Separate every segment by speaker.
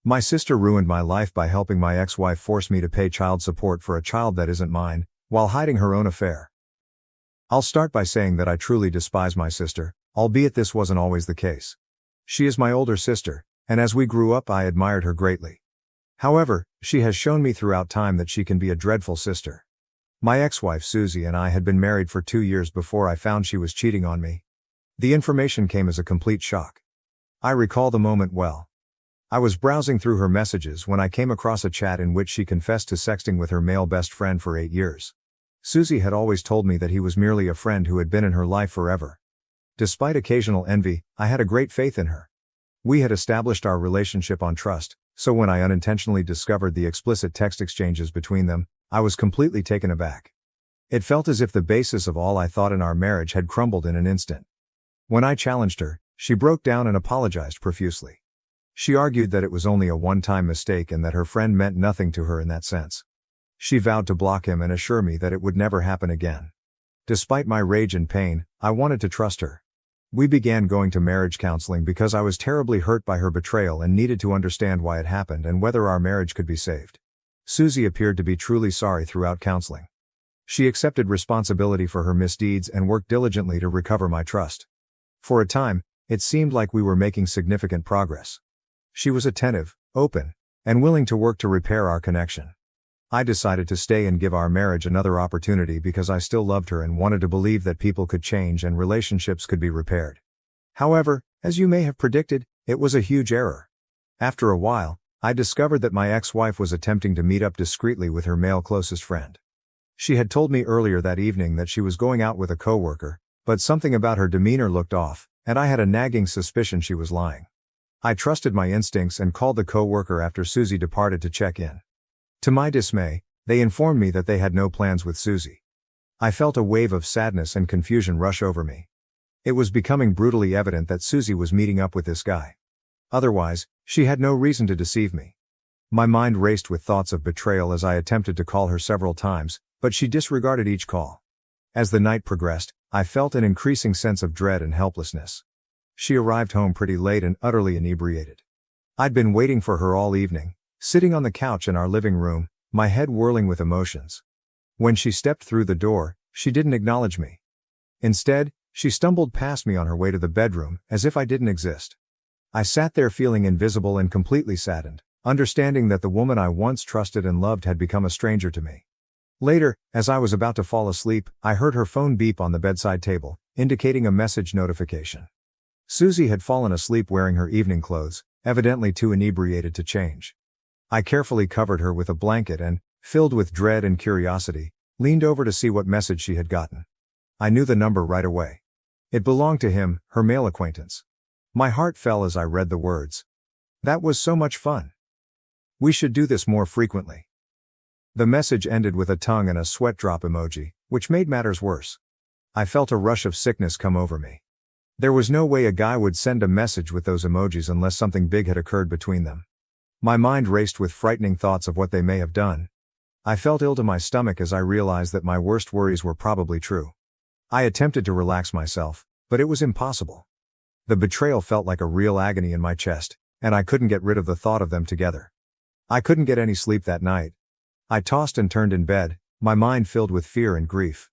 Speaker 1: My sister ruined my life by helping my ex-wife force me to pay child support for a child that isn't mine, while hiding her own affair. I'll start by saying that I truly despise my sister, albeit this wasn't always the case. She is my older sister, and as we grew up I admired her greatly. However, she has shown me throughout time that she can be a dreadful sister. My ex-wife Susie and I had been married for 2 years before I found she was cheating on me. The information came as a complete shock. I recall the moment well. I was browsing through her messages when I came across a chat in which she confessed to sexting with her male best friend for 8 years. Susie had always told me that he was merely a friend who had been in her life forever. Despite occasional envy, I had a great faith in her. We had established our relationship on trust, so when I unintentionally discovered the explicit text exchanges between them, I was completely taken aback. It felt as if the basis of all I thought in our marriage had crumbled in an instant. When I challenged her, she broke down and apologized profusely. She argued that it was only a one-time mistake and that her friend meant nothing to her in that sense. She vowed to block him and assure me that it would never happen again. Despite my rage and pain, I wanted to trust her. We began going to marriage counseling because I was terribly hurt by her betrayal and needed to understand why it happened and whether our marriage could be saved. Susie appeared to be truly sorry throughout counseling. She accepted responsibility for her misdeeds and worked diligently to recover my trust. For a time, it seemed like we were making significant progress. She was attentive, open, and willing to work to repair our connection. I decided to stay and give our marriage another opportunity because I still loved her and wanted to believe that people could change and relationships could be repaired. However, as you may have predicted, it was a huge error. After a while, I discovered that my ex-wife was attempting to meet up discreetly with her male closest friend. She had told me earlier that evening that she was going out with a coworker, but something about her demeanor looked off, and I had a nagging suspicion she was lying. I trusted my instincts and called the coworker after Susie departed to check in. To my dismay, they informed me that they had no plans with Susie. I felt a wave of sadness and confusion rush over me. It was becoming brutally evident that Susie was meeting up with this guy. Otherwise, she had no reason to deceive me. My mind raced with thoughts of betrayal as I attempted to call her several times, but she disregarded each call. As the night progressed, I felt an increasing sense of dread and helplessness. She arrived home pretty late and utterly inebriated. I'd been waiting for her all evening, sitting on the couch in our living room, my head whirling with emotions. When she stepped through the door, she didn't acknowledge me. Instead, she stumbled past me on her way to the bedroom, as if I didn't exist. I sat there feeling invisible and completely saddened, understanding that the woman I once trusted and loved had become a stranger to me. Later, as I was about to fall asleep, I heard her phone beep on the bedside table, indicating a message notification. Susie had fallen asleep wearing her evening clothes, evidently too inebriated to change. I carefully covered her with a blanket and, filled with dread and curiosity, leaned over to see what message she had gotten. I knew the number right away. It belonged to him, her male acquaintance. My heart fell as I read the words. That was so much fun. We should do this more frequently. The message ended with a tongue and a sweat drop emoji, which made matters worse. I felt a rush of sickness come over me. There was no way a guy would send a message with those emojis unless something big had occurred between them. My mind raced with frightening thoughts of what they may have done. I felt ill to my stomach as I realized that my worst worries were probably true. I attempted to relax myself, but it was impossible. The betrayal felt like a real agony in my chest, and I couldn't get rid of the thought of them together. I couldn't get any sleep that night. I tossed and turned in bed, my mind filled with fear and grief.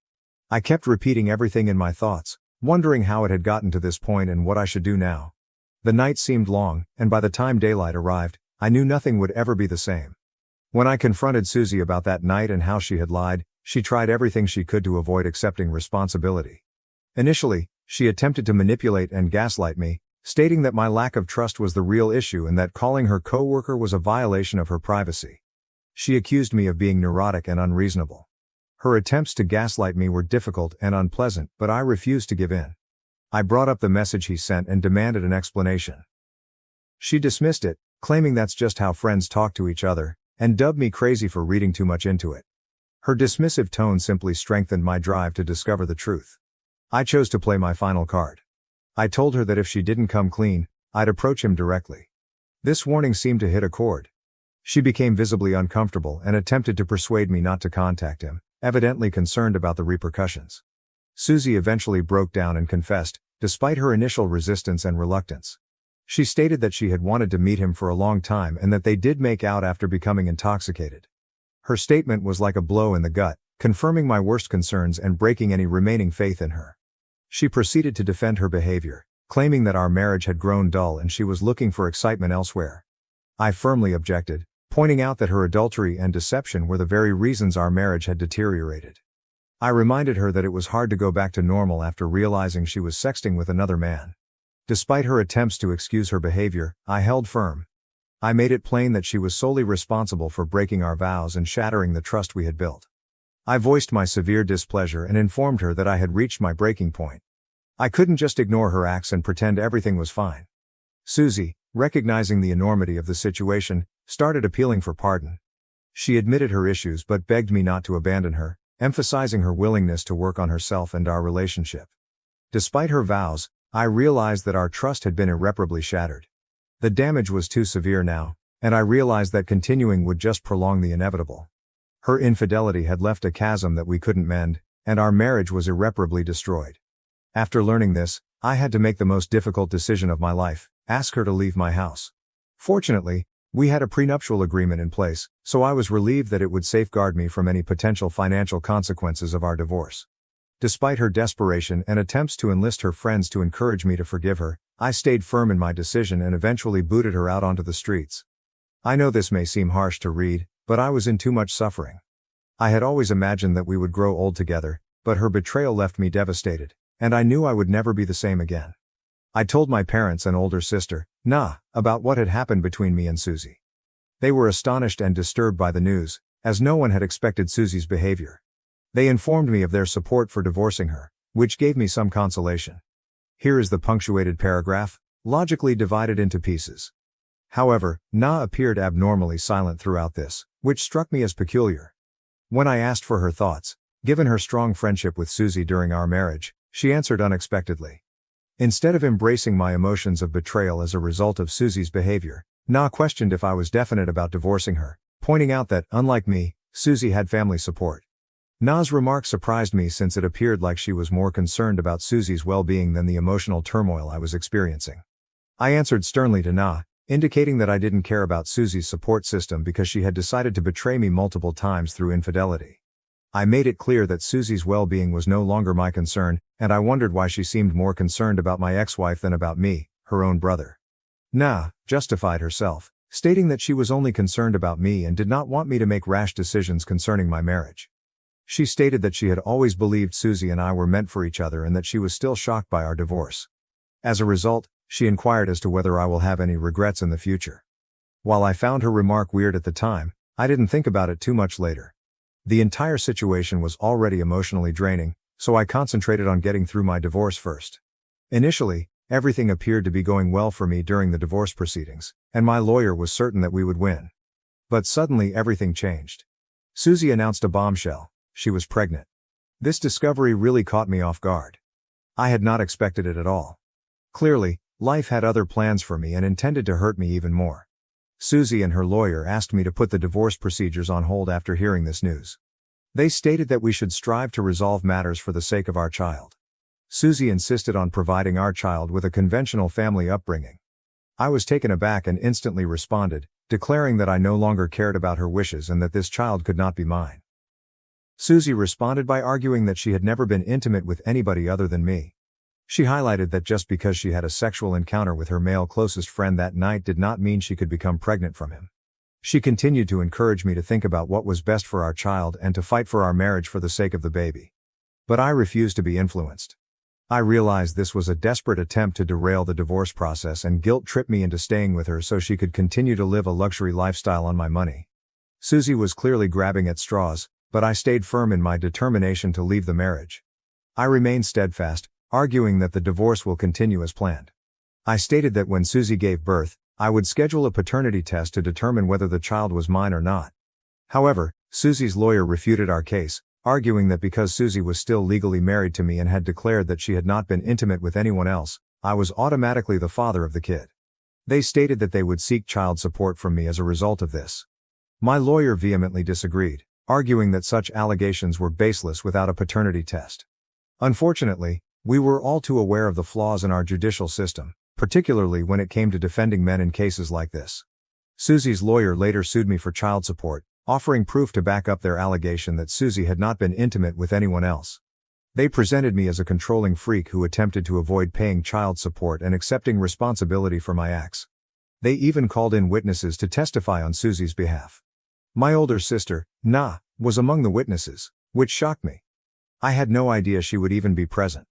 Speaker 1: I kept repeating everything in my thoughts, wondering how it had gotten to this point and what I should do now. The night seemed long, and by the time daylight arrived, I knew nothing would ever be the same. When I confronted Susie about that night and how she had lied, she tried everything she could to avoid accepting responsibility. Initially, she attempted to manipulate and gaslight me, stating that my lack of trust was the real issue and that calling her coworker was a violation of her privacy. She accused me of being neurotic and unreasonable. Her attempts to gaslight me were difficult and unpleasant, but I refused to give in. I brought up the message he sent and demanded an explanation. She dismissed it, claiming that's just how friends talk to each other, and dubbed me crazy for reading too much into it. Her dismissive tone simply strengthened my drive to discover the truth. I chose to play my final card. I told her that if she didn't come clean, I'd approach him directly. This warning seemed to hit a chord. She became visibly uncomfortable and attempted to persuade me not to contact him, evidently concerned about the repercussions. Susie eventually broke down and confessed, despite her initial resistance and reluctance. She stated that she had wanted to meet him for a long time and that they did make out after becoming intoxicated. Her statement was like a blow in the gut, confirming my worst concerns and breaking any remaining faith in her. She proceeded to defend her behavior, claiming that our marriage had grown dull and she was looking for excitement elsewhere. I firmly objected, pointing out that her adultery and deception were the very reasons our marriage had deteriorated. I reminded her that it was hard to go back to normal after realizing she was sexting with another man. Despite her attempts to excuse her behavior, I held firm. I made it plain that she was solely responsible for breaking our vows and shattering the trust we had built. I voiced my severe displeasure and informed her that I had reached my breaking point. I couldn't just ignore her acts and pretend everything was fine. Susie, recognizing the enormity of the situation, started appealing for pardon. She admitted her issues but begged me not to abandon her, emphasizing her willingness to work on herself and our relationship. Despite her vows, I realized that our trust had been irreparably shattered. The damage was too severe now, and I realized that continuing would just prolong the inevitable. Her infidelity had left a chasm that we couldn't mend, and our marriage was irreparably destroyed. After learning this, I had to make the most difficult decision of my life: ask her to leave my house. Fortunately, we had a prenuptial agreement in place, so I was relieved that it would safeguard me from any potential financial consequences of our divorce. Despite her desperation and attempts to enlist her friends to encourage me to forgive her, I stayed firm in my decision and eventually booted her out onto the streets. I know this may seem harsh to read, but I was in too much suffering. I had always imagined that we would grow old together, but her betrayal left me devastated, and I knew I would never be the same again. I told my parents and older sister, Na, about what had happened between me and Susie. They were astonished and disturbed by the news, as no one had expected Susie's behavior. They informed me of their support for divorcing her, which gave me some consolation. Here is the punctuated paragraph, logically divided into pieces. However, Na appeared abnormally silent throughout this, which struck me as peculiar. When I asked for her thoughts, given her strong friendship with Susie during our marriage, she answered unexpectedly. Instead of embracing my emotions of betrayal as a result of Susie's behavior, Na questioned if I was definite about divorcing her, pointing out that, unlike me, Susie had family support. Na's remark surprised me since it appeared like she was more concerned about Susie's well-being than the emotional turmoil I was experiencing. I answered sternly to Na, indicating that I didn't care about Susie's support system because she had decided to betray me multiple times through infidelity. I made it clear that Susie's well-being was no longer my concern, and I wondered why she seemed more concerned about my ex-wife than about me, her own brother. Na justified herself, stating that she was only concerned about me and did not want me to make rash decisions concerning my marriage. She stated that she had always believed Susie and I were meant for each other and that she was still shocked by our divorce. As a result, she inquired as to whether I will have any regrets in the future. While I found her remark weird at the time, I didn't think about it too much later. The entire situation was already emotionally draining, so I concentrated on getting through my divorce first. Initially, everything appeared to be going well for me during the divorce proceedings, and my lawyer was certain that we would win. But suddenly everything changed. Susie announced a bombshell: she was pregnant. This discovery really caught me off guard. I had not expected it at all. Clearly, life had other plans for me and intended to hurt me even more. Susie and her lawyer asked me to put the divorce procedures on hold after hearing this news. They stated that we should strive to resolve matters for the sake of our child. Susie insisted on providing our child with a conventional family upbringing. I was taken aback and instantly responded, declaring that I no longer cared about her wishes and that this child could not be mine. Susie responded by arguing that she had never been intimate with anybody other than me. She highlighted that just because she had a sexual encounter with her male closest friend that night did not mean she could become pregnant from him. She continued to encourage me to think about what was best for our child and to fight for our marriage for the sake of the baby. But I refused to be influenced. I realized this was a desperate attempt to derail the divorce process and guilt-trip me into staying with her so she could continue to live a luxury lifestyle on my money. Susie was clearly grabbing at straws, but I stayed firm in my determination to leave the marriage. I remained steadfast, arguing that the divorce will continue as planned. I stated that when Susie gave birth, I would schedule a paternity test to determine whether the child was mine or not. However, Susie's lawyer refuted our case, arguing that because Susie was still legally married to me and had declared that she had not been intimate with anyone else, I was automatically the father of the kid. They stated that they would seek child support from me as a result of this. My lawyer vehemently disagreed, arguing that such allegations were baseless without a paternity test. Unfortunately, we were all too aware of the flaws in our judicial system, particularly when it came to defending men in cases like this. Susie's lawyer later sued me for child support, offering proof to back up their allegation that Susie had not been intimate with anyone else. They presented me as a controlling freak who attempted to avoid paying child support and accepting responsibility for my acts. They even called in witnesses to testify on Susie's behalf. My older sister, Na, was among the witnesses, which shocked me. I had no idea she would even be present.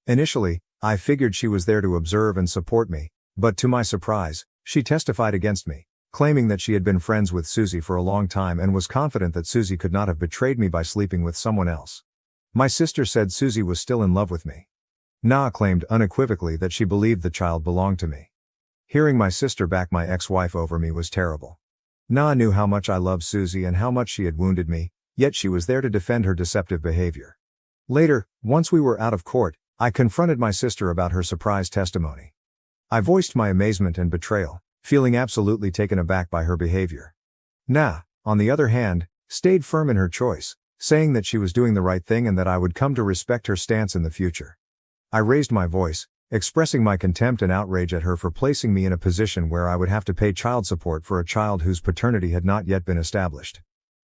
Speaker 1: Initially, I figured she was there to observe and support me, but to my surprise, she testified against me, claiming that she had been friends with Susie for a long time and was confident that Susie could not have betrayed me by sleeping with someone else. My sister said Susie was still in love with me. Na claimed unequivocally that she believed the child belonged to me. Hearing my sister back my ex-wife over me was terrible. Na knew how much I loved Susie and how much she had wounded me, yet she was there to defend her deceptive behavior. Later, once we were out of court, I confronted my sister about her surprise testimony. I voiced my amazement and betrayal, feeling absolutely taken aback by her behavior. Na, on the other hand, stayed firm in her choice, saying that she was doing the right thing and that I would come to respect her stance in the future. I raised my voice, expressing my contempt and outrage at her for placing me in a position where I would have to pay child support for a child whose paternity had not yet been established.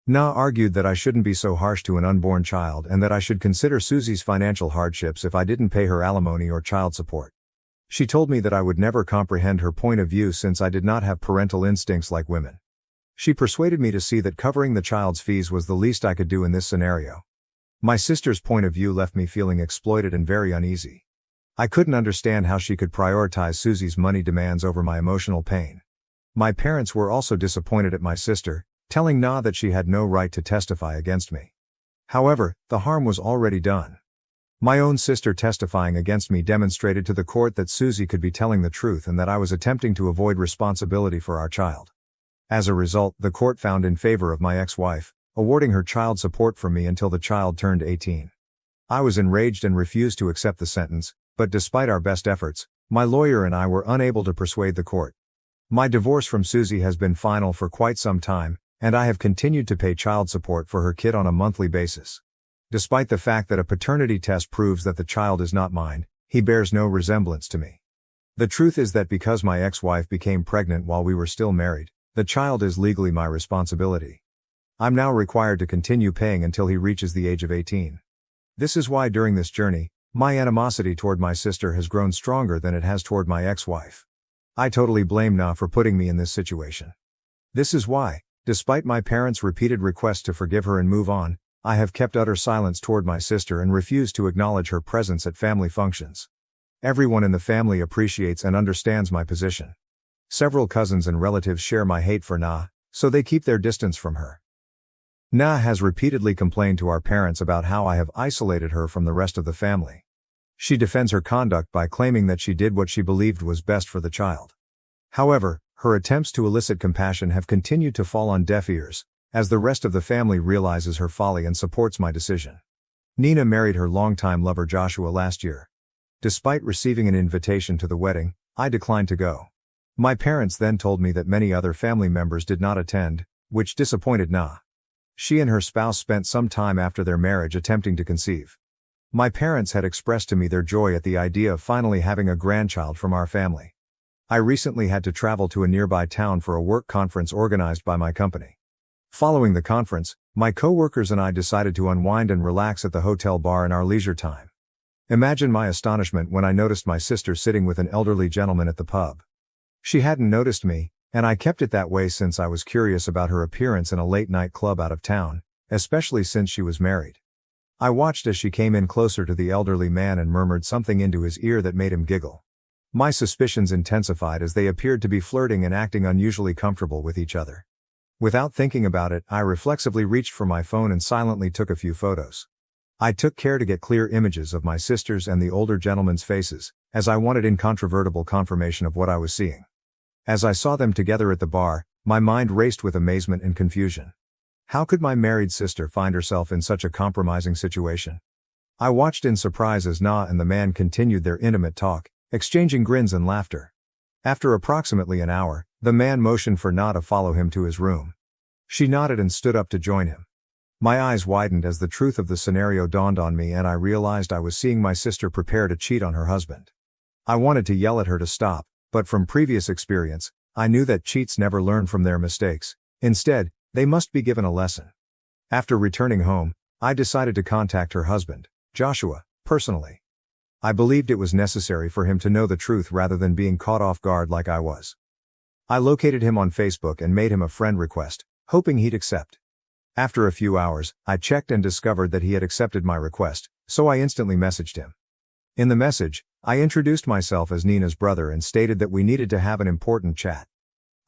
Speaker 1: Na argued that I shouldn't be so harsh to an unborn child and that I should consider Susie's financial hardships if I didn't pay her alimony or child support. She told me that I would never comprehend her point of view since I did not have parental instincts like women. She persuaded me to see that covering the child's fees was the least I could do in this scenario. My sister's point of view left me feeling exploited and very uneasy. I couldn't understand how she could prioritize Susie's money demands over my emotional pain. My parents were also disappointed at my sister, telling Na that she had no right to testify against me. However, the harm was already done. My own sister testifying against me demonstrated to the court that Susie could be telling the truth and that I was attempting to avoid responsibility for our child. As a result, the court found in favor of my ex-wife, awarding her child support for me until the child turned 18. I was enraged and refused to accept the sentence, but despite our best efforts, my lawyer and I were unable to persuade the court. My divorce from Susie has been final for quite some time, and I have continued to pay child support for her kid on a monthly basis. Despite the fact that a paternity test proves that the child is not mine, he bears no resemblance to me. The truth is that because my ex-wife became pregnant while we were still married, the child is legally my responsibility. I'm now required to continue paying until he reaches the age of 18. This is why during this journey, my animosity toward my sister has grown stronger than it has toward my ex-wife. I totally blame Na for putting me in this situation. This is why, despite my parents' repeated requests to forgive her and move on, I have kept utter silence toward my sister and refused to acknowledge her presence at family functions. Everyone in the family appreciates and understands my position. Several cousins and relatives share my hate for Na, so they keep their distance from her. Na has repeatedly complained to our parents about how I have isolated her from the rest of the family. She defends her conduct by claiming that she did what she believed was best for the child. However, her attempts to elicit compassion have continued to fall on deaf ears, as the rest of the family realizes her folly and supports my decision. Nina married her longtime lover Joshua last year. Despite receiving an invitation to the wedding, I declined to go. My parents then told me that many other family members did not attend, which disappointed Na. She and her spouse spent some time after their marriage attempting to conceive. My parents had expressed to me their joy at the idea of finally having a grandchild from our family. I recently had to travel to a nearby town for a work conference organized by my company. Following the conference, my co-workers and I decided to unwind and relax at the hotel bar in our leisure time. Imagine my astonishment when I noticed my sister sitting with an elderly gentleman at the pub. She hadn't noticed me, and I kept it that way since I was curious about her appearance in a late-night club out of town, especially since she was married. I watched as she came in closer to the elderly man and murmured something into his ear that made him giggle. My suspicions intensified as they appeared to be flirting and acting unusually comfortable with each other. Without thinking about it, I reflexively reached for my phone and silently took a few photos. I took care to get clear images of my sister's and the older gentleman's faces, as I wanted incontrovertible confirmation of what I was seeing. As I saw them together at the bar, my mind raced with amazement and confusion. How could my married sister find herself in such a compromising situation? I watched in surprise as Na and the man continued their intimate talk, exchanging grins and laughter. After approximately an hour, the man motioned for Na to follow him to his room. She nodded and stood up to join him. My eyes widened as the truth of the scenario dawned on me and I realized I was seeing my sister prepare to cheat on her husband. I wanted to yell at her to stop, but from previous experience, I knew that cheats never learn from their mistakes. Instead, they must be given a lesson. After returning home, I decided to contact her husband, Joshua, personally. I believed it was necessary for him to know the truth rather than being caught off guard like I was. I located him on Facebook and made him a friend request, hoping he'd accept. After a few hours, I checked and discovered that he had accepted my request, so I instantly messaged him. In the message, I introduced myself as Nina's brother and stated that we needed to have an important chat.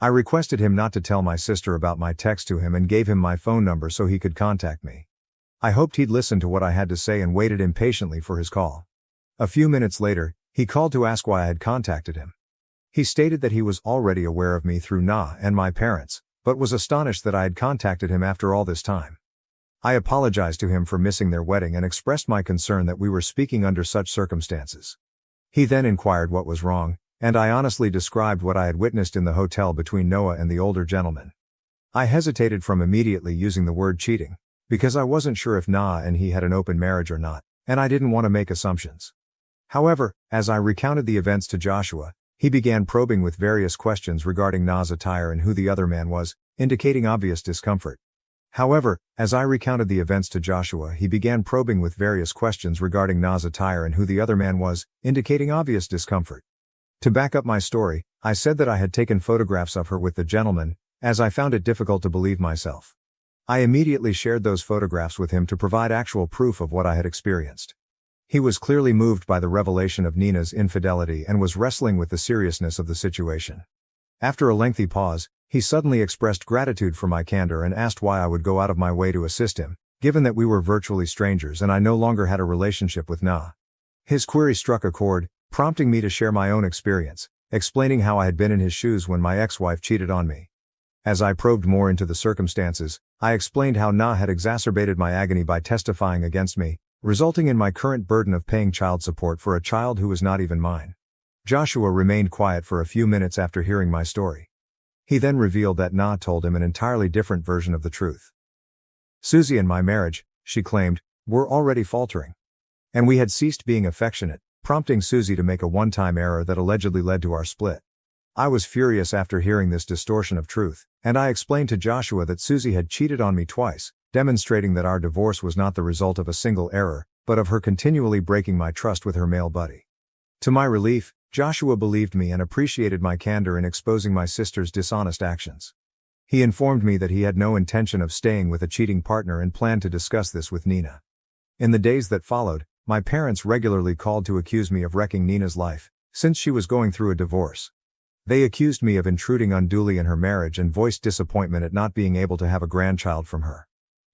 Speaker 1: I requested him not to tell my sister about my text to him and gave him my phone number so he could contact me. I hoped he'd listen to what I had to say and waited impatiently for his call. A few minutes later, he called to ask why I had contacted him. He stated that he was already aware of me through Na and my parents, but was astonished that I had contacted him after all this time. I apologized to him for missing their wedding and expressed my concern that we were speaking under such circumstances. He then inquired what was wrong, and I honestly described what I had witnessed in the hotel between Noah and the older gentleman. I hesitated from immediately using the word cheating, because I wasn't sure if Na and he had an open marriage or not, and I didn't want to make assumptions. However, as I recounted the events to Joshua, he began probing with various questions regarding Na's attire and who the other man was, indicating obvious discomfort. To back up my story, I said that I had taken photographs of her with the gentleman, as I found it difficult to believe myself. I immediately shared those photographs with him to provide actual proof of what I had experienced. He was clearly moved by the revelation of Nina's infidelity and was wrestling with the seriousness of the situation. After a lengthy pause, he suddenly expressed gratitude for my candor and asked why I would go out of my way to assist him, given that we were virtually strangers and I no longer had a relationship with Na. His query struck a chord, prompting me to share my own experience, explaining how I had been in his shoes when my ex-wife cheated on me. As I probed more into the circumstances, I explained how Na had exacerbated my agony by testifying against me, resulting in my current burden of paying child support for a child who was not even mine. Joshua remained quiet for a few minutes after hearing my story. He then revealed that Na told him an entirely different version of the truth. Susie and my marriage, she claimed, were already faltering. And we had ceased being affectionate, prompting Susie to make a one-time error that allegedly led to our split. I was furious after hearing this distortion of truth, and I explained to Joshua that Susie had cheated on me twice, demonstrating that our divorce was not the result of a single error, but of her continually breaking my trust with her male buddy. To my relief, Joshua believed me and appreciated my candor in exposing my sister's dishonest actions. He informed me that he had no intention of staying with a cheating partner and planned to discuss this with Nina. In the days that followed, my parents regularly called to accuse me of wrecking Nina's life, since she was going through a divorce. They accused me of intruding unduly in her marriage and voiced disappointment at not being able to have a grandchild from her.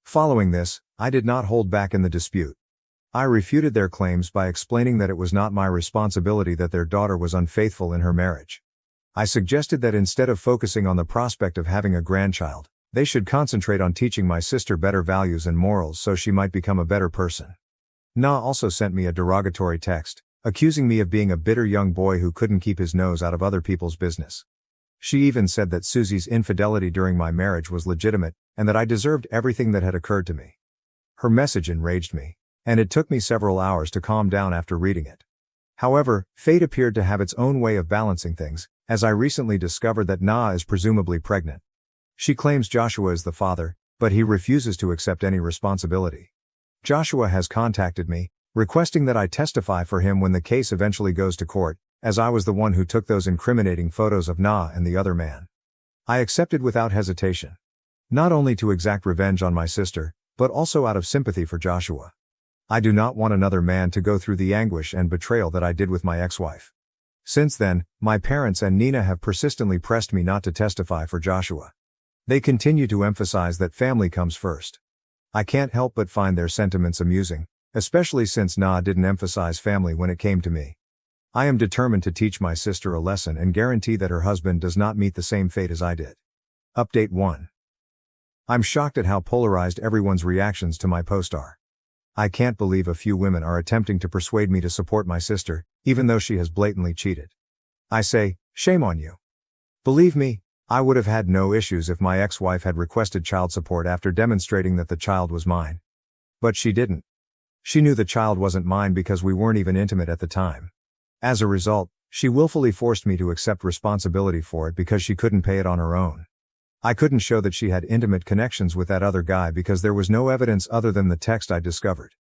Speaker 1: Following this, I did not hold back in the dispute. I refuted their claims by explaining that it was not my responsibility that their daughter was unfaithful in her marriage. I suggested that instead of focusing on the prospect of having a grandchild, they should concentrate on teaching my sister better values and morals so she might become a better person. Na also sent me a derogatory text, accusing me of being a bitter young boy who couldn't keep his nose out of other people's business. She even said that Susie's infidelity during my marriage was legitimate, and that I deserved everything that had occurred to me. Her message enraged me, and it took me several hours to calm down after reading it. However, fate appeared to have its own way of balancing things, as I recently discovered that Na is presumably pregnant. She claims Joshua is the father, but he refuses to accept any responsibility. Joshua has contacted me, requesting that I testify for him when the case eventually goes to court, as I was the one who took those incriminating photos of Na and the other man. I accepted without hesitation. Not only to exact revenge on my sister, but also out of sympathy for Joshua. I do not want another man to go through the anguish and betrayal that I did with my ex-wife. Since then, my parents and Nina have persistently pressed me not to testify for Joshua. They continue to emphasize that family comes first. I can't help but find their sentiments amusing, especially since Na didn't emphasize family when it came to me. I am determined to teach my sister a lesson and guarantee that her husband does not meet the same fate as I did. Update 1. I'm shocked at how polarized everyone's reactions to my post are. I can't believe a few women are attempting to persuade me to support my sister, even though she has blatantly cheated. I say, shame on you. Believe me, I would have had no issues if my ex-wife had requested child support after demonstrating that the child was mine. But she didn't. She knew the child wasn't mine because we weren't even intimate at the time. As a result, She willfully forced me to accept responsibility for it because she couldn't pay it on her own. I couldn't show that she had intimate connections with that other guy because there was no evidence other than the text I discovered.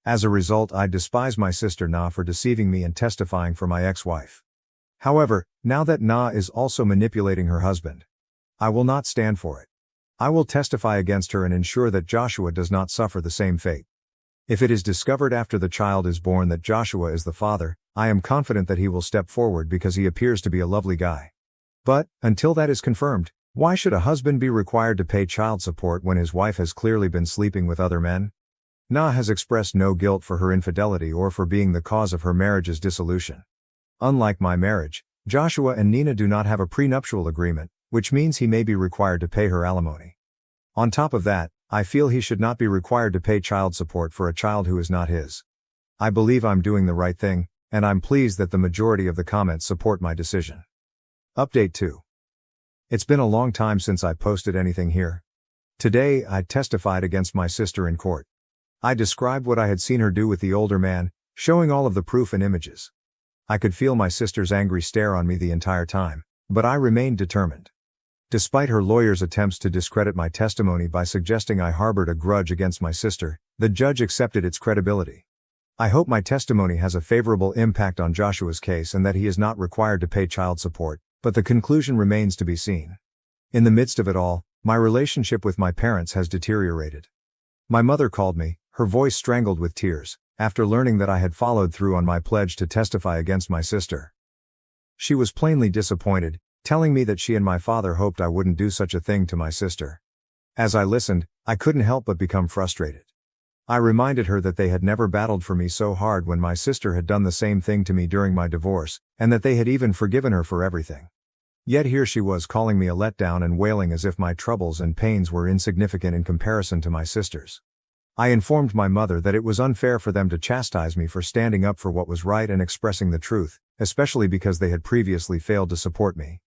Speaker 1: As a result, I despise my sister Na for deceiving me and testifying for my ex-wife. However, now that Na is also manipulating her husband, I will not stand for it. I will testify against her and ensure that Joshua does not suffer the same fate. If it is discovered after the child is born that Joshua is the father, I am confident that he will step forward because he appears to be a lovely guy. But, until that is confirmed, why should a husband be required to pay child support when his wife has clearly been sleeping with other men? Na has expressed no guilt for her infidelity or for being the cause of her marriage's dissolution. Unlike my marriage, Joshua and Nina do not have a prenuptial agreement, which means he may be required to pay her alimony. On top of that, I feel he should not be required to pay child support for a child who is not his. I believe I'm doing the right thing, and I'm pleased that the majority of the comments support my decision. Update 2. It's been a long time since I posted anything here. Today, I testified against my sister in court. I described what I had seen her do with the older man, showing all of the proof and images. I could feel my sister's angry stare on me the entire time, but I remained determined. Despite her lawyer's attempts to discredit my testimony by suggesting I harbored a grudge against my sister, the judge accepted its credibility. I hope my testimony has a favorable impact on Joshua's case and that he is not required to pay child support, but the conclusion remains to be seen. In the midst of it all, my relationship with my parents has deteriorated. My mother called me, her voice strangled with tears, after learning that I had followed through on my pledge to testify against my sister. She was plainly disappointed, telling me that she and my father hoped I wouldn't do such a thing to my sister. As I listened, I couldn't help but become frustrated. I reminded her that they had never battled for me so hard when my sister had done the same thing to me during my divorce, and that they had even forgiven her for everything. Yet here she was calling me a letdown and wailing as if my troubles and pains were insignificant in comparison to my sister's. I informed my mother that it was unfair for them to chastise me for standing up for what was right and expressing the truth, especially because they had previously failed to support me.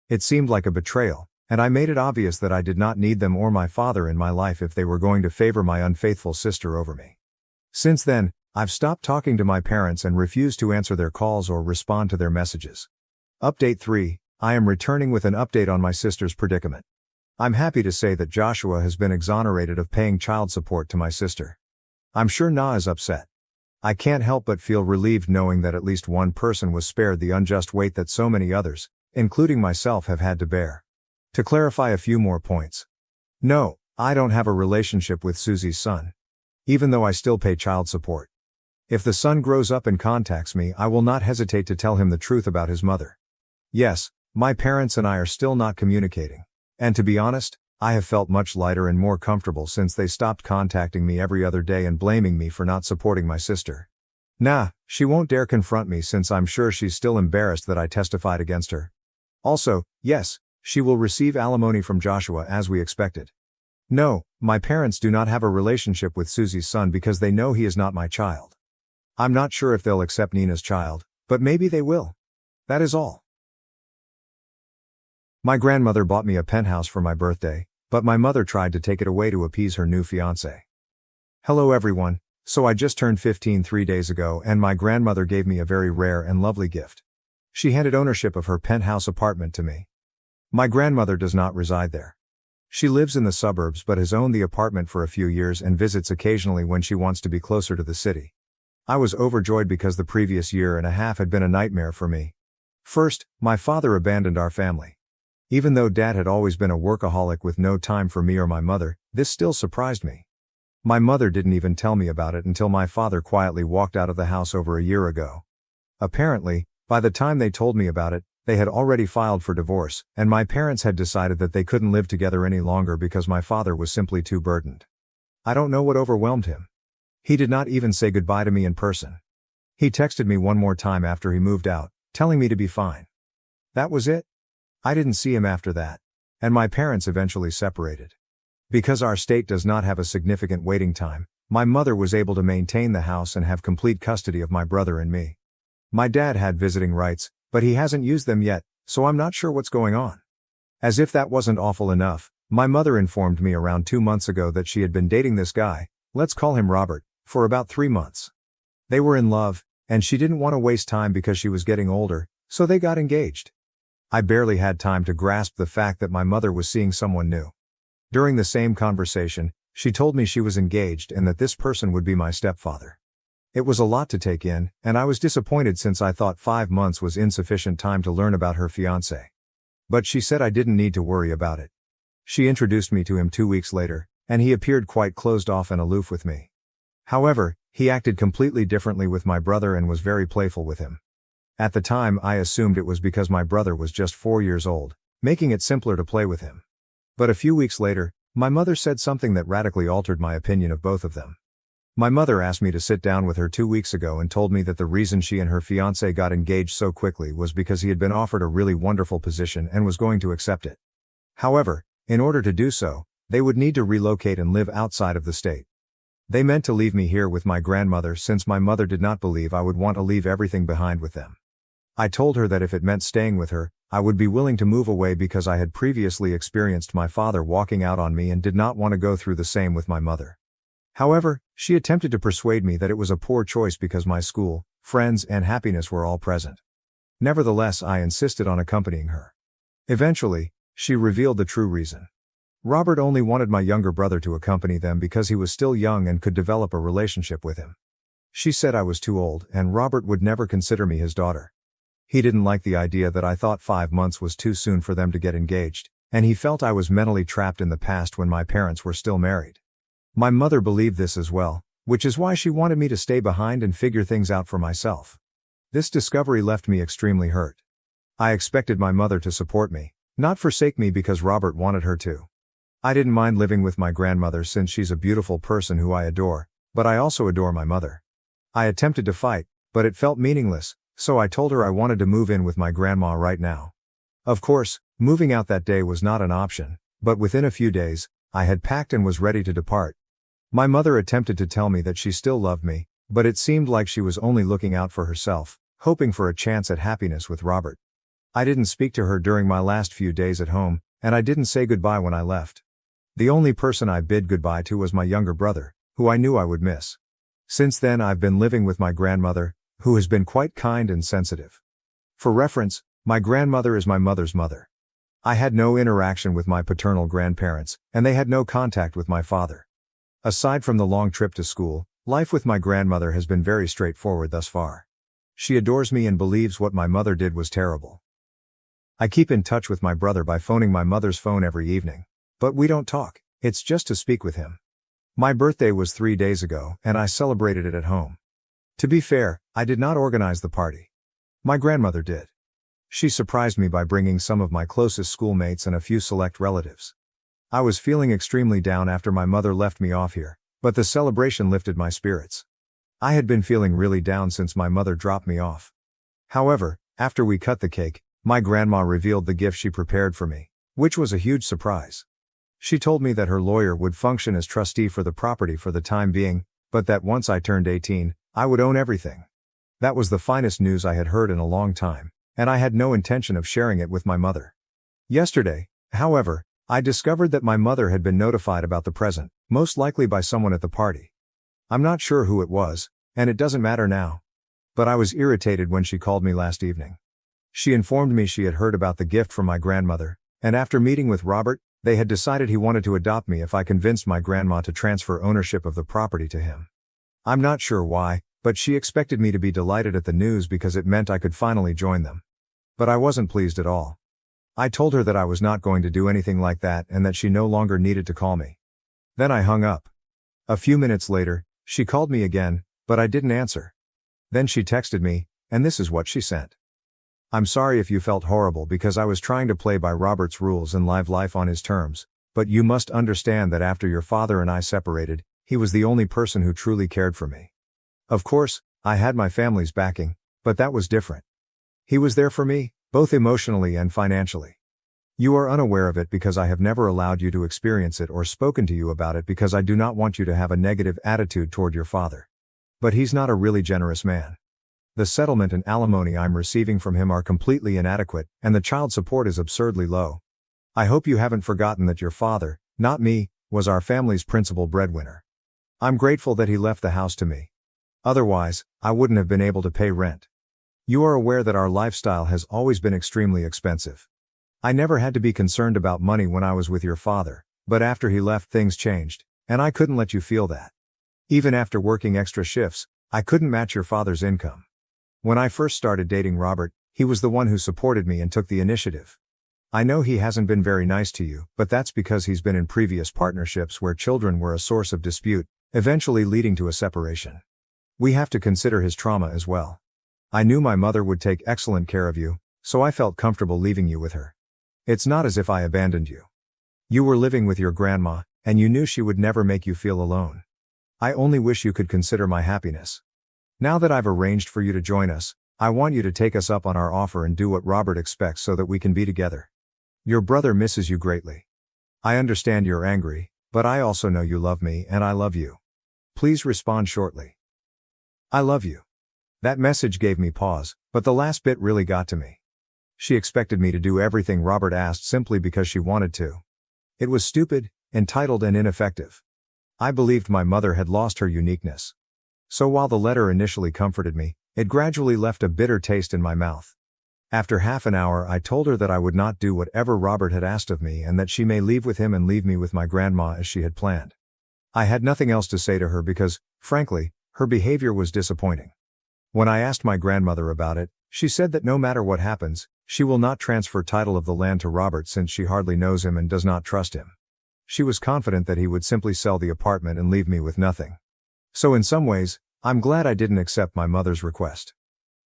Speaker 1: It seemed like a betrayal, and I made it obvious that I did not need them or my father in my life if they were going to favor my unfaithful sister over me. Since then, I've stopped talking to my parents and refused to answer their calls or respond to their messages. Update 3, I am returning with an update on my sister's predicament. I'm happy to say that Joshua has been exonerated of paying child support to my sister. I'm sure Na is upset. I can't help but feel relieved knowing that at least one person was spared the unjust weight that so many others, including myself, have had to bear. To clarify a few more points. No, I don't have a relationship with Susie's son. Even though I still pay child support. If the son grows up and contacts me, I will not hesitate to tell him the truth about his mother. Yes, my parents and I are still not communicating. And to be honest, I have felt much lighter and more comfortable since they stopped contacting me every other day and blaming me for not supporting my sister. Nah, she won't dare confront me since I'm sure she's still embarrassed that I testified against her. Also, yes, she will receive alimony from Joshua as we expected. No, my parents do not have a relationship with Susie's son because they know he is not my child. I'm not sure if they'll accept Nina's child, but maybe they will. That is all. My grandmother bought me a penthouse for my birthday, but my mother tried to take it away to appease her new fiancé. Hello everyone, so I just turned 15 3 days ago and my grandmother gave me a very rare and lovely gift. She handed ownership of her penthouse apartment to me. My grandmother does not reside there. She lives in the suburbs but has owned the apartment for a few years and visits occasionally when she wants to be closer to the city. I was overjoyed because the previous year and a half had been a nightmare for me. First, my father abandoned our family. Even though Dad had always been a workaholic with no time for me or my mother, this still surprised me. My mother didn't even tell me about it until my father quietly walked out of the house over a year ago. Apparently, by the time they told me about it, they had already filed for divorce, and my parents had decided that they couldn't live together any longer because my father was simply too burdened. I don't know what overwhelmed him. He did not even say goodbye to me in person. He texted me one more time after he moved out, telling me to be fine. That was it. I didn't see him after that, and my parents eventually separated. Because our state does not have a significant waiting time, my mother was able to maintain the house and have complete custody of my brother and me. My dad had visiting rights, but he hasn't used them yet, so I'm not sure what's going on. As if that wasn't awful enough, my mother informed me around 2 months ago that she had been dating this guy, let's call him Robert, for about 3 months. They were in love, and she didn't want to waste time because she was getting older, So they got engaged. I barely had time to grasp the fact that my mother was seeing someone new. During the same conversation, she told me she was engaged and that this person would be my stepfather. It was a lot to take in, and I was disappointed since I thought 5 months was insufficient time to learn about her fiancé. But she said I didn't need to worry about it. She introduced me to him 2 weeks later, and he appeared quite closed off and aloof with me. However, he acted completely differently with my brother and was very playful with him. At the time, I assumed it was because my brother was just 4 years old, making it simpler to play with him. But a few weeks later, my mother said something that radically altered my opinion of both of them. My mother asked me to sit down with her 2 weeks ago and told me that the reason she and her fiancé got engaged so quickly was because he had been offered a really wonderful position and was going to accept it. However, in order to do so, they would need to relocate and live outside of the state. They meant to leave me here with my grandmother since my mother did not believe I would want to leave everything behind with them. I told her that if it meant staying with her, I would be willing to move away because I had previously experienced my father walking out on me and did not want to go through the same with my mother. However, she attempted to persuade me that it was a poor choice because my school, friends, and happiness were all present. Nevertheless, I insisted on accompanying her. Eventually, she revealed the true reason. Robert only wanted my younger brother to accompany them because he was still young and could develop a relationship with him. She said I was too old and Robert would never consider me his daughter. He didn't like the idea that I thought 5 months was too soon for them to get engaged, and he felt I was mentally trapped in the past when my parents were still married. My mother believed this as well, which is why she wanted me to stay behind and figure things out for myself. This discovery left me extremely hurt. I expected my mother to support me, not forsake me because Robert wanted her to. I didn't mind living with my grandmother since she's a beautiful person who I adore, but I also adore my mother. I attempted to fight, but it felt meaningless, so I told her I wanted to move in with my grandma right now. Of course, moving out that day was not an option, but within a few days, I had packed and was ready to depart. My mother attempted to tell me that she still loved me, but it seemed like she was only looking out for herself, hoping for a chance at happiness with Robert. I didn't speak to her during my last few days at home, and I didn't say goodbye when I left. The only person I bid goodbye to was my younger brother, who I knew I would miss. Since then I've been living with my grandmother, who has been quite kind and sensitive. For reference, my grandmother is my mother's mother. I had no interaction with my paternal grandparents, and they had no contact with my father. Aside from the long trip to school, life with my grandmother has been very straightforward thus far. She adores me and believes what my mother did was terrible. I keep in touch with my brother by phoning my mother's phone every evening. But we don't talk, it's just to speak with him. My birthday was 3 days ago, and I celebrated it at home. To be fair, I did not organize the party. My grandmother did. She surprised me by bringing some of my closest schoolmates and a few select relatives. I was feeling extremely down after my mother left me off here, but the celebration lifted my spirits. I had been feeling really down since my mother dropped me off. However, after we cut the cake, my grandma revealed the gift she prepared for me, which was a huge surprise. She told me that her lawyer would function as trustee for the property for the time being, but that once I turned 18, I would own everything. That was the finest news I had heard in a long time, and I had no intention of sharing it with my mother. Yesterday, however, I discovered that my mother had been notified about the present, most likely by someone at the party. I'm not sure who it was, and it doesn't matter now. But I was irritated when she called me last evening. She informed me she had heard about the gift from my grandmother, and after meeting with Robert, they had decided he wanted to adopt me if I convinced my grandma to transfer ownership of the property to him. I'm not sure why, but she expected me to be delighted at the news because it meant I could finally join them. But I wasn't pleased at all. I told her that I was not going to do anything like that and that she no longer needed to call me. Then I hung up. A few minutes later, she called me again, but I didn't answer. Then she texted me, and this is what she sent. I'm sorry if you felt horrible because I was trying to play by Robert's rules and live life on his terms, but you must understand that after your father and I separated, he was the only person who truly cared for me. Of course, I had my family's backing, but that was different. He was there for me, both emotionally and financially. You are unaware of it because I have never allowed you to experience it or spoken to you about it because I do not want you to have a negative attitude toward your father. But he's not a really generous man. The settlement and alimony I'm receiving from him are completely inadequate, and the child support is absurdly low. I hope you haven't forgotten that your father, not me, was our family's principal breadwinner. I'm grateful that he left the house to me. Otherwise, I wouldn't have been able to pay rent. You are aware that our lifestyle has always been extremely expensive. I never had to be concerned about money when I was with your father, but after he left things changed, and I couldn't let you feel that. Even after working extra shifts, I couldn't match your father's income. When I first started dating Robert, he was the one who supported me and took the initiative. I know he hasn't been very nice to you, but that's because he's been in previous partnerships where children were a source of dispute, eventually leading to a separation. We have to consider his trauma as well. I knew my mother would take excellent care of you, so I felt comfortable leaving you with her. It's not as if I abandoned you. You were living with your grandma, and you knew she would never make you feel alone. I only wish you could consider my happiness. Now that I've arranged for you to join us, I want you to take us up on our offer and do what Robert expects so that we can be together. Your brother misses you greatly. I understand you're angry, but I also know you love me and I love you. Please respond shortly. I love you. That message gave me pause, but the last bit really got to me. She expected me to do everything Robert asked simply because she wanted to. It was stupid, entitled and ineffective. I believed my mother had lost her uniqueness. So while the letter initially comforted me, it gradually left a bitter taste in my mouth. After half an hour I told her that I would not do whatever Robert had asked of me and that she may leave with him and leave me with my grandma as she had planned. I had nothing else to say to her because, frankly, her behavior was disappointing. When I asked my grandmother about it, she said that no matter what happens, she will not transfer title of the land to Robert since she hardly knows him and does not trust him. She was confident that he would simply sell the apartment and leave me with nothing. So in some ways, I'm glad I didn't accept my mother's request.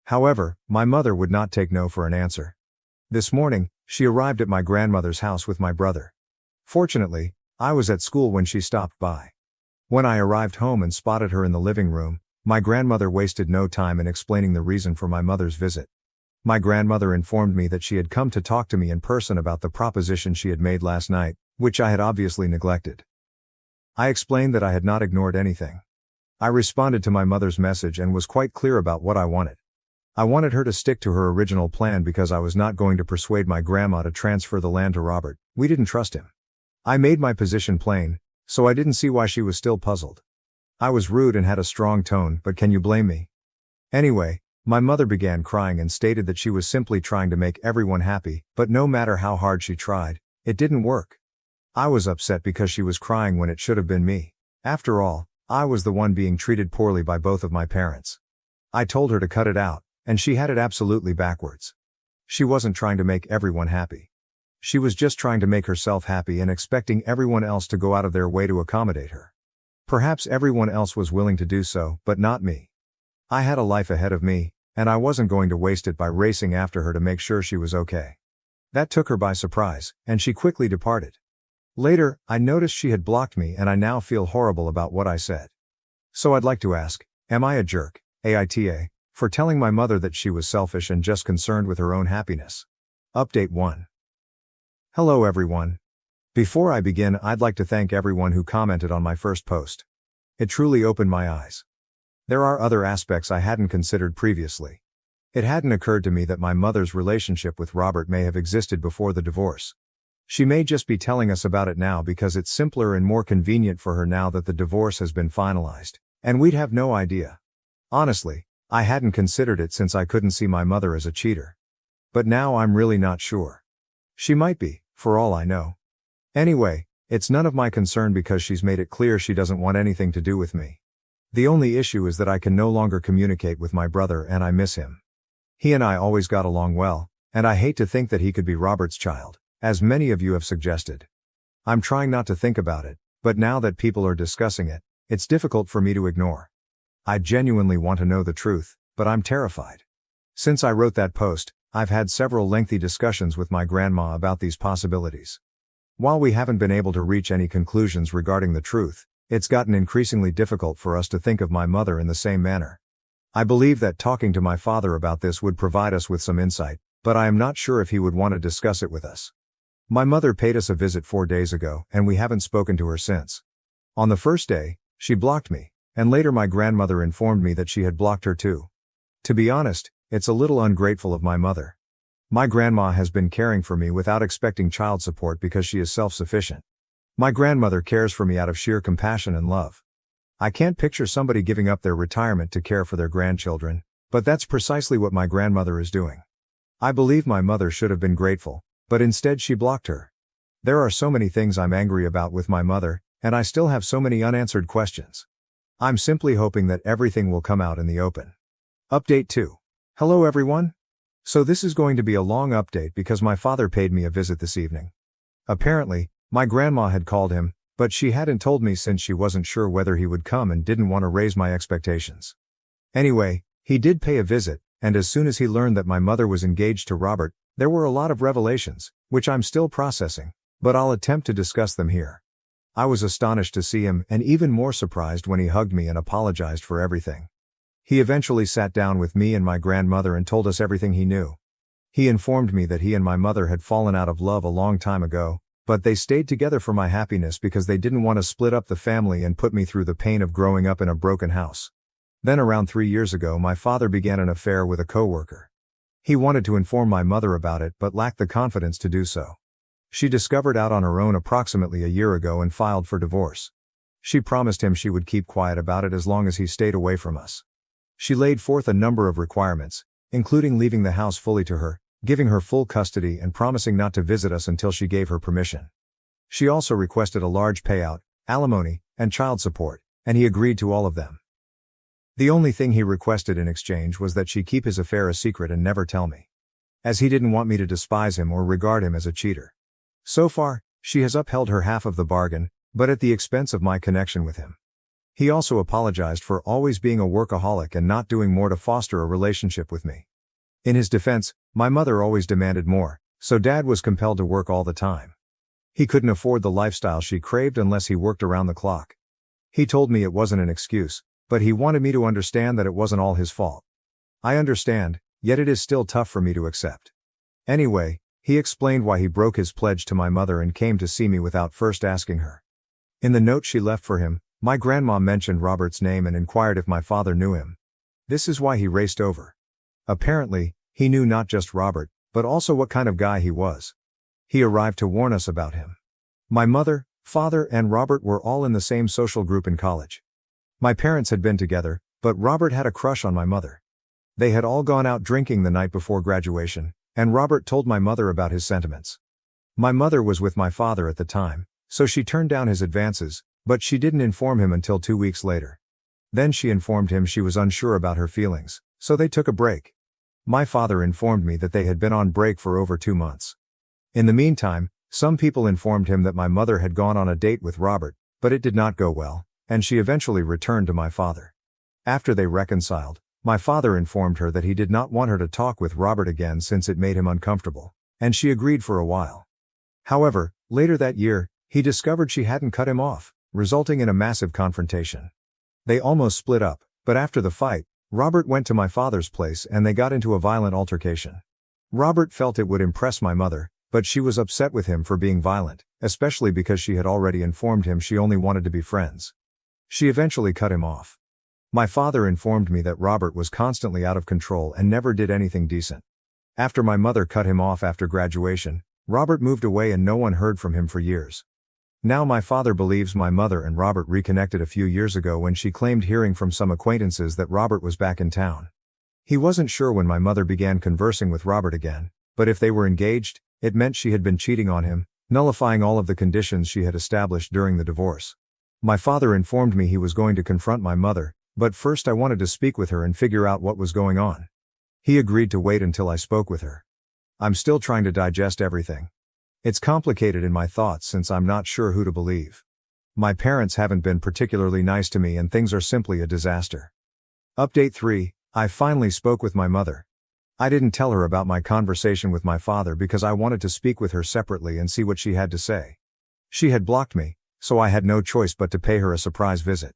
Speaker 1: However, my mother would not take no for an answer. This morning, she arrived at my grandmother's house with my brother. Fortunately, I was at school when she stopped by. When I arrived home and spotted her in the living room, my grandmother wasted no time in explaining the reason for my mother's visit. My grandmother informed me that she had come to talk to me in person about the proposition she had made last night, which I had obviously neglected. I explained that I had not ignored anything. I responded to my mother's message and was quite clear about what I wanted. I wanted her to stick to her original plan because I was not going to persuade my grandma to transfer the land to Robert. We didn't trust him. I made my position plain, so I didn't see why she was still puzzled. I was rude and had a strong tone, but can you blame me? Anyway, my mother began crying and stated that she was simply trying to make everyone happy, but no matter how hard she tried, it didn't work. I was upset because she was crying when it should have been me. After all, I was the one being treated poorly by both of my parents. I told her to cut it out, and she had it absolutely backwards. She wasn't trying to make everyone happy. She was just trying to make herself happy and expecting everyone else to go out of their way to accommodate her. Perhaps everyone else was willing to do so, but not me. I had a life ahead of me, and I wasn't going to waste it by racing after her to make sure she was okay. That took her by surprise, and she quickly departed. Later, I noticed she had blocked me and I now feel horrible about what I said. So I'd like to ask, am I a jerk, AITA, for telling my mother that she was selfish and just concerned with her own happiness? Update 1. Hello everyone. Before I begin, I'd like to thank everyone who commented on my first post. It truly opened my eyes. There are other aspects I hadn't considered previously. It hadn't occurred to me that my mother's relationship with Robert may have existed before the divorce. She may just be telling us about it now because it's simpler and more convenient for her now that the divorce has been finalized, and we'd have no idea. Honestly, I hadn't considered it since I couldn't see my mother as a cheater. But now I'm really not sure. She might be, for all I know. Anyway, it's none of my concern because she's made it clear she doesn't want anything to do with me. The only issue is that I can no longer communicate with my brother and I miss him. He and I always got along well, and I hate to think that he could be Robert's child, as many of you have suggested. I'm trying not to think about it, but now that people are discussing it, it's difficult for me to ignore. I genuinely want to know the truth, but I'm terrified. Since I wrote that post, I've had several lengthy discussions with my grandma about these possibilities. While we haven't been able to reach any conclusions regarding the truth, it's gotten increasingly difficult for us to think of my mother in the same manner. I believe that talking to my father about this would provide us with some insight, but I am not sure if he would want to discuss it with us. My mother paid us a visit 4 days ago, and we haven't spoken to her since. On the first day, she blocked me, and later my grandmother informed me that she had blocked her too. To be honest, it's a little ungrateful of my mother. My grandma has been caring for me without expecting child support because she is self-sufficient. My grandmother cares for me out of sheer compassion and love. I can't picture somebody giving up their retirement to care for their grandchildren, But that's precisely what my grandmother is doing. I believe my mother should have been grateful, but instead she blocked her. There are so many things I'm angry about with my mother, and I still have so many unanswered questions. I'm simply hoping that everything will come out in the open. Update 2. Hello everyone. So this is going to be a long update because my father paid me a visit this evening. Apparently, my grandma had called him, but she hadn't told me since she wasn't sure whether he would come and didn't want to raise my expectations. Anyway, he did pay a visit, and as soon as he learned that my mother was engaged to Robert, there were a lot of revelations, which I'm still processing, but I'll attempt to discuss them here. I was astonished to see him and even more surprised when he hugged me and apologized for everything. He eventually sat down with me and my grandmother and told us everything he knew. He informed me that he and my mother had fallen out of love a long time ago, but they stayed together for my happiness because they didn't want to split up the family and put me through the pain of growing up in a broken house. Then around 3 years ago my father began an affair with a coworker. He wanted to inform my mother about it but lacked the confidence to do so. She discovered out on her own approximately a year ago and filed for divorce. She promised him she would keep quiet about it as long as he stayed away from us. She laid forth a number of requirements, including leaving the house fully to her, giving her full custody and promising not to visit us until she gave her permission. She also requested a large payout, alimony, and child support, and he agreed to all of them. The only thing he requested in exchange was that she keep his affair a secret and never tell me, as he didn't want me to despise him or regard him as a cheater. So far, she has upheld her half of the bargain, but at the expense of my connection with him. He also apologized for always being a workaholic and not doing more to foster a relationship with me. In his defense, my mother always demanded more, so Dad was compelled to work all the time. He couldn't afford the lifestyle she craved unless he worked around the clock. He told me it wasn't an excuse, but he wanted me to understand that it wasn't all his fault. I understand, yet it is still tough for me to accept. Anyway, he explained why he broke his pledge to my mother and came to see me without first asking her. In the note she left for him, my grandma mentioned Robert's name and inquired if my father knew him. This is why he raced over. Apparently, he knew not just Robert, but also what kind of guy he was. He arrived to warn us about him. My mother, father, and Robert were all in the same social group in college. My parents had been together, but Robert had a crush on my mother. They had all gone out drinking the night before graduation, and Robert told my mother about his sentiments. My mother was with my father at the time, so she turned down his advances, but she didn't inform him until 2 weeks later. Then she informed him she was unsure about her feelings, so they took a break. My father informed me that they had been on break for over 2 months. In the meantime, some people informed him that my mother had gone on a date with Robert, but it did not go well, and she eventually returned to my father. After they reconciled, my father informed her that he did not want her to talk with Robert again since it made him uncomfortable, and she agreed for a while. However, later that year, he discovered she hadn't cut him off, resulting in a massive confrontation. They almost split up, but after the fight, Robert went to my father's place and they got into a violent altercation. Robert felt it would impress my mother, but she was upset with him for being violent, especially because she had already informed him she only wanted to be friends. She eventually cut him off. My father informed me that Robert was constantly out of control and never did anything decent. After my mother cut him off after graduation, Robert moved away and no one heard from him for years. Now my father believes my mother and Robert reconnected a few years ago when she claimed hearing from some acquaintances that Robert was back in town. He wasn't sure when my mother began conversing with Robert again, but if they were engaged, it meant she had been cheating on him, nullifying all of the conditions she had established during the divorce. My father informed me he was going to confront my mother, but first I wanted to speak with her and figure out what was going on. He agreed to wait until I spoke with her. I'm still trying to digest everything. It's complicated in my thoughts since I'm not sure who to believe. My parents haven't been particularly nice to me and things are simply a disaster. Update 3, I finally spoke with my mother. I didn't tell her about my conversation with my father because I wanted to speak with her separately and see what she had to say. She had blocked me, so I had no choice but to pay her a surprise visit.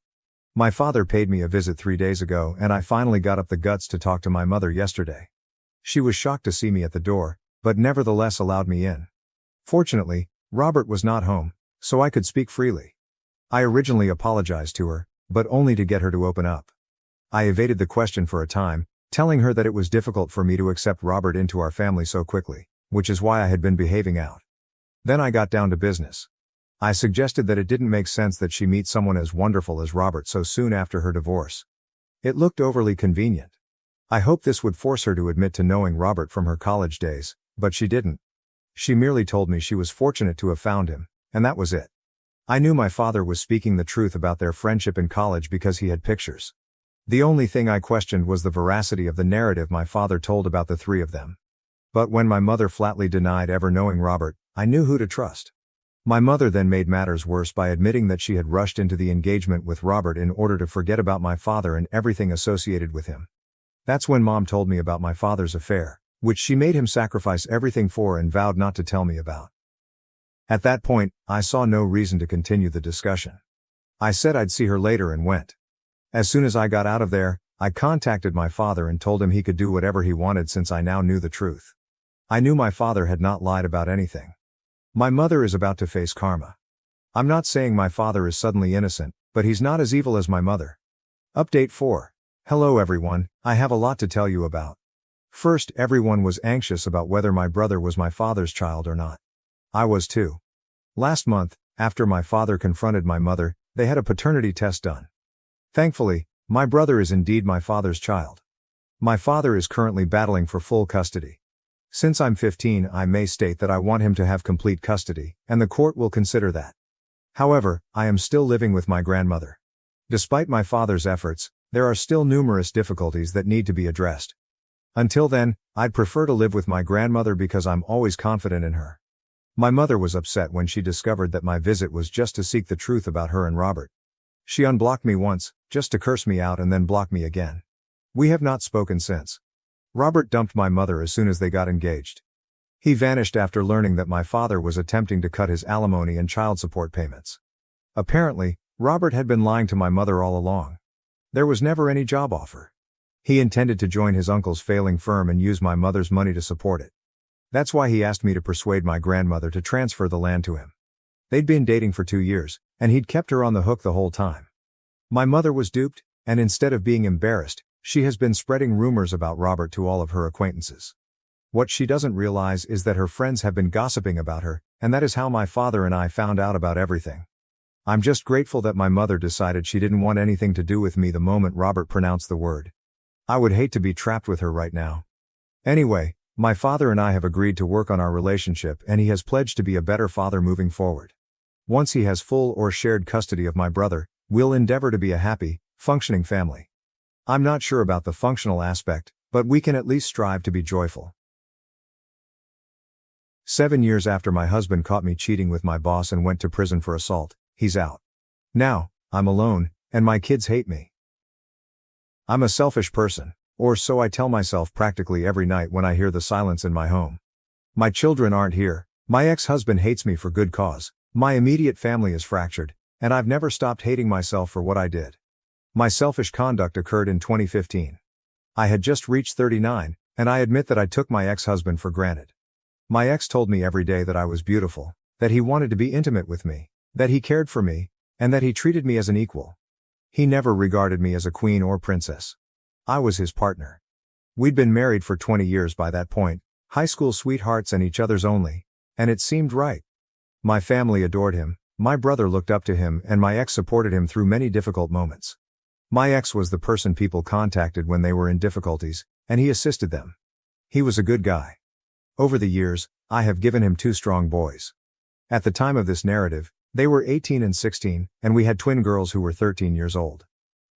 Speaker 1: My father paid me a visit 3 days ago and I finally got up the guts to talk to my mother yesterday. She was shocked to see me at the door, but nevertheless allowed me in. Fortunately, Robert was not home, so I could speak freely. I originally apologized to her, but only to get her to open up. I evaded the question for a time, telling her that it was difficult for me to accept Robert into our family so quickly, which is why I had been behaving out. Then I got down to business. I suggested that it didn't make sense that she meet someone as wonderful as Robert so soon after her divorce. It looked overly convenient. I hoped this would force her to admit to knowing Robert from her college days, but she didn't. She merely told me she was fortunate to have found him, and that was it. I knew my father was speaking the truth about their friendship in college because he had pictures. The only thing I questioned was the veracity of the narrative my father told about the three of them. But when my mother flatly denied ever knowing Robert, I knew who to trust. My mother then made matters worse by admitting that she had rushed into the engagement with Robert in order to forget about my father and everything associated with him. That's when Mom told me about my father's affair, which she made him sacrifice everything for and vowed not to tell me about. At that point, I saw no reason to continue the discussion. I said I'd see her later and went. As soon as I got out of there, I contacted my father and told him he could do whatever he wanted since I now knew the truth. I knew my father had not lied about anything. My mother is about to face karma. I'm not saying my father is suddenly innocent, but he's not as evil as my mother. Update 4. Hello everyone, I have a lot to tell you about. First, everyone was anxious about whether my brother was my father's child or not. I was too. Last month, after my father confronted my mother, they had a paternity test done. Thankfully, my brother is indeed my father's child. My father is currently battling for full custody. Since I'm 15, I may state that I want him to have complete custody, and the court will consider that. However, I am still living with my grandmother. Despite my father's efforts, there are still numerous difficulties that need to be addressed. Until then, I'd prefer to live with my grandmother because I'm always confident in her. My mother was upset when she discovered that my visit was just to seek the truth about her and Robert. She unblocked me once, just to curse me out and then block me again. We have not spoken since. Robert dumped my mother as soon as they got engaged. He vanished after learning that my father was attempting to cut his alimony and child support payments. Apparently, Robert had been lying to my mother all along. There was never any job offer. He intended to join his uncle's failing firm and use my mother's money to support it. That's why he asked me to persuade my grandmother to transfer the land to him. They'd been dating for 2 years, and he'd kept her on the hook the whole time. My mother was duped, and instead of being embarrassed, she has been spreading rumors about Robert to all of her acquaintances. What she doesn't realize is that her friends have been gossiping about her, and that is how my father and I found out about everything. I'm just grateful that my mother decided she didn't want anything to do with me the moment Robert pronounced the word. I would hate to be trapped with her right now. Anyway, my father and I have agreed to work on our relationship and he has pledged to be a better father moving forward. Once he has full or shared custody of my brother, we'll endeavor to be a happy, functioning family. I'm not sure about the functional aspect, but we can at least strive to be joyful. 7 years after my husband caught me cheating with my boss and went to prison for assault, he's out. Now, I'm alone, and my kids hate me. I'm a selfish person, or so I tell myself practically every night when I hear the silence in my home. My children aren't here, my ex-husband hates me for good cause, my immediate family is fractured, and I've never stopped hating myself for what I did. My selfish conduct occurred in 2015. I had just reached 39, and I admit that I took my ex-husband for granted. My ex told me every day that I was beautiful, that he wanted to be intimate with me, that he cared for me, and that he treated me as an equal. He never regarded me as a queen or princess. I was his partner. We'd been married for 20 years by that point, high school sweethearts and each other's only, and it seemed right. My family adored him, my brother looked up to him, and my ex supported him through many difficult moments. My ex was the person people contacted when they were in difficulties, and he assisted them. He was a good guy. Over the years, I have given him 2 strong boys. At the time of this narrative, they were 18 and 16, and we had twin girls who were 13 years old.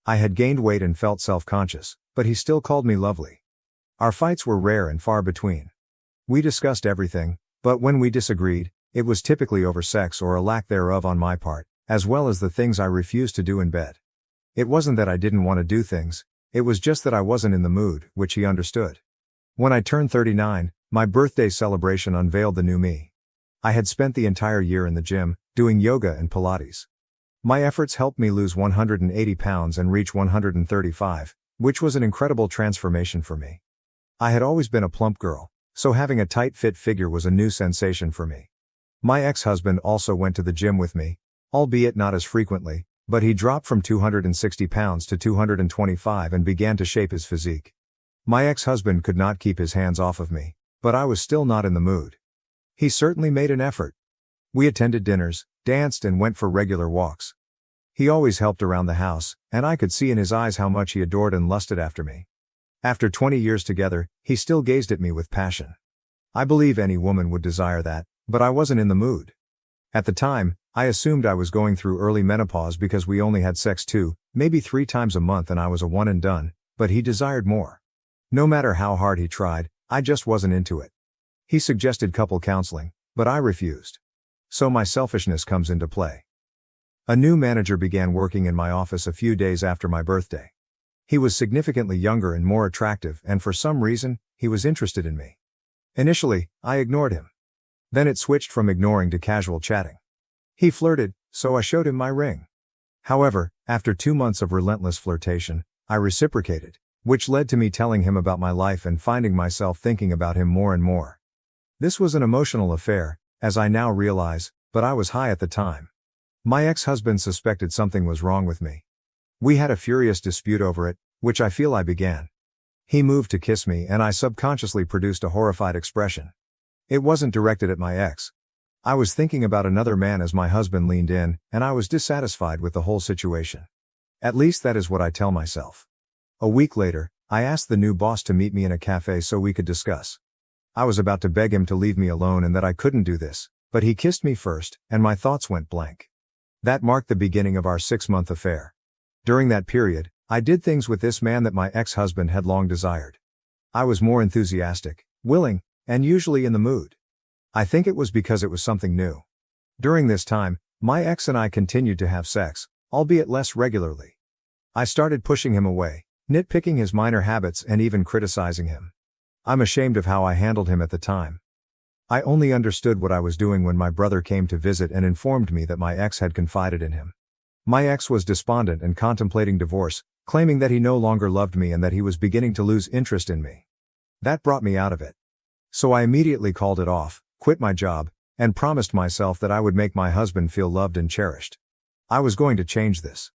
Speaker 1: I had gained weight and felt self-conscious, but he still called me lovely. Our fights were rare and far between. We discussed everything, but when we disagreed, it was typically over sex or a lack thereof on my part, as well as the things I refused to do in bed. It wasn't that I didn't want to do things, it was just that I wasn't in the mood, which he understood. When I turned 39, my birthday celebration unveiled the new me. I had spent the entire year in the gym, doing yoga and Pilates. My efforts helped me lose 180 pounds and reach 135, which was an incredible transformation for me. I had always been a plump girl, so having a tight fit figure was a new sensation for me. My ex-husband also went to the gym with me, albeit not as frequently, but he dropped from 260 pounds to 225 and began to shape his physique. My ex-husband could not keep his hands off of me, but I was still not in the mood. He certainly made an effort. We attended dinners, danced and went for regular walks. He always helped around the house, and I could see in his eyes how much he adored and lusted after me. After 20 years together, he still gazed at me with passion. I believe any woman would desire that, but I wasn't in the mood. At the time, I assumed I was going through early menopause because we only had sex 2, maybe 3 times a month and I was a one and done, but he desired more. No matter how hard he tried, I just wasn't into it. He suggested couple counseling, but I refused. So my selfishness comes into play. A new manager began working in my office a few days after my birthday. He was significantly younger and more attractive, and for some reason, he was interested in me. Initially, I ignored him. Then it switched from ignoring to casual chatting. He flirted, so I showed him my ring. However, after 2 months of relentless flirtation, I reciprocated, which led to me telling him about my life and finding myself thinking about him more and more. This was an emotional affair, as I now realize, but I was high at the time. My ex-husband suspected something was wrong with me. We had a furious dispute over it, which I feel I began. He moved to kiss me and I subconsciously produced a horrified expression. It wasn't directed at my ex. I was thinking about another man as my husband leaned in, and I was dissatisfied with the whole situation. At least that is what I tell myself. A week later, I asked the new boss to meet me in a cafe so we could discuss. I was about to beg him to leave me alone and that I couldn't do this, but he kissed me first, and my thoughts went blank. That marked the beginning of our 6-month affair. During that period, I did things with this man that my ex-husband had long desired. I was more enthusiastic, willing, and usually in the mood. I think it was because it was something new. During this time, my ex and I continued to have sex, albeit less regularly. I started pushing him away, nitpicking his minor habits and even criticizing him. I'm ashamed of how I handled him at the time. I only understood what I was doing when my brother came to visit and informed me that my ex had confided in him. My ex was despondent and contemplating divorce, claiming that he no longer loved me and that he was beginning to lose interest in me. That brought me out of it. So I immediately called it off, quit my job, and promised myself that I would make my husband feel loved and cherished. I was going to change this.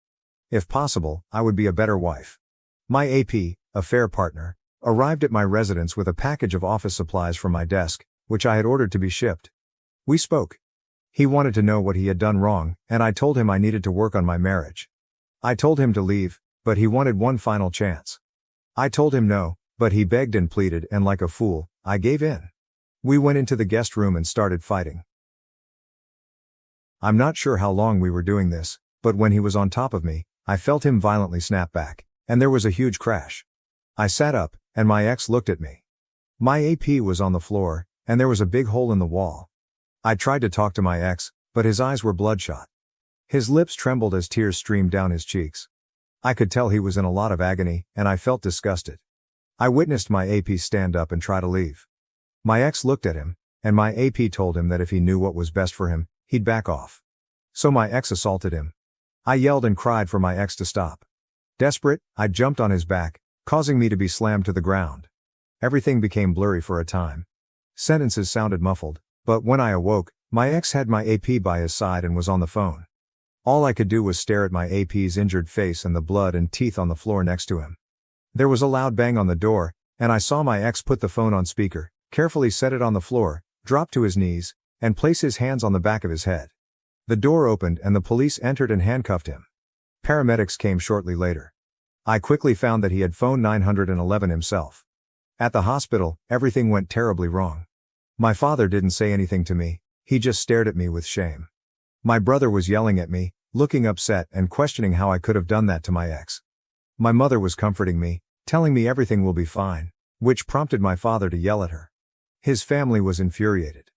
Speaker 1: If possible, I would be a better wife. My AP, affair partner, arrived at my residence with a package of office supplies from my desk, which I had ordered to be shipped. We spoke. He wanted to know what he had done wrong, and I told him I needed to work on my marriage. I told him to leave, but he wanted one final chance. I told him no, but he begged and pleaded, and like a fool, I gave in. We went into the guest room and started fighting. I'm not sure how long we were doing this, but when he was on top of me, I felt him violently snap back, and there was a huge crash. I sat up, and my ex looked at me. My AP was on the floor, and there was a big hole in the wall. I tried to talk to my ex, but his eyes were bloodshot. His lips trembled as tears streamed down his cheeks. I could tell he was in a lot of agony, and I felt disgusted. I witnessed my AP stand up and try to leave. My ex looked at him, and my AP told him that if he knew what was best for him, he'd back off. So my ex assaulted him. I yelled and cried for my ex to stop. Desperate, I jumped on his back, causing me to be slammed to the ground. Everything became blurry for a time. Sentences sounded muffled, but when I awoke, my ex had my AP by his side and was on the phone. All I could do was stare at my AP's injured face and the blood and teeth on the floor next to him. There was a loud bang on the door, and I saw my ex put the phone on speaker, carefully set it on the floor, drop to his knees, and place his hands on the back of his head. The door opened and the police entered and handcuffed him. Paramedics came shortly later. I quickly found that he had phoned 911 himself. At the hospital, everything went terribly wrong. My father didn't say anything to me, he just stared at me with shame. My brother was yelling at me, looking upset and questioning how I could have done that to my ex. My mother was comforting me, telling me everything will be fine, which prompted my father to yell at her. His family was infuriated.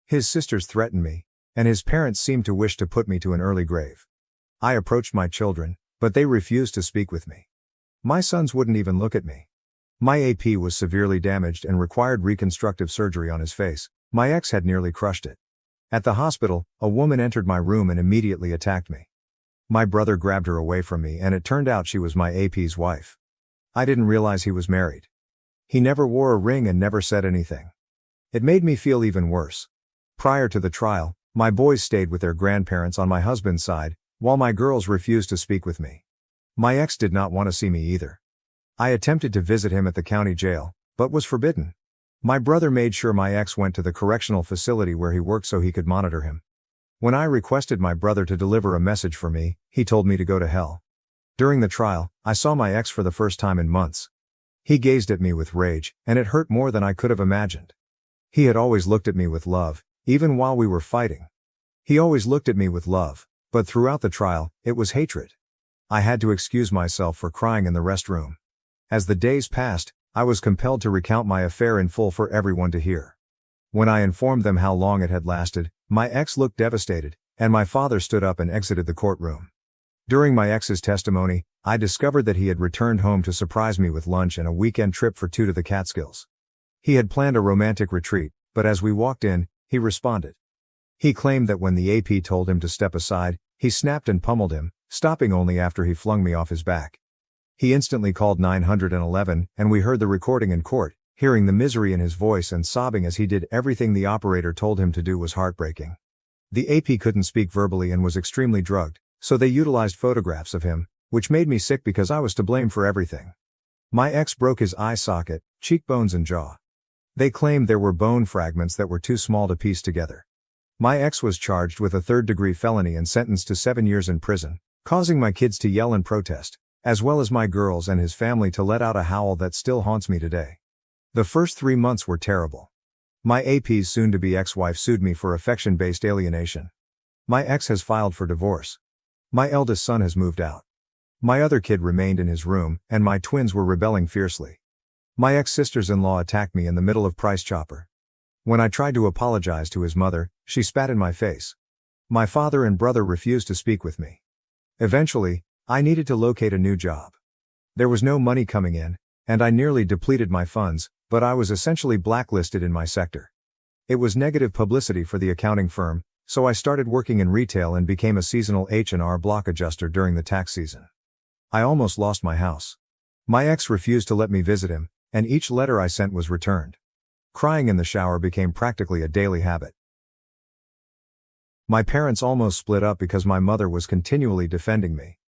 Speaker 1: His sisters threatened me, and his parents seemed to wish to put me to an early grave. I approached my children, but they refused to speak with me. My sons wouldn't even look at me. My AP was severely damaged and required reconstructive surgery on his face. My ex had nearly crushed it. At the hospital, a woman entered my room and immediately attacked me. My brother grabbed her away from me and it turned out she was my AP's wife. I didn't realize he was married. He never wore a ring and never said anything. It made me feel even worse. Prior to the trial, my boys stayed with their grandparents on my husband's side, while my girls refused to speak with me. My ex did not want to see me either. I attempted to visit him at the county jail, but was forbidden. My brother made sure my ex went to the correctional facility where he worked so he could monitor him. When I requested my brother to deliver a message for me, he told me to go to hell. During the trial, I saw my ex for the first time in months. He gazed at me with rage, and it hurt more than I could have imagined. He had always looked at me with love, even while we were fighting. He always looked at me with love, but throughout the trial, it was hatred. I had to excuse myself for crying in the restroom. As the days passed, I was compelled to recount my affair in full for everyone to hear. When I informed them how long it had lasted, my ex looked devastated, and my father stood up and exited the courtroom. During my ex's testimony, I discovered that he had returned home to surprise me with lunch and a weekend trip for 2 to the Catskills. He had planned a romantic retreat, but as we walked in, he responded. He claimed that when the AP told him to step aside, he snapped and pummeled him, stopping only after he flung me off his back. He instantly called 911, and we heard the recording in court. Hearing the misery in his voice and sobbing as he did everything the operator told him to do was heartbreaking. The AP couldn't speak verbally and was extremely drugged, so they utilized photographs of him, which made me sick because I was to blame for everything. My ex broke his eye socket, cheekbones and jaw. They claimed there were bone fragments that were too small to piece together. My ex was charged with a third-degree felony and sentenced to 7 years in prison, causing my kids to yell and protest, as well as my girls and his family to let out a howl that still haunts me today. The first 3 months were terrible. My AP's soon-to-be ex-wife sued me for affection-based alienation. My ex has filed for divorce. My eldest son has moved out. My other kid remained in his room, and my twins were rebelling fiercely. My ex-sisters-in-law attacked me in the middle of Price Chopper. When I tried to apologize to his mother, she spat in my face. My father and brother refused to speak with me. Eventually, I needed to locate a new job. There was no money coming in, and I nearly depleted my funds, but I was essentially blacklisted in my sector. It was negative publicity for the accounting firm, so I started working in retail and became a seasonal H&R block adjuster during the tax season. I almost lost my house. My ex refused to let me visit him, and each letter I sent was returned. Crying in the shower became practically a daily habit. My parents almost split up because my mother was continually defending me.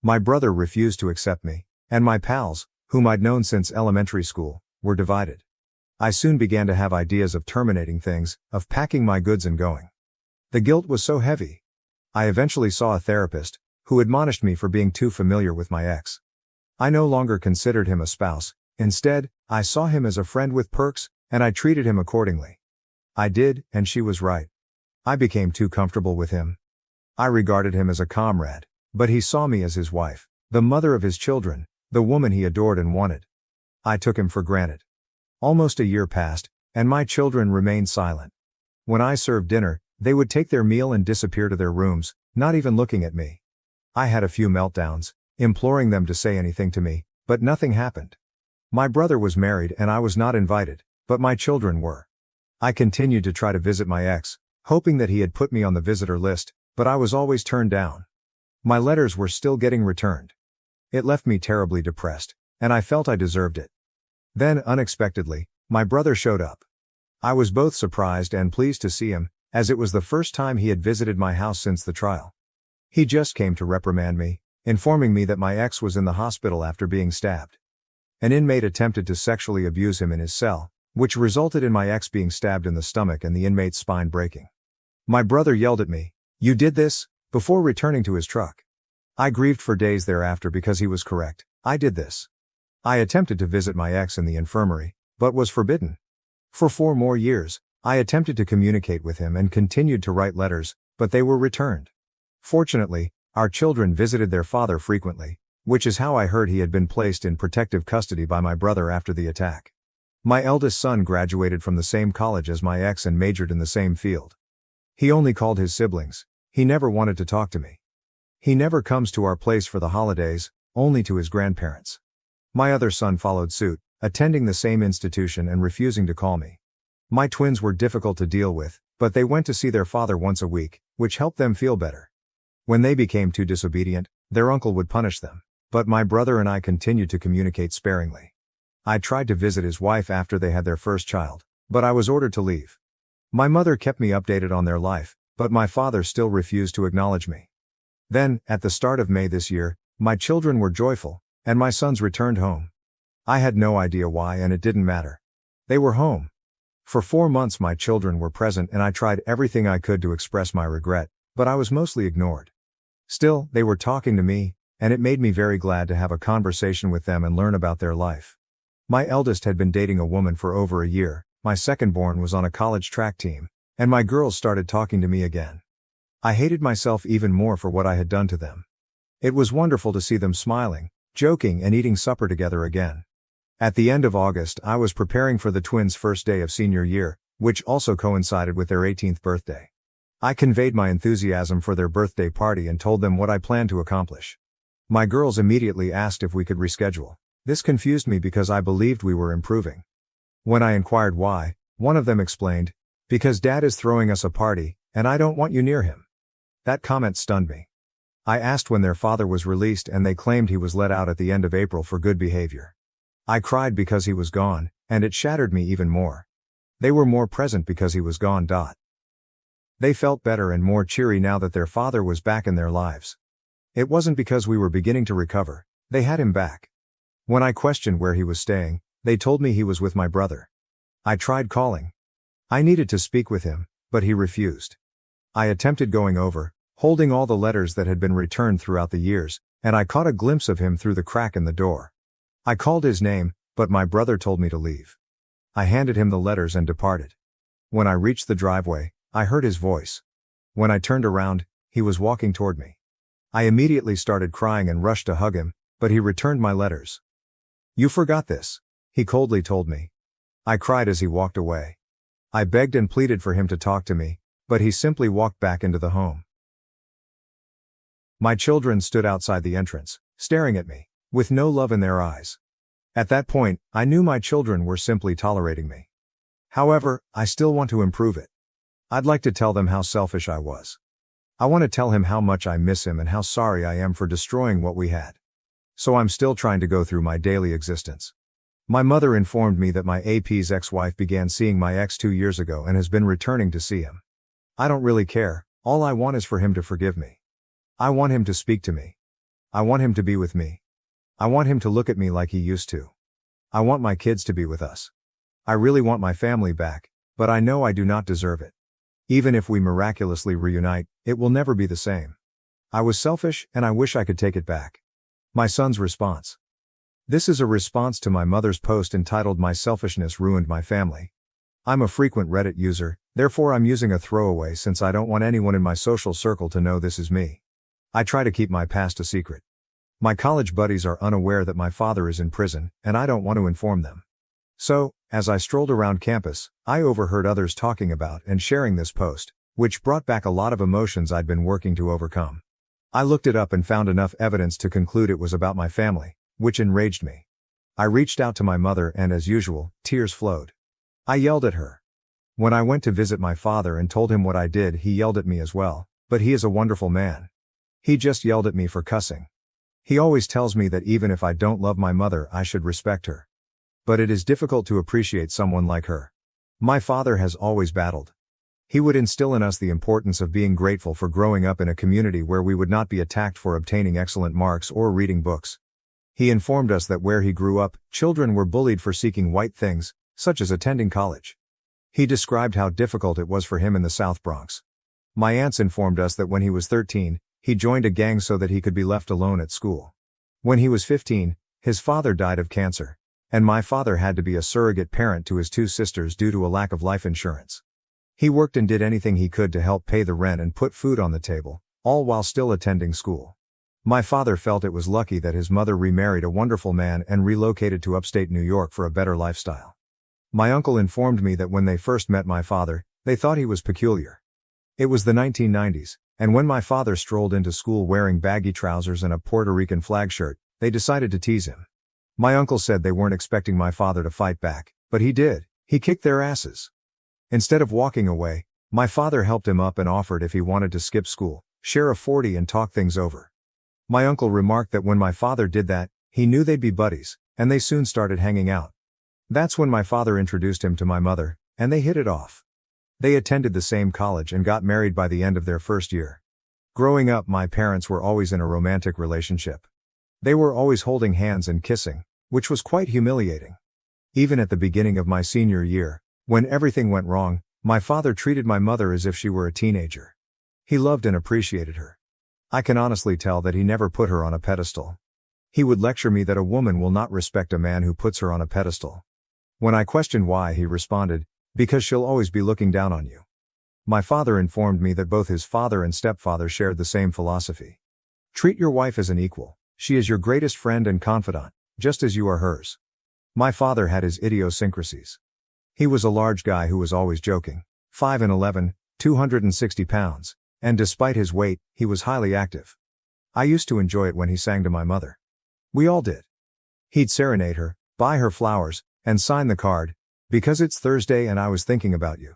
Speaker 1: My brother refused to accept me, and my pals, whom I'd known since elementary school, were divided. I soon began to have ideas of terminating things, of packing my goods and going. The guilt was so heavy. I eventually saw a therapist, who admonished me for being too familiar with my ex. I no longer considered him a spouse. Instead, I saw him as a friend with perks, and I treated him accordingly. I did, and she was right. I became too comfortable with him. I regarded him as a comrade, but he saw me as his wife, the mother of his children, the woman he adored and wanted. I took him for granted. Almost a year passed, and my children remained silent. When I served dinner, they would take their meal and disappear to their rooms, not even looking at me. I had a few meltdowns, imploring them to say anything to me, but nothing happened. My brother was married and I was not invited, but my children were. I continued to try to visit my ex, hoping that he had put me on the visitor list, but I was always turned down. My letters were still getting returned. It left me terribly depressed, and I felt I deserved it. Then, unexpectedly, my brother showed up. I was both surprised and pleased to see him, as it was the first time he had visited my house since the trial. He just came to reprimand me, informing me that my ex was in the hospital after being stabbed. An inmate attempted to sexually abuse him in his cell, which resulted in my ex being stabbed in the stomach and the inmate's spine breaking. My brother yelled at me, "You did this?" before returning to his truck. I grieved for days thereafter because he was correct. I did this. I attempted to visit my ex in the infirmary, but was forbidden. For 4 more years, I attempted to communicate with him and continued to write letters, but they were returned. Fortunately, our children visited their father frequently, which is how I heard he had been placed in protective custody by my brother after the attack. My eldest son graduated from the same college as my ex and majored in the same field. He only called his siblings. He never wanted to talk to me. He never comes to our place for the holidays, only to his grandparents. My other son followed suit, attending the same institution and refusing to call me. My twins were difficult to deal with, but they went to see their father once a week, which helped them feel better. When they became too disobedient, their uncle would punish them, but my brother and I continued to communicate sparingly. I tried to visit his wife after they had their first child, but I was ordered to leave. My mother kept me updated on their life, but my father still refused to acknowledge me. Then, at the start of May this year, my children were joyful, and my sons returned home. I had no idea why and it didn't matter. They were home. For 4 months my children were present and I tried everything I could to express my regret, but I was mostly ignored. Still, they were talking to me, and it made me very glad to have a conversation with them and learn about their life. My eldest had been dating a woman for over a year, my second-born was on a college track team, and my girls started talking to me again. I hated myself even more for what I had done to them. It was wonderful to see them smiling, joking and eating supper together again. At the end of August, I was preparing for the twins' first day of senior year, which also coincided with their 18th birthday. I conveyed my enthusiasm for their birthday party and told them what I planned to accomplish. My girls immediately asked if we could reschedule. This confused me because I believed we were improving. When I inquired why, one of them explained, "Because Dad is throwing us a party, and I don't want you near him." That comment stunned me. I asked when their father was released and they claimed he was let out at the end of April for good behavior. I cried because he was gone, and it shattered me even more. They were more present because he was gone. They felt better and more cheery now that their father was back in their lives. It wasn't because we were beginning to recover, they had him back. When I questioned where he was staying, they told me he was with my brother. I tried calling. I needed to speak with him, but he refused. I attempted going over, holding all the letters that had been returned throughout the years, and I caught a glimpse of him through the crack in the door. I called his name, but my brother told me to leave. I handed him the letters and departed. When I reached the driveway, I heard his voice. When I turned around, he was walking toward me. I immediately started crying and rushed to hug him, but he returned my letters. "You forgot this," he coldly told me. I cried as he walked away. I begged and pleaded for him to talk to me, but he simply walked back into the home. My children stood outside the entrance, staring at me, with no love in their eyes. At that point, I knew my children were simply tolerating me. However, I still want to improve it. I'd like to tell them how selfish I was. I want to tell him how much I miss him and how sorry I am for destroying what we had. So I'm still trying to go through my daily existence. My mother informed me that my AP's ex-wife began seeing my ex 2 years ago and has been returning to see him. I don't really care, all I want is for him to forgive me. I want him to speak to me. I want him to be with me. I want him to look at me like he used to. I want my kids to be with us. I really want my family back, but I know I do not deserve it. Even if we miraculously reunite, it will never be the same. I was selfish and I wish I could take it back. My son's response. This is a response to my mother's post entitled "My Selfishness Ruined My Family." I'm a frequent Reddit user, therefore I'm using a throwaway since I don't want anyone in my social circle to know this is me. I try to keep my past a secret. My college buddies are unaware that my father is in prison, and I don't want to inform them. So, as I strolled around campus, I overheard others talking about and sharing this post, which brought back a lot of emotions I'd been working to overcome. I looked it up and found enough evidence to conclude it was about my family, which enraged me. I reached out to my mother and, as usual, tears flowed. I yelled at her. When I went to visit my father and told him what I did, he yelled at me as well, but he is a wonderful man. He just yelled at me for cussing. He always tells me that even if I don't love my mother, I should respect her. But it is difficult to appreciate someone like her. My father has always battled. He would instill in us the importance of being grateful for growing up in a community where we would not be attacked for obtaining excellent marks or reading books. He informed us that where he grew up, children were bullied for seeking white things, such as attending college. He described how difficult it was for him in the South Bronx. My aunts informed us that when he was 13, he joined a gang so that he could be left alone at school. When he was 15, his father died of cancer, and my father had to be a surrogate parent to his 2 sisters due to a lack of life insurance. He worked and did anything he could to help pay the rent and put food on the table, all while still attending school. My father felt it was lucky that his mother remarried a wonderful man and relocated to upstate New York for a better lifestyle. My uncle informed me that when they first met my father, they thought he was peculiar. It was the 1990s, and when my father strolled into school wearing baggy trousers and a Puerto Rican flag shirt, they decided to tease him. My uncle said they weren't expecting my father to fight back, but he did. He kicked their asses. Instead of walking away, my father helped him up and offered if he wanted to skip school, share a 40 and talk things over. My uncle remarked that when my father did that, he knew they'd be buddies, and they soon started hanging out. That's when my father introduced him to my mother, and they hit it off. They attended the same college and got married by the end of their first year. Growing up, my parents were always in a romantic relationship. They were always holding hands and kissing, which was quite humiliating. Even at the beginning of my senior year, when everything went wrong, my father treated my mother as if she were a teenager. He loved and appreciated her. I can honestly tell that he never put her on a pedestal. He would lecture me that a woman will not respect a man who puts her on a pedestal. When I questioned why, he responded, "Because she'll always be looking down on you." My father informed me that both his father and stepfather shared the same philosophy. Treat your wife as an equal. She is your greatest friend and confidant, just as you are hers. My father had his idiosyncrasies. He was a large guy who was always joking, 5'11", 260 pounds, and despite his weight, he was highly active. I used to enjoy it when he sang to my mother. We all did. He'd serenade her, buy her flowers, and sign the card, "Because it's Thursday and I was thinking about you."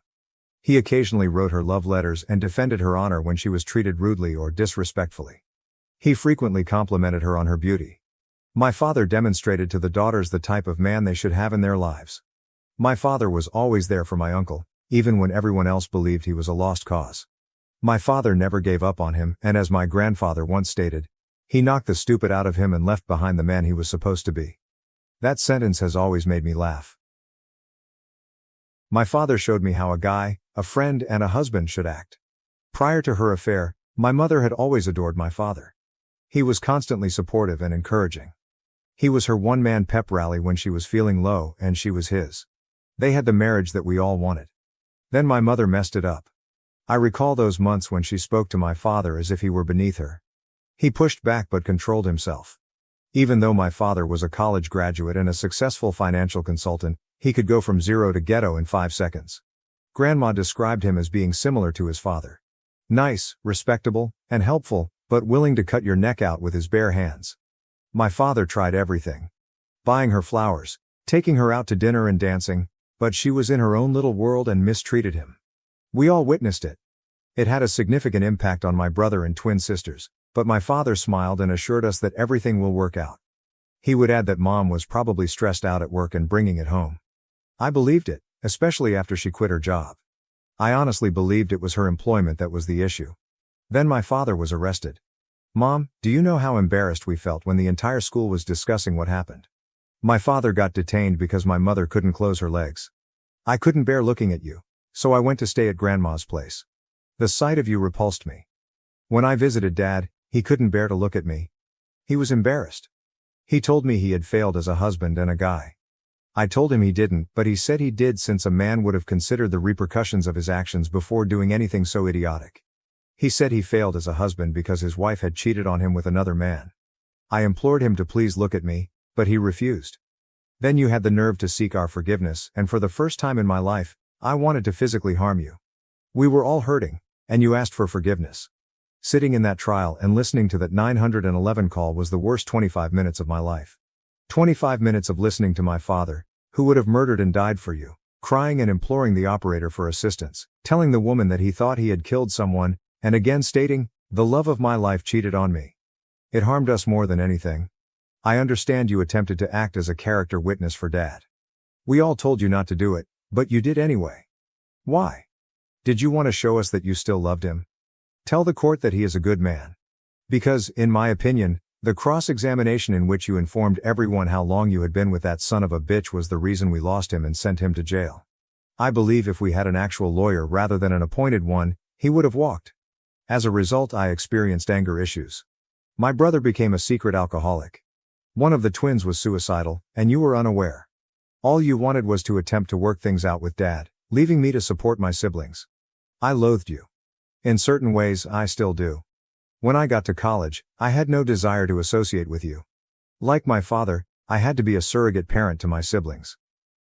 Speaker 1: He occasionally wrote her love letters and defended her honor when she was treated rudely or disrespectfully. He frequently complimented her on her beauty. My father demonstrated to the daughters the type of man they should have in their lives. My father was always there for my uncle, even when everyone else believed he was a lost cause. My father never gave up on him, and as my grandfather once stated, he knocked the stupid out of him and left behind the man he was supposed to be. That sentence has always made me laugh. My father showed me how a guy, a friend, and a husband should act. Prior to her affair, my mother had always adored my father. He was constantly supportive and encouraging. He was her one-man pep rally when she was feeling low, and she was his. They had the marriage that we all wanted. Then my mother messed it up. I recall those months when she spoke to my father as if he were beneath her. He pushed back but controlled himself. Even though my father was a college graduate and a successful financial consultant, he could go from zero to ghetto in 5 seconds. Grandma described him as being similar to his father. Nice, respectable, and helpful, but willing to cut your neck out with his bare hands. My father tried everything. Buying her flowers, taking her out to dinner and dancing, but she was in her own little world and mistreated him. We all witnessed it. It had a significant impact on my brother and twin sisters, but my father smiled and assured us that everything will work out. He would add that Mom was probably stressed out at work and bringing it home. I believed it, especially after she quit her job. I honestly believed it was her employment that was the issue. Then my father was arrested. Mom, do you know how embarrassed we felt when the entire school was discussing what happened? My father got detained because my mother couldn't close her legs. I couldn't bear looking at you, so I went to stay at Grandma's place. The sight of you repulsed me. When I visited Dad, he couldn't bear to look at me. He was embarrassed. He told me he had failed as a husband and a guy. I told him he didn't, but he said he did since a man would have considered the repercussions of his actions before doing anything so idiotic. He said he failed as a husband because his wife had cheated on him with another man. I implored him to please look at me, but he refused. Then you had the nerve to seek our forgiveness, and for the first time in my life, I wanted to physically harm you. We were all hurting, and you asked for forgiveness. Sitting in that trial and listening to that 911 call was the worst 25 minutes of my life. 25 minutes of listening to my father, who would have murdered and died for you, crying and imploring the operator for assistance, telling the woman that he thought he had killed someone, and again stating, "The love of my life cheated on me." It harmed us more than anything. I understand you attempted to act as a character witness for Dad. We all told you not to do it, but you did anyway. Why? Did you want to show us that you still loved him? Tell the court that he is a good man. Because, in my opinion, the cross-examination in which you informed everyone how long you had been with that son of a bitch was the reason we lost him and sent him to jail. I believe if we had an actual lawyer rather than an appointed one, he would have walked. As a result, I experienced anger issues. My brother became a secret alcoholic. One of the twins was suicidal, and you were unaware. All you wanted was to attempt to work things out with Dad, leaving me to support my siblings. I loathed you. In certain ways, I still do. When I got to college, I had no desire to associate with you. Like my father, I had to be a surrogate parent to my siblings.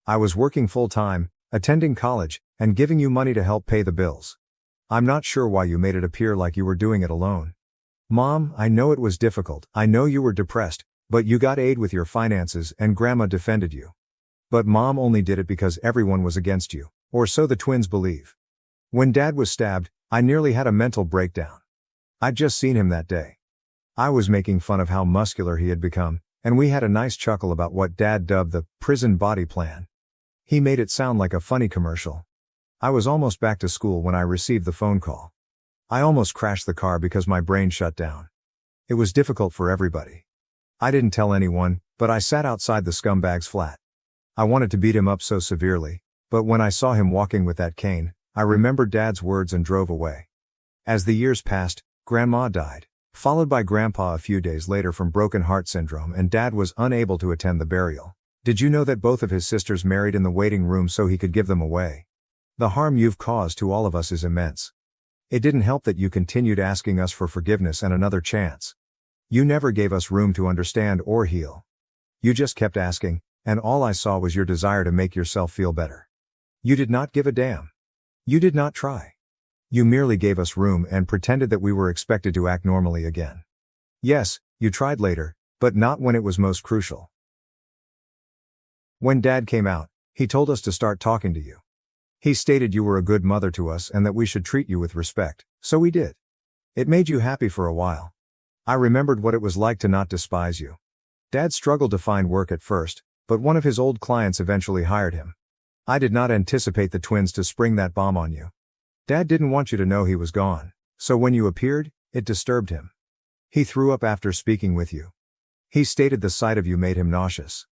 Speaker 1: I was working full-time, attending college, and giving you money to help pay the bills. I'm not sure why you made it appear like you were doing it alone. Mom, I know it was difficult, I know you were depressed, but you got aid with your finances and Grandma defended you. But Mom only did it because everyone was against you, or so the twins believe. When Dad was stabbed, I nearly had a mental breakdown. I'd just seen him that day. I was making fun of how muscular he had become, and we had a nice chuckle about what Dad dubbed the prison body plan. He made it sound like a funny commercial. I was almost back to school when I received the phone call. I almost crashed the car because my brain shut down. It was difficult for everybody. I didn't tell anyone, but I sat outside the scumbag's flat. I wanted to beat him up so severely, but when I saw him walking with that cane, I remembered Dad's words and drove away. As the years passed, Grandma died, Followed by Grandpa a few days later from broken heart syndrome, and Dad was unable to attend the burial. Did you know that both of his sisters married in the waiting room so he could give them away? The harm you've caused to all of us is immense. It didn't help that you continued asking us for forgiveness and another chance. You never gave us room to understand or heal. You just kept asking, and all I saw was your desire to make yourself feel better. You did not give a damn. You did not try. You merely gave us room and pretended that we were expected to act normally again. Yes, you tried later, but not when it was most crucial. When Dad came out, he told us to start talking to you. He stated you were a good mother to us and that we should treat you with respect, so we did. It made you happy for a while. I remembered what it was like to not despise you. Dad struggled to find work at first, but one of his old clients eventually hired him. I did not anticipate the twins to spring that bomb on you. Dad didn't want you to know he was gone, so when you appeared, it disturbed him. He threw up after speaking with you. He stated the sight of you made him nauseous.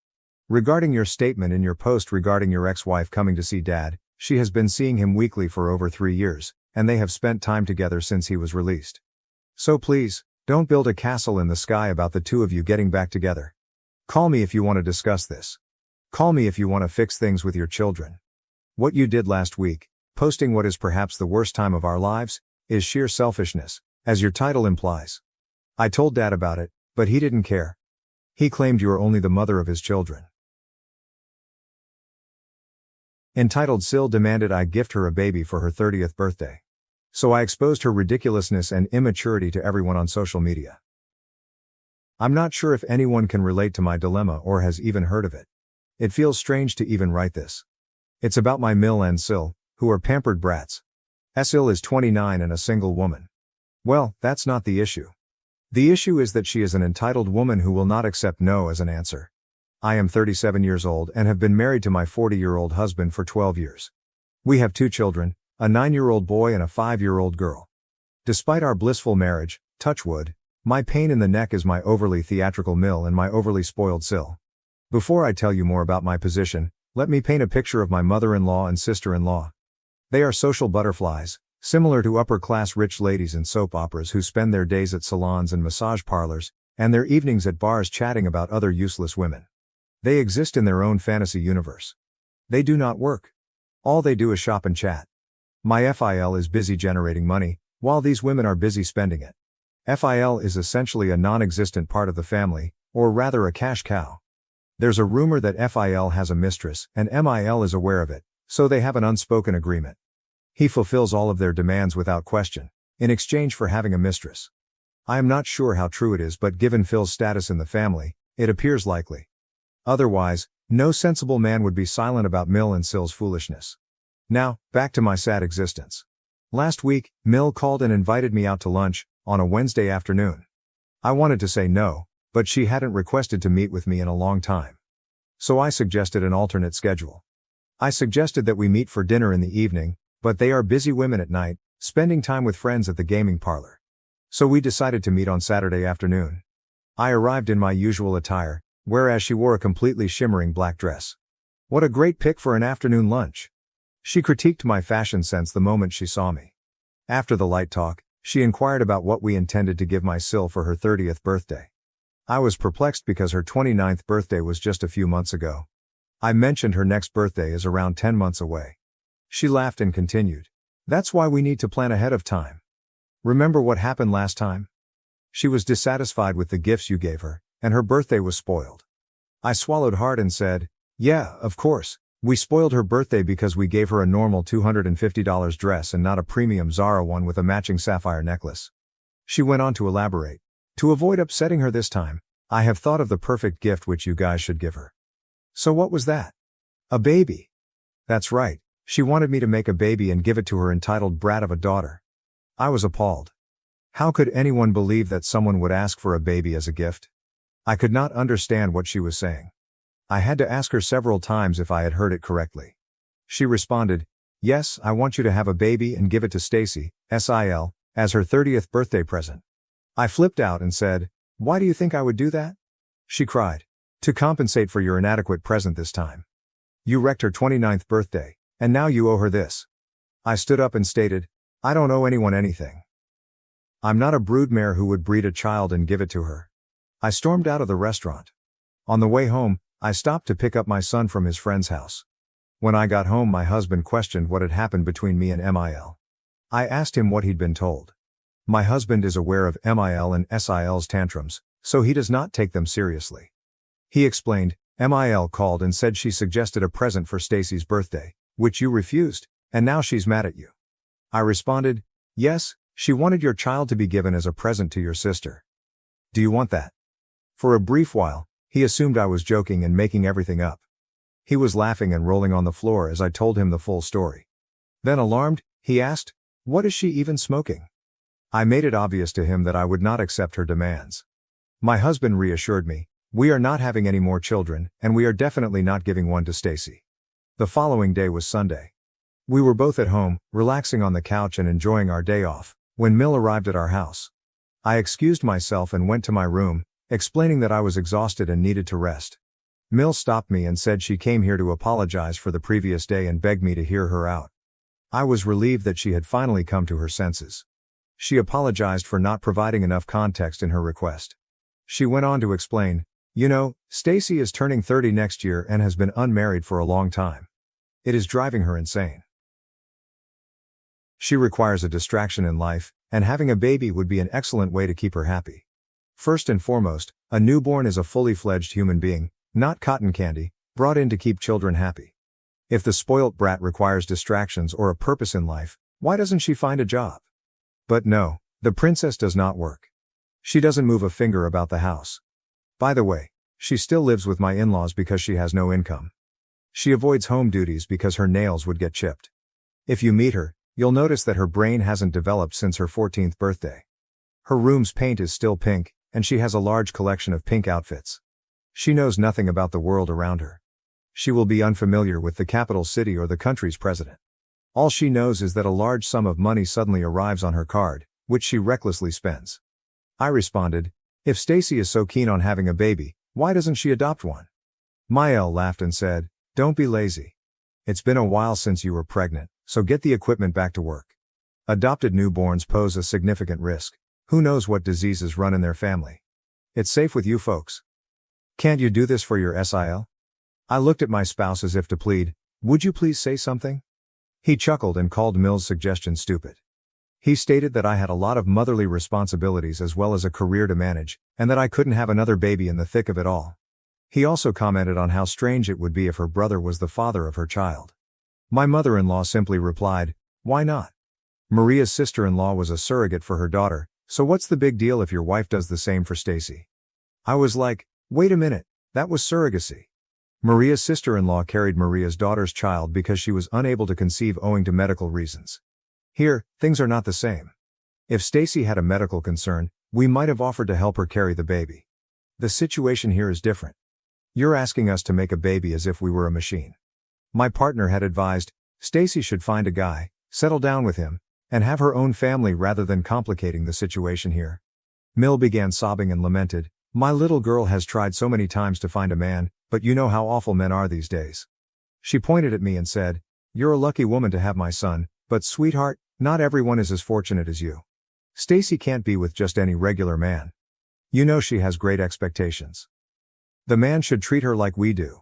Speaker 1: Regarding your statement in your post regarding your ex-wife coming to see Dad, she has been seeing him weekly for over 3 years, and they have spent time together since he was released. So please, don't build a castle in the sky about the two of you getting back together. Call me if you want to discuss this. Call me if you want to fix things with your children. What you did last week, posting what is perhaps the worst time of our lives, is sheer selfishness, as your title implies. I told Dad about it, but he didn't care. He claimed you are only the mother of his children. Entitled Syl demanded I gift her a baby for her 30th birthday. So I exposed her ridiculousness and immaturity to everyone on social media. I'm not sure if anyone can relate to my dilemma or has even heard of it. It feels strange to even write this. It's about my Mill and Syl, who are pampered brats. Syl is 29 and a single woman. Well, that's not the issue. The issue is that she is an entitled woman who will not accept no as an answer. I am 37 years old and have been married to my 40-year-old husband for 12 years. We have 2 children, a 9-year-old boy and a 5-year-old girl. Despite our blissful marriage, touch wood, my pain in the neck is my overly theatrical Mill and my overly spoiled Syl. Before I tell you more about my position, let me paint a picture of my mother-in-law and sister-in-law. They are social butterflies, similar to upper-class rich ladies in soap operas who spend their days at salons and massage parlors, and their evenings at bars chatting about other useless women. They exist in their own fantasy universe. They do not work. All they do is shop and chat. My FIL is busy generating money, while these women are busy spending it. FIL is essentially a non-existent part of the family, or rather a cash cow. There's a rumor that FIL has a mistress, and MIL is aware of it, so they have an unspoken agreement. He fulfills all of their demands without question, in exchange for having a mistress. I am not sure how true it is, but given Phil's status in the family, it appears likely. Otherwise, no sensible man would be silent about Mill and Syl's foolishness. Now, back to my sad existence. Last week, Mill called and invited me out to lunch, on a Wednesday afternoon. I wanted to say no, but she hadn't requested to meet with me in a long time. So I suggested an alternate schedule. I suggested that we meet for dinner in the evening, but they are busy women at night, spending time with friends at the gaming parlor. So we decided to meet on Saturday afternoon. I arrived in my usual attire, whereas she wore a completely shimmering black dress. What a great pick for an afternoon lunch. She critiqued my fashion sense the moment she saw me. After the light talk, she inquired about what we intended to give my Syl for her 30th birthday. I was perplexed because her 29th birthday was just a few months ago. I mentioned her next birthday is around 10 months away. She laughed and continued. That's why we need to plan ahead of time. Remember what happened last time? She was dissatisfied with the gifts you gave her, and her birthday was spoiled. I swallowed hard and said, yeah, of course, we spoiled her birthday because we gave her a normal $250 dress and not a premium Zara one with a matching sapphire necklace. She went on to elaborate. To avoid upsetting her this time, I have thought of the perfect gift which you guys should give her. So what was that? A baby. That's right, she wanted me to make a baby and give it to her entitled brat of a daughter. I was appalled. How could anyone believe that someone would ask for a baby as a gift? I could not understand what she was saying. I had to ask her several times if I had heard it correctly. She responded, yes, I want you to have a baby and give it to Stacy, SIL, as her 30th birthday present. I flipped out and said, why do you think I would do that? She cried. To compensate for your inadequate present this time. You wrecked her 29th birthday, and now you owe her this. I stood up and stated, I don't owe anyone anything. I'm not a broodmare who would breed a child and give it to her. I stormed out of the restaurant. On the way home, I stopped to pick up my son from his friend's house. When I got home, my husband questioned what had happened between me and Mil. I asked him what he'd been told. My husband is aware of Mil and Sil's tantrums, so he does not take them seriously. He explained, Mil called and said she suggested a present for Stacy's birthday, which you refused, and now she's mad at you. I responded, yes, she wanted your child to be given as a present to your sister. Do you want that? For a brief while, he assumed I was joking and making everything up. He was laughing and rolling on the floor as I told him the full story. Then alarmed, he asked, what is she even smoking? I made it obvious to him that I would not accept her demands. My husband reassured me, we are not having any more children, and we are definitely not giving one to Stacy. The following day was Sunday. We were both at home, relaxing on the couch and enjoying our day off, when Mil arrived at our house. I excused myself and went to my room, explaining that I was exhausted and needed to rest. Mil stopped me and said she came here to apologize for the previous day and begged me to hear her out. I was relieved that she had finally come to her senses. She apologized for not providing enough context in her request. She went on to explain, you know, Stacy is turning 30 next year and has been unmarried for a long time. It is driving her insane. She requires a distraction in life, and having a baby would be an excellent way to keep her happy. First and foremost, a newborn is a fully fledged human being, not cotton candy, brought in to keep children happy. If the spoilt brat requires distractions or a purpose in life, why doesn't she find a job? But no, the princess does not work. She doesn't move a finger about the house. By the way, she still lives with my in-laws because she has no income. She avoids home duties because her nails would get chipped. If you meet her, you'll notice that her brain hasn't developed since her 14th birthday. Her room's paint is still pink, and she has a large collection of pink outfits. She knows nothing about the world around her. She will be unfamiliar with the capital city or the country's president. All she knows is that a large sum of money suddenly arrives on her card, which she recklessly spends. I responded, if Stacy is so keen on having a baby, why doesn't she adopt one? Mil laughed and said, don't be lazy. It's been a while since you were pregnant, so get the equipment back to work. Adopted newborns pose a significant risk. Who knows what diseases run in their family? It's safe with you folks. Can't you do this for your SIL? I looked at my spouse as if to plead, would you please say something? He chuckled and called Mil's suggestion stupid. He stated that I had a lot of motherly responsibilities as well as a career to manage, and that I couldn't have another baby in the thick of it all. He also commented on how strange it would be if her brother was the father of her child. My mother-in-law simply replied, why not? Maria's sister-in-law was a surrogate for her daughter, so what's the big deal if your wife does the same for Stacy? I was like, wait a minute, that was surrogacy. Maria's sister-in-law carried Maria's daughter's child because she was unable to conceive owing to medical reasons. Here, things are not the same. If Stacy had a medical concern, we might have offered to help her carry the baby. The situation here is different. You're asking us to make a baby as if we were a machine. My partner had advised, Stacy should find a guy, settle down with him, and have her own family rather than complicating the situation here. Mil began sobbing and lamented, my little girl has tried so many times to find a man, but you know how awful men are these days. She pointed at me and said, you're a lucky woman to have my son, but sweetheart, not everyone is as fortunate as you. Stacy can't be with just any regular man. You know she has great expectations. The man should treat her like we do.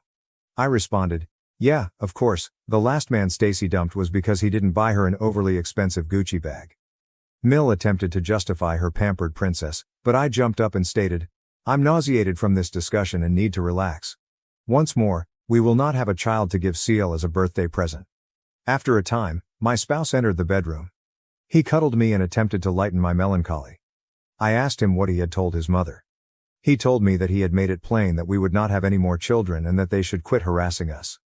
Speaker 1: I responded, yeah, of course, the last man Stacy dumped was because he didn't buy her an overly expensive Gucci bag. Mil attempted to justify her pampered princess, but I jumped up and stated, I'm nauseated from this discussion and need to relax. Once more, we will not have a child to give Seal as a birthday present. After a time, my spouse entered the bedroom. He cuddled me and attempted to lighten my melancholy. I asked him what he had told his mother. He told me that he had made it plain that we would not have any more children and that they should quit harassing us.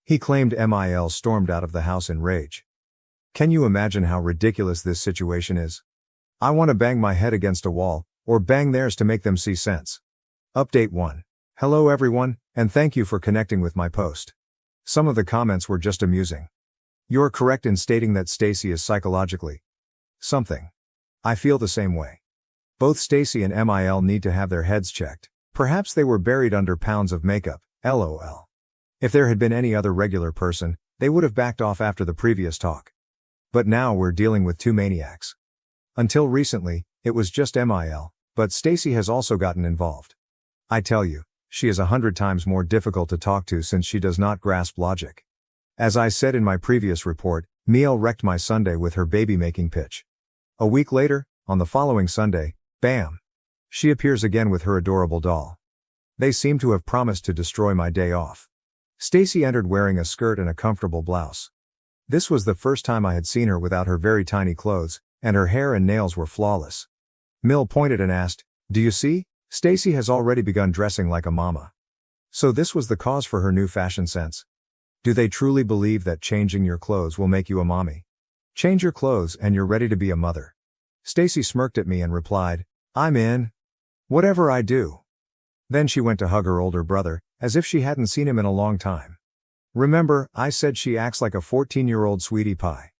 Speaker 1: He claimed Mil stormed out of the house in rage. Can you imagine how ridiculous this situation is? I want to bang my head against a wall, or bang theirs to make them see sense. Update 1. Hello everyone, and thank you for connecting with my post. Some of the comments were just amusing. You're correct in stating that Stacy is psychologically something. I feel the same way. Both Stacy and Mil need to have their heads checked. Perhaps they were buried under pounds of makeup, lol. If there had been any other regular person, they would have backed off after the previous talk. But now we're dealing with two maniacs. Until recently, It was just MIL, but Stacy has also gotten involved. I tell you, she is 100 times more difficult to talk to since she does not grasp logic. As I said in my previous report, Miel wrecked my Sunday with her baby-making pitch. A week later, on the following Sunday, bam! She appears again with her adorable doll. They seem to have promised to destroy my day off. Stacy entered wearing a skirt and a comfortable blouse. This was the first time I had seen her without her very tiny clothes, and her hair and nails were flawless. Mill pointed and asked, "Do you see? Stacy has already begun dressing like a mama." So this was the cause for her new fashion sense. Do they truly believe that changing your clothes will make you a mommy? Change your clothes and you're ready to be a mother. Stacy smirked at me and replied, "I'm in. Whatever I do." Then she went to hug her older brother, as if she hadn't seen him in a long time. Remember, I said she acts like a 14-year-old sweetie pie.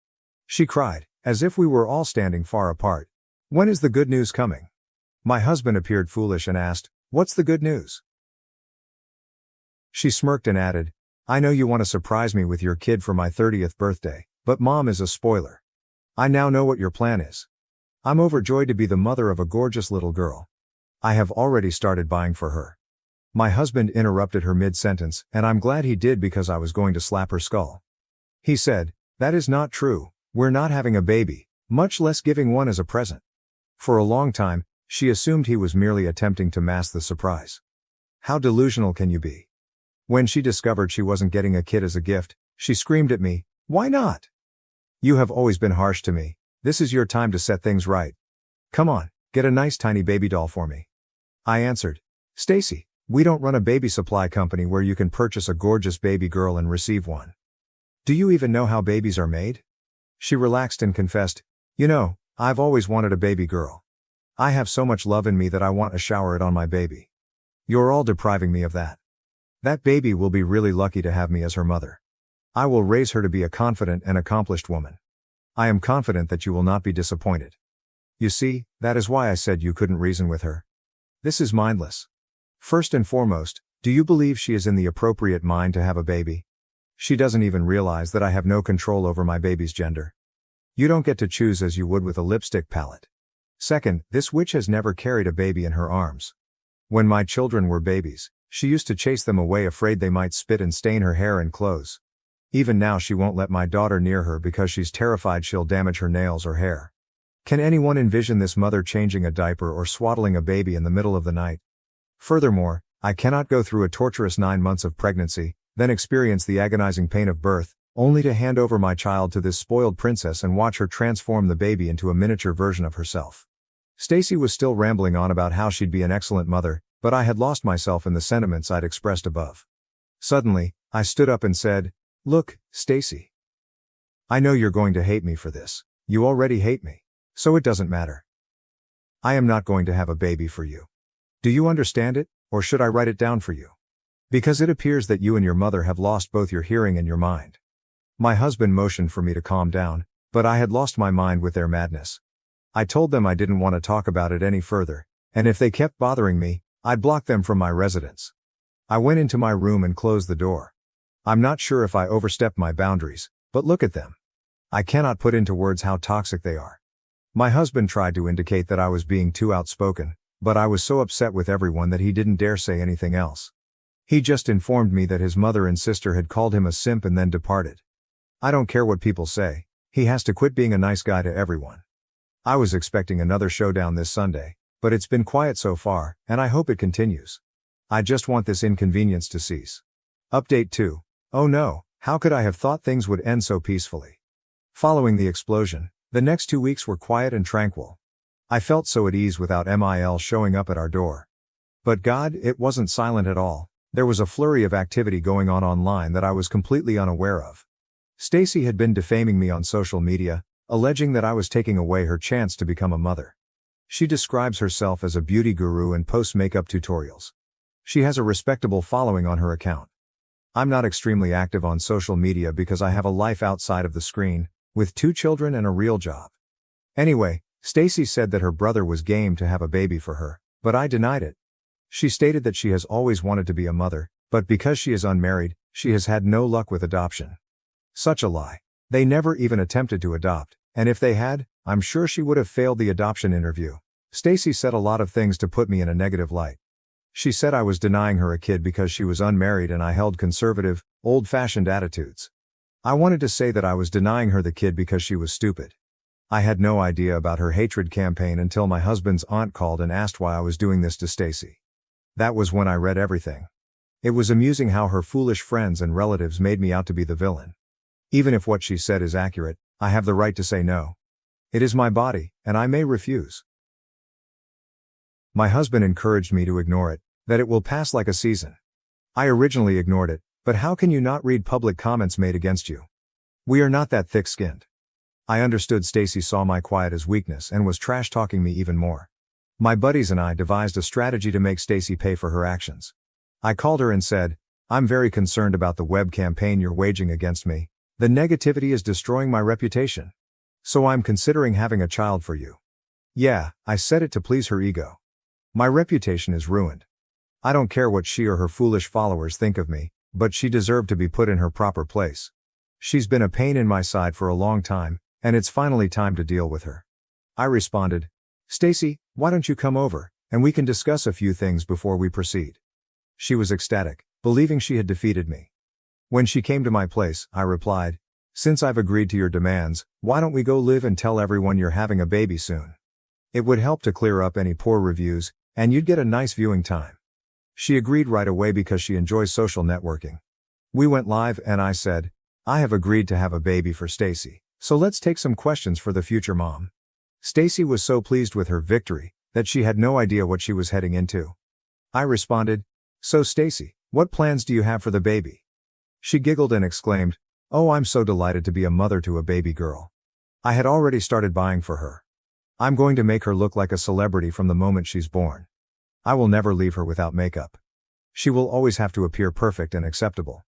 Speaker 1: She cried, as if we were all standing far apart. When is the good news coming? My husband appeared foolish and asked, "What's the good news?" She smirked and added, "I know you want to surprise me with your kid for my 30th birthday, but Mom is a spoiler. I now know what your plan is. I'm overjoyed to be the mother of a gorgeous little girl. I have already started buying for her." My husband interrupted her mid-sentence, and I'm glad he did because I was going to slap her skull. He said, "That is not true, we're not having a baby, much less giving one as a present." For a long time, she assumed he was merely attempting to mask the surprise. How delusional can you be? When she discovered she wasn't getting a kid as a gift, she screamed at me, "Why not? You have always been harsh to me, this is your time to set things right. Come on, get a nice tiny baby doll for me." I answered, "Stacy, we don't run a baby supply company where you can purchase a gorgeous baby girl and receive one. Do you even know how babies are made?" She relaxed and confessed, "You know, I've always wanted a baby girl. I have so much love in me that I want to shower it on my baby. You're all depriving me of that. That baby will be really lucky to have me as her mother. I will raise her to be a confident and accomplished woman. I am confident that you will not be disappointed." You see, that is why I said you couldn't reason with her. This is mindless. First and foremost, do you believe she is in the appropriate mind to have a baby? She doesn't even realize that I have no control over my baby's gender. You don't get to choose as you would with a lipstick palette. Second, this witch has never carried a baby in her arms. When my children were babies, she used to chase them away afraid they might spit and stain her hair and clothes. Even now she won't let my daughter near her because she's terrified she'll damage her nails or hair. Can anyone envision this mother changing a diaper or swaddling a baby in the middle of the night? Furthermore, I cannot go through a torturous 9 months of pregnancy, then experience the agonizing pain of birth, only to hand over my child to this spoiled princess and watch her transform the baby into a miniature version of herself. Stacy was still rambling on about how she'd be an excellent mother, but I had lost myself in the sentiments I'd expressed above. Suddenly, I stood up and said, "Look, Stacy. I know you're going to hate me for this. You already hate me. So it doesn't matter. I am not going to have a baby for you. Do you understand it, or should I write it down for you? Because it appears that you and your mother have lost both your hearing and your mind." My husband motioned for me to calm down, but I had lost my mind with their madness. I told them I didn't want to talk about it any further, and if they kept bothering me, I'd block them from my residence. I went into my room and closed the door. I'm not sure if I overstepped my boundaries, but look at them. I cannot put into words how toxic they are. My husband tried to indicate that I was being too outspoken, but I was so upset with everyone that he didn't dare say anything else. He just informed me that his mother and sister had called him a simp and then departed. I don't care what people say, he has to quit being a nice guy to everyone. I was expecting another showdown this Sunday, but it's been quiet so far, and I hope it continues. I just want this inconvenience to cease. Update 2. Oh no, how could I have thought things would end so peacefully? Following the explosion, the next 2 weeks were quiet and tranquil. I felt so at ease without MIL showing up at our door. But God, it wasn't silent at all. There was a flurry of activity going on online that I was completely unaware of. Stacy had been defaming me on social media, alleging that I was taking away her chance to become a mother. She describes herself as a beauty guru and posts makeup tutorials. She has a respectable following on her account. I'm not extremely active on social media because I have a life outside of the screen, with 2 children and a real job. Anyway, Stacy said that her brother was game to have a baby for her, but I denied it. She stated that she has always wanted to be a mother, but because she is unmarried, she has had no luck with adoption. Such a lie. They never even attempted to adopt, and if they had, I'm sure she would have failed the adoption interview. Stacy said a lot of things to put me in a negative light. She said I was denying her a kid because she was unmarried and I held conservative, old-fashioned attitudes. I wanted to say that I was denying her the kid because she was stupid. I had no idea about her hatred campaign until my husband's aunt called and asked why I was doing this to Stacy. That was when I read everything. It was amusing how her foolish friends and relatives made me out to be the villain. Even if what she said is accurate, I have the right to say no. It is my body, and I may refuse. My husband encouraged me to ignore it, that it will pass like a season. I originally ignored it, but how can you not read public comments made against you? We are not that thick-skinned. I understood Stacy saw my quiet as weakness and was trash-talking me even more. My buddies and I devised a strategy to make Stacy pay for her actions. I called her and said, "I'm very concerned about the web campaign you're waging against me. The negativity is destroying my reputation. So I'm considering having a child for you." Yeah, I said it to please her ego. My reputation is ruined. I don't care what she or her foolish followers think of me, but she deserved to be put in her proper place. She's been a pain in my side for a long time, and it's finally time to deal with her. I responded, "Stacy, why don't you come over, and we can discuss a few things before we proceed." She was ecstatic, believing she had defeated me. When she came to my place, I replied, "Since I've agreed to your demands, why don't we go live and tell everyone you're having a baby soon? It would help to clear up any poor reviews, and you'd get a nice viewing time." She agreed right away because she enjoys social networking. We went live and I said, "I have agreed to have a baby for Stacy, so let's take some questions for the future mom." Stacy was so pleased with her victory that she had no idea what she was heading into. I responded, "So Stacy, what plans do you have for the baby?" She giggled and exclaimed, "Oh, I'm so delighted to be a mother to a baby girl. I had already started buying for her. I'm going to make her look like a celebrity from the moment she's born. I will never leave her without makeup. She will always have to appear perfect and acceptable."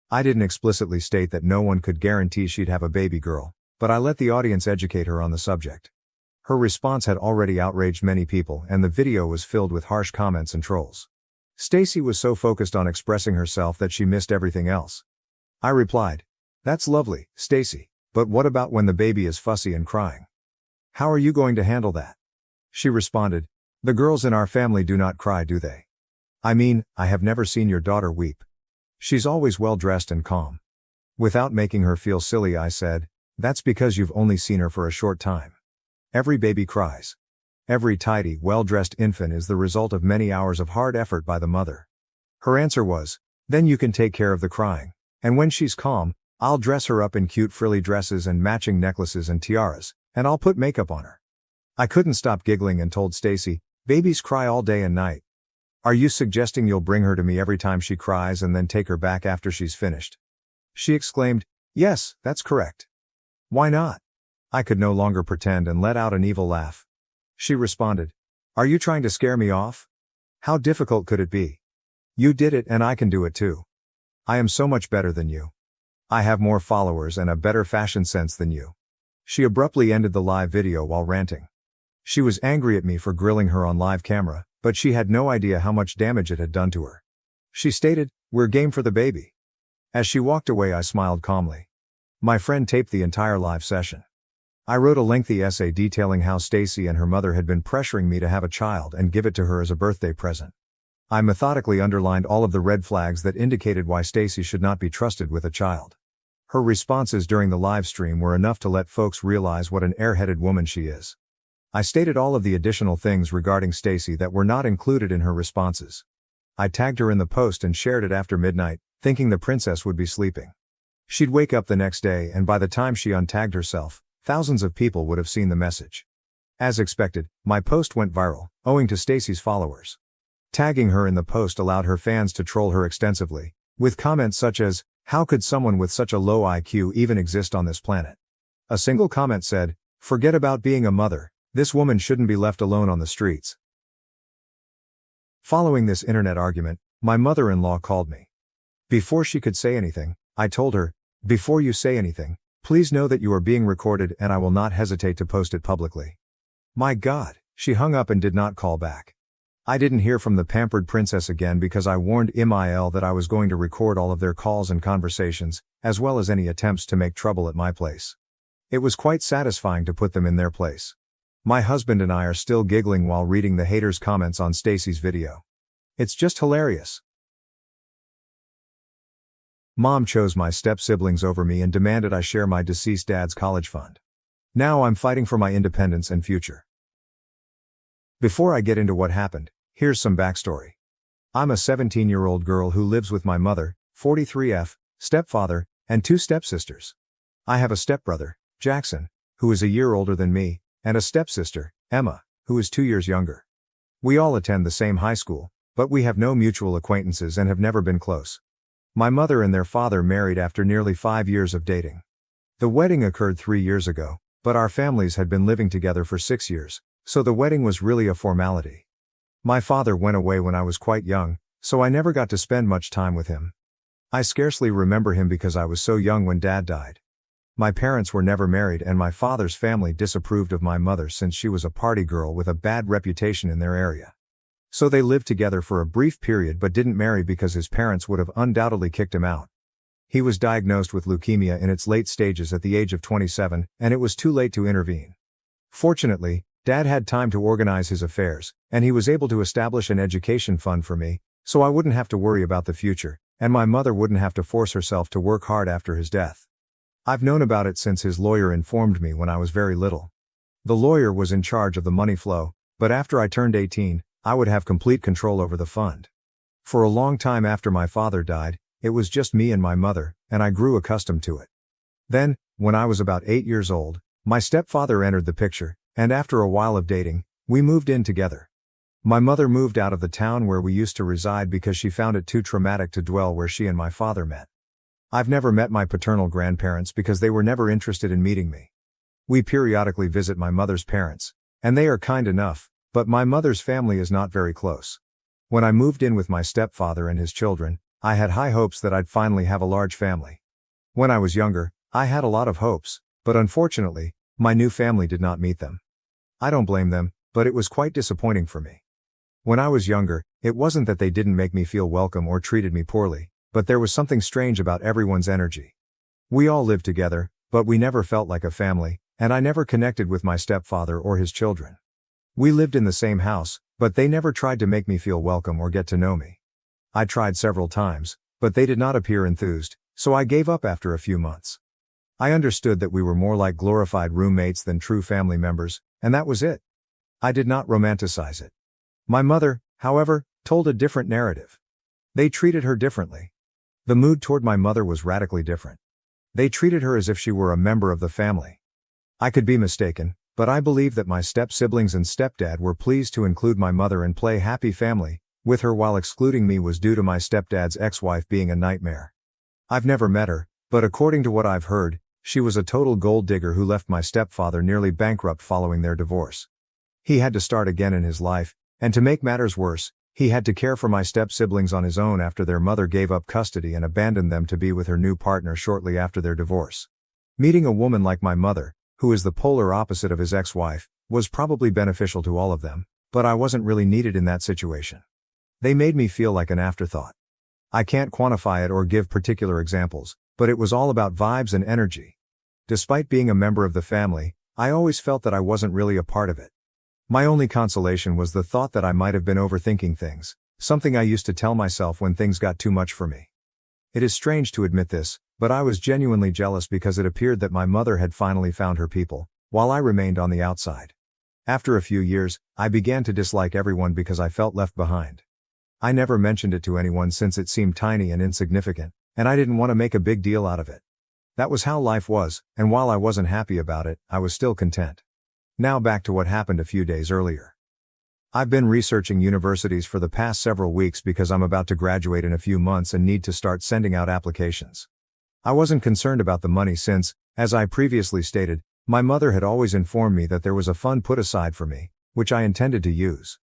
Speaker 1: I didn't explicitly state that no one could guarantee she'd have a baby girl, but I let the audience educate her on the subject. Her response had already outraged many people and the video was filled with harsh comments and trolls. Stacy was so focused on expressing herself that she missed everything else. I replied, "That's lovely, Stacy, but what about when the baby is fussy and crying? How are you going to handle that?" She responded, "The girls in our family do not cry, do they? I mean, I have never seen your daughter weep. She's always well dressed and calm." Without making her feel silly, I said, "That's because you've only seen her for a short time. Every baby cries. Every tidy, well-dressed infant is the result of many hours of hard effort by the mother." Her answer was, "Then you can take care of the crying, and when she's calm, I'll dress her up in cute frilly dresses and matching necklaces and tiaras, and I'll put makeup on her." I couldn't stop giggling and told Stacy, "Babies cry all day and night. Are you suggesting you'll bring her to me every time she cries and then take her back after she's finished?" She exclaimed, "Yes, that's correct." "Why not?" I could no longer pretend and let out an evil laugh. She responded, "Are you trying to scare me off? How difficult could it be? You did it and I can do it too. I am so much better than you. I have more followers and a better fashion sense than you." She abruptly ended the live video while ranting. She was angry at me for grilling her on live camera, but she had no idea how much damage it had done to her. She stated, "We're game for the baby." As she walked away, I smiled calmly. My friend taped the entire live session. I wrote a lengthy essay detailing how Stacy and her mother had been pressuring me to have a child and give it to her as a birthday present. I methodically underlined all of the red flags that indicated why Stacy should not be trusted with a child. Her responses during the live stream were enough to let folks realize what an airheaded woman she is. I stated all of the additional things regarding Stacy that were not included in her responses. I tagged her in the post and shared it after midnight, thinking the princess would be sleeping. She'd wake up the next day and by the time she untagged herself, thousands of people would have seen the message. As expected, my post went viral, owing to Stacy's followers. Tagging her in the post allowed her fans to troll her extensively, with comments such as, "How could someone with such a low IQ even exist on this planet?" A single comment said, "Forget about being a mother, this woman shouldn't be left alone on the streets." Following this internet argument, my mother-in-law called me. Before she could say anything, I told her, "Before you say anything, please know that you are being recorded and I will not hesitate to post it publicly." My God, she hung up and did not call back. I didn't hear from the pampered princess again because I warned MIL that I was going to record all of their calls and conversations, as well as any attempts to make trouble at my place. It was quite satisfying to put them in their place. My husband and I are still giggling while reading the haters' comments on Stacy's video. It's just hilarious. Mom chose my step-siblings over me and demanded I share my deceased dad's college fund. Now I'm fighting for my independence and future. Before I get into what happened, here's some backstory. I'm a 17-year-old girl who lives with my mother, 43F, stepfather, and 2 stepsisters. I have a stepbrother, Jackson, who is a year older than me, and a stepsister, Emma, who is 2 years younger. We all attend the same high school, but we have no mutual acquaintances and have never been close. My mother and their father married after nearly 5 years of dating. The wedding occurred 3 years ago, but our families had been living together for 6 years, so the wedding was really a formality. My father went away when I was quite young, so I never got to spend much time with him. I scarcely remember him because I was so young when Dad died. My parents were never married and my father's family disapproved of my mother since she was a party girl with a bad reputation in their area. So they lived together for a brief period but didn't marry because his parents would have undoubtedly kicked him out. He was diagnosed with leukemia in its late stages at the age of 27, and it was too late to intervene. Fortunately, Dad had time to organize his affairs, and he was able to establish an education fund for me, so I wouldn't have to worry about the future, and my mother wouldn't have to force herself to work hard after his death. I've known about it since his lawyer informed me when I was very little. The lawyer was in charge of the money flow, but after I turned 18, I would have complete control over the fund. For a long time after my father died, it was just me and my mother, and I grew accustomed to it. Then, when I was about 8 years old, my stepfather entered the picture, and after a while of dating, we moved in together. My mother moved out of the town where we used to reside because she found it too traumatic to dwell where she and my father met. I've never met my paternal grandparents because they were never interested in meeting me. We periodically visit my mother's parents, and they are kind enough, but my mother's family is not very close. When I moved in with my stepfather and his children, I had high hopes that I'd finally have a large family. When I was younger, I had a lot of hopes, but unfortunately, my new family did not meet them. I don't blame them, but it was quite disappointing for me. When I was younger, it wasn't that they didn't make me feel welcome or treated me poorly, but there was something strange about everyone's energy. We all lived together, but we never felt like a family, and I never connected with my stepfather or his children. We lived in the same house, but they never tried to make me feel welcome or get to know me. I tried several times, but they did not appear enthused, so I gave up after a few months. I understood that we were more like glorified roommates than true family members, and that was it. I did not romanticize it. My mother, however, told a different narrative. They treated her differently. The mood toward my mother was radically different. They treated her as if she were a member of the family. I could be mistaken, but I believe that my step-siblings and stepdad were pleased to include my mother and play happy family with her while excluding me was due to my stepdad's ex-wife being a nightmare. I've never met her, but according to what I've heard, she was a total gold digger who left my stepfather nearly bankrupt following their divorce. He had to start again in his life, and to make matters worse, he had to care for my step-siblings on his own after their mother gave up custody and abandoned them to be with her new partner shortly after their divorce. Meeting a woman like my mother, who is the polar opposite of his ex-wife, was probably beneficial to all of them, but I wasn't really needed in that situation. They made me feel like an afterthought. I can't quantify it or give particular examples, but it was all about vibes and energy. Despite being a member of the family, I always felt that I wasn't really a part of it. My only consolation was the thought that I might have been overthinking things, something I used to tell myself when things got too much for me. It is strange to admit this, but I was genuinely jealous because it appeared that my mother had finally found her people, while I remained on the outside. After a few years, I began to dislike everyone because I felt left behind. I never mentioned it to anyone since it seemed tiny and insignificant, and I didn't want to make a big deal out of it. That was how life was, and while I wasn't happy about it, I was still content. Now back to what happened a few days earlier. I've been researching universities for the past several weeks because I'm about to graduate in a few months and need to start sending out applications. I wasn't concerned about the money since, as I previously stated, my mother had always informed me that there was a fund put aside for me, which I intended to use.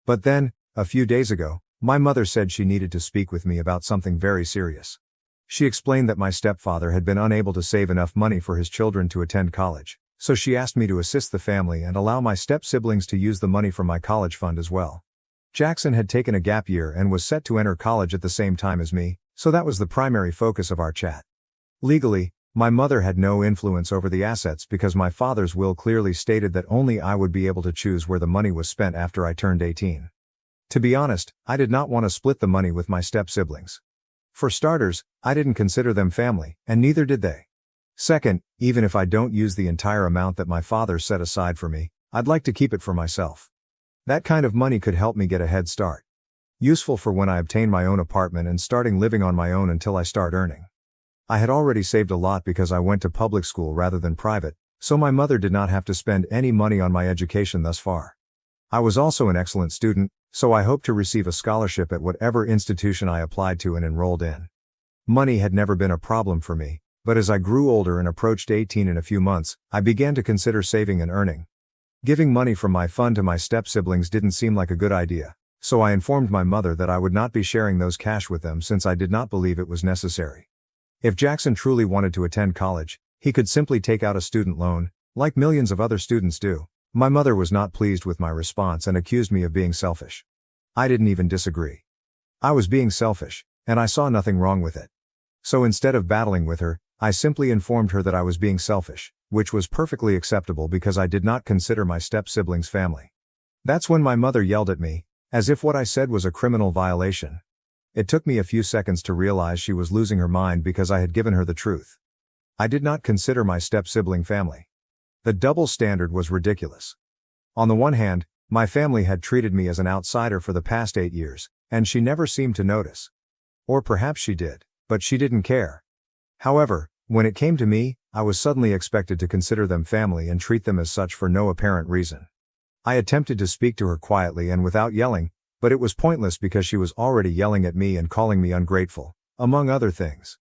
Speaker 1: But then, a few days ago, my mother said she needed to speak with me about something very serious. She explained that my stepfather had been unable to save enough money for his children to attend college, so she asked me to assist the family and allow my step-siblings to use the money from my college fund as well. Jackson had taken a gap year and was set to enter college at the same time as me, so that was the primary focus of our chat. Legally, My mother had no influence over the assets because my father's will clearly stated that only I would be able to choose where the money was spent after I turned 18. To be honest, I did not want to split the money with my step-siblings. For starters, I didn't consider them family, and neither did they. Second, even if I don't use the entire amount that my father set aside for me, I'd like to keep it for myself. That kind of money could help me get a head start. Useful for when I obtain my own apartment and starting living on my own until I start earning. I had already saved a lot because I went to public school rather than private, so my mother did not have to spend any money on my education thus far. I was also an excellent student, so I hoped to receive a scholarship at whatever institution I applied to and enrolled in. Money had never been a problem for me, but as I grew older and approached 18 in a few months, I began to consider saving and earning. Giving money from my fund to my step-siblings didn't seem like a good idea, so I informed my mother that I would not be sharing those cash with them since I did not believe it was necessary. If Jackson truly wanted to attend college, he could simply take out a student loan, like millions of other students do. My mother was not pleased with my response and accused me of being selfish. I didn't even disagree. I was being selfish, and I saw nothing wrong with it. So instead of battling with her, I simply informed her that I was being selfish, which was perfectly acceptable because I did not consider my step-siblings family. That's when my mother yelled at me, as if what I said was a criminal violation. It took me a few seconds to realize she was losing her mind because I had given her the truth. I did not consider my step-sibling family. The double standard was ridiculous. On the one hand, my family had treated me as an outsider for the past 8 years, and she never seemed to notice. Or perhaps she did, but she didn't care. However, when it came to me, I was suddenly expected to consider them family and treat them as such for no apparent reason. I attempted to speak to her quietly and without yelling, but it was pointless because she was already yelling at me and calling me ungrateful, among other things.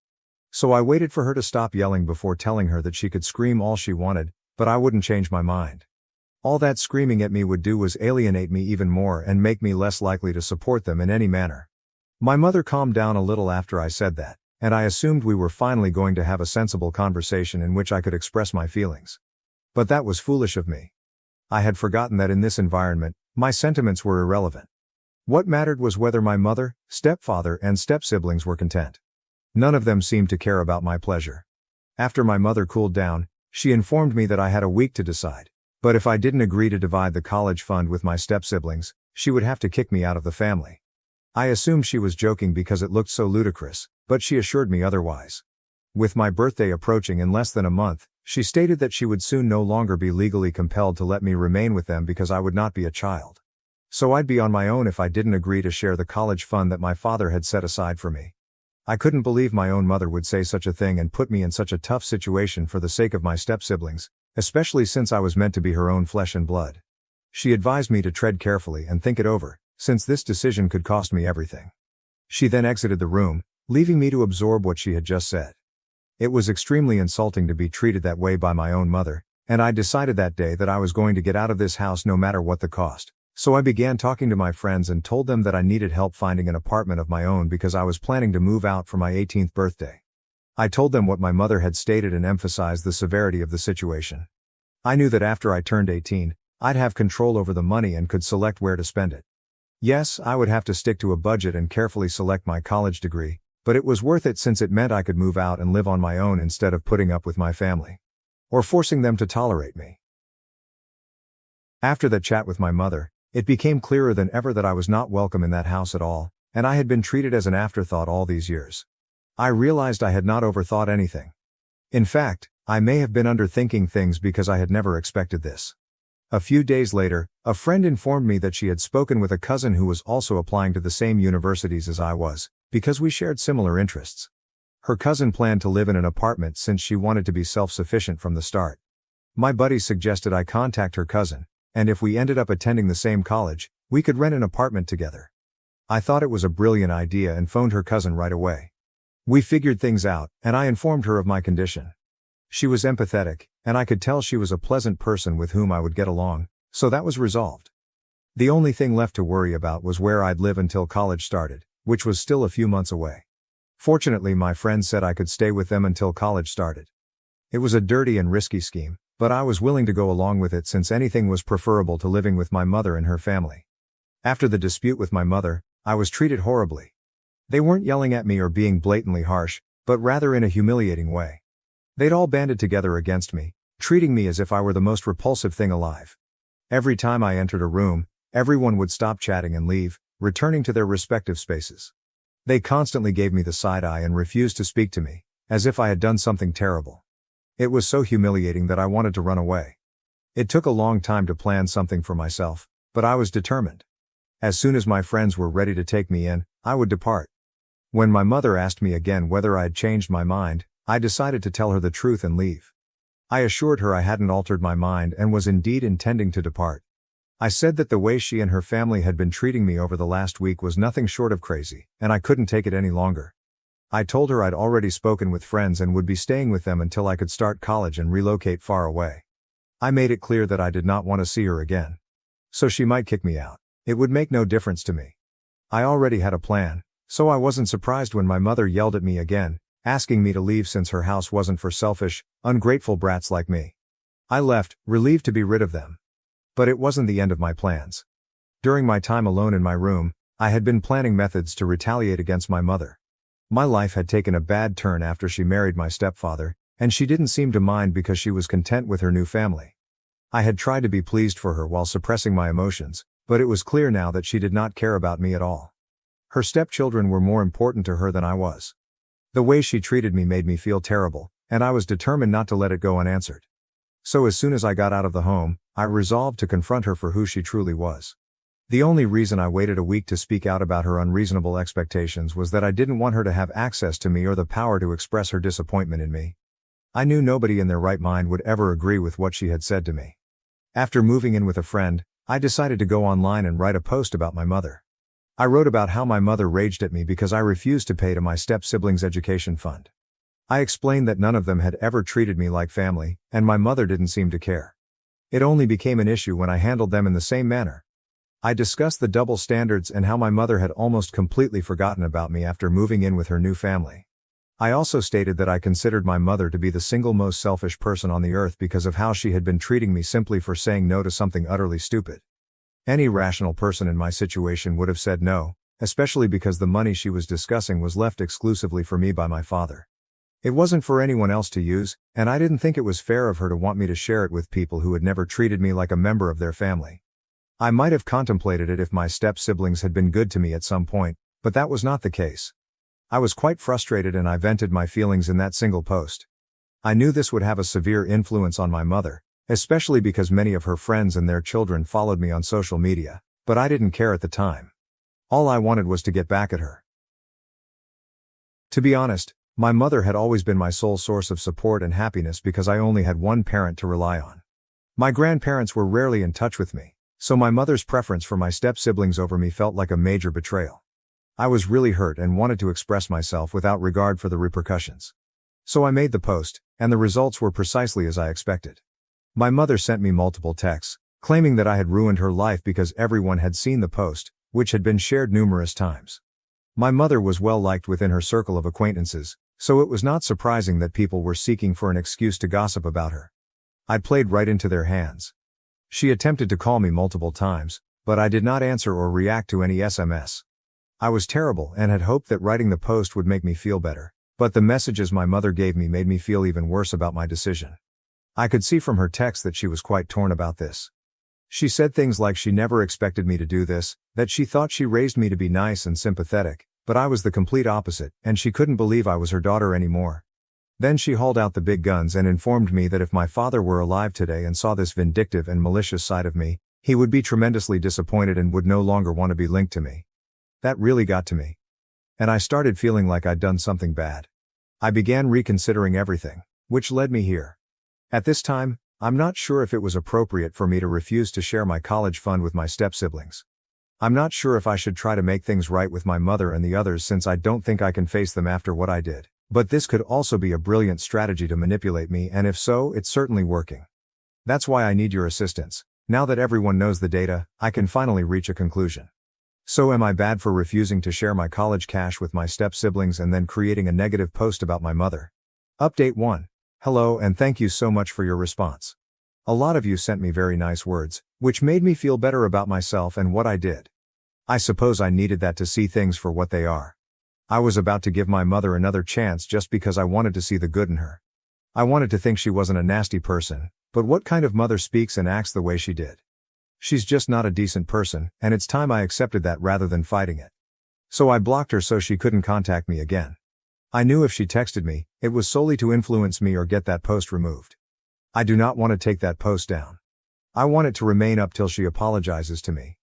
Speaker 1: So I waited for her to stop yelling before telling her that she could scream all she wanted, but I wouldn't change my mind. All that screaming at me would do was alienate me even more and make me less likely to support them in any manner. My mother calmed down a little after I said that, and I assumed we were finally going to have a sensible conversation in which I could express my feelings. But that was foolish of me. I had forgotten that in this environment, my sentiments were irrelevant. What mattered was whether my mother, stepfather, and step-siblings were content. None of them seemed to care about my pleasure. After my mother cooled down, she informed me that I had a week to decide, but if I didn't agree to divide the college fund with my step-siblings, she would have to kick me out of the family. I assumed she was joking because it looked so ludicrous, but she assured me otherwise. With my birthday approaching in less than a month, she stated that she would soon no longer be legally compelled to let me remain with them because I would not be a child. So I'd be on my own if I didn't agree to share the college fund that my father had set aside for me. I couldn't believe my own mother would say such a thing and put me in such a tough situation for the sake of my step-siblings, especially since I was meant to be her own flesh and blood. She advised me to tread carefully and think it over, since this decision could cost me everything. She then exited the room, leaving me to absorb what she had just said. It was extremely insulting to be treated that way by my own mother, and I decided that day that I was going to get out of this house no matter what the cost. So I began talking to my friends and told them that I needed help finding an apartment of my own because I was planning to move out for my 18th birthday. I told them what my mother had stated and emphasized the severity of the situation. I knew that after I turned 18, I'd have control over the money and could select where to spend it. Yes, I would have to stick to a budget and carefully select my college degree, but it was worth it since it meant I could move out and live on my own instead of putting up with my family. Or forcing them to tolerate me. After that chat with my mother, it became clearer than ever that I was not welcome in that house at all, and I had been treated as an afterthought all these years. I realized I had not overthought anything. In fact, I may have been underthinking things because I had never expected this. A few days later, a friend informed me that she had spoken with a cousin who was also applying to the same universities as I was, because we shared similar interests. Her cousin planned to live in an apartment since she wanted to be self-sufficient from the start. My buddies suggested I contact her cousin, and if we ended up attending the same college, we could rent an apartment together. I thought it was a brilliant idea and phoned her cousin right away. We figured things out, and I informed her of my condition. She was empathetic, and I could tell she was a pleasant person with whom I would get along, so that was resolved. The only thing left to worry about was where I'd live until college started, which was still a few months away. Fortunately, my friends said I could stay with them until college started. It was a dirty and risky scheme, but I was willing to go along with it since anything was preferable to living with my mother and her family. After the dispute with my mother, I was treated horribly. They weren't yelling at me or being blatantly harsh, but rather in a humiliating way. They'd all banded together against me, treating me as if I were the most repulsive thing alive. Every time I entered a room, everyone would stop chatting and leave, returning to their respective spaces. They constantly gave me the side eye and refused to speak to me, as if I had done something terrible. It was so humiliating that I wanted to run away. It took a long time to plan something for myself, but I was determined. As soon as my friends were ready to take me in, I would depart. When my mother asked me again whether I had changed my mind, I decided to tell her the truth and leave. I assured her I hadn't altered my mind and was indeed intending to depart. I said that the way she and her family had been treating me over the last week was nothing short of crazy, and I couldn't take it any longer. I told her I'd already spoken with friends and would be staying with them until I could start college and relocate far away. I made it clear that I did not want to see her again. So she might kick me out. It would make no difference to me. I already had a plan, so I wasn't surprised when my mother yelled at me again, asking me to leave since her house wasn't for selfish, ungrateful brats like me. I left, relieved to be rid of them. But it wasn't the end of my plans. During my time alone in my room, I had been planning methods to retaliate against my mother. My life had taken a bad turn after she married my stepfather, and she didn't seem to mind because she was content with her new family. I had tried to be pleased for her while suppressing my emotions, but it was clear now that she did not care about me at all. Her stepchildren were more important to her than I was. The way she treated me made me feel terrible, and I was determined not to let it go unanswered. So as soon as I got out of the home, I resolved to confront her for who she truly was. The only reason I waited a week to speak out about her unreasonable expectations was that I didn't want her to have access to me or the power to express her disappointment in me. I knew nobody in their right mind would ever agree with what she had said to me. After moving in with a friend, I decided to go online and write a post about my mother. I wrote about how my mother raged at me because I refused to pay to my step-siblings' education fund. I explained that none of them had ever treated me like family, and my mother didn't seem to care. It only became an issue when I handled them in the same manner. I discussed the double standards and how my mother had almost completely forgotten about me after moving in with her new family. I also stated that I considered my mother to be the single most selfish person on the earth because of how she had been treating me simply for saying no to something utterly stupid. Any rational person in my situation would have said no, especially because the money she was discussing was left exclusively for me by my father. It wasn't for anyone else to use, and I didn't think it was fair of her to want me to share it with people who had never treated me like a member of their family. I might have contemplated it if my step-siblings had been good to me at some point, but that was not the case. I was quite frustrated and I vented my feelings in that single post. I knew this would have a severe influence on my mother, especially because many of her friends and their children followed me on social media, but I didn't care at the time. All I wanted was to get back at her. To be honest, my mother had always been my sole source of support and happiness because I only had one parent to rely on. My grandparents were rarely in touch with me, so my mother's preference for my step-siblings over me felt like a major betrayal. I was really hurt and wanted to express myself without regard for the repercussions. So I made the post, and the results were precisely as I expected. My mother sent me multiple texts, claiming that I had ruined her life because everyone had seen the post, which had been shared numerous times. My mother was well liked within her circle of acquaintances, so it was not surprising that people were seeking for an excuse to gossip about her. I played right into their hands. She attempted to call me multiple times, but I did not answer or react to any SMS. I was terrible and had hoped that writing the post would make me feel better, but the messages my mother gave me made me feel even worse about my decision. I could see from her text that she was quite torn about this. She said things like she never expected me to do this, that she thought she raised me to be nice and sympathetic, but I was the complete opposite, and she couldn't believe I was her daughter anymore. Then she hauled out the big guns and informed me that if my father were alive today and saw this vindictive and malicious side of me, he would be tremendously disappointed and would no longer want to be linked to me. That really got to me. And I started feeling like I'd done something bad. I began reconsidering everything, which led me here. At this time, I'm not sure if it was appropriate for me to refuse to share my college fund with my step-siblings. I'm not sure if I should try to make things right with my mother and the others since I don't think I can face them after what I did. But this could also be a brilliant strategy to manipulate me, and if so, it's certainly working. That's why I need your assistance. Now that everyone knows the data, I can finally reach a conclusion. So am I bad for refusing to share my college cash with my step-siblings and then creating a negative post about my mother? Update 1. Hello and thank you so much for your response. A lot of you sent me very nice words, which made me feel better about myself and what I did. I suppose I needed that to see things for what they are. I was about to give my mother another chance just because I wanted to see the good in her. I wanted to think she wasn't a nasty person, but what kind of mother speaks and acts the way she did? She's just not a decent person, and it's time I accepted that rather than fighting it. So I blocked her so she couldn't contact me again. I knew if she texted me, it was solely to influence me or get that post removed. I do not want to take that post down. I want it to remain up till she apologizes to me.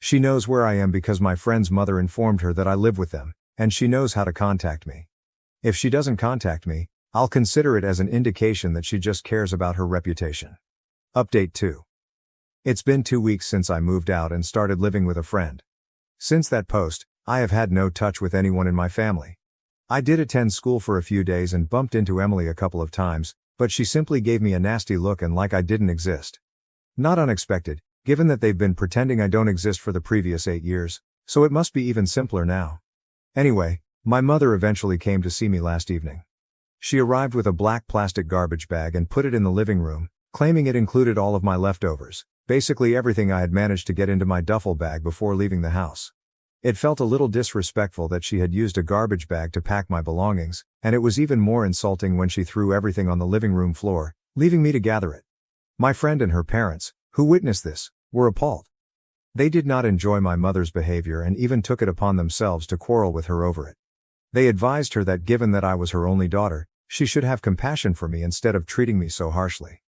Speaker 1: She knows where I am because my friend's mother informed her that I live with them, and she knows how to contact me. If she doesn't contact me, I'll consider it as an indication that she just cares about her reputation. Update 2. It's been 2 weeks since I moved out and started living with a friend. Since that post, I have had no touch with anyone in my family. I did attend school for a few days and bumped into Emily a couple of times, but she simply gave me a nasty look and like I didn't exist. Not unexpected, given that they've been pretending I don't exist for the previous 8 years, so it must be even simpler now. Anyway, my mother eventually came to see me last evening. She arrived with a black plastic garbage bag and put it in the living room, claiming it included all of my leftovers, basically everything I had managed to get into my duffel bag before leaving the house. It felt a little disrespectful that she had used a garbage bag to pack my belongings, and it was even more insulting when she threw everything on the living room floor, leaving me to gather it. My friend and her parents, who witnessed this, were appalled. They did not enjoy my mother's behavior and even took it upon themselves to quarrel with her over it. They advised her that given that I was her only daughter, she should have compassion for me instead of treating me so harshly.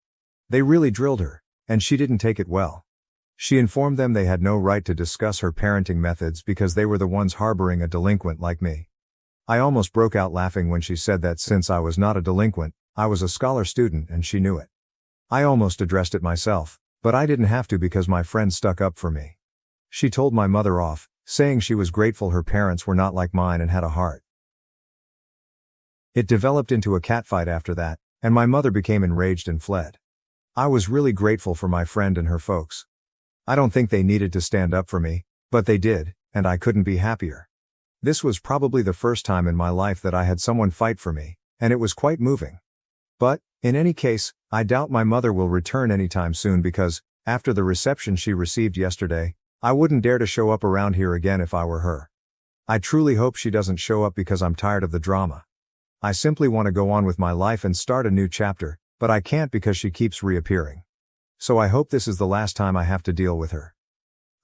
Speaker 1: They really drilled her, and she didn't take it well. She informed them they had no right to discuss her parenting methods because they were the ones harboring a delinquent like me. I almost broke out laughing when she said that since I was not a delinquent, I was a scholar student and she knew it. I almost addressed it myself, but I didn't have to because my friend stuck up for me. She told my mother off, saying she was grateful her parents were not like mine and had a heart. It developed into a catfight after that, and my mother became enraged and fled. I was really grateful for my friend and her folks. I don't think they needed to stand up for me, but they did, and I couldn't be happier. This was probably the first time in my life that I had someone fight for me, and it was quite moving. But, in any case, I doubt my mother will return anytime soon because, after the reception she received yesterday, I wouldn't dare to show up around here again if I were her. I truly hope she doesn't show up because I'm tired of the drama. I simply want to go on with my life and start a new chapter, but I can't because she keeps reappearing. So I hope this is the last time I have to deal with her.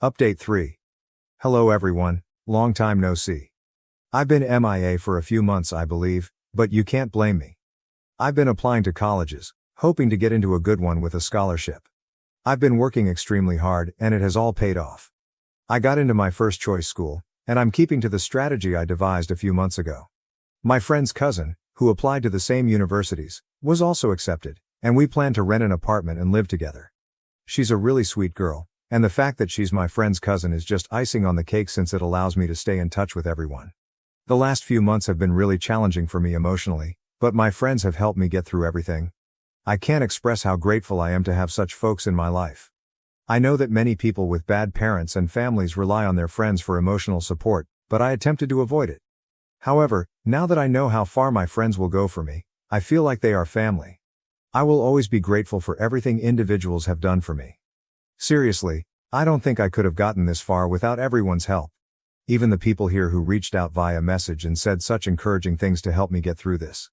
Speaker 1: Update 3. Hello everyone, long time no see. I've been MIA for a few months I believe, but you can't blame me. I've been applying to colleges, hoping to get into a good one with a scholarship. I've been working extremely hard and it has all paid off. I got into my first choice school, and I'm keeping to the strategy I devised a few months ago. My friend's cousin, who applied to the same universities, was also accepted, and we plan to rent an apartment and live together. She's a really sweet girl, and the fact that she's my friend's cousin is just icing on the cake since it allows me to stay in touch with everyone. The last few months have been really challenging for me emotionally, but my friends have helped me get through everything. I can't express how grateful I am to have such folks in my life. I know that many people with bad parents and families rely on their friends for emotional support, but I attempted to avoid it. However, now that I know how far my friends will go for me, I feel like they are family. I will always be grateful for everything individuals have done for me. Seriously, I don't think I could have gotten this far without everyone's help. Even the people here who reached out via message and said such encouraging things to help me get through this.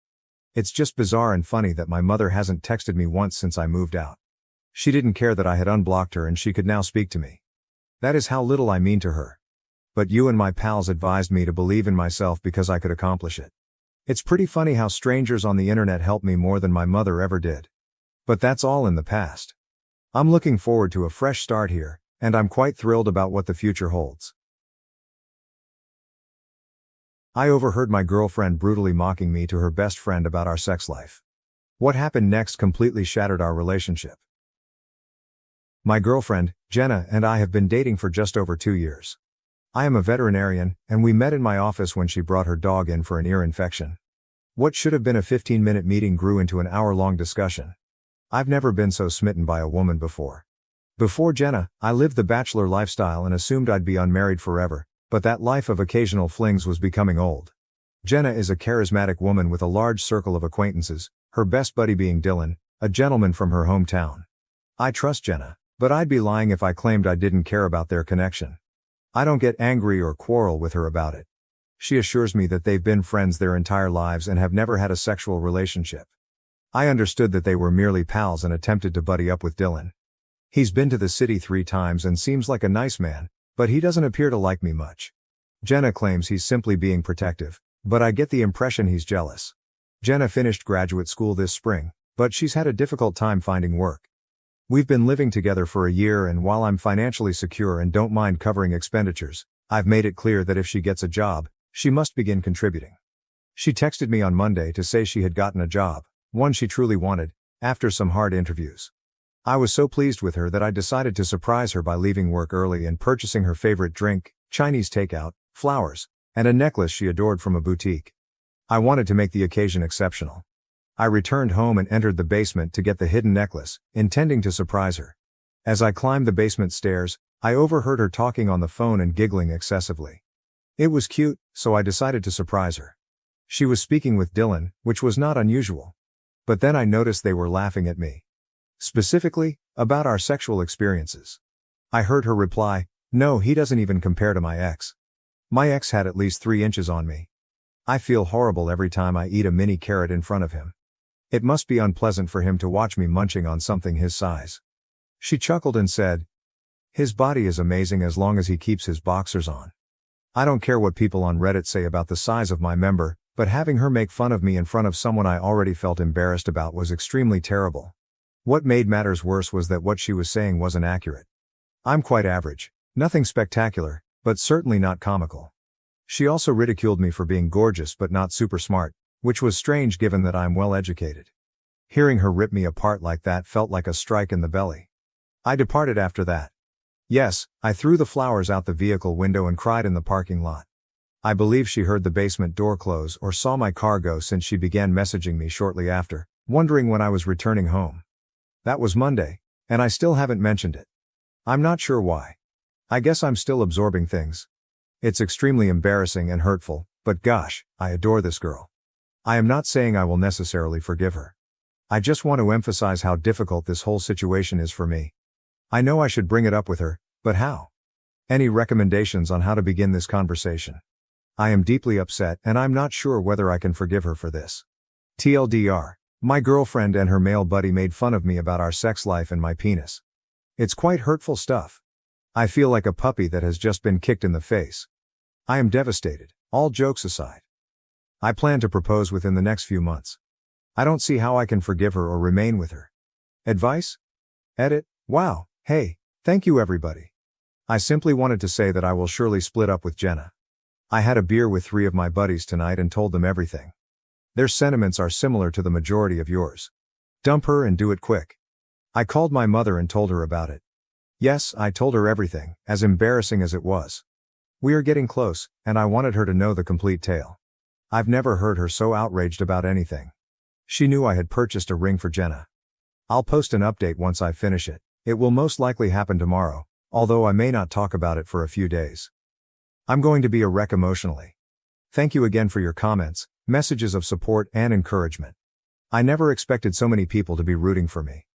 Speaker 1: It's just bizarre and funny that my mother hasn't texted me once since I moved out. She didn't care that I had unblocked her and she could now speak to me. That is how little I mean to her. But you and my pals advised me to believe in myself because I could accomplish it. It's pretty funny how strangers on the internet helped me more than my mother ever did. But that's all in the past. I'm looking forward to a fresh start here, and I'm quite thrilled about what the future holds. I overheard my girlfriend brutally mocking me to her best friend about our sex life. What happened next completely shattered our relationship. My girlfriend, Jenna, and I have been dating for just over 2 years. I am a veterinarian, and we met in my office when she brought her dog in for an ear infection. What should have been a 15-minute meeting grew into an hour-long discussion. I've never been so smitten by a woman before. Before Jenna, I lived the bachelor lifestyle and assumed I'd be unmarried forever, but that life of occasional flings was becoming old. Jenna is a charismatic woman with a large circle of acquaintances, her best buddy being Dylan, a gentleman from her hometown. I trust Jenna, but I'd be lying if I claimed I didn't care about their connection. I don't get angry or quarrel with her about it. She assures me that they've been friends their entire lives and have never had a sexual relationship. I understood that they were merely pals and attempted to buddy up with Dylan. He's been to the city 3 times and seems like a nice man, but he doesn't appear to like me much. Jenna claims he's simply being protective, but I get the impression he's jealous. Jenna finished graduate school this spring, but she's had a difficult time finding work. We've been living together for a year, and while I'm financially secure and don't mind covering expenditures, I've made it clear that if she gets a job, she must begin contributing. She texted me on Monday to say she had gotten a job, one she truly wanted, after some hard interviews. I was so pleased with her that I decided to surprise her by leaving work early and purchasing her favorite drink, Chinese takeout, flowers, and a necklace she adored from a boutique. I wanted to make the occasion exceptional. I returned home and entered the basement to get the hidden necklace, intending to surprise her. As I climbed the basement stairs, I overheard her talking on the phone and giggling excessively. It was cute, so I decided to surprise her. She was speaking with Dylan, which was not unusual. But then I noticed they were laughing at me. Specifically, about our sexual experiences. I heard her reply, "No, he doesn't even compare to my ex. My ex had at least 3 inches on me. I feel horrible every time I eat a mini carrot in front of him. It must be unpleasant for him to watch me munching on something his size." She chuckled and said, "His body is amazing as long as he keeps his boxers on." I don't care what people on Reddit say about the size of my member, but having her make fun of me in front of someone I already felt embarrassed about was extremely terrible. What made matters worse was that what she was saying wasn't accurate. I'm quite average, nothing spectacular, but certainly not comical. She also ridiculed me for being gorgeous but not super smart, which was strange given that I'm well educated. Hearing her rip me apart like that felt like a strike in the belly. I departed after that. Yes, I threw the flowers out the vehicle window and cried in the parking lot. I believe she heard the basement door close or saw my car go since she began messaging me shortly after, wondering when I was returning home. That was Monday, and I still haven't mentioned it. I'm not sure why. I guess I'm still absorbing things. It's extremely embarrassing and hurtful, but gosh, I adore this girl. I am not saying I will necessarily forgive her. I just want to emphasize how difficult this whole situation is for me. I know I should bring it up with her, but how? Any recommendations on how to begin this conversation? I am deeply upset and I'm not sure whether I can forgive her for this. TLDR, my girlfriend and her male buddy made fun of me about our sex life and my penis. It's quite hurtful stuff. I feel like a puppy that has just been kicked in the face. I am devastated, all jokes aside. I plan to propose within the next few months. I don't see how I can forgive her or remain with her. Advice? Edit. Wow, hey, thank you everybody. I simply wanted to say that I will surely split up with Jenna. I had a beer with 3 of my buddies tonight and told them everything. Their sentiments are similar to the majority of yours. Dump her and do it quick. I called my mother and told her about it. Yes, I told her everything, as embarrassing as it was. We are getting close, and I wanted her to know the complete tale. I've never heard her so outraged about anything. She knew I had purchased a ring for Jenna. I'll post an update once I finish it. It will most likely happen tomorrow, although I may not talk about it for a few days. I'm going to be a wreck emotionally. Thank you again for your comments, messages of support and encouragement. I never expected so many people to be rooting for me.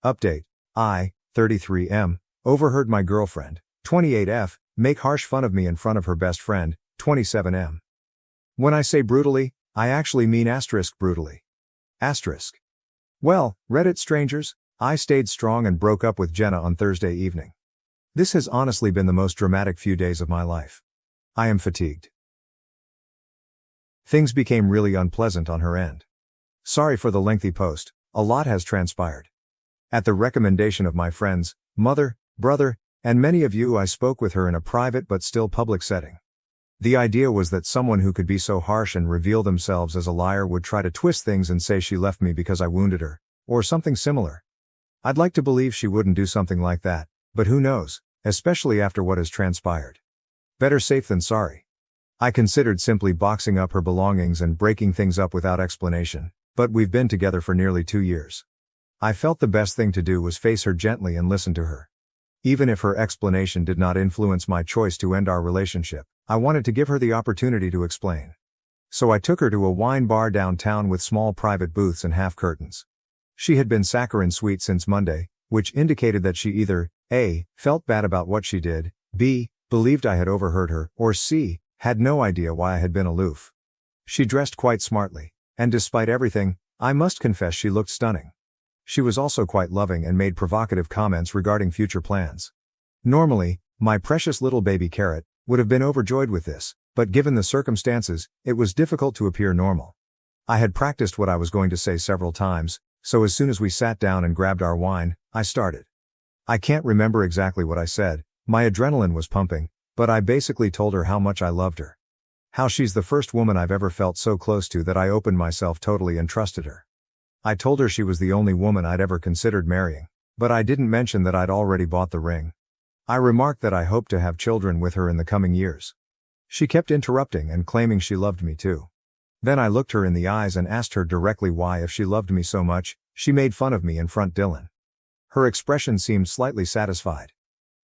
Speaker 1: Update. I, 33M, overheard my girlfriend, 28F, make harsh fun of me in front of her best friend, 27M. When I say brutally, I actually mean *brutally. Asterisk. Well, Reddit strangers, I stayed strong and broke up with Jenna on Thursday evening. This has honestly been the most dramatic few days of my life. I am fatigued. Things became really unpleasant on her end. Sorry for the lengthy post, a lot has transpired. At the recommendation of my friends, mother, brother, and many of you, I spoke with her in a private but still public setting. The idea was that someone who could be so harsh and reveal themselves as a liar would try to twist things and say she left me because I wounded her, or something similar. I'd like to believe she wouldn't do something like that, but who knows, especially after what has transpired. Better safe than sorry. I considered simply boxing up her belongings and breaking things up without explanation, but we've been together for nearly 2 years. I felt the best thing to do was face her gently and listen to her. Even if her explanation did not influence my choice to end our relationship, I wanted to give her the opportunity to explain. So I took her to a wine bar downtown with small private booths and half curtains. She had been saccharine sweet since Monday, which indicated that she either A, felt bad about what she did, B, believed I had overheard her, or C, had no idea why I had been aloof. She dressed quite smartly, and despite everything, I must confess she looked stunning. She was also quite loving and made provocative comments regarding future plans. Normally, my precious little baby carrot would have been overjoyed with this, but given the circumstances, it was difficult to appear normal. I had practiced what I was going to say several times, so as soon as we sat down and grabbed our wine, I started. I can't remember exactly what I said, my adrenaline was pumping, but I basically told her how much I loved her. How she's the first woman I've ever felt so close to that I opened myself totally and trusted her. I told her she was the only woman I'd ever considered marrying, but I didn't mention that I'd already bought the ring. I remarked that I hoped to have children with her in the coming years. She kept interrupting and claiming she loved me too. Then I looked her in the eyes and asked her directly why, if she loved me so much, she made fun of me in front of Dylan. Her expression seemed slightly satisfied.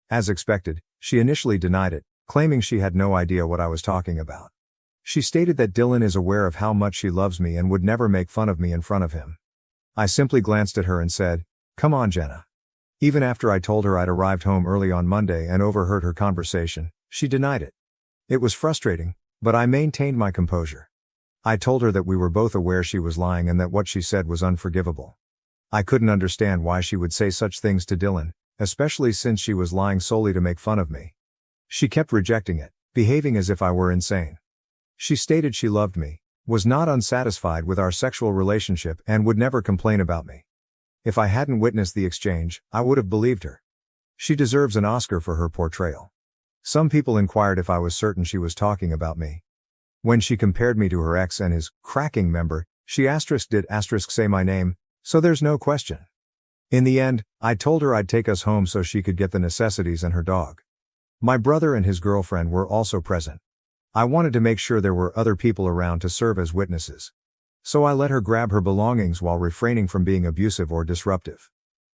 Speaker 1: As expected, she initially denied it, claiming she had no idea what I was talking about. She stated that Dylan is aware of how much she loves me and would never make fun of me in front of him. I simply glanced at her and said, "Come on, Jenna." Even after I told her I'd arrived home early on Monday and overheard her conversation, she denied it. It was frustrating, but I maintained my composure. I told her that we were both aware she was lying and that what she said was unforgivable. I couldn't understand why she would say such things to Dylan, especially since she was lying solely to make fun of me. She kept rejecting it, behaving as if I were insane. She stated she loved me, was not unsatisfied with our sexual relationship, and would never complain about me. If I hadn't witnessed the exchange, I would have believed her. She deserves an Oscar for her portrayal. Some people inquired if I was certain she was talking about me. When she compared me to her ex and his cracking member, she did say my name, so there's no question. In the end, I told her I'd take us home so she could get the necessities and her dog. My brother and his girlfriend were also present. I wanted to make sure there were other people around to serve as witnesses. So I let her grab her belongings while refraining from being abusive or disruptive.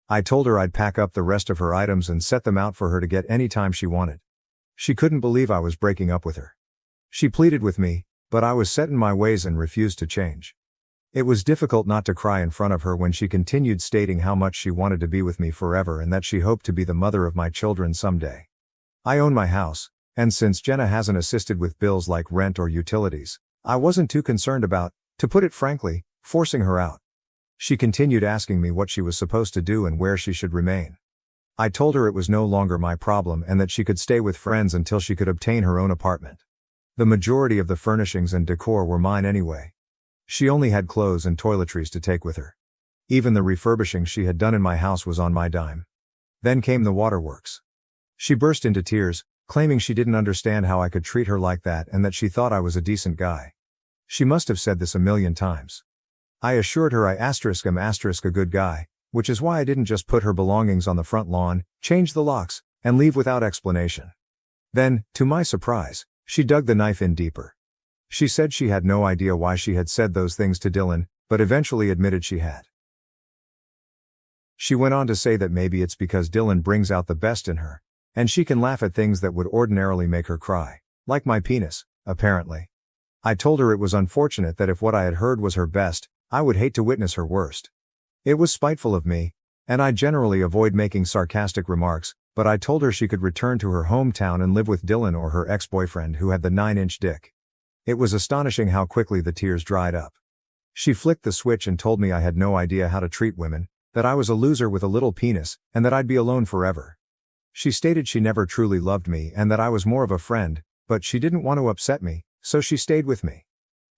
Speaker 1: I told her I'd pack up the rest of her items and set them out for her to get any time she wanted. She couldn't believe I was breaking up with her. She pleaded with me, but I was set in my ways and refused to change. It was difficult not to cry in front of her when she continued stating how much she wanted to be with me forever and that she hoped to be the mother of my children someday. I own my house, and since Jenna hasn't assisted with bills like rent or utilities, I wasn't too concerned about, to put it frankly, forcing her out. She continued asking me what she was supposed to do and where she should remain. I told her it was no longer my problem and that she could stay with friends until she could obtain her own apartment. The majority of the furnishings and decor were mine anyway. She only had clothes and toiletries to take with her. Even the refurbishing she had done in my house was on my dime. Then came the waterworks. She burst into tears, claiming she didn't understand how I could treat her like that and that she thought I was a decent guy. She must have said this a million times. I assured her I'm a good guy, which is why I didn't just put her belongings on the front lawn, change the locks, and leave without explanation. Then, to my surprise, she dug the knife in deeper. She said she had no idea why she had said those things to Dylan, but eventually admitted she had. She went on to say that maybe it's because Dylan brings out the best in her, and she can laugh at things that would ordinarily make her cry, like my penis, apparently. I told her it was unfortunate that if what I had heard was her best, I would hate to witness her worst. It was spiteful of me, and I generally avoid making sarcastic remarks, but I told her she could return to her hometown and live with Dylan or her ex-boyfriend who had the 9-inch dick. It was astonishing how quickly the tears dried up. She flicked the switch and told me I had no idea how to treat women, that I was a loser with a little penis, and that I'd be alone forever. She stated she never truly loved me and that I was more of a friend, but she didn't want to upset me, so she stayed with me.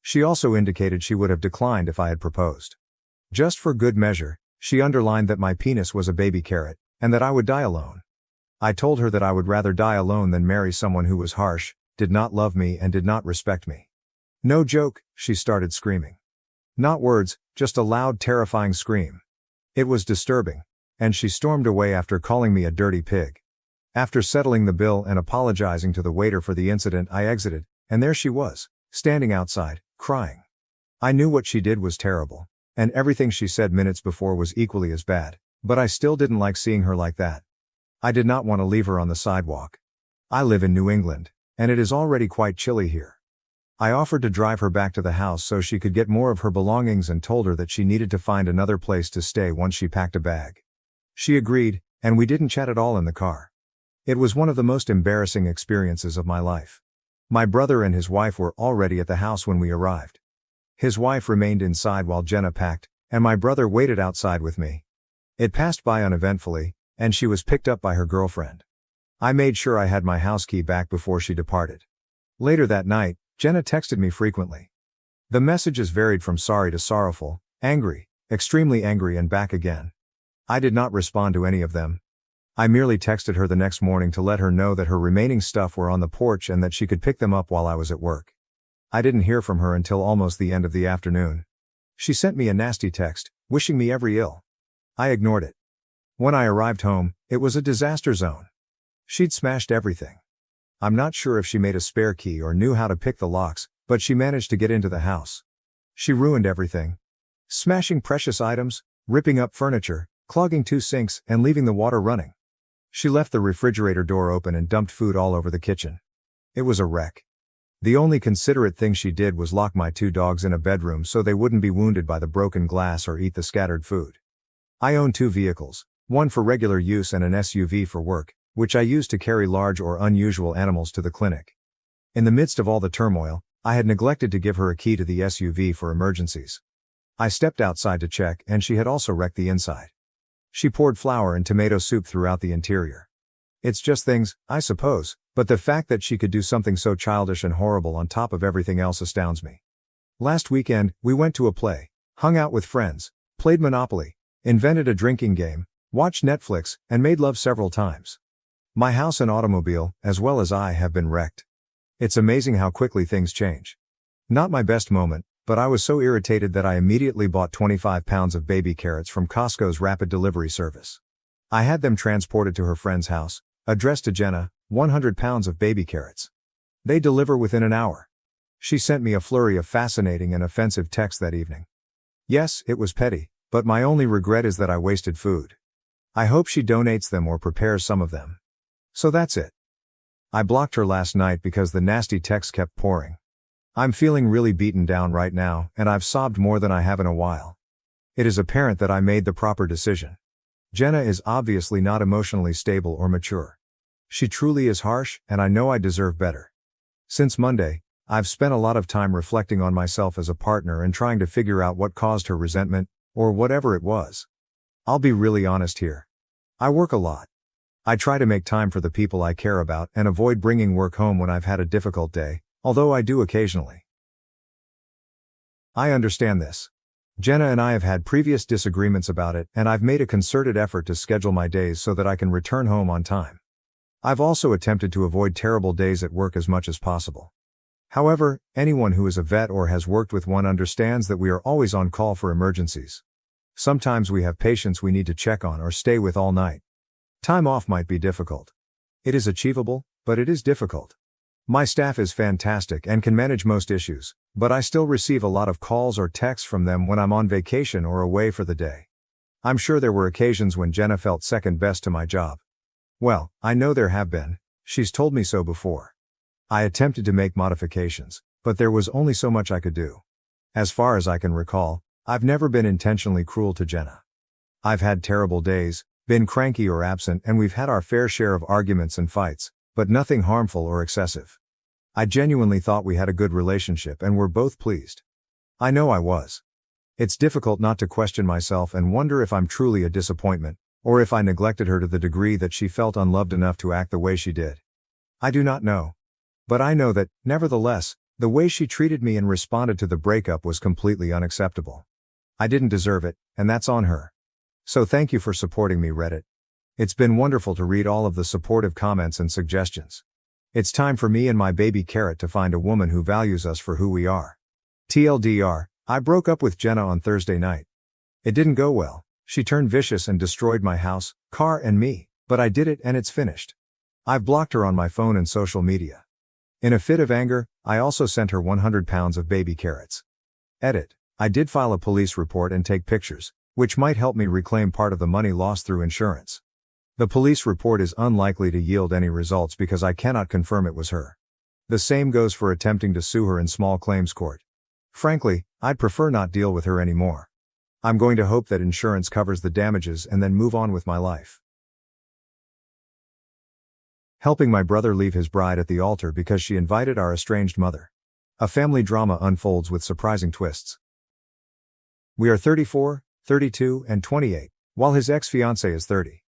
Speaker 1: She also indicated she would have declined if I had proposed. Just for good measure, she underlined that my penis was a baby carrot, and that I would die alone. I told her that I would rather die alone than marry someone who was harsh, did not love me and did not respect me. No joke, she started screaming. Not words, just a loud, terrifying scream. It was disturbing, and she stormed away after calling me a dirty pig. After settling the bill and apologizing to the waiter for the incident, I exited, and there she was, standing outside, crying. I knew what she did was terrible, and everything she said minutes before was equally as bad, but I still didn't like seeing her like that. I did not want to leave her on the sidewalk. I live in New England, and it is already quite chilly here. I offered to drive her back to the house so she could get more of her belongings and told her that she needed to find another place to stay once she packed a bag. She agreed, and we didn't chat at all in the car. It was one of the most embarrassing experiences of my life. My brother and his wife were already at the house when we arrived. His wife remained inside while Jenna packed, and my brother waited outside with me. It passed by uneventfully, and she was picked up by her girlfriend. I made sure I had my house key back before she departed. Later that night, Jenna texted me frequently. The messages varied from sorry to sorrowful, angry, extremely angry, and back again. I did not respond to any of them. I merely texted her the next morning to let her know that her remaining stuff were on the porch and that she could pick them up while I was at work. I didn't hear from her until almost the end of the afternoon. She sent me a nasty text, wishing me every ill. I ignored it. When I arrived home, it was a disaster zone. She'd smashed everything. I'm not sure if she made a spare key or knew how to pick the locks, but she managed to get into the house. She ruined everything. Smashing precious items, ripping up furniture, clogging 2 sinks, and leaving the water running. She left the refrigerator door open and dumped food all over the kitchen. It was a wreck. The only considerate thing she did was lock my 2 dogs in a bedroom so they wouldn't be wounded by the broken glass or eat the scattered food. I own 2 vehicles, one for regular use and an SUV for work, which I use to carry large or unusual animals to the clinic. In the midst of all the turmoil, I had neglected to give her a key to the SUV for emergencies. I stepped outside to check, and she had also wrecked the inside. She poured flour and tomato soup throughout the interior. It's just things, I suppose, but the fact that she could do something so childish and horrible on top of everything else astounds me. Last weekend, we went to a play, hung out with friends, played Monopoly, invented a drinking game, watched Netflix, and made love several times. My house and automobile, as well as I, have been wrecked. It's amazing how quickly things change. Not my best moment, but I was so irritated that I immediately bought 25 pounds of baby carrots from Costco's rapid delivery service. I had them transported to her friend's house, addressed to Jenna, 100 pounds of baby carrots. They deliver within an hour. She sent me a flurry of fascinating and offensive texts that evening. Yes, it was petty, but my only regret is that I wasted food. I hope she donates them or prepares some of them. So that's it. I blocked her last night because the nasty texts kept pouring. I'm feeling really beaten down right now, and I've sobbed more than I have in a while. It is apparent that I made the proper decision. Jenna is obviously not emotionally stable or mature. She truly is harsh, and I know I deserve better. Since Monday, I've spent a lot of time reflecting on myself as a partner and trying to figure out what caused her resentment, or whatever it was. I'll be really honest here. I work a lot. I try to make time for the people I care about and avoid bringing work home when I've had a difficult day, although I do occasionally. I understand this. Jenna and I have had previous disagreements about it, and I've made a concerted effort to schedule my days so that I can return home on time. I've also attempted to avoid terrible days at work as much as possible. However, anyone who is a vet or has worked with one understands that we are always on call for emergencies. Sometimes we have patients we need to check on or stay with all night. Time off might be difficult. It is achievable, but it is difficult. My staff is fantastic and can manage most issues, but I still receive a lot of calls or texts from them when I'm on vacation or away for the day. I'm sure there were occasions when Jenna felt second best to my job. Well, I know there have been. She's told me so before. I attempted to make modifications, but there was only so much I could do. As far as I can recall, I've never been intentionally cruel to Jenna. I've had terrible days, been cranky or absent, and we've had our fair share of arguments and fights, but nothing harmful or excessive. I genuinely thought we had a good relationship and were both pleased. I know I was. It's difficult not to question myself and wonder if I'm truly a disappointment, or if I neglected her to the degree that she felt unloved enough to act the way she did. I do not know. But I know that, nevertheless, the way she treated me and responded to the breakup was completely unacceptable. I didn't deserve it, and that's on her. So thank you for supporting me, Reddit. It's been wonderful to read all of the supportive comments and suggestions. It's time for me and my baby carrot to find a woman who values us for who we are. TLDR, I broke up with Jenna on Thursday night. It didn't go well. She turned vicious and destroyed my house, car, and me, but I did it and it's finished. I've blocked her on my phone and social media. In a fit of anger, I also sent her 100 pounds of baby carrots. Edit. I did file a police report and take pictures, which might help me reclaim part of the money lost through insurance. The police report is unlikely to yield any results because I cannot confirm it was her. The same goes for attempting to sue her in small claims court. Frankly, I'd prefer not deal with her anymore. I'm going to hope that insurance covers the damages and then move on with my life. Helping my brother leave his bride at the altar because she invited our estranged mother. A family drama unfolds with surprising twists. We are 34, 32, and 28, while his ex-fiancée is 30.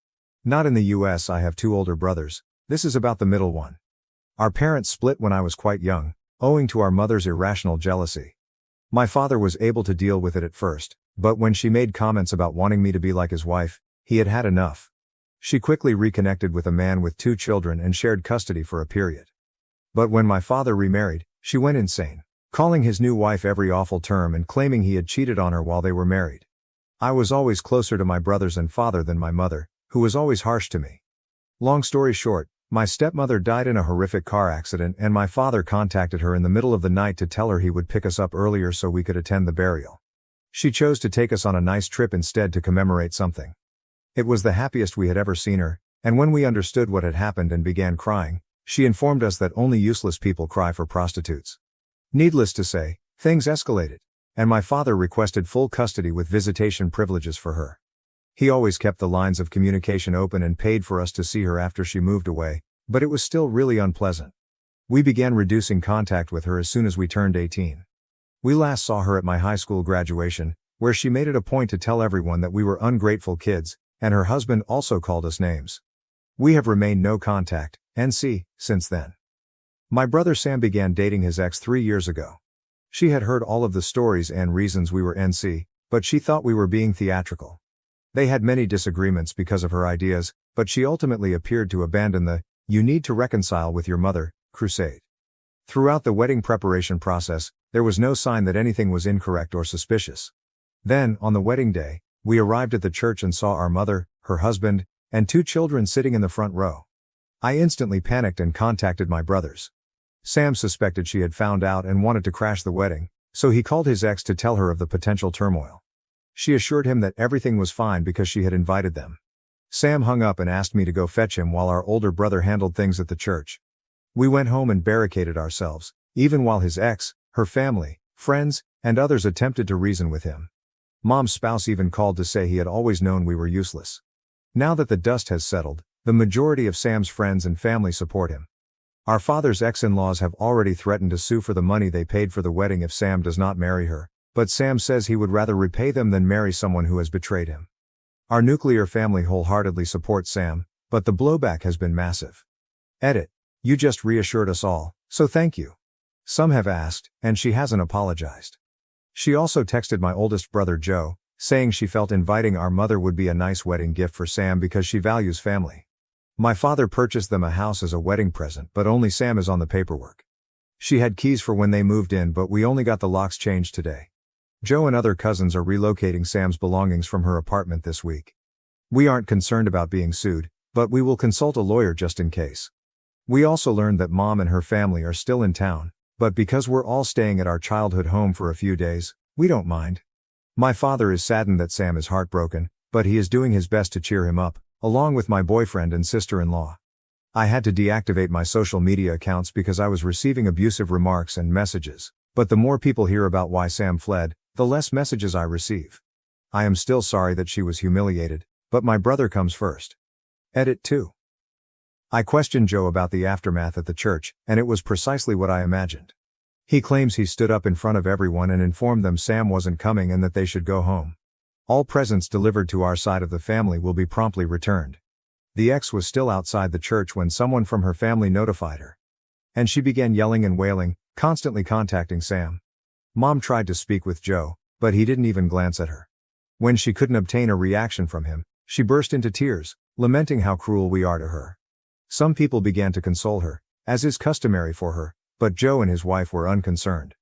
Speaker 1: Not in the US. I have two older brothers. This is about the middle one. Our parents split when I was quite young, owing to our mother's irrational jealousy. My father was able to deal with it at first, but when she made comments about wanting me to be like his wife, he had had enough. She quickly reconnected with a man with two children and shared custody for a period. But when my father remarried, she went insane, calling his new wife every awful term and claiming he had cheated on her while they were married. I was always closer to my brothers and father than my mother, who was always harsh to me. Long story short, my stepmother died in a horrific car accident and my father contacted her in the middle of the night to tell her he would pick us up earlier so we could attend the burial. She chose to take us on a nice trip instead to commemorate something. It was the happiest we had ever seen her, and when we understood what had happened and began crying, she informed us that only useless people cry for prostitutes. Needless to say, things escalated, and my father requested full custody with visitation privileges for her. He always kept the lines of communication open and paid for us to see her after she moved away, but it was still really unpleasant. We began reducing contact with her as soon as we turned 18. We last saw her at my high school graduation, where she made it a point to tell everyone that we were ungrateful kids, and her husband also called us names. We have remained no contact, NC, since then. My brother Sam began dating his ex 3 years ago. She had heard all of the stories and reasons we were NC, but she thought we were being theatrical. They had many disagreements because of her ideas, but she ultimately appeared to abandon the "you need to reconcile with your mother" crusade. Throughout the wedding preparation process, there was no sign that anything was incorrect or suspicious. Then, on the wedding day, we arrived at the church and saw our mother, her husband, and two children sitting in the front row. I instantly panicked and contacted my brothers. Sam suspected she had found out and wanted to crash the wedding, so he called his ex to tell her of the potential turmoil. She assured him that everything was fine because she had invited them. Sam hung up and asked me to go fetch him while our older brother handled things at the church. We went home and barricaded ourselves, even while his ex, her family, friends, and others attempted to reason with him. Mom's spouse even called to say he had always known we were useless. Now that the dust has settled, the majority of Sam's friends and family support him. Our father's ex-in-laws have already threatened to sue for the money they paid for the wedding if Sam does not marry her, but Sam says he would rather repay them than marry someone who has betrayed him. Our nuclear family wholeheartedly supports Sam, but the blowback has been massive. Edit. You just reassured us all, so thank you. Some have asked, and she hasn't apologized. She also texted my oldest brother Joe, saying she felt inviting our mother would be a nice wedding gift for Sam because she values family. My father purchased them a house as a wedding present, but only Sam is on the paperwork. She had keys for when they moved in, but we only got the locks changed today. Joe and other cousins are relocating Sam's belongings from her apartment this week. We aren't concerned about being sued, but we will consult a lawyer just in case. We also learned that Mom and her family are still in town, but because we're all staying at our childhood home for a few days, we don't mind. My father is saddened that Sam is heartbroken, but he is doing his best to cheer him up, along with my boyfriend and sister-in-law. I had to deactivate my social media accounts because I was receiving abusive remarks and messages, but the more people hear about why Sam fled, the less messages I receive. I am still sorry that she was humiliated, but my brother comes first. Edit 2. I questioned Joe about the aftermath at the church, and it was precisely what I imagined. He claims he stood up in front of everyone and informed them Sam wasn't coming and that they should go home. All presents delivered to our side of the family will be promptly returned. The ex was still outside the church when someone from her family notified her. And she began yelling and wailing, constantly contacting Sam. Mom tried to speak with Joe, but he didn't even glance at her. When she couldn't obtain a reaction from him, she burst into tears, lamenting how cruel we are to her. Some people began to console her, as is customary for her, but Joe and his wife were unconcerned.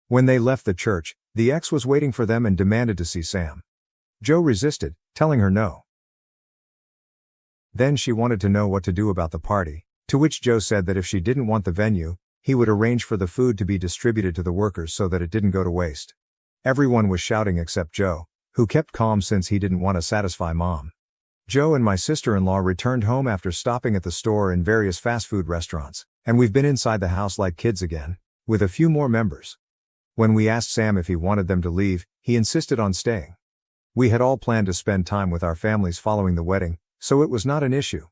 Speaker 1: When they left the church, the ex was waiting for them and demanded to see Sam. Joe resisted, telling her no. Then she wanted to know what to do about the party, to which Joe said that if she didn't want the venue, he would arrange for the food to be distributed to the workers so that it didn't go to waste. Everyone was shouting except Joe, who kept calm since he didn't want to satisfy Mom. Joe and my sister-in-law returned home after stopping at the store and various fast food restaurants, and we've been inside the house like kids again, with a few more members. When we asked Sam if he wanted them to leave, he insisted on staying. We had all planned to spend time with our families following the wedding, so it was not an issue.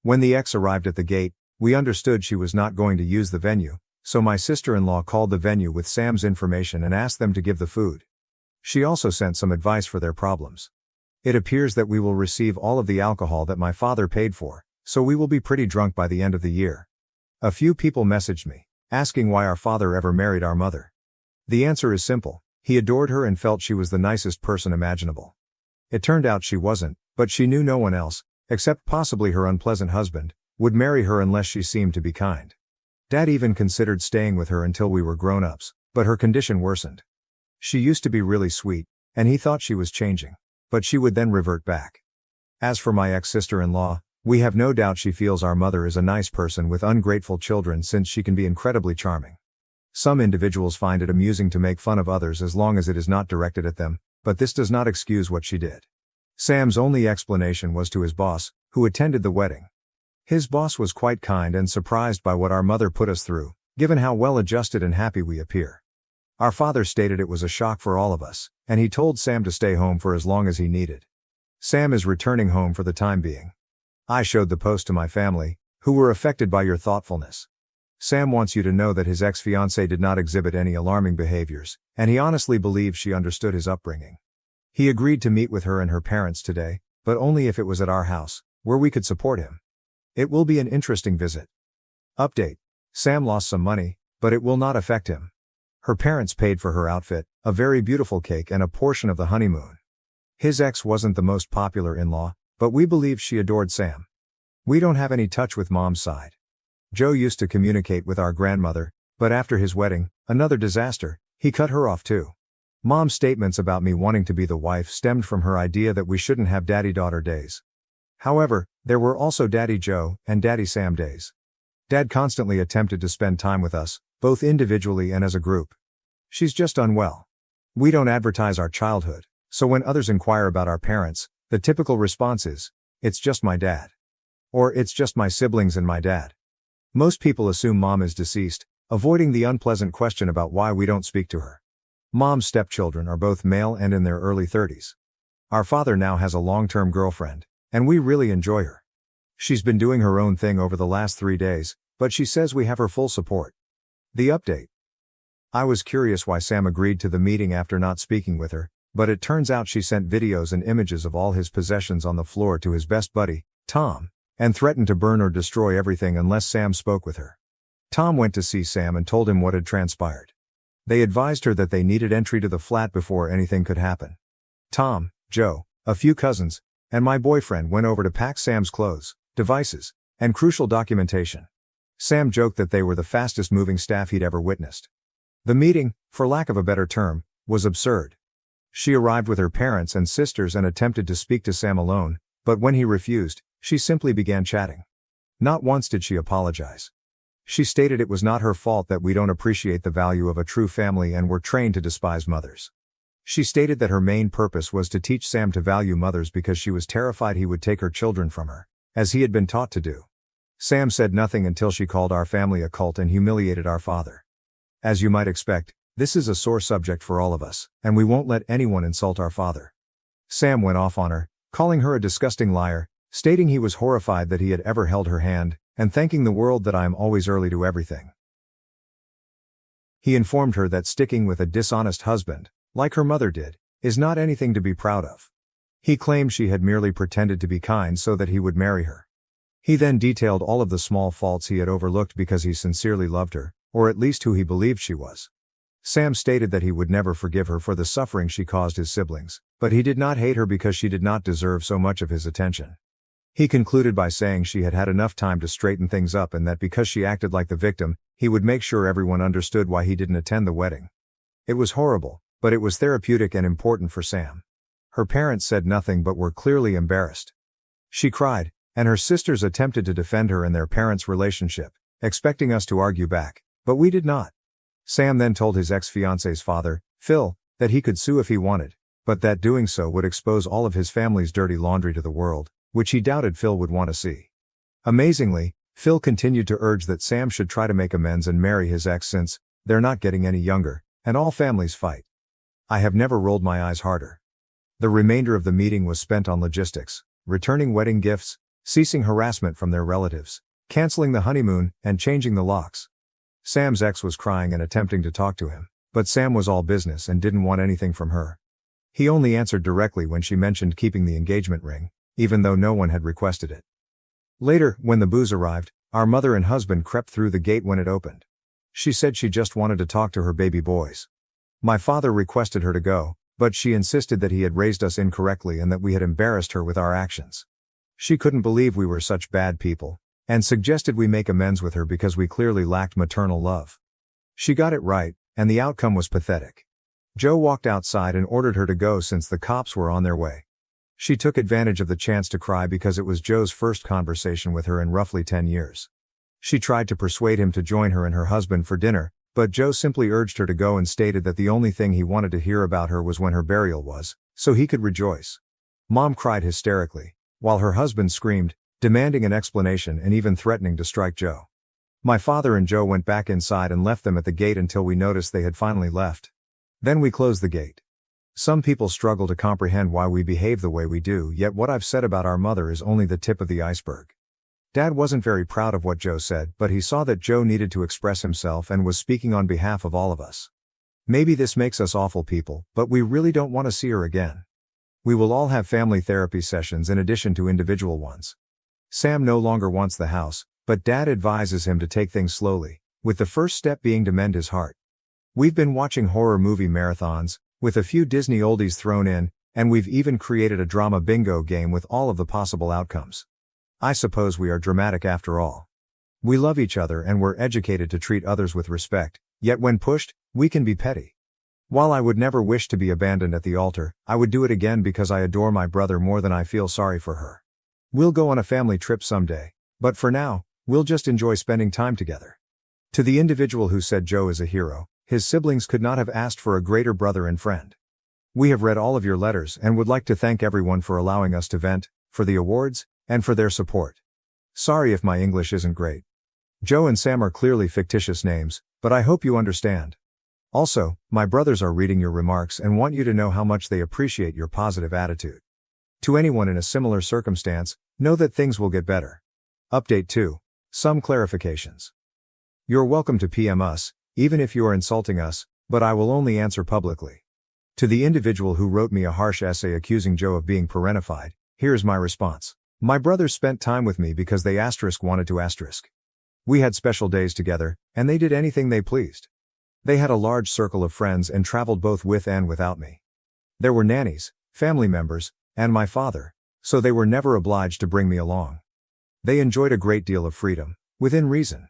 Speaker 1: When the ex arrived at the gate, we understood she was not going to use the venue, so my sister-in-law called the venue with Sam's information and asked them to give the food. She also sent some advice for their problems. It appears that we will receive all of the alcohol that my father paid for, so we will be pretty drunk by the end of the year. A few people messaged me, asking why our father ever married our mother. The answer is simple: he adored her and felt she was the nicest person imaginable. It turned out she wasn't, but she knew no one else, except possibly her unpleasant husband, would marry her unless she seemed to be kind. Dad even considered staying with her until we were grown-ups, but her condition worsened. She used to be really sweet, and he thought she was changing, but she would then revert back. As for my ex-sister-in-law, we have no doubt she feels our mother is a nice person with ungrateful children since she can be incredibly charming. Some individuals find it amusing to make fun of others as long as it is not directed at them, but this does not excuse what she did. Sam's only explanation was to his boss, who attended the wedding. His boss was quite kind and surprised by what our mother put us through, given how well adjusted and happy we appear. Our father stated it was a shock for all of us, and he told Sam to stay home for as long as he needed. Sam is returning home for the time being. I showed the post to my family, who were affected by your thoughtfulness. Sam wants you to know that his ex-fiancée did not exhibit any alarming behaviors, and he honestly believes she understood his upbringing. He agreed to meet with her and her parents today, but only if it was at our house, where we could support him. It will be an interesting visit. Update: Sam lost some money, but it will not affect him. Her parents paid for her outfit, a very beautiful cake and a portion of the honeymoon. His ex wasn't the most popular in-law, but we believe she adored Sam. We don't have any touch with Mom's side. Joe used to communicate with our grandmother, but after his wedding, another disaster, he cut her off too. Mom's statements about me wanting to be the wife stemmed from her idea that we shouldn't have daddy-daughter days. However, there were also Daddy Joe and Daddy Sam days. Dad constantly attempted to spend time with us, both individually and as a group. She's just unwell. We don't advertise our childhood, so when others inquire about our parents, the typical response is, "It's just my dad." Or "It's just my siblings and my dad." Most people assume Mom is deceased, avoiding the unpleasant question about why we don't speak to her. Mom's stepchildren are both male and in their early 30s. Our father now has a long-term girlfriend, and we really enjoy her. She's been doing her own thing over the last 3 days, but she says we have her full support. The update: I was curious why Sam agreed to the meeting after not speaking with her, but it turns out she sent videos and images of all his possessions on the floor to his best buddy, Tom, and threatened to burn or destroy everything unless Sam spoke with her. Tom went to see Sam and told him what had transpired. They advised her that they needed entry to the flat before anything could happen. Tom, Joe, a few cousins, and my boyfriend went over to pack Sam's clothes, devices, and crucial documentation. Sam joked that they were the fastest moving staff he'd ever witnessed. The meeting, for lack of a better term, was absurd. She arrived with her parents and sisters and attempted to speak to Sam alone, but when he refused, she simply began chatting. Not once did she apologize. She stated it was not her fault that we don't appreciate the value of a true family and were trained to despise mothers. She stated that her main purpose was to teach Sam to value mothers because she was terrified he would take her children from her, as he had been taught to do. Sam said nothing until she called our family a cult and humiliated our father. As you might expect, this is a sore subject for all of us, and we won't let anyone insult our father. Sam went off on her, calling her a disgusting liar, stating he was horrified that he had ever held her hand, and thanking the world that I am always early to everything. He informed her that sticking with a dishonest husband, like her mother did, is not anything to be proud of. He claimed she had merely pretended to be kind so that he would marry her. He then detailed all of the small faults he had overlooked because he sincerely loved her, or at least who he believed she was. Sam stated that he would never forgive her for the suffering she caused his siblings, but he did not hate her because she did not deserve so much of his attention. He concluded by saying she had had enough time to straighten things up and that because she acted like the victim, he would make sure everyone understood why he didn't attend the wedding. It was horrible, but it was therapeutic and important for Sam. Her parents said nothing but were clearly embarrassed. She cried, and her sisters attempted to defend her and their parents' relationship, expecting us to argue back, but we did not. Sam then told his ex-fiancée's father, Phil, that he could sue if he wanted, but that doing so would expose all of his family's dirty laundry to the world, which he doubted Phil would want to see. Amazingly, Phil continued to urge that Sam should try to make amends and marry his ex since they're not getting any younger, and all families fight. I have never rolled my eyes harder. The remainder of the meeting was spent on logistics, returning wedding gifts, ceasing harassment from their relatives, canceling the honeymoon, and changing the locks. Sam's ex was crying and attempting to talk to him, but Sam was all business and didn't want anything from her. He only answered directly when she mentioned keeping the engagement ring, even though no one had requested it. Later, when the booze arrived, our mother and husband crept through the gate when it opened. She said she just wanted to talk to her baby boys. My father requested her to go, but she insisted that he had raised us incorrectly and that we had embarrassed her with our actions. She couldn't believe we were such bad people, and suggested we make amends with her because we clearly lacked maternal love. She got it right, and the outcome was pathetic. Joe walked outside and ordered her to go since the cops were on their way. She took advantage of the chance to cry because it was Joe's first conversation with her in roughly 10 years. She tried to persuade him to join her and her husband for dinner, but Joe simply urged her to go and stated that the only thing he wanted to hear about her was when her burial was, so he could rejoice. Mom cried hysterically, while her husband screamed, demanding an explanation and even threatening to strike Joe. My father and Joe went back inside and left them at the gate until we noticed they had finally left. Then we closed the gate. Some people struggle to comprehend why we behave the way we do, yet what I've said about our mother is only the tip of the iceberg. Dad wasn't very proud of what Joe said, but he saw that Joe needed to express himself and was speaking on behalf of all of us. Maybe this makes us awful people, but we really don't want to see her again. We will all have family therapy sessions in addition to individual ones. Sam no longer wants the house, but Dad advises him to take things slowly, with the first step being to mend his heart. We've been watching horror movie marathons, with a few Disney oldies thrown in, and we've even created a drama bingo game with all of the possible outcomes. I suppose we are dramatic after all. We love each other and we're educated to treat others with respect, yet when pushed, we can be petty. While I would never wish to be abandoned at the altar, I would do it again because I adore my brother more than I feel sorry for her. We'll go on a family trip someday, but for now, we'll just enjoy spending time together. To the individual who said Joe is a hero, his siblings could not have asked for a greater brother and friend. We have read all of your letters and would like to thank everyone for allowing us to vent, for the awards, and for their support. Sorry if my English isn't great. Joe and Sam are clearly fictitious names, but I hope you understand. Also, my brothers are reading your remarks and want you to know how much they appreciate your positive attitude. To anyone in a similar circumstance, know that things will get better. Update 2. Some clarifications. You're welcome to PM us, even if you are insulting us, but I will only answer publicly. To the individual who wrote me a harsh essay accusing Joe of being parentified, here's my response. My brothers spent time with me because they wanted to. We had special days together, and they did anything they pleased. They had a large circle of friends and traveled both with and without me. There were nannies, family members, and my father, so they were never obliged to bring me along. They enjoyed a great deal of freedom, within reason.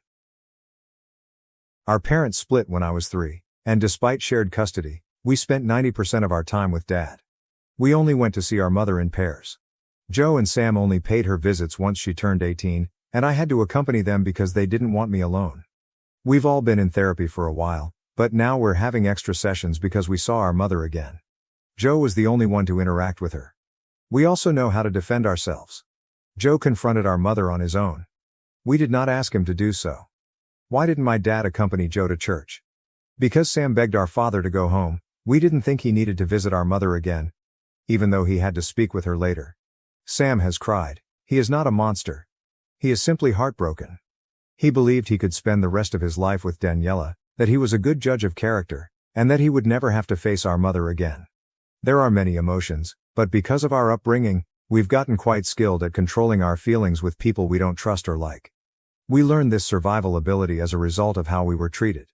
Speaker 1: Our parents split when I was 3, and despite shared custody, we spent 90% of our time with Dad. We only went to see our mother in pairs. Joe and Sam only paid her visits once she turned 18, and I had to accompany them because they didn't want me alone. We've all been in therapy for a while, but now we're having extra sessions because we saw our mother again. Joe was the only one to interact with her. We also know how to defend ourselves. Joe confronted our mother on his own. We did not ask him to do so. Why didn't my dad accompany Joe to church? Because Sam begged our father to go home, we didn't think he needed to visit our mother again, even though he had to speak with her later. Sam has cried. He is not a monster. He is simply heartbroken. He believed he could spend the rest of his life with Daniela, that he was a good judge of character, and that he would never have to face our mother again. There are many emotions, but because of our upbringing, we've gotten quite skilled at controlling our feelings with people we don't trust or like. We learned this survival ability as a result of how we were treated.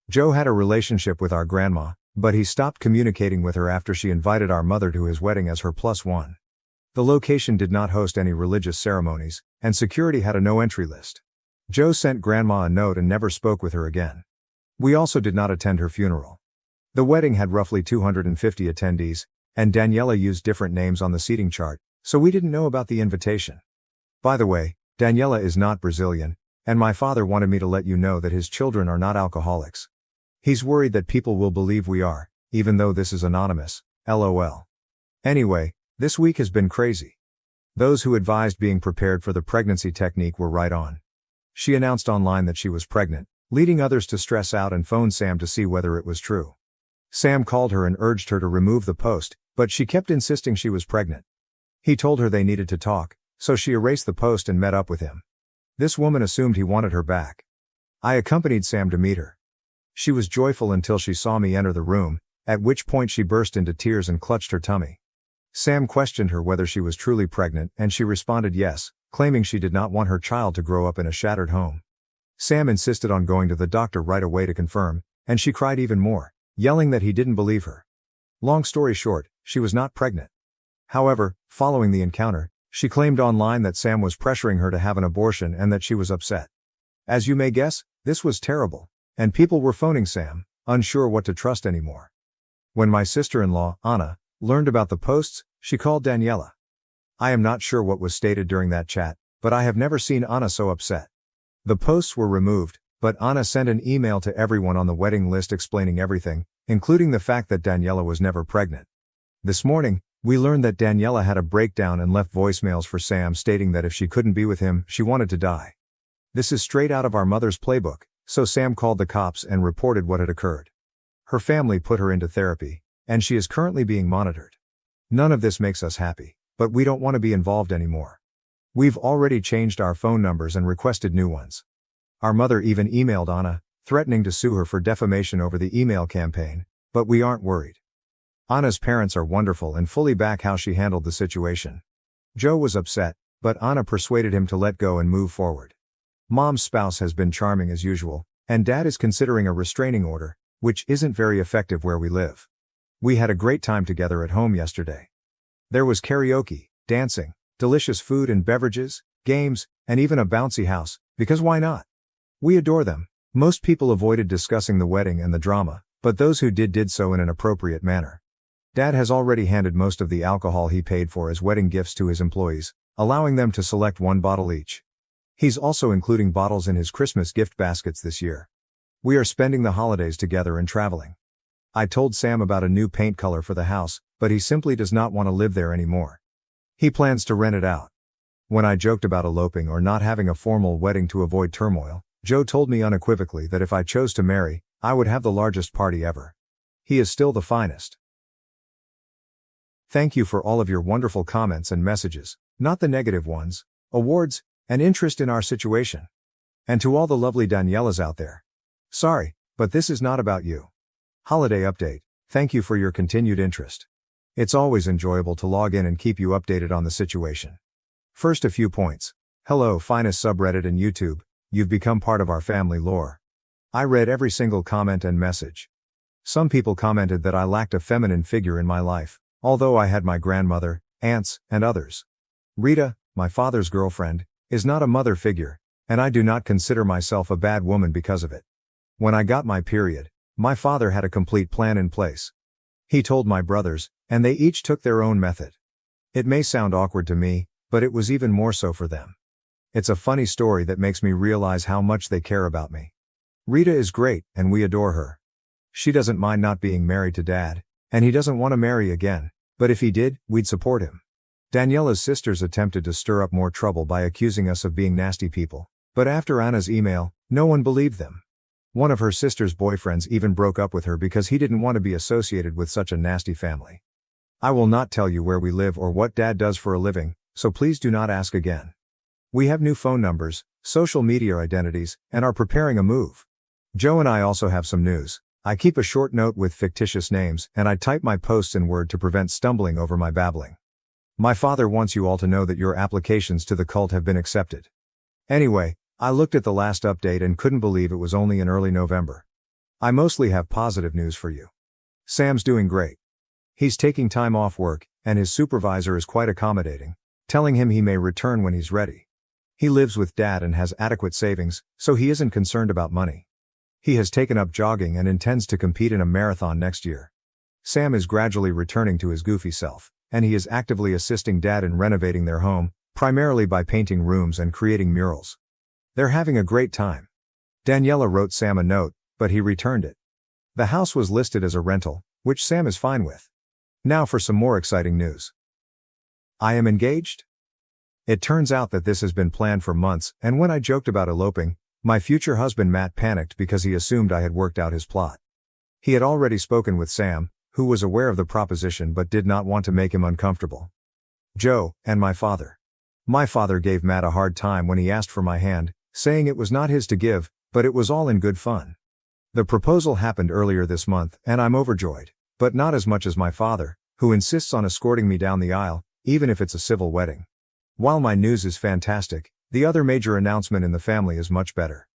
Speaker 1: Joe had a relationship with our grandma, but he stopped communicating with her after she invited our mother to his wedding as her +1. The location did not host any religious ceremonies, and security had a no-entry list. Joe sent Grandma a note and never spoke with her again. We also did not attend her funeral. The wedding had roughly 250 attendees, and Daniela used different names on the seating chart, so we didn't know about the invitation. By the way, Daniela is not Brazilian, and my father wanted me to let you know that his children are not alcoholics. He's worried that people will believe we are, even though this is anonymous, LOL. Anyway, this week has been crazy. Those who advised being prepared for the pregnancy technique were right on. She announced online that she was pregnant, leading others to stress out and phone Sam to see whether it was true. Sam called her and urged her to remove the post, but she kept insisting she was pregnant. He told her they needed to talk, so she erased the post and met up with him. This woman assumed he wanted her back. I accompanied Sam to meet her. She was joyful until she saw me enter the room, at which point she burst into tears and clutched her tummy. Sam questioned her whether she was truly pregnant, and she responded yes, claiming she did not want her child to grow up in a shattered home. Sam insisted on going to the doctor right away to confirm, and she cried even more, yelling that he didn't believe her. Long story short, she was not pregnant. However, following the encounter, she claimed online that Sam was pressuring her to have an abortion and that she was upset. As you may guess, this was terrible, and people were phoning Sam, unsure what to trust anymore. When my sister-in-law, Anna, learned about the posts, she called Daniela. I am not sure what was stated during that chat, but I have never seen Anna so upset. The posts were removed, but Anna sent an email to everyone on the wedding list explaining everything, including the fact that Daniela was never pregnant. This morning, we learned that Daniela had a breakdown and left voicemails for Sam stating that if she couldn't be with him, she wanted to die. This is straight out of our mother's playbook, so Sam called the cops and reported what had occurred. Her family put her into therapy, and she is currently being monitored. None of this makes us happy, but we don't want to be involved anymore. We've already changed our phone numbers and requested new ones. Our mother even emailed Anna, threatening to sue her for defamation over the email campaign, but we aren't worried. Anna's parents are wonderful and fully back how she handled the situation. Joe was upset, but Anna persuaded him to let go and move forward. Mom's spouse has been charming as usual, and Dad is considering a restraining order, which isn't very effective where we live. We had a great time together at home yesterday. There was karaoke, dancing, delicious food and beverages, games, and even a bouncy house, because why not? We adore them. Most people avoided discussing the wedding and the drama, but those who did so in an appropriate manner. Dad has already handed most of the alcohol he paid for as wedding gifts to his employees, allowing them to select one bottle each. He's also including bottles in his Christmas gift baskets this year. We are spending the holidays together and traveling. I told Sam about a new paint color for the house, but he simply does not want to live there anymore. He plans to rent it out. When I joked about eloping or not having a formal wedding to avoid turmoil, Joe told me unequivocally that if I chose to marry, I would have the largest party ever. He is still the finest. Thank you for all of your wonderful comments and messages, not the negative ones, awards, and interest in our situation. And to all the lovely Danielas out there. Sorry, but this is not about you. Holiday update. Thank you for your continued interest. It's always enjoyable to log in and keep you updated on the situation. First, a few points. Hello, finest subreddit and YouTube. You've become part of our family lore. I read every single comment and message. Some people commented that I lacked a feminine figure in my life, although I had my grandmother, aunts, and others. Rita, my father's girlfriend, is not a mother figure, and I do not consider myself a bad woman because of it. When I got my period, my father had a complete plan in place. He told my brothers, and they each took their own method. It may sound awkward to me, but it was even more so for them. It's a funny story that makes me realize how much they care about me. Rita is great, and we adore her. She doesn't mind not being married to Dad, and he doesn't want to marry again, but if he did, we'd support him. Daniela's sisters attempted to stir up more trouble by accusing us of being nasty people, but after Anna's email, no one believed them. One of her sister's boyfriends even broke up with her because he didn't want to be associated with such a nasty family. I will not tell you where we live or what Dad does for a living, so please do not ask again. We have new phone numbers, social media identities, and are preparing a move. Joe and I also have some news. I keep a short note with fictitious names, and I type my posts in Word to prevent stumbling over my babbling. My father wants you all to know that your applications to the cult have been accepted. Anyway, I looked at the last update and couldn't believe it was only in early November. I mostly have positive news for you. Sam's doing great. He's taking time off work, and his supervisor is quite accommodating, telling him he may return when he's ready. He lives with Dad and has adequate savings, so he isn't concerned about money. He has taken up jogging and intends to compete in a marathon next year. Sam is gradually returning to his goofy self, and he is actively assisting Dad in renovating their home, primarily by painting rooms and creating murals. They're having a great time. Daniela wrote Sam a note, but he returned it. The house was listed as a rental, which Sam is fine with. Now for some more exciting news. I am engaged? It turns out that this has been planned for months, and when I joked about eloping, my future husband Matt panicked because he assumed I had worked out his plot. He had already spoken with Sam, who was aware of the proposition but did not want to make him uncomfortable. Joe, and my father. My father gave Matt a hard time when he asked for my hand, saying it was not his to give, But it was all in good fun. The proposal happened earlier this month, and I'm overjoyed. But not as much as my father, who insists on escorting me down the aisle, even if it's a civil wedding. While my news is fantastic, the other major announcement in the family is much better.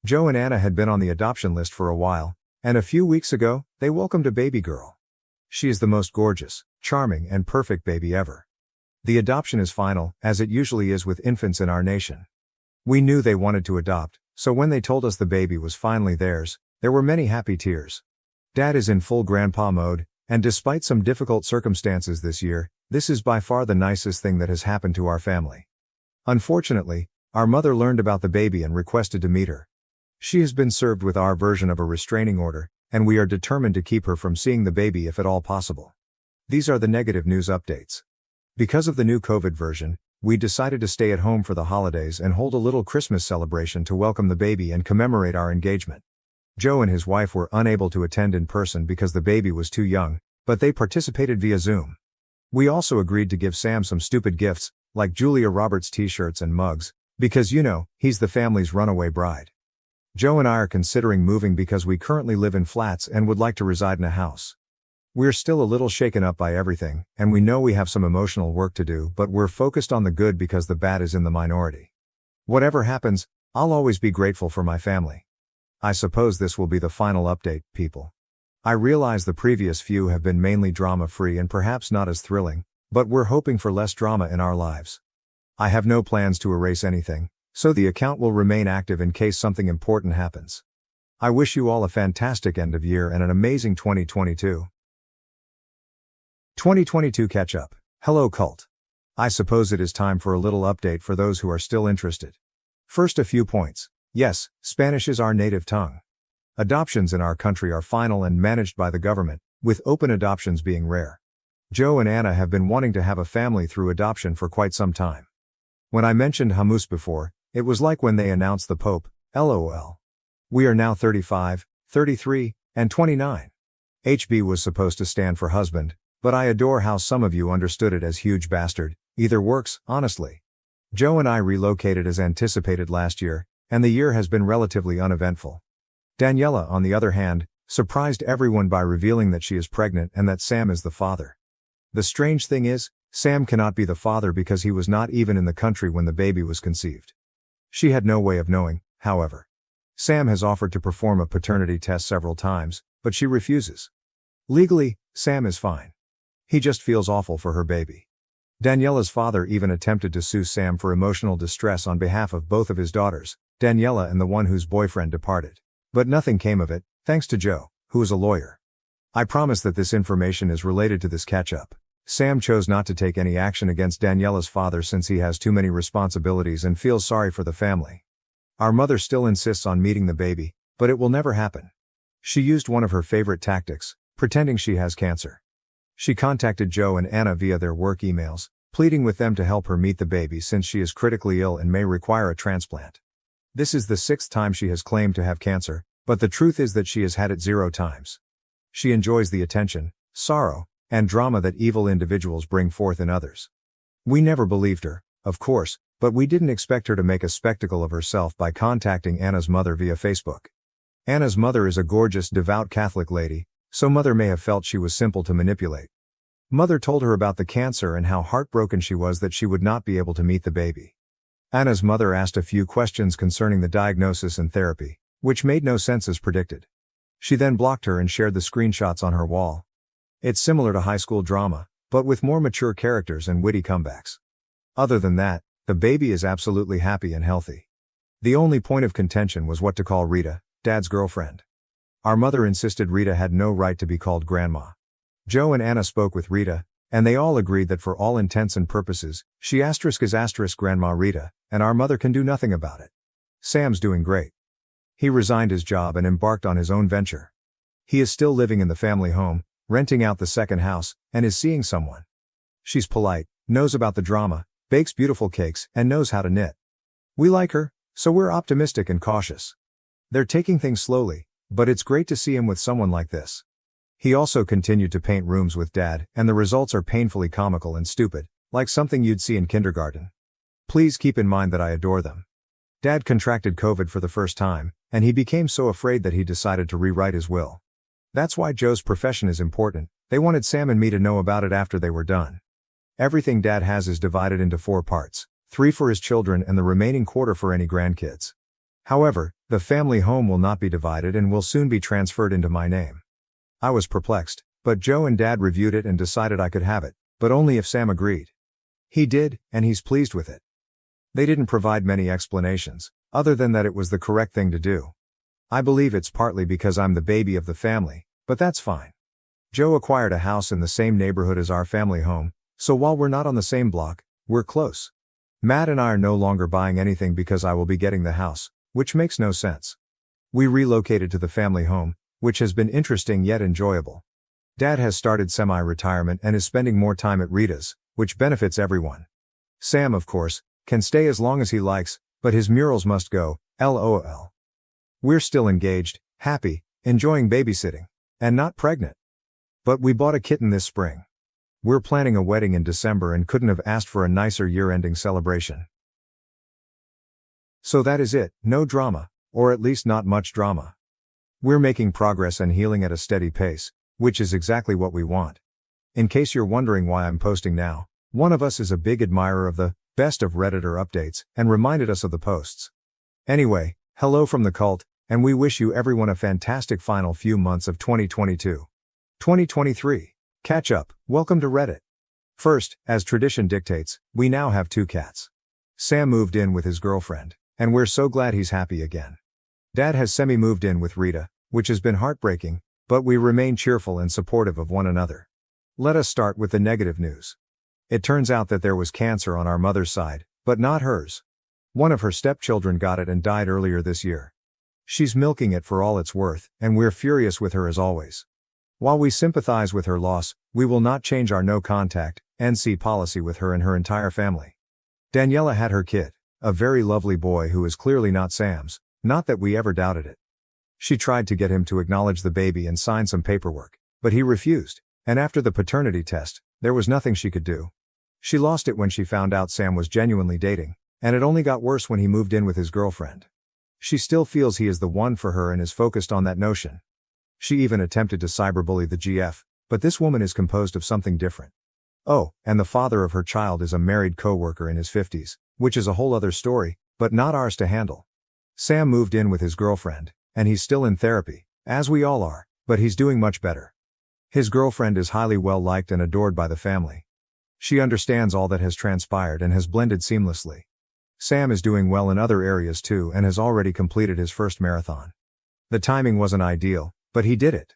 Speaker 1: Joe and Anna had been on the adoption list for a while, and a few weeks ago, they welcomed a baby girl. She is the most gorgeous, charming, and perfect baby ever. The adoption is final, as it usually is with infants in our nation. We knew they wanted to adopt, so when they told us the baby was finally theirs, there were many happy tears. Dad is in full grandpa mode, and despite some difficult circumstances this year, this is by far the nicest thing that has happened to our family. Unfortunately, our mother learned about the baby and requested to meet her. She has been served with our version of a restraining order, and we are determined to keep her from seeing the baby if at all possible. These are the negative news updates. Because of the new COVID version, we decided to stay at home for the holidays and hold a little Christmas celebration to welcome the baby and commemorate our engagement. Joe and his wife were unable to attend in person because the baby was too young, but they participated via Zoom. We also agreed to give Sam some stupid gifts, like Julia Roberts t-shirts and mugs, because he's the family's runaway bride. Joe and I are considering moving because we currently live in flats and would like to reside in a house. We're still a little shaken up by everything, and we know we have some emotional work to do, but we're focused on the good because the bad is in the minority. Whatever happens, I'll always be grateful for my family. I suppose this will be the final update, people. I realize the previous few have been mainly drama-free and perhaps not as thrilling, but we're hoping for less drama in our lives. I have no plans to erase anything, so the account will remain active in case something important happens. I wish you all a fantastic end of year and an amazing 2022. 2022 catch-up. Hello cult. I suppose it is time for a little update for those who are still interested. First, a few points. Yes, Spanish is our native tongue. Adoptions in our country are final and managed by the government, with open adoptions being rare. Joe and Anna have been wanting to have a family through adoption for quite some time. When I mentioned Hummus before, it was like when they announced the Pope, LOL. We are now 35, 33, and 29. HB was supposed to stand for husband, but I adore how some of you understood it as huge bastard. Either works, honestly. Joe and I relocated as anticipated last year, and the year has been relatively uneventful. Daniela, on the other hand, surprised everyone by revealing that she is pregnant and that Sam is the father. The strange thing is, Sam cannot be the father because he was not even in the country when the baby was conceived. She had no way of knowing, however. Sam has offered to perform a paternity test several times, but she refuses. Legally, Sam is fine. He just feels awful for her baby. Daniela's father even attempted to sue Sam for emotional distress on behalf of both of his daughters, Daniela and the one whose boyfriend departed. But nothing came of it, thanks to Joe, who is a lawyer. I promise that this information is related to this catch-up. Sam chose not to take any action against Daniela's father since he has too many responsibilities and feels sorry for the family. Our mother still insists on meeting the baby, but it will never happen. She used one of her favorite tactics, pretending she has cancer. She contacted Joe and Anna via their work emails, pleading with them to help her meet the baby since she is critically ill and may require a transplant. This is the 6th time she has claimed to have cancer, but the truth is that she has had it 0 times. She enjoys the attention, sorrow, and drama that evil individuals bring forth in others. We never believed her, of course, but we didn't expect her to make a spectacle of herself by contacting Anna's mother via Facebook. Anna's mother is a gorgeous, devout Catholic lady, so mother may have felt she was simple to manipulate. Mother told her about the cancer and how heartbroken she was that she would not be able to meet the baby. Anna's mother asked a few questions concerning the diagnosis and therapy, which made no sense as predicted. She then blocked her and shared the screenshots on her wall. It's similar to high school drama, but with more mature characters and witty comebacks. Other than that, the baby is absolutely happy and healthy. The only point of contention was what to call Rita, Dad's girlfriend. Our mother insisted Rita had no right to be called Grandma. Joe and Anna spoke with Rita, and they all agreed that for all intents and purposes, she is Grandma Rita, and our mother can do nothing about it. Sam's doing great. He resigned his job and embarked on his own venture. He is still living in the family home, renting out the second house, and is seeing someone. She's polite, knows about the drama, bakes beautiful cakes, and knows how to knit. We like her, so we're optimistic and cautious. They're taking things slowly, but it's great to see him with someone like this. He also continued to paint rooms with Dad, and the results are painfully comical and stupid, like something you'd see in kindergarten. Please keep in mind that I adore them. Dad contracted COVID for the first time, and he became so afraid that he decided to rewrite his will. That's why Joe's profession is important. They wanted Sam and me to know about it after they were done. Everything Dad has is divided into 4 parts, 3 for his children and the remaining quarter for any grandkids. However, the family home will not be divided and will soon be transferred into my name. I was perplexed, but Joe and Dad reviewed it and decided I could have it, but only if Sam agreed. He did, and he's pleased with it. They didn't provide many explanations, other than that it was the correct thing to do. I believe it's partly because I'm the baby of the family, but that's fine. Joe acquired a house in the same neighborhood as our family home, so while we're not on the same block, we're close. Matt and I are no longer buying anything because I will be getting the house, which makes no sense. We relocated to the family home, which has been interesting yet enjoyable. Dad has started semi-retirement and is spending more time at Rita's, which benefits everyone. Sam, of course, can stay as long as he likes, but his murals must go, LOL. We're still engaged, happy, enjoying babysitting, and not pregnant. But we bought a kitten this spring. We're planning a wedding in December and couldn't have asked for a nicer year-ending celebration. So that is it, no drama, or at least not much drama. We're making progress and healing at a steady pace, which is exactly what we want. In case you're wondering why I'm posting now, one of us is a big admirer of the best of Redditor updates and reminded us of the posts. Anyway, hello from the cult, and we wish you everyone a fantastic final few months of 2022. 2023. Catch up, welcome to Reddit. First, as tradition dictates, we now have 2 cats. Sam moved in with his girlfriend, and we're so glad he's happy again. Dad has semi-moved in with Rita, which has been heartbreaking, but we remain cheerful and supportive of one another. Let us start with the negative news. It turns out that there was cancer on our mother's side, but not hers. One of her stepchildren got it and died earlier this year. She's milking it for all it's worth, and we're furious with her as always. While we sympathize with her loss, we will not change our no contact, NC policy with her and her entire family. Daniela had her kid, a very lovely boy who is clearly not Sam's, not that we ever doubted it. She tried to get him to acknowledge the baby and sign some paperwork, but he refused, and after the paternity test, there was nothing she could do. She lost it when she found out Sam was genuinely dating, and it only got worse when he moved in with his girlfriend. She still feels he is the one for her and is focused on that notion. She even attempted to cyberbully the GF, but this woman is composed of something different. Oh, and the father of her child is a married co-worker in his 50s, which is a whole other story, but not ours to handle. Sam moved in with his girlfriend, and he's still in therapy, as we all are, but he's doing much better. His girlfriend is highly well liked and adored by the family. She understands all that has transpired and has blended seamlessly. Sam is doing well in other areas too and has already completed his first marathon. The timing wasn't ideal, but he did it.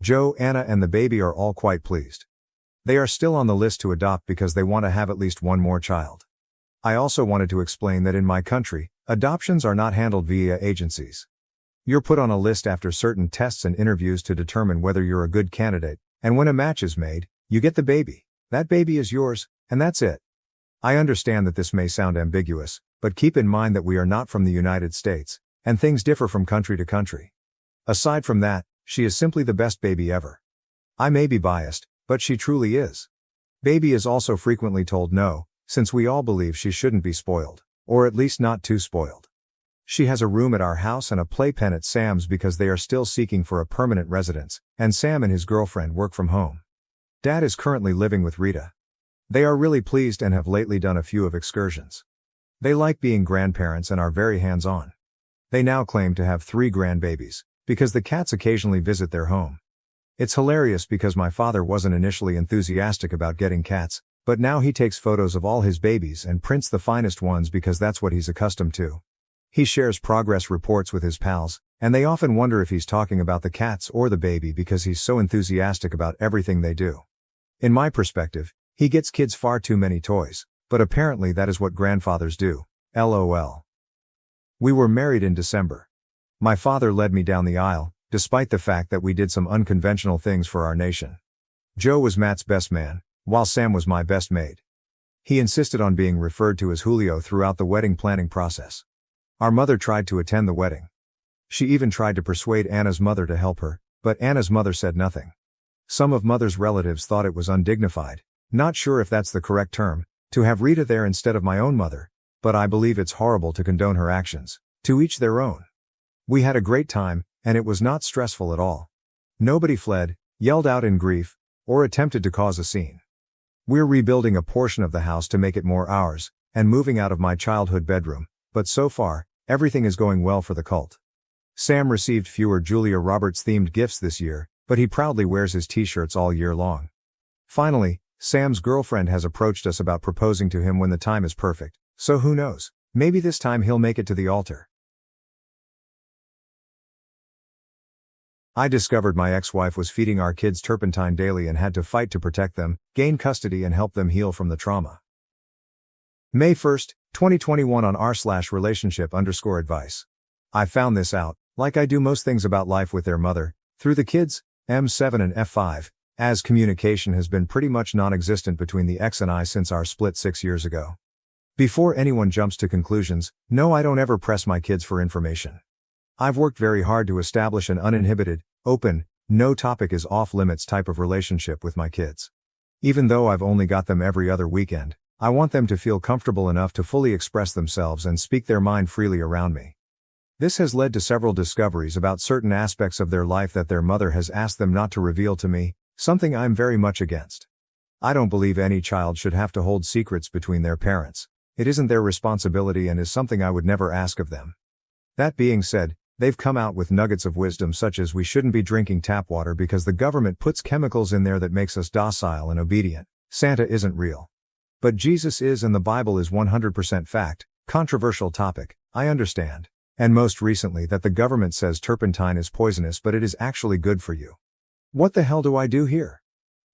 Speaker 1: Joe, Anna and the baby are all quite pleased. They are still on the list to adopt because they want to have at least one more child. I also wanted to explain that in my country, adoptions are not handled via agencies. You're put on a list after certain tests and interviews to determine whether you're a good candidate, and when a match is made, you get the baby. That baby is yours, and that's it. I understand that this may sound ambiguous, but keep in mind that we are not from the United States, and things differ from country to country. Aside from that, she is simply the best baby ever. I may be biased, but she truly is. Baby is also frequently told no, since we all believe she shouldn't be spoiled, or at least not too spoiled. She has a room at our house and a playpen at Sam's because they are still seeking for a permanent residence, and Sam and his girlfriend work from home. Dad is currently living with Rita. They are really pleased and have lately done a few of excursions. They like being grandparents and are very hands-on. They now claim to have 3 grandbabies, because the cats occasionally visit their home. It's hilarious because my father wasn't initially enthusiastic about getting cats, but now he takes photos of all his babies and prints the finest ones because that's what he's accustomed to. He shares progress reports with his pals, and they often wonder if he's talking about the cats or the baby because he's so enthusiastic about everything they do. In my perspective, he gets kids far too many toys, but apparently that is what grandfathers do. LOL. We were married in December. My father led me down the aisle, despite the fact that we did some unconventional things for our nation. Joe was Matt's best man, while Sam was my best maid. He insisted on being referred to as Julio throughout the wedding planning process. Our mother tried to attend the wedding. She even tried to persuade Anna's mother to help her, but Anna's mother said nothing. Some of Mother's relatives thought it was undignified, not sure if that's the correct term, to have Rita there instead of my own mother, but I believe it's horrible to condone her actions. To each their own. We had a great time, and it was not stressful at all. Nobody fled, yelled out in grief, or attempted to cause a scene. We're rebuilding a portion of the house to make it more ours, and moving out of my childhood bedroom, but so far, everything is going well for the cult. Sam received fewer Julia Roberts-themed gifts this year, but he proudly wears his t-shirts all year long. Finally, Sam's girlfriend has approached us about proposing to him when the time is perfect, so who knows, maybe this time he'll make it to the altar. I discovered my ex-wife was feeding our kids turpentine daily and had to fight to protect them, gain custody and help them heal from the trauma. May 1st, 2021 on r/relationship_advice. I found this out, like I do most things about life with their mother, through the kids, M7 and F5, as communication has been pretty much non-existent between the ex and I since our split 6 years ago. Before anyone jumps to conclusions, no, I don't ever press my kids for information. I've worked very hard to establish an uninhibited, open, no topic is off limits type of relationship with my kids. Even though I've only got them every other weekend, I want them to feel comfortable enough to fully express themselves and speak their mind freely around me. This has led to several discoveries about certain aspects of their life that their mother has asked them not to reveal to me, something I'm very much against. I don't believe any child should have to hold secrets between their parents. It isn't their responsibility and is something I would never ask of them. That being said, they've come out with nuggets of wisdom such as we shouldn't be drinking tap water because the government puts chemicals in there that makes us docile and obedient. Santa isn't real. But Jesus is and the Bible is 100% fact. Controversial topic, I understand. And most recently that the government says turpentine is poisonous but it is actually good for you. What the hell do I do here?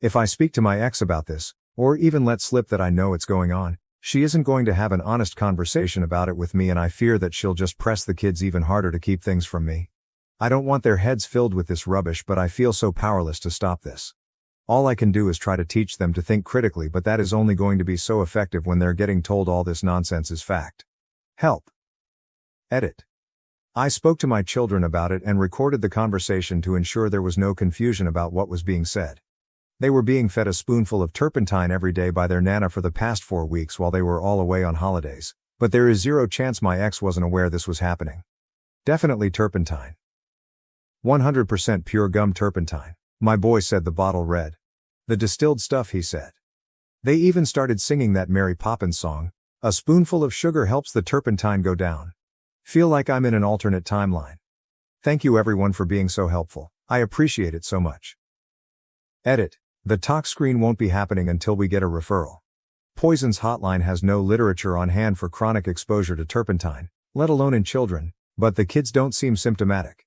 Speaker 1: If I speak to my ex about this, or even let slip that I know it's going on, she isn't going to have an honest conversation about it with me and I fear that she'll just press the kids even harder to keep things from me. I don't want their heads filled with this rubbish but I feel so powerless to stop this. All I can do is try to teach them to think critically but that is only going to be so effective when they're getting told all this nonsense is fact. Help. Edit. I spoke to my children about it and recorded the conversation to ensure there was no confusion about what was being said. They were being fed a spoonful of turpentine every day by their nana for the past 4 weeks while they were all away on holidays, but there is zero chance my ex wasn't aware this was happening. Definitely turpentine. 100% pure gum turpentine. My boy said the bottle read. The distilled stuff, he said. They even started singing that Mary Poppins song, "A spoonful of sugar helps the turpentine go down." Feel like I'm in an alternate timeline. Thank you everyone for being so helpful, I appreciate it so much. Edit. The talk screen won't be happening until we get a referral. Poisons Hotline has no literature on hand for chronic exposure to turpentine, let alone in children, but the kids don't seem symptomatic.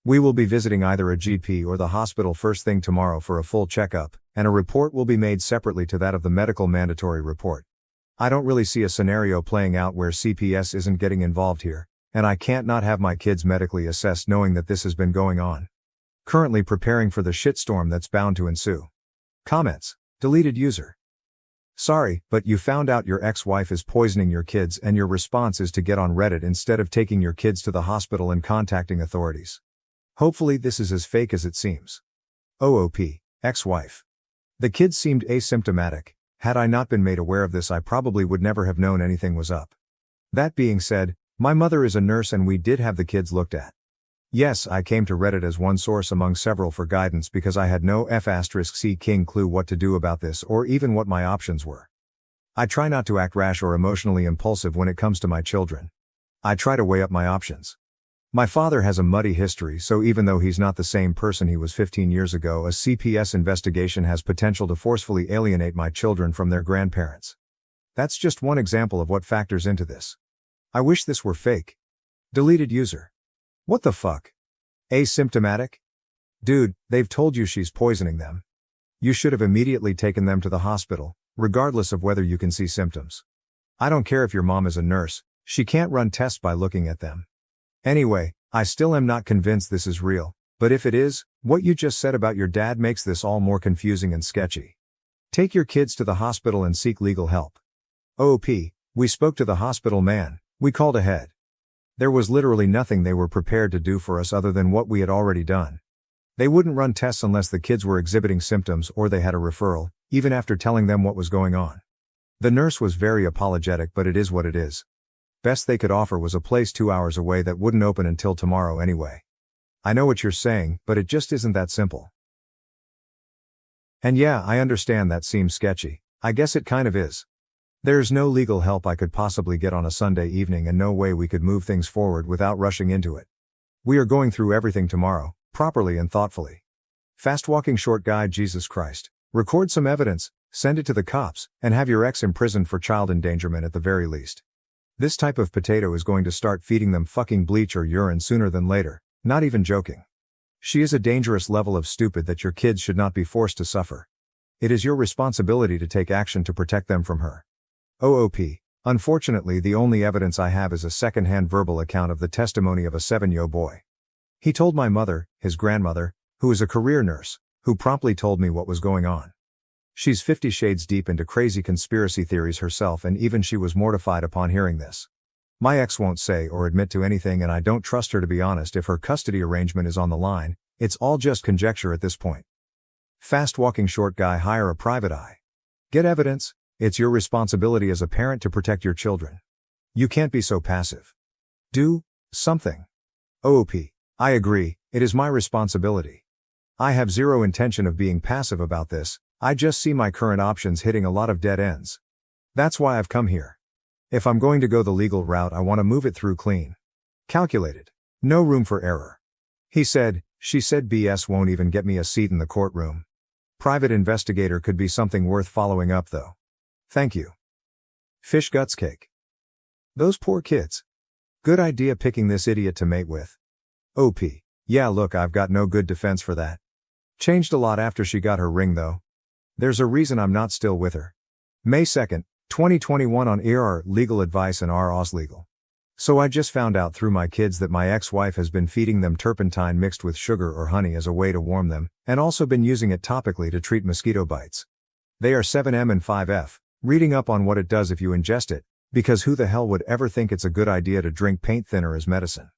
Speaker 1: We will be visiting either a GP or the hospital first thing tomorrow for a full checkup, and a report will be made separately to that of the medical mandatory report. I don't really see a scenario playing out where CPS isn't getting involved here, and I can't not have my kids medically assessed knowing that this has been going on. Currently preparing for the shitstorm that's bound to ensue. Comments. Deleted user. Sorry, but you found out your ex-wife is poisoning your kids and your response is to get on Reddit instead of taking your kids to the hospital and contacting authorities. Hopefully this is as fake as it seems. OOP. Ex-wife. The kids seemed asymptomatic. Had I not been made aware of this I probably would never have known anything was up. That being said, my mother is a nurse and we did have the kids looked at. Yes, I came to Reddit as one source among several for guidance because I had no F*C king clue what to do about this or even what my options were. I try not to act rash or emotionally impulsive when it comes to my children. I try to weigh up my options. My father has a muddy history, so even though he's not the same person he was 15 years ago, a CPS investigation has potential to forcefully alienate my children from their grandparents. That's just one example of what factors into this. I wish this were fake. Deleted user. What the fuck? Asymptomatic? Dude, they've told you she's poisoning them. You should have immediately taken them to the hospital, regardless of whether you can see symptoms. I don't care if your mom is a nurse, she can't run tests by looking at them. Anyway, I still am not convinced this is real, but if it is, what you just said about your dad makes this all more confusing and sketchy. Take your kids to the hospital and seek legal help. OP, we spoke to the hospital man, we called ahead. There was literally nothing they were prepared to do for us other than what we had already done. They wouldn't run tests unless the kids were exhibiting symptoms or they had a referral, even after telling them what was going on. The nurse was very apologetic, but it is what it is. Best they could offer was a place 2 hours away that wouldn't open until tomorrow anyway. I know what you're saying, but it just isn't that simple. And yeah, I understand that seems sketchy. I guess it kind of is. There's no legal help I could possibly get on a Sunday evening and no way we could move things forward without rushing into it. We are going through everything tomorrow, properly and thoughtfully. Fast walking short guy, Jesus Christ. Record some evidence, send it to the cops, and have your ex imprisoned for child endangerment at the very least. This type of potato is going to start feeding them fucking bleach or urine sooner than later, not even joking. She is a dangerous level of stupid that your kids should not be forced to suffer. It is your responsibility to take action to protect them from her. OOP. Unfortunately, the only evidence I have is a second-hand verbal account of the testimony of a 7-year-old boy. He told my mother, his grandmother, who is a career nurse, who promptly told me what was going on. She's 50 shades deep into crazy conspiracy theories herself, and even she was mortified upon hearing this. My ex won't say or admit to anything, and I don't trust her to be honest. If her custody arrangement is on the line, it's all just conjecture at this point. Fast walking short guy, hire a private eye. Get evidence. It's your responsibility as a parent to protect your children. You can't be so passive. Do something. OOP. I agree, it is my responsibility. I have zero intention of being passive about this, I just see my current options hitting a lot of dead ends. That's why I've come here. If I'm going to go the legal route, I want to move it through clean. Calculated. No room for error. He said, she said BS won't even get me a seat in the courtroom. Private investigator could be something worth following up though. Thank you. Fish guts cake. Those poor kids. Good idea picking this idiot to mate with. OP. Yeah, look, I've got no good defense for that. Changed a lot after she got her ring though. There's a reason I'm not still with her. May 2nd, 2021 on ER Legal Advice and ROS Legal. So I just found out through my kids that my ex-wife has been feeding them turpentine mixed with sugar or honey as a way to warm them, and also been using it topically to treat mosquito bites. They are 7M and 5F. Reading up on what it does if you ingest it, because who the hell would ever think it's a good idea to drink paint thinner as medicine?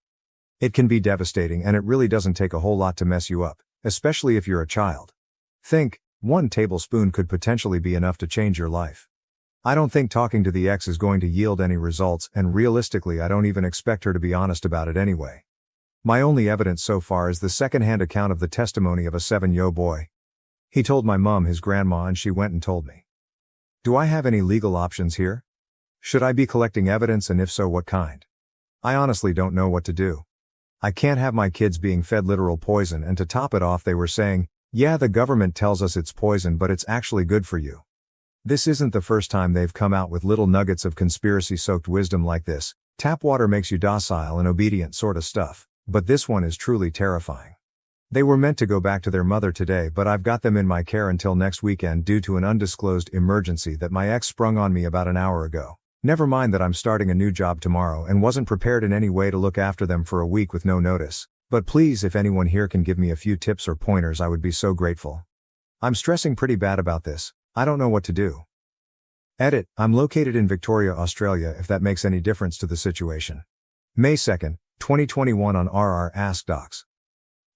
Speaker 1: It can be devastating, and it really doesn't take a whole lot to mess you up, especially if you're a child. Think, 1 tablespoon could potentially be enough to change your life. I don't think talking to the ex is going to yield any results, and realistically I don't even expect her to be honest about it anyway. My only evidence so far is the second-hand account of the testimony of a 7-year-old boy. He told my mom his grandma and she went and told me. Do I have any legal options here? Should I be collecting evidence, and if so, what kind? I honestly don't know what to do. I can't have my kids being fed literal poison, and to top it off they were saying, yeah, the government tells us it's poison but it's actually good for you. This isn't the first time they've come out with little nuggets of conspiracy-soaked wisdom like this, tap water makes you docile and obedient sort of stuff, but this one is truly terrifying. They were meant to go back to their mother today, but I've got them in my care until next weekend due to an undisclosed emergency that my ex sprung on me about an hour ago. Never mind that I'm starting a new job tomorrow and wasn't prepared in any way to look after them for a week with no notice. But please, if anyone here can give me a few tips or pointers, I would be so grateful. I'm stressing pretty bad about this. I don't know what to do. Edit. I'm located in Victoria, Australia, if that makes any difference to the situation. May 2nd, 2021 on RR Ask Docs.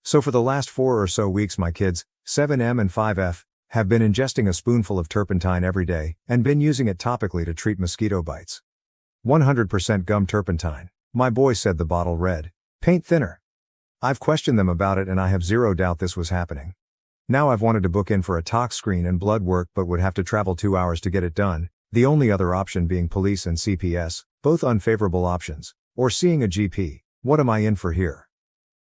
Speaker 1: So for the last 4 or so weeks my kids, 7M and 5F, have been ingesting a spoonful of turpentine every day, and been using it topically to treat mosquito bites. 100% gum turpentine. My boy said the bottle read, paint thinner. I've questioned them about it and I have zero doubt this was happening. Now I've wanted to book in for a tox screen and blood work but would have to travel 2 hours to get it done, the only other option being police and CPS, both unfavorable options, or seeing a GP. What am I in for here?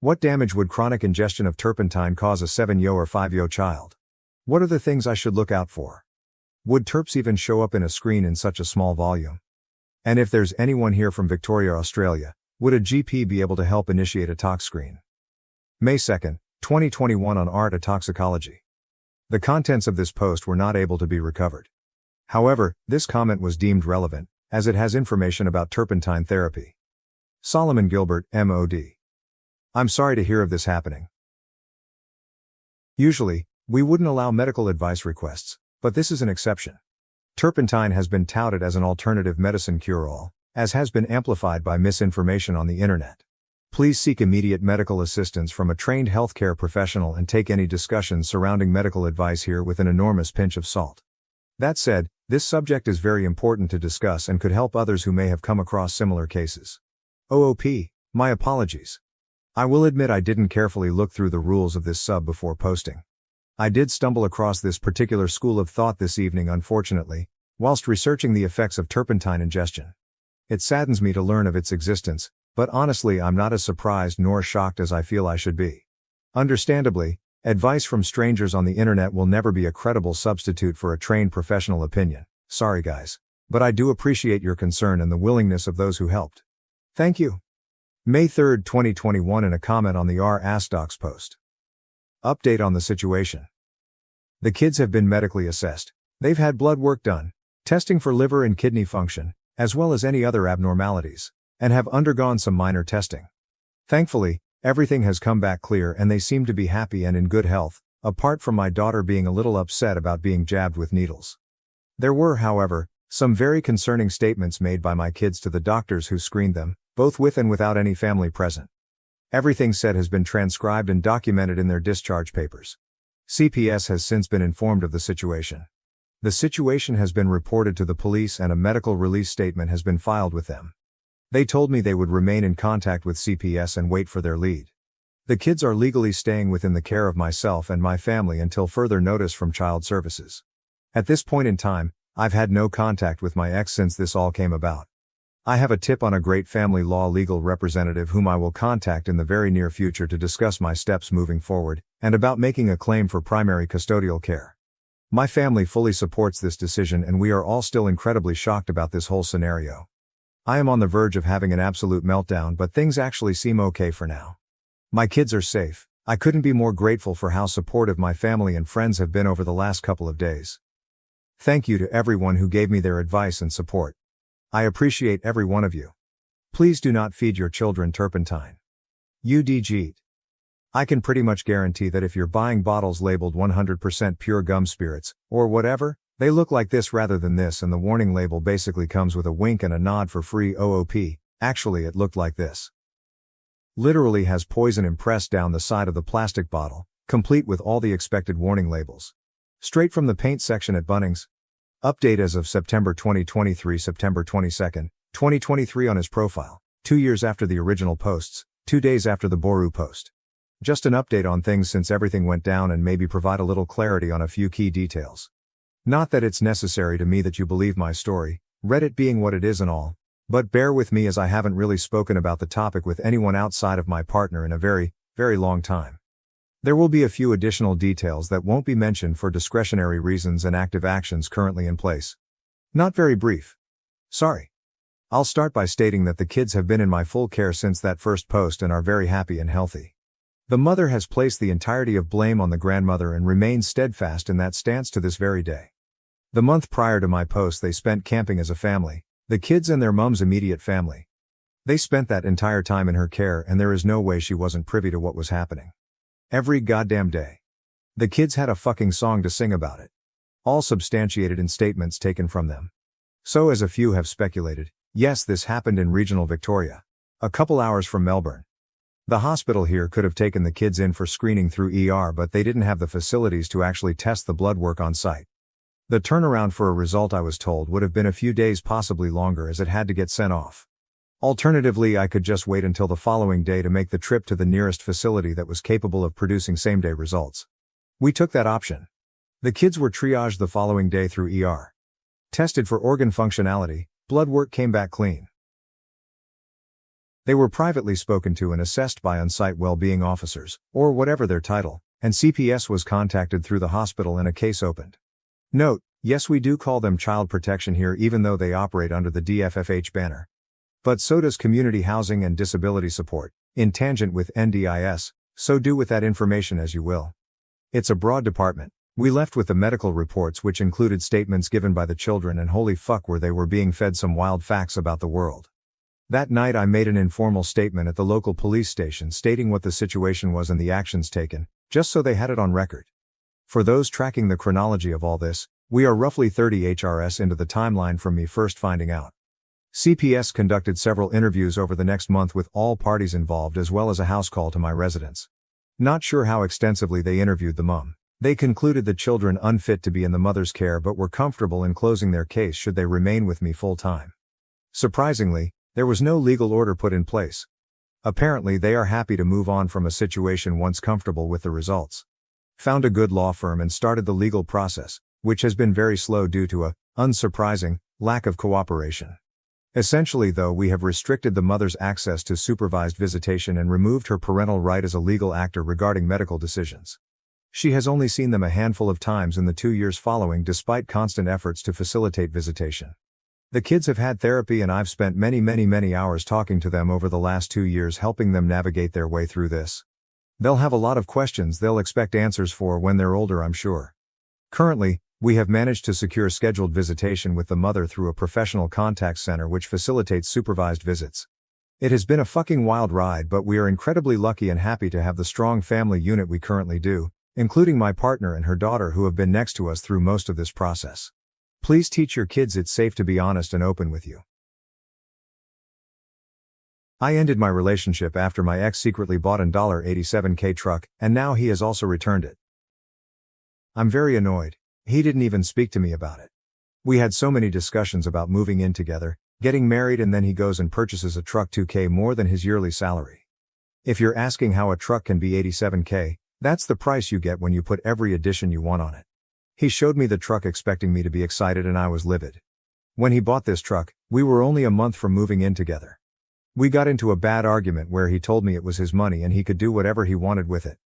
Speaker 1: What damage would chronic ingestion of turpentine cause a 7-year or 5-year child? What are the things I should look out for? Would terps even show up in a screen in such a small volume? And if there's anyone here from Victoria, Australia, would a GP be able to help initiate a tox screen? May 2nd, 2021 on Art of Toxicology. The contents of this post were not able to be recovered. However, this comment was deemed relevant, as it has information about turpentine therapy. Solomon Gilbert, MOD. I'm sorry to hear of this happening. Usually, we wouldn't allow medical advice requests, but this is an exception. Turpentine has been touted as an alternative medicine cure-all, as has been amplified by misinformation on the internet. Please seek immediate medical assistance from a trained healthcare professional and take any discussions surrounding medical advice here with an enormous pinch of salt. That said, This subject is very important to discuss and could help others who may have come across similar cases. OOP, my apologies. I will admit I didn't carefully look through the rules of this sub before posting. I did stumble across this particular school of thought this evening, unfortunately, whilst researching the effects of turpentine ingestion. It saddens me to learn of its existence, but honestly I'm not as surprised nor shocked as I feel I should be. Understandably, advice from strangers on the internet will never be a credible substitute for a trained professional opinion. Sorry guys. But I do appreciate your concern and the willingness of those who helped. Thank you. May 3, 2021 in a comment on the AskReddit post. Update on the situation. The kids have been medically assessed. They've had blood work done, testing for liver and kidney function, as well as any other abnormalities, and have undergone some minor testing. Thankfully, everything has come back clear and they seem to be happy and in good health, apart from my daughter being a little upset about being jabbed with needles. There were, however, some very concerning statements made by my kids to the doctors who screened them, both with and without any family present. Everything said has been transcribed and documented in their discharge papers. CPS has since been informed of the situation. The situation has been reported to the police and a medical release statement has been filed with them. They told me they would remain in contact with CPS and wait for their lead. The kids are legally staying within the care of myself and my family until further notice from Child Services. At this point in time, I've had no contact with my ex since this all came about. I have a tip on a great family law legal representative whom I will contact in the very near future to discuss my steps moving forward, and about making a claim for primary custodial care. My family fully supports this decision and we are all still incredibly shocked about this whole scenario. I am on the verge of having an absolute meltdown, but things actually seem okay for now. My kids are safe. I couldn't be more grateful for how supportive my family and friends have been over the last couple of days. Thank you to everyone who gave me their advice and support. I appreciate every one of you. Please do not feed your children turpentine. UDG. I can pretty much guarantee that if you're buying bottles labeled 100% pure gum spirits, or whatever, they look like this rather than this, and the warning label basically comes with a wink and a nod for free OOP. Actually it looked like this. Literally has poison impressed down the side of the plastic bottle, complete with all the expected warning labels. Straight from the paint section at Bunnings. Update as of September 2023, September 22, 2023 on his profile, 2 years after the original posts, 2 days after the Boru post. Just an update on things since everything went down and maybe provide a little clarity on a few key details. Not that it's necessary to me that you believe my story, Reddit being what it is and all, but bear with me as I haven't really spoken about the topic with anyone outside of my partner in a very, very long time. There will be a few additional details that won't be mentioned for discretionary reasons and active actions currently in place. Not very brief. Sorry. I'll start by stating that the kids have been in my full care since that first post and are very happy and healthy. The mother has placed the entirety of blame on the grandmother and remains steadfast in that stance to this very day. The month prior to my post they spent camping as a family, the kids and their mum's immediate family. They spent that entire time in her care and there is no way she wasn't privy to what was happening. Every goddamn day. The kids had a fucking song to sing about it. All substantiated in statements taken from them. So as a few have speculated, yes, this happened in regional Victoria. A couple hours from Melbourne. The hospital here could have taken the kids in for screening through ER, but they didn't have the facilities to actually test the blood work on site. The turnaround for a result, I was told, would have been a few days, possibly longer, as it had to get sent off. Alternatively, I could just wait until the following day to make the trip to the nearest facility that was capable of producing same-day results. We took that option. The kids were triaged the following day through ER. Tested for organ functionality, blood work came back clean. They were privately spoken to and assessed by on-site well-being officers, or whatever their title, and CPS was contacted through the hospital and a case opened. Note, yes, we do call them child protection here even though they operate under the DFFH banner. But so does Community Housing and Disability Support, in tangent with NDIS, so do with that information as you will. It's a broad department. We left with the medical reports, which included statements given by the children, and holy fuck were they were being fed some wild facts about the world. That night I made an informal statement at the local police station stating what the situation was and the actions taken, just so they had it on record. For those tracking the chronology of all this, we are roughly 30 HRS into the timeline from me first finding out. CPS conducted several interviews over the next month with all parties involved, as well as a house call to my residence. Not sure how extensively they interviewed the mum. They concluded the children unfit to be in the mother's care but were comfortable in closing their case should they remain with me full time. Surprisingly, there was no legal order put in place. Apparently they are happy to move on from a situation once comfortable with the results. Found a good law firm and started the legal process, which has been very slow due to a, unsurprising, lack of cooperation. Essentially though, we have restricted the mother's access to supervised visitation and removed her parental right as a legal actor regarding medical decisions. She has only seen them a handful of times in the 2 years following despite constant efforts to facilitate visitation. The kids have had therapy and I've spent many hours talking to them over the last 2 years helping them navigate their way through this. They'll have a lot of questions they'll expect answers for when they're older, I'm sure. Currently, we have managed to secure scheduled visitation with the mother through a professional contact center which facilitates supervised visits. It has been a fucking wild ride, but we are incredibly lucky and happy to have the strong family unit we currently do, including my partner and her daughter who have been next to us through most of this process. Please teach your kids it's safe to be honest and open with you. I ended my relationship after my ex secretly bought an $87K truck, and now he has also returned it. I'm very annoyed. He didn't even speak to me about it. We had so many discussions about moving in together, getting married, and then he goes and purchases a truck $2K more than his yearly salary. If you're asking how a truck can be $87K, that's the price you get when you put every addition you want on it. He showed me the truck expecting me to be excited and I was livid. When he bought this truck, we were only a month from moving in together. We got into a bad argument where he told me it was his money and he could do whatever he wanted with it.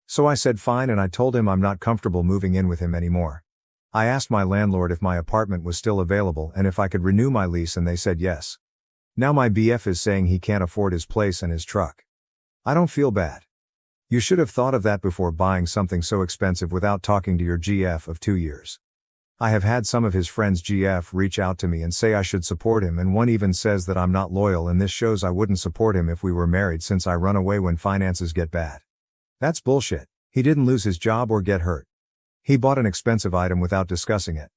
Speaker 1: So I said fine and I told him I'm not comfortable moving in with him anymore. I asked my landlord if my apartment was still available and if I could renew my lease and they said yes. Now my BF is saying he can't afford his place and his truck. I don't feel bad. You should have thought of that before buying something so expensive without talking to your GF of 2 years. I have had some of his friends' GF reach out to me and say I should support him, and one even says that I'm not loyal and this shows I wouldn't support him if we were married since I run away when finances get bad. That's bullshit. He didn't lose his job or get hurt. He bought an expensive item without discussing it.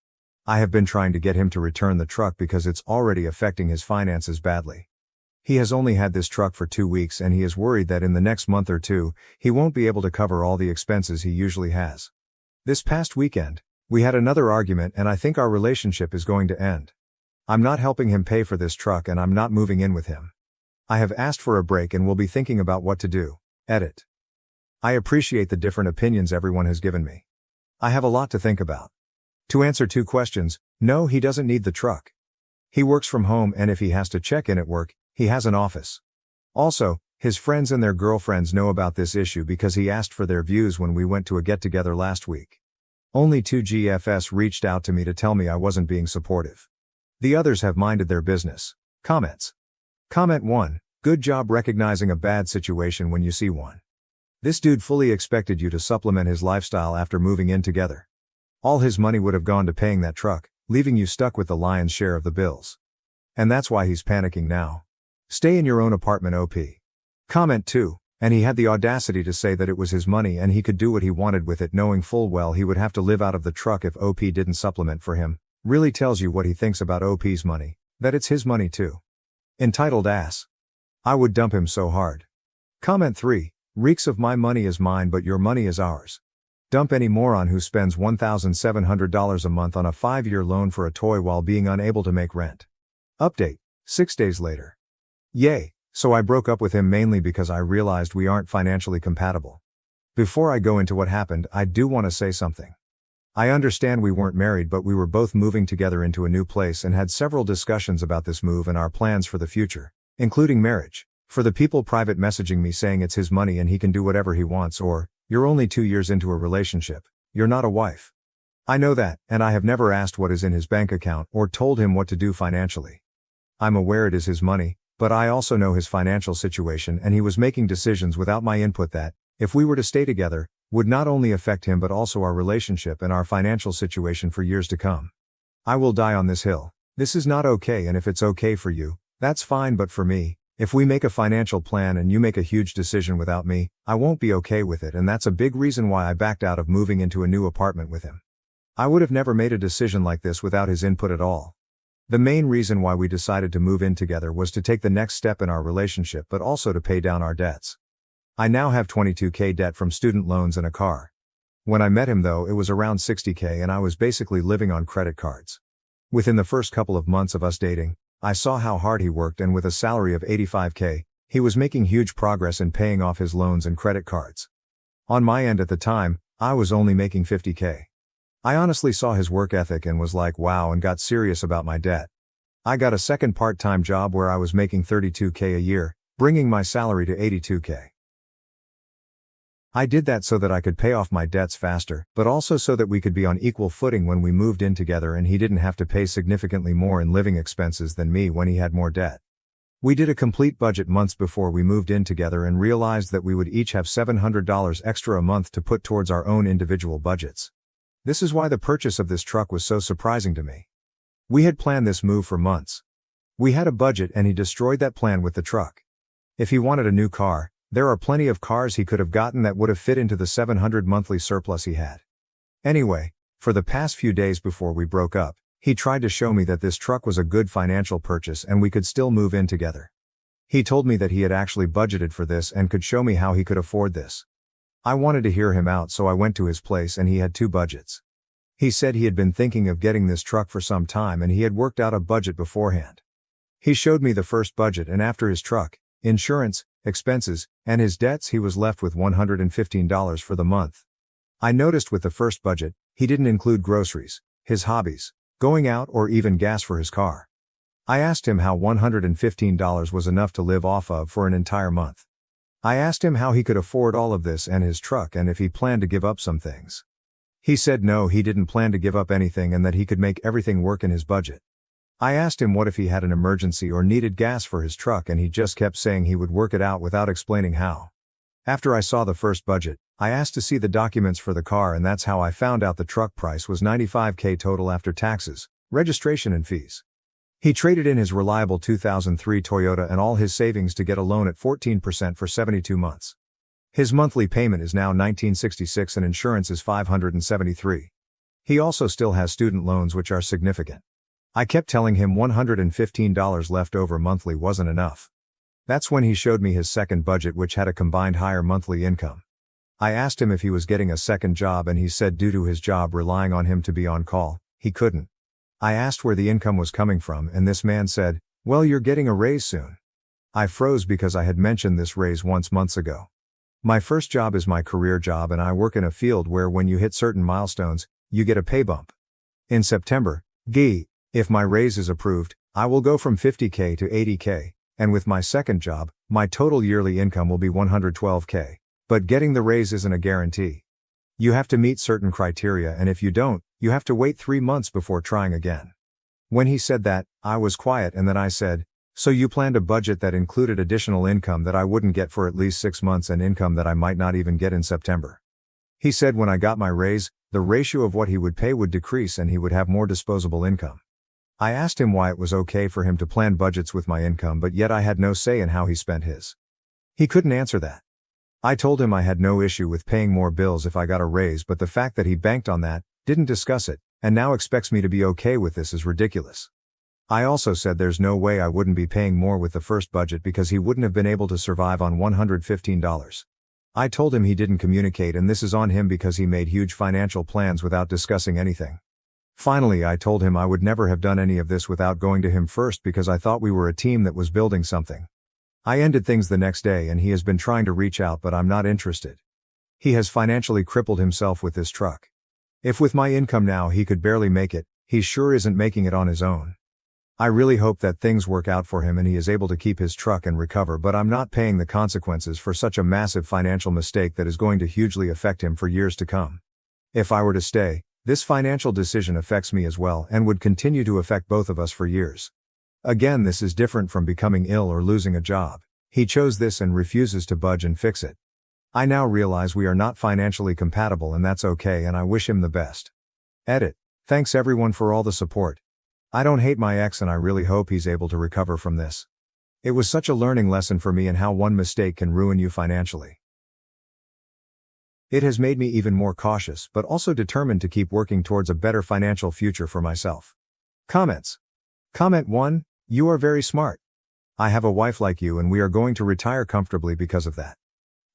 Speaker 1: I have been trying to get him to return the truck because it's already affecting his finances badly. He has only had this truck for 2 weeks and he is worried that in the next month or two, he won't be able to cover all the expenses he usually has. This past weekend, we had another argument and I think our relationship is going to end. I'm not helping him pay for this truck and I'm not moving in with him. I have asked for a break and will be thinking about what to do. Edit. I appreciate the different opinions everyone has given me. I have a lot to think about. To answer 2 questions, no, he doesn't need the truck. He works from home and if he has to check in at work, he has an office. Also, his friends and their girlfriends know about this issue because he asked for their views when we went to a get-together last week. Only 2 GFS reached out to me to tell me I wasn't being supportive. The others have minded their business. Comments. Comment 1. Good job recognizing a bad situation when you see one. This dude fully expected you to supplement his lifestyle after moving in together. All his money would have gone to paying that truck, leaving you stuck with the lion's share of the bills. And that's why he's panicking now. Stay in your own apartment, OP. Comment 2. And he had the audacity to say that it was his money and he could do what he wanted with it, knowing full well he would have to live out of the truck if OP didn't supplement for him. Really tells you what he thinks about OP's money, that it's his money too. Entitled ass. I would dump him so hard. Comment 3. Reeks of my money is mine but your money is ours. Dump any moron who spends $1,700 a month on a 5-year loan for a toy while being unable to make rent. Update. 6 days later. Yay, so I broke up with him mainly because I realized we aren't financially compatible. Before I go into what happened, I do want to say something. I understand we weren't married but we were both moving together into a new place and had several discussions about this move and our plans for the future, including marriage. For the people private messaging me saying it's his money and he can do whatever he wants or, you're only 2 years into a relationship, you're not a wife. I know that, and I have never asked what is in his bank account or told him what to do financially. I'm aware it is his money, but I also know his financial situation and he was making decisions without my input that, if we were to stay together, would not only affect him but also our relationship and our financial situation for years to come. I will die on this hill. This is not okay, and if it's okay for you, that's fine, but for me, if we make a financial plan and you make a huge decision without me, I won't be okay with it, and that's a big reason why I backed out of moving into a new apartment with him. I would have never made a decision like this without his input at all. The main reason why we decided to move in together was to take the next step in our relationship but also to pay down our debts. I now have $22K debt from student loans and a car. When I met him though, it was around 60K and I was basically living on credit cards. Within the first couple of months of us dating, I saw how hard he worked, and with a salary of 85K, he was making huge progress in paying off his loans and credit cards. On my end at the time, I was only making 50K. I honestly saw his work ethic and was like wow, and got serious about my debt. I got a second part-time job where I was making 32K a year, bringing my salary to 82K. I did that so that I could pay off my debts faster, but also so that we could be on equal footing when we moved in together and he didn't have to pay significantly more in living expenses than me when he had more debt. We did a complete budget months before we moved in together and realized that we would each have $700 extra a month to put towards our own individual budgets. This is why the purchase of this truck was so surprising to me. We had planned this move for months. We had a budget and he destroyed that plan with the truck. If he wanted a new car, there are plenty of cars he could have gotten that would have fit into the $700 monthly surplus he had. Anyway, for the past few days before we broke up, he tried to show me that this truck was a good financial purchase and we could still move in together. He told me that he had actually budgeted for this and could show me how he could afford this. I wanted to hear him out, so I went to his place and he had two budgets. He said he had been thinking of getting this truck for some time and he had worked out a budget beforehand. He showed me the first budget, and after his truck, insurance, expenses, and his debts, he was left with $115 for the month. I noticed with the first budget, he didn't include groceries, his hobbies, going out, or even gas for his car. I asked him how $115 was enough to live off of for an entire month. I asked him how he could afford all of this and his truck, and if he planned to give up some things. He said no, he didn't plan to give up anything and that he could make everything work in his budget. I asked him what if he had an emergency or needed gas for his truck, and he just kept saying he would work it out without explaining how. After I saw the first budget, I asked to see the documents for the car, and that's how I found out the truck price was $95K total after taxes, registration and fees. He traded in his reliable 2003 Toyota and all his savings to get a loan at 14% for 72 months. His monthly payment is now $1,966 and insurance is $573. He also still has student loans which are significant. I kept telling him $115 left over monthly wasn't enough. That's when he showed me his second budget, which had a combined higher monthly income. I asked him if he was getting a second job, and he said due to his job relying on him to be on call, he couldn't. I asked where the income was coming from, and this man said, "Well, you're getting a raise soon." I froze because I had mentioned this raise once months ago. My first job is my career job, and I work in a field where when you hit certain milestones, you get a pay bump. In September, if my raise is approved, I will go from 50K to 80K, and with my second job, my total yearly income will be 112K. But getting the raise isn't a guarantee. You have to meet certain criteria, and if you don't, you have to wait 3 months before trying again. When he said that, I was quiet, and then I said, "So you planned a budget that included additional income that I wouldn't get for at least 6 months and income that I might not even get in September?" He said when I got my raise, the ratio of what he would pay would decrease and he would have more disposable income. I asked him why it was okay for him to plan budgets with my income, but yet I had no say in how he spent his. He couldn't answer that. I told him I had no issue with paying more bills if I got a raise, but the fact that he banked on that, didn't discuss it, and now expects me to be okay with this is ridiculous. I also said there's no way I wouldn't be paying more with the first budget because he wouldn't have been able to survive on $115. I told him he didn't communicate, and this is on him because he made huge financial plans without discussing anything. Finally, I told him I would never have done any of this without going to him first because I thought we were a team that was building something. I ended things the next day, and he has been trying to reach out, but I'm not interested. He has financially crippled himself with this truck. If with my income now he could barely make it, he sure isn't making it on his own. I really hope that things work out for him and he is able to keep his truck and recover, but I'm not paying the consequences for such a massive financial mistake that is going to hugely affect him for years to come. If I were to stay, this financial decision affects me as well and would continue to affect both of us for years. Again, this is different from becoming ill or losing a job. He chose this and refuses to budge and fix it. I now realize we are not financially compatible, and that's okay, and I wish him the best. Edit. Thanks everyone for all the support. I don't hate my ex and I really hope he's able to recover from this. It was such a learning lesson for me in how one mistake can ruin you financially. It has made me even more cautious but also determined to keep working towards a better financial future for myself. Comments. Comment 1. You are very smart. I have a wife like you and we are going to retire comfortably because of that.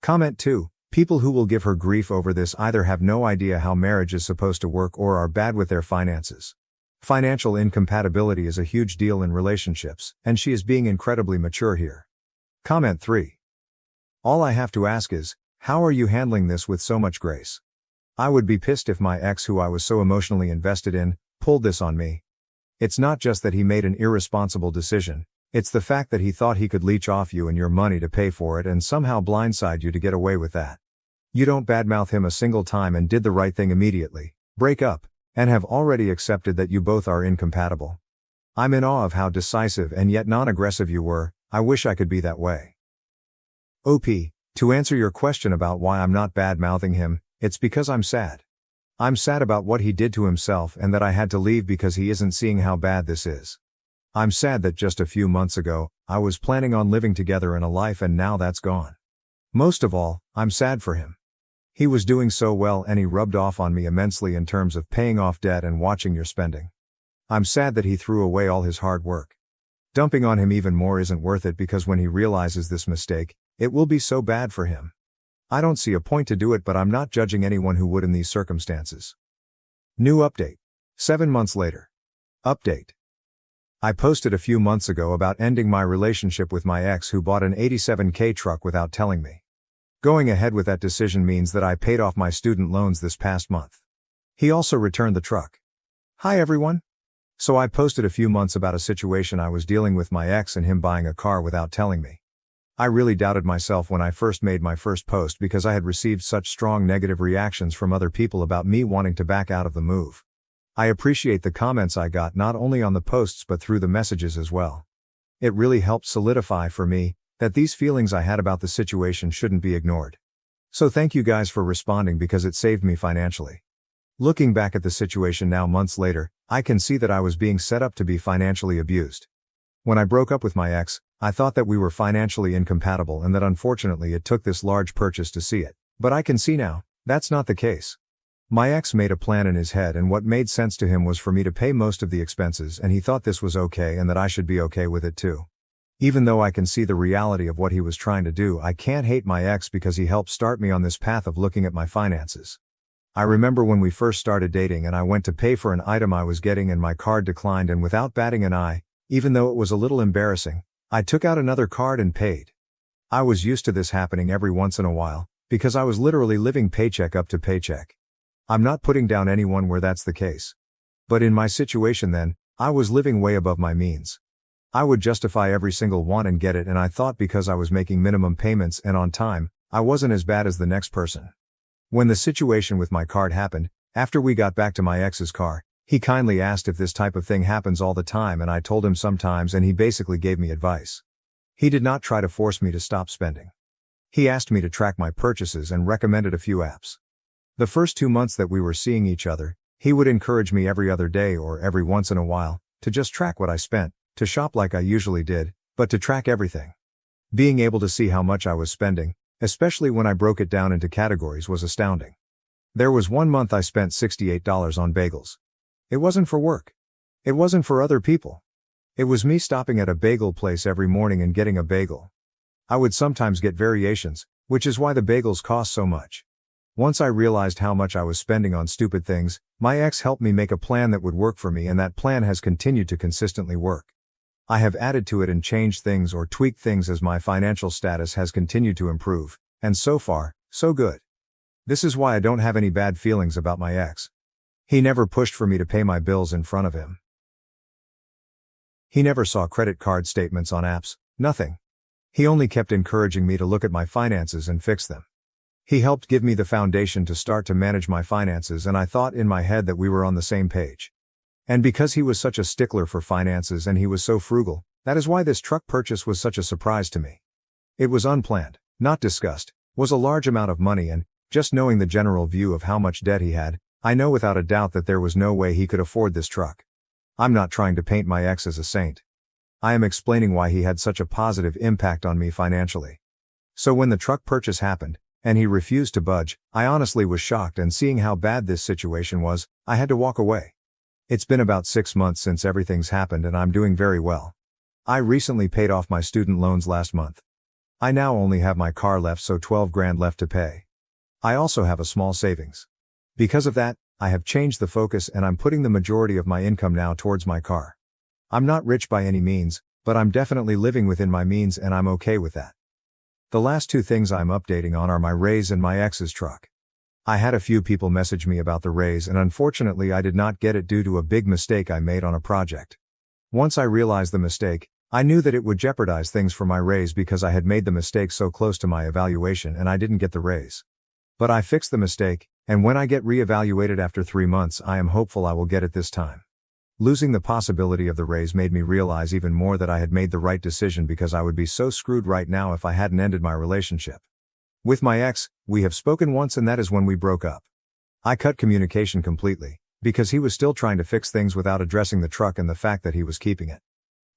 Speaker 1: Comment 2. People who will give her grief over this either have no idea how marriage is supposed to work or are bad with their finances. Financial incompatibility is a huge deal in relationships, and she is being incredibly mature here. Comment 3. All I have to ask is, how are you handling this with so much grace? I would be pissed if my ex, who I was so emotionally invested in, pulled this on me. It's not just that he made an irresponsible decision, it's the fact that he thought he could leech off you and your money to pay for it and somehow blindside you to get away with that. You don't badmouth him a single time and did the right thing immediately, break up, and have already accepted that you both are incompatible. I'm in awe of how decisive and yet non-aggressive you were. I wish I could be that way. OP, to answer your question about why I'm not bad-mouthing him, it's because I'm sad. I'm sad about what he did to himself and that I had to leave because he isn't seeing how bad this is. I'm sad that just a few months ago, I was planning on living together in a life and now that's gone. Most of all, I'm sad for him. He was doing so well and he rubbed off on me immensely in terms of paying off debt and watching your spending. I'm sad that he threw away all his hard work. Dumping on him even more isn't worth it because when he realizes this mistake, it will be so bad for him. I don't see a point to do it, but I'm not judging anyone who would in these circumstances. New update. 7 months later. Update. I posted a few months ago about ending my relationship with my ex who bought an $87K truck without telling me. Going ahead with that decision means that I paid off my student loans this past month. He also returned the truck. Hi everyone. So I posted a few months about a situation I was dealing with my ex and him buying a car without telling me. I really doubted myself when I first made my first post because I had received such strong negative reactions from other people about me wanting to back out of the move. I appreciate the comments I got not only on the posts but through the messages as well. It really helped solidify for me that these feelings I had about the situation shouldn't be ignored. So thank you guys for responding because it saved me financially. Looking back at the situation now months later, I can see that I was being set up to be financially abused. When I broke up with my ex, I thought that we were financially incompatible and that unfortunately it took this large purchase to see it. But I can see now, that's not the case. My ex made a plan in his head and what made sense to him was for me to pay most of the expenses and he thought this was okay and that I should be okay with it too. Even though I can see the reality of what he was trying to do, I can't hate my ex because he helped start me on this path of looking at my finances. I remember when we first started dating and I went to pay for an item I was getting and my card declined and without batting an eye, even though it was a little embarrassing, I took out another card and paid. I was used to this happening every once in a while, because I was literally living paycheck up to paycheck. I'm not putting down anyone where that's the case. But in my situation then, I was living way above my means. I would justify every single one and get it and I thought because I was making minimum payments and on time, I wasn't as bad as the next person. When the situation with my card happened, after we got back to my ex's car, he kindly asked if this type of thing happens all the time and I told him sometimes and he basically gave me advice. He did not try to force me to stop spending. He asked me to track my purchases and recommended a few apps. The first 2 months that we were seeing each other, he would encourage me every other day or every once in a while, to just track what I spent, to shop like I usually did, but to track everything. Being able to see how much I was spending, especially when I broke it down into categories, was astounding. There was one month I spent $68 on bagels. It wasn't for work. It wasn't for other people. It was me stopping at a bagel place every morning and getting a bagel. I would sometimes get variations, which is why the bagels cost so much. Once I realized how much I was spending on stupid things, my ex helped me make a plan that would work for me and that plan has continued to consistently work. I have added to it and changed things or tweaked things as my financial status has continued to improve, and so far, so good. This is why I don't have any bad feelings about my ex. He never pushed for me to pay my bills in front of him. He never saw credit card statements on apps, nothing. He only kept encouraging me to look at my finances and fix them. He helped give me the foundation to start to manage my finances and I thought in my head that we were on the same page. And because he was such a stickler for finances and he was so frugal, that is why this truck purchase was such a surprise to me. It was unplanned, not discussed, was a large amount of money and, just knowing the general view of how much debt he had, I know without a doubt that there was no way he could afford this truck. I'm not trying to paint my ex as a saint. I am explaining why he had such a positive impact on me financially. So when the truck purchase happened, and he refused to budge, I honestly was shocked and seeing how bad this situation was, I had to walk away. It's been about 6 months since everything's happened and I'm doing very well. I recently paid off my student loans last month. I now only have my car left, so 12 grand left to pay. I also have a small savings. Because of that, I have changed the focus and I'm putting the majority of my income now towards my car. I'm not rich by any means, but I'm definitely living within my means and I'm okay with that. The last two things I'm updating on are my raise and my ex's truck. I had a few people message me about the raise and unfortunately I did not get it due to a big mistake I made on a project. Once I realized the mistake, I knew that it would jeopardize things for my raise because I had made the mistake so close to my evaluation and I didn't get the raise. But I fixed the mistake, and when I get re-evaluated after 3 months I am hopeful I will get it this time. Losing the possibility of the raise made me realize even more that I had made the right decision because I would be so screwed right now if I hadn't ended my relationship. With my ex, we have spoken once and that is when we broke up. I cut communication completely, because he was still trying to fix things without addressing the truck and the fact that he was keeping it.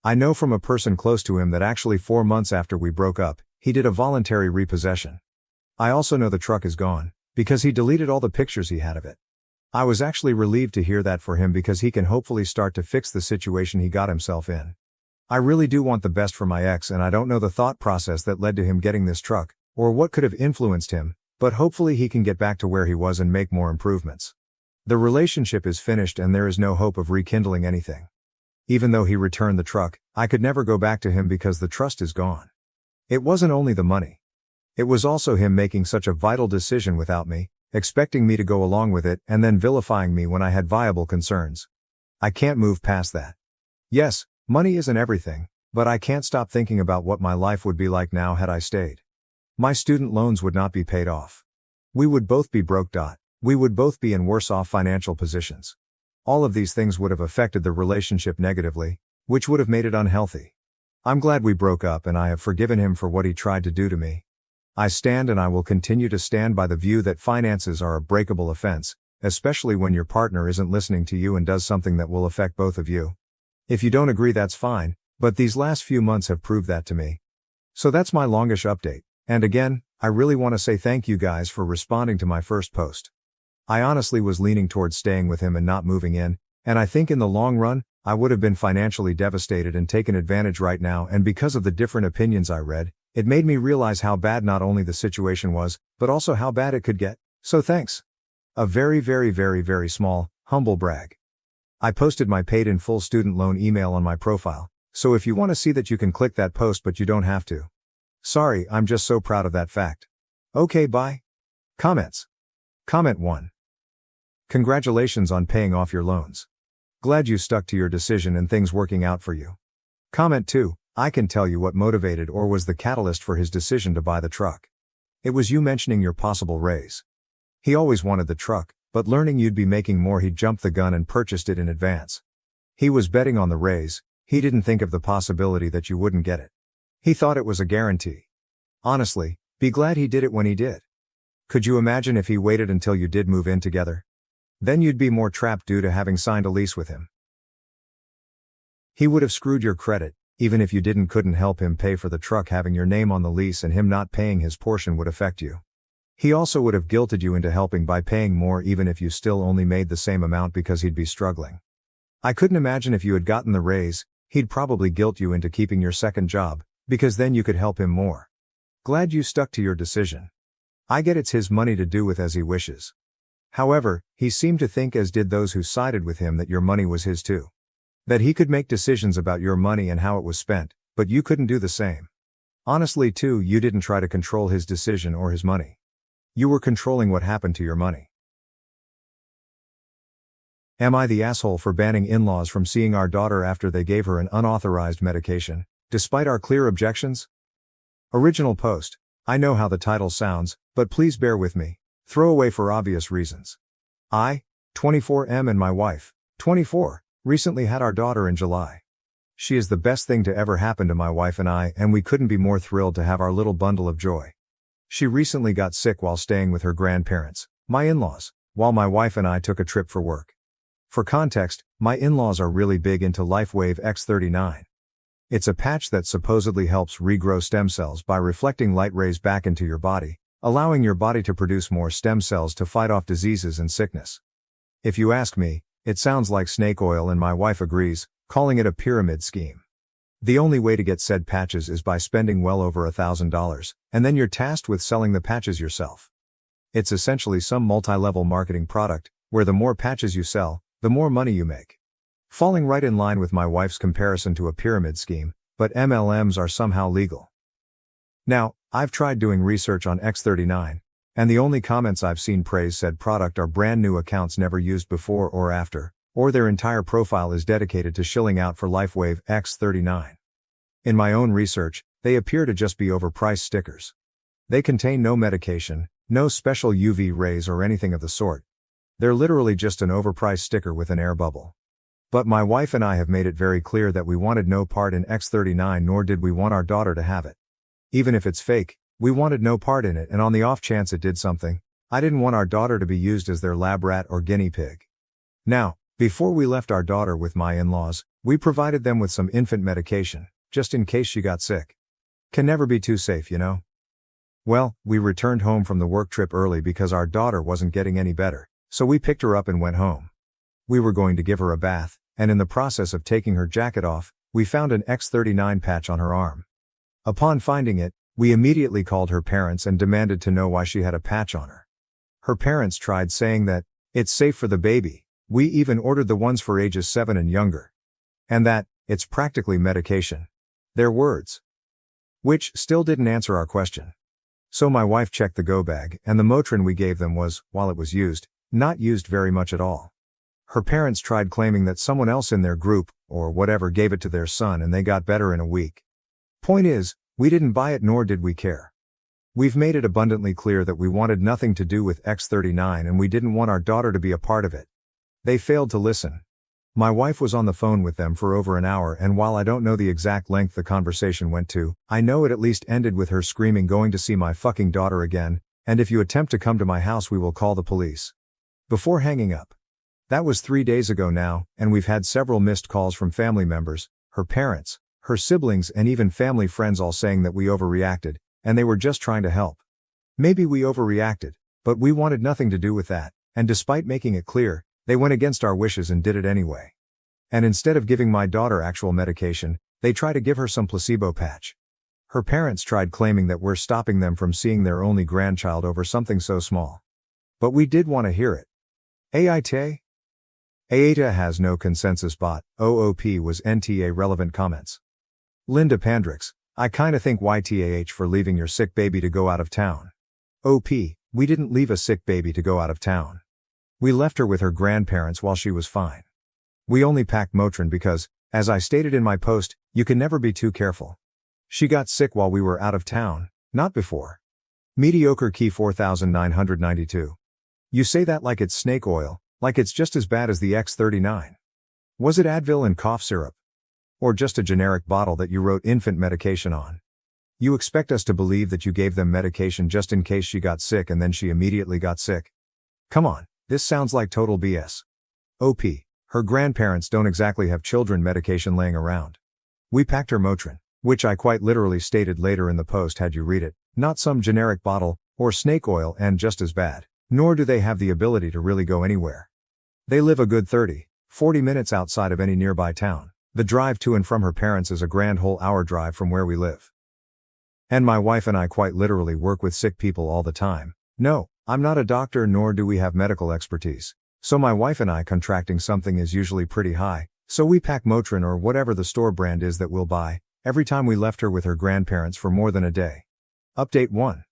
Speaker 1: I know from a person close to him that actually 4 months after we broke up, he did a voluntary repossession. I also know the truck is gone, because he deleted all the pictures he had of it. I was actually relieved to hear that for him because he can hopefully start to fix the situation he got himself in. I really do want the best for my ex and I don't know the thought process that led to him getting this truck, or what could have influenced him, but hopefully he can get back to where he was and make more improvements. The relationship is finished and there is no hope of rekindling anything. Even though he returned the truck, I could never go back to him because the trust is gone. It wasn't only the money. It was also him making such a vital decision without me, expecting me to go along with it and then vilifying me when I had viable concerns. I can't move past that. Yes, money isn't everything, but I can't stop thinking about what my life would be like now had I stayed. My student loans would not be paid off. We would both be broke. We would both be in worse off financial positions. All of these things would have affected the relationship negatively, which would have made it unhealthy. I'm glad we broke up and I have forgiven him for what he tried to do to me. I stand and I will continue to stand by the view that finances are a breakable offense, especially when your partner isn't listening to you and does something that will affect both of you. If you don't agree, that's fine, but these last few months have proved that to me. So that's my longish update, and again, I really want to say thank you guys for responding to my first post. I honestly was leaning towards staying with him and not moving in, and I think in the long run, I would have been financially devastated and taken advantage right now, and because of the different opinions I read, it made me realize how bad not only the situation was, but also how bad it could get, so thanks. A very, very, very, very small, humble brag. I posted my paid in full student loan email on my profile, so if you want to see that you can click that post but you don't have to. Sorry, I'm just so proud of that fact. Okay, bye. Comments. Comment 1. Congratulations on paying off your loans. Glad you stuck to your decision and things working out for you. Comment 2. I can tell you what motivated or was the catalyst for his decision to buy the truck. It was you mentioning your possible raise. He always wanted the truck, but learning you'd be making more, he jumped the gun and purchased it in advance. He was betting on the raise, he didn't think of the possibility that you wouldn't get it. He thought it was a guarantee. Honestly, be glad he did it when he did. Could you imagine if he waited until you did move in together? Then you'd be more trapped due to having signed a lease with him. He would have screwed your credit. Even if you couldn't help him pay for the truck, having your name on the lease and him not paying his portion would affect you. He also would have guilted you into helping by paying more even if you still only made the same amount because he'd be struggling. I couldn't imagine if you had gotten the raise, he'd probably guilt you into keeping your second job, because then you could help him more. Glad you stuck to your decision. I get it's his money to do with as he wishes. However, he seemed to think, as did those who sided with him, that your money was his too. That he could make decisions about your money and how it was spent, but you couldn't do the same. Honestly too, you didn't try to control his decision or his money. You were controlling what happened to your money. Am I the asshole for banning in-laws from seeing our daughter after they gave her an unauthorized medication, despite our clear objections? Original post. I know how the title sounds, but please bear with me. Throwaway for obvious reasons. I, 24M, and my wife, 24, recently had our daughter in July. She is the best thing to ever happen to my wife and I, and we couldn't be more thrilled to have our little bundle of joy. She recently got sick while staying with her grandparents, my in-laws, while my wife and I took a trip for work. For context, my in-laws are really big into LifeWave X39. It's a patch that supposedly helps regrow stem cells by reflecting light rays back into your body, allowing your body to produce more stem cells to fight off diseases and sickness. If you ask me, it sounds like snake oil, and my wife agrees, calling it a pyramid scheme. The only way to get said patches is by spending well over $1,000, and then you're tasked with selling the patches yourself. It's essentially some multi-level marketing product, where the more patches you sell, the more money you make. Falling right in line with my wife's comparison to a pyramid scheme, but MLMs are somehow legal. Now, I've tried doing research on X39, and the only comments I've seen praise said product are brand new accounts never used before or after, or their entire profile is dedicated to shilling out for LifeWave X39. In my own research, they appear to just be overpriced stickers. They contain no medication, no special UV rays or anything of the sort. They're literally just an overpriced sticker with an air bubble. But my wife and I have made it very clear that we wanted no part in X39, nor did we want our daughter to have it. Even if it's fake, we wanted no part in it, and on the off chance it did something, I didn't want our daughter to be used as their lab rat or guinea pig. Now, before we left our daughter with my in-laws, we provided them with some infant medication, just in case she got sick. Can never be too safe, you know? Well, we returned home from the work trip early because our daughter wasn't getting any better, so we picked her up and went home. We were going to give her a bath, and in the process of taking her jacket off, we found an X39 patch on her arm. Upon finding it, we immediately called her parents and demanded to know why she had a patch on her. Her parents tried saying that, it's safe for the baby, we even ordered the ones for ages 7 and younger. And that, it's practically medication. Their words. Which still didn't answer our question. So my wife checked the go bag, and the Motrin we gave them was, while it was used, not used very much at all. Her parents tried claiming that someone else in their group, or whatever, gave it to their son and they got better in a week. Point is, we didn't buy it nor did we care. We've made it abundantly clear that we wanted nothing to do with X39 and we didn't want our daughter to be a part of it. They failed to listen. My wife was on the phone with them for over an hour, and while I don't know the exact length the conversation went to, I know it at least ended with her screaming, "Going to see my fucking daughter again, and if you attempt to come to my house we will call the police," before hanging up. That was 3 days ago now, and we've had several missed calls from family members, her parents, her siblings, and even family friends, all saying that we overreacted, and they were just trying to help. Maybe we overreacted, but we wanted nothing to do with that, and despite making it clear, they went against our wishes and did it anyway. And instead of giving my daughter actual medication, they try to give her some placebo patch. Her parents tried claiming that we're stopping them from seeing their only grandchild over something so small. But we did want to hear it. Aita? Aita has no consensus bot, OOP was NTA relevant comments. Linda Pandrix, I kinda think YTAH for leaving your sick baby to go out of town. OP, we didn't leave a sick baby to go out of town. We left her with her grandparents while she was fine. We only packed Motrin because, as I stated in my post, you can never be too careful. She got sick while we were out of town, not before. Mediocre key 4992. You say that like it's snake oil, like it's just as bad as the X39. Was it Advil and cough syrup? Or just a generic bottle that you wrote infant medication on? You expect us to believe that you gave them medication just in case she got sick and then she immediately got sick? Come on, this sounds like total BS. OP, her grandparents don't exactly have children medication laying around. We packed her Motrin, which I quite literally stated later in the post had you read it, not some generic bottle, or snake oil, and just as bad, nor do they have the ability to really go anywhere. They live a good 30-40 minutes outside of any nearby town. The drive to and from her parents is a grand whole hour drive from where we live. And my wife and I quite literally work with sick people all the time. No, I'm not a doctor nor do we have medical expertise. So my wife and I contracting something is usually pretty high, so we pack Motrin or whatever the store brand is that we'll buy, every time we left her with her grandparents for more than a day. Update 1.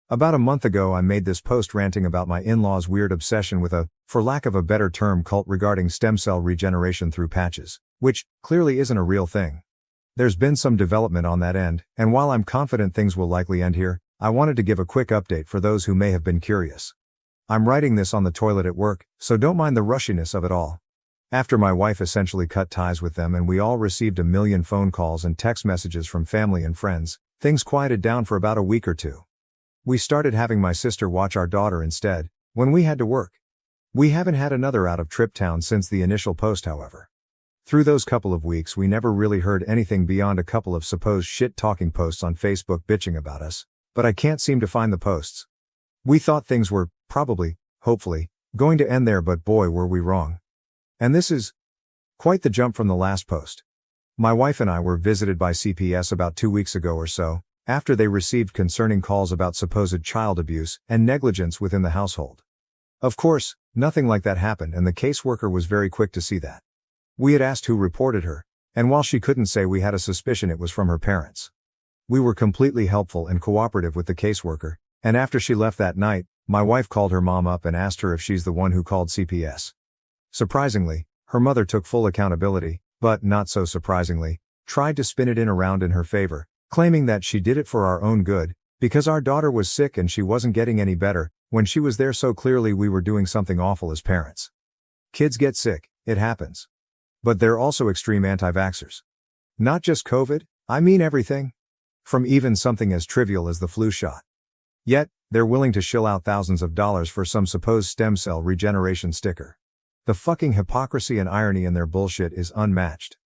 Speaker 1: About a month ago I made this post ranting about my in-laws' weird obsession with a, for lack of a better term, cult regarding stem cell regeneration through patches, which, clearly isn't a real thing. There's been some development on that end, and while I'm confident things will likely end here, I wanted to give a quick update for those who may have been curious. I'm writing this on the toilet at work, so don't mind the rushiness of it all. After my wife essentially cut ties with them and we all received a million phone calls and text messages from family and friends, things quieted down for about a week or two. We started having my sister watch our daughter instead, when we had to work. We haven't had another out-of-trip town since the initial post, however. Through those couple of weeks we never really heard anything beyond a couple of supposed shit-talking posts on Facebook bitching about us, but I can't seem to find the posts. We thought things were, probably, hopefully, going to end there, but boy were we wrong. And this is quite the jump from the last post. My wife and I were visited by CPS about 2 weeks ago or so, after they received concerning calls about supposed child abuse and negligence within the household. Of course, nothing like that happened, and the caseworker was very quick to see that. We had asked who reported her, and while she couldn't say, we had a suspicion it was from her parents. We were completely helpful and cooperative with the caseworker, and after she left that night, my wife called her mom up and asked her if she's the one who called CPS. Surprisingly, her mother took full accountability, but not so surprisingly, tried to spin it around in her favor, claiming that she did it for our own good, because our daughter was sick and she wasn't getting any better when she was there, so clearly we were doing something awful as parents. Kids get sick, it happens. But they're also extreme anti-vaxxers. Not just COVID, I mean everything. From even something as trivial as the flu shot. Yet, they're willing to shill out thousands of dollars for some supposed stem cell regeneration sticker. The fucking hypocrisy and irony in their bullshit is unmatched.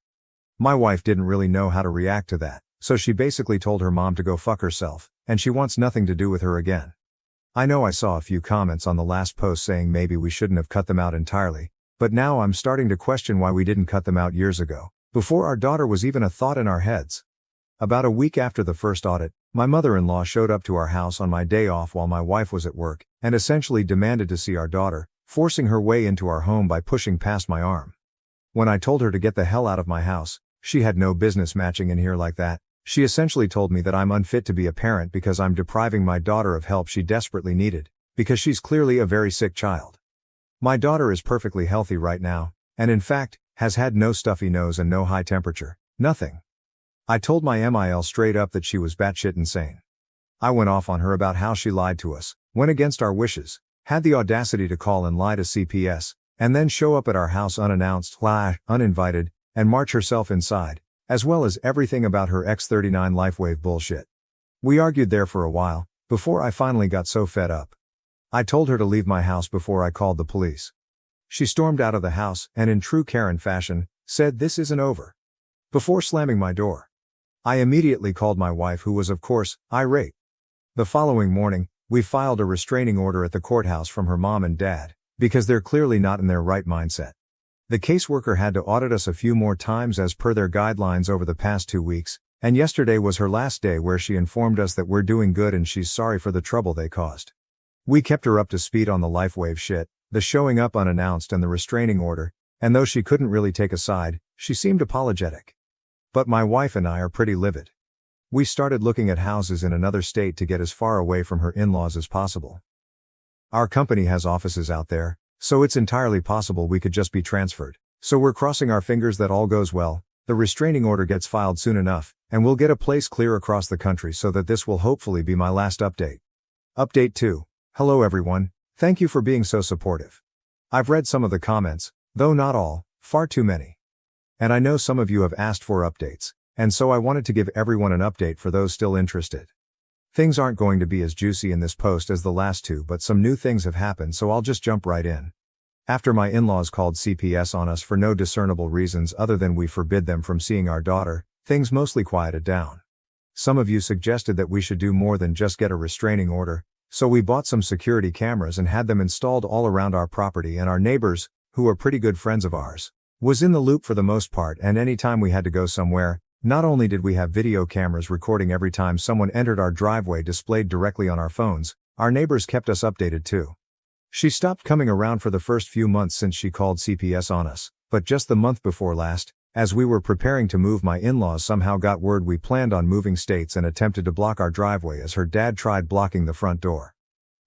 Speaker 1: My wife didn't really know how to react to that, so she basically told her mom to go fuck herself, and she wants nothing to do with her again. I know I saw a few comments on the last post saying maybe we shouldn't have cut them out entirely, but now I'm starting to question why we didn't cut them out years ago, before our daughter was even a thought in our heads. About a week after the first audit, my mother-in-law showed up to our house on my day off while my wife was at work, and essentially demanded to see our daughter, forcing her way into our home by pushing past my arm. When I told her to get the hell out of my house, she had no business matching in here like that. She essentially told me that I'm unfit to be a parent because I'm depriving my daughter of help she desperately needed, because she's clearly a very sick child. My daughter is perfectly healthy right now, and in fact, has had no stuffy nose and no high temperature, nothing. I told my MIL straight up that she was batshit insane. I went off on her about how she lied to us, went against our wishes, had the audacity to call and lie to CPS, and then show up at our house unannounced, uninvited, and march herself inside, as well as everything about her X39 LifeWave bullshit. We argued there for a while, before I finally got so fed up. I told her to leave my house before I called the police. She stormed out of the house, and in true Karen fashion, said this isn't over. Before slamming my door. I immediately called my wife, who was of course, irate. The following morning, we filed a restraining order at the courthouse from her mom and dad, because they're clearly not in their right mindset. The caseworker had to audit us a few more times as per their guidelines over the past 2 weeks, and yesterday was her last day, where she informed us that we're doing good and she's sorry for the trouble they caused. We kept her up to speed on the LifeWave shit, the showing up unannounced and the restraining order, and though she couldn't really take a side, she seemed apologetic. But my wife and I are pretty livid. We started looking at houses in another state to get as far away from her in-laws as possible. Our company has offices out there, so it's entirely possible we could just be transferred. So we're crossing our fingers that all goes well, the restraining order gets filed soon enough, and we'll get a place clear across the country so that this will hopefully be my last update. Update 2. Hello everyone, thank you for being so supportive. I've read some of the comments, though not all, far too many. And I know some of you have asked for updates, and so I wanted to give everyone an update for those still interested. Things aren't going to be as juicy in this post as the last two, but some new things have happened, so I'll just jump right in. After my in-laws called CPS on us for no discernible reasons other than we forbid them from seeing our daughter, things mostly quieted down. Some of you suggested that we should do more than just get a restraining order, so we bought some security cameras and had them installed all around our property, and our neighbors, who are pretty good friends of ours, was in the loop for the most part, and anytime we had to go somewhere, not only did we have video cameras recording every time someone entered our driveway displayed directly on our phones, our neighbors kept us updated too. She stopped coming around for the first few months since she called CPS on us, but just the month before last, as we were preparing to move, my in-laws somehow got word we planned on moving states and attempted to block our driveway as her dad tried blocking the front door.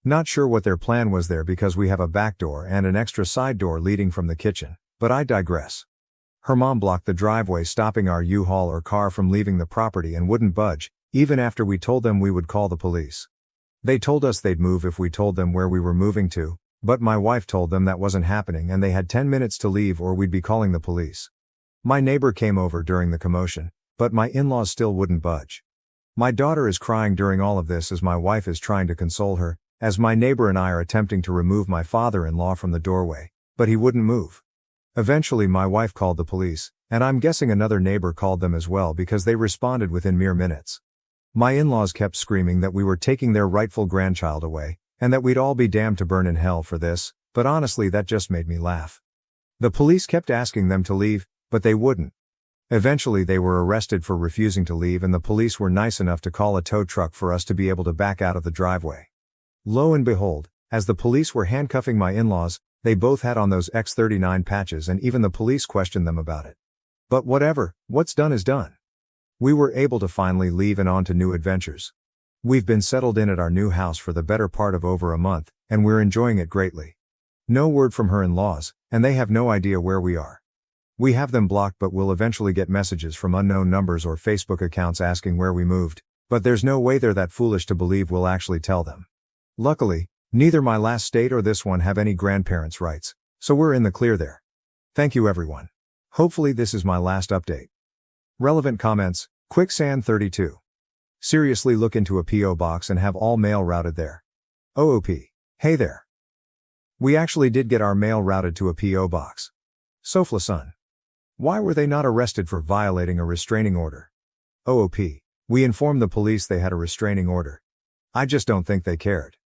Speaker 1: Not sure what their plan was there because we have a back door and an extra side door leading from the kitchen, but I digress. Her mom blocked the driveway, stopping our U-Haul or car from leaving the property, and wouldn't budge, even after we told them we would call the police. They told us they'd move if we told them where we were moving to, but my wife told them that wasn't happening and they had 10 minutes to leave or we'd be calling the police. My neighbor came over during the commotion, but my in-laws still wouldn't budge. My daughter is crying during all of this as my wife is trying to console her, as my neighbor and I are attempting to remove my father-in-law from the doorway, but he wouldn't move. Eventually my wife called the police, and I'm guessing another neighbor called them as well because they responded within mere minutes. My in-laws kept screaming that we were taking their rightful grandchild away, and that we'd all be damned to burn in hell for this, but honestly that just made me laugh. The police kept asking them to leave, but they wouldn't. Eventually they were arrested for refusing to leave, and the police were nice enough to call a tow truck for us to be able to back out of the driveway. Lo and behold, as the police were handcuffing my in-laws, they both had on those X39 patches, and even the police questioned them about it. But whatever, what's done is done. We were able to finally leave and on to new adventures. We've been settled in at our new house for the better part of over a month, and we're enjoying it greatly. No word from her in-laws, and they have no idea where we are. We have them blocked, but we'll eventually get messages from unknown numbers or Facebook accounts asking where we moved, but there's no way they're that foolish to believe we'll actually tell them. Luckily, neither my last state or this one have any grandparents' rights, so we're in the clear there. Thank you everyone. Hopefully this is my last update. Relevant comments, Quicksand 32. Seriously look into a P.O. box and have all mail routed there. OOP. Hey there. We actually did get our mail routed to a P.O. box. Sofla son. Why were they not arrested for violating a restraining order? OOP. We informed the police they had a restraining order. I just don't think they cared.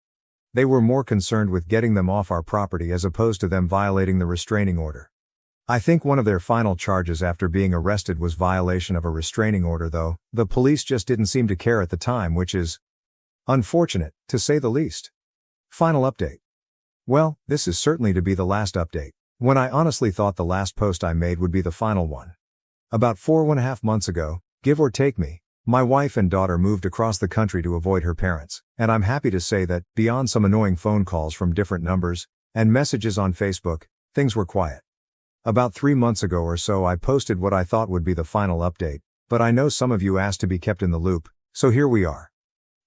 Speaker 1: They were more concerned with getting them off our property as opposed to them violating the restraining order. I think one of their final charges after being arrested was violation of a restraining order, though. The police just didn't seem to care at the time, which is unfortunate, to say the least. Final update. Well, this is certainly to be the last update, when I honestly thought the last post I made would be the final one. About 4.5 months ago, give or take me, my wife and daughter moved across the country to avoid her parents, and I'm happy to say that, beyond some annoying phone calls from different numbers, and messages on Facebook, things were quiet. About 3 months ago or so I posted what I thought would be the final update, but I know some of you asked to be kept in the loop, so here we are.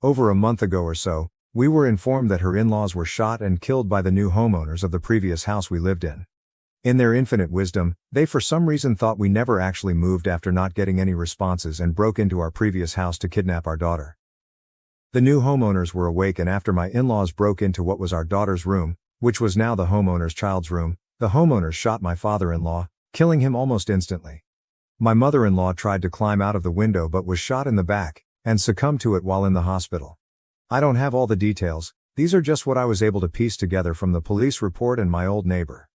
Speaker 1: Over a month ago or so, we were informed that her in-laws were shot and killed by the new homeowners of the previous house we lived in. In their infinite wisdom, they for some reason thought we never actually moved after not getting any responses and broke into our previous house to kidnap our daughter. The new homeowners were awake, and after my in-laws broke into what was our daughter's room, which was now the homeowner's child's room, the homeowners shot my father-in-law, killing him almost instantly. My mother-in-law tried to climb out of the window but was shot in the back, and succumbed to it while in the hospital. I don't have all the details, these are just what I was able to piece together from the police report and my old neighbor.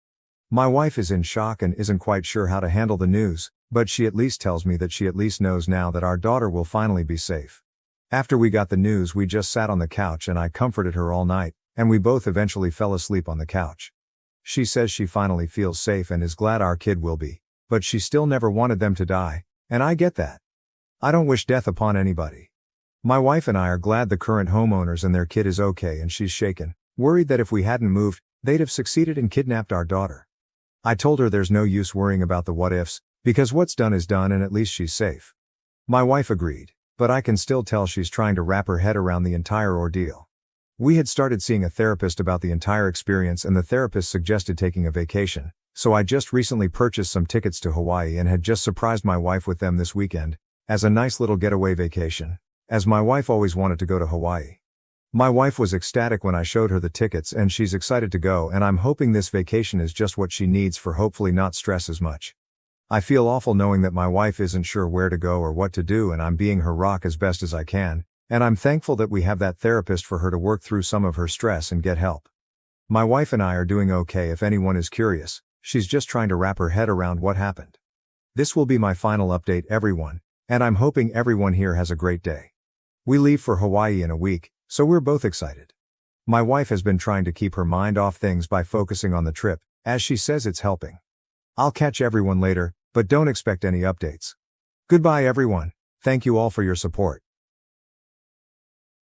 Speaker 1: My wife is in shock and isn't quite sure how to handle the news, but she at least tells me that she at least knows now that our daughter will finally be safe. After we got the news, we just sat on the couch and I comforted her all night, and we both eventually fell asleep on the couch. She says she finally feels safe and is glad our kid will be, but she still never wanted them to die, and I get that. I don't wish death upon anybody. My wife and I are glad the current homeowners and their kid is okay, and she's shaken, worried that if we hadn't moved, they'd have succeeded and kidnapped our daughter. I told her there's no use worrying about the what-ifs, because what's done is done and at least she's safe. My wife agreed, but I can still tell she's trying to wrap her head around the entire ordeal. We had started seeing a therapist about the entire experience, and the therapist suggested taking a vacation, so I just recently purchased some tickets to Hawaii and had just surprised my wife with them this weekend, as a nice little getaway vacation, as my wife always wanted to go to Hawaii. My wife was ecstatic when I showed her the tickets, and she's excited to go, and I'm hoping this vacation is just what she needs for hopefully not stress as much. I feel awful knowing that my wife isn't sure where to go or what to do, and I'm being her rock as best as I can, and I'm thankful that we have that therapist for her to work through some of her stress and get help. My wife and I are doing okay if anyone is curious, she's just trying to wrap her head around what happened. This will be my final update, everyone, and I'm hoping everyone here has a great day. We leave for Hawaii in a week, so we're both excited. My wife has been trying to keep her mind off things by focusing on the trip, as she says it's helping. I'll catch everyone later, but don't expect any updates. Goodbye everyone, thank you all for your support.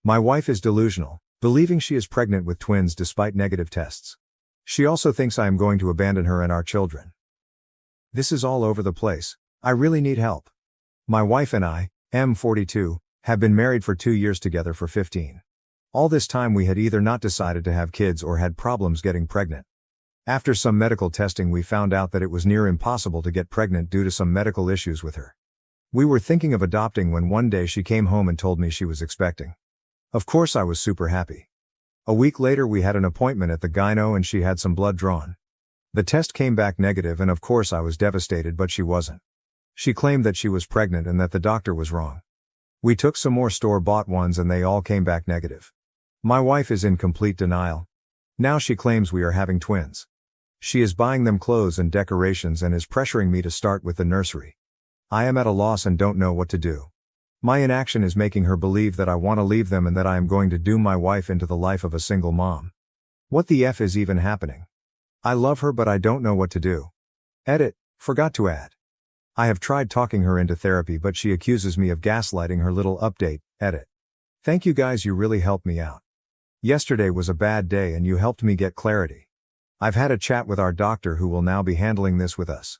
Speaker 1: My wife is delusional, believing she is pregnant with twins despite negative tests. She also thinks I am going to abandon her and our children. This is all over the place. I really need help. My wife and I, M42, have been married for 2 years, together for 15. All this time we had either not decided to have kids or had problems getting pregnant. After some medical testing we found out that it was near impossible to get pregnant due to some medical issues with her. We were thinking of adopting when one day she came home and told me she was expecting. Of course I was super happy. A week later we had an appointment at the gyno and she had some blood drawn. The test came back negative, and of course I was devastated, but she wasn't. She claimed that she was pregnant and that the doctor was wrong. We took some more store-bought ones and they all came back negative. My wife is in complete denial. Now she claims we are having twins. She is buying them clothes and decorations and is pressuring me to start with the nursery. I am at a loss and don't know what to do. My inaction is making her believe that I want to leave them and that I am going to doom my wife into the life of a single mom. What the F is even happening? I love her but I don't know what to do. Edit, forgot to add. I have tried talking her into therapy but she accuses me of gaslighting her. Little update, edit. Thank you guys, you really helped me out. Yesterday was a bad day and you helped me get clarity. I've had a chat with our doctor who will now be handling this with us.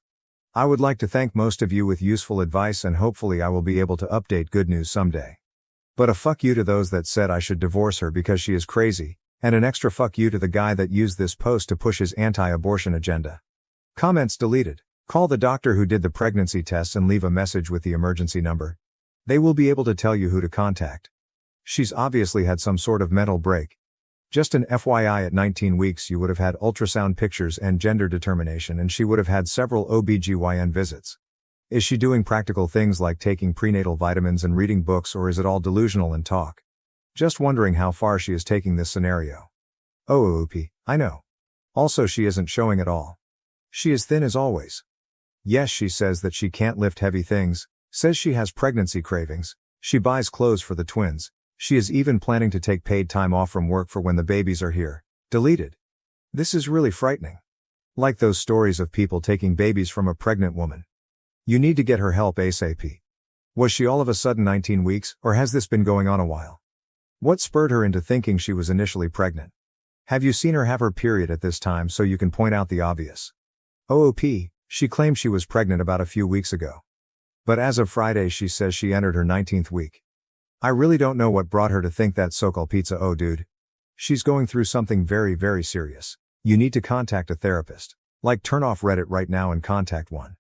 Speaker 1: I would like to thank most of you with useful advice and hopefully I will be able to update good news someday. But a fuck you to those that said I should divorce her because she is crazy, and an extra fuck you to the guy that used this post to push his anti-abortion agenda. Comments deleted. Call the doctor who did the pregnancy tests and leave a message with the emergency number. They will be able to tell you who to contact. She's obviously had some sort of mental break. Just an FYI, at 19 weeks you would have had ultrasound pictures and gender determination and she would have had several OBGYN visits. Is she doing practical things like taking prenatal vitamins and reading books, or is it all delusional and talk? Just wondering how far she is taking this scenario. Oh, I know. Also, she isn't showing at all. She is thin as always. Yes, she says that she can't lift heavy things, says she has pregnancy cravings, she buys clothes for the twins. She is even planning to take paid time off from work for when the babies are here. Deleted. This is really frightening. Like those stories of people taking babies from a pregnant woman. You need to get her help ASAP. Was she all of a sudden 19 weeks, or has this been going on a while? What spurred her into thinking she was initially pregnant? Have you seen her have her period at this time so you can point out the obvious? OOP, she claimed she was pregnant about a few weeks ago. But as of Friday she says she entered her 19th week. I really don't know what brought her to think that so-called pizza. Oh dude. She's going through something very, very serious. You need to contact a therapist. Like, turn off Reddit right now and contact one.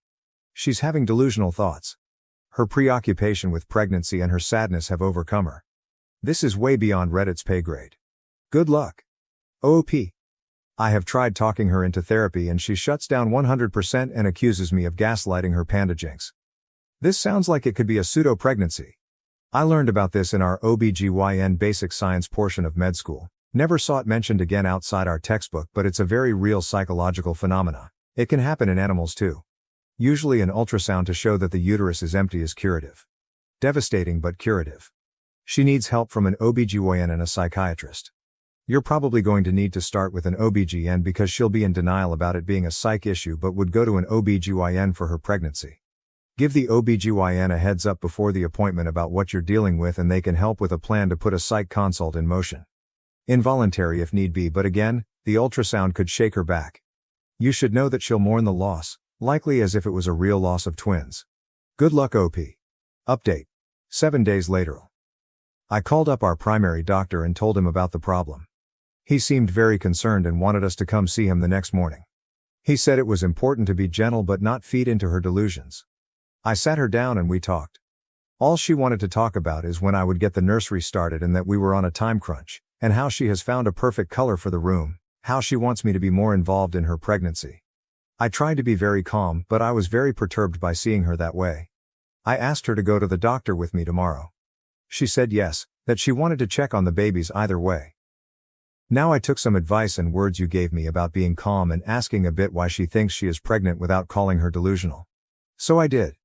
Speaker 1: She's having delusional thoughts. Her preoccupation with pregnancy and her sadness have overcome her. This is way beyond Reddit's pay grade. Good luck. OOP. I have tried talking her into therapy and she shuts down 100% and accuses me of gaslighting her panda jinx. This sounds like it could be a pseudo-pregnancy. I learned about this in our OBGYN basic science portion of med school. Never saw it mentioned again outside our textbook, but it's a very real psychological phenomena. It can happen in animals too. Usually an ultrasound to show that the uterus is empty is curative. Devastating but curative. She needs help from an OBGYN and a psychiatrist. You're probably going to need to start with an OBGYN because she'll be in denial about it being a psych issue but would go to an OBGYN for her pregnancy. Give the OBGYN a heads up before the appointment about what you're dealing with and they can help with a plan to put a psych consult in motion. Involuntary if need be, but again, the ultrasound could shake her back. You should know that she'll mourn the loss, likely as if it was a real loss of twins. Good luck OP. Update. 7 days later. I called up our primary doctor and told him about the problem. He seemed very concerned and wanted us to come see him the next morning. He said it was important to be gentle but not feed into her delusions. I sat her down and we talked. All she wanted to talk about is when I would get the nursery started and that we were on a time crunch, and how she has found a perfect color for the room, how she wants me to be more involved in her pregnancy. I tried to be very calm, but I was very perturbed by seeing her that way. I asked her to go to the doctor with me tomorrow. She said yes, that she wanted to check on the babies either way. Now I took some advice and words you gave me about being calm and asking a bit why she thinks she is pregnant without calling her delusional. So I did.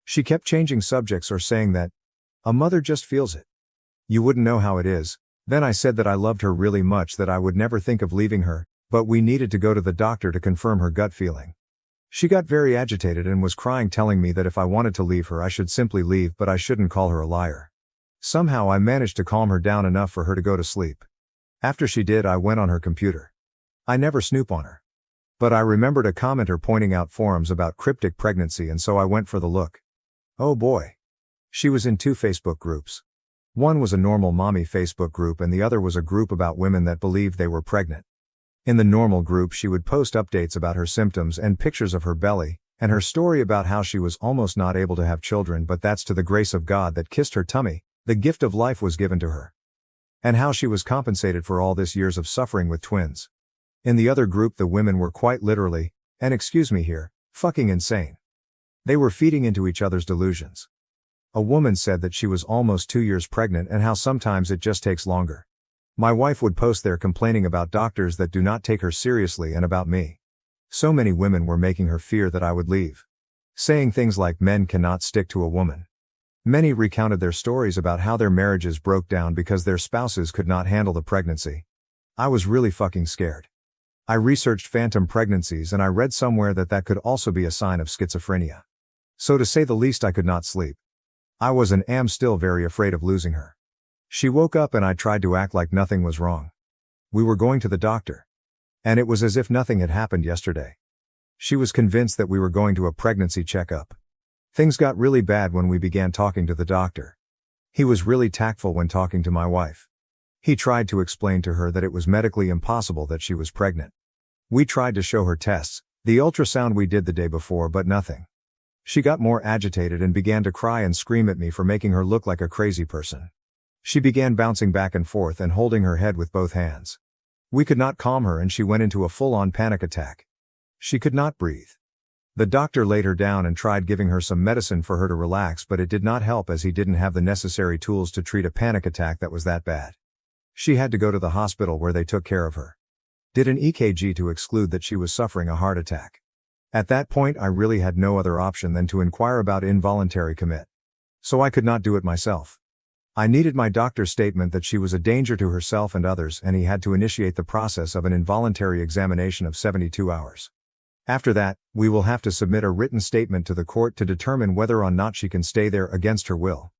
Speaker 1: She kept changing subjects or saying that a mother just feels it. You wouldn't know how it is. Then I said that I loved her really much, that I would never think of leaving her, but we needed to go to the doctor to confirm her gut feeling. She got very agitated and was crying, telling me that if I wanted to leave her I should simply leave, but I shouldn't call her a liar. Somehow I managed to calm her down enough for her to go to sleep. After she did, I went on her computer. I never snoop on her. But I remembered a commenter pointing out forums about cryptic pregnancy, and so I went for the look. Oh boy. She was in 2 Facebook groups. One was a normal mommy Facebook group and the other was a group about women that believed they were pregnant. In the normal group she would post updates about her symptoms and pictures of her belly, and her story about how she was almost not able to have children, but that's to the grace of God that kissed her tummy, the gift of life was given to her. And how she was compensated for all this years of suffering with twins. In the other group the women were quite literally, and excuse me here, fucking insane. They were feeding into each other's delusions. A woman said that she was almost 2 years pregnant and how sometimes it just takes longer. My wife would post there complaining about doctors that do not take her seriously and about me. So many women were making her fear that I would leave. saying things like men cannot stick to a woman. Many recounted their stories about how their marriages broke down because their spouses could not handle the pregnancy. I was really fucking scared. I researched phantom pregnancies and I read somewhere that could also be a sign of schizophrenia. So to say the least, I could not sleep. I was and am still very afraid of losing her. She woke up and I tried to act like nothing was wrong. We were going to the doctor. And it was as if nothing had happened yesterday. She was convinced that we were going to a pregnancy checkup. Things got really bad when we began talking to the doctor. He was really tactful when talking to my wife. He tried to explain to her that it was medically impossible that she was pregnant. We tried to show her tests, the ultrasound we did the day before, but nothing. She got more agitated and began to cry and scream at me for making her look like a crazy person. She began bouncing back and forth and holding her head with both hands. We could not calm her and she went into a full-on panic attack. She could not breathe. The doctor laid her down and tried giving her some medicine for her to relax, but it did not help as he didn't have the necessary tools to treat a panic attack that was that bad. She had to go to the hospital where they took care of her. Did an EKG to exclude that she was suffering a heart attack. At that point I really had no other option than to inquire about involuntary commit. So I could not do it myself. I needed my doctor's statement that she was a danger to herself and others, and he had to initiate the process of an involuntary examination of 72 hours. After that, we will have to submit a written statement to the court to determine whether or not she can stay there against her will.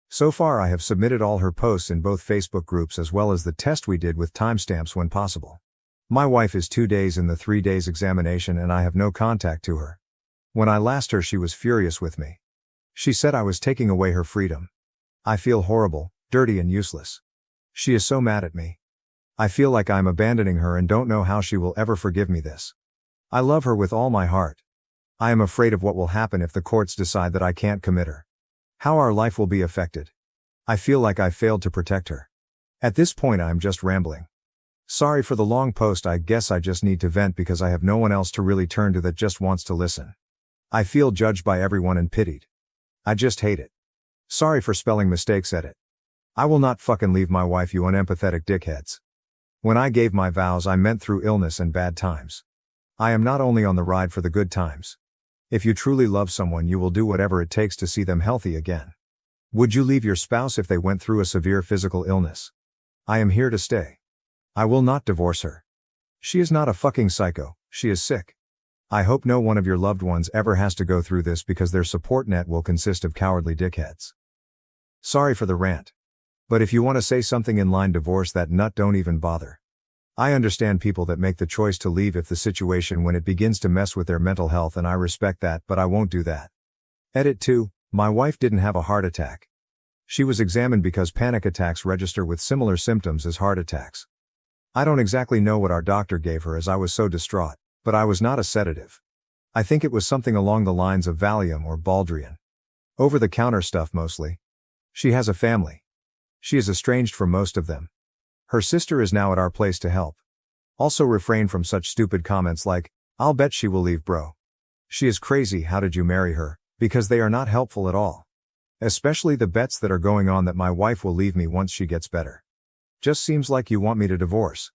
Speaker 1: So far I have submitted all her posts in both Facebook groups as well as the test we did with timestamps when possible. My wife is 2 days in the 3 days examination and I have no contact to her. When I last her she was furious with me. She said I was taking away her freedom. I feel horrible, dirty and useless. She is so mad at me. I feel like I'm abandoning her and don't know how she will ever forgive me this. I love her with all my heart. I am afraid of what will happen if the courts decide that I can't commit her. How our life will be affected. I feel like I failed to protect her. At this point I am just rambling. Sorry for the long post, I guess I just need to vent because I have no one else to really turn to that just wants to listen. I feel judged by everyone and pitied. I just hate it. Sorry for spelling mistakes, edit. I will not fucking leave my wife, you unempathetic dickheads. When I gave my vows I meant through illness and bad times. I am not only on the ride for the good times. If you truly love someone you will do whatever it takes to see them healthy again. Would you leave your spouse if they went through a severe physical illness? I am here to stay. I will not divorce her. She is not a fucking psycho, she is sick. I hope no one of your loved ones ever has to go through this because their support net will consist of cowardly dickheads. Sorry for the rant. But if you want to say something in line divorce that nut, don't even bother. I understand people that make the choice to leave if the situation when it begins to mess with their mental health, and I respect that, but I won't do that. Edit 2, my wife didn't have a heart attack. She was examined because panic attacks register with similar symptoms as heart attacks. I don't exactly know what our doctor gave her as I was so distraught, but I was not a sedative. I think it was something along the lines of Valium or Baldrian. Over-the-counter stuff mostly. She has a family. She is estranged from most of them. Her sister is now at our place to help. Also refrain from such stupid comments like, I'll bet she will leave, bro. She is crazy, how did you marry her? Because they are not helpful at all. Especially the bets that are going on that my wife will leave me once she gets better. Just seems like you want me to divorce.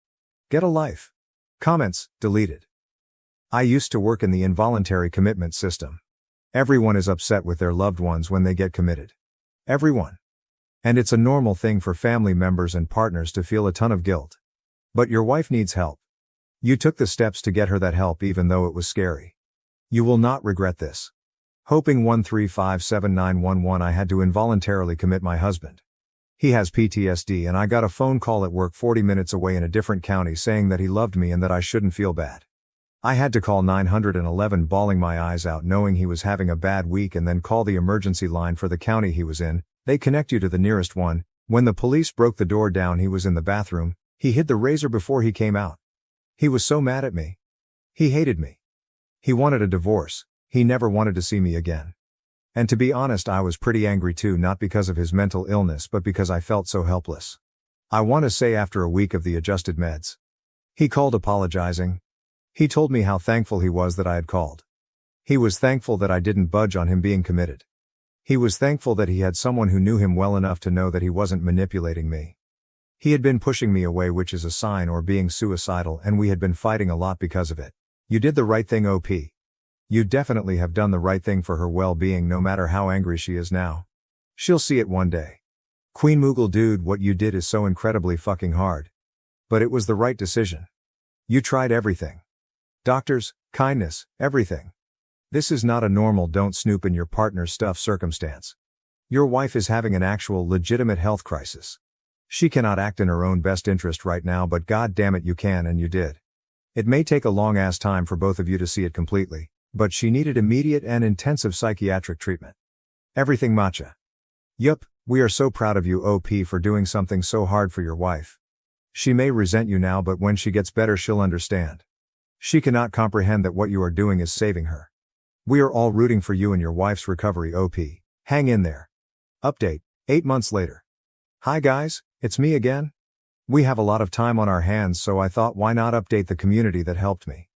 Speaker 1: Get a life. Comments, deleted. I used to work in the involuntary commitment system. Everyone is upset with their loved ones when they get committed. Everyone. And it's a normal thing for family members and partners to feel a ton of guilt. But your wife needs help. You took the steps to get her that help even though it was scary. You will not regret this. Hoping 1357911 I had to involuntarily commit my husband. He has PTSD and I got a phone call at work 40 minutes away in a different county saying that he loved me and that I shouldn't feel bad. I had to call 911 bawling my eyes out knowing he was having a bad week and then call the emergency line for the county he was in. They connect you to the nearest one. When the police broke the door down he was in the bathroom. He hid the razor before he came out. He was so mad at me. He hated me. He wanted a divorce. He never wanted to see me again. And to be honest I was pretty angry too, not because of his mental illness but because I felt so helpless. I want to say after a week of the adjusted meds. He called apologizing. He told me how thankful he was that I had called. He was thankful that I didn't budge on him being committed. He was thankful that he had someone who knew him well enough to know that he wasn't manipulating me. He had been pushing me away, which is a sign or being suicidal, and we had been fighting a lot because of it. You did the right thing, OP. You definitely have done the right thing for her well-being no matter how angry she is now. She'll see it one day. Queen Moogle dude, what you did is so incredibly fucking hard. But it was the right decision. You tried everything. Doctors, kindness, everything. This is not a normal don't snoop in your partner's stuff circumstance. Your wife is having an actual legitimate health crisis. She cannot act in her own best interest right now, but god damn it you can, and you did. It may take a long ass time for both of you to see it completely, but she needed immediate and intensive psychiatric treatment. Everything matcha. Yup, we are so proud of you OP for doing something so hard for your wife. She may resent you now, but when she gets better she'll understand. She cannot comprehend that what you are doing is saving her. We are all rooting for you and your wife's recovery OP. Hang in there. Update, 8 months later. Hi guys, it's me again. We have a lot of time on our hands, so I thought why not update the community that helped me.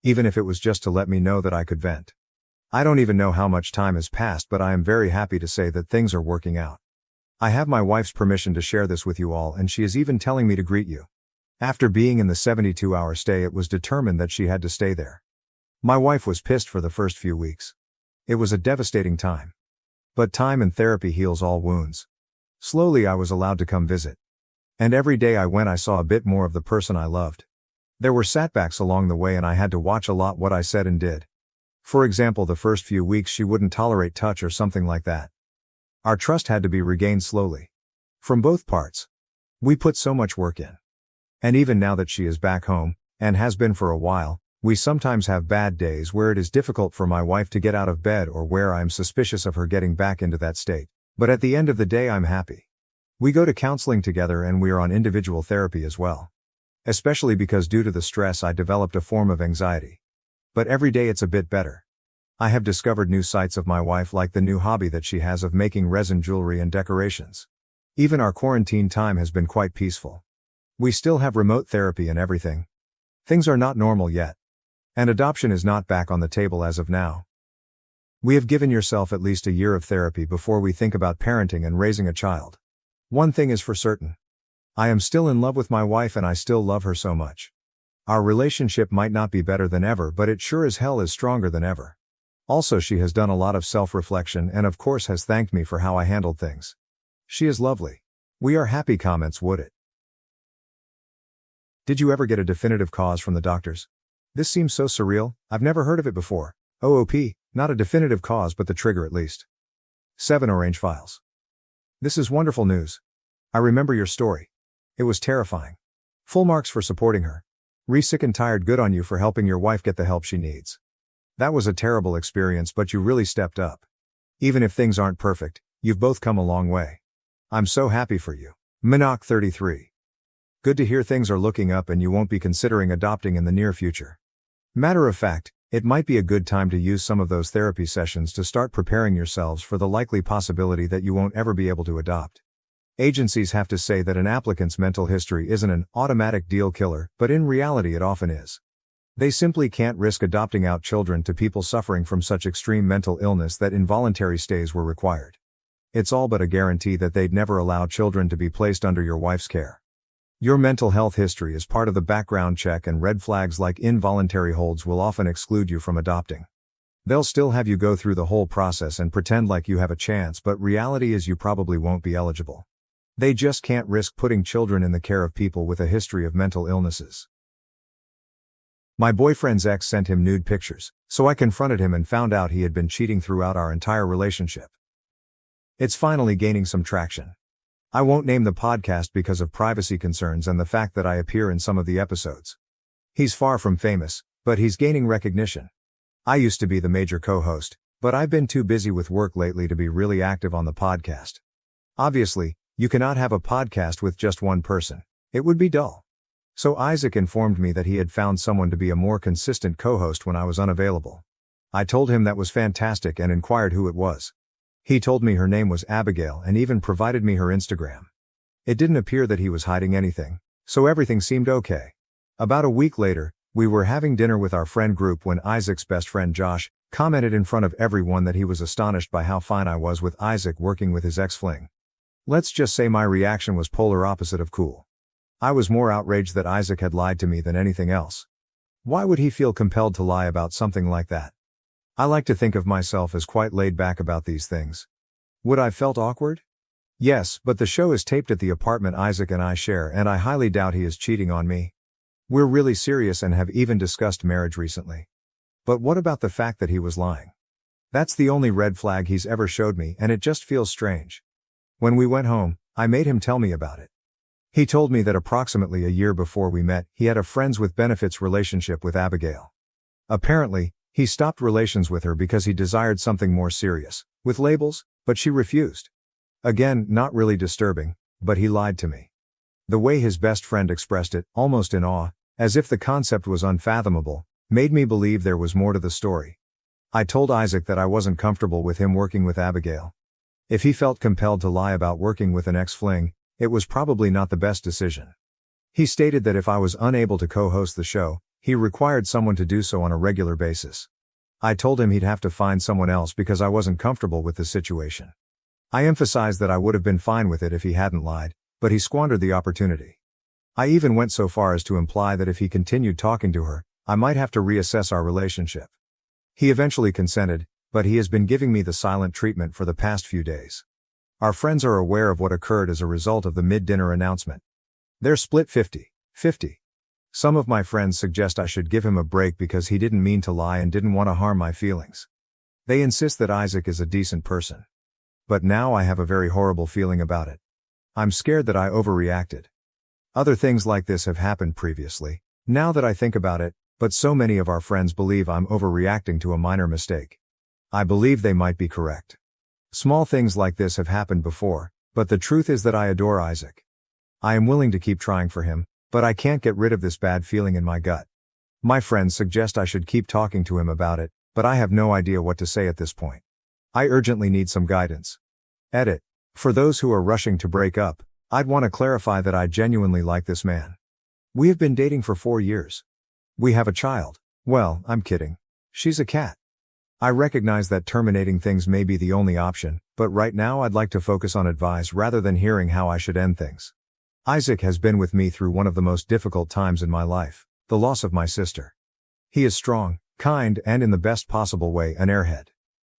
Speaker 1: Even if it was just to let me know that I could vent. I don't even know how much time has passed, but I am very happy to say that things are working out. I have my wife's permission to share this with you all, and she is even telling me to greet you. After being in the 72-hour stay, it was determined that she had to stay there. My wife was pissed for the first few weeks. It was a devastating time. But time and therapy heals all wounds. Slowly I was allowed to come visit. And every day I went I saw a bit more of the person I loved. There were setbacks along the way and I had to watch a lot what I said and did. For example, the first few weeks she wouldn't tolerate touch or something like that. Our trust had to be regained slowly. From both parts. We put so much work in. And even now that she is back home, and has been for a while, we sometimes have bad days where it is difficult for my wife to get out of bed or where I am suspicious of her getting back into that state. But at the end of the day I'm happy. We go to counseling together and we are on individual therapy as well. Especially because due to the stress I developed a form of anxiety. But every day it's a bit better. I have discovered new sides of my wife, like the new hobby that she has of making resin jewelry and decorations. Even our quarantine time has been quite peaceful. We still have remote therapy and everything. Things are not normal yet. And adoption is not back on the table as of now. We have given yourself at least a year of therapy before we think about parenting and raising a child. One thing is for certain. I am still in love with my wife and I still love her so much. Our relationship might not be better than ever, but it sure as hell is stronger than ever. Also, she has done a lot of self-reflection and of course has thanked me for how I handled things. She is lovely. We are happy. Comments would it. Did you ever get a definitive cause from the doctors? This seems so surreal, I've never heard of it before. OOP, not a definitive cause but the trigger at least. 7 Orange Files. This is wonderful news. I remember your story. It was terrifying. Full marks for supporting her. Sick and tired, good on you for helping your wife get the help she needs. That was a terrible experience, but you really stepped up. Even if things aren't perfect, you've both come a long way. I'm so happy for you. Minok 33. Good to hear things are looking up and you won't be considering adopting in the near future. Matter of fact, it might be a good time to use some of those therapy sessions to start preparing yourselves for the likely possibility that you won't ever be able to adopt. Agencies have to say that an applicant's mental history isn't an automatic deal killer, but in reality it often is. They simply can't risk adopting out children to people suffering from such extreme mental illness that involuntary stays were required. It's all but a guarantee that they'd never allow children to be placed under your wife's care. Your mental health history is part of the background check, and red flags like involuntary holds will often exclude you from adopting. They'll still have you go through the whole process and pretend like you have a chance, but reality is you probably won't be eligible. They just can't risk putting children in the care of people with a history of mental illnesses. My boyfriend's ex sent him nude pictures, so I confronted him and found out he had been cheating throughout our entire relationship. It's finally gaining some traction. I won't name the podcast because of privacy concerns and the fact that I appear in some of the episodes. He's far from famous, but he's gaining recognition. I used to be the major co-host, but I've been too busy with work lately to be really active on the podcast. Obviously, you cannot have a podcast with just one person. It would be dull. So Isaac informed me that he had found someone to be a more consistent co-host when I was unavailable. I told him that was fantastic and inquired who it was. He told me her name was Abigail and even provided me her Instagram. It didn't appear that he was hiding anything, so everything seemed okay. About a week later, we were having dinner with our friend group when Isaac's best friend Josh commented in front of everyone that he was astonished by how fine I was with Isaac working with his ex-fling. Let's just say my reaction was polar opposite of cool. I was more outraged that Isaac had lied to me than anything else. Why would he feel compelled to lie about something like that? I like to think of myself as quite laid back about these things. Would I felt awkward? Yes, but the show is taped at the apartment Isaac and I share, and I highly doubt he is cheating on me. We're really serious and have even discussed marriage recently. But what about the fact that he was lying? That's the only red flag he's ever showed me, and it just feels strange. When we went home, I made him tell me about it. He told me that approximately a year before we met, he had a friends with benefits relationship with Abigail. Apparently, he stopped relations with her because he desired something more serious, with labels, but she refused. Again, not really disturbing, but he lied to me. The way his best friend expressed it, almost in awe, as if the concept was unfathomable, made me believe there was more to the story. I told Isaac that I wasn't comfortable with him working with Abigail. If he felt compelled to lie about working with an ex-fling, it was probably not the best decision. He stated that if I was unable to co-host the show, he required someone to do so on a regular basis. I told him he'd have to find someone else because I wasn't comfortable with the situation. I emphasized that I would have been fine with it if he hadn't lied, but he squandered the opportunity. I even went so far as to imply that if he continued talking to her, I might have to reassess our relationship. He eventually consented, but he has been giving me the silent treatment for the past few days. Our friends are aware of what occurred as a result of the mid-dinner announcement. They're split 50-50. Some of my friends suggest I should give him a break because he didn't mean to lie and didn't want to harm my feelings. They insist that Isaac is a decent person. But now I have a very horrible feeling about it. I'm scared that I overreacted. Other things like this have happened previously, now that I think about it, but so many of our friends believe I'm overreacting to a minor mistake. I believe they might be correct. Small things like this have happened before, but the truth is that I adore Isaac. I am willing to keep trying for him, but I can't get rid of this bad feeling in my gut. My friends suggest I should keep talking to him about it, but I have no idea what to say at this point. I urgently need some guidance. Edit. For those who are rushing to break up, I'd want to clarify that I genuinely like this man. We have been dating for 4 years. We have a child. Well, I'm kidding. She's a cat. I recognize that terminating things may be the only option, but right now I'd like to focus on advice rather than hearing how I should end things. Isaac has been with me through one of the most difficult times in my life, the loss of my sister. He is strong, kind, and in the best possible way, an airhead.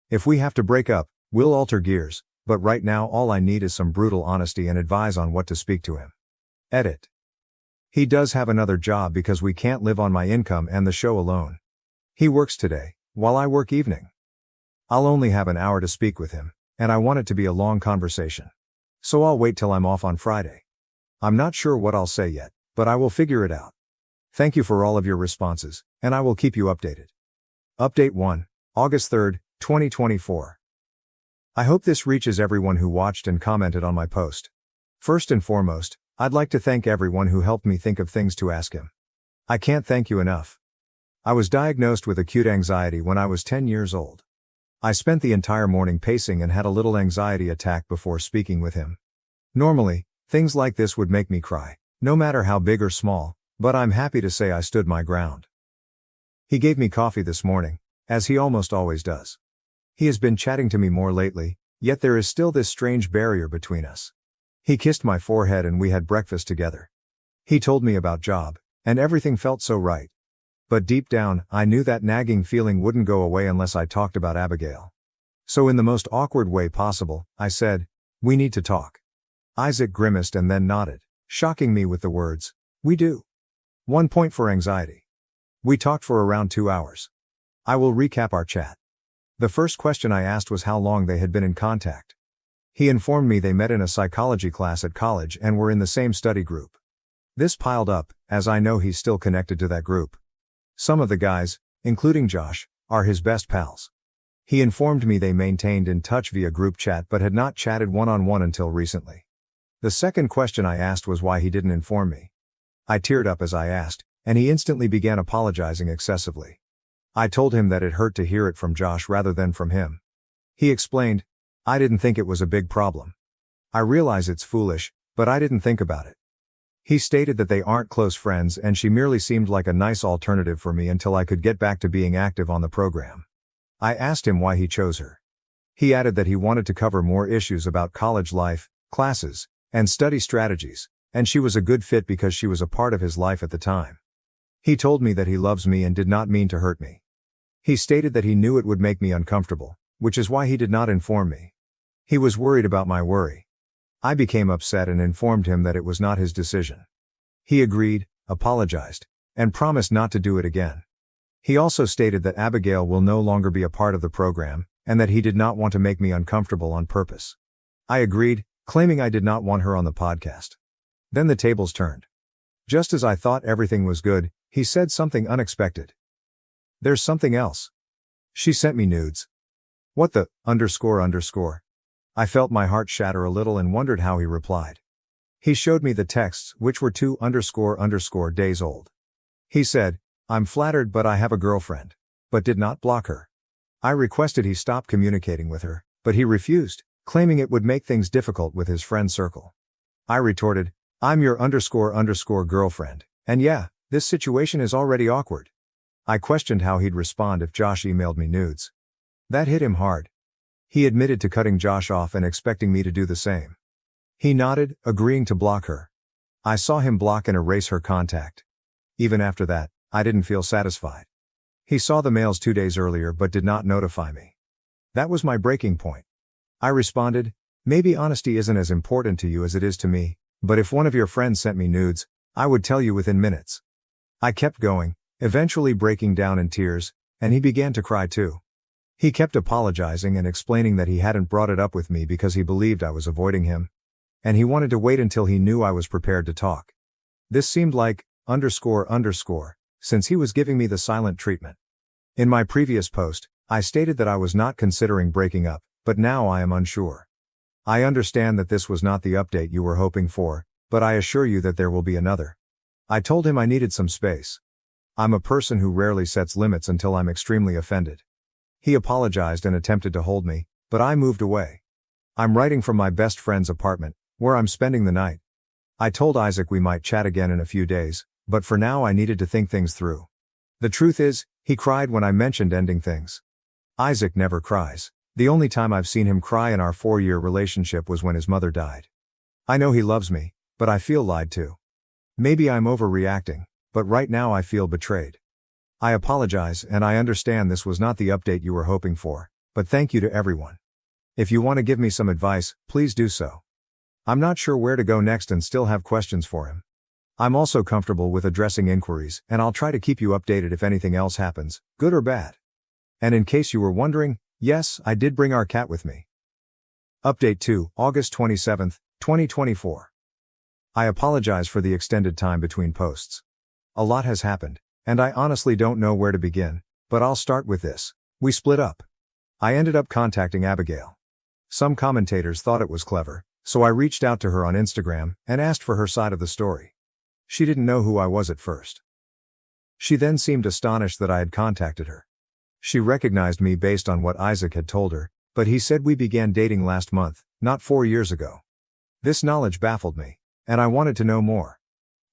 Speaker 1: If we have to break up, we'll alter gears, but right now all I need is some brutal honesty and advice on what to speak to him. Edit. He does have another job because we can't live on my income and the show alone. He works today, while I work evening. I'll only have an hour to speak with him, and I want it to be a long conversation. So I'll wait till I'm off on Friday. I'm not sure what I'll say yet, but I will figure it out. Thank you for all of your responses, and I will keep you updated. Update 1, August 3, 2024. I hope this reaches everyone who watched and commented on my post. First and foremost, I'd like to thank everyone who helped me think of things to ask him. I can't thank you enough. I was diagnosed with acute anxiety when I was 10 years old. I spent the entire morning pacing and had a little anxiety attack before speaking with him. Normally, things like this would make me cry, no matter how big or small, but I'm happy to say I stood my ground. He gave me coffee this morning, as he almost always does. He has been chatting to me more lately, yet there is still this strange barrier between us. He kissed my forehead and we had breakfast together. He told me about job, and everything felt so right. But deep down, I knew that nagging feeling wouldn't go away unless I talked about Abigail. So in the most awkward way possible, I said, "We need to talk." Isaac grimaced and then nodded, shocking me with the words, "We do." 1 point for anxiety. We talked for around 2 hours. I will recap our chat. The first question I asked was how long they had been in contact. He informed me they met in a psychology class at college and were in the same study group. This piled up, as I know he's still connected to that group. Some of the guys, including Josh, are his best pals. He informed me they maintained in touch via group chat but had not chatted one-on-one until recently. The second question I asked was why he didn't inform me. I teared up as I asked, and he instantly began apologizing excessively. I told him that it hurt to hear it from Josh rather than from him. He explained, "I didn't think it was a big problem. I realize it's foolish, but I didn't think about it." He stated that they aren't close friends and she merely seemed like a nice alternative for me until I could get back to being active on the program. I asked him why he chose her. He added that he wanted to cover more issues about college life, classes, and study strategies, and she was a good fit because she was a part of his life at the time. He told me that he loves me and did not mean to hurt me. He stated that he knew it would make me uncomfortable, which is why he did not inform me. He was worried about my worry. I became upset and informed him that it was not his decision. He agreed, apologized, and promised not to do it again. He also stated that Abigail will no longer be a part of the program, and that he did not want to make me uncomfortable on purpose. I agreed, claiming I did not want her on the podcast. Then the tables turned. Just as I thought everything was good, he said something unexpected. "There's something else. She sent me nudes." "What the, __?" I felt my heart shatter a little and wondered how he replied. He showed me the texts, which were 2___ days old. He said, "I'm flattered but I have a girlfriend," but did not block her. I requested he stop communicating with her, but he refused, claiming it would make things difficult with his friend circle. I retorted, "I'm your ___ girlfriend, and yeah, this situation is already awkward." I questioned how he'd respond if Josh emailed me nudes. That hit him hard. He admitted to cutting Josh off and expecting me to do the same. He nodded, agreeing to block her. I saw him block and erase her contact. Even after that, I didn't feel satisfied. He saw the mails 2 days earlier but did not notify me. That was my breaking point. I responded, "Maybe honesty isn't as important to you as it is to me, but if one of your friends sent me nudes, I would tell you within minutes." I kept going, eventually breaking down in tears, and he began to cry too. He kept apologizing and explaining that he hadn't brought it up with me because he believed I was avoiding him, and he wanted to wait until he knew I was prepared to talk. This seemed like __, since he was giving me the silent treatment. In my previous post, I stated that I was not considering breaking up, but now I am unsure. I understand that this was not the update you were hoping for, but I assure you that there will be another. I told him I needed some space. I'm a person who rarely sets limits until I'm extremely offended. He apologized and attempted to hold me, but I moved away. I'm writing from my best friend's apartment, where I'm spending the night. I told Isaac we might chat again in a few days, but for now I needed to think things through. The truth is, he cried when I mentioned ending things. Isaac never cries. The only time I've seen him cry in our 4-year relationship was when his mother died. I know he loves me, but I feel lied to. Maybe I'm overreacting, but right now I feel betrayed. I apologize and I understand this was not the update you were hoping for, but thank you to everyone. If you want to give me some advice, please do so. I'm not sure where to go next and still have questions for him. I'm also comfortable with addressing inquiries, and I'll try to keep you updated if anything else happens, good or bad. And in case you were wondering, yes, I did bring our cat with me. Update 2, August 27, 2024. I apologize for the extended time between posts. A lot has happened, and I honestly don't know where to begin, but I'll start with this. We split up. I ended up contacting Abigail. Some commentators thought it was clever, so I reached out to her on Instagram and asked for her side of the story. She didn't know who I was at first. She then seemed astonished that I had contacted her. She recognized me based on what Isaac had told her, but he said we began dating last month, not 4 years ago. This knowledge baffled me, and I wanted to know more.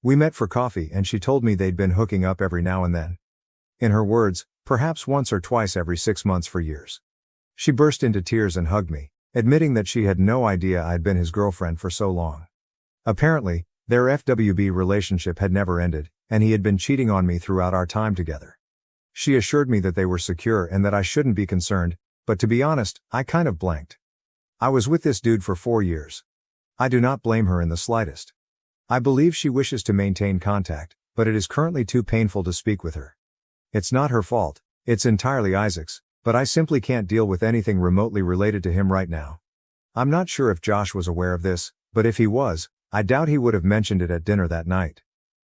Speaker 1: We met for coffee and she told me they'd been hooking up every now and then. In her words, perhaps once or twice every 6 months for years. She burst into tears and hugged me, admitting that she had no idea I'd been his girlfriend for so long. Apparently, their FWB relationship had never ended, and he had been cheating on me throughout our time together. She assured me that they were secure and that I shouldn't be concerned, but to be honest, I kind of blanked. I was with this dude for 4 years. I do not blame her in the slightest. I believe she wishes to maintain contact, but it is currently too painful to speak with her. It's not her fault, it's entirely Isaac's, but I simply can't deal with anything remotely related to him right now. I'm not sure if Josh was aware of this, but if he was, I doubt he would have mentioned it at dinner that night.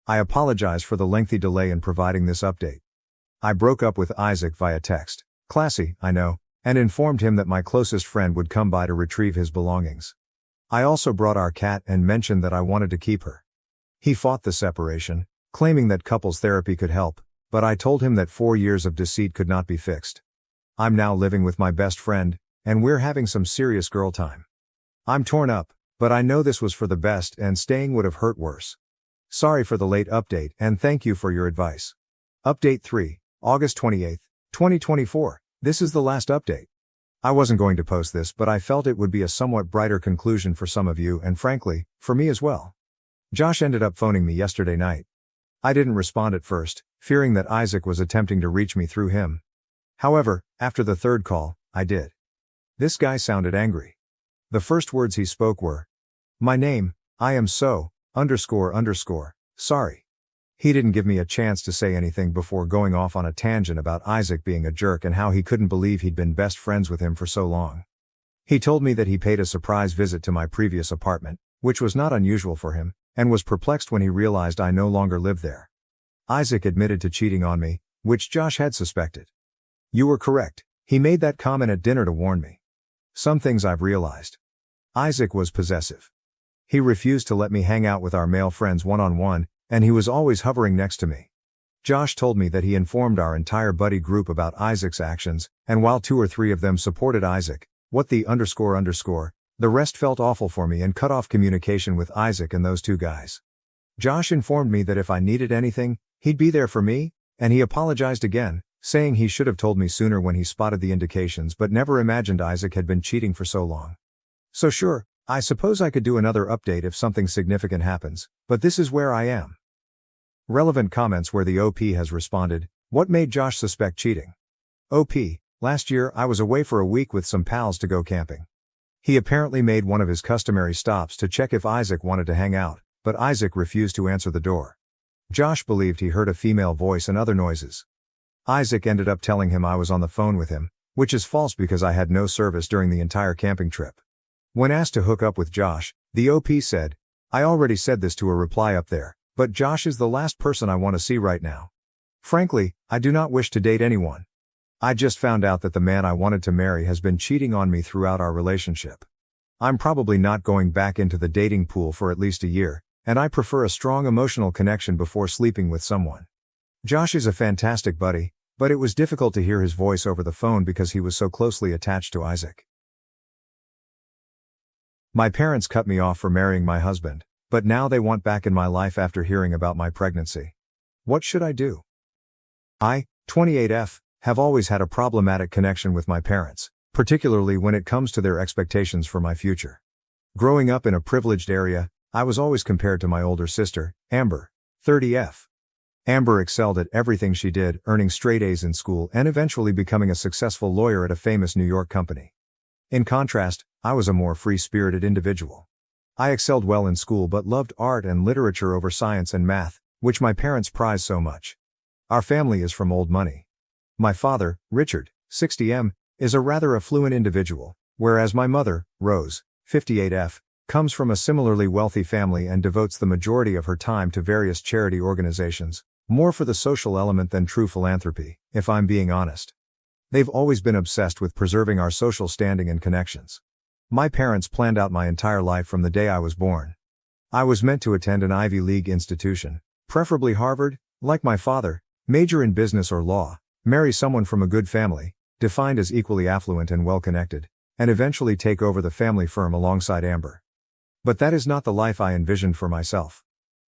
Speaker 1: I apologize for the lengthy delay in providing this update. I broke up with Isaac via text, classy, I know, and informed him that my closest friend would come by to retrieve his belongings. I also brought our cat and mentioned that I wanted to keep her. He fought the separation, claiming that couples therapy could help, but I told him that 4 years of deceit could not be fixed. I'm now living with my best friend, and we're having some serious girl time. I'm torn up, but I know this was for the best and staying would have hurt worse. Sorry for the late update and thank you for your advice. Update 3, August 28, 2024. This is the last update. I wasn't going to post this, but I felt it would be a somewhat brighter conclusion for some of you and frankly, for me as well. Josh ended up phoning me yesterday night. I didn't respond at first, fearing that Isaac was attempting to reach me through him. However, after the third call, I did. This guy sounded angry. The first words he spoke were, "My name, I am so, ___, sorry." He didn't give me a chance to say anything before going off on a tangent about Isaac being a jerk and how he couldn't believe he'd been best friends with him for so long. He told me that he paid a surprise visit to my previous apartment, which was not unusual for him, and was perplexed when he realized I no longer lived there. Isaac admitted to cheating on me, which Josh had suspected. You were correct, he made that comment at dinner to warn me. Some things I've realized. Isaac was possessive. He refused to let me hang out with our male friends one-on-one, and he was always hovering next to me. Josh told me that he informed our entire buddy group about Isaac's actions, and while 2 or 3 of them supported Isaac, the rest felt awful for me and cut off communication with Isaac and those 2 guys. Josh informed me that if I needed anything, he'd be there for me, and he apologized again, saying he should have told me sooner when he spotted the indications but never imagined Isaac had been cheating for so long. So sure, I suppose I could do another update if something significant happens, but this is where I am. Relevant comments where the OP has responded, what made Josh suspect cheating? OP, last year I was away for a week with some pals to go camping. He apparently made one of his customary stops to check if Isaac wanted to hang out, but Isaac refused to answer the door. Josh believed he heard a female voice and other noises. Isaac ended up telling him I was on the phone with him, which is false because I had no service during the entire camping trip. When asked to hook up with Josh, the OP said, "I already said this to a reply up there, but Josh is the last person I want to see right now. Frankly, I do not wish to date anyone. I just found out that the man I wanted to marry has been cheating on me throughout our relationship. I'm probably not going back into the dating pool for at least a year, and I prefer a strong emotional connection before sleeping with someone." Josh is a fantastic buddy, but it was difficult to hear his voice over the phone because he was so closely attached to Isaac. My parents cut me off for marrying my husband, but now they want back in my life after hearing about my pregnancy. What should I do? I, 28F, have always had a problematic connection with my parents, particularly when it comes to their expectations for my future. Growing up in a privileged area, I was always compared to my older sister, Amber, 30F. Amber excelled at everything she did, earning straight A's in school and eventually becoming a successful lawyer at a famous New York company. In contrast, I was a more free-spirited individual. I excelled well in school but loved art and literature over science and math, which my parents prized so much. Our family is from old money. My father, Richard, 60M, is a rather affluent individual, whereas my mother, Rose, 58F, comes from a similarly wealthy family and devotes the majority of her time to various charity organizations, more for the social element than true philanthropy, if I'm being honest. They've always been obsessed with preserving our social standing and connections. My parents planned out my entire life from the day I was born. I was meant to attend an Ivy League institution, preferably Harvard, like my father, major in business or law, marry someone from a good family, defined as equally affluent and well-connected, and eventually take over the family firm alongside Amber. But that is not the life I envisioned for myself.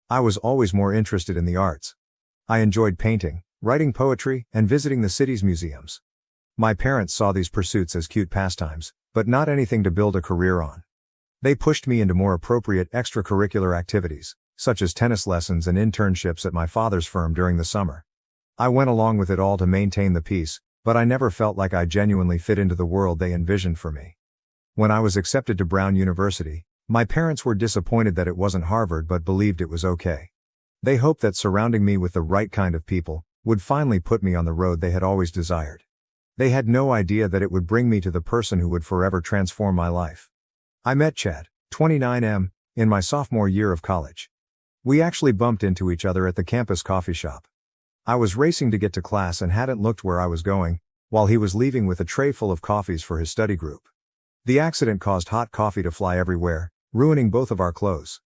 Speaker 1: I was always more interested in the arts. I enjoyed painting, writing poetry, and visiting the city's museums. My parents saw these pursuits as cute pastimes, but not anything to build a career on. They pushed me into more appropriate extracurricular activities, such as tennis lessons and internships at my father's firm during the summer. I went along with it all to maintain the peace, but I never felt like I genuinely fit into the world they envisioned for me. When I was accepted to Brown University, my parents were disappointed that it wasn't Harvard but believed it was okay. They hoped that surrounding me with the right kind of people would finally put me on the road they had always desired. They had no idea that it would bring me to the person who would forever transform my life. I met Chad, 29M, in my sophomore year of college. We actually bumped into each other at the campus coffee shop. I was racing to get to class and hadn't looked where I was going, while he was leaving with a tray full of coffees for his study group. The accident caused hot coffee to fly everywhere, ruining both of our clothes.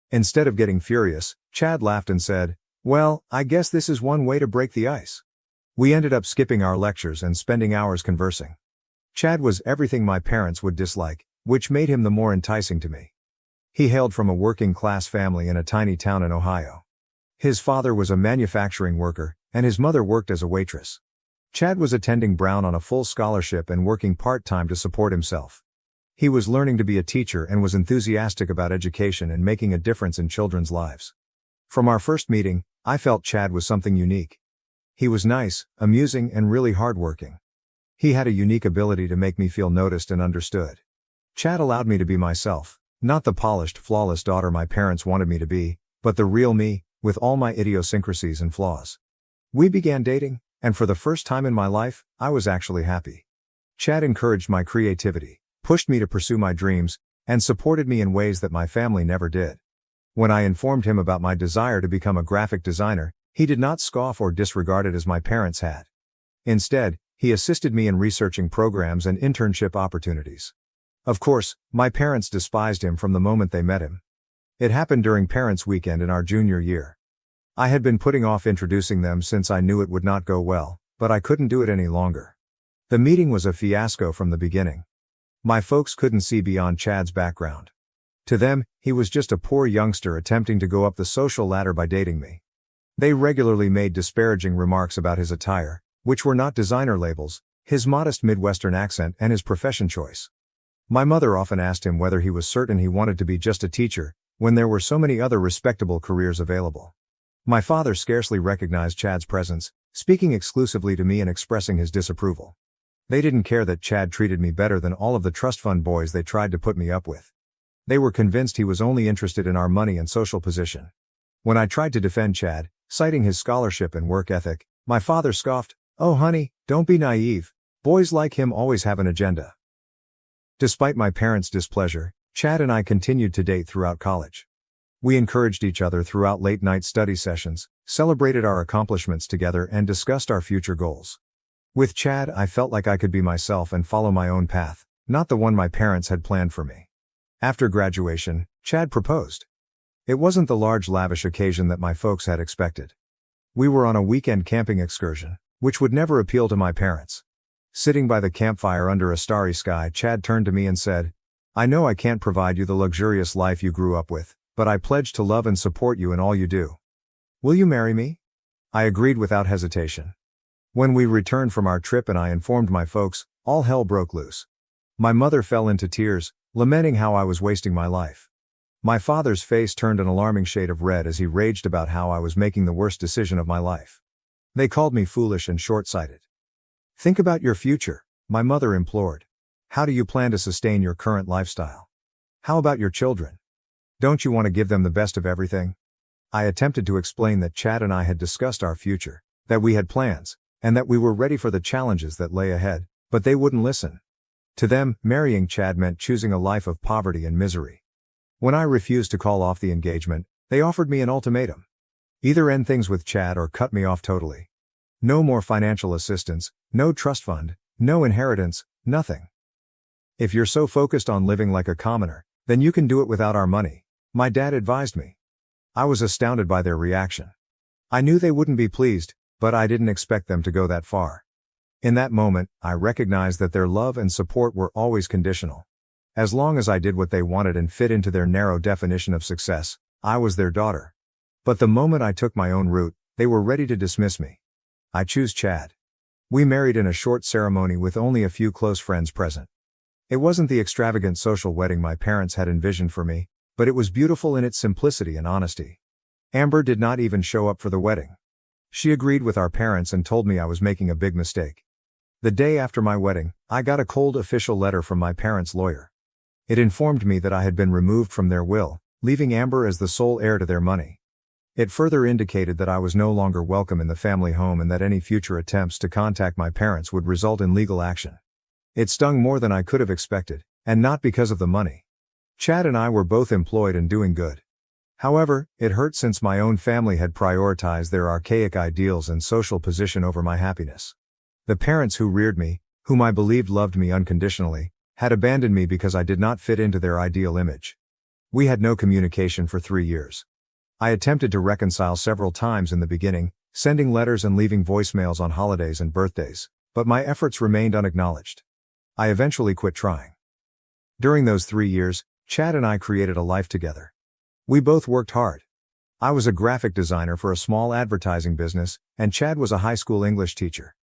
Speaker 1: Instead of getting furious, Chad laughed and said, "Well, I guess this is one way to break the ice." We ended up skipping our lectures and spending hours conversing. Chad was everything my parents would dislike, which made him the more enticing to me. He hailed from a working-class family in a tiny town in Ohio. His father was a manufacturing worker, and his mother worked as a waitress. Chad was attending Brown on a full scholarship and working part-time to support himself. He was learning to be a teacher and was enthusiastic about education and making a difference in children's lives. From our first meeting, I felt Chad was something unique. He was nice, amusing, and really hardworking. He had a unique ability to make me feel noticed and understood. Chad allowed me to be myself, not the polished, flawless daughter my parents wanted me to be, but the real me, with all my idiosyncrasies and flaws. We began dating, and for the first time in my life, I was actually happy. Chad encouraged my creativity, pushed me to pursue my dreams, and supported me in ways that my family never did. When I informed him about my desire to become a graphic designer, he did not scoff or disregard it as my parents had. Instead, he assisted me in researching programs and internship opportunities. Of course, my parents despised him from the moment they met him. It happened during Parents' Weekend in our junior year. I had been putting off introducing them since I knew it would not go well, but I couldn't do it any longer. The meeting was a fiasco from the beginning. My folks couldn't see beyond Chad's background. To them, he was just a poor youngster attempting to go up the social ladder by dating me. They regularly made disparaging remarks about his attire, which were not designer labels, his modest Midwestern accent, and his profession choice. My mother often asked him whether he was certain he wanted to be just a teacher, when there were so many other respectable careers available. My father scarcely recognized Chad's presence, speaking exclusively to me and expressing his disapproval. They didn't care that Chad treated me better than all of the trust fund boys they tried to put me up with. They were convinced he was only interested in our money and social position. When I tried to defend Chad, citing his scholarship and work ethic, my father scoffed, "Oh honey, don't be naive. Boys like him always have an agenda." Despite my parents' displeasure, Chad and I continued to date throughout college. We encouraged each other throughout late-night study sessions, celebrated our accomplishments together, and discussed our future goals. With Chad, I felt like I could be myself and follow my own path, not the one my parents had planned for me. After graduation, Chad proposed. It wasn't the large lavish occasion that my folks had expected. We were on a weekend camping excursion, which would never appeal to my parents. Sitting by the campfire under a starry sky, Chad turned to me and said, "I know I can't provide you the luxurious life you grew up with, but I pledge to love and support you in all you do. Will you marry me?" I agreed without hesitation. When we returned from our trip and I informed my folks, all hell broke loose. My mother fell into tears, lamenting how I was wasting my life. My father's face turned an alarming shade of red as he raged about how I was making the worst decision of my life. They called me foolish and short-sighted. "Think about your future," my mother implored. "How do you plan to sustain your current lifestyle? How about your children? Don't you want to give them the best of everything?" I attempted to explain that Chad and I had discussed our future, that we had plans, and that we were ready for the challenges that lay ahead, but they wouldn't listen. To them, marrying Chad meant choosing a life of poverty and misery. When I refused to call off the engagement, they offered me an ultimatum. Either end things with Chad or cut me off totally. No more financial assistance, no trust fund, no inheritance, nothing. "If you're so focused on living like a commoner, then you can do it without our money," my dad advised me. I was astounded by their reaction. I knew they wouldn't be pleased, but I didn't expect them to go that far. In that moment, I recognized that their love and support were always conditional. As long as I did what they wanted and fit into their narrow definition of success, I was their daughter. But the moment I took my own route, they were ready to dismiss me. I chose Chad. We married in a short ceremony with only a few close friends present. It wasn't the extravagant social wedding my parents had envisioned for me, but it was beautiful in its simplicity and honesty. Amber did not even show up for the wedding. She agreed with our parents and told me I was making a big mistake. The day after my wedding, I got a cold official letter from my parents' lawyer. It informed me that I had been removed from their will, leaving Amber as the sole heir to their money. It further indicated that I was no longer welcome in the family home and that any future attempts to contact my parents would result in legal action. It stung more than I could have expected, and not because of the money. Chad and I were both employed and doing good. However, it hurt since my own family had prioritized their archaic ideals and social position over my happiness. The parents who reared me, whom I believed loved me unconditionally, had abandoned me because I did not fit into their ideal image. We had no communication for 3 years. I attempted to reconcile several times in the beginning, sending letters and leaving voicemails on holidays and birthdays, but my efforts remained unacknowledged. I eventually quit trying. During those 3 years, Chad and I created a life together. We both worked hard. I was a graphic designer for a small advertising business, and Chad was a high school English teacher.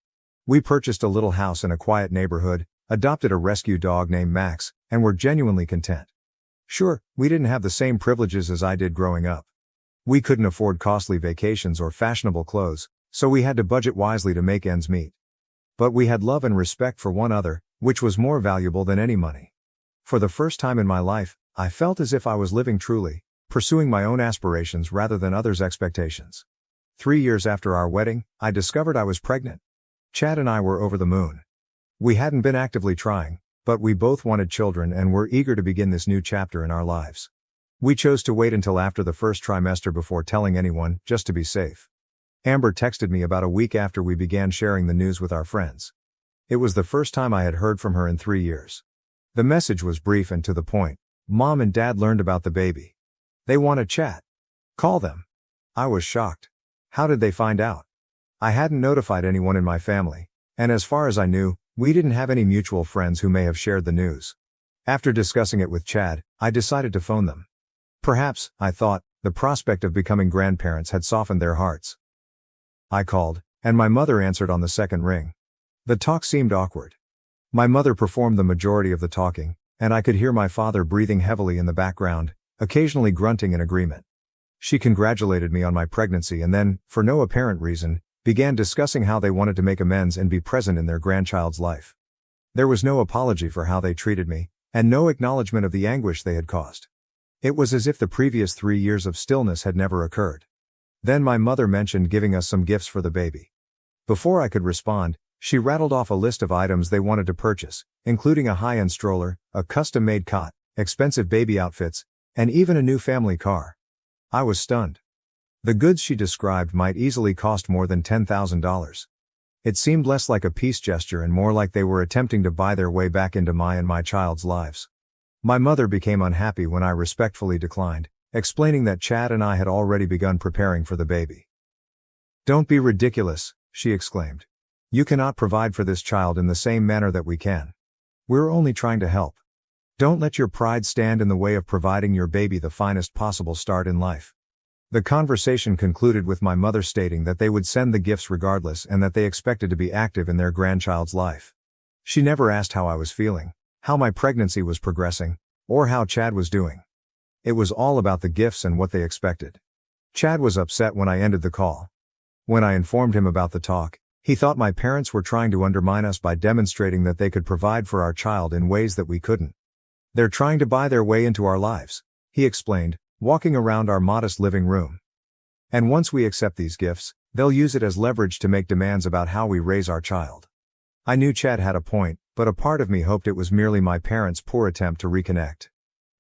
Speaker 1: We purchased a little house in a quiet neighborhood, adopted a rescue dog named Max, and were genuinely content. Sure, we didn't have the same privileges as I did growing up. We couldn't afford costly vacations or fashionable clothes, so we had to budget wisely to make ends meet. But we had love and respect for one another, which was more valuable than any money. For the first time in my life, I felt as if I was living truly, pursuing my own aspirations rather than others' expectations. 3 years after our wedding, I discovered I was pregnant. Chad and I were over the moon. We hadn't been actively trying, but we both wanted children and were eager to begin this new chapter in our lives. We chose to wait until after the first trimester before telling anyone, just to be safe. Amber texted me about a week after we began sharing the news with our friends. It was the first time I had heard from her in 3 years. The message was brief and to the point. Mom and Dad learned about the baby. They want to chat. Call them. I was shocked. How did they find out? I hadn't notified anyone in my family, and as far as I knew, we didn't have any mutual friends who may have shared the news. After discussing it with Chad, I decided to phone them. Perhaps, I thought, the prospect of becoming grandparents had softened their hearts. I called, and my mother answered on the second ring. The talk seemed awkward. My mother performed the majority of the talking, and I could hear my father breathing heavily in the background, occasionally grunting in agreement. She congratulated me on my pregnancy and then, for no apparent reason, began discussing how they wanted to make amends and be present in their grandchild's life. There was no apology for how they treated me, and no acknowledgement of the anguish they had caused. It was as if the previous 3 years of stillness had never occurred. Then my mother mentioned giving us some gifts for the baby. Before I could respond, she rattled off a list of items they wanted to purchase, including a high-end stroller, a custom-made cot, expensive baby outfits, and even a new family car. I was stunned. The goods she described might easily cost more than $10,000. It seemed less like a peace gesture and more like they were attempting to buy their way back into my and my child's lives. My mother became unhappy when I respectfully declined, explaining that Chad and I had already begun preparing for the baby. "Don't be ridiculous," she exclaimed. "You cannot provide for this child in the same manner that we can. We're only trying to help. Don't let your pride stand in the way of providing your baby the finest possible start in life." The conversation concluded with my mother stating that they would send the gifts regardless and that they expected to be active in their grandchild's life. She never asked how I was feeling, how my pregnancy was progressing, or how Chad was doing. It was all about the gifts and what they expected. Chad was upset when I ended the call. When I informed him about the talk, he thought my parents were trying to undermine us by demonstrating that they could provide for our child in ways that we couldn't. "They're trying to buy their way into our lives," he explained, walking around our modest living room. "And once we accept these gifts, they'll use it as leverage to make demands about how we raise our child." I knew Chad had a point, but a part of me hoped it was merely my parents' poor attempt to reconnect.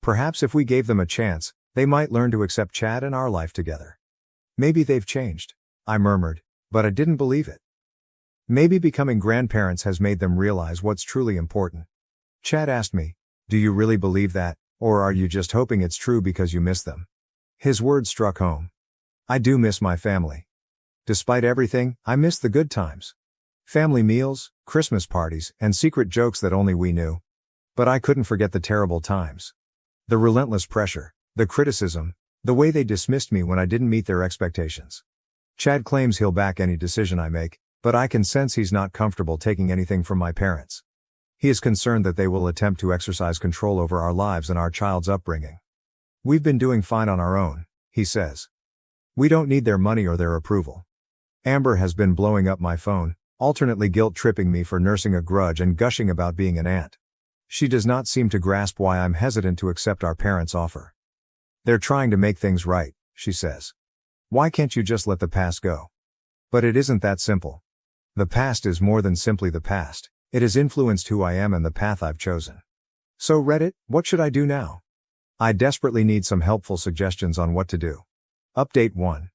Speaker 1: Perhaps if we gave them a chance, they might learn to accept Chad and our life together. "Maybe they've changed," I murmured, but I didn't believe it. "Maybe becoming grandparents has made them realize what's truly important." Chad asked me, "Do you really believe that, or are you just hoping it's true because you miss them?" His words struck home. I do miss my family. Despite everything, I miss the good times. Family meals, Christmas parties, and secret jokes that only we knew. But I couldn't forget the terrible times. The relentless pressure, the criticism, the way they dismissed me when I didn't meet their expectations. Chad claims he'll back any decision I make, but I can sense he's not comfortable taking anything from my parents. He is concerned that they will attempt to exercise control over our lives and our child's upbringing. "We've been doing fine on our own," he says. "We don't need their money or their approval." Amber has been blowing up my phone, alternately guilt-tripping me for nursing a grudge and gushing about being an aunt. She does not seem to grasp why I'm hesitant to accept our parents' offer. "They're trying to make things right," she says. "Why can't you just let the past go?" But it isn't that simple. The past is more than simply the past. It has influenced who I am and the path I've chosen. So Reddit, what should I do now? I desperately need some helpful suggestions on what to do. Update 1.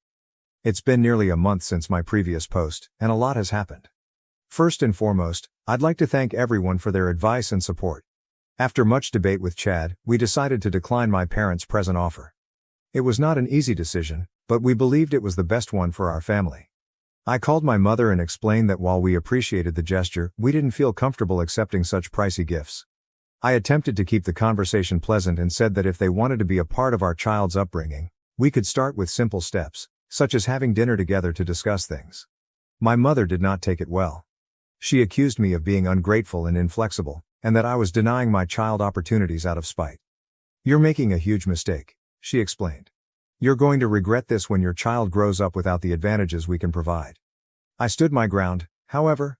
Speaker 1: It's been nearly a month since my previous post, and a lot has happened. First and foremost, I'd like to thank everyone for their advice and support. After much debate with Chad, we decided to decline my parents' present offer. It was not an easy decision, but we believed it was the best one for our family. I called my mother and explained that while we appreciated the gesture, we didn't feel comfortable accepting such pricey gifts. I attempted to keep the conversation pleasant and said that if they wanted to be a part of our child's upbringing, we could start with simple steps, such as having dinner together to discuss things. My mother did not take it well. She accused me of being ungrateful and inflexible, and that I was denying my child opportunities out of spite. "You're making a huge mistake," she explained. "You're going to regret this when your child grows up without the advantages we can provide." I stood my ground, however.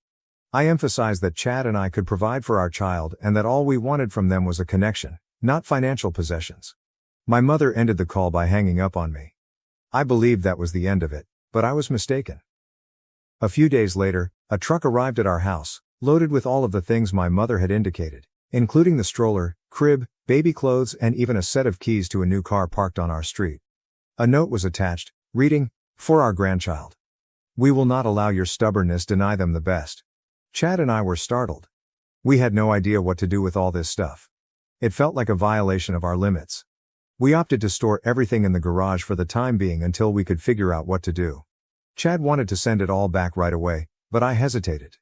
Speaker 1: I emphasized that Chad and I could provide for our child and that all we wanted from them was a connection, not financial possessions. My mother ended the call by hanging up on me. I believed that was the end of it, but I was mistaken. A few days later, a truck arrived at our house, loaded with all of the things my mother had indicated, including the stroller, crib, baby clothes, and even a set of keys to a new car parked on our street. A note was attached, reading, "For our grandchild. We will not allow your stubbornness deny them the best." Chad and I were startled. We had no idea what to do with all this stuff. It felt like a violation of our limits. We opted to store everything in the garage for the time being until we could figure out what to do. Chad wanted to send it all back right away, but I hesitated.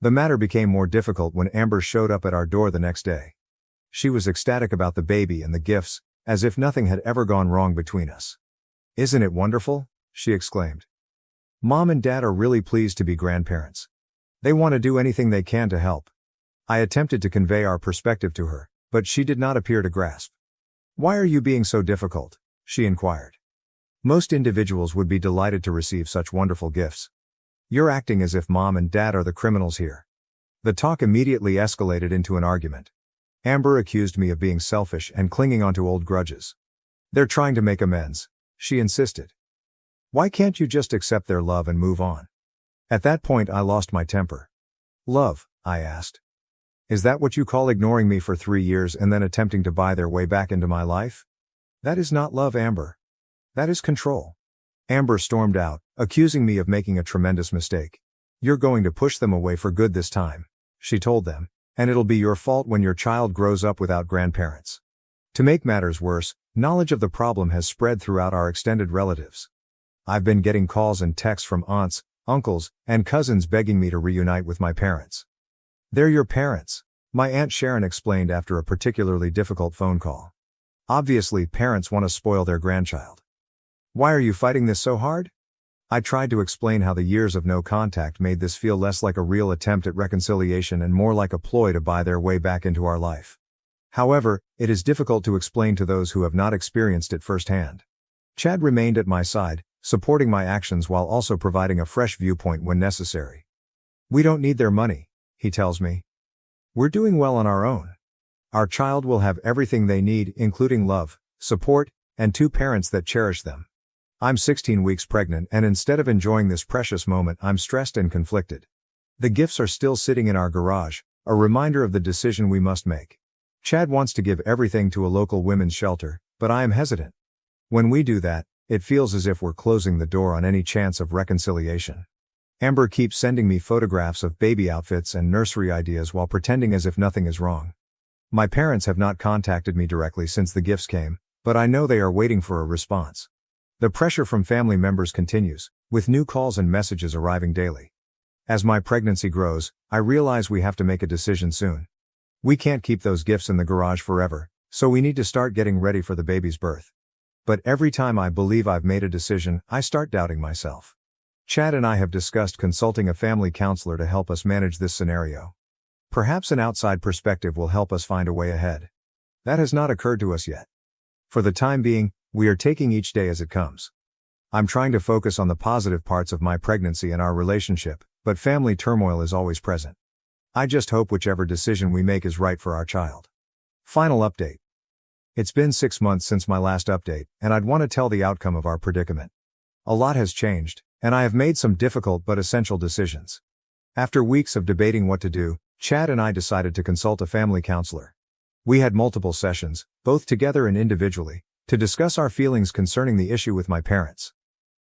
Speaker 1: The matter became more difficult when Amber showed up at our door the next day. She was ecstatic about the baby and the gifts, as if nothing had ever gone wrong between us. "Isn't it wonderful?" she exclaimed. "Mom and Dad are really pleased to be grandparents. They want to do anything they can to help." I attempted to convey our perspective to her, but she did not appear to grasp. "Why are you being so difficult?" she inquired. "Most individuals would be delighted to receive such wonderful gifts. You're acting as if Mom and Dad are the criminals here." The talk immediately escalated into an argument. Amber accused me of being selfish and clinging onto old grudges. "They're trying to make amends," she insisted. "Why can't you just accept their love and move on?" At that point I lost my temper. "Love?" I asked. "Is that what you call ignoring me for 3 years and then attempting to buy their way back into my life? That is not love, Amber. That is control." Amber stormed out, accusing me of making a tremendous mistake. "You're going to push them away for good this time," she told them, "and it'll be your fault when your child grows up without grandparents." To make matters worse, knowledge of the problem has spread throughout our extended relatives. I've been getting calls and texts from aunts, uncles, and cousins begging me to reunite with my parents. "They're your parents," my Aunt Sharon explained after a particularly difficult phone call. "Obviously, parents want to spoil their grandchild. Why are you fighting this so hard?" I tried to explain how the years of no contact made this feel less like a real attempt at reconciliation and more like a ploy to buy their way back into our life. However, it is difficult to explain to those who have not experienced it firsthand. Chad remained at my side, supporting my actions while also providing a fresh viewpoint when necessary. "We don't need their money," he tells me. "We're doing well on our own. Our child will have everything they need, including love, support, and 2 parents that cherish them." I'm 16 weeks pregnant, and instead of enjoying this precious moment, I'm stressed and conflicted. The gifts are still sitting in our garage, a reminder of the decision we must make. Chad wants to give everything to a local women's shelter, but I am hesitant. When we do that, it feels as if we're closing the door on any chance of reconciliation. Amber keeps sending me photographs of baby outfits and nursery ideas while pretending as if nothing is wrong. My parents have not contacted me directly since the gifts came, but I know they are waiting for a response. The pressure from family members continues, with new calls and messages arriving daily. As my pregnancy grows, I realize we have to make a decision soon. We can't keep those gifts in the garage forever, so we need to start getting ready for the baby's birth. But every time I believe I've made a decision, I start doubting myself. Chad and I have discussed consulting a family counselor to help us manage this scenario. Perhaps an outside perspective will help us find a way ahead. That has not occurred to us yet. For the time being, we are taking each day as it comes. I'm trying to focus on the positive parts of my pregnancy and our relationship, but family turmoil is always present. I just hope whichever decision we make is right for our child. Final update. It's been 6 months since my last update, and I'd want to tell the outcome of our predicament. A lot has changed, and I have made some difficult but essential decisions. After weeks of debating what to do, Chad and I decided to consult a family counselor. We had multiple sessions, both together and individually, to discuss our feelings concerning the issue with my parents.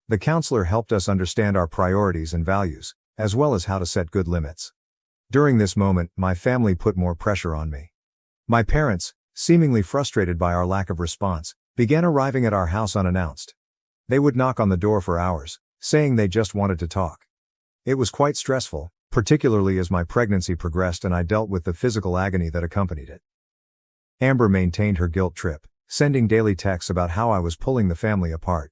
Speaker 1: The counselor helped us understand our priorities and values, as well as how to set good limits. During this moment, my family put more pressure on me. My parents, seemingly frustrated by our lack of response, began arriving at our house unannounced. They would knock on the door for hours, saying they just wanted to talk. It was quite stressful, particularly as my pregnancy progressed and I dealt with the physical agony that accompanied it. Amber maintained her guilt trip, sending daily texts about how I was pulling the family apart.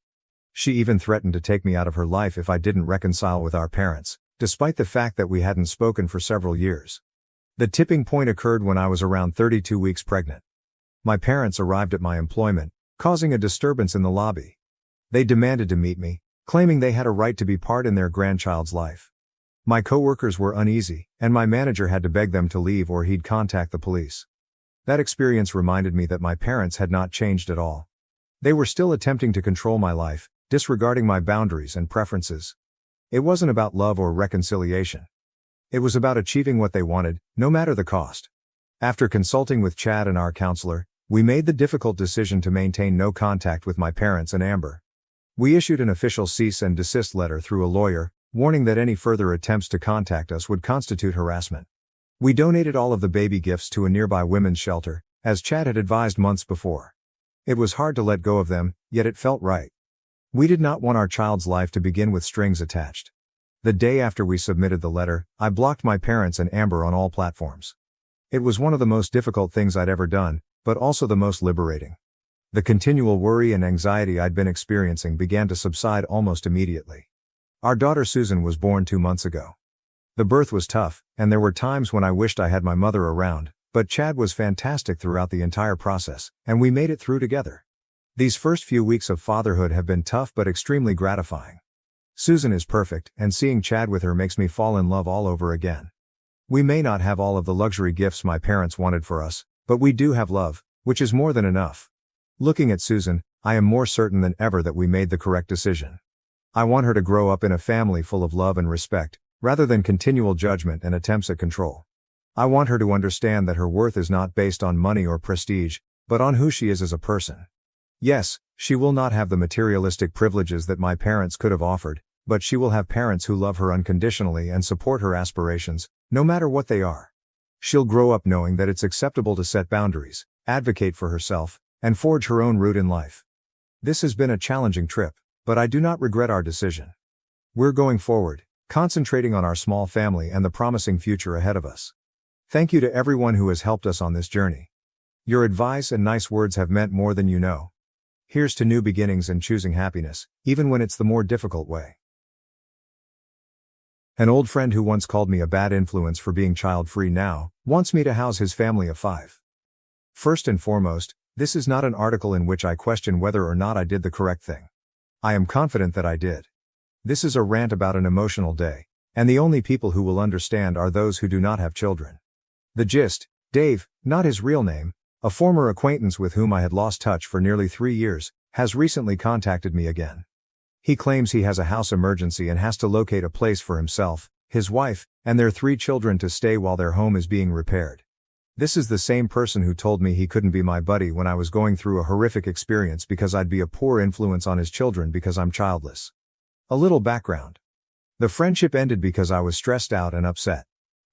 Speaker 1: She even threatened to take me out of her life if I didn't reconcile with our parents, despite the fact that we hadn't spoken for several years. The tipping point occurred when I was around 32 weeks pregnant. My parents arrived at my employment, causing a disturbance in the lobby. They demanded to meet me, claiming they had a right to be part in their grandchild's life. My coworkers were uneasy, and my manager had to beg them to leave or he'd contact the police. That experience reminded me that my parents had not changed at all. They were still attempting to control my life, disregarding my boundaries and preferences. It wasn't about love or reconciliation. It was about achieving what they wanted, no matter the cost. After consulting with Chad and our counselor, we made the difficult decision to maintain no contact with my parents and Amber. We issued an official cease and desist letter through a lawyer, warning that any further attempts to contact us would constitute harassment. We donated all of the baby gifts to a nearby women's shelter, as Chad had advised months before. It was hard to let go of them, yet it felt right. We did not want our child's life to begin with strings attached. The day after we submitted the letter, I blocked my parents and Amber on all platforms. It was one of the most difficult things I'd ever done, but also the most liberating. The continual worry and anxiety I'd been experiencing began to subside almost immediately. Our daughter Susan was born 2 months ago. The birth was tough, and there were times when I wished I had my mother around, but Chad was fantastic throughout the entire process, and we made it through together. These first few weeks of fatherhood have been tough but extremely gratifying. Susan is perfect, and seeing Chad with her makes me fall in love all over again. We may not have all of the luxury gifts my parents wanted for us, but we do have love, which is more than enough. Looking at Susan, I am more certain than ever that we made the correct decision. I want her to grow up in a family full of love and respect, rather than continual judgment and attempts at control. I want her to understand that her worth is not based on money or prestige, but on who she is as a person. Yes, she will not have the materialistic privileges that my parents could have offered, but she will have parents who love her unconditionally and support her aspirations, no matter what they are. She'll grow up knowing that it's acceptable to set boundaries, advocate for herself, and forge her own route in life. This has been a challenging trip, but I do not regret our decision. We're going forward, concentrating on our small family and the promising future ahead of us. Thank you to everyone who has helped us on this journey. Your advice and nice words have meant more than you know. Here's to new beginnings and choosing happiness, even when it's the more difficult way. An old friend who once called me a bad influence for being child-free now wants me to house his family of 5. First and foremost, this is not an article in which I question whether or not I did the correct thing. I am confident that I did. This is a rant about an emotional day, and the only people who will understand are those who do not have children. The gist: Dave, not his real name, a former acquaintance with whom I had lost touch for nearly 3 years, has recently contacted me again. He claims he has a house emergency and has to locate a place for himself, his wife, and their 3 children to stay while their home is being repaired. This is the same person who told me he couldn't be my buddy when I was going through a horrific experience because I'd be a poor influence on his children because I'm childless. A little background. The friendship ended because I was stressed out and upset.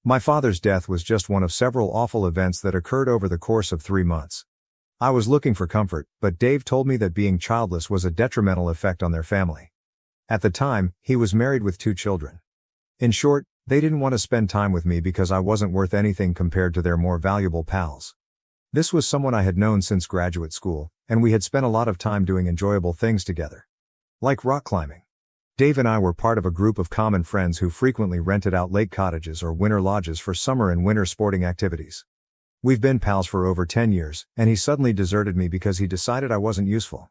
Speaker 1: My father's death was just one of several awful events that occurred over the course of 3 months. I was looking for comfort, but Dave told me that being childless was a detrimental effect on their family. At the time, he was married with 2 children. In short, they didn't want to spend time with me because I wasn't worth anything compared to their more valuable pals. This was someone I had known since graduate school, and we had spent a lot of time doing enjoyable things together. Like rock climbing. Dave and I were part of a group of common friends who frequently rented out lake cottages or winter lodges for summer and winter sporting activities. We've been pals for over 10 years, and he suddenly deserted me because he decided I wasn't useful.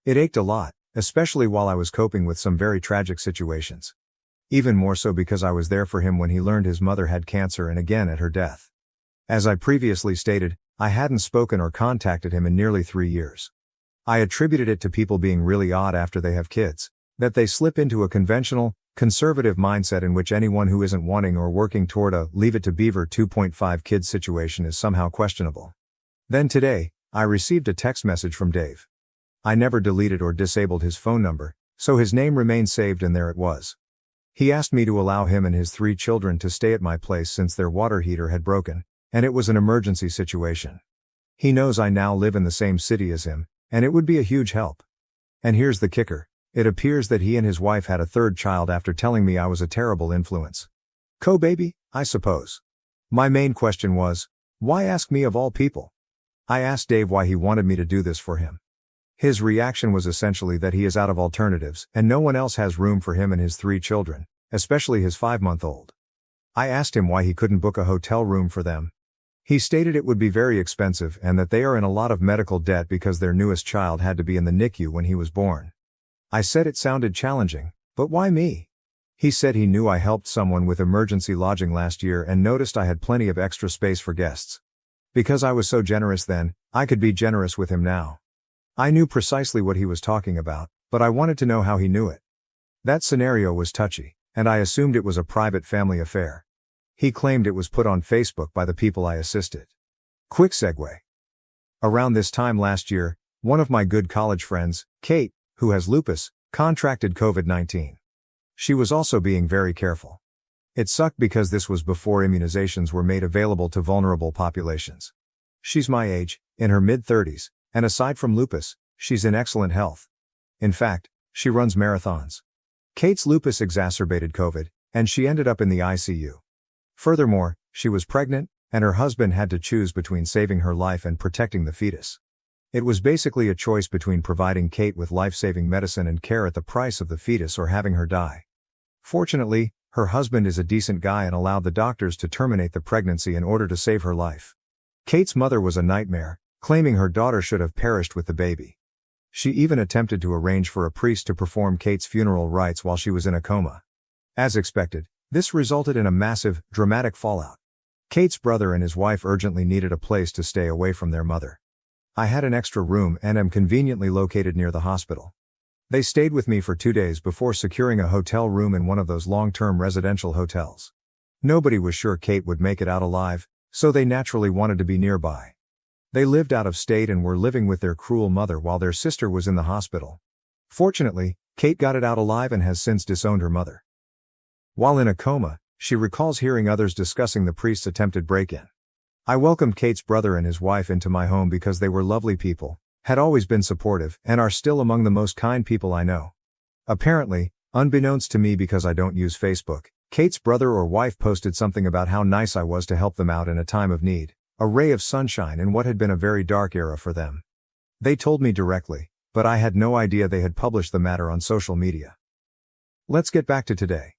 Speaker 1: It ached a lot, especially while I was coping with some very tragic situations. Even more so because I was there for him when he learned his mother had cancer and again at her death. As I previously stated, I hadn't spoken or contacted him in nearly 3 years. I attributed it to people being really odd after they have kids, that they slip into a conventional, conservative mindset in which anyone who isn't wanting or working toward a Leave It to Beaver 2.5 kids situation is somehow questionable. Then today, I received a text message from Dave. I never deleted or disabled his phone number, so his name remained saved and there it was. He asked me to allow him and his 3 children to stay at my place since their water heater had broken, and it was an emergency situation. He knows I now live in the same city as him, and it would be a huge help. And here's the kicker. It appears that he and his wife had a 3rd child after telling me I was a terrible influence. Co-baby, I suppose. My main question was, why ask me of all people? I asked Dave why he wanted me to do this for him. His reaction was essentially that he is out of alternatives and no one else has room for him and his 3 children, especially his 5-month-old. I asked him why he couldn't book a hotel room for them. He stated it would be very expensive and that they are in a lot of medical debt because their newest child had to be in the NICU when he was born. I said it sounded challenging, but why me? He said he knew I helped someone with emergency lodging last year and noticed I had plenty of extra space for guests. Because I was so generous then, I could be generous with him now. I knew precisely what he was talking about, but I wanted to know how he knew it. That scenario was touchy, and I assumed it was a private family affair. He claimed it was put on Facebook by the people I assisted. Quick segue. Around this time last year, one of my good college friends, Kate, who has lupus, contracted COVID-19. She was also being very careful. It sucked because this was before immunizations were made available to vulnerable populations. She's my age, in her mid-30s, and aside from lupus, she's in excellent health. In fact, she runs marathons. Kate's lupus exacerbated COVID, and she ended up in the ICU. Furthermore, she was pregnant, and her husband had to choose between saving her life and protecting the fetus. It was basically a choice between providing Kate with life-saving medicine and care at the price of the fetus or having her die. Fortunately, her husband is a decent guy and allowed the doctors to terminate the pregnancy in order to save her life. Kate's mother was a nightmare, claiming her daughter should have perished with the baby. She even attempted to arrange for a priest to perform Kate's funeral rites while she was in a coma. As expected, this resulted in a massive, dramatic fallout. Kate's brother and his wife urgently needed a place to stay away from their mother. I had an extra room and am conveniently located near the hospital. They stayed with me for 2 days before securing a hotel room in one of those long-term residential hotels. Nobody was sure Kate would make it out alive, so they naturally wanted to be nearby. They lived out of state and were living with their cruel mother while their sister was in the hospital. Fortunately, Kate got it out alive and has since disowned her mother. While in a coma, she recalls hearing others discussing the priest's attempted break-in. I welcomed Kate's brother and his wife into my home because they were lovely people, had always been supportive, and are still among the most kind people I know. Apparently, unbeknownst to me because I don't use Facebook, Kate's brother or wife posted something about how nice I was to help them out in a time of need, a ray of sunshine in what had been a very dark era for them. They told me directly, but I had no idea they had published the matter on social media. Let's get back to today.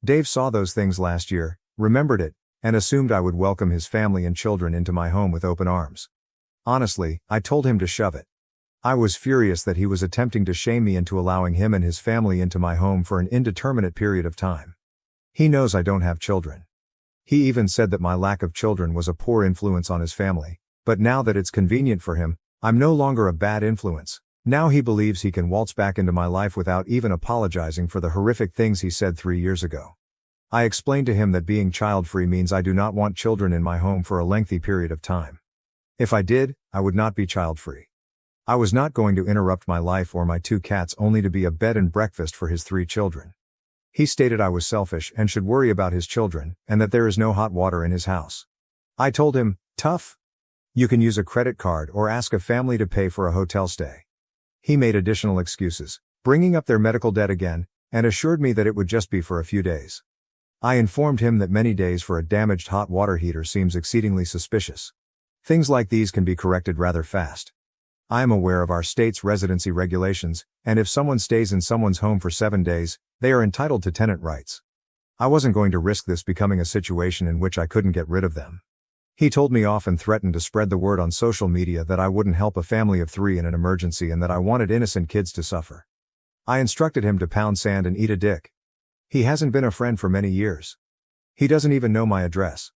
Speaker 1: Dave saw those things last year, remembered it, and assumed I would welcome his family and children into my home with open arms. Honestly, I told him to shove it. I was furious that he was attempting to shame me into allowing him and his family into my home for an indeterminate period of time. He knows I don't have children. He even said that my lack of children was a poor influence on his family, but now that it's convenient for him, I'm no longer a bad influence. Now he believes he can waltz back into my life without even apologizing for the horrific things he said 3 years ago. I explained to him that being child-free means I do not want children in my home for a lengthy period of time. If I did, I would not be child-free. I was not going to interrupt my life or my 2 cats only to be a bed and breakfast for his 3 children. He stated I was selfish and should worry about his children, and that there is no hot water in his house. I told him, tough. You can use a credit card or ask a family to pay for a hotel stay. He made additional excuses, bringing up their medical debt again, and assured me that it would just be for a few days. I informed him that many days for a damaged hot water heater seems exceedingly suspicious. Things like these can be corrected rather fast. I am aware of our state's residency regulations, and if someone stays in someone's home for 7 days, they are entitled to tenant rights. I wasn't going to risk this becoming a situation in which I couldn't get rid of them. He told me off and threatened to spread the word on social media that I wouldn't help a family of 3 in an emergency and that I wanted innocent kids to suffer. I instructed him to pound sand and eat a dick. He hasn't been a friend for many years. He doesn't even know my address.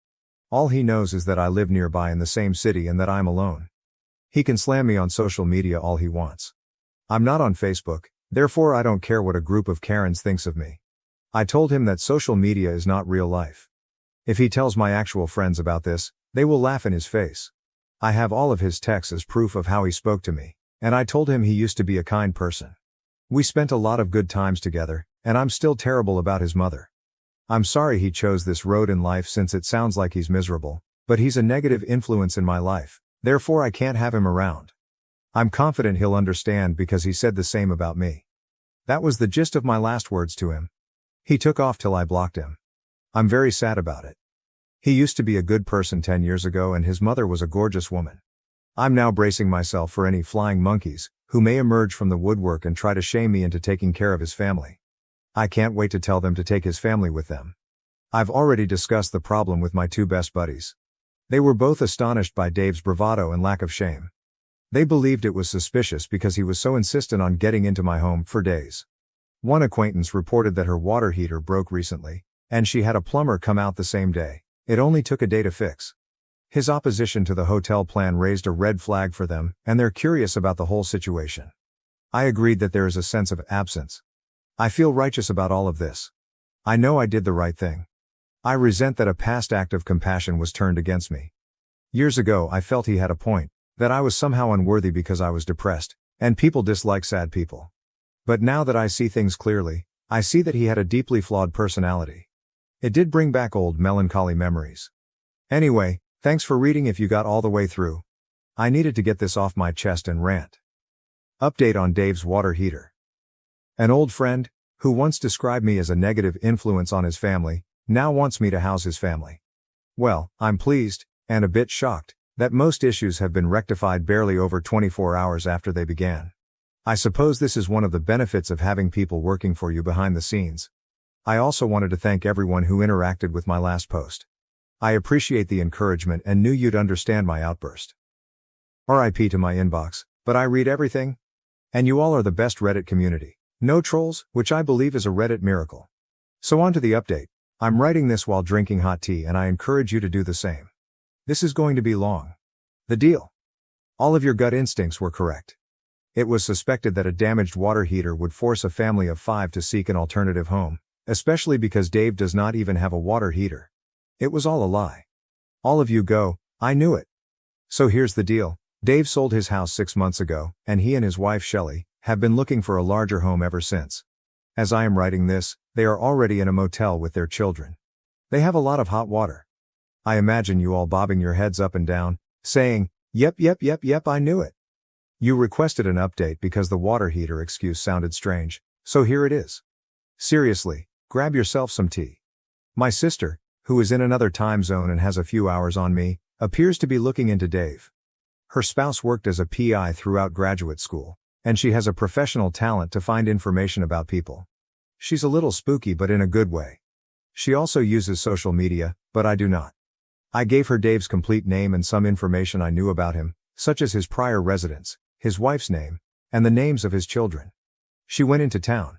Speaker 1: All he knows is that I live nearby in the same city and that I'm alone. He can slam me on social media all he wants. I'm not on Facebook, therefore I don't care what a group of Karens thinks of me. I told him that social media is not real life. If he tells my actual friends about this, they will laugh in his face. I have all of his texts as proof of how he spoke to me, and I told him he used to be a kind person. We spent a lot of good times together, and I'm still terrible about his mother. I'm sorry he chose this road in life since it sounds like he's miserable, but he's a negative influence in my life. Therefore I can't have him around. I'm confident he'll understand because he said the same about me. That was the gist of my last words to him. He took off till I blocked him. I'm very sad about it. He used to be a good person 10 years ago and his mother was a gorgeous woman. I'm now bracing myself for any flying monkeys who may emerge from the woodwork and try to shame me into taking care of his family. I can't wait to tell them to take his family with them. I've already discussed the problem with my 2 best buddies. They were both astonished by Dave's bravado and lack of shame. They believed it was suspicious because he was so insistent on getting into my home for days. One acquaintance reported that her water heater broke recently, and she had a plumber come out the same day. It only took a day to fix. His opposition to the hotel plan raised a red flag for them, and they're curious about the whole situation. I agreed that there is a sense of absence. I feel righteous about all of this. I know I did the right thing. I resent that a past act of compassion was turned against me. Years ago I felt he had a point, that I was somehow unworthy because I was depressed, and people dislike sad people. But now that I see things clearly, I see that he had a deeply flawed personality. It did bring back old melancholy memories. Anyway, thanks for reading if you got all the way through. I needed to get this off my chest and rant. Update on Dave's water heater. An old friend, who once described me as a negative influence on his family, now wants me to house his family. Well, I'm pleased, and a bit shocked, that most issues have been rectified barely over 24 hours after they began. I suppose this is one of the benefits of having people working for you behind the scenes. I also wanted to thank everyone who interacted with my last post. I appreciate the encouragement and knew you'd understand my outburst. RIP to my inbox, but I read everything. And you all are the best Reddit community. No trolls, which I believe is a Reddit miracle. So on to the update. I'm writing this while drinking hot tea and I encourage you to do the same. This is going to be long. The deal. All of your gut instincts were correct. It was suspected that a damaged water heater would force a family of 5 to seek an alternative home, especially because Dave does not even have a water heater. It was all a lie. All of you go, I knew it. So here's the deal. Dave sold his house 6 months ago, and he and his wife Shelley have been looking for a larger home ever since. As I am writing this, they are already in a motel with their children. They have a lot of hot water. I imagine you all bobbing your heads up and down, saying, yep, I knew it. You requested an update because the water heater excuse sounded strange, so here it is. Seriously, grab yourself some tea. My sister, who is in another time zone and has a few hours on me, appears to be looking into Dave. Her spouse worked as a PI throughout graduate school, and she has a professional talent to find information about people. She's a little spooky but in a good way. She also uses social media, but I do not. I gave her Dave's complete name and some information I knew about him, such as his prior residence, his wife's name, and the names of his children. She went into town.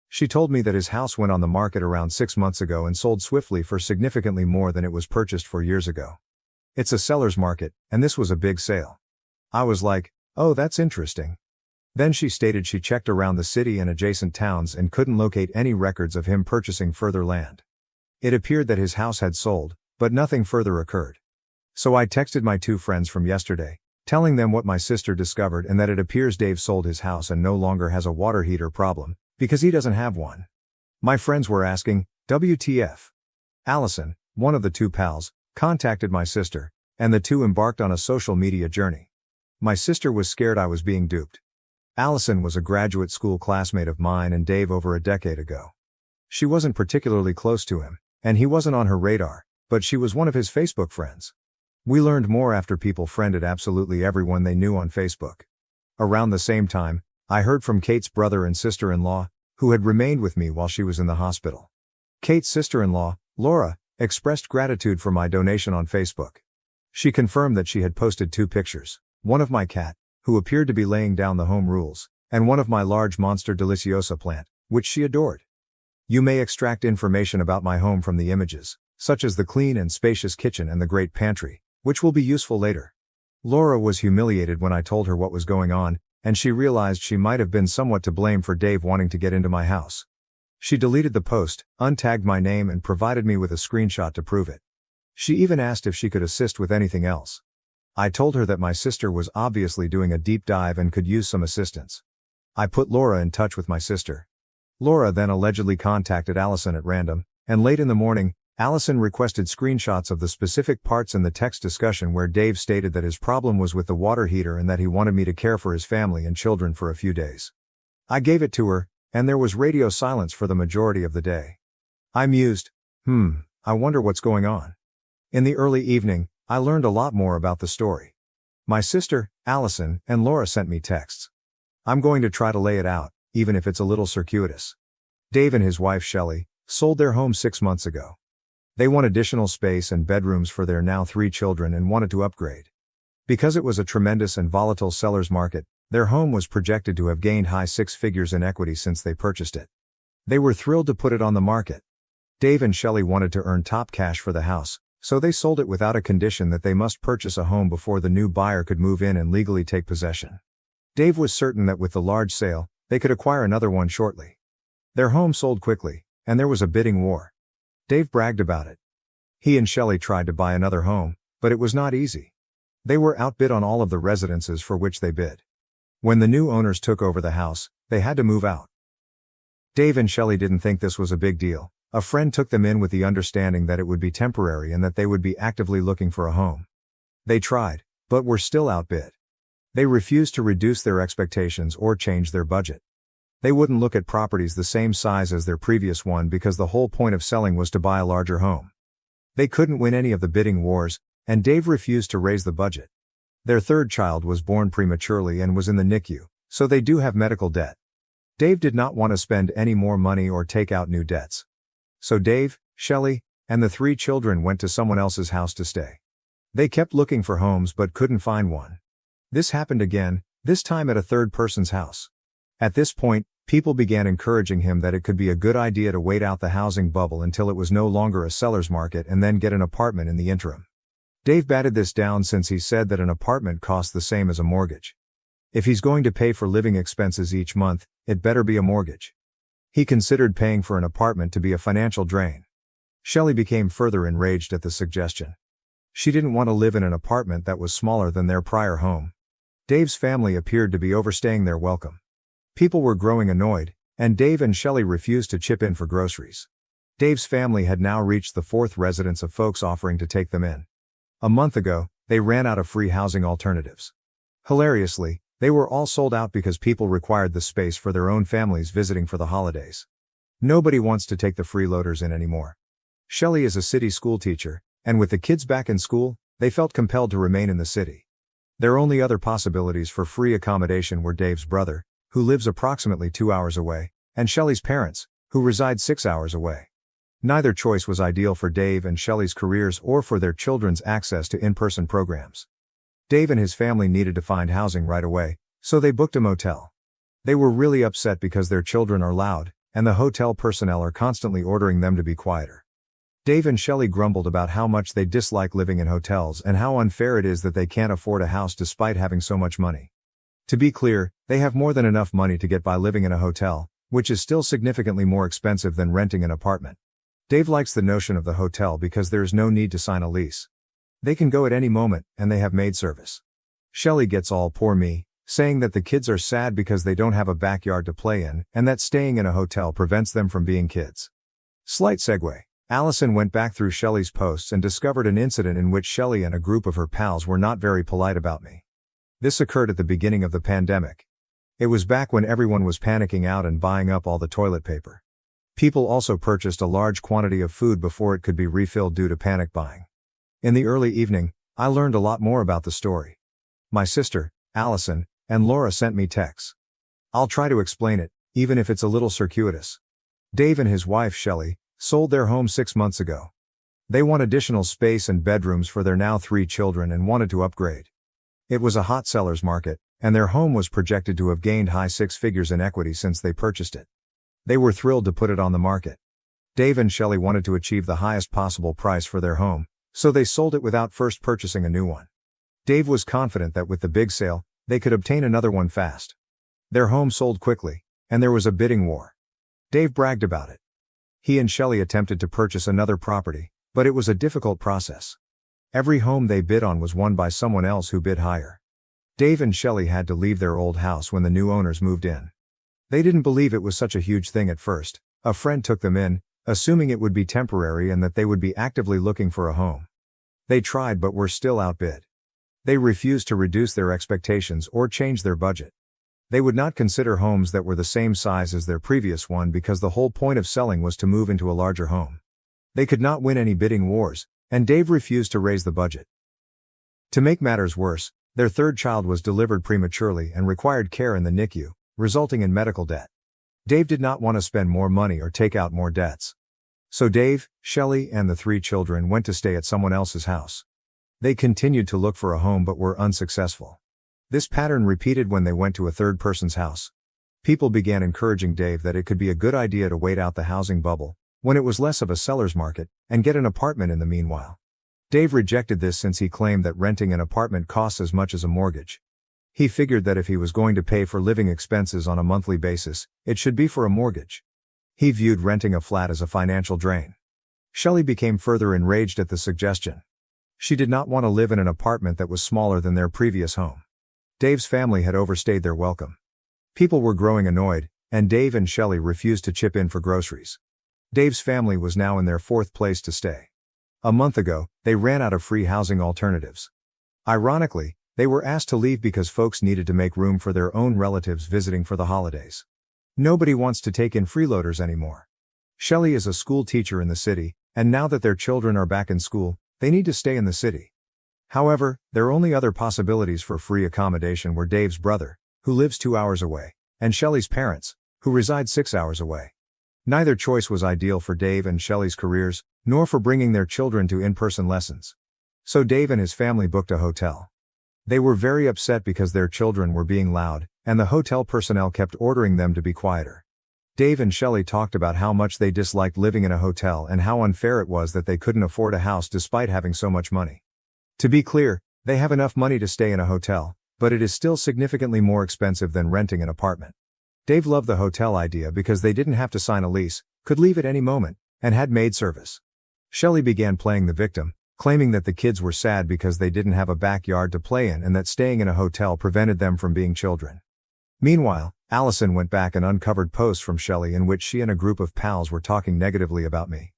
Speaker 1: She told me that his house went on the market around 6 months ago and sold swiftly for significantly more than it was purchased for years ago. It's a seller's market, and this was a big sale. I was like, oh, that's interesting. Then she stated she checked around the city and adjacent towns and couldn't locate any records of him purchasing further land. It appeared that his house had sold, but nothing further occurred. So I texted my 2 friends from yesterday, telling them what my sister discovered and that it appears Dave sold his house and no longer has a water heater problem, because he doesn't have one. My friends were asking, WTF? Allison, one of the 2 pals, contacted my sister, and the 2 embarked on a social media journey. My sister was scared I was being duped. Allison was a graduate school classmate of mine and Dave over a decade ago. She wasn't particularly close to him, and he wasn't on her radar, but she was one of his Facebook friends. We learned more after people friended absolutely everyone they knew on Facebook. Around the same time, I heard from Kate's brother and sister-in-law, who had remained with me while she was in the hospital. Kate's sister-in-law, Laura, expressed gratitude for my donation on Facebook. She confirmed that she had posted 2 pictures, one of my cat, who appeared to be laying down the home rules, and one of my large Monster Deliciosa plant, which she adored. You may extract information about my home from the images, such as the clean and spacious kitchen and the great pantry, which will be useful later. Laura was humiliated when I told her what was going on, and she realized she might have been somewhat to blame for Dave wanting to get into my house. She deleted the post, untagged my name and provided me with a screenshot to prove it. She even asked if she could assist with anything else. I told her that my sister was obviously doing a deep dive and could use some assistance. I put Laura in touch with my sister. Laura then allegedly contacted Allison at random, and late in the morning, Allison requested screenshots of the specific parts in the text discussion where Dave stated that his problem was with the water heater and that he wanted me to care for his family and children for a few days. I gave it to her, and there was radio silence for the majority of the day. I mused, I wonder what's going on. In the early evening, I learned a lot more about the story. My sister, Allison, and Laura sent me texts. I'm going to try to lay it out, even if it's a little circuitous. Dave and his wife Shelley sold their home 6 months ago. They want additional space and bedrooms for their now 3 children and wanted to upgrade. Because it was a tremendous and volatile seller's market, their home was projected to have gained high 6 figures in equity since they purchased it. They were thrilled to put it on the market. Dave and Shelley wanted to earn top cash for the house, so they sold it without a condition that they must purchase a home before the new buyer could move in and legally take possession. Dave was certain that with the large sale, they could acquire another one shortly. Their home sold quickly, and there was a bidding war. Dave bragged about it. He and Shelley tried to buy another home, but it was not easy. They were outbid on all of the residences for which they bid. When the new owners took over the house, they had to move out. Dave and Shelley didn't think this was a big deal. A friend took them in with the understanding that it would be temporary and that they would be actively looking for a home. They tried, but were still outbid. They refused to reduce their expectations or change their budget. They wouldn't look at properties the same size as their previous one because the whole point of selling was to buy a larger home. They couldn't win any of the bidding wars, and Dave refused to raise the budget. Their third child was born prematurely and was in the NICU, so they do have medical debt. Dave did not want to spend any more money or take out new debts. So Dave, Shelley, and the 3 children went to someone else's house to stay. They kept looking for homes but couldn't find one. This happened again, this time at a third person's house. At this point, people began encouraging him that it could be a good idea to wait out the housing bubble until it was no longer a seller's market and then get an apartment in the interim. Dave batted this down since he said that an apartment costs the same as a mortgage. If he's going to pay for living expenses each month, it better be a mortgage. He considered paying for an apartment to be a financial drain. Shelley became further enraged at the suggestion. She didn't want to live in an apartment that was smaller than their prior home. Dave's family appeared to be overstaying their welcome. People were growing annoyed, and Dave and Shelley refused to chip in for groceries. Dave's family had now reached the 4th residence of folks offering to take them in. A month ago, they ran out of free housing alternatives. Hilariously, they were all sold out because people required the space for their own families visiting for the holidays. Nobody wants to take the freeloaders in anymore. Shelley is a city school teacher, and with the kids back in school, they felt compelled to remain in the city. Their only other possibilities for free accommodation were Dave's brother, who lives approximately 2 hours away, and Shelley's parents, who reside 6 hours away. Neither choice was ideal for Dave and Shelley's careers or for their children's access to in-person programs. Dave and his family needed to find housing right away, so they booked a motel. They were really upset because their children are loud, and the hotel personnel are constantly ordering them to be quieter. Dave and Shelley grumbled about how much they dislike living in hotels and how unfair it is that they can't afford a house despite having so much money. To be clear, they have more than enough money to get by living in a hotel, which is still significantly more expensive than renting an apartment. Dave likes the notion of the hotel because there is no need to sign a lease. They can go at any moment, and they have maid service. Shelley gets all poor me, saying that the kids are sad because they don't have a backyard to play in, and that staying in a hotel prevents them from being kids. Slight segue. Allison went back through Shelley's posts and discovered an incident in which Shelley and a group of her pals were not very polite about me. This occurred at the beginning of the pandemic. It was back when everyone was panicking out and buying up all the toilet paper. People also purchased a large quantity of food before it could be refilled due to panic buying. In the early evening, I learned a lot more about the story. My sister, Allison, and Laura sent me texts. I'll try to explain it, even if it's a little circuitous. Dave and his wife Shelley sold their home 6 months ago. They want additional space and bedrooms for their now 3 children and wanted to upgrade. It was a hot seller's market, and their home was projected to have gained high 6 figures in equity since they purchased it. They were thrilled to put it on the market. Dave and Shelley wanted to achieve the highest possible price for their home, so they sold it without first purchasing a new one. Dave was confident that with the big sale, they could obtain another one fast. Their home sold quickly, and there was a bidding war. Dave bragged about it. He and Shelley attempted to purchase another property, but it was a difficult process. Every home they bid on was won by someone else who bid higher. Dave and Shelley had to leave their old house when the new owners moved in. They didn't believe it was such a huge thing at first. A friend took them in, assuming it would be temporary and that they would be actively looking for a home. They tried but were still outbid. They refused to reduce their expectations or change their budget. They would not consider homes that were the same size as their previous one because the whole point of selling was to move into a larger home. They could not win any bidding wars, and Dave refused to raise the budget. To make matters worse, their third child was delivered prematurely and required care in the NICU, resulting in medical debt. Dave did not want to spend more money or take out more debts. So Dave, Shelley, and the 3 children went to stay at someone else's house. They continued to look for a home but were unsuccessful. This pattern repeated when they went to a third person's house. People began encouraging Dave that it could be a good idea to wait out the housing bubble, when it was less of a seller's market, and get an apartment in the meanwhile. Dave rejected this since he claimed that renting an apartment costs as much as a mortgage. He figured that if he was going to pay for living expenses on a monthly basis, it should be for a mortgage. He viewed renting a flat as a financial drain. Shelley became further enraged at the suggestion. She did not want to live in an apartment that was smaller than their previous home. Dave's family had overstayed their welcome. People were growing annoyed, and Dave and Shelley refused to chip in for groceries. Dave's family was now in their fourth place to stay. A month ago, they ran out of free housing alternatives. Ironically, they were asked to leave because folks needed to make room for their own relatives visiting for the holidays. Nobody wants to take in freeloaders anymore. Shelley is a school teacher in the city, and now that their children are back in school, they need to stay in the city. However, their only other possibilities for free accommodation were Dave's brother, who lives 2 hours away, and Shelley's parents, who reside 6 hours away. Neither choice was ideal for Dave and Shelley's careers, nor for bringing their children to in-person lessons. So Dave and his family booked a hotel. They were very upset because their children were being loud, and the hotel personnel kept ordering them to be quieter. Dave and Shelley talked about how much they disliked living in a hotel and how unfair it was that they couldn't afford a house despite having so much money. To be clear, they have enough money to stay in a hotel, but it is still significantly more expensive than renting an apartment. Dave loved the hotel idea because they didn't have to sign a lease, could leave at any moment, and had maid service. Shelley began playing the victim, claiming that the kids were sad because they didn't have a backyard to play in and that staying in a hotel prevented them from being children. Meanwhile, Allison went back and uncovered posts from Shelley in which she and a group of pals were talking negatively about me.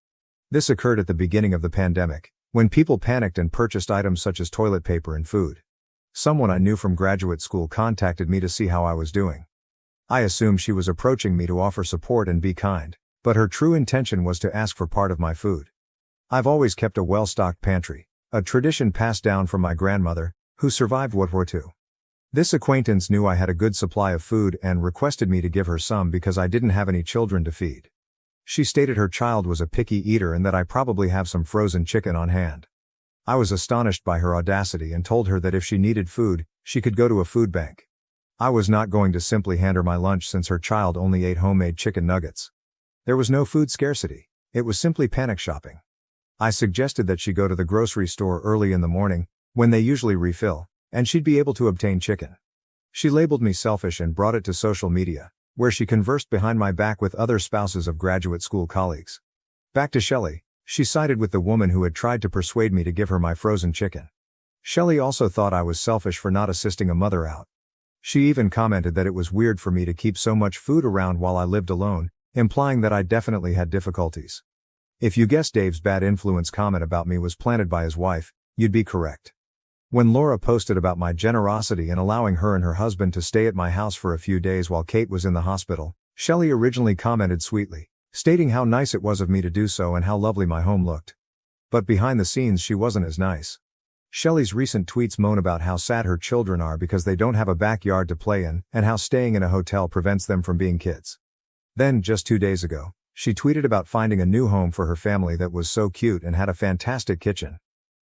Speaker 1: This occurred at the beginning of the pandemic, when people panicked and purchased items such as toilet paper and food. Someone I knew from graduate school contacted me to see how I was doing. I assumed she was approaching me to offer support and be kind, but her true intention was to ask for part of my food. I've always kept a well-stocked pantry, a tradition passed down from my grandmother, who survived World War II. This acquaintance knew I had a good supply of food and requested me to give her some because I didn't have any children to feed. She stated her child was a picky eater and that I probably have some frozen chicken on hand. I was astonished by her audacity and told her that if she needed food, she could go to a food bank. I was not going to simply hand her my lunch since her child only ate homemade chicken nuggets. There was no food scarcity, it was simply panic shopping. I suggested that she go to the grocery store early in the morning, when they usually refill, and she'd be able to obtain chicken. She labeled me selfish and brought it to social media, where she conversed behind my back with other spouses of graduate school colleagues. Back to Shelley, she sided with the woman who had tried to persuade me to give her my frozen chicken. Shelley also thought I was selfish for not assisting a mother out. She even commented that it was weird for me to keep so much food around while I lived alone, implying that I definitely had difficulties. If you guessed Dave's bad influence comment about me was planted by his wife, you'd be correct. When Laura posted about my generosity in allowing her and her husband to stay at my house for a few days while Kate was in the hospital, Shelley originally commented sweetly, stating how nice it was of me to do so and how lovely my home looked. But behind the scenes she wasn't as nice. Shelley's recent tweets moan about how sad her children are because they don't have a backyard to play in, and how staying in a hotel prevents them from being kids. Then, just 2 days ago, she tweeted about finding a new home for her family that was so cute and had a fantastic kitchen.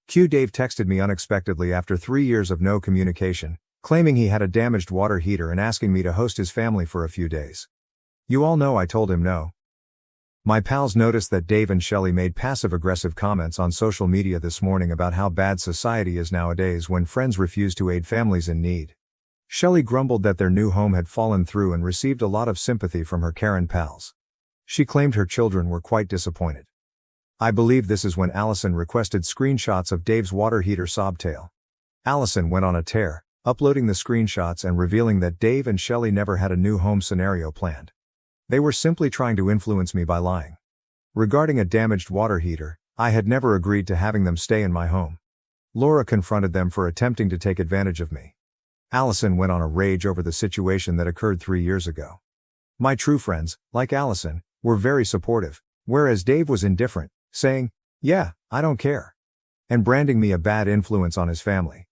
Speaker 1: Dave texted me unexpectedly after 3 years of no communication, claiming he had a damaged water heater and asking me to host his family for a few days. You all know I told him no. My pals noticed that Dave and Shelley made passive-aggressive comments on social media this morning about how bad society is nowadays when friends refuse to aid families in need. Shelley grumbled that their new home had fallen through and received a lot of sympathy from her Karen pals. She claimed her children were quite disappointed. I believe this is when Allison requested screenshots of Dave's water heater sob tale. Allison went on a tear, uploading the screenshots and revealing that Dave and Shelley never had a new home scenario planned. They were simply trying to influence me by lying. Regarding a damaged water heater, I had never agreed to having them stay in my home. Laura confronted them for attempting to take advantage of me. Allison went on a rage over the situation that occurred 3 years ago. My true friends, like Allison, were very supportive, whereas Dave was indifferent, saying, "Yeah, I don't care," and branding me a bad influence on his family.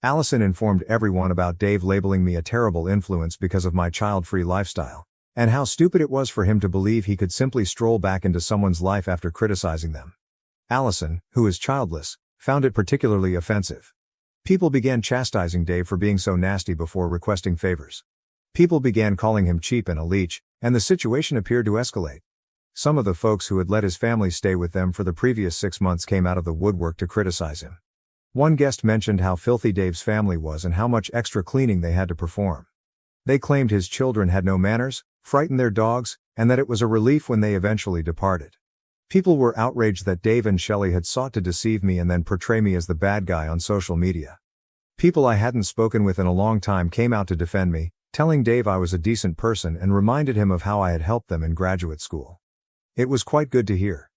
Speaker 1: Allison informed everyone about Dave labeling me a terrible influence because of my child-free lifestyle, and how stupid it was for him to believe he could simply stroll back into someone's life after criticizing them. Allison, who is childless, found it particularly offensive. People began chastising Dave for being so nasty before requesting favors. People began calling him cheap and a leech, and the situation appeared to escalate. Some of the folks who had let his family stay with them for the previous 6 months came out of the woodwork to criticize him. One guest mentioned how filthy Dave's family was and how much extra cleaning they had to perform. They claimed his children had no manners, frightened their dogs, and that it was a relief when they eventually departed. People were outraged that Dave and Shelley had sought to deceive me and then portray me as the bad guy on social media. People I hadn't spoken with in a long time came out to defend me, telling Dave I was a decent person and reminded him of how I had helped them in graduate school. It was quite good to hear.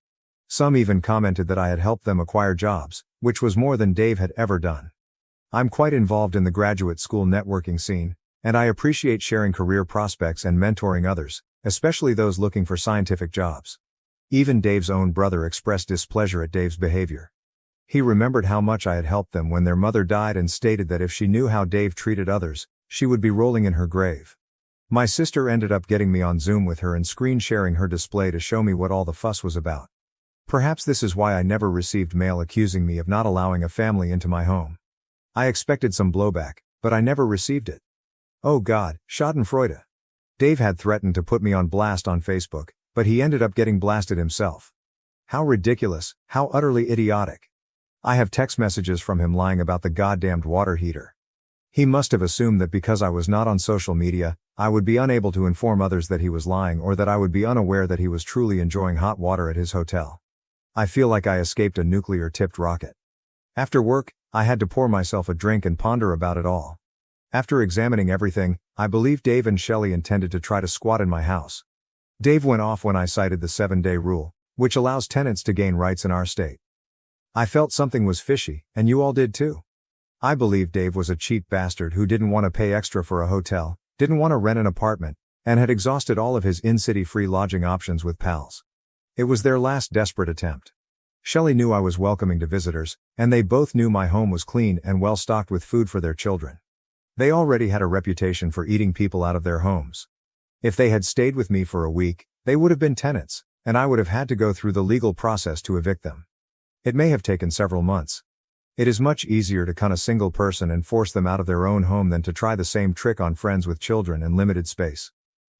Speaker 1: Some even commented that I had helped them acquire jobs, which was more than Dave had ever done. I'm quite involved in the graduate school networking scene, and I appreciate sharing career prospects and mentoring others, especially those looking for scientific jobs. Even Dave's own brother expressed displeasure at Dave's behavior. He remembered how much I had helped them when their mother died and stated that if she knew how Dave treated others, she would be rolling in her grave. My sister ended up getting me on Zoom with her and screen sharing her display to show me what all the fuss was about. Perhaps this is why I never received mail accusing me of not allowing a family into my home. I expected some blowback, but I never received it. Oh God, Schadenfreude. Dave had threatened to put me on blast on Facebook, but he ended up getting blasted himself. How ridiculous, how utterly idiotic. I have text messages from him lying about the goddamned water heater. He must have assumed that because I was not on social media, I would be unable to inform others that he was lying or that I would be unaware that he was truly enjoying hot water at his hotel. I feel like I escaped a nuclear-tipped rocket. After work, I had to pour myself a drink and ponder about it all. After examining everything, I believe Dave and Shelley intended to try to squat in my house. Dave went off when I cited the 7-day rule, which allows tenants to gain rights in our state. I felt something was fishy, and you all did too. I believe Dave was a cheap bastard who didn't want to pay extra for a hotel, didn't want to rent an apartment, and had exhausted all of his in-city free lodging options with pals. It was their last desperate attempt. Shelley knew I was welcoming to visitors, and they both knew my home was clean and well stocked with food for their children. They already had a reputation for eating people out of their homes. If they had stayed with me for a week, they would have been tenants, and I would have had to go through the legal process to evict them. It may have taken several months. It is much easier to con a single person and force them out of their own home than to try the same trick on friends with children and limited space.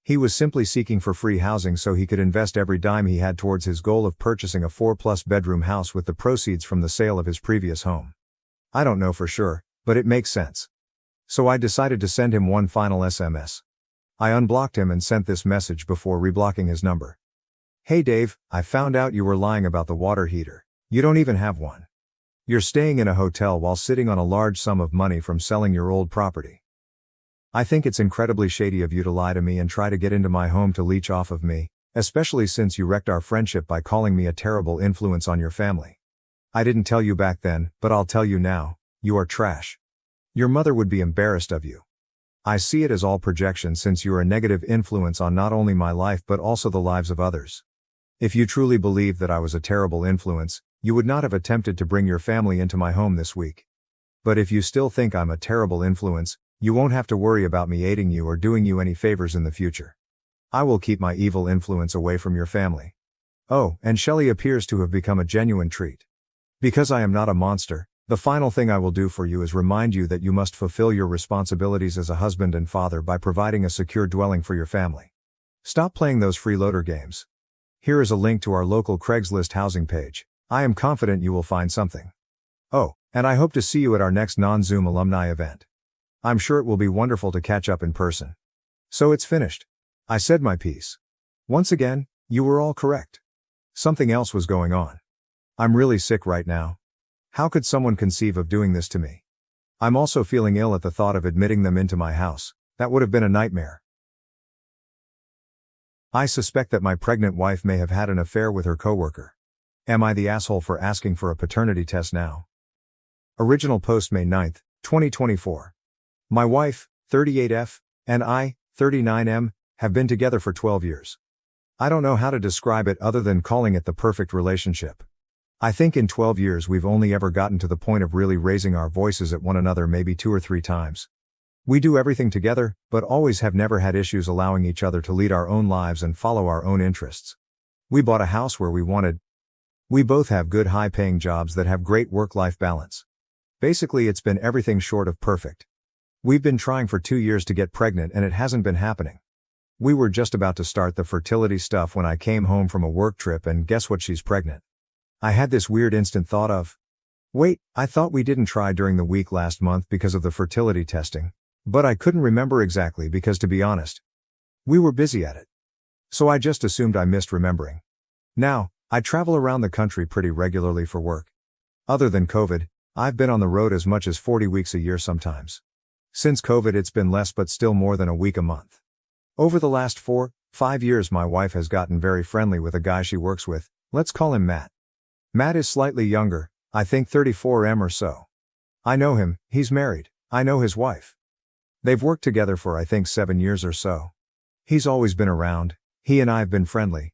Speaker 1: He was simply seeking for free housing so he could invest every dime he had towards his goal of purchasing a 4+ bedroom house with the proceeds from the sale of his previous home. I don't know for sure, but it makes sense. So I decided to send him one final SMS. I unblocked him and sent this message before reblocking his number. Hey Dave, I found out you were lying about the water heater. You don't even have one. You're staying in a hotel while sitting on a large sum of money from selling your old property. I think it's incredibly shady of you to lie to me and try to get into my home to leech off of me, especially since you wrecked our friendship by calling me a terrible influence on your family. I didn't tell you back then, but I'll tell you now, you are trash. Your mother would be embarrassed of you. I see it as all projection since you're a negative influence on not only my life but also the lives of others. If you truly believed that I was a terrible influence, you would not have attempted to bring your family into my home this week. But if you still think I'm a terrible influence, you won't have to worry about me aiding you or doing you any favors in the future. I will keep my evil influence away from your family. Oh, and Shelley appears to have become a genuine treat. Because I am not a monster, the final thing I will do for you is remind you that you must fulfill your responsibilities as a husband and father by providing a secure dwelling for your family. Stop playing those freeloader games. Here is a link to our local Craigslist housing page. I am confident you will find something. Oh, and I hope to see you at our next non-Zoom alumni event. I'm sure it will be wonderful to catch up in person. So it's finished. I said my piece. Once again, you were all correct. Something else was going on. I'm really sick right now. How could someone conceive of doing this to me? I'm also feeling ill at the thought of admitting them into my house. That would have been a nightmare. I suspect that my pregnant wife may have had an affair with her coworker. Am I the asshole for asking for a paternity test now? Original post May 9, 2024. My wife, 38F, and I, 39M, have been together for 12 years. I don't know how to describe it other than calling it the perfect relationship. I think in 12 years we've only ever gotten to the point of really raising our voices at one another maybe 2 or 3 times. We do everything together, but always have never had issues allowing each other to lead our own lives and follow our own interests. We bought a house where we wanted. We both have good high-paying jobs that have great work-life balance. Basically it's been everything short of perfect. We've been trying for 2 years to get pregnant and it hasn't been happening. We were just about to start the fertility stuff when I came home from a work trip and guess what, she's pregnant. I had this weird instant thought of, wait, I thought we didn't try during the week last month because of the fertility testing. But I couldn't remember exactly because, to be honest, we were busy at it. So I just assumed I missed remembering. Now, I travel around the country pretty regularly for work. Other than COVID, I've been on the road as much as 40 weeks a year sometimes. Since COVID it's been less but still more than a week a month. Over the last 4-5 years my wife has gotten very friendly with a guy she works with, let's call him Matt. Matt is slightly younger, I think 34 or so. I know him, he's married, I know his wife. They've worked together for I think 7 years or so. He's always been around, he and I've been friendly.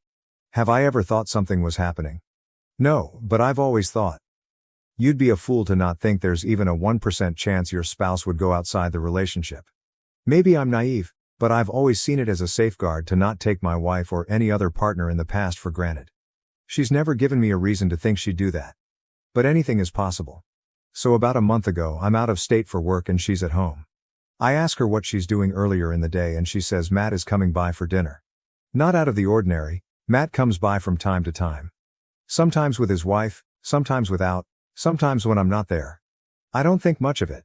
Speaker 1: Have I ever thought something was happening? No, but I've always thought. You'd be a fool to not think there's even a 1% chance your spouse would go outside the relationship. Maybe I'm naive, but I've always seen it as a safeguard to not take my wife or any other partner in the past for granted. She's never given me a reason to think she'd do that. But anything is possible. So about a month ago I'm out of state for work and she's at home. I ask her what she's doing earlier in the day and she says Matt is coming by for dinner. Not out of the ordinary, Matt comes by from time to time. Sometimes with his wife, sometimes without, sometimes when I'm not there. I don't think much of it.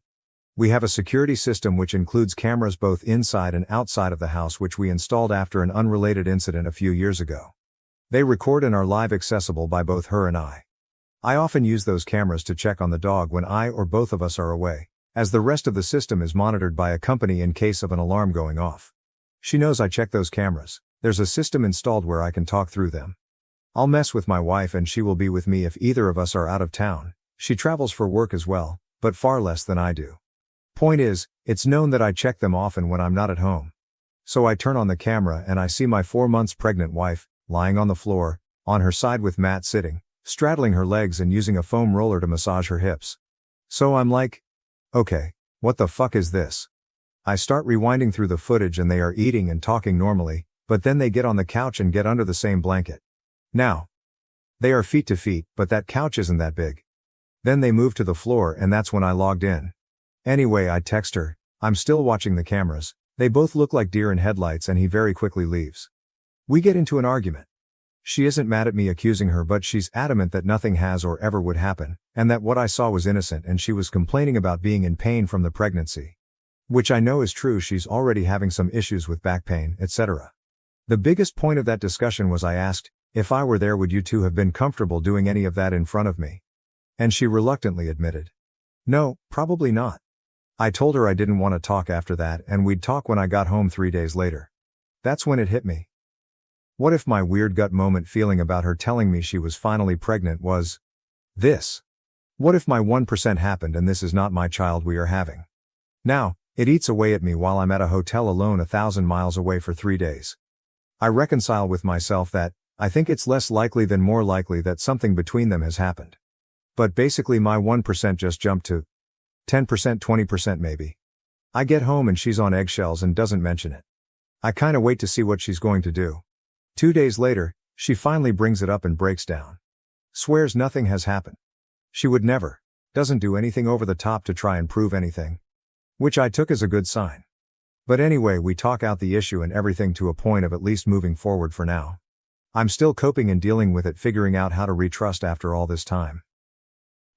Speaker 1: We have a security system which includes cameras both inside and outside of the house which we installed after an unrelated incident a few years ago. They record and are live accessible by both her and I. I often use those cameras to check on the dog when I or both of us are away, as the rest of the system is monitored by a company in case of an alarm going off. She knows I check those cameras. There's a system installed where I can talk through them. I'll mess with my wife and she will be with me if either of us are out of town. She travels for work as well, but far less than I do. Point is, it's known that I check them often when I'm not at home. So I turn on the camera and I see my 4 months pregnant wife, lying on the floor, on her side with Matt sitting, straddling her legs and using a foam roller to massage her hips. So I'm like, okay, what the fuck is this? I start rewinding through the footage and they are eating and talking normally, but then they get on the couch and get under the same blanket. Now, they are feet to feet, but that couch isn't that big. Then they move to the floor and that's when I logged in. Anyway, I text her, I'm still watching the cameras, they both look like deer in headlights and he very quickly leaves. We get into an argument. She isn't mad at me accusing her but she's adamant that nothing has or ever would happen, and that what I saw was innocent and she was complaining about being in pain from the pregnancy. Which I know is true, she's already having some issues with back pain, etc. The biggest point of that discussion was I asked, if I were there would you two have been comfortable doing any of that in front of me? And she reluctantly admitted, no, probably not. I told her I didn't want to talk after that and we'd talk when I got home 3 days later. That's when it hit me. What if my weird gut moment feeling about her telling me she was finally pregnant was this? What if my 1% happened and this is not my child we are having? Now, it eats away at me while I'm at a hotel alone 1,000 miles away for 3 days. I reconcile with myself that, I think it's less likely than more likely that something between them has happened. But basically my 1% just jumped to 10%, 20% maybe. I get home and she's on eggshells and doesn't mention it. I kinda wait to see what she's going to do. 2 days later, she finally brings it up and breaks down. Swears nothing has happened. She would never. Doesn't do anything over the top to try and prove anything. Which I took as a good sign. But anyway, we talk out the issue and everything to a point of at least moving forward for now. I'm still coping and dealing with it, figuring out how to retrust after all this time.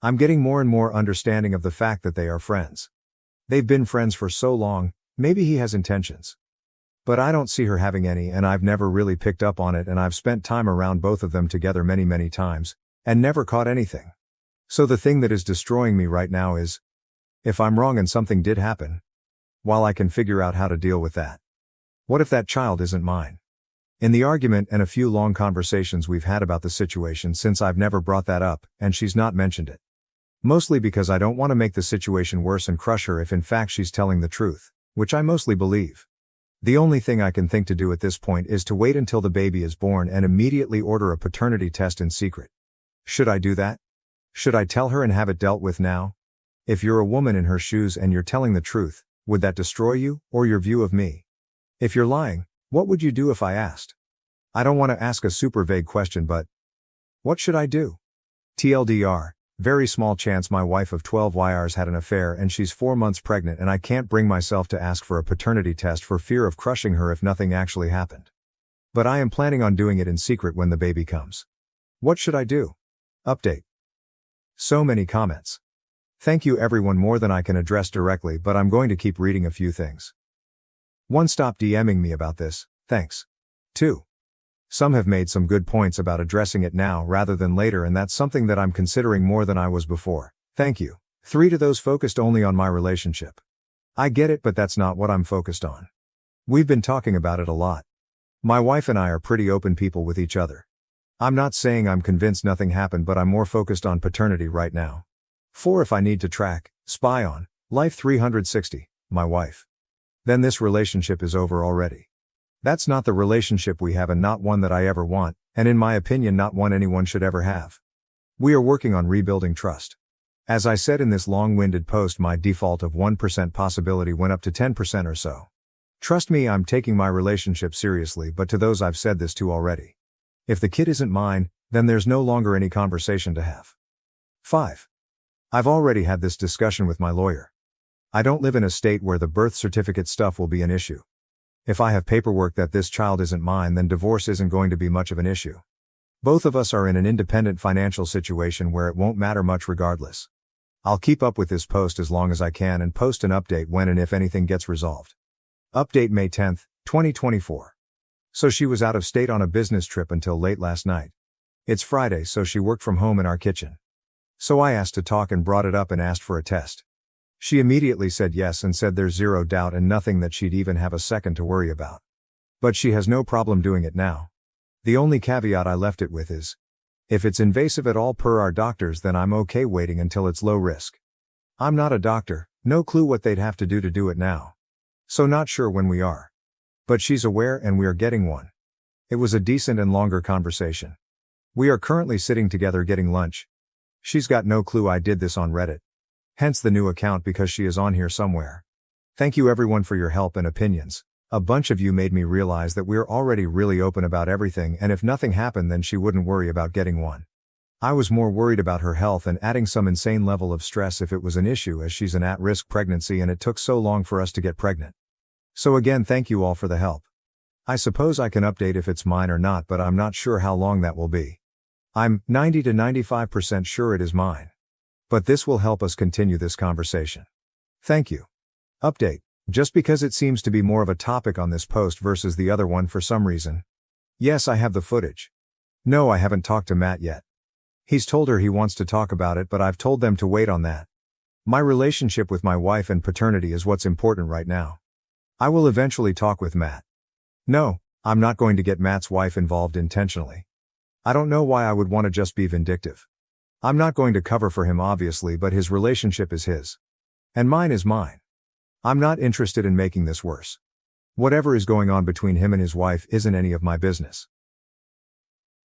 Speaker 1: I'm getting more and more understanding of the fact that they are friends. They've been friends for so long, maybe he has intentions. But I don't see her having any and I've never really picked up on it and I've spent time around both of them together many times, and never caught anything. So the thing that is destroying me right now is, if I'm wrong and something did happen, while I can figure out how to deal with that. What if that child isn't mine? In the argument and a few long conversations we've had about the situation since I've never brought that up, and she's not mentioned it. Mostly because I don't want to make the situation worse and crush her if in fact she's telling the truth, which I mostly believe. The only thing I can think to do at this point is to wait until the baby is born and immediately order a paternity test in secret. Should I do that? Should I tell her and have it dealt with now? If you're a woman in her shoes and you're telling the truth, would that destroy you, or your view of me? If you're lying, what would you do if I asked? I don't want to ask a super vague question, but what should I do? TLDR, Very small chance my wife of 12 years had an affair and she's 4 months pregnant and I can't bring myself to ask for a paternity test for fear of crushing her if nothing actually happened. But I am planning on doing it in secret when the baby comes. What should I do? Update. So many comments. Thank you everyone, more than I can address directly, but I'm going to keep reading a few things. 1. Stop DMing me about this, thanks. 2. Some have made some good points about addressing it now rather than later, and that's something that I'm considering more than I was before. Thank you. 3. To those focused only on my relationship. I get it, but that's not what I'm focused on. We've been talking about it a lot. My wife and I are pretty open people with each other. I'm not saying I'm convinced nothing happened, but I'm more focused on paternity right now. 4. If I need to track, spy on, life 360, my wife, then this relationship is over already. That's not the relationship we have and not one that I ever want, and in my opinion not one anyone should ever have. We are working on rebuilding trust. As I said in this long-winded post, my default of 1% possibility went up to 10% or so. Trust me, I'm taking my relationship seriously, but to those I've said this to already. If the kid isn't mine, then there's no longer any conversation to have. 5. I've already had this discussion with my lawyer. I don't live in a state where the birth certificate stuff will be an issue. If I have paperwork that this child isn't mine, then divorce isn't going to be much of an issue. Both of us are in an independent financial situation where it won't matter much regardless. I'll keep up with this post as long as I can and post an update when and if anything gets resolved. Update May 10th, 2024. So she was out of state on a business trip until late last night. It's Friday, so she worked from home in our kitchen. So I asked to talk and brought it up and asked for a test. She immediately said yes and said there's zero doubt and nothing that she'd even have a second to worry about. But she has no problem doing it now. The only caveat I left it with is, if it's invasive at all per our doctors, then I'm okay waiting until it's low risk. I'm not a doctor, no clue what they'd have to do it now. So not sure when we are. But she's aware and we are getting one. It was a decent and longer conversation. We are currently sitting together getting lunch. She's got no clue I did this on Reddit. Hence the new account, because she is on here somewhere. Thank you everyone for your help and opinions. A bunch of you made me realize that we're already really open about everything, and if nothing happened then she wouldn't worry about getting one. I was more worried about her health and adding some insane level of stress if it was an issue, as she's an at-risk pregnancy and it took so long for us to get pregnant. So again, thank you all for the help. I suppose I can update if it's mine or not, but I'm not sure how long that will be. I'm 90 to 95% sure it is mine. But this will help us continue this conversation. Thank you. Update. Just because it seems to be more of a topic on this post versus the other one for some reason. Yes, I have the footage. No, I haven't talked to Matt yet. He's told her he wants to talk about it, but I've told them to wait on that. My relationship with my wife and paternity is what's important right now. I will eventually talk with Matt. No, I'm not going to get Matt's wife involved intentionally. I don't know why I would want to just be vindictive. I'm not going to cover for him obviously, but his relationship is his. And mine is mine. I'm not interested in making this worse. Whatever is going on between him and his wife isn't any of my business.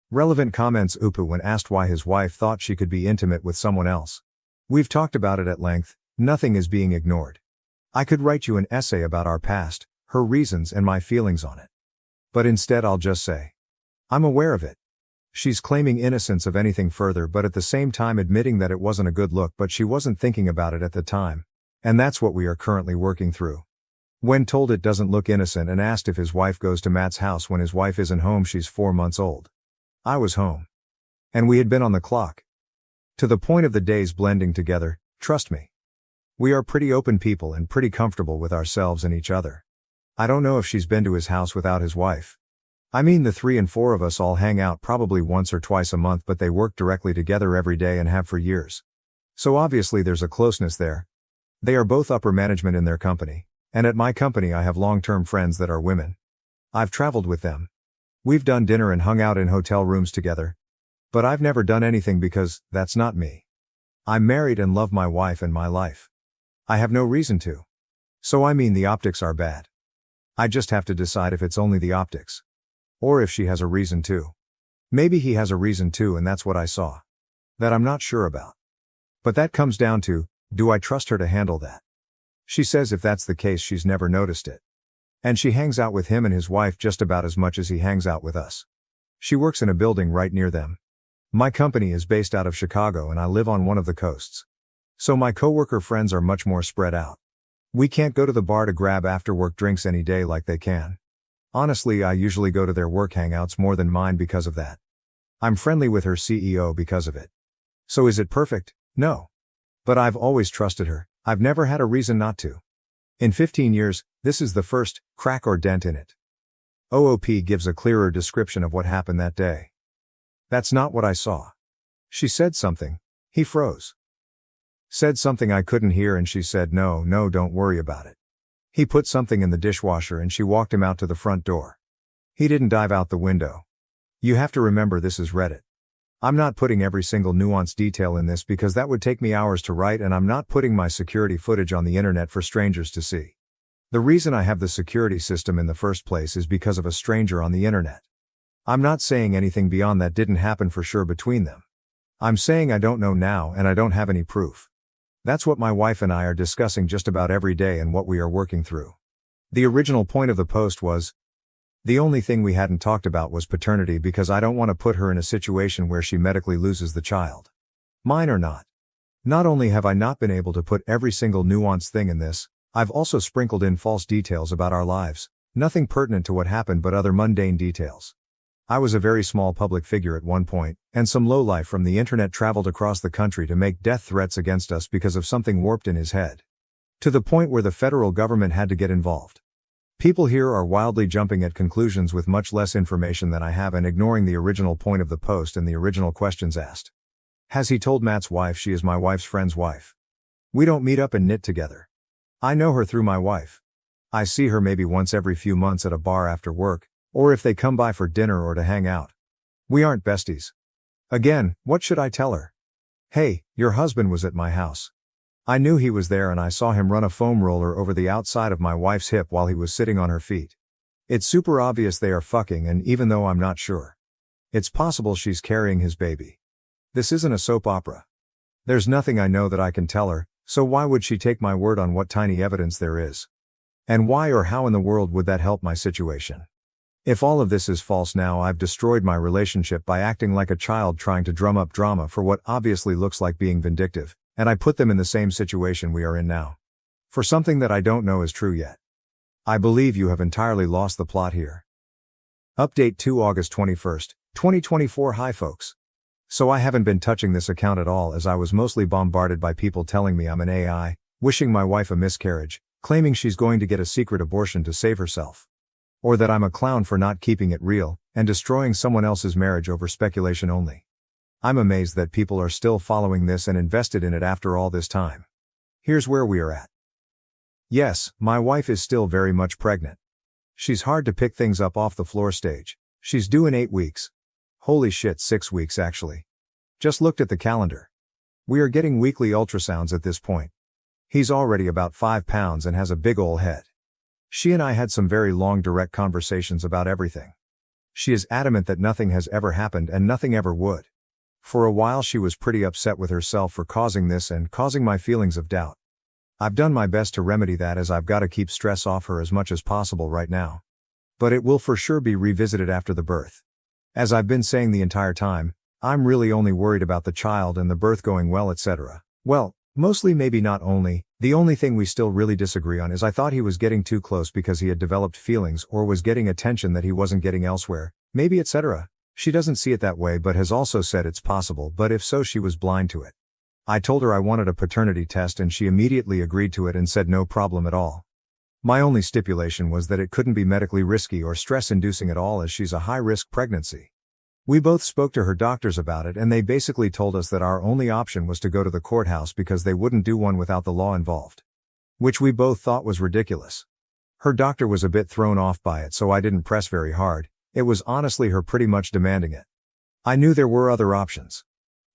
Speaker 1: Relevant comments. Upu, when asked why his wife thought she could be intimate with someone else. We've talked about it at length, nothing is being ignored. I could write you an essay about our past, her reasons and my feelings on it. But instead I'll just say, I'm aware of it. She's claiming innocence of anything further, but at the same time admitting that it wasn't a good look, but she wasn't thinking about it at the time. And that's what we are currently working through. When told it doesn't look innocent and asked if his wife goes to Matt's house when his wife isn't home, she's 4 months old. I was home. And we had been on the clock. To the point of the days blending together, trust me. We are pretty open people and pretty comfortable with ourselves and each other. I don't know if she's been to his house without his wife. I mean, the 3 and 4 of us all hang out probably once or twice a month, but they work directly together every day and have for years. So obviously there's a closeness there. They are both upper management in their company, and at my company I have long-term friends that are women. I've traveled with them. We've done dinner and hung out in hotel rooms together. But I've never done anything because that's not me. I'm married and love my wife and my life. I have no reason to. So I mean, the optics are bad. I just have to decide if it's only the optics. Or if she has a reason to. Maybe he has a reason too, and that's what I saw. That I'm not sure about. But that comes down to, do I trust her to handle that? She says if that's the case she's never noticed it. And she hangs out with him and his wife just about as much as he hangs out with us. She works in a building right near them. My company is based out of Chicago and I live on one of the coasts. So my coworker friends are much more spread out. We can't go to the bar to grab after-work drinks any day like they can. Honestly, I usually go to their work hangouts more than mine because of that. I'm friendly with her CEO because of it. So is it perfect? No. But I've always trusted her. I've never had a reason not to. In 15 years, this is the first crack or dent in it. OOP gives a clearer description of what happened that day. That's not what I saw. She said something. He froze. Said something I couldn't hear and she said no, don't worry about it. He put something in the dishwasher and she walked him out to the front door. He didn't dive out the window. You have to remember this is Reddit. I'm not putting every single nuanced detail in this because that would take me hours to write and I'm not putting my security footage on the internet for strangers to see. The reason I have the security system in the first place is because of a stranger on the internet. I'm not saying anything beyond that didn't happen for sure between them. I'm saying I don't know now and I don't have any proof. That's what my wife and I are discussing just about every day and what we are working through. The original point of the post was, the only thing we hadn't talked about was paternity because I don't want to put her in a situation where she medically loses the child. Mine or not. Not only have I not been able to put every single nuanced thing in this, I've also sprinkled in false details about our lives, nothing pertinent to what happened but other mundane details. I was a very small public figure at one point, and some lowlife from the internet traveled across the country to make death threats against us because of something warped in his head. To the point where the federal government had to get involved. People here are wildly jumping at conclusions with much less information than I have and ignoring the original point of the post and the original questions asked. Has he told Matt's wife she is my wife's friend's wife? We don't meet up and knit together. I know her through my wife. I see her maybe once every few months at a bar after work, or if they come by for dinner or to hang out. We aren't besties. Again, what should I tell her? Hey, your husband was at my house. I knew he was there and I saw him run a foam roller over the outside of my wife's hip while he was sitting on her feet. It's super obvious they are fucking and even though I'm not sure. It's possible she's carrying his baby. This isn't a soap opera. There's nothing I know that I can tell her, so why would she take my word on what tiny evidence there is? And why or how in the world would that help my situation? If all of this is false now, I've destroyed my relationship by acting like a child trying to drum up drama for what obviously looks like being vindictive, and I put them in the same situation we are in now. For something that I don't know is true yet. I believe you have entirely lost the plot here. Update 2 August 21st, 2024. Hi folks. So I haven't been touching this account at all as I was mostly bombarded by people telling me I'm an AI, wishing my wife a miscarriage, claiming she's going to get a secret abortion to save herself. Or that I'm a clown for not keeping it real, and destroying someone else's marriage over speculation only. I'm amazed that people are still following this and invested in it after all this time. Here's where we are at. Yes, my wife is still very much pregnant. She's hard to pick things up off the floor stage. She's due in 8 weeks. Holy shit, 6 weeks actually. Just looked at the calendar. We are getting weekly ultrasounds at this point. He's already about 5 pounds and has a big ol' head. She and I had some very long direct conversations about everything. She is adamant that nothing has ever happened and nothing ever would. For a while she was pretty upset with herself for causing this and causing my feelings of doubt. I've done my best to remedy that as I've got to keep stress off her as much as possible right now. But it will for sure be revisited after the birth. As I've been saying the entire time, I'm really only worried about the child and the birth going well, etc. Well, mostly maybe not only, the only thing we still really disagree on is I thought he was getting too close because he had developed feelings or was getting attention that he wasn't getting elsewhere, maybe etc. She doesn't see it that way but has also said it's possible, but if so she was blind to it. I told her I wanted a paternity test and she immediately agreed to it and said no problem at all. My only stipulation was that it couldn't be medically risky or stress-inducing at all as she's a high-risk pregnancy. We both spoke to her doctors about it and they basically told us that our only option was to go to the courthouse because they wouldn't do one without the law involved. Which we both thought was ridiculous. Her doctor was a bit thrown off by it so I didn't press very hard, it was honestly her pretty much demanding it. I knew there were other options.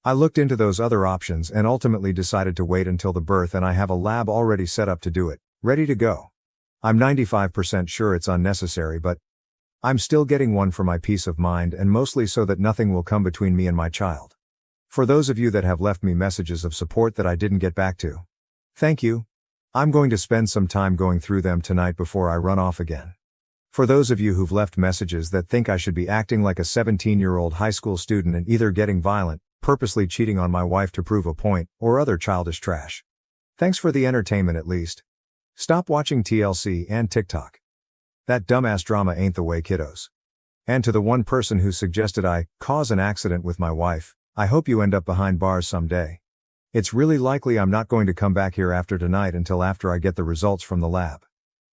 Speaker 1: I looked into those other options and ultimately decided to wait until the birth and I have a lab already set up to do it, ready to go. I'm 95% sure it's unnecessary but I'm still getting one for my peace of mind and mostly so that nothing will come between me and my child. For those of you that have left me messages of support that I didn't get back to. Thank you. I'm going to spend some time going through them tonight before I run off again. For those of you who've left messages that think I should be acting like a 17-year-old high school student and either getting violent, purposely cheating on my wife to prove a point, or other childish trash. Thanks for the entertainment at least. Stop watching TLC and TikTok. That dumbass drama ain't the way, kiddos. And to the one person who suggested I cause an accident with my wife, I hope you end up behind bars someday. It's really likely I'm not going to come back here after tonight until after I get the results from the lab.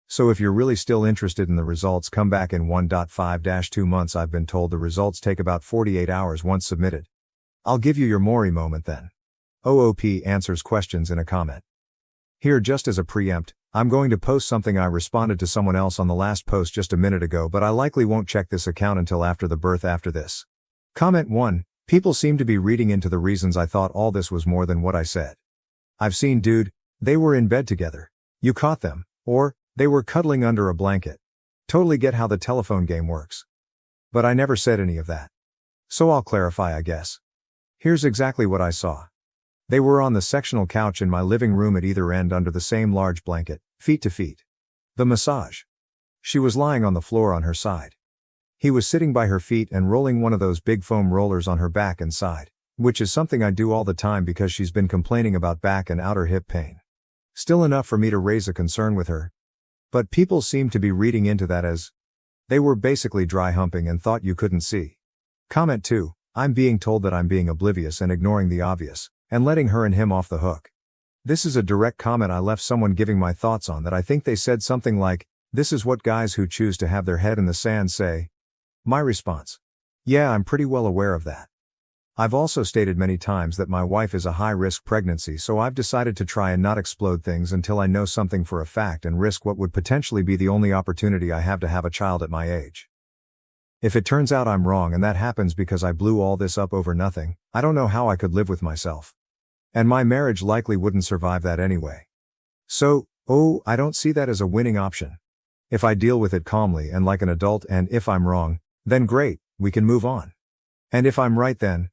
Speaker 1: So if you're really still interested in the results, come back in 1.5-2 months. I've been told the results take about 48 hours once submitted. I'll give you your Maury moment then. OOP answers questions in a comment. Here, just as a preempt, I'm going to post something I responded to someone else on the last post just a minute ago, but I likely won't check this account until after the birth after this. Comment 1. People seem to be reading into the reasons I thought all this was more than what I said. I've seen dude, they were in bed together. You caught them. Or, they were cuddling under a blanket. Totally get how the telephone game works. But I never said any of that. So I'll clarify, I guess. Here's exactly what I saw. They were on the sectional couch in my living room at either end under the same large blanket, feet to feet. The massage. She was lying on the floor on her side. He was sitting by her feet and rolling one of those big foam rollers on her back and side, which is something I do all the time because she's been complaining about back and outer hip pain. Still enough for me to raise a concern with her. But people seem to be reading into that as they were basically dry humping and thought you couldn't see. Comment 2. I'm being told that I'm being oblivious and ignoring the obvious, and letting her and him off the hook. This is a direct comment I left someone giving my thoughts on that. I think they said something like, this is what guys who choose to have their head in the sand say. My response. Yeah, I'm pretty well aware of that. I've also stated many times that my wife is a high-risk pregnancy, so I've decided to try and not explode things until I know something for a fact and risk what would potentially be the only opportunity I have to have a child at my age. If it turns out I'm wrong and that happens because I blew all this up over nothing, I don't know how I could live with myself. And my marriage likely wouldn't survive that anyway. So, I don't see that as a winning option. If I deal with it calmly and like an adult, and if I'm wrong, then great, we can move on. And if I'm right, then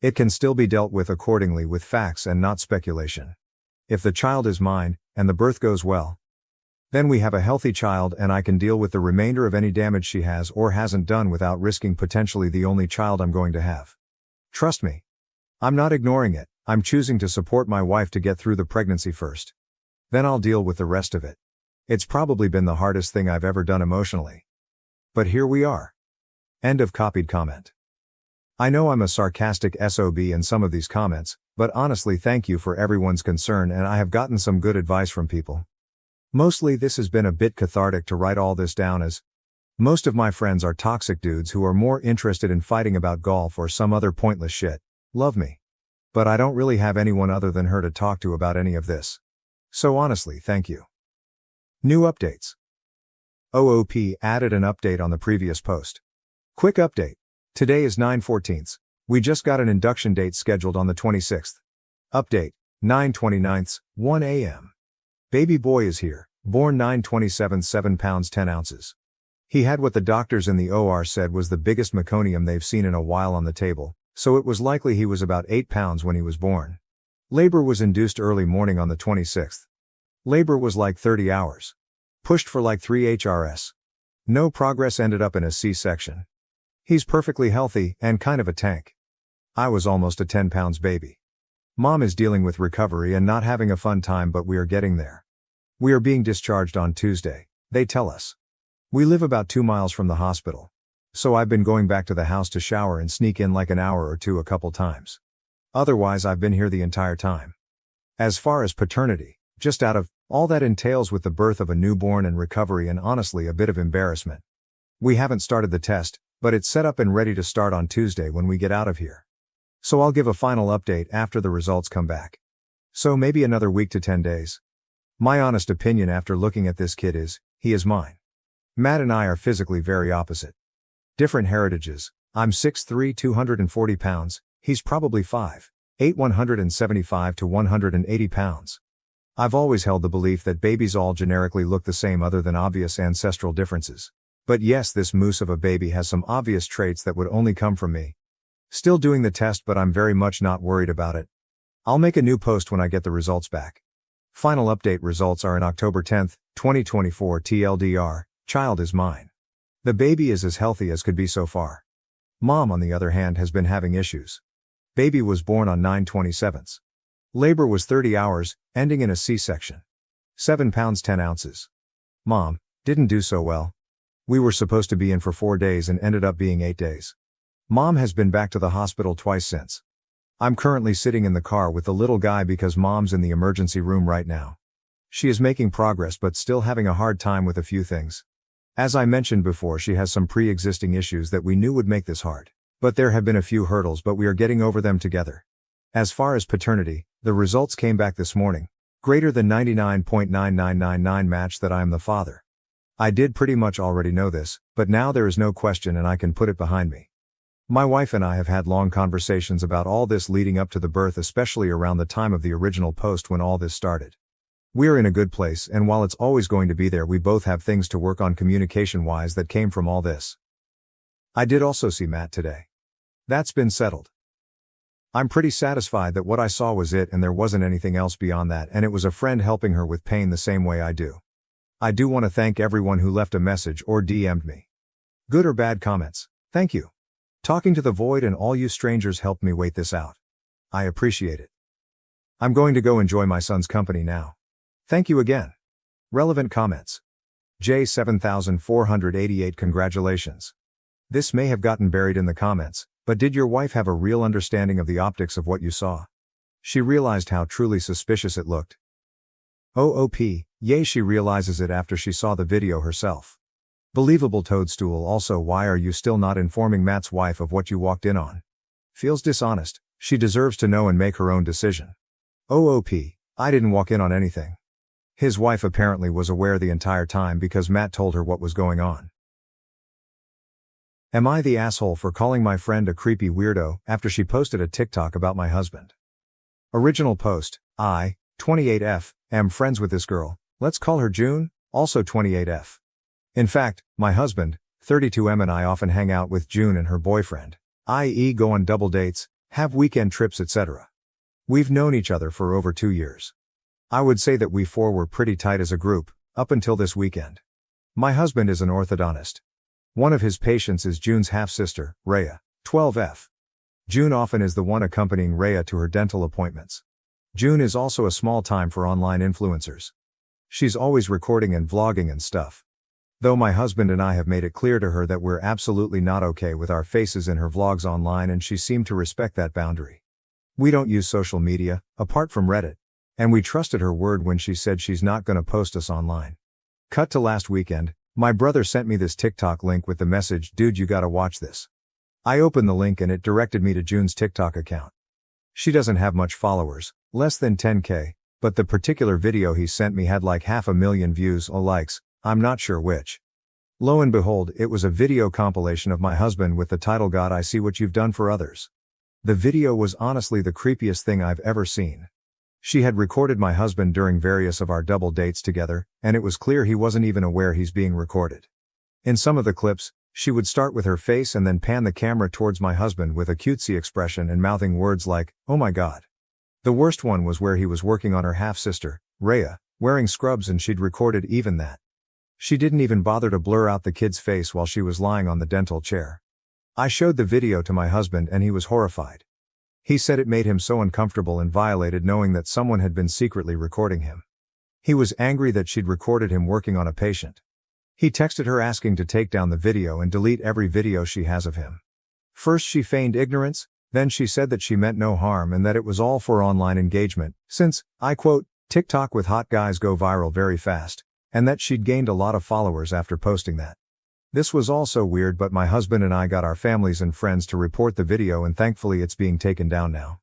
Speaker 1: it can still be dealt with accordingly with facts and not speculation. If the child is mine, and the birth goes well, then we have a healthy child and I can deal with the remainder of any damage she has or hasn't done without risking potentially the only child I'm going to have. Trust me. I'm not ignoring it, I'm choosing to support my wife to get through the pregnancy first. Then I'll deal with the rest of it. It's probably been the hardest thing I've ever done emotionally. But here we are. End of copied comment. I know I'm a sarcastic SOB in some of these comments, but honestly thank you for everyone's concern and I have gotten some good advice from people. Mostly this has been a bit cathartic to write all this down as most of my friends are toxic dudes who are more interested in fighting about golf or some other pointless shit. Love me. But I don't really have anyone other than her to talk to about any of this. So honestly, thank you. New updates. OOP added an update on the previous post. Quick update. Today is 9/14. We just got an induction date scheduled on the 26th. Update. 9/29, 1 a.m. Baby boy is here, born 9/27, 7 pounds 10 ounces. He had what the doctors in the OR said was the biggest meconium they've seen in a while on the table, so it was likely he was about 8 pounds when he was born. Labor was induced early morning on the 26th. Labor was like 30 hours. Pushed for like 3 HRS. No progress, ended up in a C-section. He's perfectly healthy and kind of a tank. I was almost a 10 pounds baby. Mom is dealing with recovery and not having a fun time, but we are getting there. We are being discharged on Tuesday, they tell us. We live about 2 miles from the hospital. So I've been going back to the house to shower and sneak in like an hour or two a couple times. Otherwise I've been here the entire time. As far as paternity, just out of all that entails with the birth of a newborn and recovery and honestly a bit of embarrassment. We haven't started the test, but it's set up and ready to start on Tuesday when we get out of here. So I'll give a final update after the results come back. So maybe another week to 10 days. My honest opinion after looking at this kid is, he is mine. Matt and I are physically very opposite. Different heritages. I'm 6'3", 240 pounds, he's probably 5'8", 175 to 180 pounds. I've always held the belief that babies all generically look the same other than obvious ancestral differences. But yes, this moose of a baby has some obvious traits that would only come from me. Still doing the test, but I'm very much not worried about it. I'll make a new post when I get the results back. Final update results are in October 10, 2024 TLDR, child is mine. The baby is as healthy as could be so far. Mom, on the other hand, has been having issues. Baby was born on 9/27. Labor was 30 hours, ending in a C-section. 7 pounds 10 ounces. Mom didn't do so well. We were supposed to be in for 4 days and ended up being 8 days. Mom has been back to the hospital twice since. I'm currently sitting in the car with the little guy because Mom's in the emergency room right now. She is making progress but still having a hard time with a few things. As I mentioned before, she has some pre-existing issues that we knew would make this hard. But there have been a few hurdles, but we are getting over them together. As far as paternity, the results came back this morning. Greater than 99.9999 match that I am the father. I did pretty much already know this, but now there is no question and I can put it behind me. My wife and I have had long conversations about all this leading up to the birth, especially around the time of the original post when all this started. We're in a good place, and while it's always going to be there, we both have things to work on communication-wise that came from all this. I did also see Matt today. That's been settled. I'm pretty satisfied that what I saw was it and there wasn't anything else beyond that, and it was a friend helping her with pain the same way I do. I do want to thank everyone who left a message or DM'd me. Good or bad comments, thank you. Talking to the void and all you strangers helped me wait this out. I appreciate it. I'm going to go enjoy my son's company now. Thank you again. Relevant comments. J7488 Congratulations. This may have gotten buried in the comments, but did your wife have a real understanding of the optics of what you saw? She realized how truly suspicious it looked. OOP, yay, she realizes it after she saw the video herself. Believable toadstool. Also, why are you still not informing Matt's wife of what you walked in on? Feels dishonest. She deserves to know and make her own decision. OOP, I didn't walk in on anything. His wife apparently was aware the entire time because Matt told her what was going on. Am I the asshole for calling my friend a creepy weirdo after she posted a TikTok about my husband? Original post, I, 28F, am friends with this girl, let's call her June, also 28F. In fact, my husband, 32M, and I often hang out with June and her boyfriend, i.e. go on double dates, have weekend trips, etc. We've known each other for over 2 years. I would say that we four were pretty tight as a group, up until this weekend. My husband is an orthodontist. One of his patients is June's half-sister, Rhea, 12F. June often is the one accompanying Rhea to her dental appointments. June is also a small time for online influencers. She's always recording and vlogging and stuff. Though my husband and I have made it clear to her that we're absolutely not okay with our faces in her vlogs online, and she seemed to respect that boundary. We don't use social media, apart from Reddit. And we trusted her word when she said she's not gonna post us online. Cut to last weekend, my brother sent me this TikTok link with the message, dude, you gotta watch this. I opened the link and it directed me to June's TikTok account. She doesn't have much followers, less than 10K, but the particular video he sent me had like 500,000 views or likes, I'm not sure which. Lo and behold, it was a video compilation of my husband with the title, God, I see what you've done for others. The video was honestly the creepiest thing I've ever seen. She had recorded my husband during various of our double dates together, and it was clear he wasn't even aware he's being recorded. In some of the clips, she would start with her face and then pan the camera towards my husband with a cutesy expression and mouthing words like, oh my God. The worst one was where he was working on her half-sister, Rhea, wearing scrubs, and she'd recorded even that. She didn't even bother to blur out the kid's face while she was lying on the dental chair. I showed the video to my husband and he was horrified. He said it made him so uncomfortable and violated knowing that someone had been secretly recording him. He was angry that she'd recorded him working on a patient. He texted her asking to take down the video and delete every video she has of him. First she feigned ignorance, then she said that she meant no harm and that it was all for online engagement, since, I quote, TikTok with hot guys go viral very fast, and that she'd gained a lot of followers after posting that. This was all so weird, but my husband and I got our families and friends to report the video, and thankfully it's being taken down now.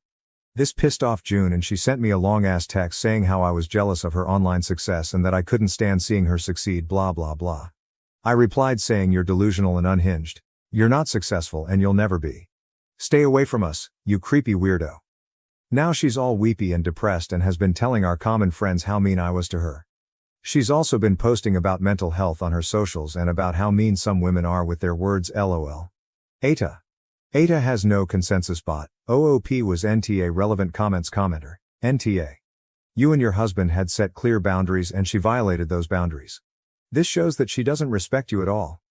Speaker 1: This pissed off June and she sent me a long-ass text saying how I was jealous of her online success and that I couldn't stand seeing her succeed, blah blah blah. I replied saying, you're delusional and unhinged. You're not successful and you'll never be. Stay away from us, you creepy weirdo. Now she's all weepy and depressed and has been telling our common friends how mean I was to her. She's also been posting about mental health on her socials and about how mean some women are with their words, lol. Aita. Aita has no consensus bot. OOP was NTA relevant comments commenter. NTA. You and your husband had set clear boundaries and she violated those boundaries. This shows that she doesn't respect you at all.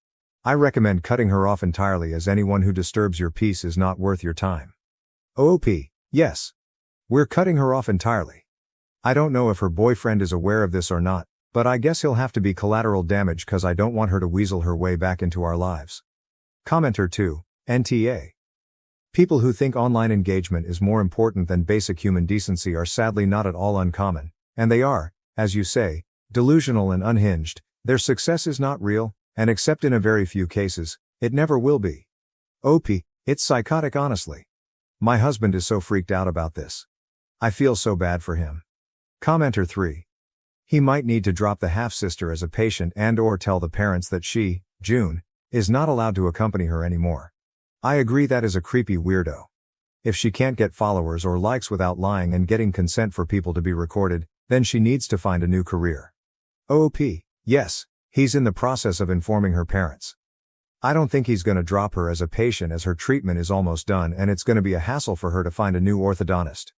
Speaker 1: I recommend cutting her off entirely, as anyone who disturbs your peace is not worth your time. OOP, yes. We're cutting her off entirely. I don't know if her boyfriend is aware of this or not, but I guess he'll have to be collateral damage, cause I don't want her to weasel her way back into our lives. Commenter 2, NTA. People who think online engagement is more important than basic human decency are sadly not at all uncommon, and they are, as you say, delusional and unhinged. Their success is not real, and except in a very few cases, it never will be. OP, it's psychotic honestly. My husband is so freaked out about this. I feel so bad for him. Commenter 3. He might need to drop the half-sister as a patient and/or tell the parents that she, June, is not allowed to accompany her anymore. I agree, that is a creepy weirdo. If she can't get followers or likes without lying and getting consent for people to be recorded, then she needs to find a new career. OOP, yes, he's in the process of informing her parents. I don't think he's gonna drop her as a patient, as her treatment is almost done and it's gonna be a hassle for her to find a new orthodontist.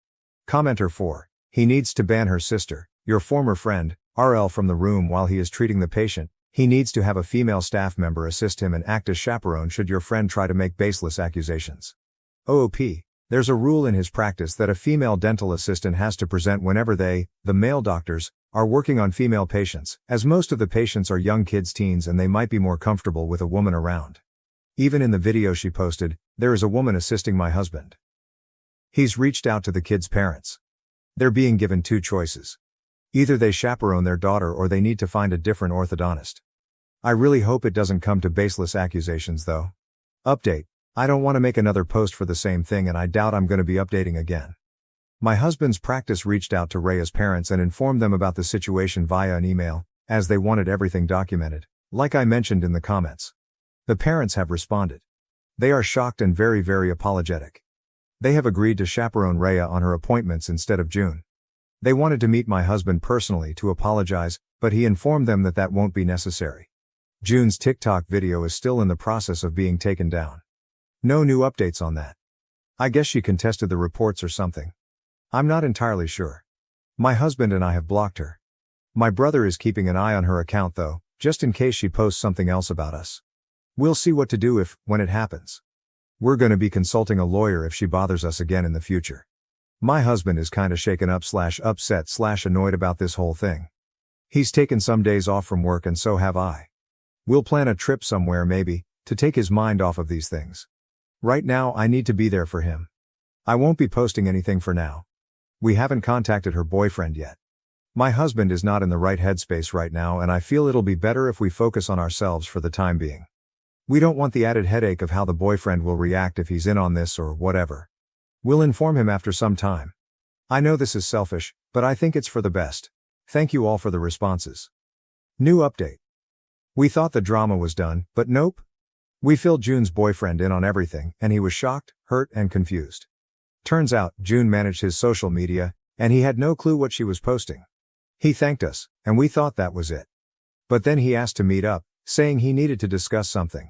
Speaker 1: Commenter 4. He needs to ban her sister, your former friend, RL, from the room while he is treating the patient. He needs to have a female staff member assist him and act as chaperone should your friend try to make baseless accusations. OOP, there's a rule in his practice that a female dental assistant has to present whenever they, the male doctors, are working on female patients, as most of the patients are young kids, teens, and they might be more comfortable with a woman around. Even in the video she posted, there is a woman assisting my husband. He's reached out to the kids' parents. They're being given two choices. Either they chaperone their daughter or they need to find a different orthodontist. I really hope it doesn't come to baseless accusations though. Update. I don't want to make another post for the same thing, and I doubt I'm going to be updating again. My husband's practice reached out to Raya's parents and informed them about the situation via an email, as they wanted everything documented, like I mentioned in the comments. The parents have responded. They are shocked and very, very apologetic. They have agreed to chaperone Raya on her appointments instead of June. They wanted to meet my husband personally to apologize, but he informed them that that won't be necessary. June's TikTok video is still in the process of being taken down. No new updates on that. I guess she contested the reports or something. I'm not entirely sure. My husband and I have blocked her. My brother is keeping an eye on her account though, just in case she posts something else about us. We'll see what to do when it happens. We're gonna be consulting a lawyer if she bothers us again in the future. My husband is kinda shaken up / upset / annoyed about this whole thing. He's taken some days off from work and so have I. We'll plan a trip somewhere maybe, to take his mind off of these things. Right now I need to be there for him. I won't be posting anything for now. We haven't contacted her boyfriend yet. My husband is not in the right headspace right now and I feel it'll be better if we focus on ourselves for the time being. We don't want the added headache of how the boyfriend will react if he's in on this or whatever. We'll inform him after some time. I know this is selfish, but I think it's for the best. Thank you all for the responses. New update. We thought the drama was done, but nope. We filled June's boyfriend in on everything, and he was shocked, hurt, and confused. Turns out, June managed his social media, and he had no clue what she was posting. He thanked us, and we thought that was it. But then he asked to meet up, saying he needed to discuss something.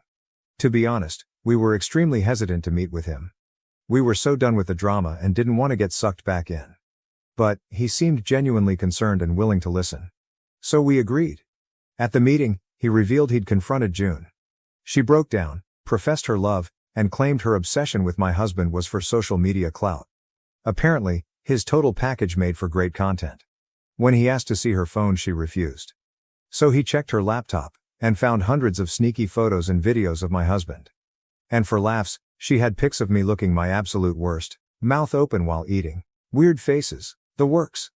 Speaker 1: To be honest, we were extremely hesitant to meet with him. We were so done with the drama and didn't want to get sucked back in. But, he seemed genuinely concerned and willing to listen. So we agreed. At the meeting, he revealed he'd confronted June. She broke down, professed her love, and claimed her obsession with my husband was for social media clout. Apparently, his total package made for great content. When he asked to see her phone, she refused. So he checked her laptop, and found hundreds of sneaky photos and videos of my husband. And for laughs, she had pics of me looking my absolute worst, mouth open while eating, weird faces, the works.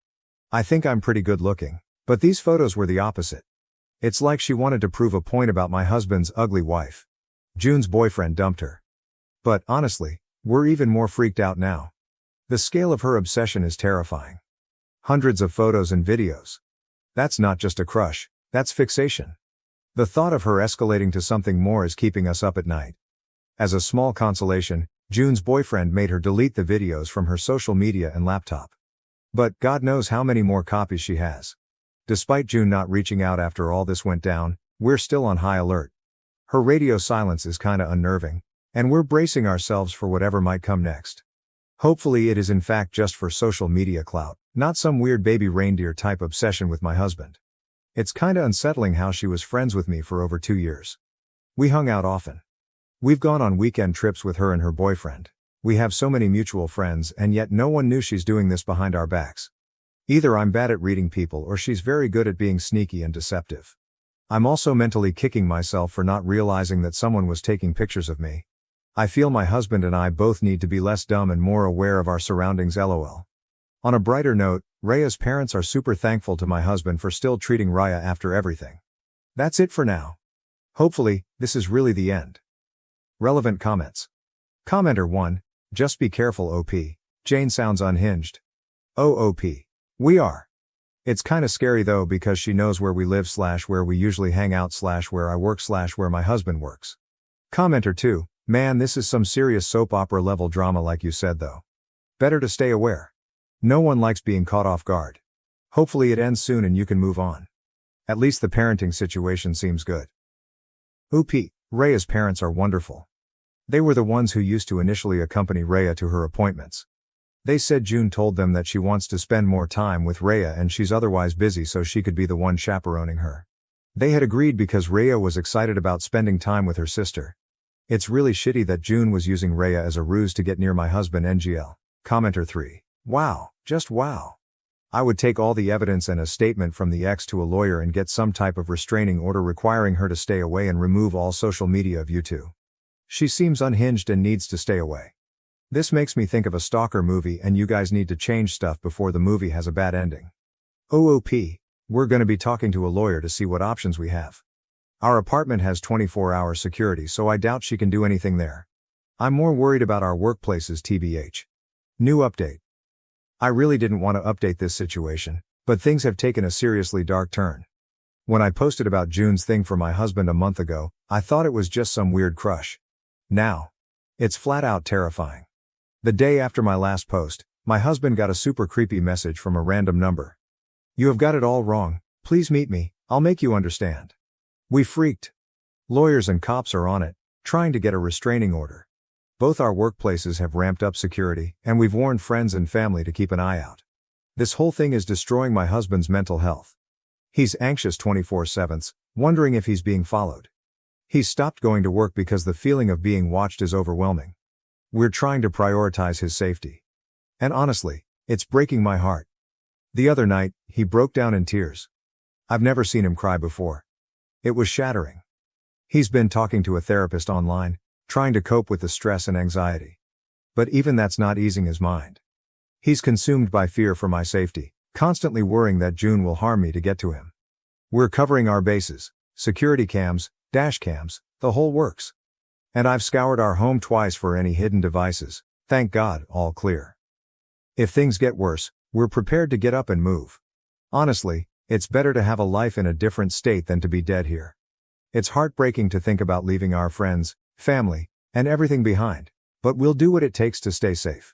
Speaker 1: I think I'm pretty good looking, but these photos were the opposite. It's like she wanted to prove a point about my husband's ugly wife. June's boyfriend dumped her. But, honestly, we're even more freaked out now. The scale of her obsession is terrifying. Hundreds of photos and videos. That's not just a crush, that's fixation. The thought of her escalating to something more is keeping us up at night. As a small consolation, June's boyfriend made her delete the videos from her social media and laptop. But God knows how many more copies she has. Despite June not reaching out after all this went down, we're still on high alert. Her radio silence is kinda unnerving, and we're bracing ourselves for whatever might come next. Hopefully it is in fact just for social media clout, not some weird baby reindeer type obsession with my husband. It's kinda unsettling how she was friends with me for over 2 years. We hung out often. We've gone on weekend trips with her and her boyfriend. We have so many mutual friends and yet no one knew she's doing this behind our backs. Either I'm bad at reading people or she's very good at being sneaky and deceptive. I'm also mentally kicking myself for not realizing that someone was taking pictures of me. I feel my husband and I both need to be less dumb and more aware of our surroundings lol. On a brighter note, Raya's parents are super thankful to my husband for still treating Raya after everything. That's it for now. Hopefully, this is really the end. Relevant comments. Commenter 1, just be careful OP. Jane sounds unhinged. Oh OP. We are. It's kinda scary though because she knows where we live / where we usually hang out / where I work / where my husband works. Commenter 2, man this is some serious soap opera level drama like you said though. Better to stay aware. No one likes being caught off guard. Hopefully it ends soon and you can move on. At least the parenting situation seems good. OP, Raya's parents are wonderful. They were the ones who used to initially accompany Raya to her appointments. They said June told them that she wants to spend more time with Raya and she's otherwise busy so she could be the one chaperoning her. They had agreed because Raya was excited about spending time with her sister. It's really shitty that June was using Raya as a ruse to get near my husband NGL. Commenter 3. Wow, just wow. I would take all the evidence and a statement from the ex to a lawyer and get some type of restraining order requiring her to stay away and remove all social media of you two. She seems unhinged and needs to stay away. This makes me think of a stalker movie and you guys need to change stuff before the movie has a bad ending. OOP, we're gonna be talking to a lawyer to see what options we have. Our apartment has 24-hour security so I doubt she can do anything there. I'm more worried about our workplaces tbh. New update. I really didn't want to update this situation, but things have taken a seriously dark turn. When I posted about June's thing for my husband a month ago, I thought it was just some weird crush. Now, it's flat out terrifying. The day after my last post, my husband got a super creepy message from a random number. You have got it all wrong, please meet me, I'll make you understand. We freaked. Lawyers and cops are on it, trying to get a restraining order. Both our workplaces have ramped up security, and we've warned friends and family to keep an eye out. This whole thing is destroying my husband's mental health. He's anxious 24/7, wondering if he's being followed. He's stopped going to work because the feeling of being watched is overwhelming. We're trying to prioritize his safety. And honestly, it's breaking my heart. The other night, he broke down in tears. I've never seen him cry before. It was shattering. He's been talking to a therapist online, trying to cope with the stress and anxiety. But even that's not easing his mind. He's consumed by fear for my safety, constantly worrying that June will harm me to get to him. We're covering our bases, security cams, dash cams, the whole works. And I've scoured our home twice for any hidden devices, thank God, all clear. If things get worse, we're prepared to get up and move. Honestly, it's better to have a life in a different state than to be dead here. It's heartbreaking to think about leaving our friends, family, and everything behind, but we'll do what it takes to stay safe.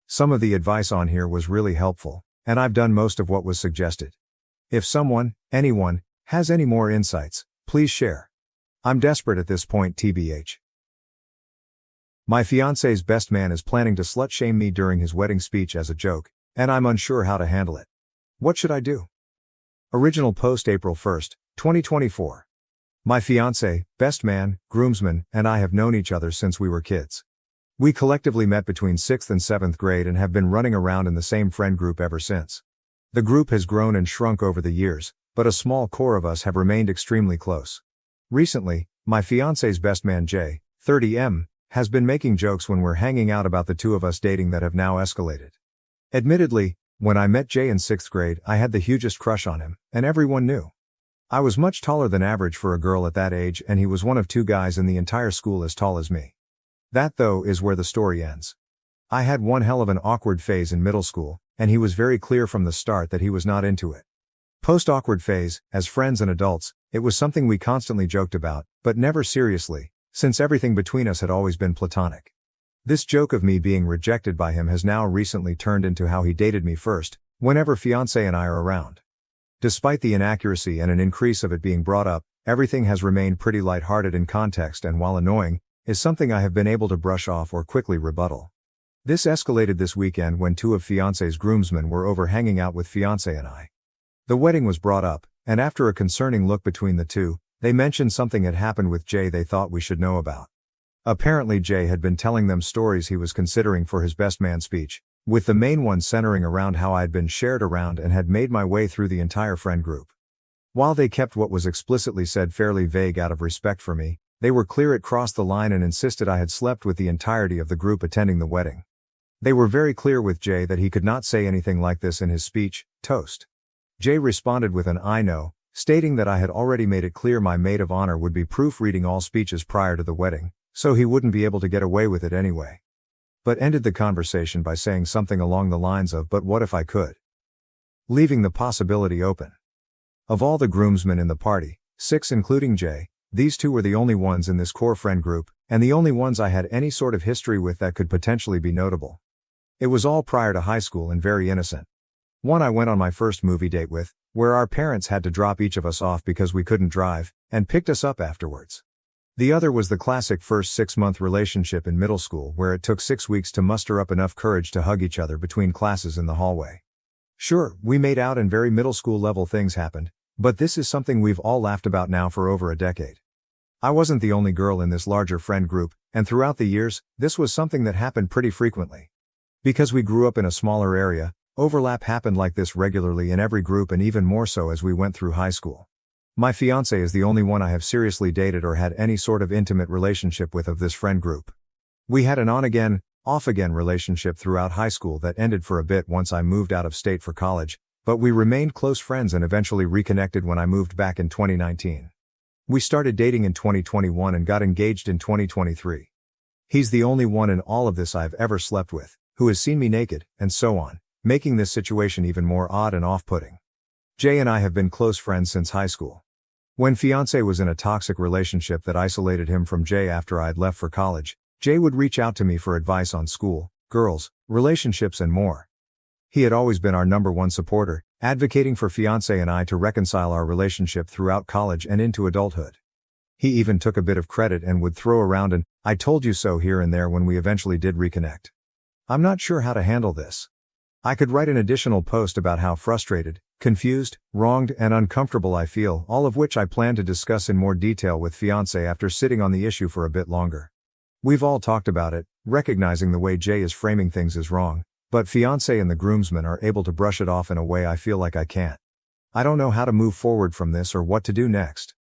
Speaker 1: Some of the advice on here was really helpful, and I've done most of what was suggested. If someone, anyone, has any more insights, please share. I'm desperate at this point tbh. My fiancé's best man is planning to slut-shame me during his wedding speech as a joke, and I'm unsure how to handle it. What should I do? Original post April 1st, 2024. My fiancé, best man, groomsman, and I have known each other since we were kids. We collectively met between 6th and 7th grade and have been running around in the same friend group ever since. The group has grown and shrunk over the years, but a small core of us have remained extremely close. Recently, my fiancé's best man Jay, 30M, has been making jokes when we're hanging out about the two of us dating that have now escalated. Admittedly, when I met Jay in 6th grade, I had the hugest crush on him, and everyone knew. I was much taller than average for a girl at that age and he was one of 2 guys in the entire school as tall as me. That though is where the story ends. I had one hell of an awkward phase in middle school, and he was very clear from the start that he was not into it. Post-awkward phase, as friends and adults, it was something we constantly joked about, but never seriously, since everything between us had always been platonic. This joke of me being rejected by him has now recently turned into how he dated me first, whenever fiancé and I are around. Despite the inaccuracy and an increase of it being brought up, everything has remained pretty lighthearted in context and while annoying, is something I have been able to brush off or quickly rebuttal. This escalated this weekend when 2 of fiancé's groomsmen were over hanging out with fiancé and I. The wedding was brought up, and after a concerning look between the two, They mentioned something had happened with Jay they thought we should know about. Apparently Jay had been telling them stories he was considering for his best man speech, with the main one centering around how I had been shared around and had made my way through the entire friend group. While they kept what was explicitly said fairly vague out of respect for me, they were clear it crossed the line and insisted I had slept with the entirety of the group attending the wedding. They were very clear with Jay that he could not say anything like this in his speech, toast. Jay responded with an I know, stating that I had already made it clear my maid of honor would be proofreading all speeches prior to the wedding, so he wouldn't be able to get away with it anyway. But ended the conversation by saying something along the lines of, "But what if I could?" Leaving the possibility open. Of all the groomsmen in the party, 6 including Jay, these 2 were the only ones in this core friend group, and the only ones I had any sort of history with that could potentially be notable. It was all prior to high school and very innocent. One I went on my first movie date with, where our parents had to drop each of us off because we couldn't drive, and picked us up afterwards. The other was the classic first 6-month relationship in middle school where it took 6 weeks to muster up enough courage to hug each other between classes in the hallway. Sure, we made out and very middle school level things happened, but this is something we've all laughed about now for over a decade. I wasn't the only girl in this larger friend group, and throughout the years, this was something that happened pretty frequently. Because we grew up in a smaller area, overlap happened like this regularly in every group and even more so as we went through high school. My fiancé is the only one I have seriously dated or had any sort of intimate relationship with of this friend group. We had an on-again, off-again relationship throughout high school that ended for a bit once I moved out of state for college, but we remained close friends and eventually reconnected when I moved back in 2019. We started dating in 2021 and got engaged in 2023. He's the only one in all of this I've ever slept with, who has seen me naked, and so on, making this situation even more odd and off-putting. Jay and I have been close friends since high school. When fiancé was in a toxic relationship that isolated him from Jay after I had left for college, Jay would reach out to me for advice on school, girls, relationships and more. He had always been our number one supporter, advocating for fiancé and I to reconcile our relationship throughout college and into adulthood. He even took a bit of credit and would throw around an "I told you so" here and there when we eventually did reconnect. I'm not sure how to handle this. I could write an additional post about how frustrated, confused, wronged, and uncomfortable I feel, all of which I plan to discuss in more detail with fiancé after sitting on the issue for a bit longer. We've all talked about it, recognizing the way Jay is framing things is wrong, but fiancé and the groomsmen are able to brush it off in a way I feel like I can't. I don't know how to move forward from this or what to do next.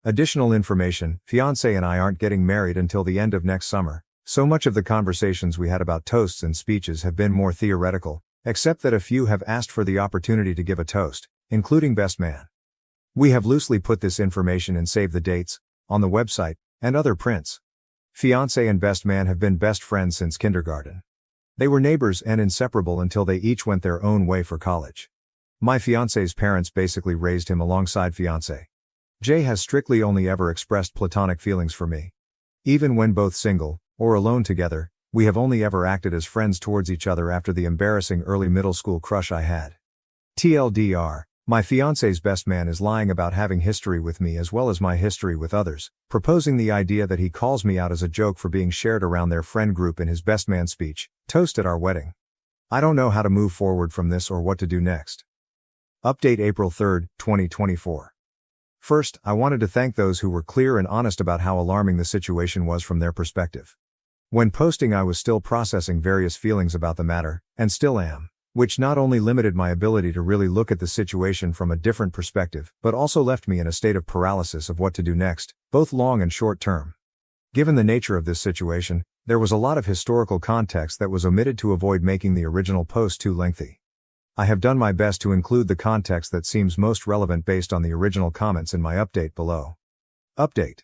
Speaker 1: Additional information: fiancé and I aren't getting married until the end of next summer, so much of the conversations we had about toasts and speeches have been more theoretical, except that a few have asked for the opportunity to give a toast, including best man. We have loosely put this information and save the dates on the website and other prints. Fiancé and best man have been best friends since kindergarten. They were neighbors and inseparable until they each went their own way for college. My fiancé's parents basically raised him alongside fiancé. Jay has strictly only ever expressed platonic feelings for me. Even when both single, or alone together, we have only ever acted as friends towards each other after the embarrassing early middle school crush I had. TLDR, my fiancé's best man is lying about having history with me as well as my history with others, proposing the idea that he calls me out as a joke for being shared around their friend group in his best man speech, toast at our wedding. I don't know how to move forward from this or what to do next. Update April 3, 2024. First, I wanted to thank those who were clear and honest about how alarming the situation was from their perspective. When posting, I was still processing various feelings about the matter, and still am, which not only limited my ability to really look at the situation from a different perspective, but also left me in a state of paralysis of what to do next, both long and short term. Given the nature of this situation, there was a lot of historical context that was omitted to avoid making the original post too lengthy. I have done my best to include the context that seems most relevant based on the original comments in my update below. Update.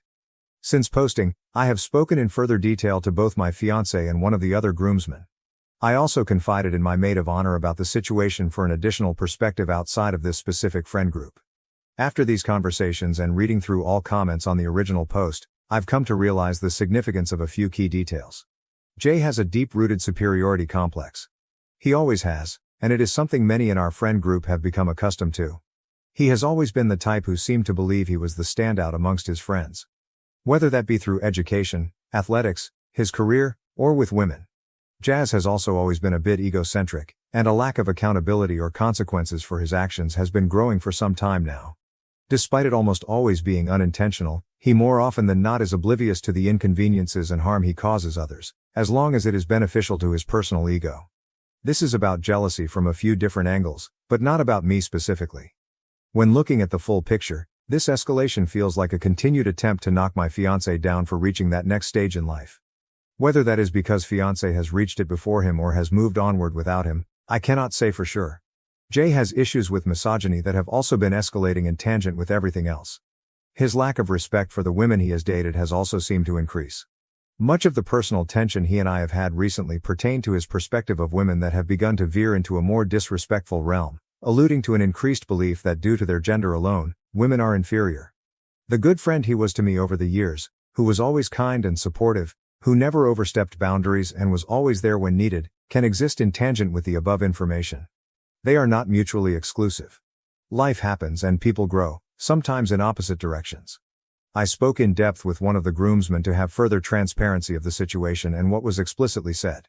Speaker 1: Since posting, I have spoken in further detail to both my fiancé and one of the other groomsmen. I also confided in my maid of honor about the situation for an additional perspective outside of this specific friend group. After these conversations and reading through all comments on the original post, I've come to realize the significance of a few key details. Jay has a deep-rooted superiority complex. He always has, and it is something many in our friend group have become accustomed to. He has always been the type who seemed to believe he was the standout amongst his friends. Whether that be through education, athletics, his career, or with women. Jazz has also always been a bit egocentric, and a lack of accountability or consequences for his actions has been growing for some time now. Despite it almost always being unintentional, he more often than not is oblivious to the inconveniences and harm he causes others, as long as it is beneficial to his personal ego. This is about jealousy from a few different angles, but not about me specifically. When looking at the full picture, this escalation feels like a continued attempt to knock my fiancé down for reaching that next stage in life. Whether that is because fiancé has reached it before him or has moved onward without him, I cannot say for sure. Jay has issues with misogyny that have also been escalating in tangent with everything else. His lack of respect for the women he has dated has also seemed to increase. Much of the personal tension he and I have had recently pertained to his perspective of women that have begun to veer into a more disrespectful realm, alluding to an increased belief that due to their gender alone, women are inferior. The good friend he was to me over the years, who was always kind and supportive, who never overstepped boundaries and was always there when needed, can exist in tangent with the above information. They are not mutually exclusive. Life happens and people grow, sometimes in opposite directions. I spoke in depth with one of the groomsmen to have further transparency of the situation and what was explicitly said.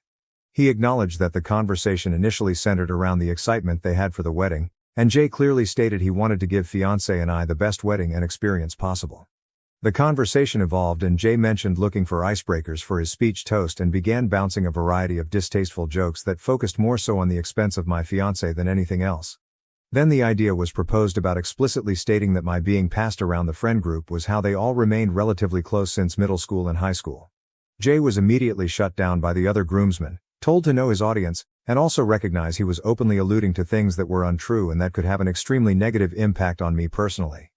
Speaker 1: He acknowledged that the conversation initially centered around the excitement they had for the wedding, and Jay clearly stated he wanted to give fiancé and I the best wedding and experience possible. The conversation evolved and Jay mentioned looking for icebreakers for his speech toast and began bouncing a variety of distasteful jokes that focused more so on the expense of my fiancé than anything else. Then the idea was proposed about explicitly stating that my being passed around the friend group was how they all remained relatively close since middle school and high school. Jay was immediately shut down by the other groomsmen, told to know his audience, and also recognize he was openly alluding to things that were untrue and that could have an extremely negative impact on me personally.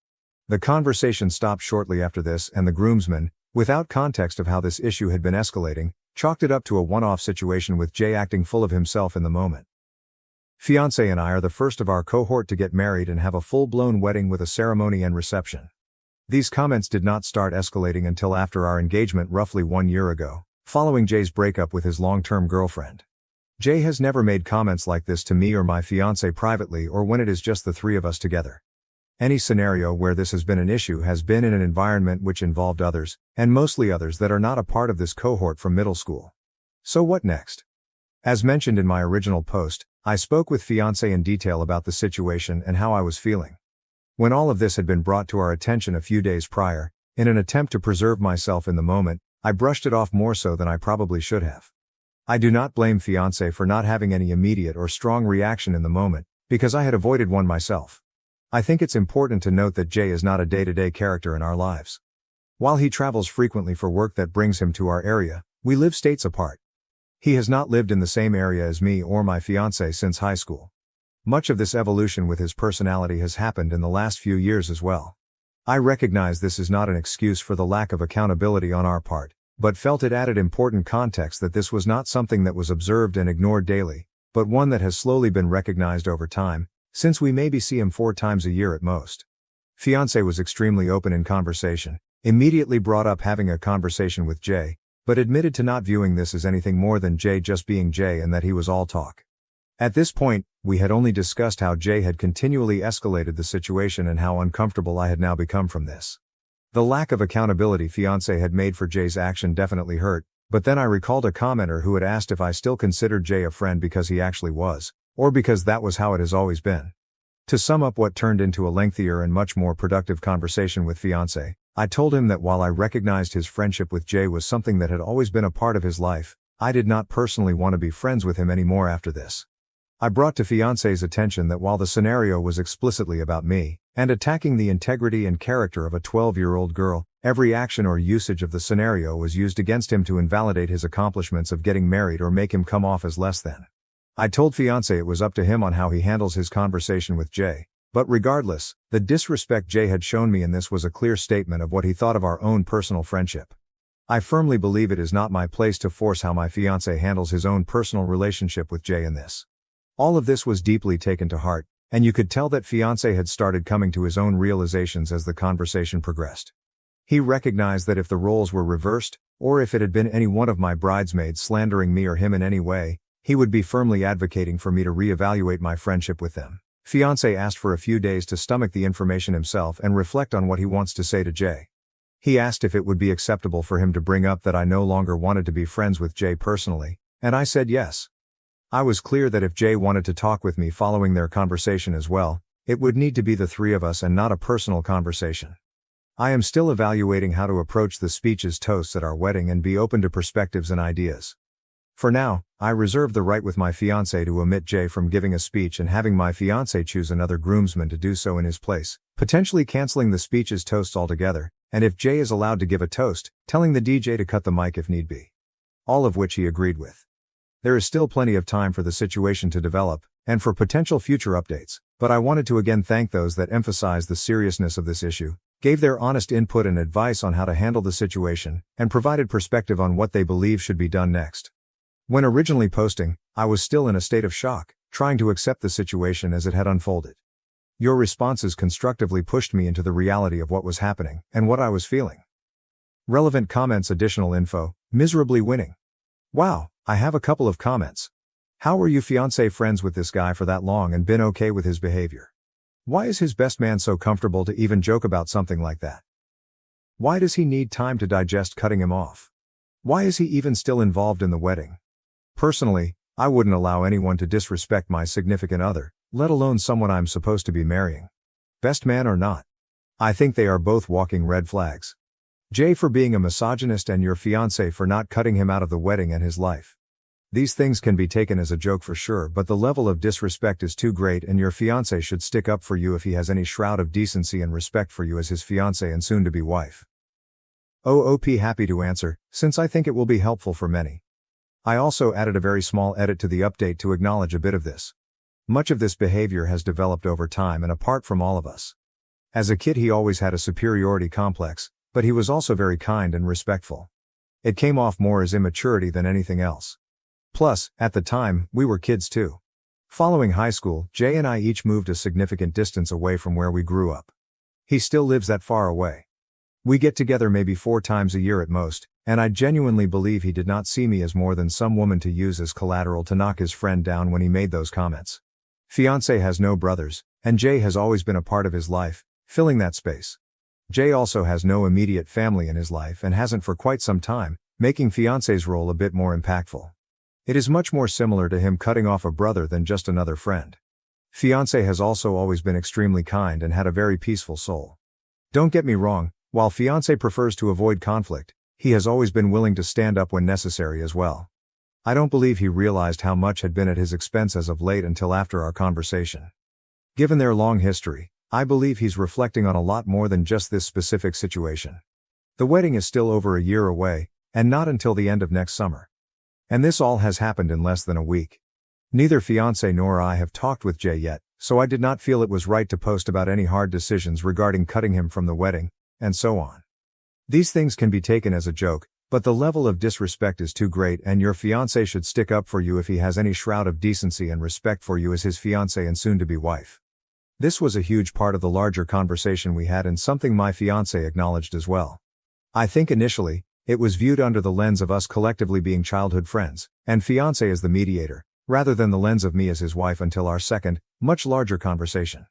Speaker 1: The conversation stopped shortly after this and the groomsmen, without context of how this issue had been escalating, chalked it up to a one-off situation with Jay acting full of himself in the moment. Fiancé and I are the first of our cohort to get married and have a full-blown wedding with a ceremony and reception. These comments did not start escalating until after our engagement roughly 1 year ago, following Jay's breakup with his long-term girlfriend. Jay has never made comments like this to me or my fiancé privately or when it is just the three of us together. Any scenario where this has been an issue has been in an environment which involved others, and mostly others that are not a part of this cohort from middle school. So what next? As mentioned in my original post, I spoke with fiancé in detail about the situation and how I was feeling. When all of this had been brought to our attention a few days prior, in an attempt to preserve myself in the moment, I brushed it off more so than I probably should have. I do not blame fiancé for not having any immediate or strong reaction in the moment, because I had avoided one myself. I think it's important to note that Jay is not a day-to-day character in our lives. While he travels frequently for work that brings him to our area, we live states apart. He has not lived in the same area as me or my fiancé since high school. Much of this evolution with his personality has happened in the last few years as well. I recognize this is not an excuse for the lack of accountability on our part, but felt it added important context that this was not something that was observed and ignored daily, but one that has slowly been recognized over time, since we maybe see him 4 times a year at most. Fiancé was extremely open in conversation, immediately brought up having a conversation with Jay, but admitted to not viewing this as anything more than Jay just being Jay and that he was all talk. At this point, we had only discussed how Jay had continually escalated the situation and how uncomfortable I had now become from this. The lack of accountability fiancé had made for Jay's action definitely hurt, but then I recalled a commenter who had asked if I still considered Jay a friend because he actually was, or because that was how it has always been. To sum up what turned into a lengthier and much more productive conversation with fiancé, I told him that while I recognized his friendship with Jay was something that had always been a part of his life, I did not personally want to be friends with him anymore after this. I brought to fiancé's attention that while the scenario was explicitly about me, and attacking the integrity and character of a 12-year-old girl, every action or usage of the scenario was used against him to invalidate his accomplishments of getting married or make him come off as less than. I told fiancé it was up to him on how he handles his conversation with Jay, but regardless, the disrespect Jay had shown me in this was a clear statement of what he thought of our own personal friendship. I firmly believe it is not my place to force how my fiancé handles his own personal relationship with Jay in this. All of this was deeply taken to heart, and you could tell that fiancé had started coming to his own realizations as the conversation progressed. He recognized that if the roles were reversed, or if it had been any one of my bridesmaids slandering me or him in any way, he would be firmly advocating for me to reevaluate my friendship with them. Fiancé asked for a few days to stomach the information himself and reflect on what he wants to say to Jay. He asked if it would be acceptable for him to bring up that I no longer wanted to be friends with Jay personally, and I said yes. I was clear that if Jay wanted to talk with me following their conversation as well, It would need to be the three of us and not a personal conversation. I am still evaluating how to approach the speeches toasts at our wedding and be open to perspectives and ideas. For now, I reserve the right with my fiancé to omit Jay from giving a speech and having my fiancé choose another groomsman to do so in his place, potentially canceling the speeches toasts altogether, and if Jay is allowed to give a toast, telling the DJ to cut the mic if need be. All of which he agreed with. There is still plenty of time for the situation to develop, and for potential future updates, but I wanted to again thank those that emphasized the seriousness of this issue, gave their honest input and advice on how to handle the situation, and provided perspective on what they believe should be done next. When originally posting, I was still in a state of shock, trying to accept the situation as it had unfolded. Your responses constructively pushed me into the reality of what was happening, and what I was feeling. Relevant comments. Additional info, miserably winning. Wow, I have a couple of comments. How were you fiancé friends with this guy for that long and been okay with his behavior? Why is his best man so comfortable to even joke about something like that? Why does he need time to digest cutting him off? Why is he even still involved in the wedding? Personally, I wouldn't allow anyone to disrespect my significant other, let alone someone I'm supposed to be marrying. Best man or not. I think they are both walking red flags. Jay for being a misogynist and your fiancé for not cutting him out of the wedding and his life. These things can be taken as a joke for sure, but the level of disrespect is too great and your fiancé should stick up for you if he has any shroud of decency and respect for you as his fiancé and soon-to-be wife. OOP happy to answer, since I think it will be helpful for many. I also added a very small edit to the update to acknowledge a bit of this. Much of this behavior has developed over time and apart from all of us. As a kid he always had a superiority complex, but he was also very kind and respectful. It came off more as immaturity than anything else. Plus, at the time, we were kids too. Following high school, Jay and I each moved a significant distance away from where we grew up. He still lives that far away. We get together maybe 4 times a year at most, and I genuinely believe he did not see me as more than some woman to use as collateral to knock his friend down when he made those comments. Fiancé has no brothers, and Jay has always been a part of his life, filling that space. Jay also has no immediate family in his life and hasn't for quite some time, making fiancé's role a bit more impactful. It is much more similar to him cutting off a brother than just another friend. Fiancé has also always been extremely kind and had a very peaceful soul. Don't get me wrong, while fiancé prefers to avoid conflict, he has always been willing to stand up when necessary as well. I don't believe he realized how much had been at his expense as of late until after our conversation. Given their long history, I believe he's reflecting on a lot more than just this specific situation. The wedding is still over a year away, and not until the end of next summer. And this all has happened in less than a week. Neither fiancé nor I have talked with Jay yet, so I did not feel it was right to post about any hard decisions regarding cutting him from the wedding, and so on. These things can be taken as a joke, but the level of disrespect is too great and your fiancé should stick up for you if he has any shroud of decency and respect for you as his fiancé and soon-to-be wife. This was a huge part of the larger conversation we had and something my fiancé acknowledged as well. I think initially, it was viewed under the lens of us collectively being childhood friends, and fiancé as the mediator, rather than the lens of me as his wife until our second, much larger conversation.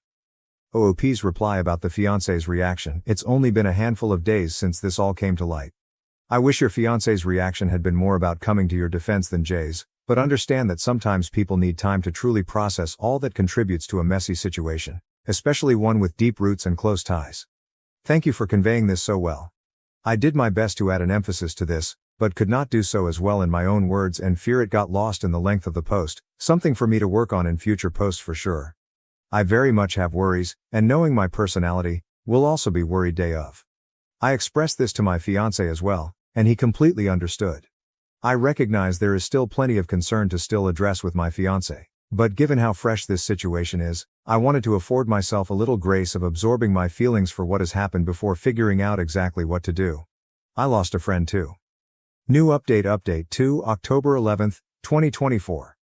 Speaker 1: OOP's reply about the fiancé's reaction: it's only been a handful of days since this all came to light. I wish your fiancé's reaction had been more about coming to your defense than Jay's, but understand that sometimes people need time to truly process all that contributes to a messy situation, especially one with deep roots and close ties. Thank you for conveying this so well. I did my best to add an emphasis to this, but could not do so as well in my own words and fear it got lost in the length of the post, something for me to work on in future posts for sure. I very much have worries, and knowing my personality, will also be worried day of. I expressed this to my fiancé as well, and he completely understood. I recognize there is still plenty of concern to still address with my fiancé, but given how fresh this situation is, I wanted to afford myself a little grace of absorbing my feelings for what has happened before figuring out exactly what to do. I lost a friend too. New update 2 October 11th, 2024.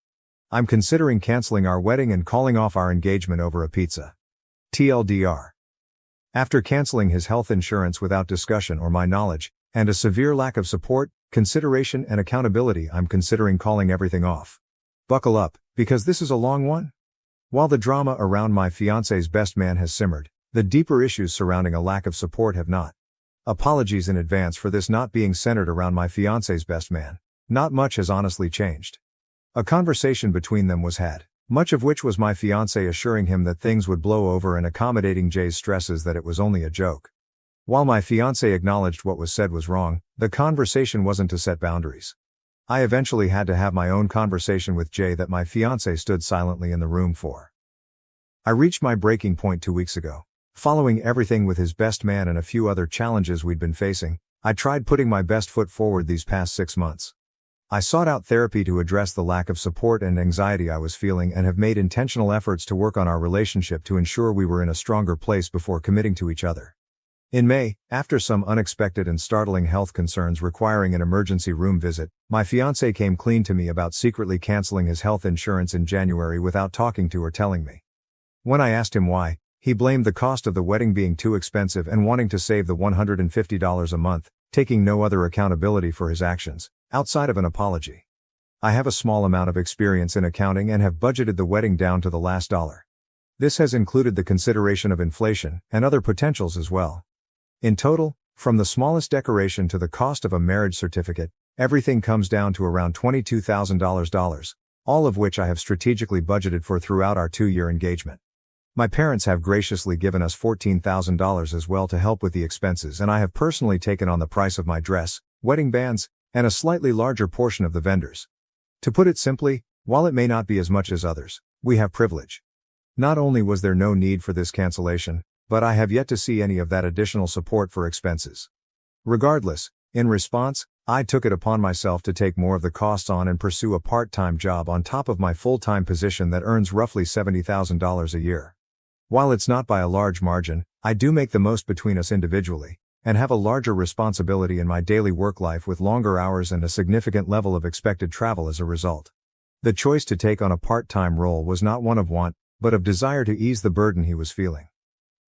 Speaker 1: I'm considering canceling our wedding and calling off our engagement over a pizza. TLDR. After canceling his health insurance without discussion or my knowledge, and a severe lack of support, consideration and accountability, I'm considering calling everything off. Buckle up, because this is a long one. While the drama around my fiancé's best man has simmered, the deeper issues surrounding a lack of support have not. Apologies in advance for this not being centered around my fiancé's best man. Not much has honestly changed. A conversation between them was had, Much of which was my fiancé assuring him that things would blow over and accommodating Jay's stresses that it was only a joke. While my fiancé acknowledged what was said was wrong, the conversation wasn't to set boundaries. I eventually had to have my own conversation with Jay that my fiancé stood silently in the room for. I reached my breaking point 2 weeks ago. Following everything with his best man and a few other challenges we'd been facing, I tried putting my best foot forward these past 6 months. I sought out therapy to address the lack of support and anxiety I was feeling and have made intentional efforts to work on our relationship to ensure we were in a stronger place before committing to each other. In May, after some unexpected and startling health concerns requiring an emergency room visit, my fiancé came clean to me about secretly canceling his health insurance in January without talking to or telling me. When I asked him why, he blamed the cost of the wedding being too expensive and wanting to save the $150 a month, taking no other accountability for his actions, outside of an apology. I have a small amount of experience in accounting and have budgeted the wedding down to the last dollar. This has included the consideration of inflation and other potentials as well. In total, from the smallest decoration to the cost of a marriage certificate, everything comes down to around $22,000, all of which I have strategically budgeted for throughout our 2-year engagement. My parents have graciously given us $14,000 as well to help with the expenses, and I have personally taken on the price of my dress, wedding bands, and a slightly larger portion of the vendors. To put it simply, while it may not be as much as others, we have privilege. Not only was there no need for this cancellation, but I have yet to see any of that additional support for expenses. Regardless, in response, I took it upon myself to take more of the costs on and pursue a part-time job on top of my full-time position that earns roughly $70,000 a year. While it's not by a large margin, I do make the most between us individually, and have a larger responsibility in my daily work life with longer hours and a significant level of expected travel as a result. The choice to take on a part-time role was not one of want, but of desire to ease the burden he was feeling.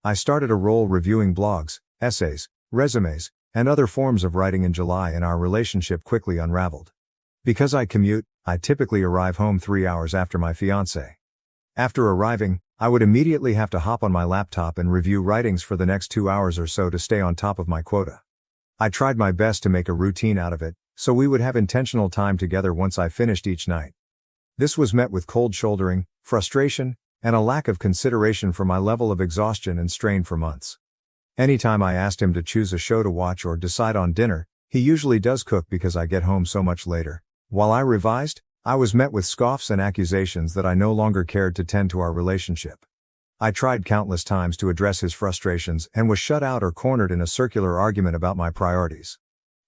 Speaker 1: I started a role reviewing blogs, essays, resumes, and other forms of writing in July, and our relationship quickly unraveled. Because I commute, I typically arrive home 3 hours after my fiancé. After arriving, I would immediately have to hop on my laptop and review writings for the next 2 hours or so to stay on top of my quota. I tried my best to make a routine out of it, so we would have intentional time together once I finished each night. This was met with cold shouldering, frustration, and a lack of consideration for my level of exhaustion and strain for months. Anytime I asked him to choose a show to watch or decide on dinner, he usually does cook because I get home so much later. While I revised, I was met with scoffs and accusations that I no longer cared to tend to our relationship. I tried countless times to address his frustrations and was shut out or cornered in a circular argument about my priorities.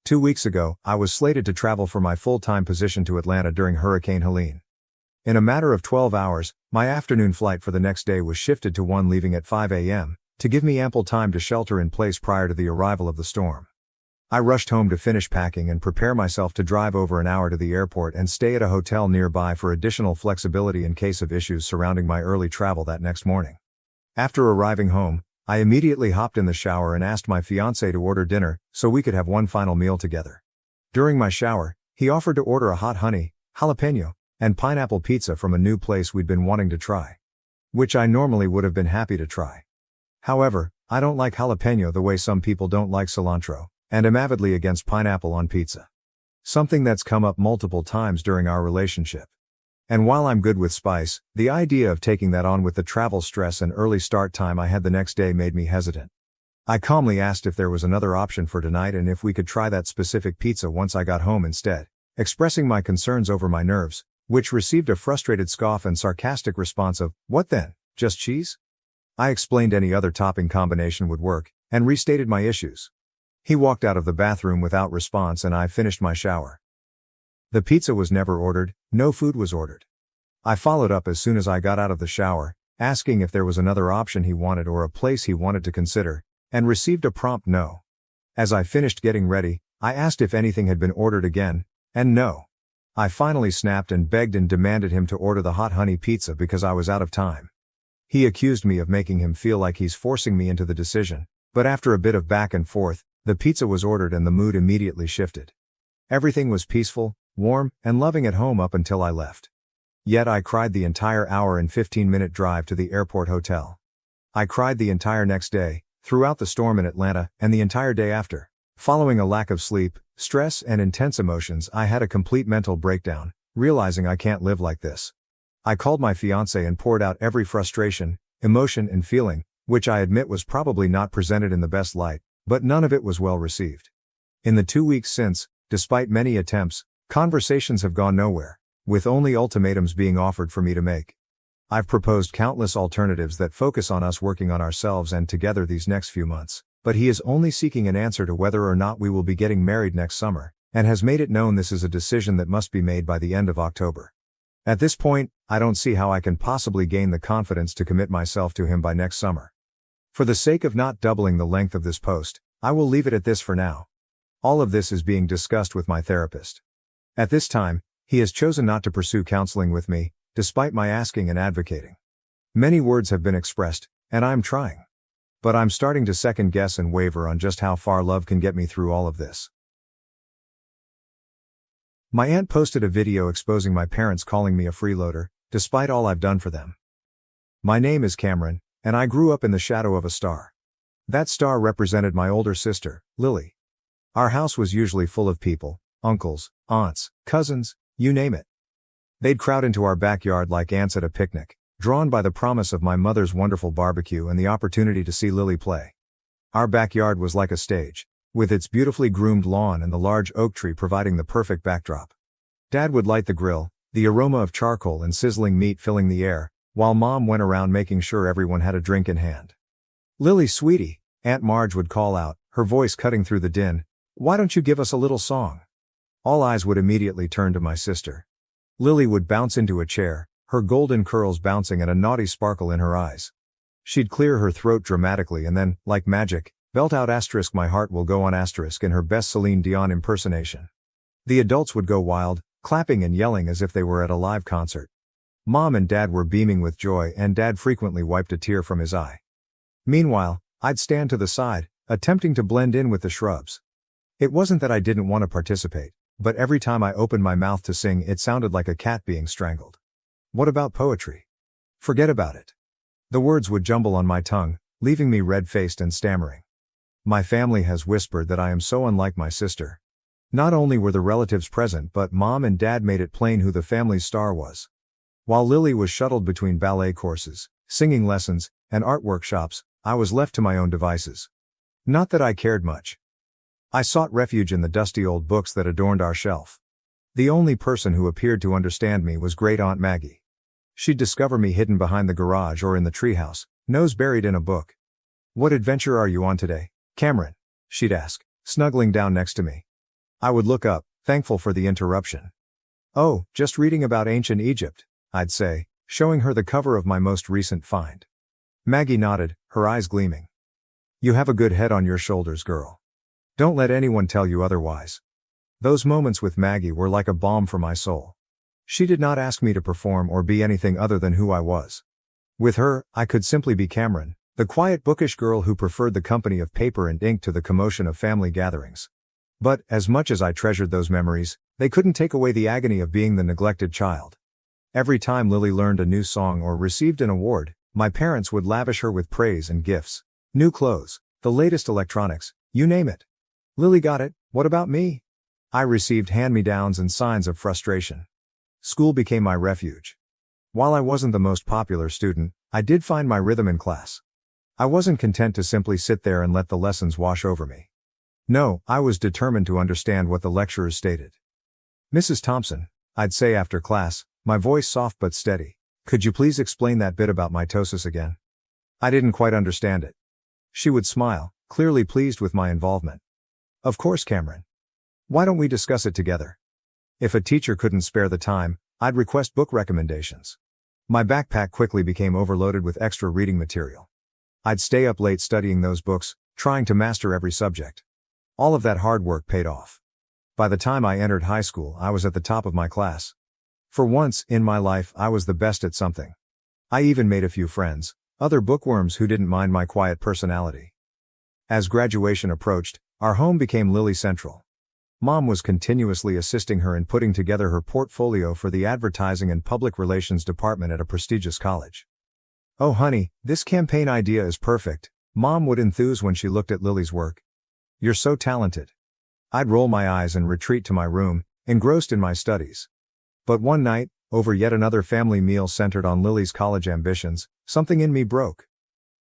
Speaker 1: 2 weeks ago, I was slated to travel for my full-time position to Atlanta during Hurricane Helene. In a matter of 12 hours, my afternoon flight for the next day was shifted to one leaving at 5 a.m., to give me ample time to shelter in place prior to the arrival of the storm. I rushed home to finish packing and prepare myself to drive over an hour to the airport and stay at a hotel nearby for additional flexibility in case of issues surrounding my early travel that next morning. After arriving home, I immediately hopped in the shower and asked my fiancé to order dinner so we could have one final meal together. During my shower, he offered to order a hot honey, jalapeno, and pineapple pizza from a new place we'd been wanting to try. Which I normally would have been happy to try. However, I don't like jalapeno the way some people don't like cilantro, and am avidly against pineapple on pizza. Something that's come up multiple times during our relationship. And while I'm good with spice, the idea of taking that on with the travel stress and early start time I had the next day made me hesitant. I calmly asked if there was another option for tonight and if we could try that specific pizza once I got home instead, expressing my concerns over my nerves, which received a frustrated scoff and sarcastic response of, "What then, just cheese?" I explained any other topping combination would work, and restated my issues. He walked out of the bathroom without response and I finished my shower. The pizza was never ordered, no food was ordered. I followed up as soon as I got out of the shower, asking if there was another option he wanted or a place he wanted to consider, and received a prompt no. As I finished getting ready, I asked if anything had been ordered again, and no. I finally snapped and begged and demanded him to order the hot honey pizza because I was out of time. He accused me of making him feel like he's forcing me into the decision, but after a bit of back and forth, the pizza was ordered and the mood immediately shifted. Everything was peaceful, warm, and loving at home up until I left. Yet I cried the entire hour and 15-minute drive to the airport hotel. I cried the entire next day, throughout the storm in Atlanta, and the entire day after. Following a lack of sleep, stress, and intense emotions, I had a complete mental breakdown, realizing I can't live like this. I called my fiancé and poured out every frustration, emotion and feeling, which I admit was probably not presented in the best light, but none of it was well received. In the 2 weeks since, despite many attempts, conversations have gone nowhere, with only ultimatums being offered for me to make. I've proposed countless alternatives that focus on us working on ourselves and together these next few months, but he is only seeking an answer to whether or not we will be getting married next summer, and has made it known this is a decision that must be made by the end of October. At this point, I don't see how I can possibly gain the confidence to commit myself to him by next summer. For the sake of not doubling the length of this post, I will leave it at this for now. All of this is being discussed with my therapist. At this time, he has chosen not to pursue counseling with me, despite my asking and advocating. Many words have been expressed, and I'm trying. But I'm starting to second guess and waver on just how far love can get me through all of this. My aunt posted a video exposing my parents calling me a freeloader, despite all I've done for them. My name is Cameron, and I grew up in the shadow of a star. That star represented my older sister, Lily. Our house was usually full of people, uncles, aunts, cousins, you name it. They'd crowd into our backyard like ants at a picnic, drawn by the promise of my mother's wonderful barbecue and the opportunity to see Lily play. Our backyard was like a stage, with its beautifully groomed lawn and the large oak tree providing the perfect backdrop. Dad would light the grill, the aroma of charcoal and sizzling meat filling the air, while Mom went around making sure everyone had a drink in hand. "Lily, sweetie," Aunt Marge would call out, her voice cutting through the din, "why don't you give us a little song?" All eyes would immediately turn to my sister. Lily would bounce into a chair, her golden curls bouncing and a naughty sparkle in her eyes. She'd clear her throat dramatically and then, like magic, belt out asterisk my heart will go on asterisk in her best Celine Dion impersonation. The adults would go wild, clapping and yelling as if they were at a live concert. Mom and Dad were beaming with joy and Dad frequently wiped a tear from his eye. Meanwhile, I'd stand to the side, attempting to blend in with the shrubs. It wasn't that I didn't want to participate, but every time I opened my mouth to sing it sounded like a cat being strangled. What about poetry? Forget about it. The words would jumble on my tongue, leaving me red-faced and stammering. My family has whispered that I am so unlike my sister. Not only were the relatives present but Mom and Dad made it plain who the family's star was. While Lily was shuttled between ballet courses, singing lessons, and art workshops, I was left to my own devices. Not that I cared much. I sought refuge in the dusty old books that adorned our shelf. The only person who appeared to understand me was Great Aunt Maggie. She'd discover me hidden behind the garage or in the treehouse, nose buried in a book. "What adventure are you on today, Cameron?" she'd ask, snuggling down next to me. I would look up, thankful for the interruption. "Oh, just reading about ancient Egypt," I'd say, showing her the cover of my most recent find. Maggie nodded, her eyes gleaming. "You have a good head on your shoulders, girl. Don't let anyone tell you otherwise." Those moments with Maggie were like a balm for my soul. She did not ask me to perform or be anything other than who I was. With her, I could simply be Cameron, the quiet bookish girl who preferred the company of paper and ink to the commotion of family gatherings. But, as much as I treasured those memories, they couldn't take away the agony of being the neglected child. Every time Lily learned a new song or received an award, my parents would lavish her with praise and gifts. New clothes, the latest electronics, you name it. "Lily got it, what about me?" I received hand-me-downs and signs of frustration. School became my refuge. While I wasn't the most popular student, I did find my rhythm in class. I wasn't content to simply sit there and let the lessons wash over me. No, I was determined to understand what the lecturers stated. "Mrs. Thompson," I'd say after class, my voice soft but steady, "could you please explain that bit about mitosis again? I didn't quite understand it." She would smile, clearly pleased with my involvement. "Of course, Cameron. Why don't we discuss it together?" If a teacher couldn't spare the time, I'd request book recommendations. My backpack quickly became overloaded with extra reading material. I'd stay up late studying those books, trying to master every subject. All of that hard work paid off. By the time I entered high school, I was at the top of my class. For once in my life, I was the best at something. I even made a few friends, other bookworms who didn't mind my quiet personality. As graduation approached, our home became Lily Central. Mom was continuously assisting her in putting together her portfolio for the advertising and public relations department at a prestigious college. "Oh honey, this campaign idea is perfect," Mom would enthuse when she looked at Lily's work. "You're so talented." I'd roll my eyes and retreat to my room, engrossed in my studies. But one night, over yet another family meal centered on Lily's college ambitions, something in me broke.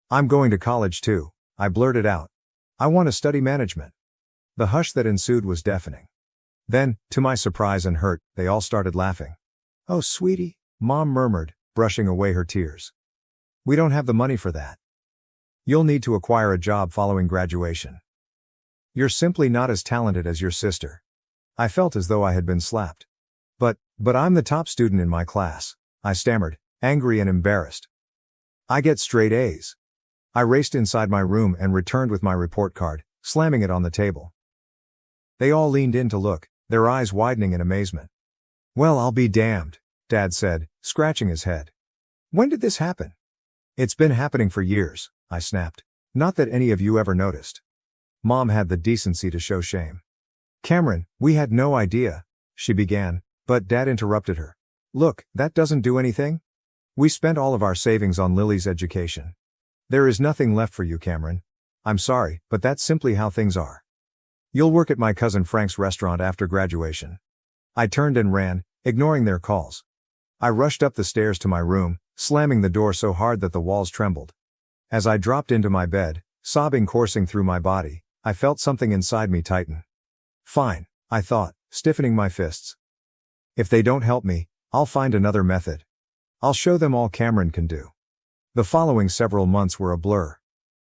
Speaker 1: "I'm going to college too," I blurted out. "I want to study management." The hush that ensued was deafening. Then, to my surprise and hurt, they all started laughing. "Oh, sweetie," Mom murmured, brushing away her tears. "We don't have the money for that. You'll need to acquire a job following graduation. You're simply not as talented as your sister." I felt as though I had been slapped. But I'm the top student in my class," I stammered, angry and embarrassed. "I get straight A's." I raced inside my room and returned with my report card, slamming it on the table. They all leaned in to look, their eyes widening in amazement. "Well, I'll be damned," Dad said, scratching his head. "When did this happen?" "It's been happening for years," I snapped. "Not that any of you ever noticed." Mom had the decency to show shame. "Cameron, we had no idea," she began, but Dad interrupted her. "Look, that doesn't do anything. We spent all of our savings on Lily's education. There is nothing left for you, Cameron. I'm sorry, but that's simply how things are. You'll work at my cousin Frank's restaurant after graduation." I turned and ran, ignoring their calls. I rushed up the stairs to my room, slamming the door so hard that the walls trembled. As I dropped into my bed, sobbing coursing through my body, I felt something inside me tighten. "Fine," I thought, stiffening my fists. "If they don't help me, I'll find another method. I'll show them all Cameron can do." The following several months were a blur.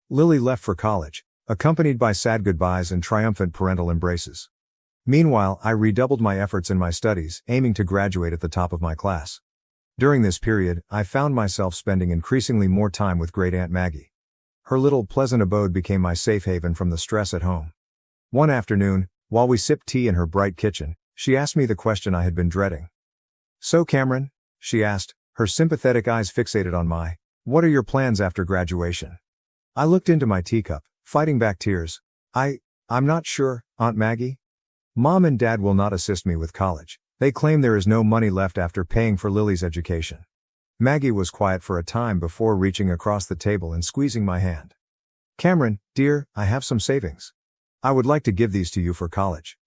Speaker 1: Lily left for college, accompanied by sad goodbyes and triumphant parental embraces. Meanwhile, I redoubled my efforts in my studies, aiming to graduate at the top of my class. During this period, I found myself spending increasingly more time with Great Aunt Maggie. Her little pleasant abode became my safe haven from the stress at home. One afternoon, while we sipped tea in her bright kitchen, she asked me the question I had been dreading. "So Cameron," she asked, her sympathetic eyes fixated on my, "what are your plans after graduation?" I looked into my teacup, fighting back tears. I'm not sure, Aunt Maggie. Mom and Dad will not assist me with college. They claim there is no money left after paying for Lily's education. Maggie was quiet for a time before reaching across the table and squeezing my hand. "Cameron, dear, I have some savings. I would like to give these to you for college.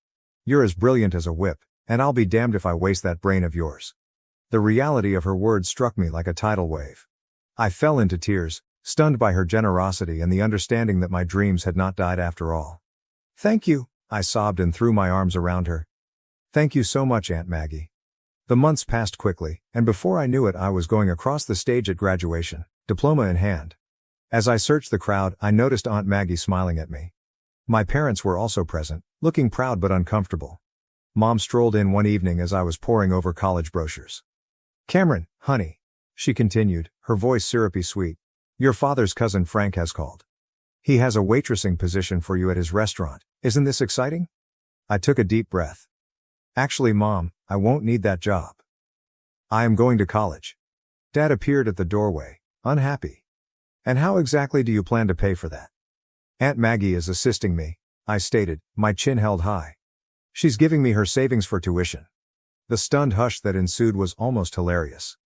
Speaker 1: You're as brilliant as a whip, and I'll be damned if I waste that brain of yours." The reality of her words struck me like a tidal wave. I fell into tears, stunned by her generosity and the understanding that my dreams had not died after all. "Thank you," I sobbed and threw my arms around her. "Thank you so much, Aunt Maggie." The months passed quickly, and before I knew it I was going across the stage at graduation, diploma in hand. As I searched the crowd, I noticed Aunt Maggie smiling at me. My parents were also present, looking proud but uncomfortable. Mom strolled in one evening as I was poring over college brochures. "Cameron, honey," she continued, her voice syrupy sweet, "your father's cousin Frank has called. He has a waitressing position for you at his restaurant. Isn't this exciting?" I took a deep breath. "Actually, Mom, I won't need that job. I am going to college." Dad appeared at the doorway, unhappy. "And how exactly do you plan to pay for that?" "Aunt Maggie is assisting me," I stated, my chin held high. "She's giving me her savings for tuition." The stunned hush that ensued was almost hilarious.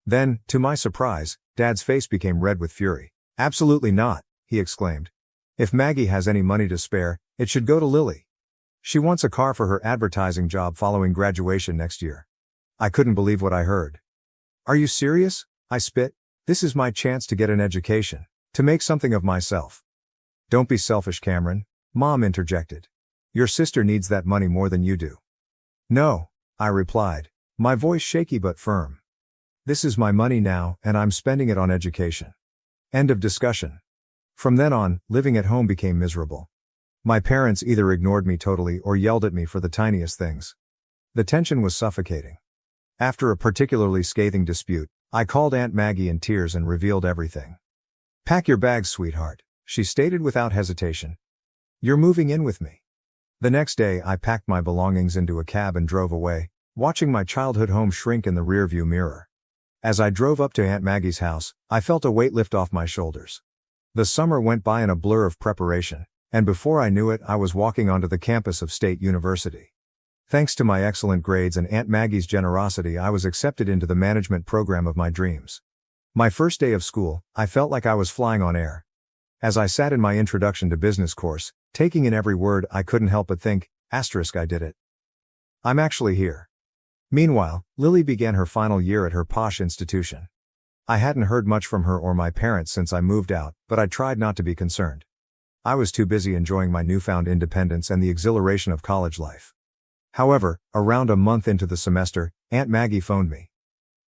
Speaker 1: Then, to my surprise, Dad's face became red with fury. "Absolutely not," he exclaimed. "If Maggie has any money to spare, it should go to Lily. She wants a car for her advertising job following graduation next year." I couldn't believe what I heard. "Are you serious?" I spit. "This is my chance to get an education, to make something of myself." "Don't be selfish, Cameron," Mom interjected. "Your sister needs that money more than you do." "No," I replied, my voice shaky but firm. "This is my money now, and I'm spending it on education." End of discussion. From then on, living at home became miserable. My parents either ignored me totally or yelled at me for the tiniest things. The tension was suffocating. After a particularly scathing dispute, I called Aunt Maggie in tears and revealed everything. "Pack your bags, sweetheart," she stated without hesitation. "You're moving in with me." The next day I packed my belongings into a cab and drove away, watching my childhood home shrink in the rearview mirror. As I drove up to Aunt Maggie's house, I felt a weight lift off my shoulders. The summer went by in a blur of preparation, and before I knew it I was walking onto the campus of State University. Thanks to my excellent grades and Aunt Maggie's generosity, I was accepted into the management program of my dreams. My first day of school, I felt like I was flying on air. As I sat in my Introduction to Business course, taking in every word, I couldn't help but think, I did it. I'm actually here. Meanwhile, Lily began her final year at her posh institution. I hadn't heard much from her or my parents since I moved out, but I tried not to be concerned. I was too busy enjoying my newfound independence and the exhilaration of college life. However, around a month into the semester, Aunt Maggie phoned me.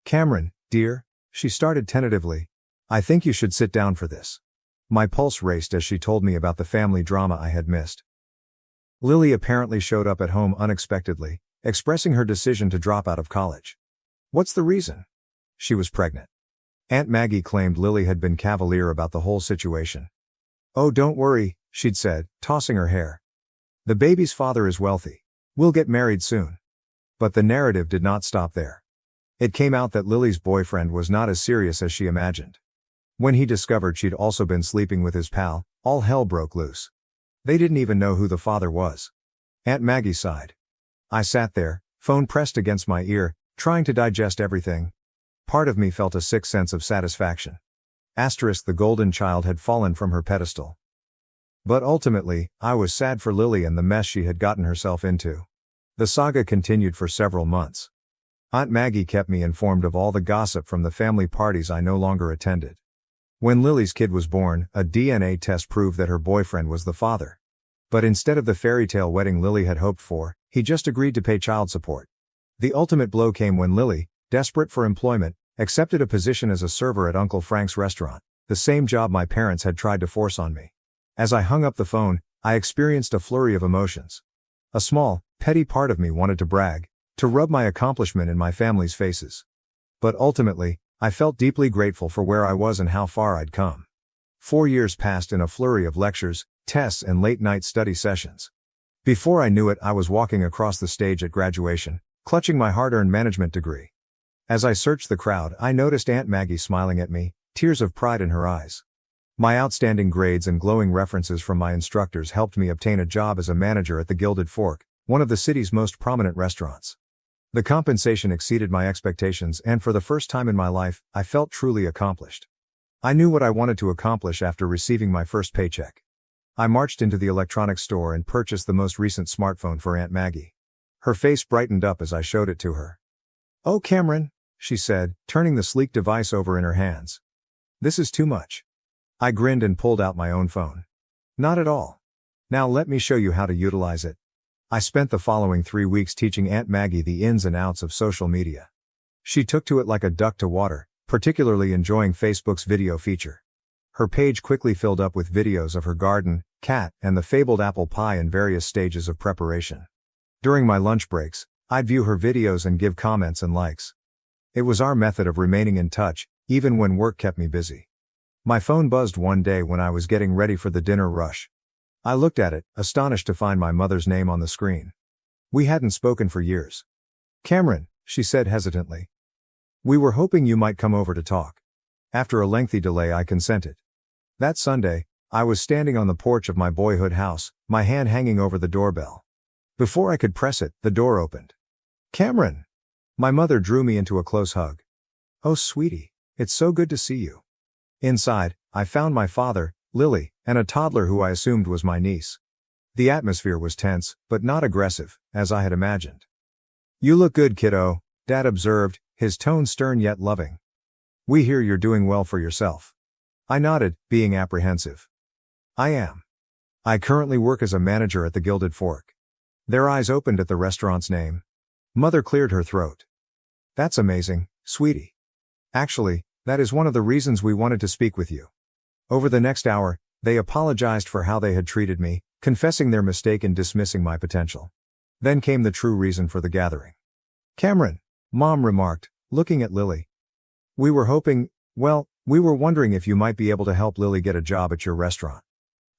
Speaker 1: "Cameron, dear," she started tentatively, "I think you should sit down for this." My pulse raced as she told me about the family drama I had missed. Lily apparently showed up at home unexpectedly, expressing her decision to drop out of college. "What's the reason?" She was pregnant. Aunt Maggie claimed Lily had been cavalier about the whole situation. "Oh, don't worry," she'd said, tossing her hair. "The baby's father is wealthy. We'll get married soon." But the narrative did not stop there. It came out that Lily's boyfriend was not as serious as she imagined. When he discovered she'd also been sleeping with his pal, all hell broke loose. They didn't even know who the father was. Aunt Maggie sighed. I sat there, phone pressed against my ear, trying to digest everything. Part of me felt a sick sense of satisfaction. The golden child had fallen from her pedestal. But ultimately, I was sad for Lily and the mess she had gotten herself into. The saga continued for several months. Aunt Maggie kept me informed of all the gossip from the family parties I no longer attended. When Lily's kid was born, a DNA test proved that her boyfriend was the father. But instead of the fairy tale wedding Lily had hoped for, he just agreed to pay child support. The ultimate blow came when Lily, desperate for employment, accepted a position as a server at Uncle Frank's restaurant, the same job my parents had tried to force on me. As I hung up the phone, I experienced a flurry of emotions. A small, petty part of me wanted to brag, to rub my accomplishment in my family's faces. But ultimately, I felt deeply grateful for where I was and how far I'd come. 4 years passed in a flurry of lectures, tests and late-night study sessions. Before I knew it, I was walking across the stage at graduation, clutching my hard-earned management degree. As I searched the crowd, I noticed Aunt Maggie smiling at me, tears of pride in her eyes. My outstanding grades and glowing references from my instructors helped me obtain a job as a manager at the Gilded Fork, one of the city's most prominent restaurants. The compensation exceeded my expectations, and for the first time in my life, I felt truly accomplished. I knew what I wanted to accomplish after receiving my first paycheck. I marched into the electronics store and purchased the most recent smartphone for Aunt Maggie. Her face brightened up as I showed it to her. "Oh, Cameron," she said, turning the sleek device over in her hands. "This is too much." I grinned and pulled out my own phone. "Not at all. Now let me show you how to utilize it." I spent the following 3 weeks teaching Aunt Maggie the ins and outs of social media. She took to it like a duck to water, particularly enjoying Facebook's video feature. Her page quickly filled up with videos of her garden, cat, and the fabled apple pie in various stages of preparation. During my lunch breaks, I'd view her videos and give comments and likes. It was our method of remaining in touch, even when work kept me busy. My phone buzzed one day when I was getting ready for the dinner rush. I looked at it, astonished to find my mother's name on the screen. We hadn't spoken for years. "Cameron," she said hesitantly. "We were hoping you might come over to talk." After a lengthy delay, I consented. That Sunday, I was standing on the porch of my boyhood house, my hand hanging over the doorbell. Before I could press it, the door opened. "Cameron!" My mother drew me into a close hug. "Oh, sweetie, it's so good to see you." Inside, I found my father, Lily, and a toddler who I assumed was my niece. The atmosphere was tense, but not aggressive, as I had imagined. "You look good, kiddo," Dad observed, his tone stern yet loving. "We hear you're doing well for yourself." I nodded, being apprehensive. "I am. I currently work as a manager at the Gilded Fork." Their eyes opened at the restaurant's name. Mother cleared her throat. "That's amazing, sweetie. Actually, that is one of the reasons we wanted to speak with you." Over the next hour, they apologized for how they had treated me, confessing their mistake in dismissing my potential. Then came the true reason for the gathering. "Cameron," Mom remarked, looking at Lily. We were wondering if you might be able to help Lily get a job at your restaurant."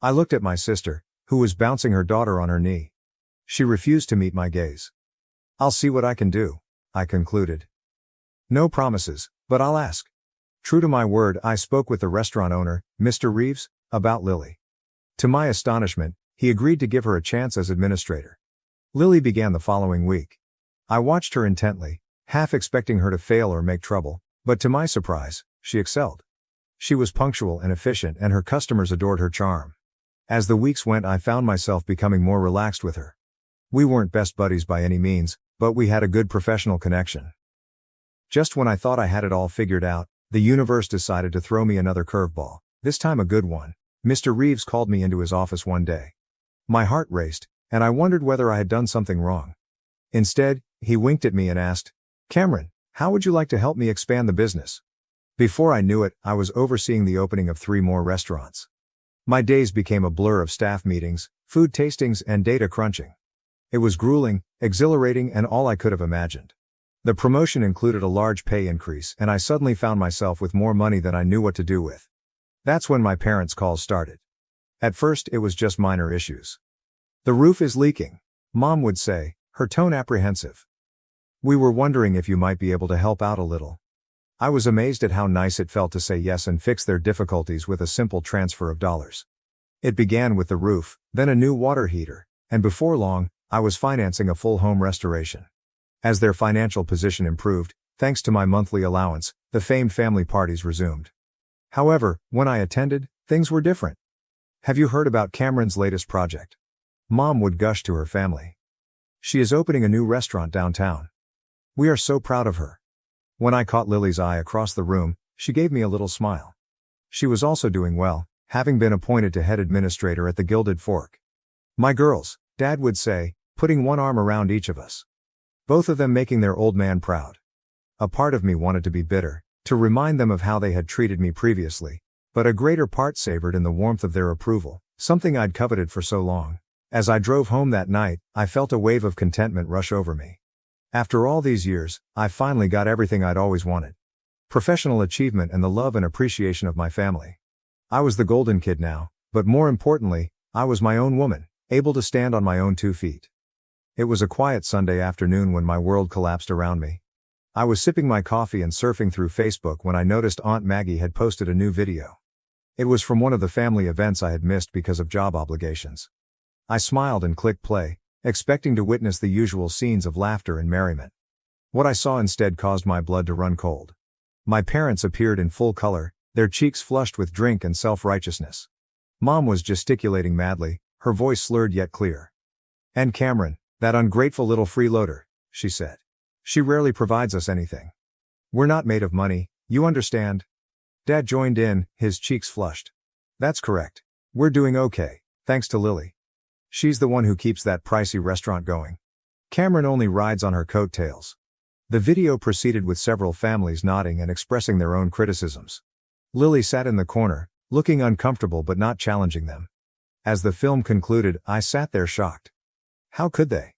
Speaker 1: I looked at my sister, who was bouncing her daughter on her knee. She refused to meet my gaze. "I'll see what I can do," I concluded. "No promises, but I'll ask." True to my word, I spoke with the restaurant owner, Mr. Reeves, about Lily. To my astonishment, he agreed to give her a chance as administrator. Lily began the following week. I watched her intently, half expecting her to fail or make trouble, but to my surprise, she excelled. She was punctual and efficient, and her customers adored her charm. As the weeks went, I found myself becoming more relaxed with her. We weren't best buddies by any means, but we had a good professional connection. Just when I thought I had it all figured out, the universe decided to throw me another curveball, this time a good one. Mr. Reeves called me into his office one day. My heart raced, and I wondered whether I had done something wrong. Instead, he winked at me and asked, "Cameron, how would you like to help me expand the business?" Before I knew it, I was overseeing the opening of 3 more restaurants. My days became a blur of staff meetings, food tastings, and data crunching. It was grueling, exhilarating, and all I could have imagined. The promotion included a large pay increase, and I suddenly found myself with more money than I knew what to do with. That's when my parents' calls started. At first, it was just minor issues. "The roof is leaking," Mom would say, her tone apprehensive. "We were wondering if you might be able to help out a little." I was amazed at how nice it felt to say yes and fix their difficulties with a simple transfer of dollars. It began with the roof, then a new water heater, and before long, I was financing a full home restoration. As their financial position improved, thanks to my monthly allowance, the famed family parties resumed. However, when I attended, things were different. "Have you heard about Cameron's latest project?" Mom would gush to her family. "She is opening a new restaurant downtown. We are so proud of her." When I caught Lily's eye across the room, she gave me a little smile. She was also doing well, having been appointed to head administrator at the Gilded Fork. "My girls," Dad would say, putting one arm around each of us. Both of them making their old man proud. A part of me wanted to be bitter, to remind them of how they had treated me previously, but a greater part savored in the warmth of their approval, something I'd coveted for so long. As I drove home that night, I felt a wave of contentment rush over me. After all these years, I finally got everything I'd always wanted. Professional achievement and the love and appreciation of my family. I was the golden kid now, but more importantly, I was my own woman, able to stand on my own 2 feet. It was a quiet Sunday afternoon when my world collapsed around me. I was sipping my coffee and surfing through Facebook when I noticed Aunt Maggie had posted a new video. It was from one of the family events I had missed because of job obligations. I smiled and clicked play, expecting to witness the usual scenes of laughter and merriment. What I saw instead caused my blood to run cold. My parents appeared in full color, their cheeks flushed with drink and self-righteousness. Mom was gesticulating madly, her voice slurred yet clear. "And Cameron, that ungrateful little freeloader," she said. "She rarely provides us anything. We're not made of money, you understand?" Dad joined in, his cheeks flushed. "That's correct. We're doing okay, thanks to Lily. She's the one who keeps that pricey restaurant going. Cameron only rides on her coattails." The video proceeded with several families nodding and expressing their own criticisms. Lily sat in the corner, looking uncomfortable but not challenging them. As the film concluded, I sat there shocked. How could they?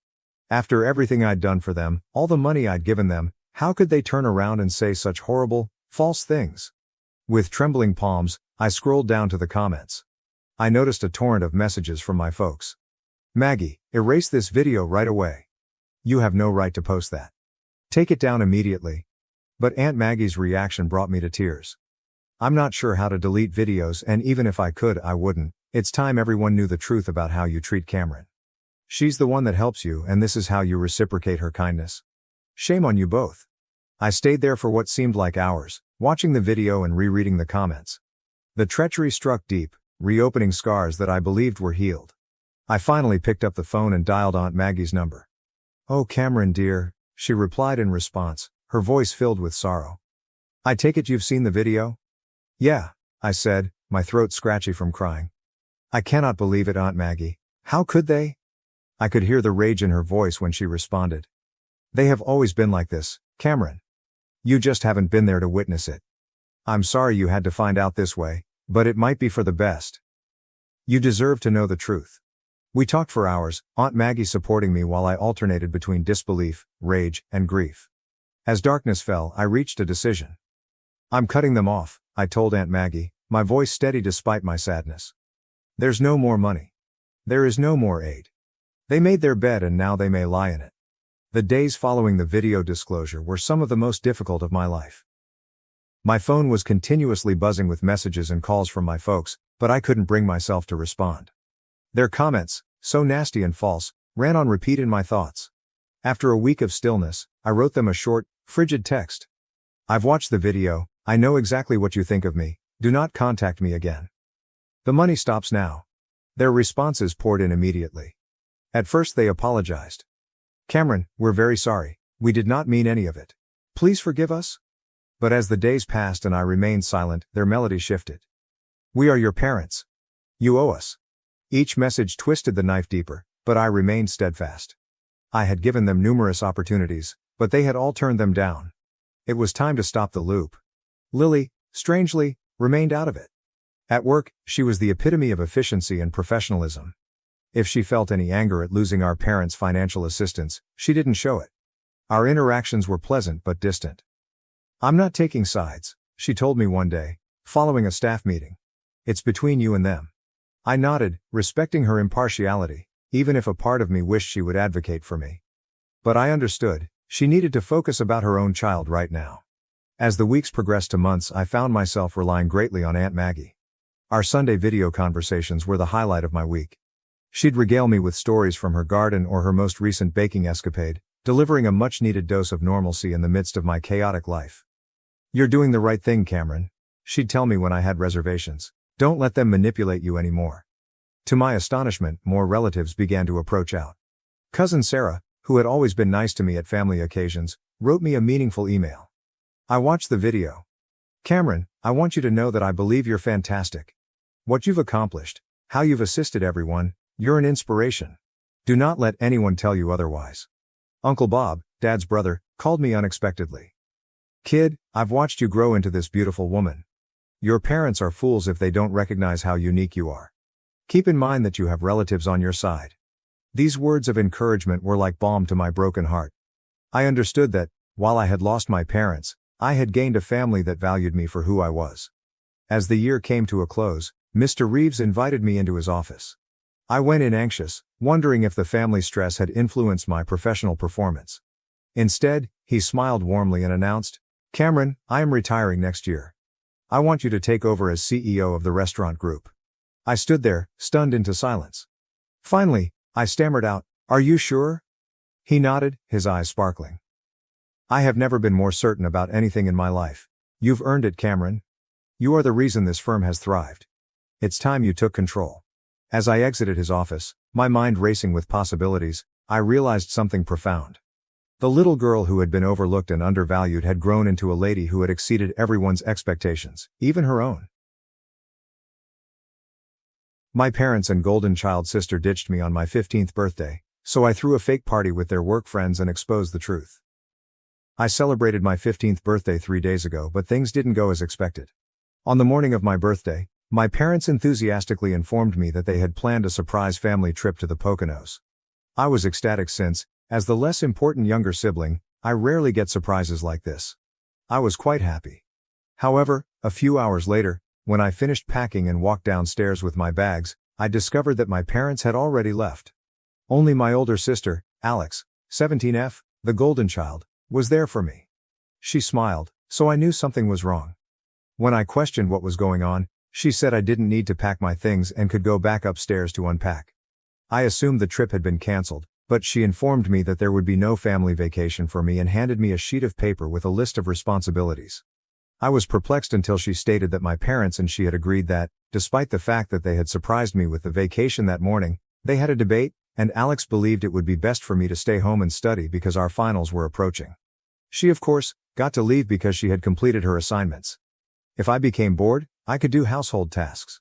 Speaker 1: After everything I'd done for them, all the money I'd given them, how could they turn around and say such horrible, false things? With trembling palms, I scrolled down to the comments. I noticed a torrent of messages from my folks. "Maggie, erase this video right away. You have no right to post that. Take it down immediately." But Aunt Maggie's reaction brought me to tears. "I'm not sure how to delete videos, and even if I could, I wouldn't. It's time everyone knew the truth about how you treat Cameron. She's the one that helps you, and this is how you reciprocate her kindness. Shame on you both." I stayed there for what seemed like hours, watching the video and rereading the comments. The treachery struck deep, reopening scars that I believed were healed. I finally picked up the phone and dialed Aunt Maggie's number. "Oh, Cameron dear," she replied in response, her voice filled with sorrow. "I take it you've seen the video?" "Yeah," I said, my throat scratchy from crying. "I cannot believe it, Aunt Maggie. How could they?" I could hear the rage in her voice when she responded. "They have always been like this, Cameron. You just haven't been there to witness it. I'm sorry you had to find out this way, but it might be for the best. You deserve to know the truth." We talked for hours, Aunt Maggie supporting me while I alternated between disbelief, rage, and grief. As darkness fell, I reached a decision. "I'm cutting them off," I told Aunt Maggie, my voice steady despite my sadness. "There's no more money. There is no more aid. They made their bed and now they may lie in it." The days following the video disclosure were some of the most difficult of my life. My phone was continuously buzzing with messages and calls from my folks, but I couldn't bring myself to respond. Their comments, so nasty and false, ran on repeat in my thoughts. After a week of stillness, I wrote them a short, frigid text. "I've watched the video, I know exactly what you think of me, do not contact me again." The money stops now. Their responses poured in immediately. At first they apologized. "Cameron, we're very sorry. We did not mean any of it. Please forgive us." But as the days passed and I remained silent, their melody shifted. "We are your parents. You owe us." Each message twisted the knife deeper, but I remained steadfast. I had given them numerous opportunities, but they had all turned them down. It was time to stop the loop. Lily, strangely, remained out of it. At work, she was the epitome of efficiency and professionalism. If she felt any anger at losing our parents' financial assistance, she didn't show it. Our interactions were pleasant but distant. "I'm not taking sides," she told me one day, following a staff meeting. "It's between you and them." I nodded, respecting her impartiality, even if a part of me wished she would advocate for me. But I understood, she needed to focus about her own child right now. As the weeks progressed to months, I found myself relying greatly on Aunt Maggie. Our Sunday video conversations were the highlight of my week. She'd regale me with stories from her garden or her most recent baking escapade, delivering a much-needed dose of normalcy in the midst of my chaotic life. "You're doing the right thing, Cameron," she'd tell me when I had reservations. "Don't let them manipulate you anymore." To my astonishment, more relatives began to approach out. Cousin Sarah, who had always been nice to me at family occasions, wrote me a meaningful email. "I watched the video. Cameron, I want you to know that I believe you're fantastic. What you've accomplished, how you've assisted everyone, you're an inspiration. Do not let anyone tell you otherwise." Uncle Bob, Dad's brother, called me unexpectedly. "Kid, I've watched you grow into this beautiful woman. Your parents are fools if they don't recognize how unique you are. Keep in mind that you have relatives on your side." These words of encouragement were like balm to my broken heart. I understood that, while I had lost my parents, I had gained a family that valued me for who I was. As the year came to a close, Mr. Reeves invited me into his office. I went in anxious, wondering if the family stress had influenced my professional performance. Instead, he smiled warmly and announced, "Cameron, I am retiring next year. I want you to take over as CEO of the restaurant group." I stood there, stunned into silence. Finally, I stammered out, "Are you sure?" He nodded, his eyes sparkling. "I have never been more certain about anything in my life. You've earned it, Cameron. You are the reason this firm has thrived. It's time you took control." As I exited his office, my mind racing with possibilities, I realized something profound. The little girl who had been overlooked and undervalued had grown into a lady who had exceeded everyone's expectations, even her own. My parents and golden child sister ditched me on my 15th birthday, so I threw a fake party with their work friends and exposed the truth. I celebrated my 15th birthday 3 days ago, but things didn't go as expected. On the morning of my birthday, my parents enthusiastically informed me that they had planned a surprise family trip to the Poconos. I was ecstatic since, as the less important younger sibling, I rarely get surprises like this. I was quite happy. However, a few hours later, when I finished packing and walked downstairs with my bags, I discovered that my parents had already left. Only my older sister, Alex, 17F, the golden child, was there for me. She smiled, so I knew something was wrong. When I questioned what was going on, she said I didn't need to pack my things and could go back upstairs to unpack. I assumed the trip had been canceled, but she informed me that there would be no family vacation for me and handed me a sheet of paper with a list of responsibilities. I was perplexed until she stated that my parents and she had agreed that, despite the fact that they had surprised me with the vacation that morning, they had a debate, and Alex believed it would be best for me to stay home and study because our finals were approaching. She, of course, got to leave because she had completed her assignments. If I became bored, I could do household tasks.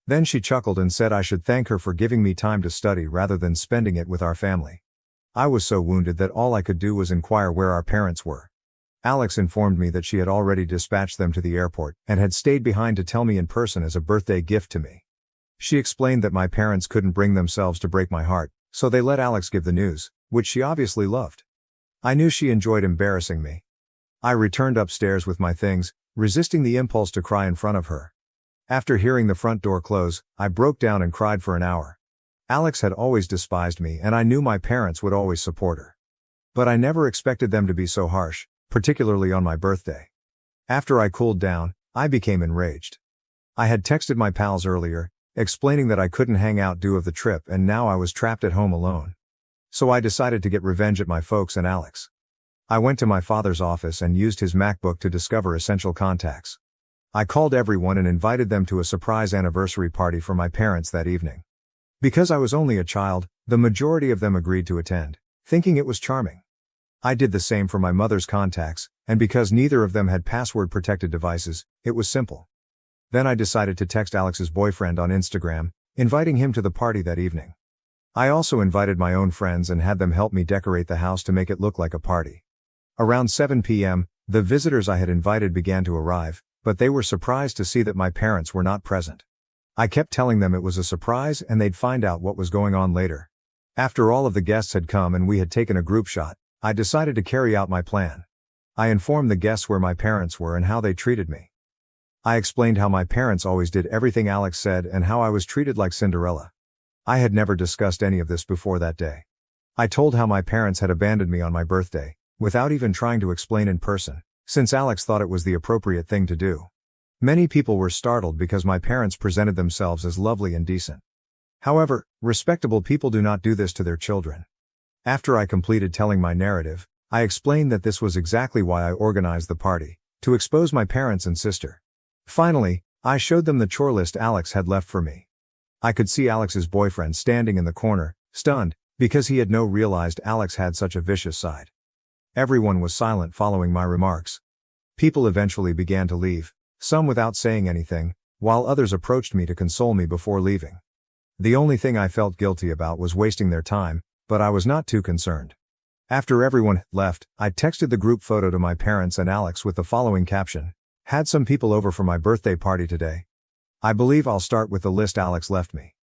Speaker 1: Then she chuckled and said I should thank her for giving me time to study rather than spending it with our family. I was so wounded that all I could do was inquire where our parents were. Alex informed me that she had already dispatched them to the airport and had stayed behind to tell me in person as a birthday gift to me. She explained that my parents couldn't bring themselves to break my heart, so they let Alex give the news, which she obviously loved. I knew she enjoyed embarrassing me. I returned upstairs with my things, resisting the impulse to cry in front of her. After hearing the front door close, I broke down and cried for an hour. Alex had always despised me and I knew my parents would always support her. But I never expected them to be so harsh, particularly on my birthday. After I cooled down, I became enraged. I had texted my pals earlier, explaining that I couldn't hang out due to the trip and now I was trapped at home alone. So I decided to get revenge at my folks and Alex. I went to my father's office and used his MacBook to discover essential contacts. I called everyone and invited them to a surprise anniversary party for my parents that evening. Because I was only a child, the majority of them agreed to attend, thinking it was charming. I did the same for my mother's contacts, and because neither of them had password-protected devices, it was simple. Then I decided to text Alex's boyfriend on Instagram, inviting him to the party that evening. I also invited my own friends and had them help me decorate the house to make it look like a party. Around 7 p.m., the visitors I had invited began to arrive, but they were surprised to see that my parents were not present. I kept telling them it was a surprise and they'd find out what was going on later. After all of the guests had come and we had taken a group shot, I decided to carry out my plan. I informed the guests where my parents were and how they treated me. I explained how my parents always did everything Alex said and how I was treated like Cinderella. I had never discussed any of this before that day. I told how my parents had abandoned me on my birthday, without even trying to explain in person, since Alex thought it was the appropriate thing to do. Many people were startled because my parents presented themselves as lovely and decent. However, respectable people do not do this to their children. After I completed telling my narrative, I explained that this was exactly why I organized the party, to expose my parents and sister. Finally, I showed them the chore list Alex had left for me. I could see Alex's boyfriend standing in the corner, stunned, because he had no realized Alex had such a vicious side. Everyone was silent following my remarks. People eventually began to leave, some without saying anything, while others approached me to console me before leaving. The only thing I felt guilty about was wasting their time, but I was not too concerned. After everyone left, I texted the group photo to my parents and Alex with the following caption: "Had some people over for my birthday party today. I believe I'll start with the list Alex left me."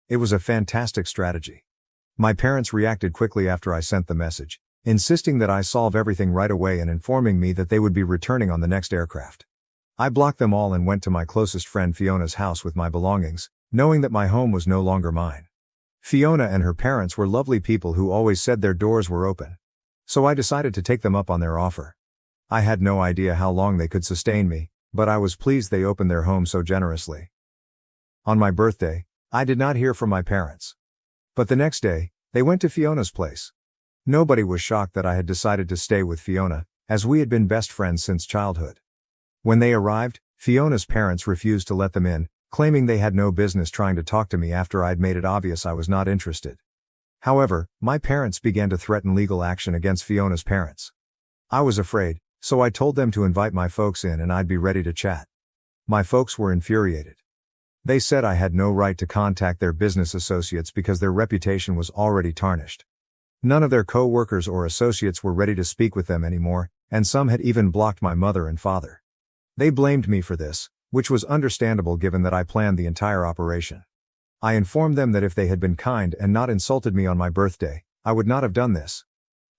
Speaker 1: It was a fantastic strategy. My parents reacted quickly after I sent the message, insisting that I solve everything right away and informing me that they would be returning on the next aircraft. I blocked them all and went to my closest friend Fiona's house with my belongings, knowing that my home was no longer mine. Fiona and her parents were lovely people who always said their doors were open. So I decided to take them up on their offer. I had no idea how long they could sustain me, but I was pleased they opened their home so generously. On my birthday, I did not hear from my parents. But the next day, they went to Fiona's place. Nobody was shocked that I had decided to stay with Fiona, as we had been best friends since childhood. When they arrived, Fiona's parents refused to let them in, claiming they had no business trying to talk to me after I'd made it obvious I was not interested. However, my parents began to threaten legal action against Fiona's parents. I was afraid, so I told them to invite my folks in and I'd be ready to chat. My folks were infuriated. They said I had no right to contact their business associates because their reputation was already tarnished. None of their co-workers or associates were ready to speak with them anymore, and some had even blocked my mother and father. They blamed me for this, which was understandable given that I planned the entire operation. I informed them that if they had been kind and not insulted me on my birthday, I would not have done this.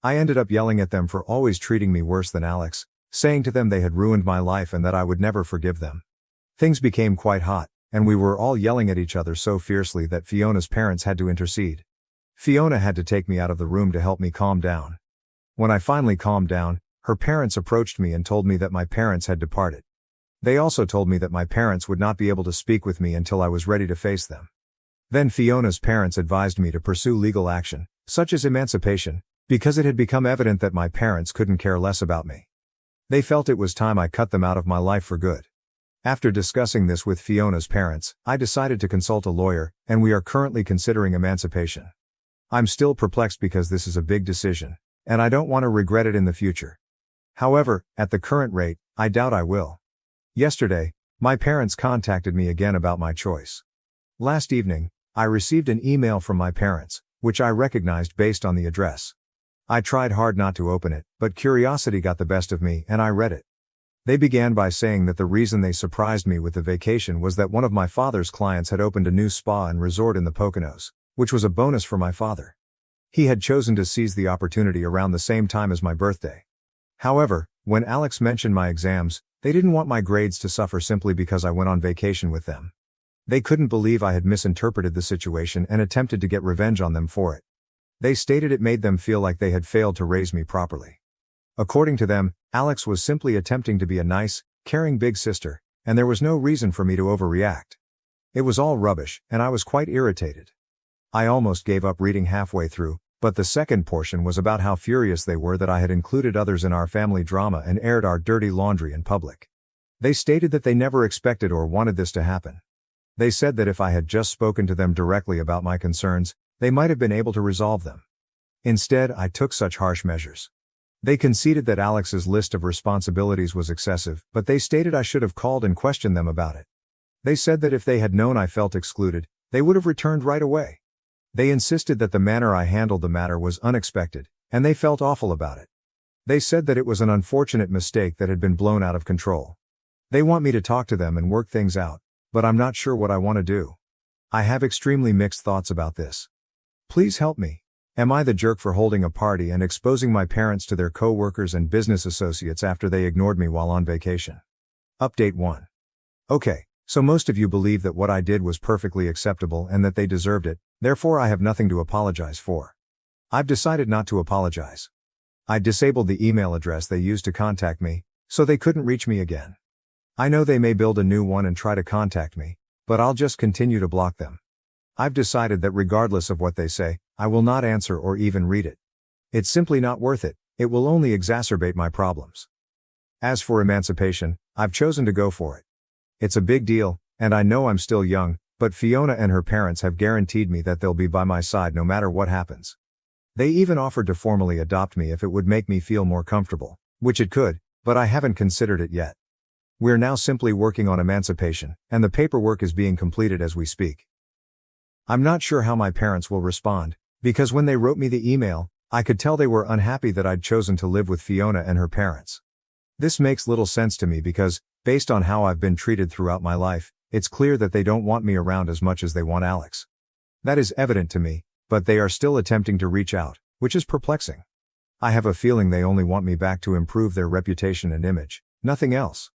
Speaker 1: I ended up yelling at them for always treating me worse than Alex, saying to them they had ruined my life and that I would never forgive them. Things became quite hot, and we were all yelling at each other so fiercely that Fiona's parents had to intercede. Fiona had to take me out of the room to help me calm down. When I finally calmed down, her parents approached me and told me that my parents had departed. They also told me that my parents would not be able to speak with me until I was ready to face them. Then Fiona's parents advised me to pursue legal action, such as emancipation, because it had become evident that my parents couldn't care less about me. They felt it was time I cut them out of my life for good. After discussing this with Fiona's parents, I decided to consult a lawyer, and we are currently considering emancipation. I'm still perplexed because this is a big decision, and I don't want to regret it in the future. However, at the current rate, I doubt I will. Yesterday, my parents contacted me again about my choice. Last evening, I received an email from my parents, which I recognized based on the address. I tried hard not to open it, but curiosity got the best of me and I read it. They began by saying that the reason they surprised me with the vacation was that one of my father's clients had opened a new spa and resort in the Poconos, which was a bonus for my father. He had chosen to seize the opportunity around the same time as my birthday. However, when Alex mentioned my exams, they didn't want my grades to suffer simply because I went on vacation with them. They couldn't believe I had misinterpreted the situation and attempted to get revenge on them for it. They stated it made them feel like they had failed to raise me properly. According to them, Alex was simply attempting to be a nice, caring big sister, and there was no reason for me to overreact. It was all rubbish, and I was quite irritated. I almost gave up reading halfway through, but the second portion was about how furious they were that I had included others in our family drama and aired our dirty laundry in public. They stated that they never expected or wanted this to happen. They said that if I had just spoken to them directly about my concerns, they might have been able to resolve them. Instead, I took such harsh measures. They conceded that Alex's list of responsibilities was excessive, but they stated I should have called and questioned them about it. They said that if they had known I felt excluded, they would have returned right away. They insisted that the manner I handled the matter was unexpected, and they felt awful about it. They said that it was an unfortunate mistake that had been blown out of control. They want me to talk to them and work things out, but I'm not sure what I want to do. I have extremely mixed thoughts about this. Please help me. Am I the jerk for holding a party and exposing my parents to their co-workers and business associates after they ignored me while on vacation? Update 1. Okay, so most of you believe that what I did was perfectly acceptable and that they deserved it, therefore I have nothing to apologize for. I've decided not to apologize. I disabled the email address they used to contact me, so they couldn't reach me again. I know they may build a new one and try to contact me, but I'll just continue to block them. I've decided that regardless of what they say, I will not answer or even read it. It's simply not worth it, it will only exacerbate my problems. As for emancipation, I've chosen to go for it. It's a big deal, and I know I'm still young, but Fiona and her parents have guaranteed me that they'll be by my side no matter what happens. They even offered to formally adopt me if it would make me feel more comfortable, which it could, but I haven't considered it yet. We're now simply working on emancipation, and the paperwork is being completed as we speak. I'm not sure how my parents will respond, because when they wrote me the email, I could tell they were unhappy that I'd chosen to live with Fiona and her parents. This makes little sense to me because, based on how I've been treated throughout my life, it's clear that they don't want me around as much as they want Alex. That is evident to me, but they are still attempting to reach out, which is perplexing. I have a feeling they only want me back to improve their reputation and image, nothing else.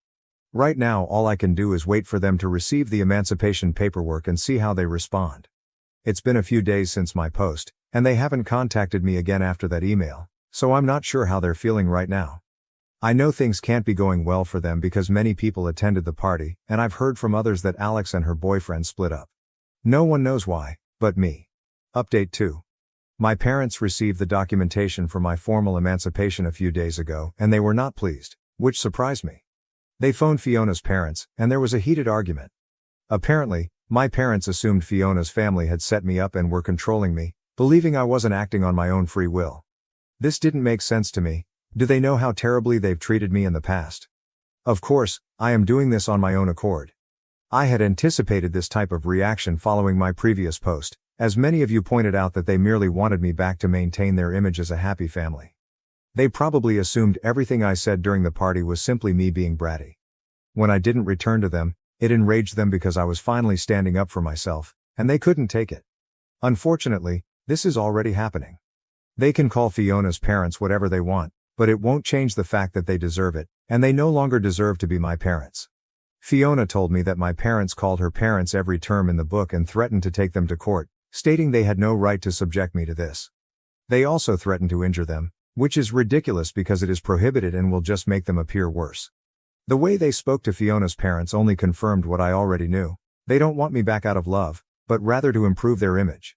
Speaker 1: Right now all I can do is wait for them to receive the emancipation paperwork and see how they respond. It's been a few days since my post, and they haven't contacted me again after that email, so I'm not sure how they're feeling right now. I know things can't be going well for them because many people attended the party, and I've heard from others that Alex and her boyfriend split up. No one knows why, but me. Update 2. My parents received the documentation for my formal emancipation a few days ago, and they were not pleased, which surprised me. They phoned Fiona's parents, and there was a heated argument. Apparently, my parents assumed Fiona's family had set me up and were controlling me, believing I wasn't acting on my own free will. This didn't make sense to me. Do they know how terribly they've treated me in the past? Of course, I am doing this on my own accord. I had anticipated this type of reaction following my previous post, as many of you pointed out that they merely wanted me back to maintain their image as a happy family. They probably assumed everything I said during the party was simply me being bratty. When I didn't return to them, it enraged them because I was finally standing up for myself, and they couldn't take it. Unfortunately, this is already happening. They can call Fiona's parents whatever they want, but it won't change the fact that they deserve it, and they no longer deserve to be my parents. Fiona told me that my parents called her parents every term in the book and threatened to take them to court, stating they had no right to subject me to this. They also threatened to injure them, which is ridiculous because it is prohibited and will just make them appear worse. The way they spoke to Fiona's parents only confirmed what I already knew. They don't want me back out of love, but rather to improve their image.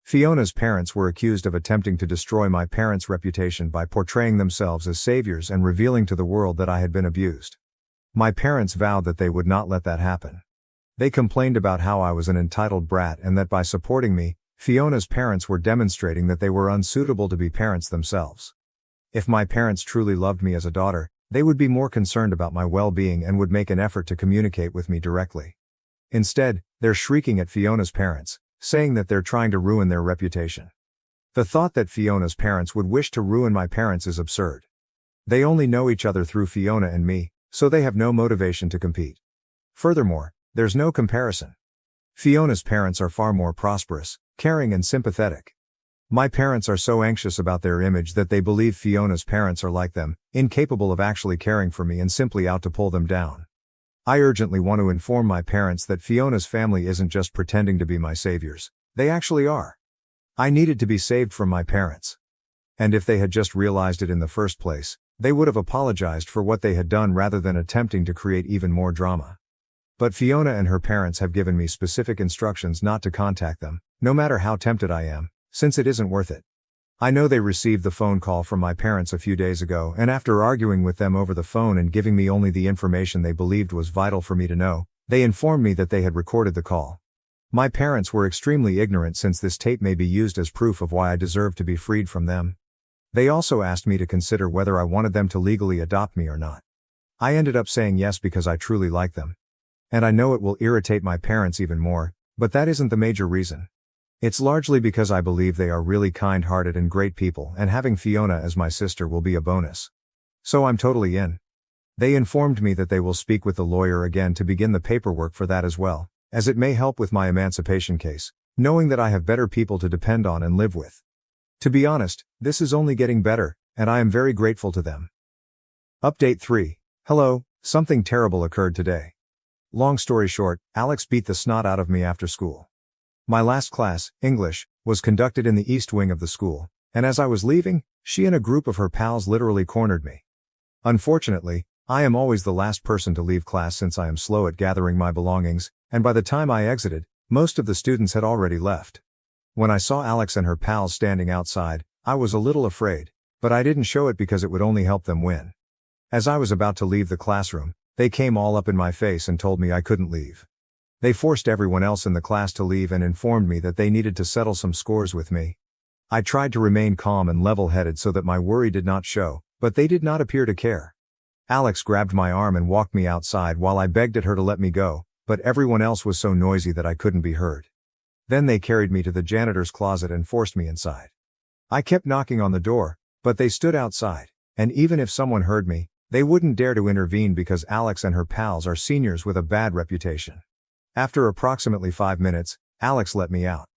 Speaker 1: Fiona's parents were accused of attempting to destroy my parents' reputation by portraying themselves as saviors and revealing to the world that I had been abused. My parents vowed that they would not let that happen. They complained about how I was an entitled brat and that by supporting me, Fiona's parents were demonstrating that they were unsuitable to be parents themselves. If my parents truly loved me as a daughter, they would be more concerned about my well-being and would make an effort to communicate with me directly. Instead, they're shrieking at Fiona's parents, saying that they're trying to ruin their reputation. The thought that Fiona's parents would wish to ruin my parents is absurd. They only know each other through Fiona and me, so they have no motivation to compete. Furthermore, there's no comparison. Fiona's parents are far more prosperous, caring and sympathetic. My parents are so anxious about their image that they believe Fiona's parents are like them, incapable of actually caring for me and simply out to pull them down. I urgently want to inform my parents that Fiona's family isn't just pretending to be my saviors, they actually are. I needed to be saved from my parents. And if they had just realized it in the first place, they would have apologized for what they had done rather than attempting to create even more drama. But Fiona and her parents have given me specific instructions not to contact them, no matter how tempted I am, since it isn't worth it. I know they received the phone call from my parents a few days ago, and after arguing with them over the phone and giving me only the information they believed was vital for me to know, They informed me that they had recorded the call. My parents were extremely ignorant since this tape may be used as proof of why I deserve to be freed from them. They also asked me to consider whether I wanted them to legally adopt me or not. I ended up saying yes because I truly like them. And I know it will irritate my parents even more, but that isn't the major reason. It's largely because I believe they are really kind-hearted and great people, and having Fiona as my sister will be a bonus. So I'm totally in. They informed me that they will speak with the lawyer again to begin the paperwork for that as well, as it may help with my emancipation case, knowing that I have better people to depend on and live with. To be honest, this is only getting better, and I am very grateful to them. Update 3. Hello, something terrible occurred today. Long story short, Alex beat the snot out of me after school. My last class, English, was conducted in the east wing of the school, and as I was leaving, she and a group of her pals literally cornered me. Unfortunately, I am always the last person to leave class since I am slow at gathering my belongings, and by the time I exited, most of the students had already left. When I saw Alex and her pals standing outside, I was a little afraid, but I didn't show it because it would only help them win. As I was about to leave the classroom, they came all up in my face and told me I couldn't leave. They forced everyone else in the class to leave and informed me that they needed to settle some scores with me. I tried to remain calm and level-headed so that my worry did not show, but they did not appear to care. Alex grabbed my arm and walked me outside while I begged at her to let me go, but everyone else was so noisy that I couldn't be heard. Then they carried me to the janitor's closet and forced me inside. I kept knocking on the door, but they stood outside, and even if someone heard me, they wouldn't dare to intervene because Alex and her pals are seniors with a bad reputation. After approximately 5 minutes, Alex let me out.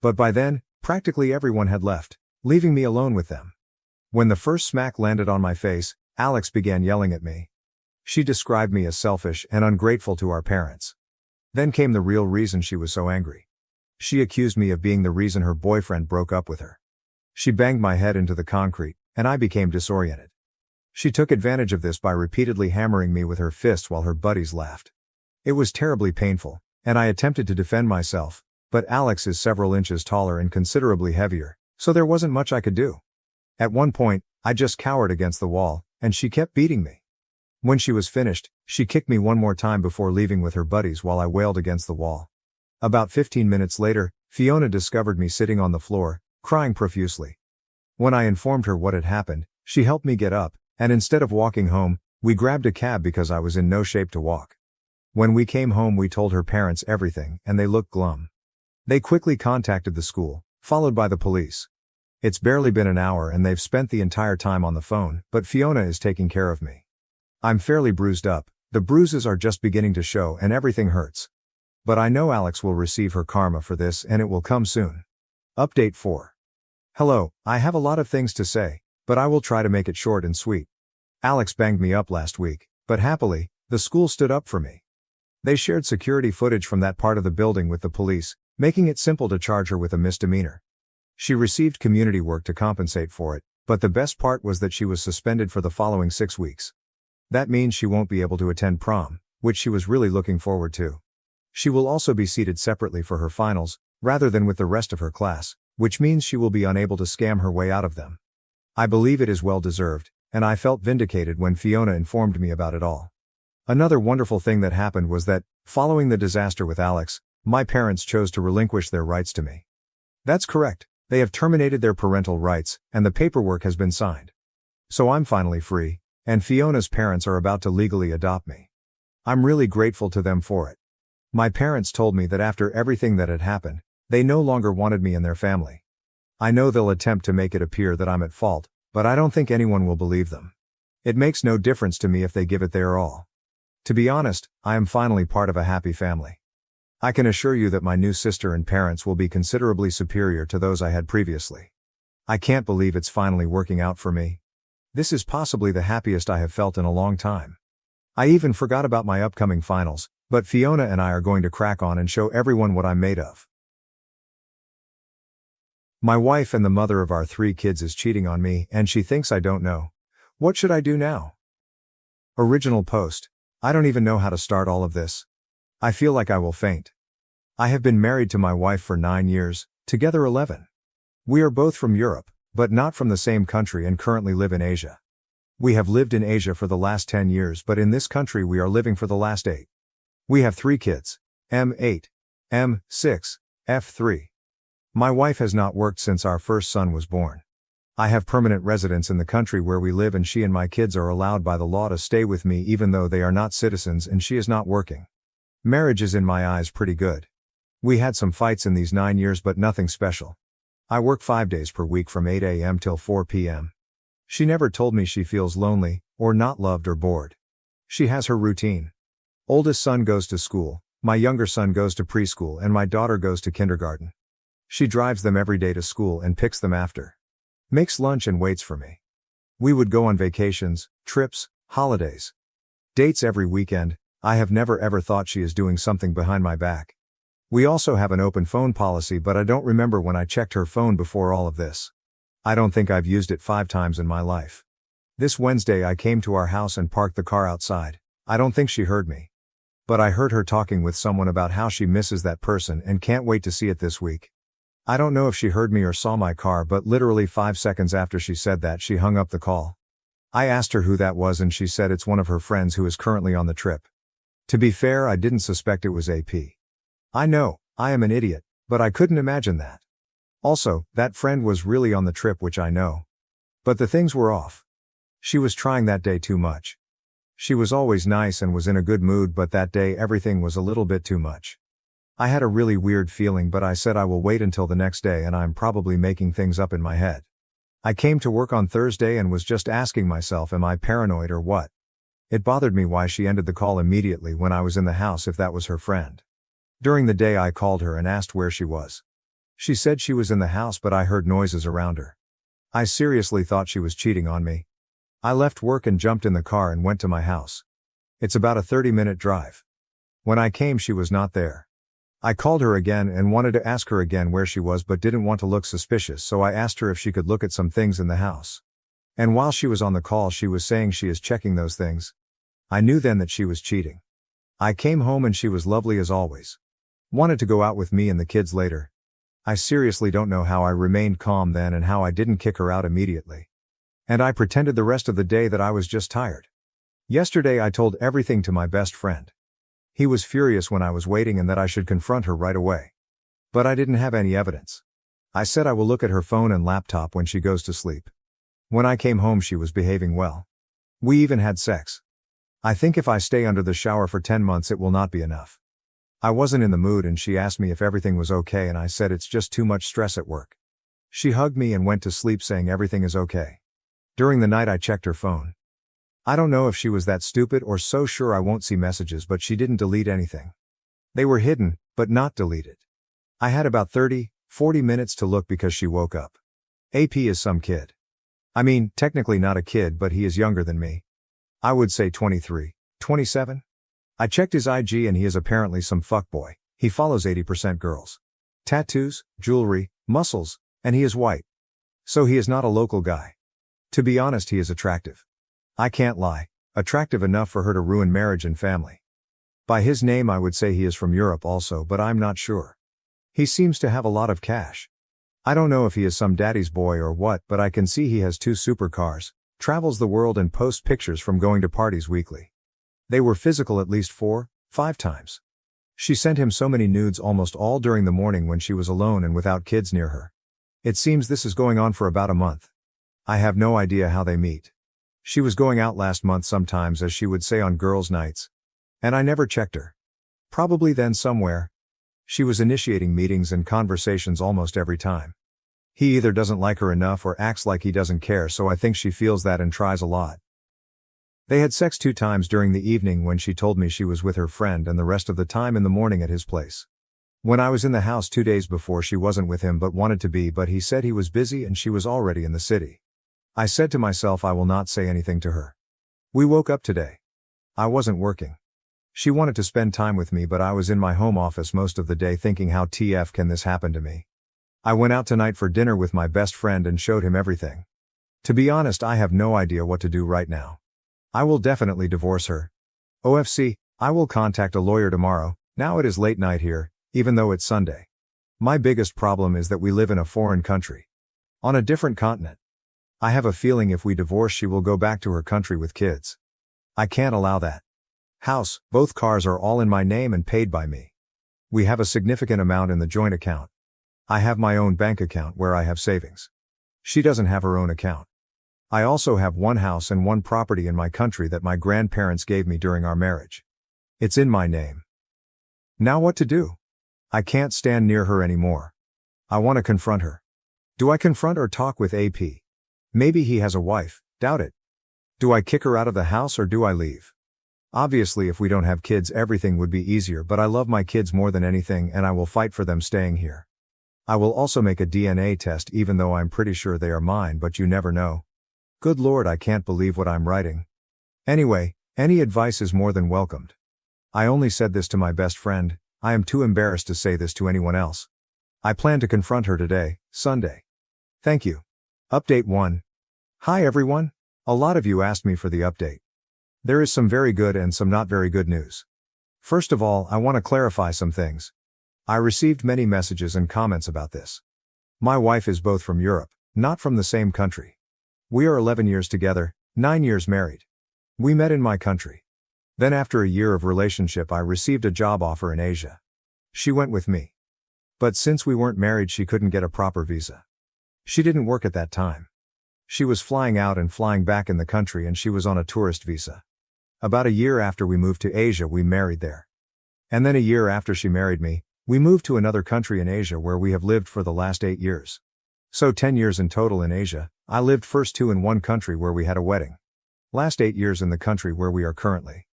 Speaker 1: But by then, practically everyone had left, leaving me alone with them. When the first smack landed on my face, Alex began yelling at me. She described me as selfish and ungrateful to our parents. Then came the real reason she was so angry. She accused me of being the reason her boyfriend broke up with her. She banged my head into the concrete, and I became disoriented. She took advantage of this by repeatedly hammering me with her fists while her buddies laughed. It was terribly painful, and I attempted to defend myself, but Alex is several inches taller and considerably heavier, so there wasn't much I could do. At one point, I just cowered against the wall, and she kept beating me. When she was finished, she kicked me one more time before leaving with her buddies while I wailed against the wall. About 15 minutes later, Fiona discovered me sitting on the floor, crying profusely. When I informed her what had happened, she helped me get up, and instead of walking home, we grabbed a cab because I was in no shape to walk. When we came home, we told her parents everything, and they looked glum. They quickly contacted the school, followed by the police. It's barely been an hour and they've spent the entire time on the phone, but Fiona is taking care of me. I'm fairly bruised up, the bruises are just beginning to show and everything hurts. But I know Alex will receive her karma for this and it will come soon. Update 4. Hello, I have a lot of things to say, but I will try to make it short and sweet. Alex banged me up last week, but happily, the school stood up for me. They shared security footage from that part of the building with the police, making it simple to charge her with a misdemeanor. She received community work to compensate for it, but the best part was that she was suspended for the following 6 weeks. That means she won't be able to attend prom, which she was really looking forward to. She will also be seated separately for her finals, rather than with the rest of her class, which means she will be unable to scam her way out of them. I believe it is well deserved, and I felt vindicated when Fiona informed me about it all. Another wonderful thing that happened was that, following the disaster with Alex, my parents chose to relinquish their rights to me. That's correct. They have terminated their parental rights, and the paperwork has been signed. So I'm finally free, and Fiona's parents are about to legally adopt me. I'm really grateful to them for it. My parents told me that after everything that had happened, they no longer wanted me in their family. I know they'll attempt to make it appear that I'm at fault, but I don't think anyone will believe them. It makes no difference to me if they give it their all. To be honest, I am finally part of a happy family. I can assure you that my new sister and parents will be considerably superior to those I had previously. I can't believe it's finally working out for me. This is possibly the happiest I have felt in a long time. I even forgot about my upcoming finals, but Fiona and I are going to crack on and show everyone what I'm made of. My wife and the mother of our 3 kids is cheating on me and she thinks I don't know. What should I do now? Original post. I don't even know how to start all of this. I feel like I will faint. I have been married to my wife for 9 years, together 11. We are both from Europe, but not from the same country and currently live in Asia. We have lived in Asia for the last 10 years, but in this country we are living for the last 8. We have 3 kids. M8, M6, F3. My wife has not worked since our first son was born. I have permanent residence in the country where we live, and she and my kids are allowed by the law to stay with me even though they are not citizens and she is not working. Marriage is in my eyes pretty good. We had some fights in these 9 years but nothing special. I work 5 days per week from 8 a.m. till 4 p.m. She never told me she feels lonely, or not loved or bored. She has her routine. Oldest son goes to school, my younger son goes to preschool, and my daughter goes to kindergarten. She drives them every day to school and picks them after. Makes lunch and waits for me. We would go on vacations, trips, holidays. Dates every weekend. I have never ever thought she is doing something behind my back. We also have an open phone policy, but I don't remember when I checked her phone before all of this. I don't think I've used it 5 times in my life. This Wednesday I came to our house and parked the car outside. I don't think she heard me. But I heard her talking with someone about how she misses that person and can't wait to see it this week. I don't know if she heard me or saw my car, but literally 5 seconds after she said that, she hung up the call. I asked her who that was and she said it's one of her friends who is currently on the trip. To be fair, I didn't suspect it was AP. I know, I am an idiot, but I couldn't imagine that. Also, that friend was really on the trip, which I know. But the things were off. She was trying that day too much. She was always nice and was in a good mood, but that day everything was a little bit too much. I had a really weird feeling, but I said I will wait until the next day, and I'm probably making things up in my head. I came to work on Thursday and was just asking myself, am I paranoid or what? It bothered me why she ended the call immediately when I was in the house if that was her friend. During the day I called her and asked where she was. She said she was in the house, but I heard noises around her. I seriously thought she was cheating on me. I left work and jumped in the car and went to my house. It's about a 30-minute drive. When I came, she was not there. I called her again and wanted to ask her again where she was, but didn't want to look suspicious, so I asked her if she could look at some things in the house. And while she was on the call, she was saying she is checking those things. I knew then that she was cheating. I came home and she was lovely as always. Wanted to go out with me and the kids later. I seriously don't know how I remained calm then and how I didn't kick her out immediately. And I pretended the rest of the day that I was just tired. Yesterday I told everything to my best friend. He was furious when I was waiting and that I should confront her right away. But I didn't have any evidence. I said I will look at her phone and laptop when she goes to sleep. When I came home she was behaving well. We even had sex. I think if I stay under the shower for 10 months it will not be enough. I wasn't in the mood and she asked me if everything was okay and I said it's just too much stress at work. She hugged me and went to sleep saying everything is okay. During the night I checked her phone. I don't know if she was that stupid or so sure I won't see messages, but she didn't delete anything. They were hidden, but not deleted. I had about 30-40 minutes to look because she woke up. AP is some kid. I mean, technically not a kid, but he is younger than me. I would say 23, 27. I checked his IG and he is apparently some fuckboy. He follows 80% girls. Tattoos, jewelry, muscles, and he is white. So he is not a local guy. To be honest, he is attractive. I can't lie, attractive enough for her to ruin marriage and family. By his name I would say he is from Europe also, but I'm not sure. He seems to have a lot of cash. I don't know if he is some daddy's boy or what, but I can see he has 2 supercars, travels the world and posts pictures from going to parties weekly. They were physical at least 4-5 times. She sent him so many nudes almost all during the morning when she was alone and without kids near her. It seems this is going on for about a month. I have no idea how they meet. She was going out last month sometimes, as she would say, on girls' nights. And I never checked her. Probably then somewhere. She was initiating meetings and conversations almost every time. He either doesn't like her enough or acts like he doesn't care, so I think she feels that and tries a lot. They had sex 2 times during the evening when she told me she was with her friend, and the rest of the time in the morning at his place. When I was in the house 2 days before, she wasn't with him but wanted to be, but he said he was busy and she was already in the city. I said to myself I will not say anything to her. We woke up today. I wasn't working. She wanted to spend time with me, but I was in my home office most of the day thinking how TF can this happen to me. I went out tonight for dinner with my best friend and showed him everything. To be honest, I have no idea what to do right now. I will definitely divorce her. OFC, I will contact a lawyer tomorrow. Now it is late night here, even though it's Sunday. My biggest problem is that we live in a foreign country. On a different continent. I have a feeling if we divorce she will go back to her country with kids. I can't allow that. House, both cars are all in my name and paid by me. We have a significant amount in the joint account. I have my own bank account where I have savings. She doesn't have her own account. I also have one house and one property in my country that my grandparents gave me during our marriage. It's in my name. Now what to do? I can't stand near her anymore. I want to confront her. Do I confront or talk with AP? Maybe he has a wife, doubt it. Do I kick her out of the house or do I leave? Obviously if we don't have kids everything would be easier, but I love my kids more than anything and I will fight for them staying here. I will also make a DNA test even though I'm pretty sure they are mine, but you never know. Good Lord, I can't believe what I'm writing. Anyway, any advice is more than welcomed. I only said this to my best friend, I am too embarrassed to say this to anyone else. I plan to confront her today, Sunday. Thank you. Update 1. Hi everyone. A lot of you asked me for the update. There is some very good and some not very good news. First of all, I want to clarify some things. I received many messages and comments about this. My wife is both from Europe, not from the same country. We are 11 years together, 9 years married. We met in my country. Then after a year of relationship I received a job offer in Asia. She went with me. But since we weren't married she couldn't get a proper visa. She didn't work at that time. She was flying out and flying back in the country and she was on a tourist visa. About a year after we moved to Asia we married there. And then a year after she married me, we moved to another country in Asia where we have lived for the last 8 years. So 10 years in total in Asia. I lived first 2 in one country where we had a wedding. Last 8 years in the country where we are currently.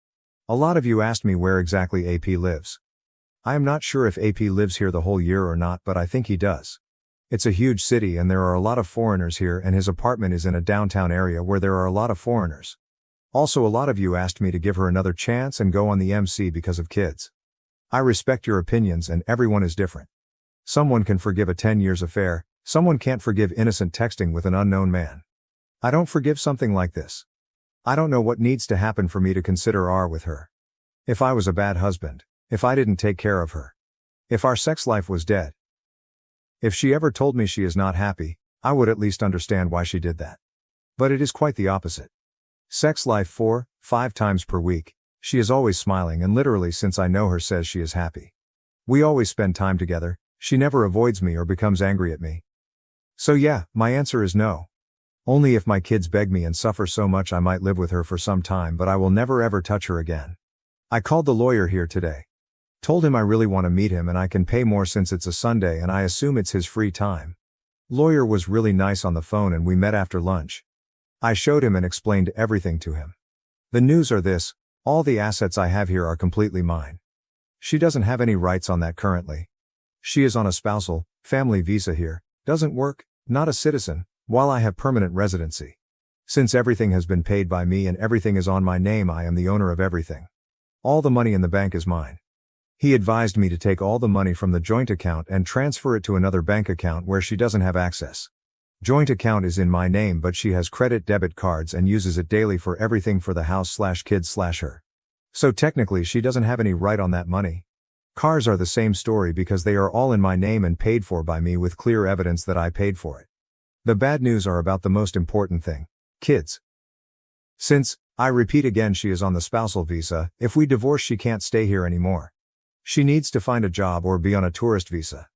Speaker 1: A lot of you asked me where exactly AP lives. I am not sure if AP lives here the whole year or not, but I think he does. It's a huge city and there are a lot of foreigners here and his apartment is in a downtown area where there are a lot of foreigners. Also a lot of you asked me to give her another chance and go on the MC because of kids. I respect your opinions and everyone is different. Someone can forgive a 10 years affair, someone can't forgive innocent texting with an unknown man. I don't forgive something like this. I don't know what needs to happen for me to consider R with her. If I was a bad husband, if I didn't take care of her, if our sex life was dead. If she ever told me she is not happy, I would at least understand why she did that. But it is quite the opposite. Sex life 4, 5 times per week. She is always smiling and literally since I know her says she is happy. We always spend time together, she never avoids me or becomes angry at me. So yeah, my answer is no. Only if my kids beg me and suffer so much I might live with her for some time, but I will never ever touch her again. I called the lawyer here today. Told him I really want to meet him and I can pay more since it's a Sunday and I assume it's his free time. Lawyer was really nice on the phone and we met after lunch. I showed him and explained everything to him. The news are this. All the assets I have here are completely mine. She doesn't have any rights on that currently. She is on a spousal, family visa here, doesn't work, not a citizen, while I have permanent residency. Since everything has been paid by me and everything is on my name, I am the owner of everything. All the money in the bank is mine. He advised me to take all the money from the joint account and transfer it to another bank account where she doesn't have access. Joint account is in my name but she has credit debit cards and uses it daily for everything for the house/kids/her. So technically she doesn't have any right on that money. Cars are the same story because they are all in my name and paid for by me with clear evidence that I paid for it. The bad news are about the most important thing. Kids. Since, I repeat again, she is on the spousal visa, if we divorce she can't stay here anymore. She needs to find a job or be on a tourist visa.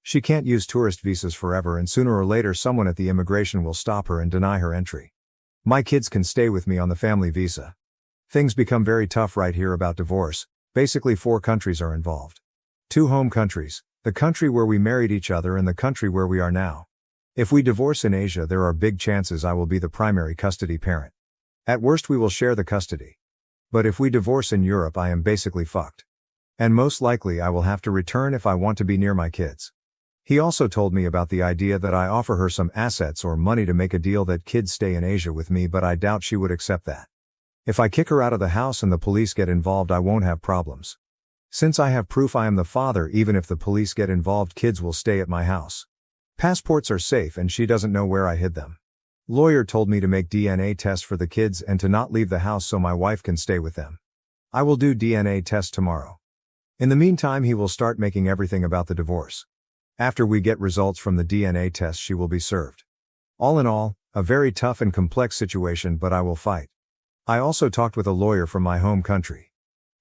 Speaker 1: She can't use tourist visas forever and sooner or later someone at the immigration will stop her and deny her entry. My kids can stay with me on the family visa. Things become very tough right here about divorce. Basically 4 countries are involved. 2 home countries, the country where we married each other and the country where we are now. If we divorce in Asia there are big chances I will be the primary custody parent. At worst we will share the custody. But if we divorce in Europe I am basically fucked. And most likely I will have to return if I want to be near my kids. He also told me about the idea that I offer her some assets or money to make a deal that kids stay in Asia with me, but I doubt she would accept that. If I kick her out of the house and the police get involved I won't have problems. Since I have proof I am the father, even if the police get involved kids will stay at my house. Passports are safe and she doesn't know where I hid them. Lawyer told me to make DNA tests for the kids and to not leave the house so my wife can stay with them. I will do DNA tests tomorrow. In the meantime he will start making everything about the divorce. After we get results from the DNA test she will be served. All in all, a very tough and complex situation, but I will fight. I also talked with a lawyer from my home country.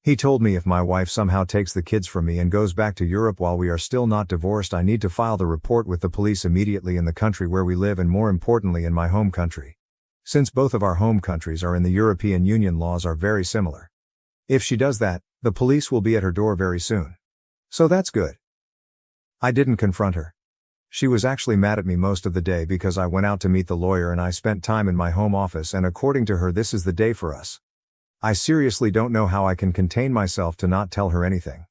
Speaker 1: He told me if my wife somehow takes the kids from me and goes back to Europe while we are still not divorced, I need to file the report with the police immediately in the country where we live and more importantly in my home country. Since both of our home countries are in the European Union, laws are very similar. If she does that, the police will be at her door very soon. So that's good. I didn't confront her. She was actually mad at me most of the day because I went out to meet the lawyer and I spent time in my home office, and according to her this is the day for us. I seriously don't know how I can contain myself to not tell her anything.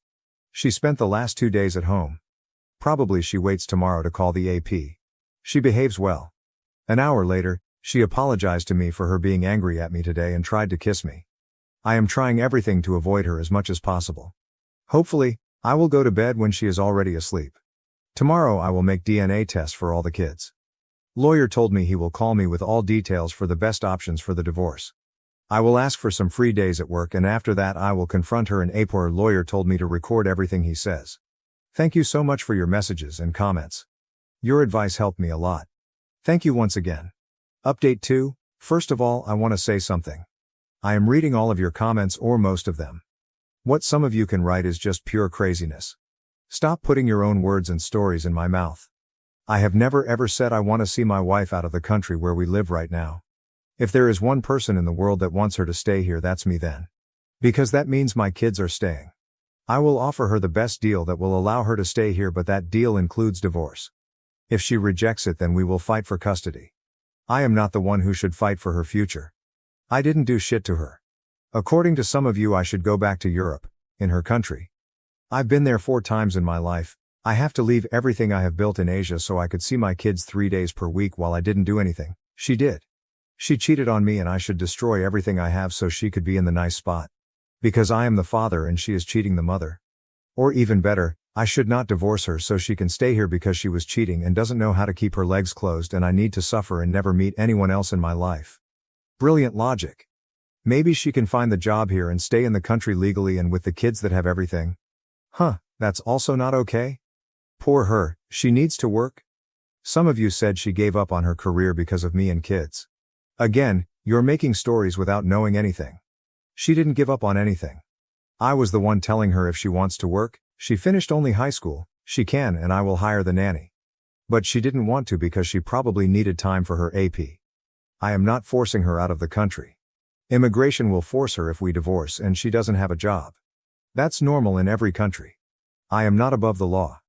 Speaker 1: She spent the last 2 days at home. Probably she waits tomorrow to call the AP. She behaves well. An hour later, she apologized to me for her being angry at me today and tried to kiss me. I am trying everything to avoid her as much as possible. Hopefully, I will go to bed when she is already asleep. Tomorrow I will make DNA tests for all the kids. Lawyer told me he will call me with all details for the best options for the divorce. I will ask for some free days at work and after that I will confront her in April. Lawyer told me to record everything he says. Thank you so much for your messages and comments. Your advice helped me a lot. Thank you once again. Update 2. First of all, I want to say something. I am reading all of your comments or most of them. What some of you can write is just pure craziness. Stop putting your own words and stories in my mouth. I have never ever said I want to see my wife out of the country where we live right now. If there is one person in the world that wants her to stay here, that's me then. Because that means my kids are staying. I will offer her the best deal that will allow her to stay here, but that deal includes divorce. If she rejects it, then we will fight for custody. I am not the one who should fight for her future. I didn't do shit to her. According to some of you, I should go back to Europe, in her country. I've been there 4 times in my life. I have to leave everything I have built in Asia so I could see my kids 3 days per week while I didn't do anything. She did. She cheated on me and I should destroy everything I have so she could be in the nice spot. Because I am the father and she is cheating the mother. Or even better, I should not divorce her so she can stay here because she was cheating and doesn't know how to keep her legs closed and I need to suffer and never meet anyone else in my life. Brilliant logic. Maybe she can find the job here and stay in the country legally and with the kids that have everything. Huh, that's also not okay? Poor her, she needs to work. Some of you said she gave up on her career because of me and kids. Again, you're making stories without knowing anything. She didn't give up on anything. I was the one telling her if she wants to work, she finished only high school, she can and I will hire the nanny. But she didn't want to because she probably needed time for her AP. I am not forcing her out of the country. Immigration will force her if we divorce and she doesn't have a job. That's normal in every country. I am not above the law.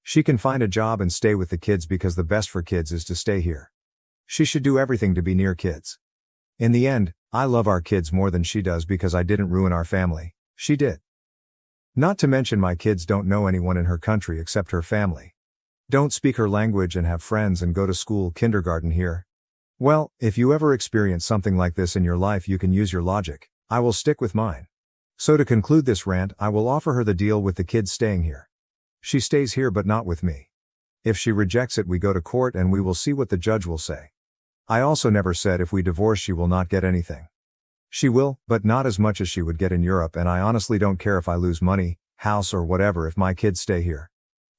Speaker 1: She can find a job and stay with the kids because the best for kids is to stay here. She should do everything to be near kids. In the end, I love our kids more than she does because I didn't ruin our family, she did. Not to mention my kids don't know anyone in her country except her family. Don't speak her language and have friends and go to school, kindergarten here. Well, if you ever experience something like this in your life, you can use your logic. I will stick with mine. So to conclude this rant, I will offer her the deal with the kids staying here. She stays here but not with me. If she rejects it, we go to court and we will see what the judge will say. I also never said if we divorce she will not get anything. She will, but not as much as she would get in Europe, and I honestly don't care if I lose money, house or whatever if my kids stay here.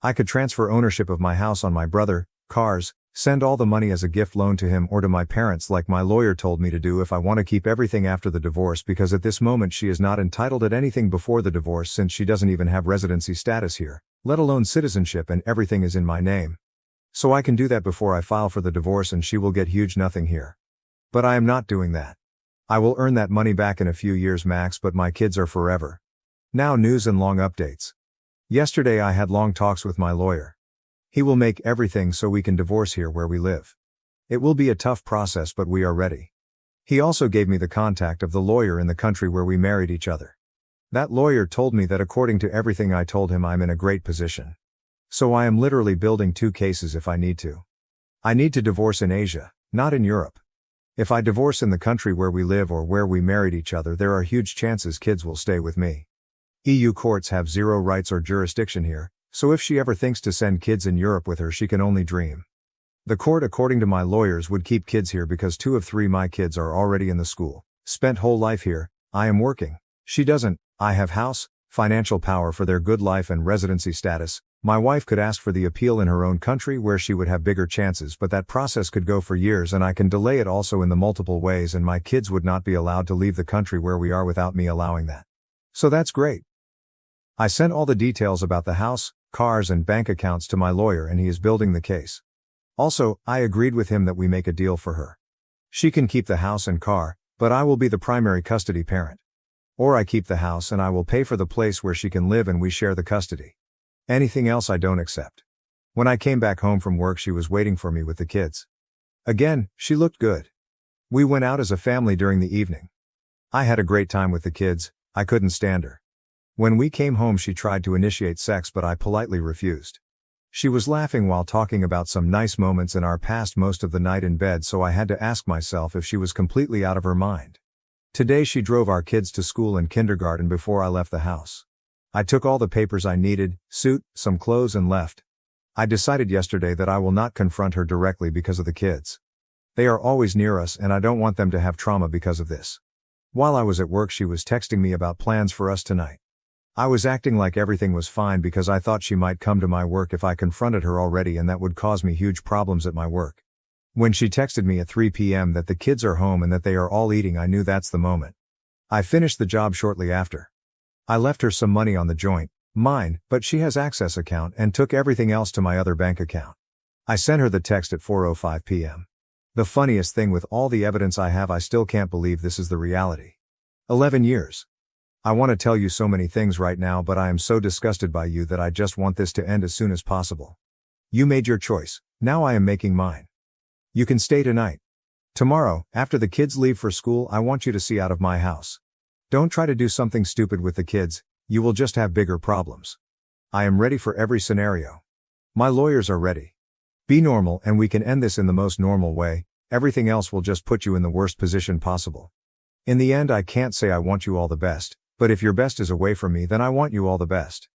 Speaker 1: I could transfer ownership of my house on my brother, cars, send all the money as a gift loan to him or to my parents like my lawyer told me to do if I want to keep everything after the divorce, because at this moment she is not entitled at anything before the divorce since she doesn't even have residency status here, let alone citizenship, and everything is in my name. So I can do that before I file for the divorce and she will get huge nothing here. But I am not doing that. I will earn that money back in a few years max, but my kids are forever. Now news and long updates. Yesterday I had long talks with my lawyer. He will make everything so we can divorce here where we live. It will be a tough process but we are ready. He also gave me the contact of the lawyer in the country where we married each other. That lawyer told me that according to everything I told him I'm in a great position. So I am literally building 2 cases if I need to. I need to divorce in Asia, not in Europe. If I divorce in the country where we live or where we married each other, there are huge chances kids will stay with me. EU courts have 0 rights or jurisdiction here, so if she ever thinks to send kids in Europe with her, she can only dream. The court, according to my lawyers, would keep kids here because 2 of 3 my kids are already in the school, spent whole life here. I am working. She doesn't. I have house, financial power for their good life and residency status. My wife could ask for the appeal in her own country where she would have bigger chances, but that process could go for years and I can delay it also in the multiple ways, and my kids would not be allowed to leave the country where we are without me allowing that. So that's great. I sent all the details about the house, cars and bank accounts to my lawyer and he is building the case. Also, I agreed with him that we make a deal for her. She can keep the house and car, but I will be the primary custody parent. Or I keep the house and I will pay for the place where she can live and we share the custody. Anything else I don't accept. When I came back home from work she was waiting for me with the kids. Again, she looked good. We went out as a family during the evening. I had a great time with the kids, I couldn't stand her. When we came home she tried to initiate sex but I politely refused. She was laughing while talking about some nice moments in our past most of the night in bed, so I had to ask myself if she was completely out of her mind. Today she drove our kids to school and kindergarten before I left the house. I took all the papers I needed, suit, some clothes and left. I decided yesterday that I will not confront her directly because of the kids. They are always near us and I don't want them to have trauma because of this. While I was at work she was texting me about plans for us tonight. I was acting like everything was fine because I thought she might come to my work if I confronted her already and that would cause me huge problems at my work. When she texted me at 3 p.m. that the kids are home and that they are all eating, I knew that's the moment. I finished the job shortly after. I left her some money on the joint, mine, but she has access account and took everything else to my other bank account. I sent her the text at 4:05 p.m. The funniest thing, with all the evidence I have, I still can't believe this is the reality. 11 years. I want to tell you so many things right now, but I am so disgusted by you that I just want this to end as soon as possible. You made your choice, now I am making mine. You can stay tonight. Tomorrow, after the kids leave for school, I want you to see out of my house. Don't try to do something stupid with the kids, you will just have bigger problems. I am ready for every scenario. My lawyers are ready. Be normal and we can end this in the most normal way, everything else will just put you in the worst position possible. In the end I can't say I want you all the best, but if your best is away from me then I want you all the best.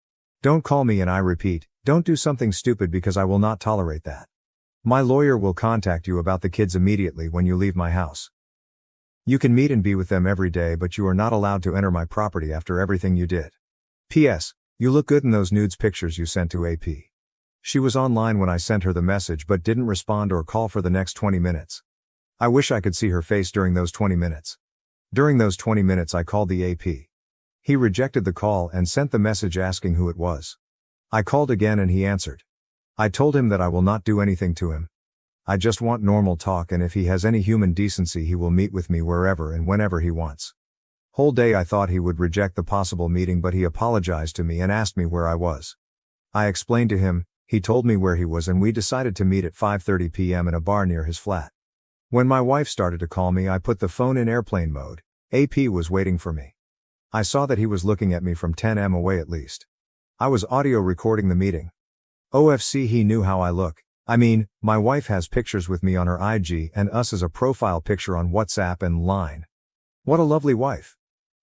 Speaker 1: Don't call me and I repeat, don't do something stupid because I will not tolerate that. My lawyer will contact you about the kids immediately when you leave my house. You can meet and be with them every day, but you are not allowed to enter my property after everything you did. P.S. You look good in those nudes pictures you sent to AP. She was online when I sent her the message but didn't respond or call for the next 20 minutes. I wish I could see her face during those 20 minutes. During those 20 minutes I called the AP. He rejected the call and sent the message asking who it was. I called again and he answered. I told him that I will not do anything to him. I just want normal talk, and if he has any human decency he will meet with me wherever and whenever he wants. Whole day I thought he would reject the possible meeting, but he apologized to me and asked me where I was. I explained to him, he told me where he was, and we decided to meet at 5:30 p.m. in a bar near his flat. When my wife started to call me I put the phone in airplane mode. AP was waiting for me. I saw that he was looking at me from 10 m away at least. I was audio recording the meeting. OFC, he knew how I look. I mean, my wife has pictures with me on her IG and us as a profile picture on WhatsApp and Line. What a lovely wife.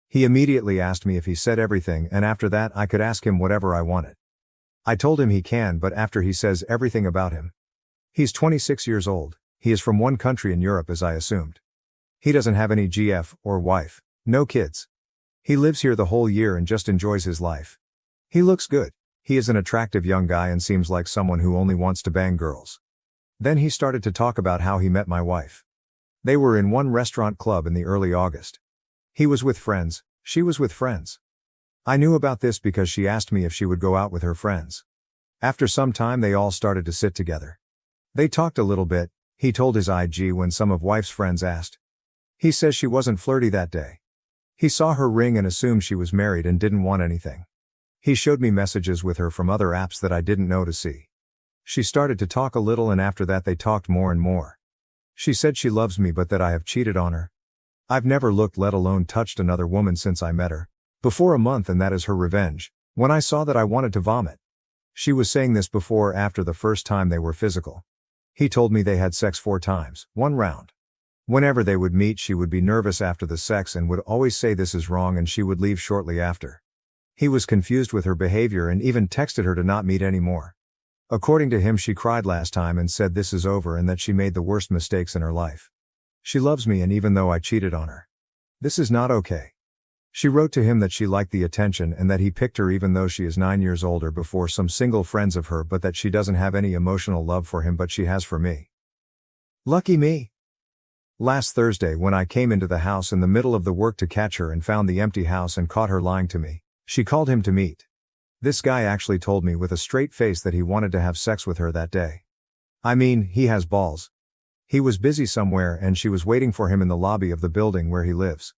Speaker 1: He immediately asked me if he said everything, and after that I could ask him whatever I wanted. I told him he can, but after he says everything about him. He's 26 years old, he is from one country in Europe as I assumed. He doesn't have any GF or wife, no kids. He lives here the whole year and just enjoys his life. He looks good. He is an attractive young guy and seems like someone who only wants to bang girls. Then he started to talk about how he met my wife. They were in one restaurant club in the early August. He was with friends, she was with friends. I knew about this because she asked me if she would go out with her friends. After some time they all started to sit together. They talked a little bit, he told his IG when some of wife's friends asked. He says she wasn't flirty that day. He saw her ring and assumed she was married and didn't want anything. He showed me messages with her from other apps that I didn't know to see. She started to talk a little and after that they talked more and more. She said she loves me but that I have cheated on her. I've never looked, let alone touched another woman since I met her. Before a month, and that is her revenge. When I saw that I wanted to vomit. She was saying this before or after the first time they were physical. He told me they had sex 4 times, 1 round. Whenever they would meet she would be nervous after the sex and would always say this is wrong and she would leave shortly after. He was confused with her behavior and even texted her to not meet anymore. According to him she cried last time and said this is over and that she made the worst mistakes in her life. She loves me and even though I cheated on her. This is not okay. She wrote to him that she liked the attention and that he picked her even though she is 9 years older before some single friends of her, but that she doesn't have any emotional love for him but she has for me. Lucky me. Last Thursday when I came into the house in the middle of the work to catch her and found the empty house and caught her lying to me, she called him to meet. This guy actually told me with a straight face that he wanted to have sex with her that day. I mean, he has balls. He was busy somewhere and she was waiting for him in the lobby of the building where he lives.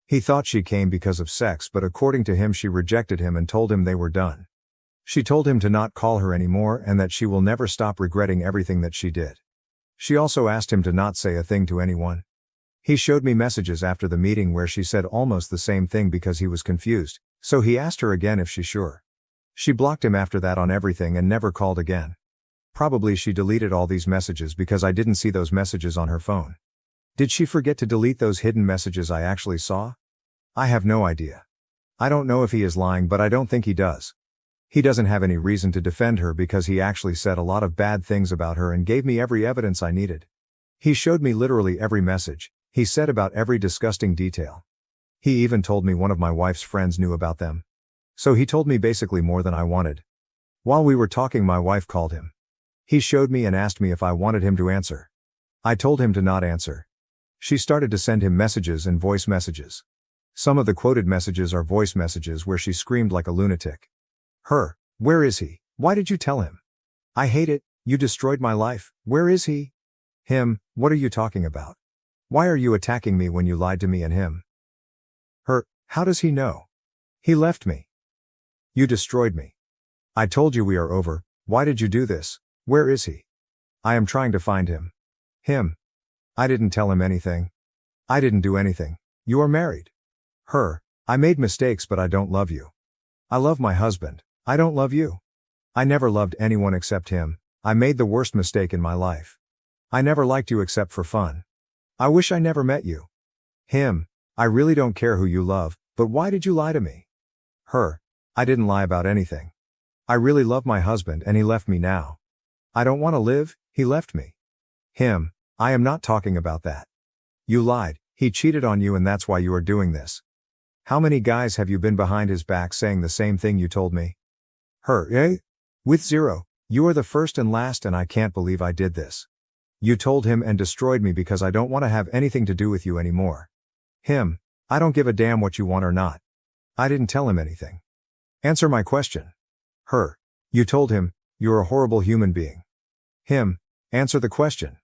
Speaker 1: He thought she came because of sex, but according to him she rejected him and told him they were done. She told him to not call her anymore and that she will never stop regretting everything that she did. She also asked him to not say a thing to anyone. He showed me messages after the meeting where she said almost the same thing because he was confused, so he asked her again if she's sure. She blocked him after that on everything and never called again. Probably she deleted all these messages because I didn't see those messages on her phone. Did she forget to delete those hidden messages I actually saw? I have no idea. I don't know if he is lying, but I don't think he does. He doesn't have any reason to defend her because he actually said a lot of bad things about her and gave me every evidence I needed. He showed me literally every message, he said about every disgusting detail. He even told me one of my wife's friends knew about them. So he told me basically more than I wanted. While we were talking, my wife called him. He showed me and asked me if I wanted him to answer. I told him to not answer. She started to send him messages and voice messages. Some of the quoted messages are voice messages where she screamed like a lunatic. Her, where is he? Why did you tell him? I hate it, you destroyed my life, where is he? Him, what are you talking about? Why are you attacking me when you lied to me and him? Her, how does he know? He left me. You destroyed me. I told you we are over, why did you do this? Where is he? I am trying to find him. Him. I didn't tell him anything. I didn't do anything. You are married. Her, I made mistakes but I don't love you. I love my husband. I don't love you. I never loved anyone except him. I made the worst mistake in my life. I never liked you except for fun. I wish I never met you. Him, I really don't care who you love, but why did you lie to me? Her, I didn't lie about anything. I really love my husband and he left me now. I don't want to live, he left me. Him, I am not talking about that. You lied, he cheated on you and that's why you are doing this. How many guys have you been behind his back saying the same thing you told me? Her, with 0, you are the first and last and I can't believe I did this. You told him and destroyed me because I don't want to have anything to do with you anymore. Him, I don't give a damn what you want or not. I didn't tell him anything. Answer my question. Her, you told him, you're a horrible human being. Him, answer the question.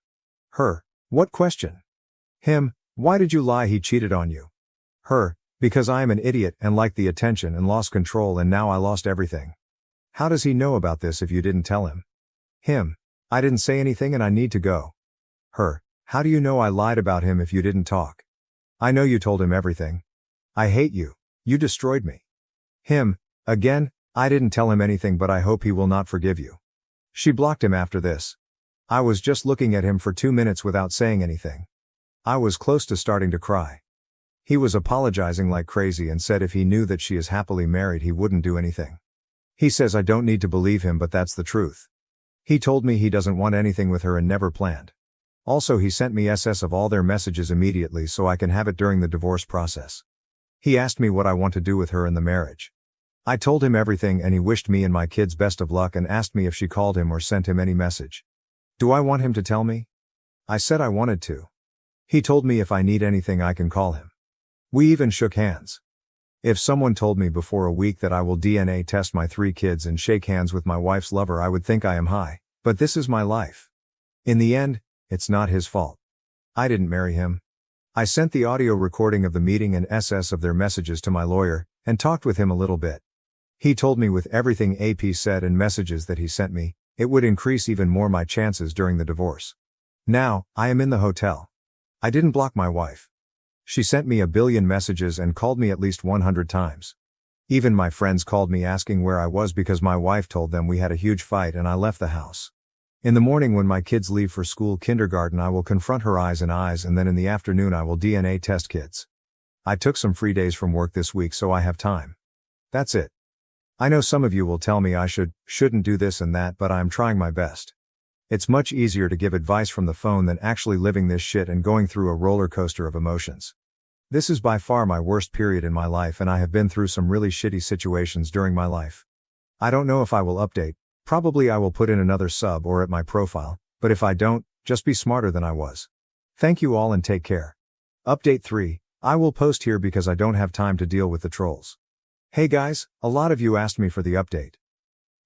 Speaker 1: Her, what question? Him, why did you lie he cheated on you? Her, because I am an idiot and liked the attention and lost control and now I lost everything. How does he know about this if you didn't tell him? Him, I didn't say anything and I need to go. Her, how do you know I lied about him if you didn't talk? I know you told him everything. I hate you, you destroyed me. Him, again, I didn't tell him anything but I hope he will not forgive you. She blocked him after this. I was just looking at him for 2 minutes without saying anything. I was close to starting to cry. He was apologizing like crazy and said if he knew that she is happily married he wouldn't do anything. He says I don't need to believe him but that's the truth. He told me he doesn't want anything with her and never planned. Also he sent me SS of all their messages immediately so I can have it during the divorce process. He asked me what I want to do with her in the marriage. I told him everything and he wished me and my kids best of luck and asked me if she called him or sent him any message. Do I want him to tell me? I said I wanted to. He told me if I need anything I can call him. We even shook hands. If someone told me before a week that I will DNA test my 3 kids and shake hands with my wife's lover I would think I am high, but this is my life. In the end, it's not his fault. I didn't marry him. I sent the audio recording of the meeting and SS of their messages to my lawyer, and talked with him a little bit. He told me with everything AP said and messages that he sent me, it would increase even more my chances during the divorce. Now, I am in the hotel. I didn't block my wife. She sent me a billion messages and called me at least 100 times. Even my friends called me asking where I was because my wife told them we had a huge fight and I left the house. In the morning when my kids leave for school kindergarten I will confront her eyes and eyes and then in the afternoon I will DNA test kids. I took some free days from work this week so I have time. That's it. I know some of you will tell me I shouldn't do this and that but I am trying my best. It's much easier to give advice from the phone than actually living this shit and going through a roller coaster of emotions. This is by far my worst period in my life and I have been through some really shitty situations during my life. I don't know if I will update, probably I will put in another sub or at my profile, but if I don't, just be smarter than I was. Thank you all and take care. Update 3. I will post here because I don't have time to deal with the trolls. Hey guys, a lot of you asked me for the update.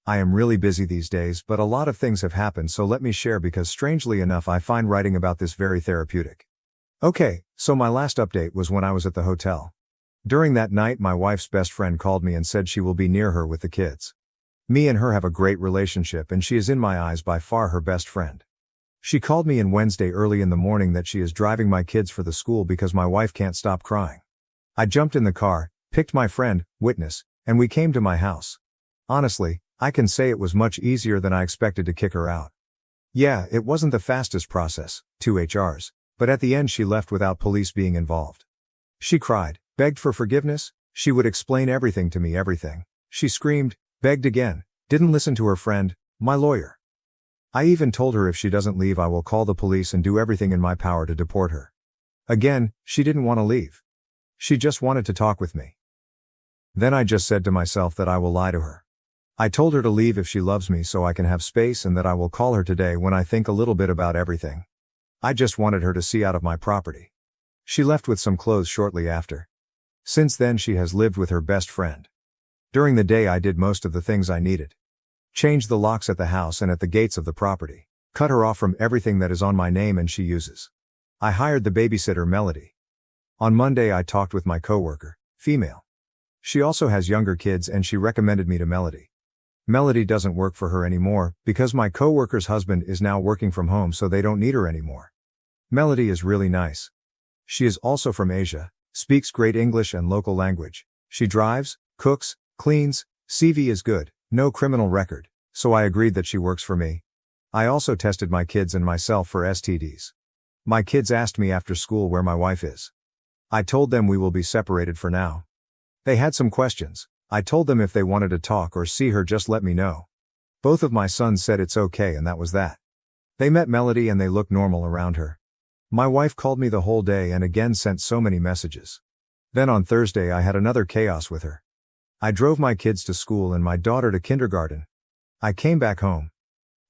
Speaker 1: I am really busy these days, but a lot of things have happened, so let me share because strangely enough I find writing about this very therapeutic. Okay, so my last update was when I was at the hotel. During that night my wife's best friend called me and said she will be near her with the kids. Me and her have a great relationship and she is in my eyes by far her best friend. She called me on Wednesday early in the morning that she is driving my kids for the school because my wife can't stop crying. I jumped in the car, picked my friend, Witness, and we came to my house. Honestly, I can say it was much easier than I expected to kick her out. Yeah, it wasn't the fastest process, 2 HRs, but at the end she left without police being involved. She cried, begged for forgiveness, she would explain everything to me, everything. She screamed, begged again, didn't listen to her friend, my lawyer. I even told her if she doesn't leave I will call the police and do everything in my power to deport her. Again, she didn't want to leave. She just wanted to talk with me. Then I just said to myself that I will lie to her. I told her to leave if she loves me so I can have space and that I will call her today when I think a little bit about everything. I just wanted her to see out of my property. She left with some clothes shortly after. Since then she has lived with her best friend. During the day I did most of the things I needed. Changed the locks at the house and at the gates of the property. Cut her off from everything that is on my name and she uses. I hired the babysitter Melody. On Monday I talked with my coworker, female. She also has younger kids and she recommended me to Melody. Melody doesn't work for her anymore, because my coworker's husband is now working from home so they don't need her anymore. Melody is really nice. She is also from Asia, speaks great English and local language. She drives, cooks, cleans, CV is good, no criminal record, so I agreed that she works for me. I also tested my kids and myself for STDs. My kids asked me after school where my wife is. I told them we will be separated for now. They had some questions. I told them if they wanted to talk or see her just let me know. Both of my sons said it's okay and that was that. They met Melody and they looked normal around her. My wife called me the whole day and again sent so many messages. Then on Thursday I had another chaos with her. I drove my kids to school and my daughter to kindergarten. I came back home.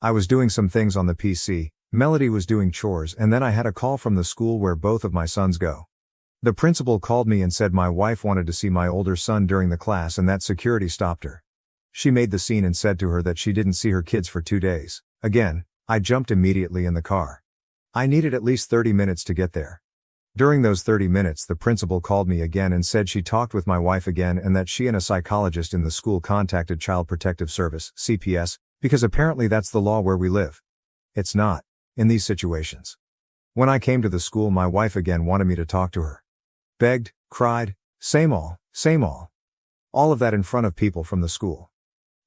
Speaker 1: I was doing some things on the PC, Melody was doing chores, and then I had a call from the school where both of my sons go. The principal called me and said my wife wanted to see my older son during the class and that security stopped her. She made the scene and said to her that she didn't see her kids for 2 days. Again, I jumped immediately in the car. I needed at least 30 minutes to get there. During those 30 minutes the principal called me again and said she talked with my wife again and that she and a psychologist in the school contacted Child Protective Service, CPS, because apparently that's the law where we live. It's not, in these situations. When I came to the school my wife again wanted me to talk to her. Begged, cried, same all. All of that in front of people from the school.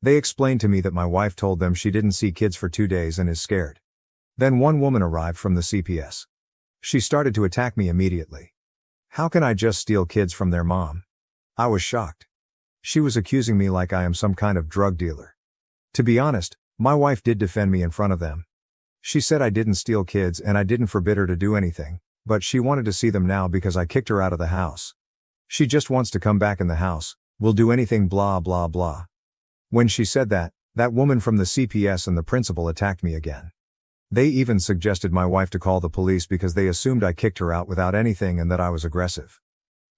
Speaker 1: They explained to me that my wife told them she didn't see kids for 2 days and is scared. Then one woman arrived from the CPS. She started to attack me immediately. How can I just steal kids from their mom? I was shocked. She was accusing me like I am some kind of drug dealer. To be honest, my wife did defend me in front of them. She said I didn't steal kids and I didn't forbid her to do anything. But she wanted to see them now because I kicked her out of the house. She just wants to come back in the house, will do anything blah blah blah. When she said that woman from the CPS and the principal attacked me again. They even suggested my wife to call the police because they assumed I kicked her out without anything and that I was aggressive.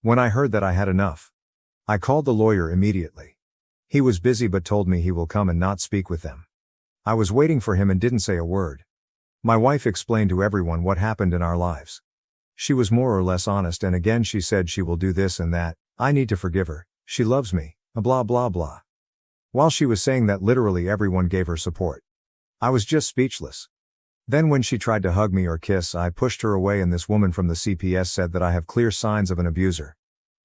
Speaker 1: When I heard that I had enough, I called the lawyer immediately. He was busy but told me he will come and not speak with them. I was waiting for him and didn't say a word. My wife explained to everyone what happened in our lives. She was more or less honest and again she said she will do this and that, I need to forgive her, she loves me, blah blah blah. While she was saying that literally everyone gave her support. I was just speechless. Then when she tried to hug me or kiss I pushed her away and this woman from the CPS said that I have clear signs of an abuser.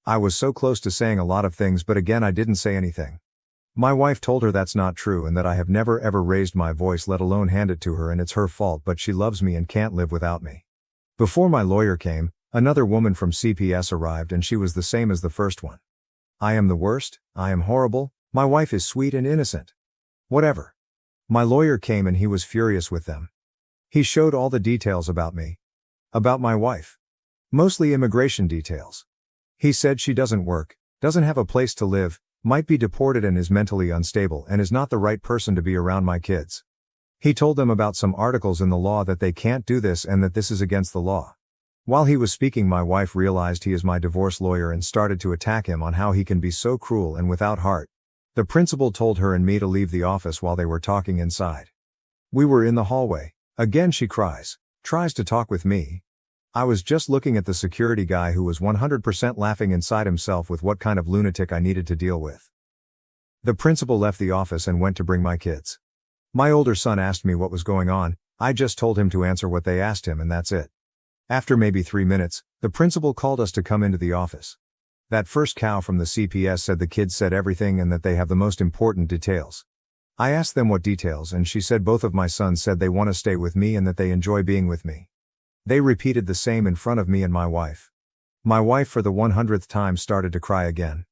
Speaker 1: I was so close to saying a lot of things but again I didn't say anything. My wife told her that's not true and that I have never ever raised my voice let alone hand it to her and it's her fault but she loves me and can't live without me. Before my lawyer came, another woman from CPS arrived and she was the same as the first one. I am the worst, I am horrible, my wife is sweet and innocent. Whatever. My lawyer came and he was furious with them. He showed all the details about me. About my wife. Mostly immigration details. He said she doesn't work, doesn't have a place to live, might be deported and is mentally unstable and is not the right person to be around my kids. He told them about some articles in the law that they can't do this and that this is against the law. While he was speaking, my wife realized he is my divorce lawyer and started to attack him on how he can be so cruel and without heart. The principal told her and me to leave the office while they were talking inside. We were in the hallway. Again she cries, tries to talk with me. I was just looking at the security guy who was 100% laughing inside himself with what kind of lunatic I needed to deal with. The principal left the office and went to bring my kids. My older son asked me what was going on. I just told him to answer what they asked him and that's it. After maybe 3 minutes, the principal called us to come into the office. That first cow from the CPS said the kids said everything and that they have the most important details. I asked them what details and she said both of my sons said they want to stay with me and that they enjoy being with me. They repeated the same in front of me and my wife. My wife for the 100th time started to cry again.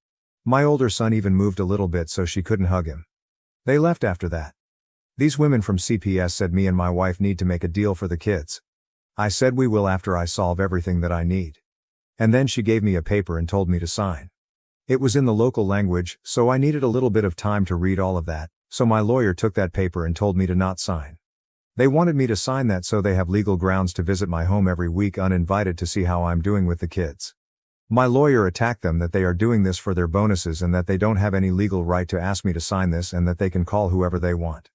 Speaker 1: My older son even moved a little bit so she couldn't hug him. They left after that. These women from CPS said me and my wife need to make a deal for the kids. I said we will after I solve everything that I need. And then she gave me a paper and told me to sign. It was in the local language, so I needed a little bit of time to read all of that, so my lawyer took that paper and told me to not sign. They wanted me to sign that so they have legal grounds to visit my home every week uninvited to see how I'm doing with the kids. My lawyer attacked them that they are doing this for their bonuses and that they don't have any legal right to ask me to sign this and that they can call whoever they want.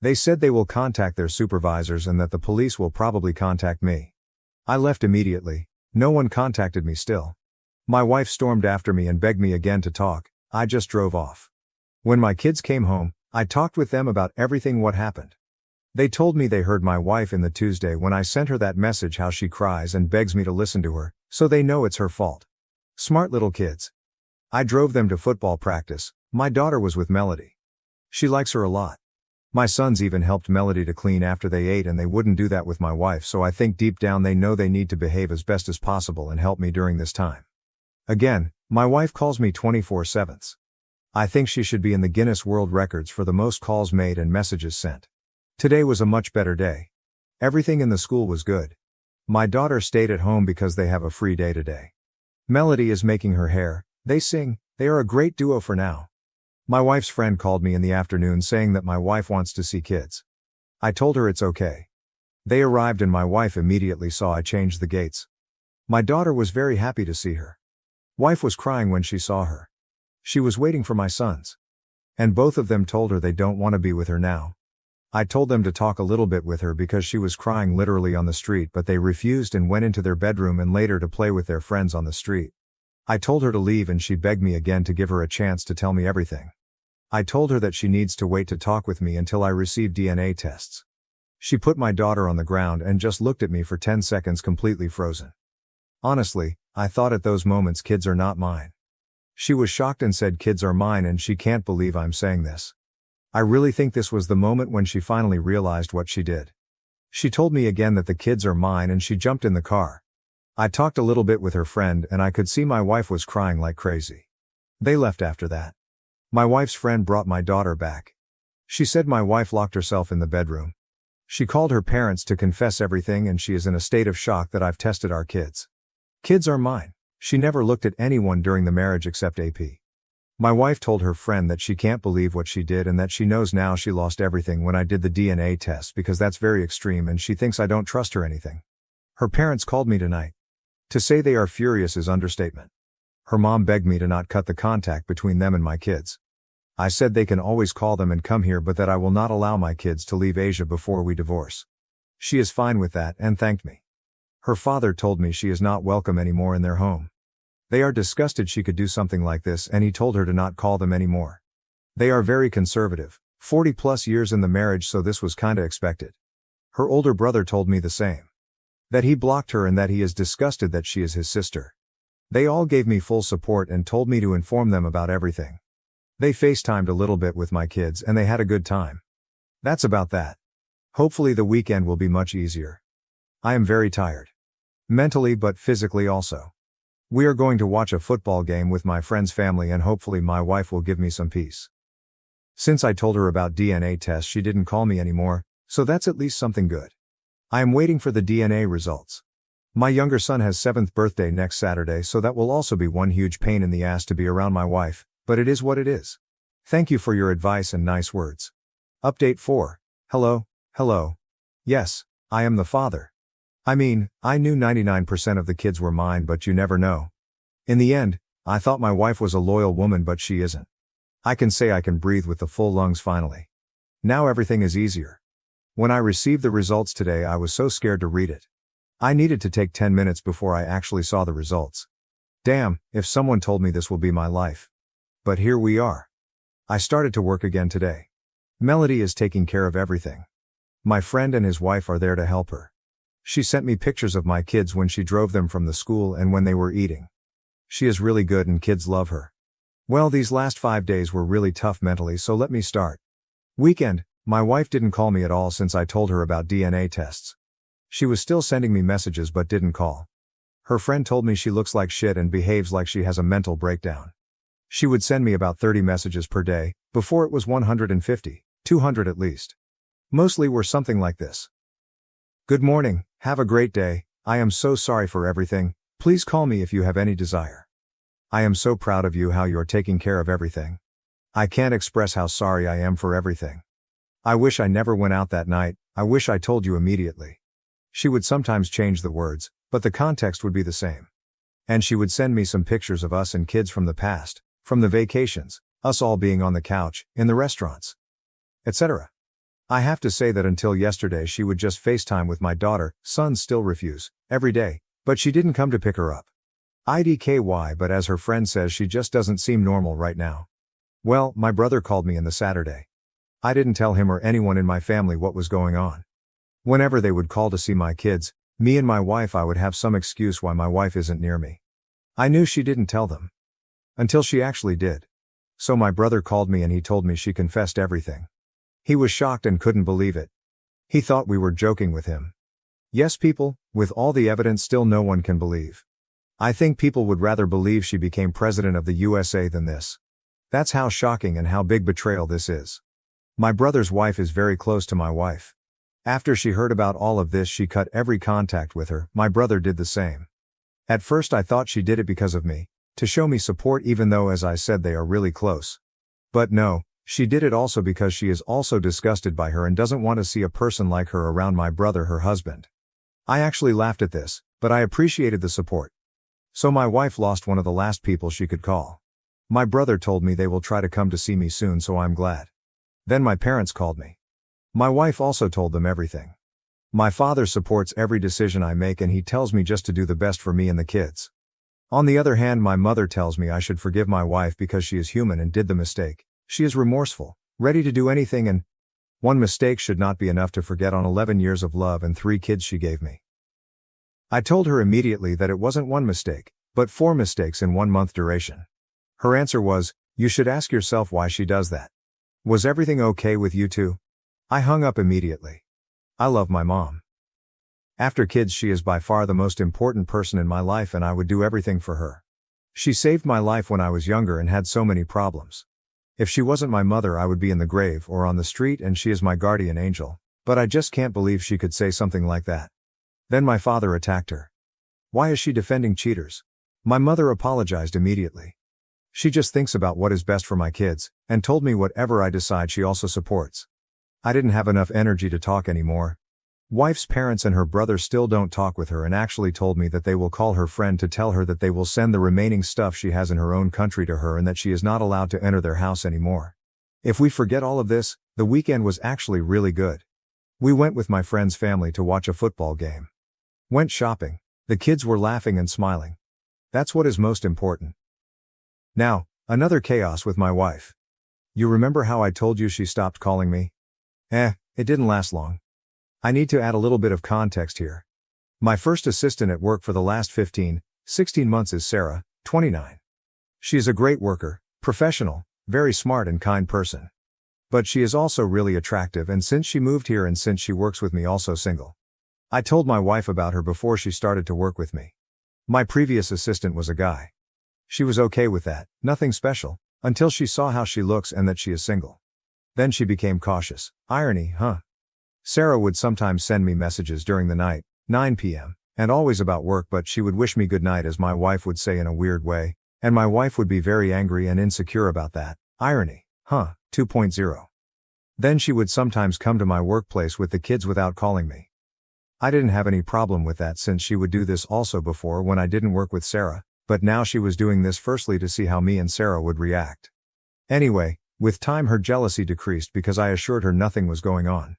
Speaker 1: They said they will contact their supervisors and that the police will probably contact me. I left immediately. No one contacted me still. My wife stormed after me and begged me again to talk. I just drove off. When my kids came home, I talked with them about everything what happened. They told me they heard my wife in the Tuesday when I sent her that message how she cries and begs me to listen to her, so they know it's her fault. Smart little kids. I drove them to football practice. My daughter was with Melody. She likes her a lot. My sons even helped Melody to clean after they ate and they wouldn't do that with my wife, so I think deep down they know they need to behave as best as possible and help me during this time. Again, my wife calls me 24/7. I think she should be in the Guinness World Records for the most calls made and messages sent. Today was a much better day. Everything in the school was good. My daughter stayed at home because they have a free day today. Melody is making her hair, they sing, they are a great duo for now. My wife's friend called me in the afternoon saying that my wife wants to see kids. I told her it's okay. They arrived and my wife immediately saw I changed the gates. My daughter was very happy to see her. Wife was crying when she saw her. She was waiting for my sons. And both of them told her they don't want to be with her now. I told them to talk a little bit with her because she was crying literally on the street, but they refused and went into their bedroom and later to play with their friends on the street. I told her to leave and she begged me again to give her a chance to tell me everything. I told her that she needs to wait to talk with me until I receive DNA tests. She put my daughter on the ground and just looked at me for 10 seconds completely frozen. Honestly, I thought at those moments kids are not mine. She was shocked and said kids are mine and she can't believe I'm saying this. I really think this was the moment when she finally realized what she did. She told me again that the kids are mine and she jumped in the car. I talked a little bit with her friend and I could see my wife was crying like crazy. They left after that. My wife's friend brought my daughter back. She said my wife locked herself in the bedroom. She called her parents to confess everything and she is in a state of shock that I've tested our kids. Kids are mine. She never looked at anyone during the marriage except AP. My wife told her friend that she can't believe what she did and that she knows now she lost everything when I did the DNA test because that's very extreme and she thinks I don't trust her anything. Her parents called me tonight. To say they are furious is understatement. Her mom begged me to not cut the contact between them and my kids. I said they can always call them and come here but that I will not allow my kids to leave Asia before we divorce. She is fine with that and thanked me. Her father told me she is not welcome anymore in their home. They are disgusted she could do something like this and he told her to not call them anymore. They are very conservative, 40 plus years in the marriage, so this was kinda expected. Her older brother told me the same. That he blocked her and that he is disgusted that she is his sister. They all gave me full support and told me to inform them about everything. They FaceTimed a little bit with my kids and they had a good time. That's about that. Hopefully the weekend will be much easier. I am very tired. Mentally but physically also. We are going to watch a football game with my friend's family and hopefully my wife will give me some peace. Since I told her about DNA tests she didn't call me anymore, so that's at least something good. I am waiting for the DNA results. My younger son has 7th birthday next Saturday, so that will also be one huge pain in the ass to be around my wife, but it is what it is. Thank you for your advice and nice words. Update 4. Hello. Yes, I am the father. I mean, I knew 99% of the kids were mine, but you never know. In the end, I thought my wife was a loyal woman, but she isn't. I can say I can breathe with the full lungs finally. Now everything is easier. When I received the results today, I was so scared to read it. I needed to take 10 minutes before I actually saw the results. Damn, if someone told me this will be my life. But here we are. I started to work again today. Melody is taking care of everything. My friend and his wife are there to help her. She sent me pictures of my kids when she drove them from the school and when they were eating. She is really good and kids love her. Well, these last 5 days were really tough mentally, so let me start. Weekend, my wife didn't call me at all since I told her about DNA tests. She was still sending me messages but didn't call. Her friend told me she looks like shit and behaves like she has a mental breakdown. She would send me about 30 messages per day, before it was 150, 200 at least. Mostly were something like this. Good morning, have a great day, I am so sorry for everything, please call me if you have any desire. I am so proud of you how you're taking care of everything. I can't express how sorry I am for everything. I wish I never went out that night, I wish I told you immediately. She would sometimes change the words, but the context would be the same. And she would send me some pictures of us and kids from the past, from the vacations, us all being on the couch, in the restaurants, etc. I have to say that until yesterday she would just FaceTime with my daughter, sons still refuse, every day, but she didn't come to pick her up. IDKY, but as her friend says, she just doesn't seem normal right now. Well, my brother called me on the Saturday. I didn't tell him or anyone in my family what was going on. Whenever they would call to see my kids, me and my wife, I would have some excuse why my wife isn't near me. I knew she didn't tell them. Until she actually did. So my brother called me and he told me she confessed everything. He was shocked and couldn't believe it. He thought we were joking with him. Yes, people, with all the evidence still no one can believe. I think people would rather believe she became president of the USA than this. That's how shocking and how big betrayal this is. My brother's wife is very close to my wife. After she heard about all of this, she cut every contact with her. My brother did the same. At first I thought she did it because of me, to show me support, even though, as I said, they are really close. But no, she did it also because she is also disgusted by her and doesn't want to see a person like her around my brother, her husband. I actually laughed at this, but I appreciated the support. So my wife lost one of the last people she could call. My brother told me they will try to come to see me soon, so I'm glad. Then my parents called me. My wife also told them everything. My father supports every decision I make and he tells me just to do the best for me and the kids. On the other hand, my mother tells me I should forgive my wife because she is human and did the mistake. She is remorseful, ready to do anything, and one mistake should not be enough to forget on 11 years of love and 3 kids she gave me. I told her immediately that it wasn't one mistake, but 4 mistakes in 1 month duration. Her answer was, you should ask yourself why she does that. Was everything okay with you two? I hung up immediately. I love my mom. After kids, she is by far the most important person in my life and I would do everything for her. She saved my life when I was younger and had so many problems. If she wasn't my mother, I would be in the grave or on the street, and she is my guardian angel, but I just can't believe she could say something like that. Then my father attacked her. Why is she defending cheaters? My mother apologized immediately. She just thinks about what is best for my kids, and told me whatever I decide she also supports. I didn't have enough energy to talk anymore. Wife's parents and her brother still don't talk with her and actually told me that they will call her friend to tell her that they will send the remaining stuff she has in her own country to her and that she is not allowed to enter their house anymore. If we forget all of this, the weekend was actually really good. We went with my friend's family to watch a football game. Went shopping. The kids were laughing and smiling. That's what is most important. Now, another chaos with my wife. You remember how I told you she stopped calling me? It didn't last long. I need to add a little bit of context here. My first assistant at work for the last 16 months is Sarah, 29. She is a great worker, professional, very smart and kind person. But she is also really attractive, and since she moved here and since she works with me, also single. I told my wife about her before she started to work with me. My previous assistant was a guy. She was okay with that, nothing special, until she saw how she looks and that she is single. Then she became cautious. Irony, huh? Sarah would sometimes send me messages during the night, 9 p.m., and always about work, but she would wish me good night, as my wife would say, in a weird way, and my wife would be very angry and insecure about that. Irony, huh? 2.0. Then she would sometimes come to my workplace with the kids without calling me. I didn't have any problem with that since she would do this also before when I didn't work with Sarah, but now she was doing this firstly to see how me and Sarah would react. Anyway, with time her jealousy decreased because I assured her nothing was going on.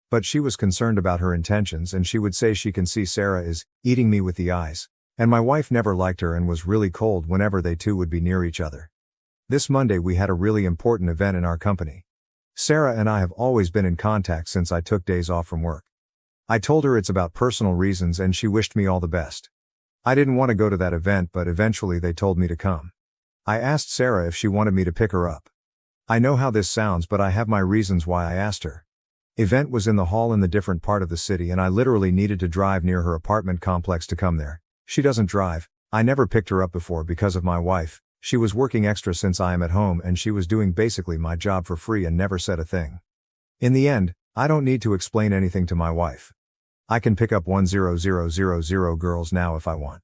Speaker 1: But she was concerned about her intentions and she would say she can see Sarah is eating me with the eyes, and my wife never liked her and was really cold whenever they two would be near each other. This Monday we had a really important event in our company. Sarah and I have always been in contact since I took days off from work. I told her it's about personal reasons and she wished me all the best. I didn't want to go to that event but eventually they told me to come. I asked Sarah if she wanted me to pick her up. I know how this sounds but I have my reasons why I asked her. Event was in the hall in the different part of the city and I literally needed to drive near her apartment complex to come there. She doesn't drive. I never picked her up before because of my wife. She was working extra since I am at home and she was doing basically my job for free and never said a thing. In the end, I don't need to explain anything to my wife. I can pick up 10000 girls now if I want.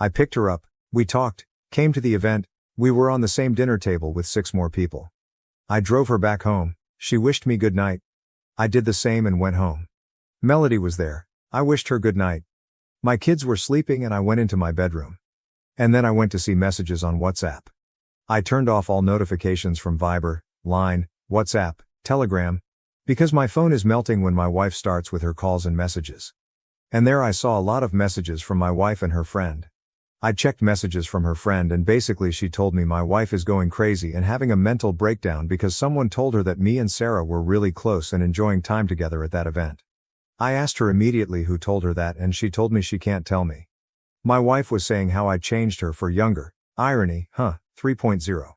Speaker 1: I picked her up, we talked, came to the event, we were on the same dinner table with 6 more people. I drove her back home, she wished me good night. I did the same and went home. Melody was there, I wished her good night. My kids were sleeping and I went into my bedroom. And then I went to see messages on WhatsApp. I turned off all notifications from Viber, Line, WhatsApp, Telegram, because my phone is melting when my wife starts with her calls and messages. And there I saw a lot of messages from my wife and her friend. I checked messages from her friend and basically she told me my wife is going crazy and having a mental breakdown because someone told her that me and Sarah were really close and enjoying time together at that event. I asked her immediately who told her that and she told me she can't tell me. My wife was saying how I changed her for younger, irony, 3.0.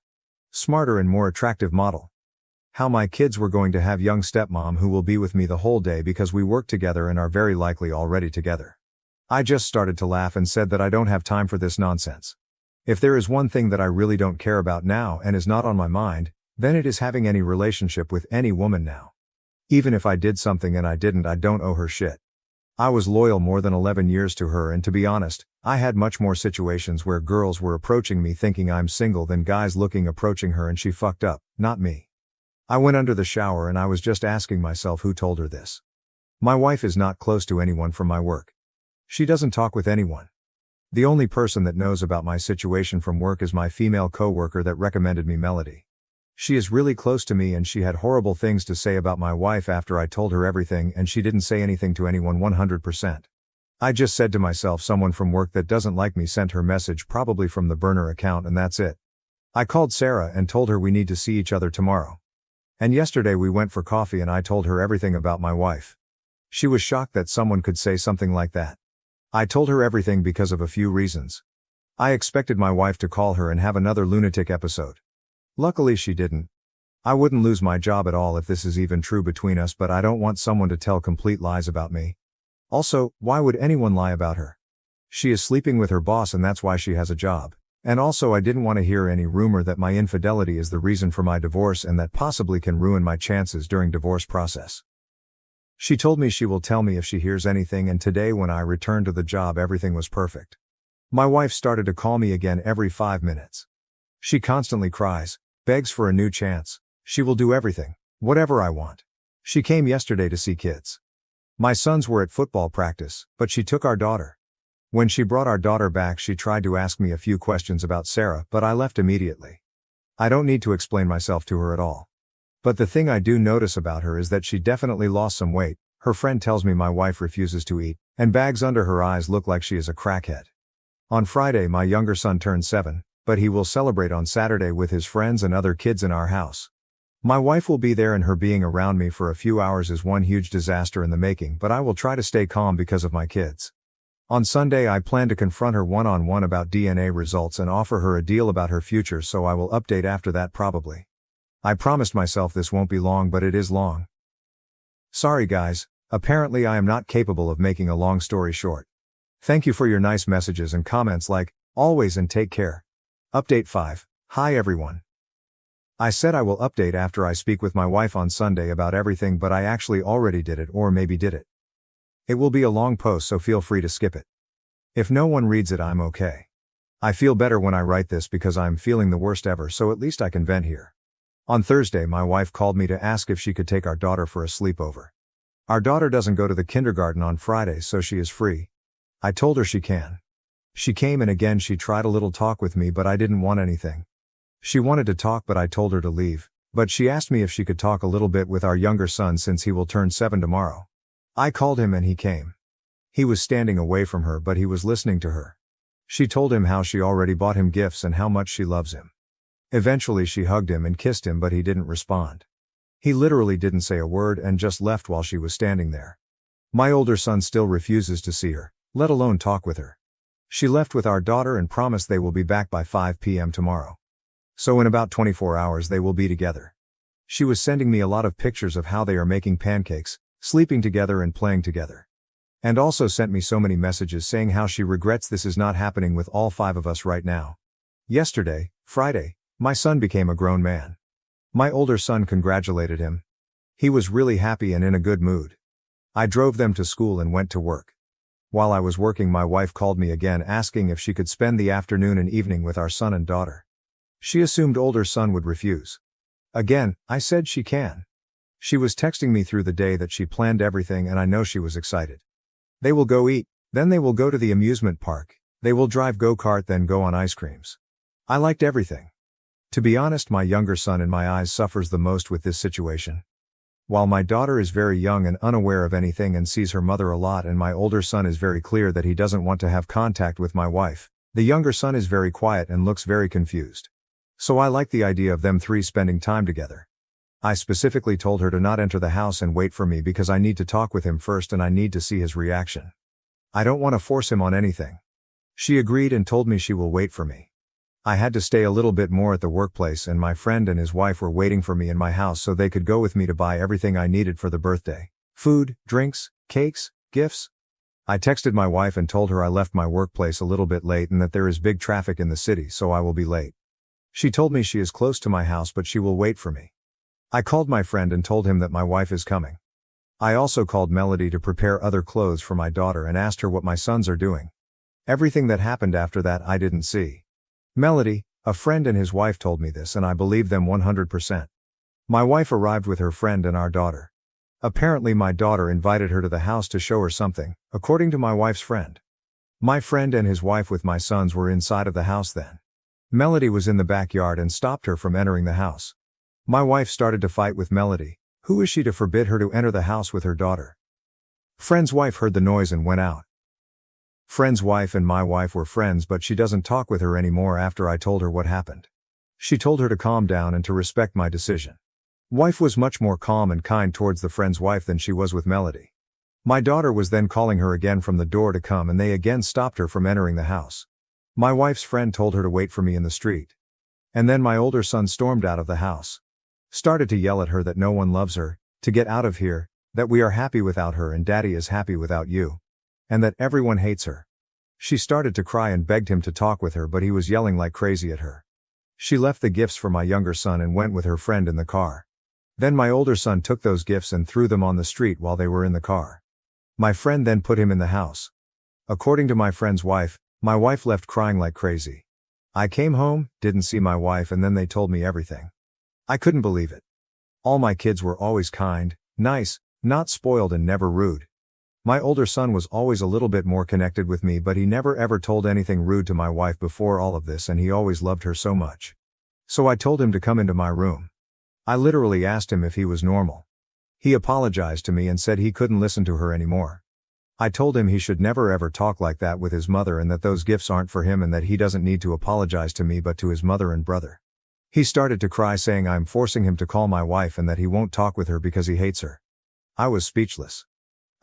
Speaker 1: Smarter and more attractive model. How my kids were going to have young stepmom who will be with me the whole day because we work together and are very likely already together. I just started to laugh and said that I don't have time for this nonsense. If there is one thing that I really don't care about now and is not on my mind, then it is having any relationship with any woman now. Even if I did something and I didn't, I don't owe her shit. I was loyal more than 11 years to her and to be honest, I had much more situations where girls were approaching me thinking I'm single than guys approaching her and she fucked up, not me. I went under the shower and I was just asking myself who told her this. My wife is not close to anyone from my work. She doesn't talk with anyone. The only person that knows about my situation from work is my female coworker that recommended me Melody. She is really close to me and she had horrible things to say about my wife after I told her everything and she didn't say anything to anyone 100%. I just said to myself someone from work that doesn't like me sent her message probably from the burner account and that's it. I called Sarah and told her we need to see each other tomorrow. And yesterday we went for coffee and I told her everything about my wife. She was shocked that someone could say something like that. I told her everything because of a few reasons. I expected my wife to call her and have another lunatic episode. Luckily she didn't. I wouldn't lose my job at all if this is even true between us, but I don't want someone to tell complete lies about me. Also, why would anyone lie about her? She is sleeping with her boss and that's why she has a job. And also I didn't want to hear any rumor that my infidelity is the reason for my divorce and that possibly can ruin my chances during divorce process. She told me she will tell me if she hears anything and today when I returned to the job everything was perfect. My wife started to call me again every 5 minutes. She constantly cries, begs for a new chance. She will do everything, whatever I want. She came yesterday to see kids. My sons were at football practice, but she took our daughter. When she brought our daughter back she tried to ask me a few questions about Sarah but I left immediately. I don't need to explain myself to her at all. But the thing I do notice about her is that she definitely lost some weight. Her friend tells me my wife refuses to eat, and bags under her eyes look like she is a crackhead. On Friday my younger son turned 7, but he will celebrate on Saturday with his friends and other kids in our house. My wife will be there and her being around me for a few hours is one huge disaster in the making, but I will try to stay calm because of my kids. On Sunday I plan to confront her one-on-one about DNA results and offer her a deal about her future, so I will update after that probably. I promised myself this won't be long but it is long. Sorry guys, apparently I am not capable of making a long story short. Thank you for your nice messages and comments like always and take care. Update 5. Hi everyone. I said I will update after I speak with my wife on Sunday about everything, but I actually already did it or maybe did it. It will be a long post so feel free to skip it. If no one reads it I'm okay. I feel better when I write this because I'm feeling the worst ever, so at least I can vent here. On Thursday my wife called me to ask if she could take our daughter for a sleepover. Our daughter doesn't go to the kindergarten on Fridays, so she is free. I told her she can. She came and again she tried a little talk with me, but I didn't want anything. She wanted to talk, but I told her to leave, but she asked me if she could talk a little bit with our younger son since he will turn 7 tomorrow. I called him and he came. He was standing away from her, but he was listening to her. She told him how she already bought him gifts and how much she loves him. Eventually she hugged him and kissed him, but he didn't respond. He literally didn't say a word and just left while she was standing there. My older son still refuses to see her, let alone talk with her. She left with our daughter and promised they will be back by 5 p.m. tomorrow. So in about 24 hours they will be together. She was sending me a lot of pictures of how they are making pancakes, sleeping together and playing together. And also sent me so many messages saying how she regrets this is not happening with all 5 of us right now. Yesterday, Friday, my son became a grown man. My older son congratulated him. He was really happy and in a good mood. I drove them to school and went to work. While I was working, my wife called me again asking if she could spend the afternoon and evening with our son and daughter. She assumed older son would refuse. Again, I said she can. She was texting me through the day that she planned everything and I know she was excited. They will go eat, then they will go to the amusement park, they will drive go-kart, then go on ice creams. I liked everything. To be honest, my younger son in my eyes suffers the most with this situation. While my daughter is very young and unaware of anything and sees her mother a lot, and my older son is very clear that he doesn't want to have contact with my wife, the younger son is very quiet and looks very confused. So I like the idea of them 3 spending time together. I specifically told her to not enter the house and wait for me because I need to talk with him first and I need to see his reaction. I don't want to force him on anything. She agreed and told me she will wait for me. I had to stay a little bit more at the workplace and my friend and his wife were waiting for me in my house so they could go with me to buy everything I needed for the birthday. Food, drinks, cakes, gifts. I texted my wife and told her I left my workplace a little bit late and that there is big traffic in the city, so I will be late. She told me she is close to my house but she will wait for me. I called my friend and told him that my wife is coming. I also called Melody to prepare other clothes for my daughter and asked her what my sons are doing. Everything that happened after that I didn't see. Melody, a friend and his wife told me this and I believe them 100%. My wife arrived with her friend and our daughter. Apparently my daughter invited her to the house to show her something, according to my wife's friend. My friend and his wife with my sons were inside of the house then. Melody was in the backyard and stopped her from entering the house. My wife started to fight with Melody. Who is she to forbid her to enter the house with her daughter? Friend's wife heard the noise and went out. Friend's wife and my wife were friends, but she doesn't talk with her anymore after I told her what happened. She told her to calm down and to respect my decision. Wife was much more calm and kind towards the friend's wife than she was with Melody. My daughter was then calling her again from the door to come and they again stopped her from entering the house. My wife's friend told her to wait for me in the street. And then my older son stormed out of the house. Started to yell at her that no one loves her, to get out of here, that we are happy without her and daddy is happy without you. And that everyone hates her. She started to cry and begged him to talk with her, but he was yelling like crazy at her. She left the gifts for my younger son and went with her friend in the car. Then my older son took those gifts and threw them on the street while they were in the car. My friend then put him in the house. According to my friend's wife, my wife left crying like crazy. I came home, didn't see my wife, and then they told me everything. I couldn't believe it. All my kids were always kind, nice, not spoiled and never rude. My older son was always a little bit more connected with me, but he never ever told anything rude to my wife before all of this, and he always loved her so much. So I told him to come into my room. I literally asked him if he was normal. He apologized to me and said he couldn't listen to her anymore. I told him he should never ever talk like that with his mother and that those gifts aren't for him and that he doesn't need to apologize to me but to his mother and brother. He started to cry saying I'm forcing him to call my wife and that he won't talk with her because he hates her. I was speechless.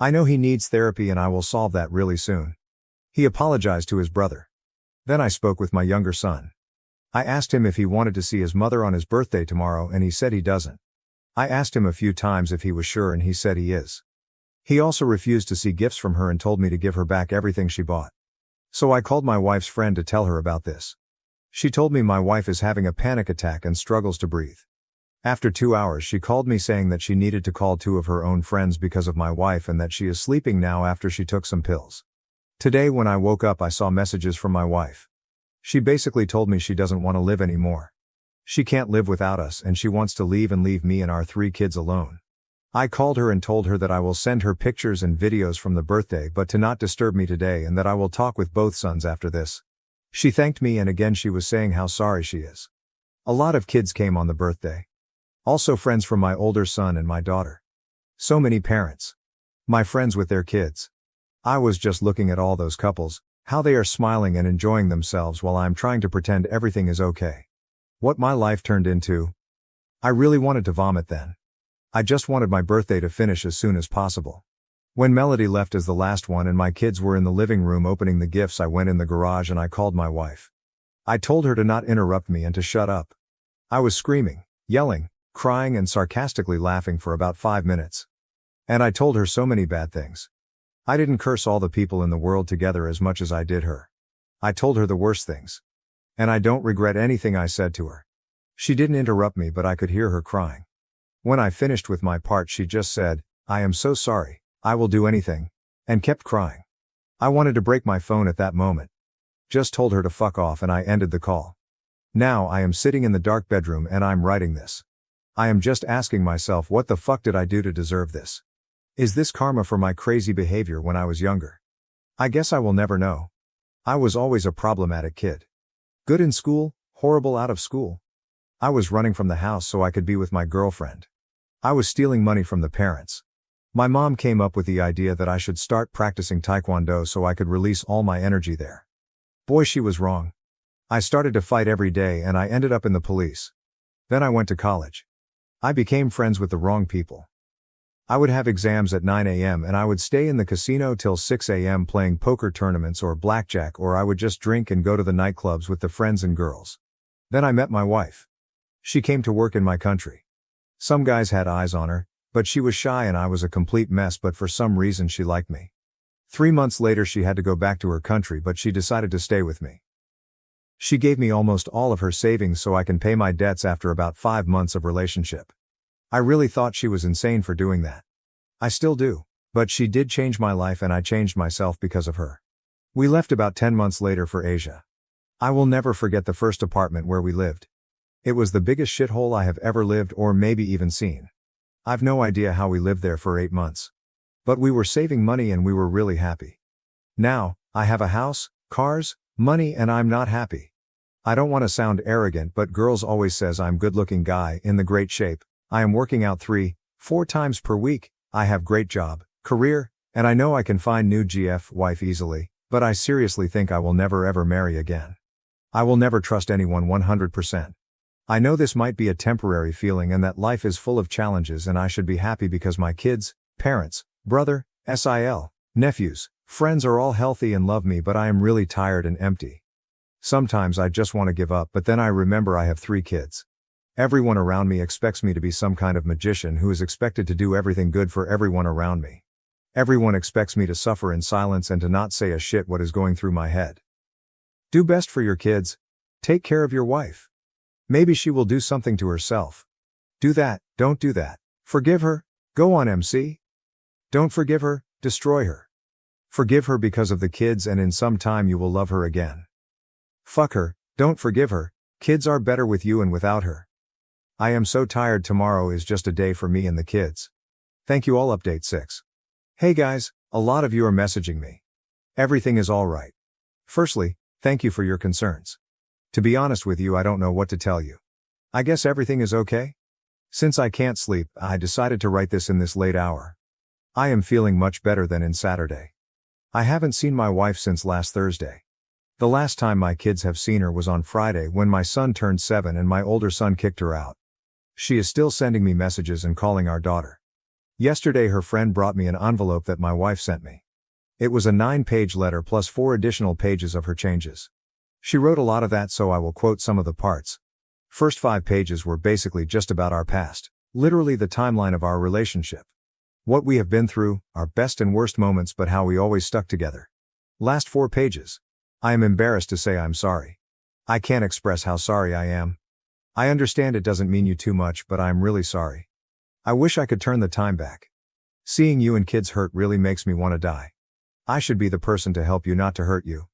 Speaker 1: I know he needs therapy and I will solve that really soon. He apologized to his brother. Then I spoke with my younger son. I asked him if he wanted to see his mother on his birthday tomorrow and he said he doesn't. I asked him a few times if he was sure and he said he is. He also refused to see gifts from her and told me to give her back everything she bought. So I called my wife's friend to tell her about this. She told me my wife is having a panic attack and struggles to breathe. After 2 hours she called me saying that she needed to call 2 of her own friends because of my wife and that she is sleeping now after she took some pills. Today when I woke up I saw messages from my wife. She basically told me she doesn't want to live anymore. She can't live without us and she wants to leave and leave me and our 3 kids alone. I called her and told her that I will send her pictures and videos from the birthday but to not disturb me today and that I will talk with both sons after this. She thanked me and again she was saying how sorry she is. A lot of kids came on the birthday. Also friends from my older son and my daughter. So many parents. My friends with their kids. I was just looking at all those couples, how they are smiling and enjoying themselves while I'm trying to pretend everything is okay. What my life turned into. I really wanted to vomit then. I just wanted my birthday to finish as soon as possible. When Melody left as the last one and my kids were in the living room opening the gifts, I went in the garage and I called my wife. I told her to not interrupt me and to shut up. I was screaming, yelling, crying and sarcastically laughing for about 5 minutes. And I told her so many bad things. I didn't curse all the people in the world together as much as I did her. I told her the worst things. And I don't regret anything I said to her. She didn't interrupt me but I could hear her crying. When I finished with my part she just said, "I am so sorry, I will do anything," and kept crying. I wanted to break my phone at that moment. Just told her to fuck off and I ended the call. Now I am sitting in the dark bedroom and I'm writing this. I am just asking myself, what the fuck did I do to deserve this? Is this karma for my crazy behavior when I was younger? I guess I will never know. I was always a problematic kid. Good in school, horrible out of school. I was running from the house so I could be with my girlfriend. I was stealing money from the parents. My mom came up with the idea that I should start practicing Taekwondo so I could release all my energy there. Boy, she was wrong. I started to fight every day and I ended up in the police. Then I went to college. I became friends with the wrong people. I would have exams at 9 a.m. and I would stay in the casino till 6 a.m. playing poker tournaments or blackjack, or I would just drink and go to the nightclubs with the friends and girls. Then I met my wife. She came to work in my country. Some guys had eyes on her, but she was shy and I was a complete mess, but for some reason she liked me. 3 months later she had to go back to her country but she decided to stay with me. She gave me almost all of her savings so I can pay my debts after about 5 months of relationship. I really thought she was insane for doing that. I still do, but she did change my life and I changed myself because of her. We left about 10 months later for Asia. I will never forget the first apartment where we lived. It was the biggest shithole I have ever lived or maybe even seen. I've no idea how we lived there for 8 months. But we were saving money and we were really happy. Now, I have a house, cars, money and I'm not happy. I don't want to sound arrogant but girls always says I'm good-looking guy in the great shape. I am working out 3-4 times per week, I have great job, career, and I know I can find new GF wife easily, but I seriously think I will never ever marry again. I will never trust anyone 100%. I know this might be a temporary feeling and that life is full of challenges and I should be happy because my kids, parents, brother, nephews, friends are all healthy and love me, but I am really tired and empty. Sometimes I just want to give up, but then I remember I have 3 kids. Everyone around me expects me to be some kind of magician who is expected to do everything good for everyone around me. Everyone expects me to suffer in silence and to not say a shit what is going through my head. Do best for your kids. Take care of your wife. Maybe she will do something to herself. Do that, don't do that. Forgive her, go on MC. Don't forgive her, destroy her. Forgive her because of the kids and in some time you will love her again. Fuck her, don't forgive her, kids are better with you and without her. I am so tired, tomorrow is just a day for me and the kids. Thank you all. Update 6. Hey guys, a lot of you are messaging me. Everything is alright. Firstly, thank you for your concerns. To be honest with you, I don't know what to tell you. I guess everything is okay? Since I can't sleep, I decided to write this in this late hour. I am feeling much better than in Saturday. I haven't seen my wife since last Thursday. The last time my kids have seen her was on Friday when my son turned 7 and my older son kicked her out. She is still sending me messages and calling our daughter. Yesterday her friend brought me an envelope that my wife sent me. It was a 9-page letter plus 4 additional pages of her changes. She wrote a lot of that, so I will quote some of the parts. First 5 pages were basically just about our past, literally the timeline of our relationship. What we have been through, our best and worst moments, but how we always stuck together. Last 4 pages. I am embarrassed to say I'm sorry. I can't express how sorry I am. I understand it doesn't mean you too much, but I am really sorry. I wish I could turn the time back. Seeing you and kids hurt really makes me want to die. I should be the person to help you, not to hurt you.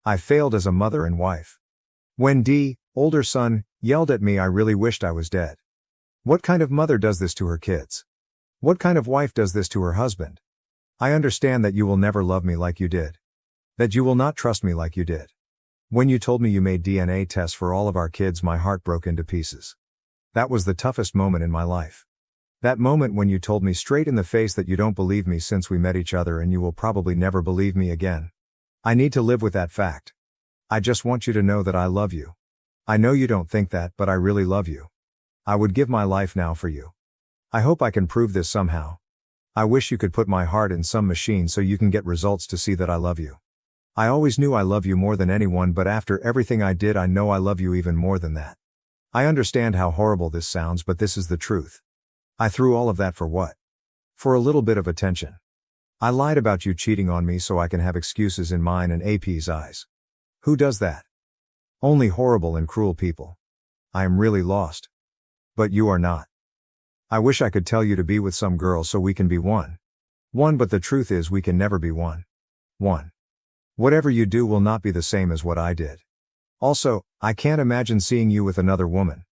Speaker 1: I failed as a mother and wife. When D, older son, yelled at me, I really wished I was dead. What kind of mother does this to her kids? What kind of wife does this to her husband? I understand that you will never love me like you did. That you will not trust me like you did. When you told me you made DNA tests for all of our kids, my heart broke into pieces. That was the toughest moment in my life. That moment when you told me straight in the face that you don't believe me since we met each other and you will probably never believe me again. I need to live with that fact. I just want you to know that I love you. I know you don't think that, but I really love you. I would give my life now for you. I hope I can prove this somehow. I wish you could put my heart in some machine so you can get results to see that I love you. I always knew I love you more than anyone, but after everything I did, I know I love you even more than that. I understand how horrible this sounds, but this is the truth. I threw all of that for what? For a little bit of attention. I lied about you cheating on me so I can have excuses in mine and AP's eyes. Who does that? Only horrible and cruel people. I am really lost. But you are not. I wish I could tell you to be with some girl so we can be one. One, but the truth is we can never be one. One. Whatever you do will not be the same as what I did. Also, I can't imagine seeing you with another woman.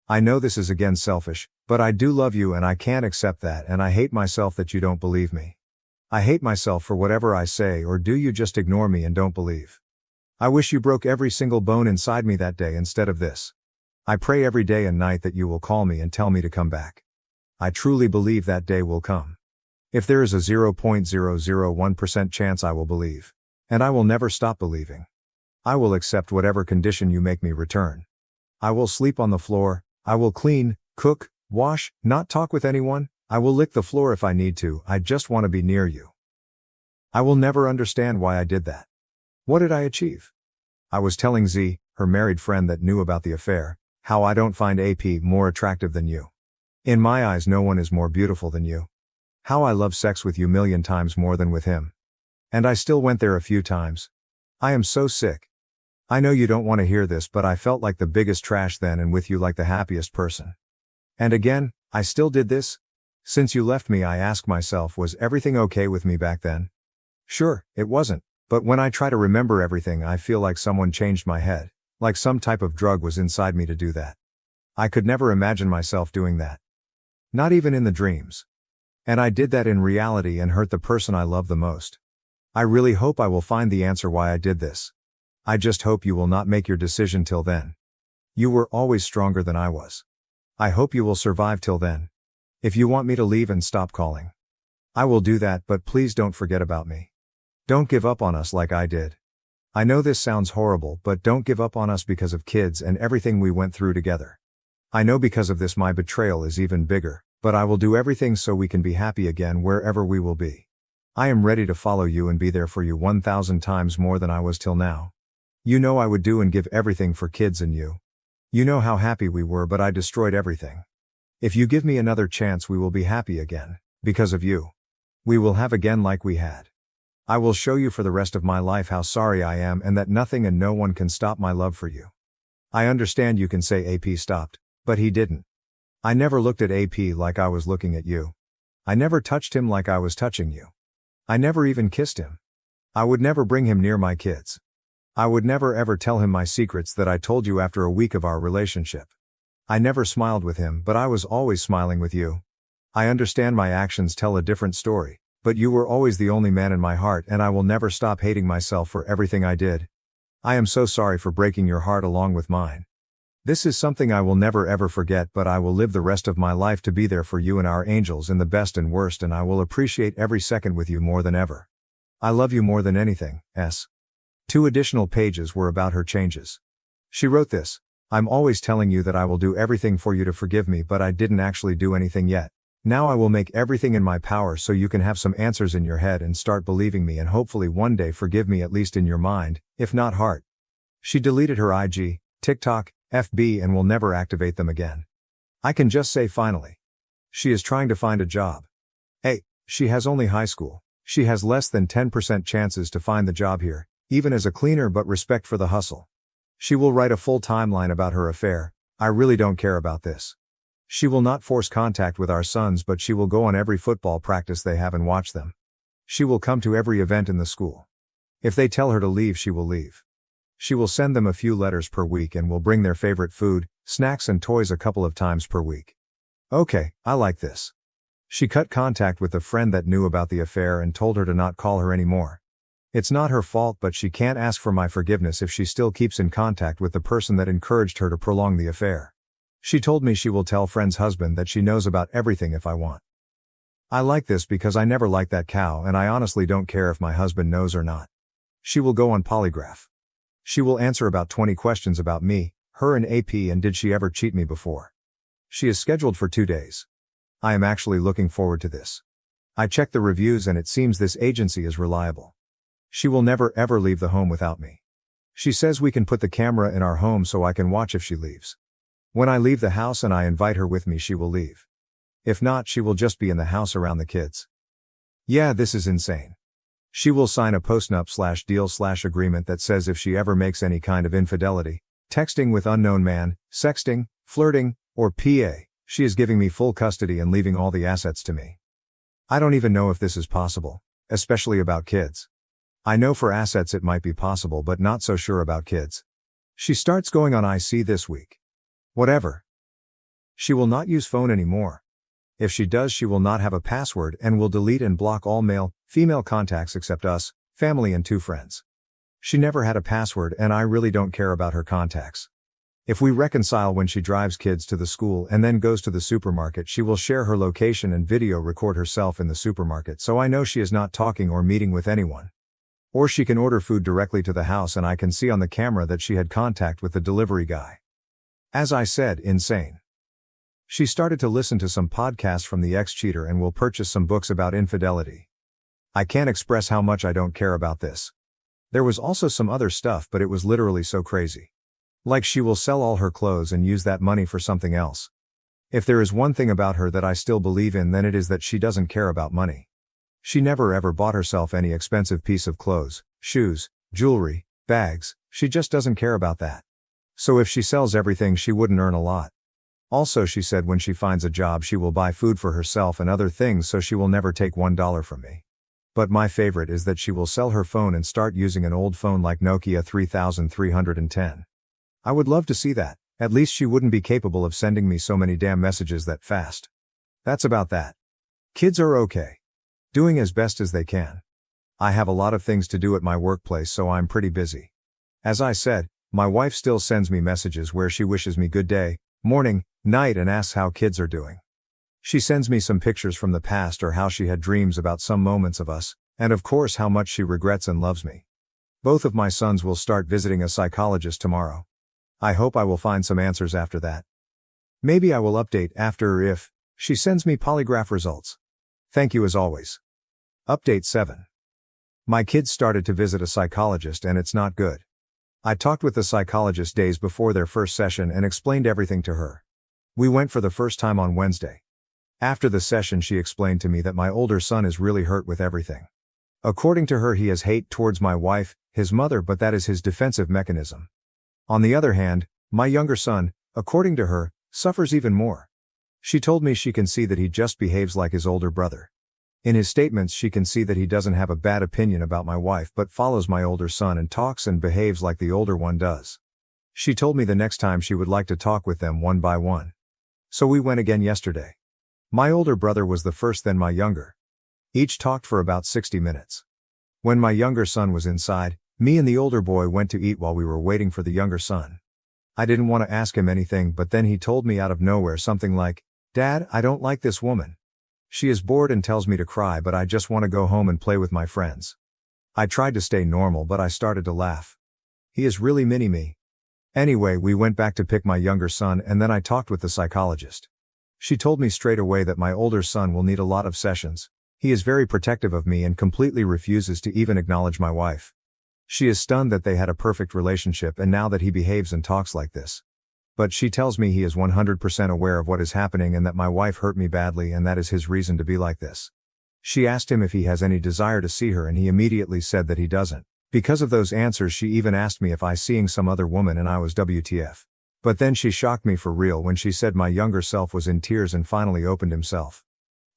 Speaker 1: I know this is again selfish, but I do love you and I can't accept that, and I hate myself that you don't believe me. I hate myself for whatever I say or do. You just ignore me and don't believe. I wish you broke every single bone inside me that day instead of this. I pray every day and night that you will call me and tell me to come back. I truly believe that day will come. If there is a 0.001% chance, I will believe. And I will never stop believing. I will accept whatever condition you make me return. I will sleep on the floor, I will clean, cook, wash, not talk with anyone, I will lick the floor if I need to. I just want to be near you. I will never understand why I did that. What did I achieve? I was telling Z, her married friend that knew about the affair, how I don't find AP more attractive than you. In my eyes, no one is more beautiful than you. How I love sex with you 1,000,000 times more than with him. And I still went there a few times. I am so sick. I know you don't want to hear this, but I felt like the biggest trash then and with you like the happiest person. And again, I still did this. Since you left me, I ask myself, was everything okay with me back then? Sure, it wasn't, but when I try to remember everything, I feel like someone changed my head, like some type of drug was inside me to do that. I could never imagine myself doing that. Not even in the dreams. And I did that in reality and hurt the person I love the most. I really hope I will find the answer why I did this. I just hope you will not make your decision till then. You were always stronger than I was. I hope you will survive till then. If you want me to leave and stop calling, I will do that, but please don't forget about me. Don't give up on us like I did. I know this sounds horrible, but don't give up on us because of kids and everything we went through together. I know because of this my betrayal is even bigger, but I will do everything so we can be happy again wherever we will be. I am ready to follow you and be there for you 1,000 times more than I was till now. You know I would do and give everything for kids and you. You know how happy we were, but I destroyed everything. If you give me another chance, we will be happy again, because of you. We will have again like we had. I will show you for the rest of my life how sorry I am and that nothing and no one can stop my love for you. I understand you can say AP stopped, but he didn't. I never looked at AP like I was looking at you. I never touched him like I was touching you. I never even kissed him. I would never bring him near my kids. I would never ever tell him my secrets that I told you after a week of our relationship. I never smiled with him, but I was always smiling with you. I understand my actions tell a different story, but you were always the only man in my heart, and I will never stop hating myself for everything I did. I am so sorry for breaking your heart along with mine. This is something I will never ever forget, but I will live the rest of my life to be there for you and our angels in the best and worst, and I will appreciate every second with you more than ever. I love you more than anything, S. 2 additional pages were about her changes. She wrote this: I'm always telling you that I will do everything for you to forgive me, but I didn't actually do anything yet. Now I will make everything in my power so you can have some answers in your head and start believing me, and hopefully one day forgive me, at least in your mind, if not heart. She deleted her IG, TikTok, FB, and will never activate them again. I can just say finally. She is trying to find a job. Hey, she has only high school. She has less than 10% chances to find the job here, even as a cleaner, but respect for the hustle. She will write a full timeline about her affair. I really don't care about this. She will not force contact with our sons, but she will go on every football practice they have and watch them. She will come to every event in the school. If they tell her to leave, she will leave. She will send them a few letters per week and will bring their favorite food, snacks and toys a couple of times per week. Okay, I like this. She cut contact with the friend that knew about the affair and told her to not call her anymore. It's not her fault, but she can't ask for my forgiveness if she still keeps in contact with the person that encouraged her to prolong the affair. She told me she will tell friend's husband that she knows about everything if I want. I like this because I never liked that cow and I honestly don't care if my husband knows or not. She will go on polygraph. She will answer about 20 questions about me, her and AP, and did she ever cheat me before. She is scheduled for 2 days. I am actually looking forward to this. I checked the reviews and it seems this agency is reliable. She will never ever leave the home without me. She says we can put the camera in our home so I can watch if she leaves. When I leave the house and I invite her with me, she will leave. If not, she will just be in the house around the kids. Yeah, this is insane. She will sign a postnup/deal/agreement that says if she ever makes any kind of infidelity, texting with unknown man, sexting, flirting, or PA, she is giving me full custody and leaving all the assets to me. I don't even know if this is possible, especially about kids. I know for assets it might be possible, but not so sure about kids. She starts going on IC this week. Whatever. She will not use phone anymore. If she does, she will not have a password and will delete and block all male, female contacts except us, family and 2 friends. She never had a password and I really don't care about her contacts. If we reconcile when she drives kids to the school and then goes to the supermarket, she will share her location and video record herself in the supermarket so I know she is not talking or meeting with anyone. Or she can order food directly to the house and I can see on the camera that she had contact with the delivery guy. As I said, insane. She started to listen to some podcasts from the ex-cheater and will purchase some books about infidelity. I can't express how much I don't care about this. There was also some other stuff, but it was literally so crazy. Like she will sell all her clothes and use that money for something else. If there is one thing about her that I still believe in, then it is that she doesn't care about money. She never ever bought herself any expensive piece of clothes, shoes, jewelry, bags, she just doesn't care about that. So if she sells everything, she wouldn't earn a lot. Also, she said when she finds a job she will buy food for herself and other things, so she will never take $1 from me. But my favorite is that she will sell her phone and start using an old phone like Nokia 3310. I would love to see that. At least she wouldn't be capable of sending me so many damn messages that fast. That's about that. Kids are okay. Doing as best as they can. I have a lot of things to do at my workplace, so I'm pretty busy. As I said, my wife still sends me messages where she wishes me good day, morning, night and asks how kids are doing. She sends me some pictures from the past or how she had dreams about some moments of us, and of course how much she regrets and loves me. Both of my sons will start visiting a psychologist tomorrow. I hope I will find some answers after that. Maybe I will update after if she sends me polygraph results. Thank you as always. Update 7. My kids started to visit a psychologist and it's not good. I talked with the psychologist days before their first session and explained everything to her. We went for the first time on Wednesday. After the session she explained to me that my older son is really hurt with everything. According to her, he has hate towards my wife, his mother, but that is his defensive mechanism. On the other hand, my younger son, according to her, suffers even more. She told me she can see that he just behaves like his older brother. In his statements she can see that he doesn't have a bad opinion about my wife but follows my older son and talks and behaves like the older one does. She told me the next time she would like to talk with them one by one. So we went again yesterday. My older brother was the first, then my younger. Each talked for about 60 minutes. When my younger son was inside, me and the older boy went to eat while we were waiting for the younger son. I didn't want to ask him anything, but then he told me out of nowhere something like, "Dad, I don't like this woman. She is bored and tells me to cry, but I just want to go home and play with my friends." I tried to stay normal, but I started to laugh. He is really mini-me. Anyway, we went back to pick my younger son and then I talked with the psychologist. She told me straight away that my older son will need a lot of sessions. He is very protective of me and completely refuses to even acknowledge my wife. She is stunned that they had a perfect relationship and now that he behaves and talks like this. But she tells me he is 100% aware of what is happening and that my wife hurt me badly and that is his reason to be like this. She asked him if he has any desire to see her and he immediately said that he doesn't. Because of those answers she even asked me if I seeing some other woman and I was WTF. But then she shocked me for real when she said my younger self was in tears and finally opened himself.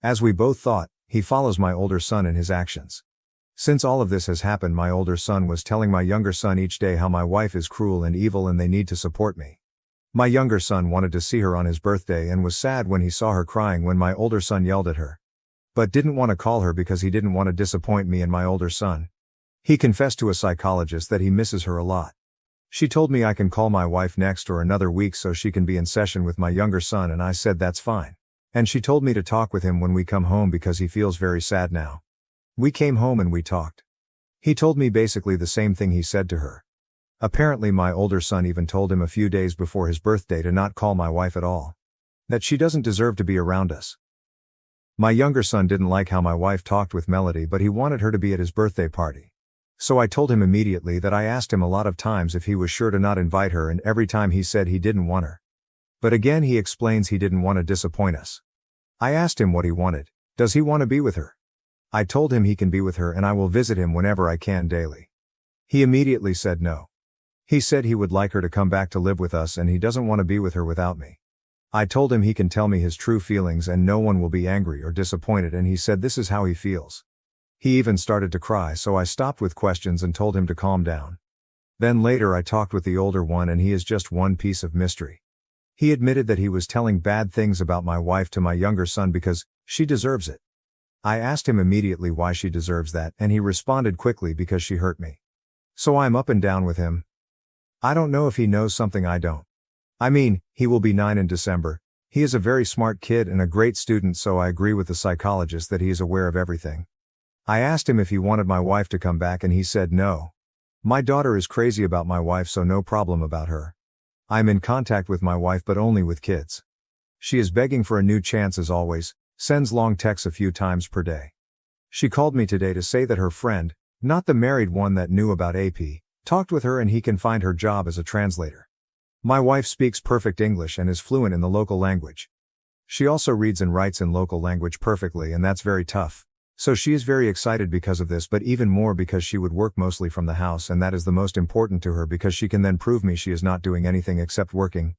Speaker 1: As we both thought, he follows my older son in his actions. Since all of this has happened, my older son was telling my younger son each day how my wife is cruel and evil and they need to support me. My younger son wanted to see her on his birthday and was sad when he saw her crying when my older son yelled at her, but didn't want to call her because he didn't want to disappoint me and my older son. He confessed to a psychologist that he misses her a lot. She told me I can call my wife next or another week so she can be in session with my younger son, and I said that's fine. And she told me to talk with him when we come home because he feels very sad now. We came home and we talked. He told me basically the same thing he said to her. Apparently my older son even told him a few days before his birthday to not call my wife at all. That she doesn't deserve to be around us. My younger son didn't like how my wife talked with Melody, but he wanted her to be at his birthday party. So I told him immediately that I asked him a lot of times if he was sure to not invite her, and every time he said he didn't want her. But again he explains he didn't want to disappoint us. I asked him what he wanted. Does he want to be with her? I told him he can be with her and I will visit him whenever I can daily. He immediately said no. He said he would like her to come back to live with us and he doesn't want to be with her without me. I told him he can tell me his true feelings and no one will be angry or disappointed, and he said this is how he feels. He even started to cry, so I stopped with questions and told him to calm down. Then later I talked with the older one and he is just one piece of mystery. He admitted that he was telling bad things about my wife to my younger son because she deserves it. I asked him immediately why she deserves that, and he responded quickly because she hurt me. So I'm up and down with him. I don't know if he knows something I don't. I mean, he will be 9 in December. He is a very smart kid and a great student, so I agree with the psychologist that he is aware of everything. I asked him if he wanted my wife to come back and he said no. My daughter is crazy about my wife, so no problem about her. I'm in contact with my wife but only with kids. She is begging for a new chance as always, sends long texts a few times per day. She called me today to say that her friend, not the married one that knew about AP, talked with her and he can find her job as a translator. My wife speaks perfect English and is fluent in the local language. She also reads and writes in local language perfectly, and that's very tough. So she is very excited because of this, but even more because she would work mostly from the house, and that is the most important to her because she can then prove me she is not doing anything except working.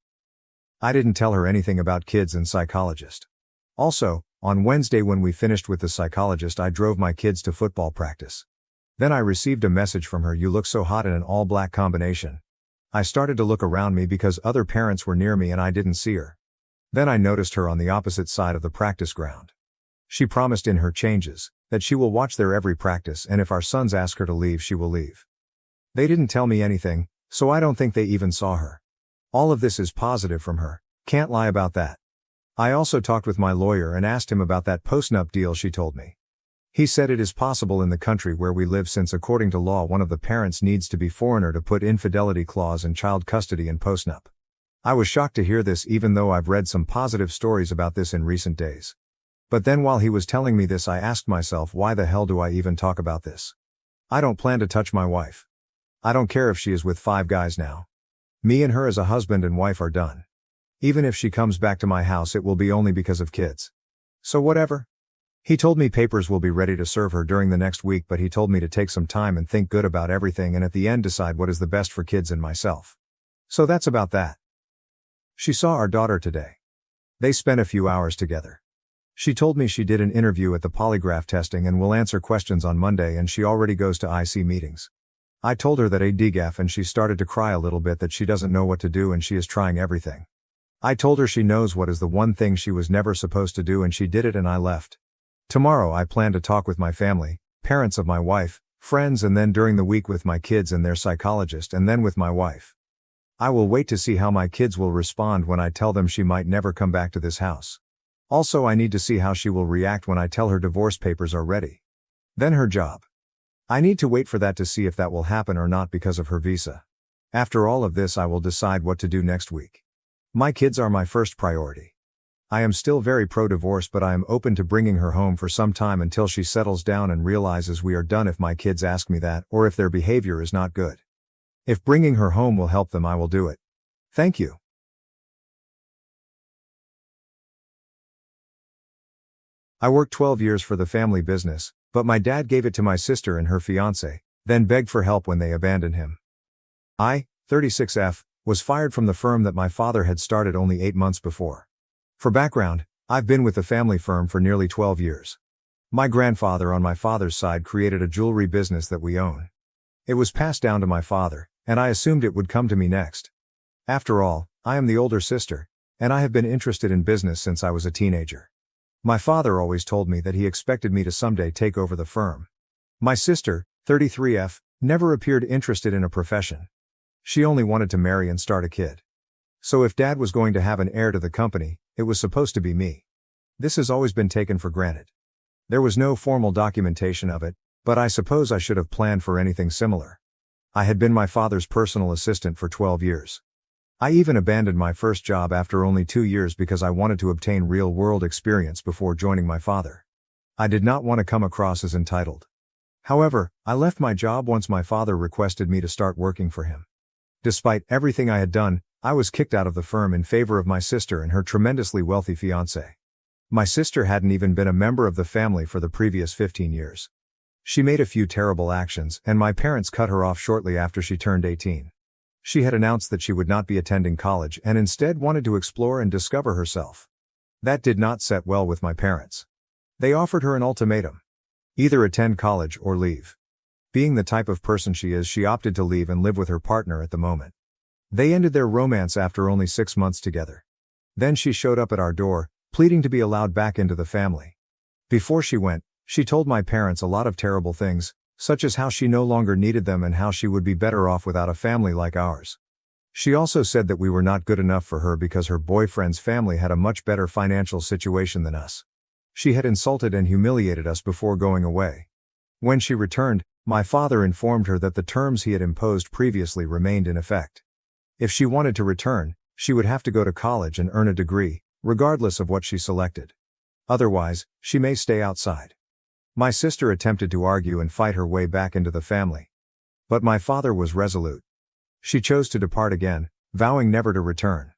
Speaker 1: I didn't tell her anything about kids and psychologist. Also, on Wednesday when we finished with the psychologist, I drove my kids to football practice. Then I received a message from her, "You look so hot in an all-black combination." I started to look around me because other parents were near me and I didn't see her. Then I noticed her on the opposite side of the practice ground. She promised in her changes that she will watch their every practice, and if our sons ask her to leave, she will leave. They didn't tell me anything, so I don't think they even saw her. All of this is positive from her. Can't lie about that. I also talked with my lawyer and asked him about that postnup deal she told me. He said it is possible in the country where we live, since according to law one of the parents needs to be foreigner to put infidelity clause in child custody and postnup. I was shocked to hear this, even though I've read some positive stories about this in recent days. But then while he was telling me this, I asked myself, why the hell do I even talk about this? I don't plan to touch my wife. I don't care if she is with 5 guys now. Me and her as a husband and wife are done. Even if she comes back to my house, it will be only because of kids. So whatever. He told me papers will be ready to serve her during the next week, but he told me to take some time and think good about everything and at the end decide what is the best for kids and myself. So that's about that. She saw our daughter today. They spent a few hours together. She told me she did an interview at the polygraph testing and will answer questions on Monday, and she already goes to IC meetings. I told her that a DGAF and she started to cry a little bit, that she doesn't know what to do and she is trying everything. I told her she knows what is the one thing she was never supposed to do and she did it, and I left. Tomorrow I plan to talk with my family, parents of my wife, friends, and then during the week with my kids and their psychologist, and then with my wife. I will wait to see how my kids will respond when I tell them she might never come back to this house. Also, I need to see how she will react when I tell her divorce papers are ready. Then her job. I need to wait for that to see if that will happen or not because of her visa. After all of this, I will decide what to do next week. My kids are my first priority. I am still very pro-divorce, but I am open to bringing her home for some time until she settles down and realizes we are done if my kids ask me that, or if their behavior is not good. If bringing her home will help them, I will do it. Thank you. I worked 12 years for the family business, but my dad gave it to my sister and her fiancé, then begged for help when they abandoned him. I, 36F, was fired from the firm that my father had started only 8 months before. For background, I've been with the family firm for nearly 12 years. My grandfather on my father's side created a jewelry business that we own. It was passed down to my father, and I assumed it would come to me next. After all, I am the older sister, and I have been interested in business since I was a teenager. My father always told me that he expected me to someday take over the firm. My sister, 33F, never appeared interested in a profession. She only wanted to marry and start a kid. So if Dad was going to have an heir to the company, it was supposed to be me. This has always been taken for granted. There was no formal documentation of it, but I suppose I should have planned for anything similar. I had been my father's personal assistant for 12 years. I even abandoned my first job after only 2 years because I wanted to obtain real-world experience before joining my father. I did not want to come across as entitled. However, I left my job once my father requested me to start working for him. Despite everything I had done, I was kicked out of the firm in favor of my sister and her tremendously wealthy fiancé. My sister hadn't even been a member of the family for the previous 15 years. She made a few terrible actions, and my parents cut her off shortly after she turned 18. She had announced that she would not be attending college and instead wanted to explore and discover herself. That did not set well with my parents. They offered her an ultimatum. Either attend college or leave. Being the type of person she is, she opted to leave and live with her partner at the moment. They ended their romance after only 6 months together. Then she showed up at our door, pleading to be allowed back into the family. Before she went, she told my parents a lot of terrible things, such as how she no longer needed them and how she would be better off without a family like ours. She also said that we were not good enough for her because her boyfriend's family had a much better financial situation than us. She had insulted and humiliated us before going away. When she returned, my father informed her that the terms he had imposed previously remained in effect. If she wanted to return, she would have to go to college and earn a degree, regardless of what she selected. Otherwise, she may stay outside. My sister attempted to argue and fight her way back into the family. But my father was resolute. She chose to depart again, vowing never to return.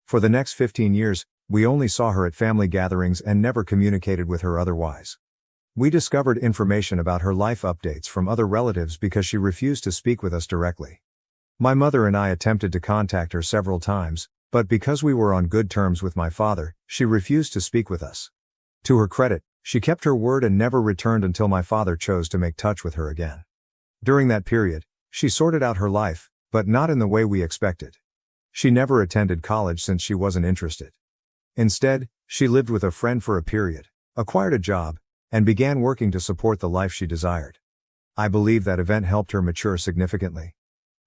Speaker 1: For the next 15 years, we only saw her at family gatherings and never communicated with her otherwise. We discovered information about her life updates from other relatives because she refused to speak with us directly. My mother and I attempted to contact her several times, but because we were on good terms with my father, she refused to speak with us. To her credit, she kept her word and never returned until my father chose to make touch with her again. During that period, she sorted out her life, but not in the way we expected. She never attended college since she wasn't interested. Instead, she lived with a friend for a period, acquired a job, and began working to support the life she desired. I believe that event helped her mature significantly.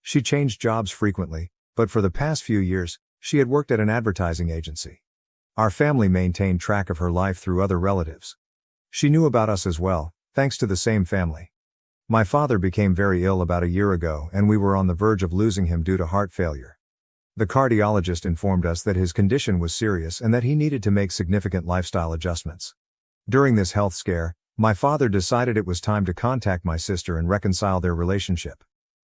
Speaker 1: She changed jobs frequently, but for the past few years, she had worked at an advertising agency. Our family maintained track of her life through other relatives. She knew about us as well, thanks to the same family. My father became very ill about a year ago and we were on the verge of losing him due to heart failure. The cardiologist informed us that his condition was serious and that he needed to make significant lifestyle adjustments. During this health scare, my father decided it was time to contact my sister and reconcile their relationship.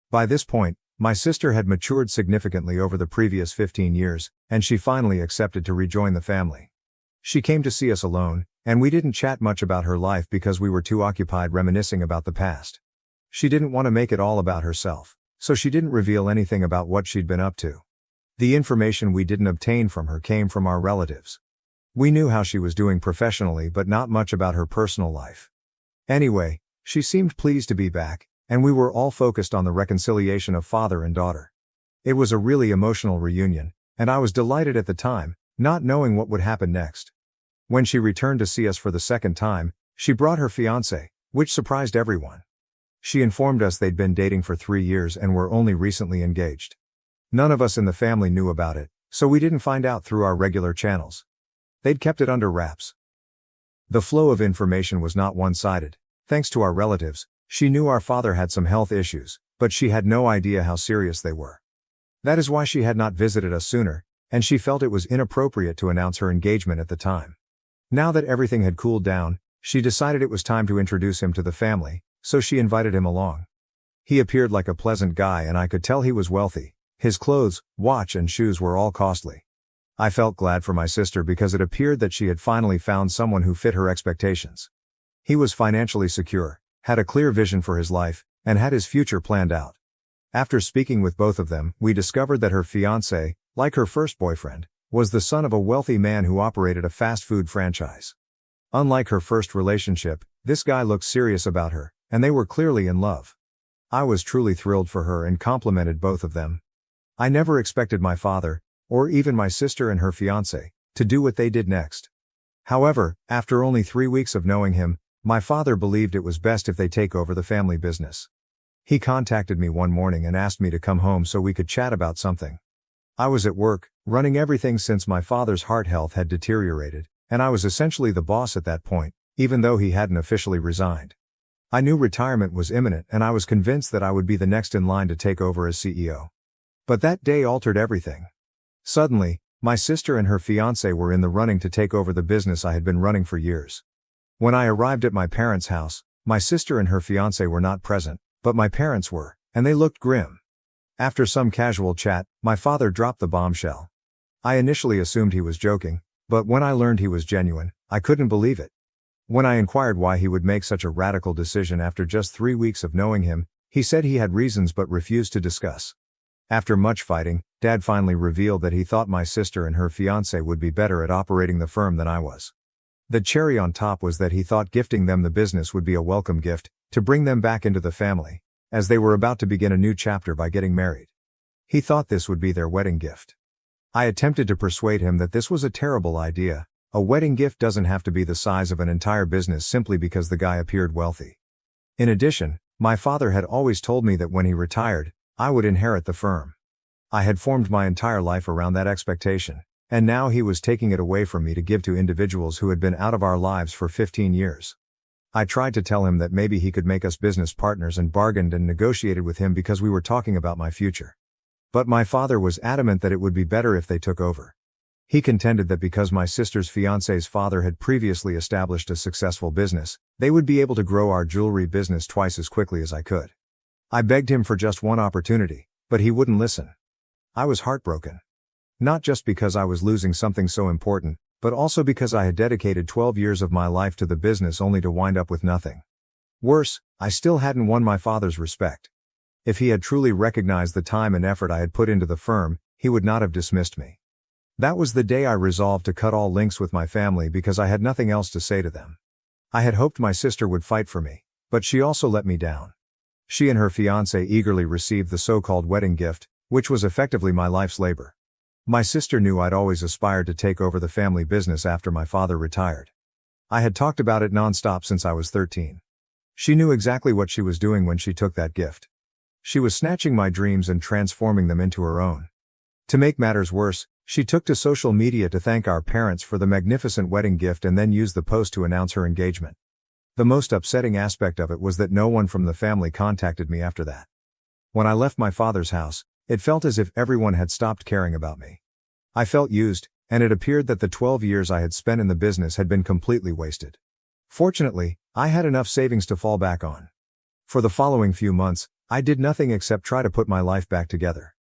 Speaker 1: By this point, my sister had matured significantly over the previous 15 years, and she finally accepted to rejoin the family. She came to see us alone, and we didn't chat much about her life because we were too occupied reminiscing about the past. She didn't want to make it all about herself, so she didn't reveal anything about what she'd been up to. The information we didn't obtain from her came from our relatives. We knew how she was doing professionally but not much about her personal life. Anyway, she seemed pleased to be back, and we were all focused on the reconciliation of father and daughter. It was a really emotional reunion, and I was delighted at the time, not knowing what would happen next. When she returned to see us for the second time, she brought her fiancé, which surprised everyone. She informed us they'd been dating for 3 years and were only recently engaged. None of us in the family knew about it, so we didn't find out through our regular channels. They'd kept it under wraps. The flow of information was not one-sided. Thanks to our relatives, she knew our father had some health issues, but she had no idea how serious they were. That is why she had not visited us sooner, and she felt it was inappropriate to announce her engagement at the time. Now that everything had cooled down, she decided it was time to introduce him to the family, so she invited him along. He appeared like a pleasant guy and I could tell he was wealthy. His clothes, watch and shoes were all costly. I felt glad for my sister because it appeared that she had finally found someone who fit her expectations. He was financially secure, had a clear vision for his life, and had his future planned out. After speaking with both of them, we discovered that her fiancé, like her first boyfriend, was the son of a wealthy man who operated a fast food franchise. Unlike her first relationship, this guy looked serious about her, and they were clearly in love. I was truly thrilled for her and complimented both of them. I never expected my father, or even my sister and her fiancé, to do what they did next. However, after only 3 weeks of knowing him, my father believed it was best if they take over the family business. He contacted me one morning and asked me to come home so we could chat about something. I was at work, running everything since my father's heart health had deteriorated, and I was essentially the boss at that point, even though he hadn't officially resigned. I knew retirement was imminent and I was convinced that I would be the next in line to take over as CEO. But that day altered everything. Suddenly, my sister and her fiancé were in the running to take over the business I had been running for years. When I arrived at my parents' house, my sister and her fiancé were not present, but my parents were, and they looked grim. After some casual chat, my father dropped the bombshell. I initially assumed he was joking, but when I learned he was genuine, I couldn't believe it. When I inquired why he would make such a radical decision after just 3 weeks of knowing him, he said he had reasons but refused to discuss. After much fighting, Dad finally revealed that he thought my sister and her fiancé would be better at operating the firm than I was. The cherry on top was that he thought gifting them the business would be a welcome gift, to bring them back into the family, as they were about to begin a new chapter by getting married. He thought this would be their wedding gift. I attempted to persuade him that this was a terrible idea. A wedding gift doesn't have to be the size of an entire business simply because the guy appeared wealthy. In addition, my father had always told me that when he retired, I would inherit the firm. I had formed my entire life around that expectation, and now he was taking it away from me to give to individuals who had been out of our lives for 15 years. I tried to tell him that maybe he could make us business partners and bargained and negotiated with him because we were talking about my future. But my father was adamant that it would be better if they took over. He contended that because my sister's fiancé's father had previously established a successful business, they would be able to grow our jewelry business twice as quickly as I could. I begged him for just one opportunity, but he wouldn't listen. I was heartbroken. Not just because I was losing something so important, but also because I had dedicated 12 years of my life to the business only to wind up with nothing. Worse, I still hadn't won my father's respect. If he had truly recognized the time and effort I had put into the firm, he would not have dismissed me. That was the day I resolved to cut all links with my family because I had nothing else to say to them. I had hoped my sister would fight for me, but she also let me down. She and her fiancé eagerly received the so-called wedding gift, which was effectively my life's labor. My sister knew I'd always aspired to take over the family business after my father retired. I had talked about it nonstop since I was 13. She knew exactly what she was doing when she took that gift. She was snatching my dreams and transforming them into her own. To make matters worse, she took to social media to thank our parents for the magnificent wedding gift and then used the post to announce her engagement. The most upsetting aspect of it was that no one from the family contacted me after that. When I left my father's house, it felt as if everyone had stopped caring about me. I felt used, and it appeared that the 12 years I had spent in the business had been completely wasted. Fortunately, I had enough savings to fall back on. For the following few months, I did nothing except try to put my life back together.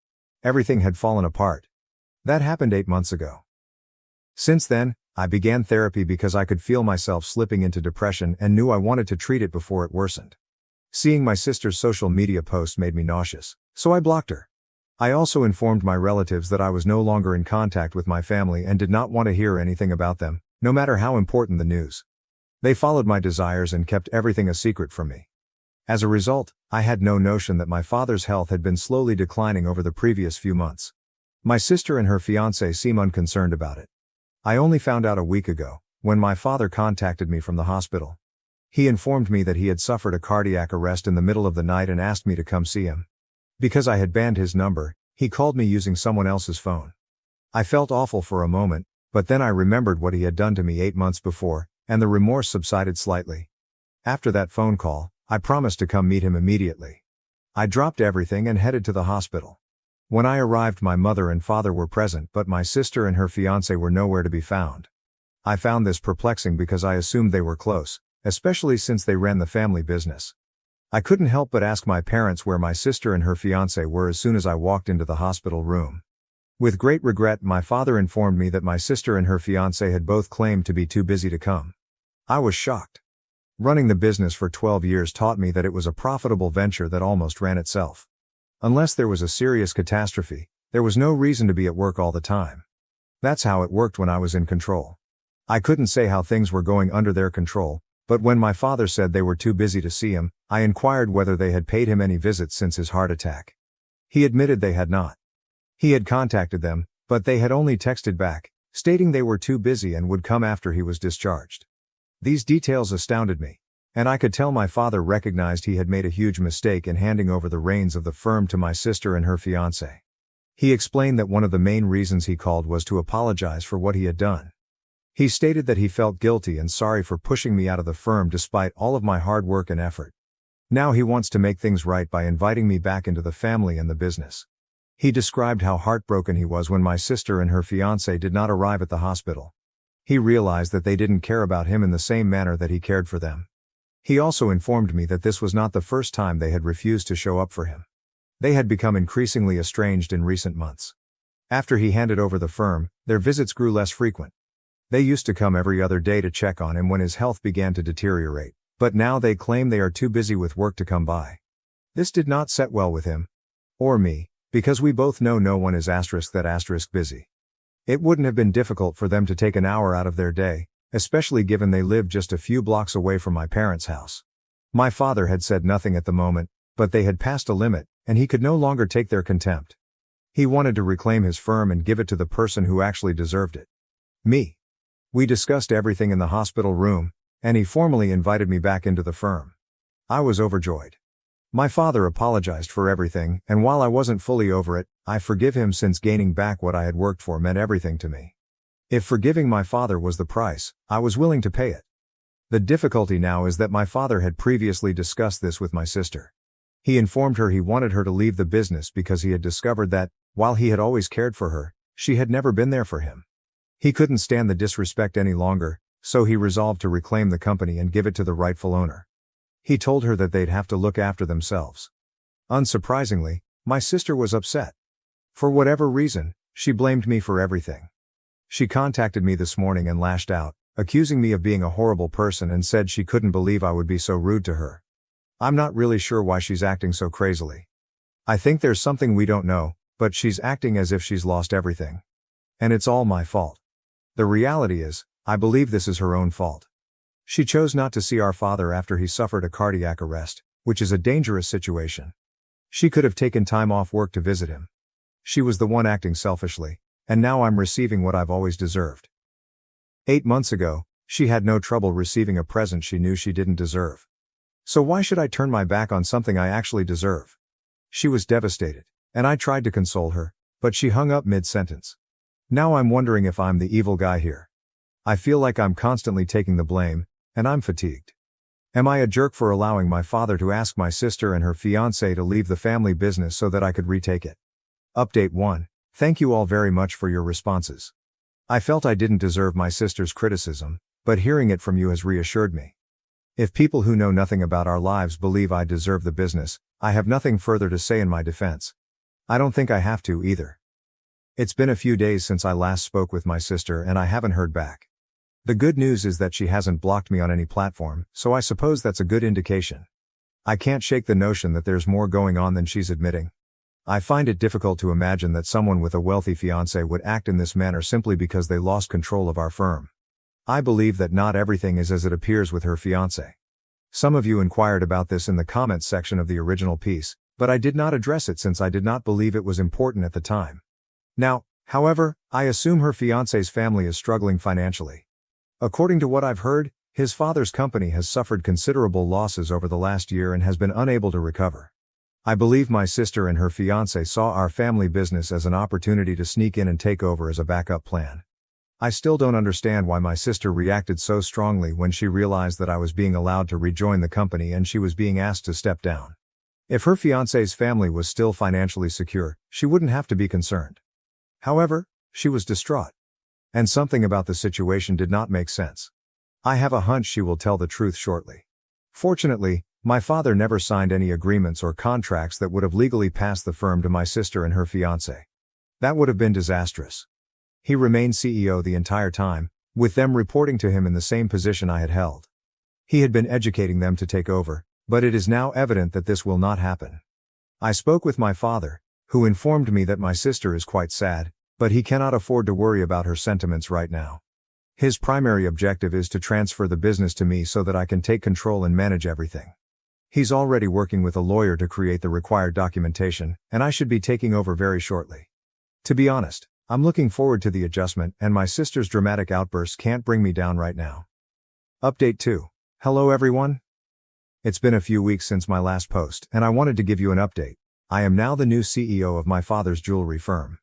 Speaker 1: Everything had fallen apart. That happened 8 months ago. Since then, I began therapy because I could feel myself slipping into depression and knew I wanted to treat it before it worsened. Seeing my sister's social media posts made me nauseous, so I blocked her. I also informed my relatives that I was no longer in contact with my family and did not want to hear anything about them, no matter how important the news. They followed my desires and kept everything a secret from me. As a result, I had no notion that my father's health had been slowly declining over the previous few months. My sister and her fiancé seem unconcerned about it. I only found out a week ago, when my father contacted me from the hospital. He informed me that he had suffered a cardiac arrest in the middle of the night and asked me to come see him. Because I had banned his number, he called me using someone else's phone. I felt awful for a moment, but then I remembered what he had done to me 8 months before, and the remorse subsided slightly. After that phone call, I promised to come meet him immediately. I dropped everything and headed to the hospital. When I arrived, my mother and father were present, but my sister and her fiancé were nowhere to be found. I found this perplexing because I assumed they were close, especially since they ran the family business. I couldn't help but ask my parents where my sister and her fiancé were as soon as I walked into the hospital room. With great regret, my father informed me that my sister and her fiancé had both claimed to be too busy to come. I was shocked. Running the business for 12 years taught me that it was a profitable venture that almost ran itself. Unless there was a serious catastrophe, there was no reason to be at work all the time. That's how it worked when I was in control. I couldn't say how things were going under their control, but when my father said they were too busy to see him, I inquired whether they had paid him any visits since his heart attack. He admitted they had not. He had contacted them, but they had only texted back, stating they were too busy and would come after he was discharged. These details astounded me, and I could tell my father recognized he had made a huge mistake in handing over the reins of the firm to my sister and her fiancé. He explained that one of the main reasons he called was to apologize for what he had done. He stated that he felt guilty and sorry for pushing me out of the firm despite all of my hard work and effort. Now he wants to make things right by inviting me back into the family and the business. He described how heartbroken he was when my sister and her fiancé did not arrive at the hospital. He realized that they didn't care about him in the same manner that he cared for them. He also informed me that this was not the first time they had refused to show up for him. They had become increasingly estranged in recent months. After he handed over the firm, their visits grew less frequent. They used to come every other day to check on him when his health began to deteriorate, but now they claim they are too busy with work to come by. This did not set well with him. Or me, because we both know no one is busy. It wouldn't have been difficult for them to take an hour out of their day, especially given they lived just a few blocks away from my parents' house. My father had said nothing at the moment, but they had passed a limit, and he could no longer take their contempt. He wanted to reclaim his firm and give it to the person who actually deserved it. Me. We discussed everything in the hospital room, and he formally invited me back into the firm. I was overjoyed. My father apologized for everything, and while I wasn't fully over it, I forgive him since gaining back what I had worked for meant everything to me. If forgiving my father was the price, I was willing to pay it. The difficulty now is that my father had previously discussed this with my sister. He informed her he wanted her to leave the business because he had discovered that, while he had always cared for her, she had never been there for him. He couldn't stand the disrespect any longer, so he resolved to reclaim the company and give it to the rightful owner. He told her that they'd have to look after themselves. Unsurprisingly, my sister was upset. For whatever reason, she blamed me for everything. She contacted me this morning and lashed out, accusing me of being a horrible person and said she couldn't believe I would be so rude to her. I'm not really sure why she's acting so crazily. I think there's something we don't know, but she's acting as if she's lost everything. And it's all my fault. The reality is, I believe this is her own fault. She chose not to see our father after he suffered a cardiac arrest, which is a dangerous situation. She could have taken time off work to visit him. She was the one acting selfishly, and now I'm receiving what I've always deserved. 8 months ago, she had no trouble receiving a present she knew she didn't deserve. So why should I turn my back on something I actually deserve? She was devastated, and I tried to console her, but she hung up mid-sentence. Now I'm wondering if I'm the evil guy here. I feel like I'm constantly taking the blame, and I'm fatigued. Am I a jerk for allowing my father to ask my sister and her fiancé to leave the family business so that I could retake it? Update 1. Thank you all very much for your responses. I felt I didn't deserve my sister's criticism, but hearing it from you has reassured me. If people who know nothing about our lives believe I deserve the business, I have nothing further to say in my defense. I don't think I have to either. It's been a few days since I last spoke with my sister and I haven't heard back. The good news is that she hasn't blocked me on any platform, so I suppose that's a good indication. I can't shake the notion that there's more going on than she's admitting. I find it difficult to imagine that someone with a wealthy fiancé would act in this manner simply because they lost control of our firm. I believe that not everything is as it appears with her fiancé. Some of you inquired about this in the comments section of the original piece, but I did not address it since I did not believe it was important at the time. Now, however, I assume her fiancé's family is struggling financially. According to what I've heard, his father's company has suffered considerable losses over the last year and has been unable to recover. I believe my sister and her fiancé saw our family business as an opportunity to sneak in and take over as a backup plan. I still don't understand why my sister reacted so strongly when she realized that I was being allowed to rejoin the company and she was being asked to step down. If her fiancé's family was still financially secure, she wouldn't have to be concerned. However, she was distraught. And something about the situation did not make sense. I have a hunch she will tell the truth shortly. Fortunately, my father never signed any agreements or contracts that would have legally passed the firm to my sister and her fiancé. That would have been disastrous. He remained CEO the entire time, with them reporting to him in the same position I had held. He had been educating them to take over, but it is now evident that this will not happen. I spoke with my father, who informed me that my sister is quite sad, but he cannot afford to worry about her sentiments right now. His primary objective is to transfer the business to me so that I can take control and manage everything. He's already working with a lawyer to create the required documentation, and I should be taking over very shortly. To be honest, I'm looking forward to the adjustment, and my sister's dramatic outbursts can't bring me down right now. Update 2. Hello everyone. It's been a few weeks since my last post, and I wanted to give you an update. I am now the new CEO of my father's jewelry firm.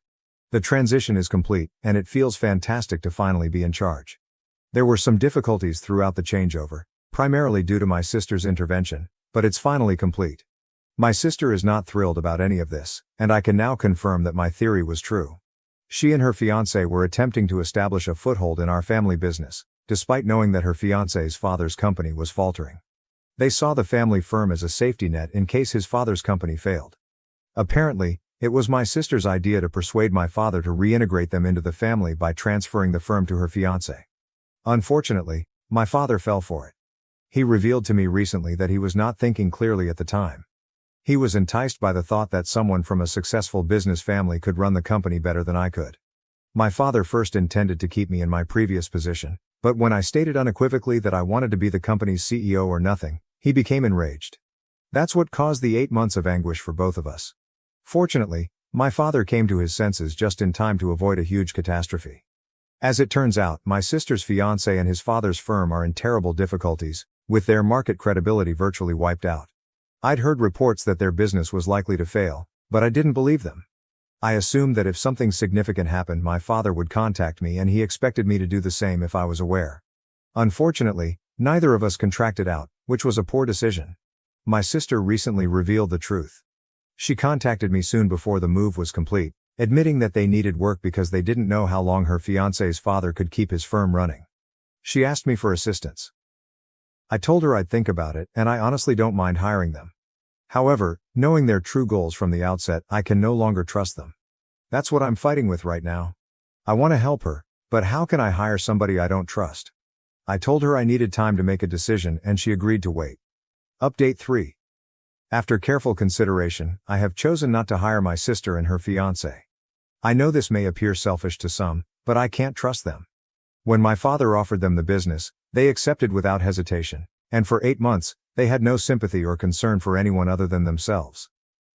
Speaker 1: The transition is complete, and it feels fantastic to finally be in charge. There were some difficulties throughout the changeover, primarily due to my sister's intervention, but it's finally complete. My sister is not thrilled about any of this, and I can now confirm that my theory was true. She and her fiancé were attempting to establish a foothold in our family business, despite knowing that her fiancé's father's company was faltering. They saw the family firm as a safety net in case his father's company failed. Apparently, it was my sister's idea to persuade my father to reintegrate them into the family by transferring the firm to her fiancé. Unfortunately, my father fell for it. He revealed to me recently that he was not thinking clearly at the time. He was enticed by the thought that someone from a successful business family could run the company better than I could. My father first intended to keep me in my previous position, but when I stated unequivocally that I wanted to be the company's CEO or nothing, he became enraged. That's what caused the 8 months of anguish for both of us. Fortunately, my father came to his senses just in time to avoid a huge catastrophe. As it turns out, my sister's fiancé and his father's firm are in terrible difficulties, with their market credibility virtually wiped out. I'd heard reports that their business was likely to fail, but I didn't believe them. I assumed that if something significant happened, my father would contact me, and he expected me to do the same if I was aware. Unfortunately, neither of us contracted out, which was a poor decision. My sister recently revealed the truth. She contacted me soon before the move was complete, admitting that they needed work because they didn't know how long her fiancé's father could keep his firm running. She asked me for assistance. I told her I'd think about it, and I honestly don't mind hiring them. However, knowing their true goals from the outset, I can no longer trust them. That's what I'm fighting with right now. I want to help her, but how can I hire somebody I don't trust? I told her I needed time to make a decision, and she agreed to wait. Update 3. After careful consideration, I have chosen not to hire my sister and her fiancé. I know this may appear selfish to some, but I can't trust them. When my father offered them the business, they accepted without hesitation, and for 8 months, they had no sympathy or concern for anyone other than themselves.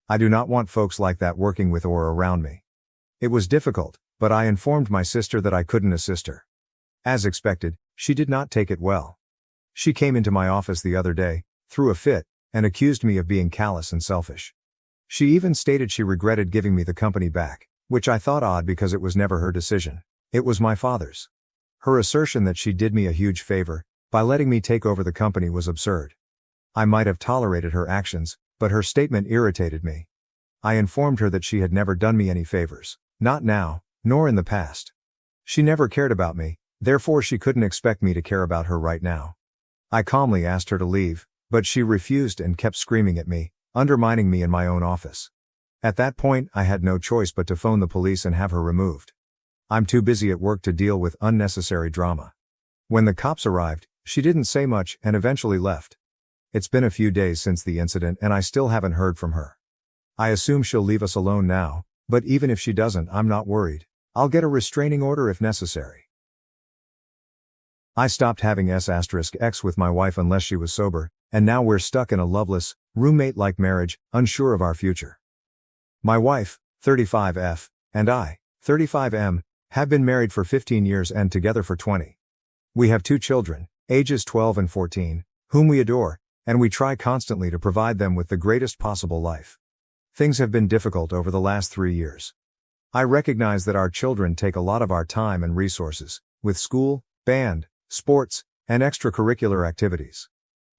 Speaker 1: I do not want folks like that working with or around me. It was difficult, but I informed my sister that I couldn't assist her. As expected, she did not take it well. She came into my office the other day, threw a fit, and accused me of being callous and selfish. She even stated she regretted giving me the company back, which I thought odd because it was never her decision. It was my father's. Her assertion that she did me a huge favor by letting me take over the company was absurd. I might have tolerated her actions, but her statement irritated me. I informed her that she had never done me any favors, not now, nor in the past. She never cared about me, therefore she couldn't expect me to care about her right now. I calmly asked her to leave, but she refused and kept screaming at me, undermining me in my own office. At that point, I had no choice but to phone the police and have her removed. I'm too busy at work to deal with unnecessary drama. When the cops arrived, she didn't say much and eventually left. It's been a few days since the incident and I still haven't heard from her. I assume she'll leave us alone now, but even if she doesn't, I'm not worried. I'll get a restraining order if necessary. I stopped having S*X with my wife unless she was sober, and now we're stuck in a loveless, roommate-like marriage, unsure of our future. My wife, 35F, and I, 35M, have been married for 15 years and together for 20. We have 2 children, ages 12 and 14, whom we adore, and we try constantly to provide them with the greatest possible life. Things have been difficult over the last 3 years. I recognize that our children take a lot of our time and resources, with school, band, sports, and extracurricular activities.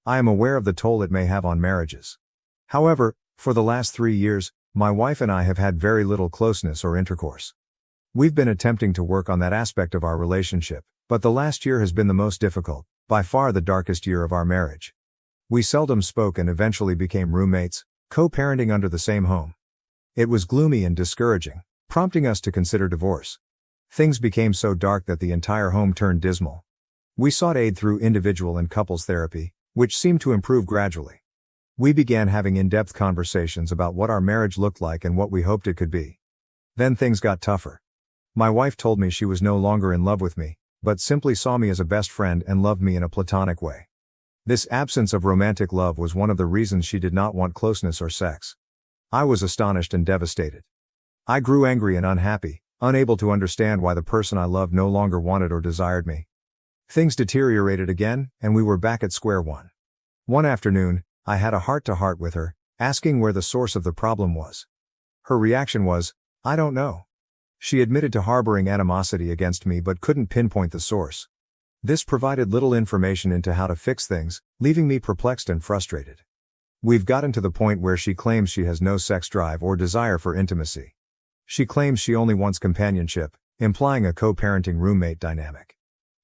Speaker 1: I am aware of the toll it may have on marriages. However, for the last 3 years, my wife and I have had very little closeness or intercourse. We've been attempting to work on that aspect of our relationship, but the last year has been the most difficult, by far the darkest year of our marriage. We seldom spoke and eventually became roommates, co-parenting under the same home. It was gloomy and discouraging, prompting us to consider divorce. Things became so dark that the entire home turned dismal. We sought aid through individual and couples therapy, which seemed to improve gradually. We began having in-depth conversations about what our marriage looked like and what we hoped it could be. Then things got tougher. My wife told me she was no longer in love with me, but simply saw me as a best friend and loved me in a platonic way. This absence of romantic love was one of the reasons she did not want closeness or sex. I was astonished and devastated. I grew angry and unhappy, unable to understand why the person I loved no longer wanted or desired me. Things deteriorated again, and we were back at square one. One afternoon, I had a heart-to-heart with her, asking where the source of the problem was. Her reaction was, "I don't know." She admitted to harboring animosity against me but couldn't pinpoint the source. This provided little information into how to fix things, leaving me perplexed and frustrated. We've gotten to the point where she claims she has no sex drive or desire for intimacy. She claims she only wants companionship, implying a co-parenting roommate dynamic.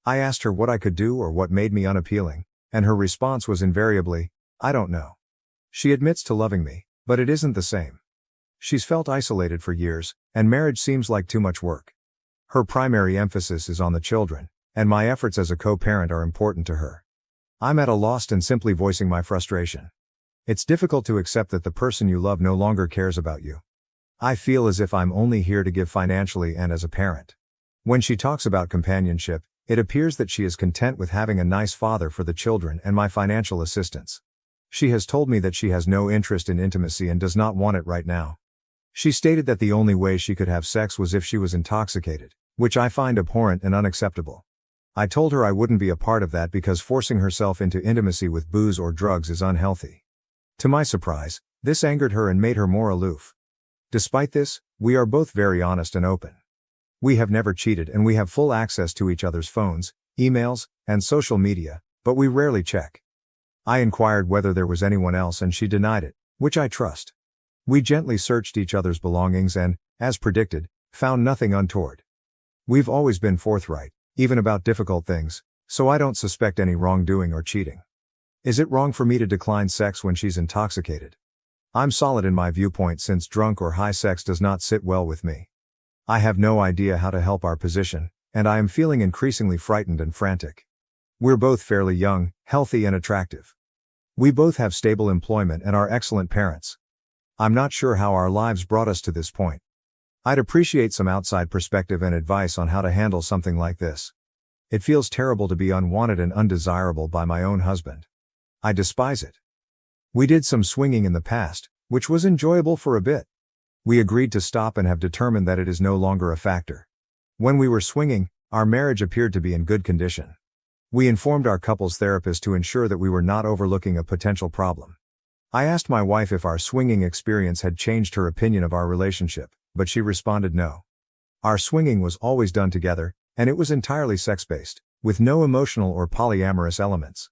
Speaker 1: I asked her what I could do or what made me unappealing, and her response was invariably, "I don't know." She admits to loving me, but it isn't the same. She's felt isolated for years, and marriage seems like too much work. Her primary emphasis is on the children, and my efforts as a co-parent are important to her. I'm at a loss and simply voicing my frustration. It's difficult to accept that the person you love no longer cares about you. I feel as if I'm only here to give financially and as a parent. When she talks about companionship, it appears that she is content with having a nice father for the children and my financial assistance. She has told me that she has no interest in intimacy and does not want it right now. She stated that the only way she could have sex was if she was intoxicated, which I find abhorrent and unacceptable. I told her I wouldn't be a part of that because forcing herself into intimacy with booze or drugs is unhealthy. To my surprise, this angered her and made her more aloof. Despite this, we are both very honest and open. We have never cheated and we have full access to each other's phones, emails, and social media, but we rarely check. I inquired whether there was anyone else and she denied it, which I trust. We gently searched each other's belongings and, as predicted, found nothing untoward. We've always been forthright, even about difficult things, so I don't suspect any wrongdoing or cheating. Is it wrong for me to decline sex when she's intoxicated? I'm solid in my viewpoint since drunk or high sex does not sit well with me. I have no idea how to help our position, and I am feeling increasingly frightened and frantic. We're both fairly young, healthy and attractive. We both have stable employment and are excellent parents. I'm not sure how our lives brought us to this point. I'd appreciate some outside perspective and advice on how to handle something like this. It feels terrible to be unwanted and undesirable by my own husband. I despise it. We did some swinging in the past, which was enjoyable for a bit. We agreed to stop and have determined that it is no longer a factor. When we were swinging, our marriage appeared to be in good condition. We informed our couples therapist to ensure that we were not overlooking a potential problem. I asked my wife if our swinging experience had changed her opinion of our relationship, but she responded no. Our swinging was always done together, and it was entirely sex-based, with no emotional or polyamorous elements.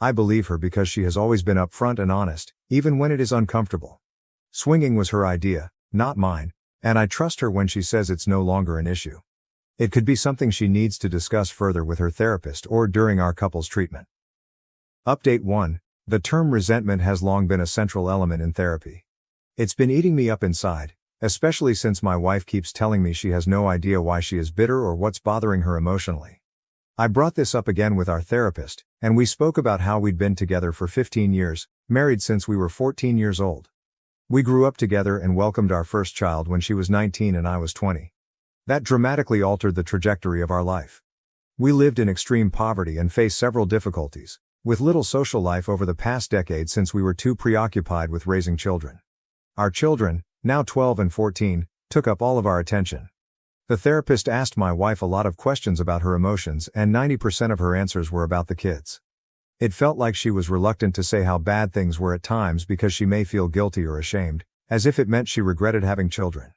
Speaker 1: I believe her because she has always been upfront and honest, even when it is uncomfortable. Swinging was her idea, not mine, and I trust her when she says it's no longer an issue. It could be something she needs to discuss further with her therapist or during our couples treatment. Update 1. The term resentment has long been a central element in therapy. It's been eating me up inside, especially since my wife keeps telling me she has no idea why she is bitter or what's bothering her emotionally. I brought this up again with our therapist, and we spoke about how we'd been together for 15 years, married since we were 14 years old. We grew up together and welcomed our first child when she was 19 and I was 20. That dramatically altered the trajectory of our life. We lived in extreme poverty and faced several difficulties, with little social life over the past decade since we were too preoccupied with raising children. Our children, now 12 and 14, took up all of our attention. The therapist asked my wife a lot of questions about her emotions and 90% of her answers were about the kids. It felt like she was reluctant to say how bad things were at times because she may feel guilty or ashamed, as if it meant she regretted having children.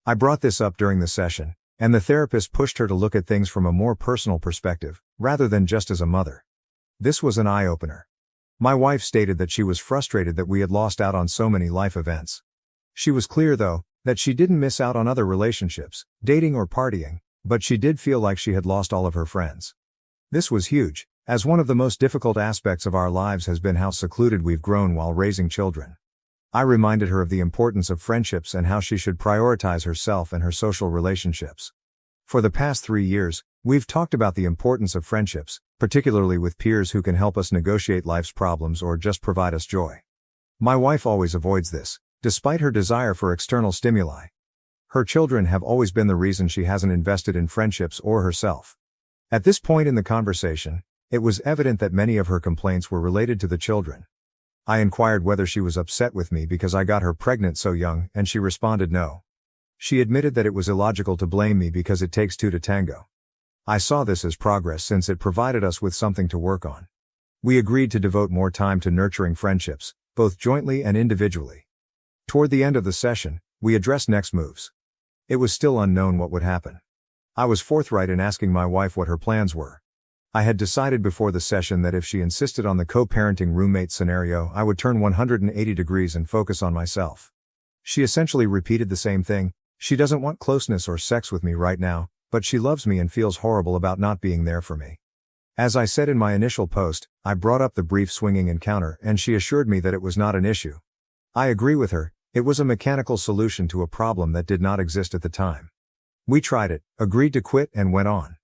Speaker 1: I brought this up during the session, and the therapist pushed her to look at things from a more personal perspective, rather than just as a mother. This was an eye-opener. My wife stated that she was frustrated that we had lost out on so many life events. She was clear, though, that she didn't miss out on other relationships, dating or partying, but she did feel like she had lost all of her friends. This was huge, as one of the most difficult aspects of our lives has been how secluded we've grown while raising children. I reminded her of the importance of friendships and how she should prioritize herself and her social relationships. For the past 3 years, we've talked about the importance of friendships, particularly with peers who can help us negotiate life's problems or just provide us joy. My wife always avoids this, despite her desire for external stimuli. Her children have always been the reason she hasn't invested in friendships or herself. At this point in the conversation, it was evident that many of her complaints were related to the children. I inquired whether she was upset with me because I got her pregnant so young, and she responded no. She admitted that it was illogical to blame me because it takes two to tango. I saw this as progress since it provided us with something to work on. We agreed to devote more time to nurturing friendships, both jointly and individually. Toward the end of the session, we addressed next moves. It was still unknown what would happen. I was forthright in asking my wife what her plans were. I had decided before the session that if she insisted on the co-parenting roommate scenario, I would turn 180 degrees and focus on myself. She essentially repeated the same thing. She doesn't want closeness or sex with me right now, but she loves me and feels horrible about not being there for me. As I said in my initial post, I brought up the brief swinging encounter and she assured me that it was not an issue. I agree with her, it was a mechanical solution to a problem that did not exist at the time. We tried it, agreed to quit and went on.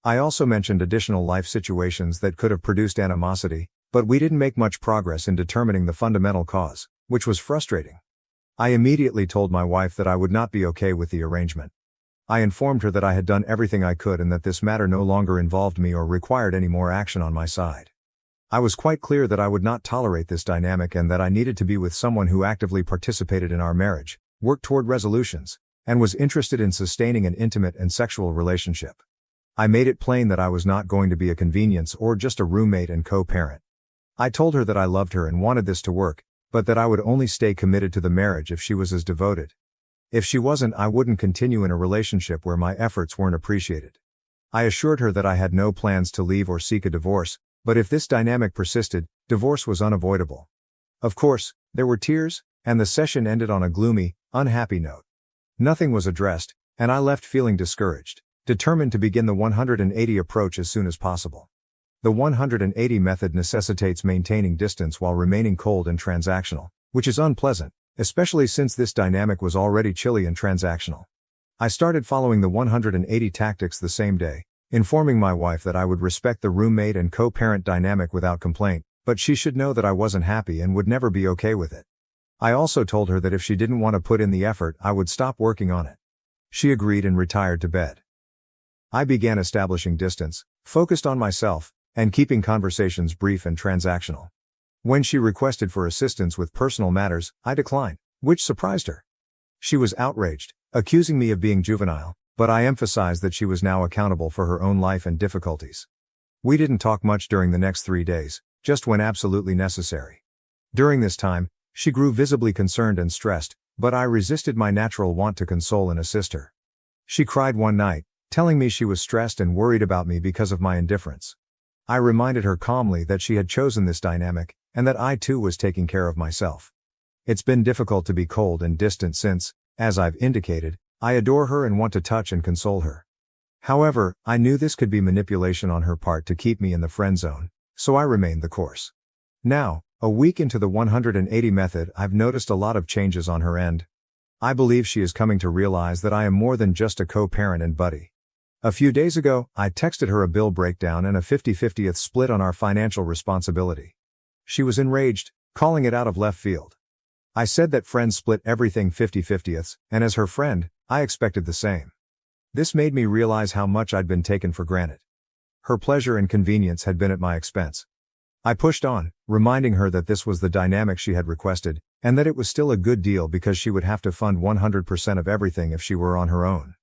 Speaker 1: I also mentioned additional life situations that could have produced animosity, but we didn't make much progress in determining the fundamental cause, which was frustrating. I immediately told my wife that I would not be okay with the arrangement. I informed her that I had done everything I could and that this matter no longer involved me or required any more action on my side. I was quite clear that I would not tolerate this dynamic and that I needed to be with someone who actively participated in our marriage, worked toward resolutions, and was interested in sustaining an intimate and sexual relationship. I made it plain that I was not going to be a convenience or just a roommate and co-parent. I told her that I loved her and wanted this to work, but that I would only stay committed to the marriage if she was as devoted. If she wasn't, I wouldn't continue in a relationship where my efforts weren't appreciated. I assured her that I had no plans to leave or seek a divorce, but if this dynamic persisted, divorce was unavoidable. Of course, there were tears, and the session ended on a gloomy, unhappy note. Nothing was addressed, and I left feeling discouraged, determined to begin the 180 approach as soon as possible. The 180 method necessitates maintaining distance while remaining cold and transactional, which is unpleasant, especially since this dynamic was already chilly and transactional. I started following the 180 tactics the same day, informing my wife that I would respect the roommate and co-parent dynamic without complaint, but she should know that I wasn't happy and would never be okay with it. I also told her that if she didn't want to put in the effort, I would stop working on it. She agreed and retired to bed. I began establishing distance, focused on myself, and keeping conversations brief and transactional. When she requested for assistance with personal matters, I declined, which surprised her. She was outraged, accusing me of being juvenile, but I emphasized that she was now accountable for her own life and difficulties. We didn't talk much during the next 3 days, just when absolutely necessary. During this time, she grew visibly concerned and stressed, but I resisted my natural want to console and assist her. She cried one night, telling me she was stressed and worried about me because of my indifference. I reminded her calmly that she had chosen this dynamic, and that I too was taking care of myself. It's been difficult to be cold and distant since, as I've indicated, I adore her and want to touch and console her. However, I knew this could be manipulation on her part to keep me in the friend zone, so I remained the course. Now, a week into the 180 method, I've noticed a lot of changes on her end. I believe she is coming to realize that I am more than just a co-parent and buddy. A few days ago, I texted her a bill breakdown and a 50-50th split on our financial responsibility. She was enraged, calling it out of left field. I said that friends split everything 50-50ths, and as her friend, I expected the same. This made me realize how much I'd been taken for granted. Her pleasure and convenience had been at my expense. I pushed on, reminding her that this was the dynamic she had requested, and that it was still a good deal because she would have to fund 100% of everything if she were on her own.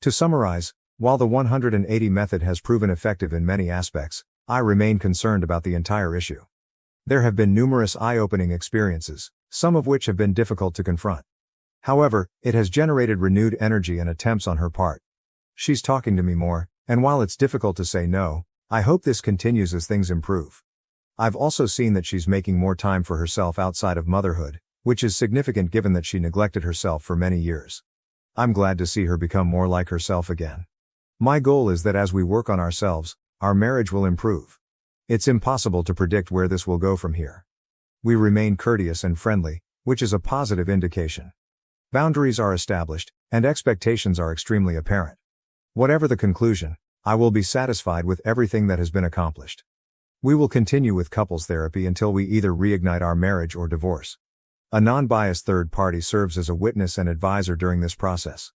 Speaker 1: To summarize, while the 180 method has proven effective in many aspects, I remain concerned about the entire issue. There have been numerous eye-opening experiences, some of which have been difficult to confront. However, it has generated renewed energy and attempts on her part. She's talking to me more, and while it's difficult to say no, I hope this continues as things improve. I've also seen that she's making more time for herself outside of motherhood, which is significant given that she neglected herself for many years. I'm glad to see her become more like herself again. My goal is that as we work on ourselves, our marriage will improve. It's impossible to predict where this will go from here. We remain courteous and friendly, which is a positive indication. Boundaries are established, and expectations are extremely apparent. Whatever the conclusion, I will be satisfied with everything that has been accomplished. We will continue with couples therapy until we either reignite our marriage or divorce. A non-biased third party serves as a witness and advisor during this process.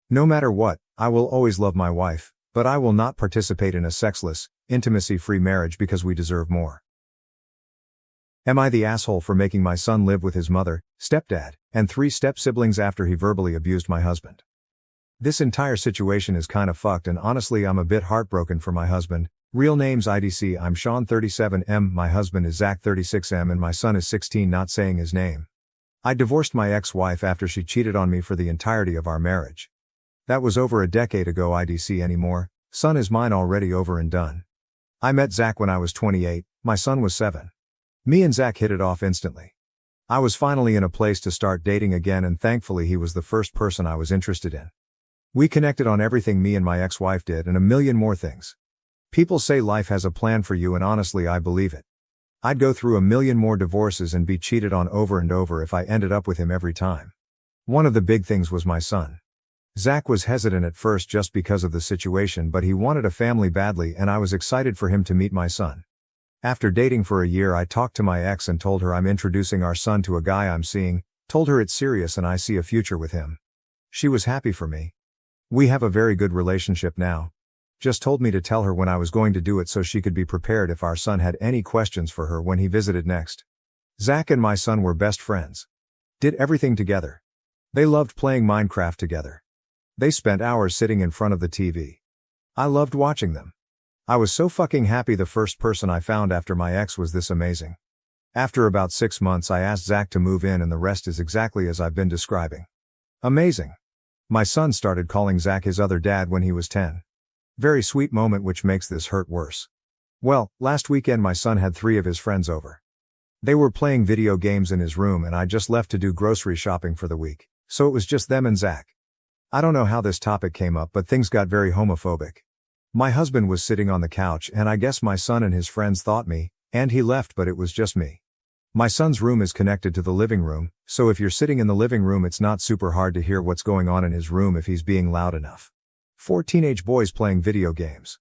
Speaker 1: No matter what, I will always love my wife, but I will not participate in a sexless, intimacy-free marriage because we deserve more. Am I the asshole for making my son live with his mother, stepdad, and 3 step-siblings after he verbally abused my husband? This entire situation is kinda fucked and honestly I'm a bit heartbroken for my husband. Real names IDC I'm Sean 37M, my husband is Zach 36M and my son is 16 not saying his name. I divorced my ex-wife after she cheated on me for the entirety of our marriage. That was over a decade ago IDC anymore, son is mine already over and done. I met Zach when I was 28, my son was 7. Me and Zach hit it off instantly. I was finally in a place to start dating again and thankfully he was the first person I was interested in. We connected on everything me and my ex-wife did and a million more things. People say life has a plan for you and honestly I believe it. I'd go through a million more divorces and be cheated on over and over if I ended up with him every time. One of the big things was my son. Zach was hesitant at first just because of the situation but he wanted a family badly and I was excited for him to meet my son. After dating for a year I talked to my ex and told her I'm introducing our son to a guy I'm seeing, told her it's serious and I see a future with him. She was happy for me. We have a very good relationship now. Just told me to tell her when I was going to do it so she could be prepared if our son had any questions for her when he visited next. Zach and my son were best friends. Did everything together. They loved playing Minecraft together. They spent hours sitting in front of the TV. I loved watching them. I was so fucking happy the first person I found after my ex was this amazing. After about 6 months I asked Zach to move in and the rest is exactly as I've been describing. Amazing. My son started calling Zach his other dad when he was 10. Very sweet moment which makes this hurt worse. Well, last weekend my son had 3 of his friends over. They were playing video games in his room and I just left to do grocery shopping for the week, so it was just them and Zach. I don't know how this topic came up but things got very homophobic. My husband was sitting on the couch and I guess my son and his friends thought me, and he left but it was just me. My son's room is connected to the living room, so if you're sitting in the living room it's not super hard to hear what's going on in his room if he's being loud enough. 4 teenage boys playing video games.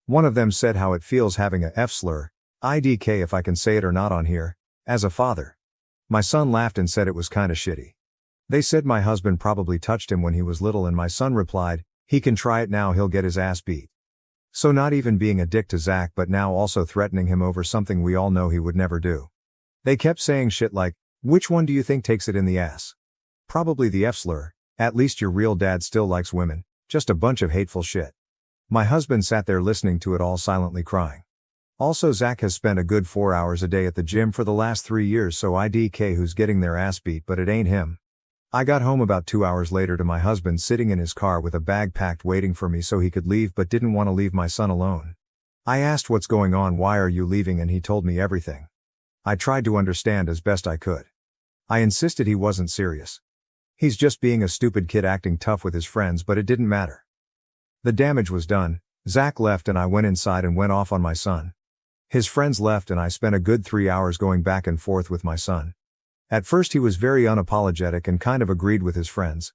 Speaker 1: One of them said how it feels having a F-slur, IDK if I can say it or not on here, as a father. My son laughed and said it was kinda shitty. They said my husband probably touched him when he was little and my son replied, he can try it now he'll get his ass beat. So not even being a dick to Zach but now also threatening him over something we all know he would never do. They kept saying shit like, which one do you think takes it in the ass? Probably the F-slur, at least your real dad still likes women, just a bunch of hateful shit. My husband sat there listening to it all silently crying. Also Zach has spent a good 4 hours a day at the gym for the last 3 years so IDK who's getting their ass beat but it ain't him. I got home about 2 hours later to my husband sitting in his car with a bag packed waiting for me so he could leave but didn't want to leave my son alone. I asked what's going on, why are you leaving, and he told me everything. I tried to understand as best I could. I insisted he wasn't serious. He's just being a stupid kid acting tough with his friends but it didn't matter. The damage was done. Zach left and I went inside and went off on my son. His friends left and I spent a good 3 hours going back and forth with my son. At first he was very unapologetic and kind of agreed with his friends.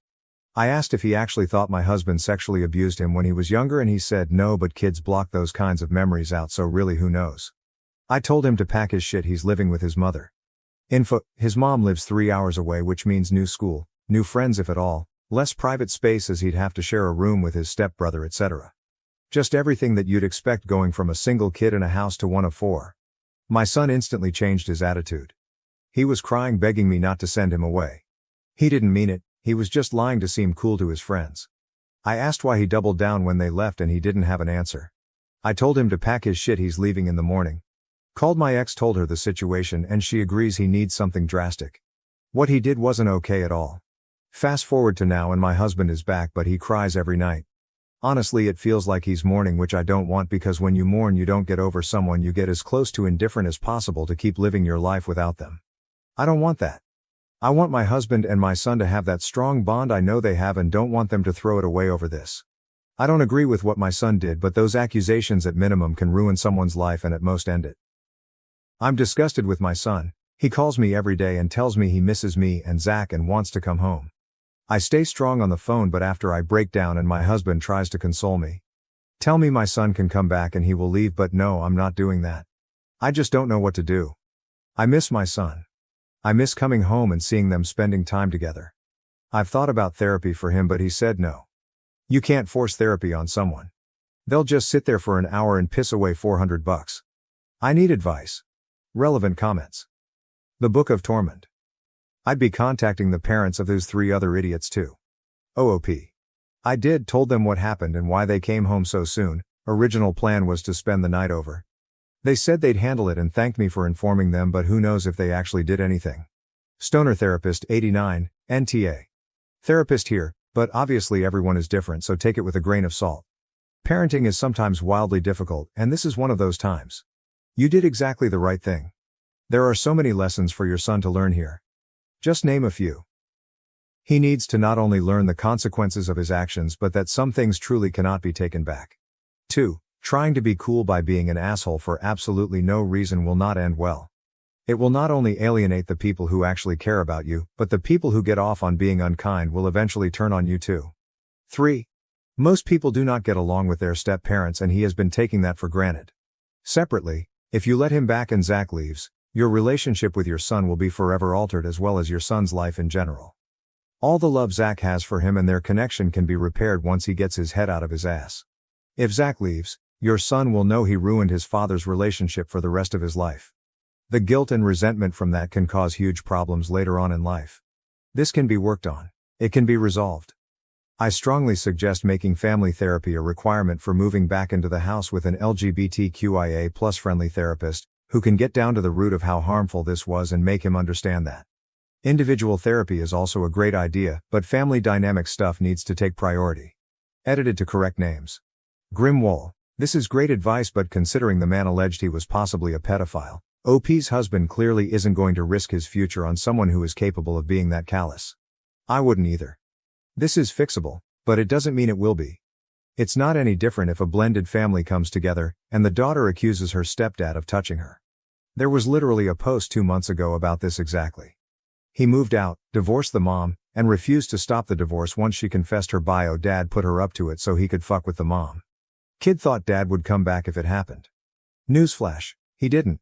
Speaker 1: I asked if he actually thought my husband sexually abused him when he was younger and he said no but kids block those kinds of memories out so really who knows. I told him to pack his shit, he's living with his mother. Info, his mom lives 3 hours away which means new school, new friends if at all, less private space as he'd have to share a room with his stepbrother etc. Just everything that you'd expect going from a single kid in a house to one of 4. My son instantly changed his attitude. He was crying begging me not to send him away. He didn't mean it, he was just lying to seem cool to his friends. I asked why he doubled down when they left and he didn't have an answer. I told him to pack his shit, he's leaving in the morning. Called my ex, told her the situation and she agrees he needs something drastic. What he did wasn't okay at all. Fast forward to now and my husband is back but he cries every night. Honestly it feels like he's mourning which I don't want because when you mourn you don't get over someone, you get as close to indifferent as possible to keep living your life without them. I don't want that. I want my husband and my son to have that strong bond I know they have and don't want them to throw it away over this. I don't agree with what my son did but those accusations at minimum can ruin someone's life and at most end it. I'm disgusted with my son. He calls me every day and tells me he misses me and Zach and wants to come home. I stay strong on the phone but after I break down and my husband tries to console me. Tell me my son can come back and he will leave but no, I'm not doing that. I just don't know what to do. I miss my son. I miss coming home and seeing them spending time together. I've thought about therapy for him but he said no. You can't force therapy on someone. They'll just sit there for an hour and piss away $400. I need advice. Relevant comments. The Book of Torment. I'd be contacting the parents of those 3 other idiots too. OOP. I told them what happened and why they came home so soon. Original plan was to spend the night over. They said they'd handle it and thanked me for informing them, but who knows if they actually did anything. Stoner Therapist 89, NTA. Therapist here, but obviously everyone is different, so take it with a grain of salt. Parenting is sometimes wildly difficult, and this is one of those times. You did exactly the right thing. There are so many lessons for your son to learn here. Just name a few. He needs to not only learn the consequences of his actions, but that some things truly cannot be taken back. 2. Trying to be cool by being an asshole for absolutely no reason will not end well. It will not only alienate the people who actually care about you, but the people who get off on being unkind will eventually turn on you too. 3. Most people do not get along with their step-parents, and he has been taking that for granted. Separately, if you let him back and Zach leaves, your relationship with your son will be forever altered, as well as your son's life in general. All the love Zach has for him and their connection can be repaired once he gets his head out of his ass. If Zach leaves, your son will know he ruined his father's relationship for the rest of his life. The guilt and resentment from that can cause huge problems later on in life. This can be worked on. It can be resolved. I strongly suggest making family therapy a requirement for moving back into the house with an LGBTQIA+ friendly therapist, who can get down to the root of how harmful this was and make him understand that. Individual therapy is also a great idea, but family dynamic stuff needs to take priority. Edited to correct names. Grimwall. This is great advice, but considering the man alleged he was possibly a pedophile, OP's husband clearly isn't going to risk his future on someone who is capable of being that callous. I wouldn't either. This is fixable, but it doesn't mean it will be. It's not any different if a blended family comes together, and the daughter accuses her stepdad of touching her. There was literally a post 2 months ago about this exactly. He moved out, divorced the mom, and refused to stop the divorce once she confessed her bio dad put her up to it so he could fuck with the mom. Kid thought dad would come back if it happened. Newsflash, he didn't.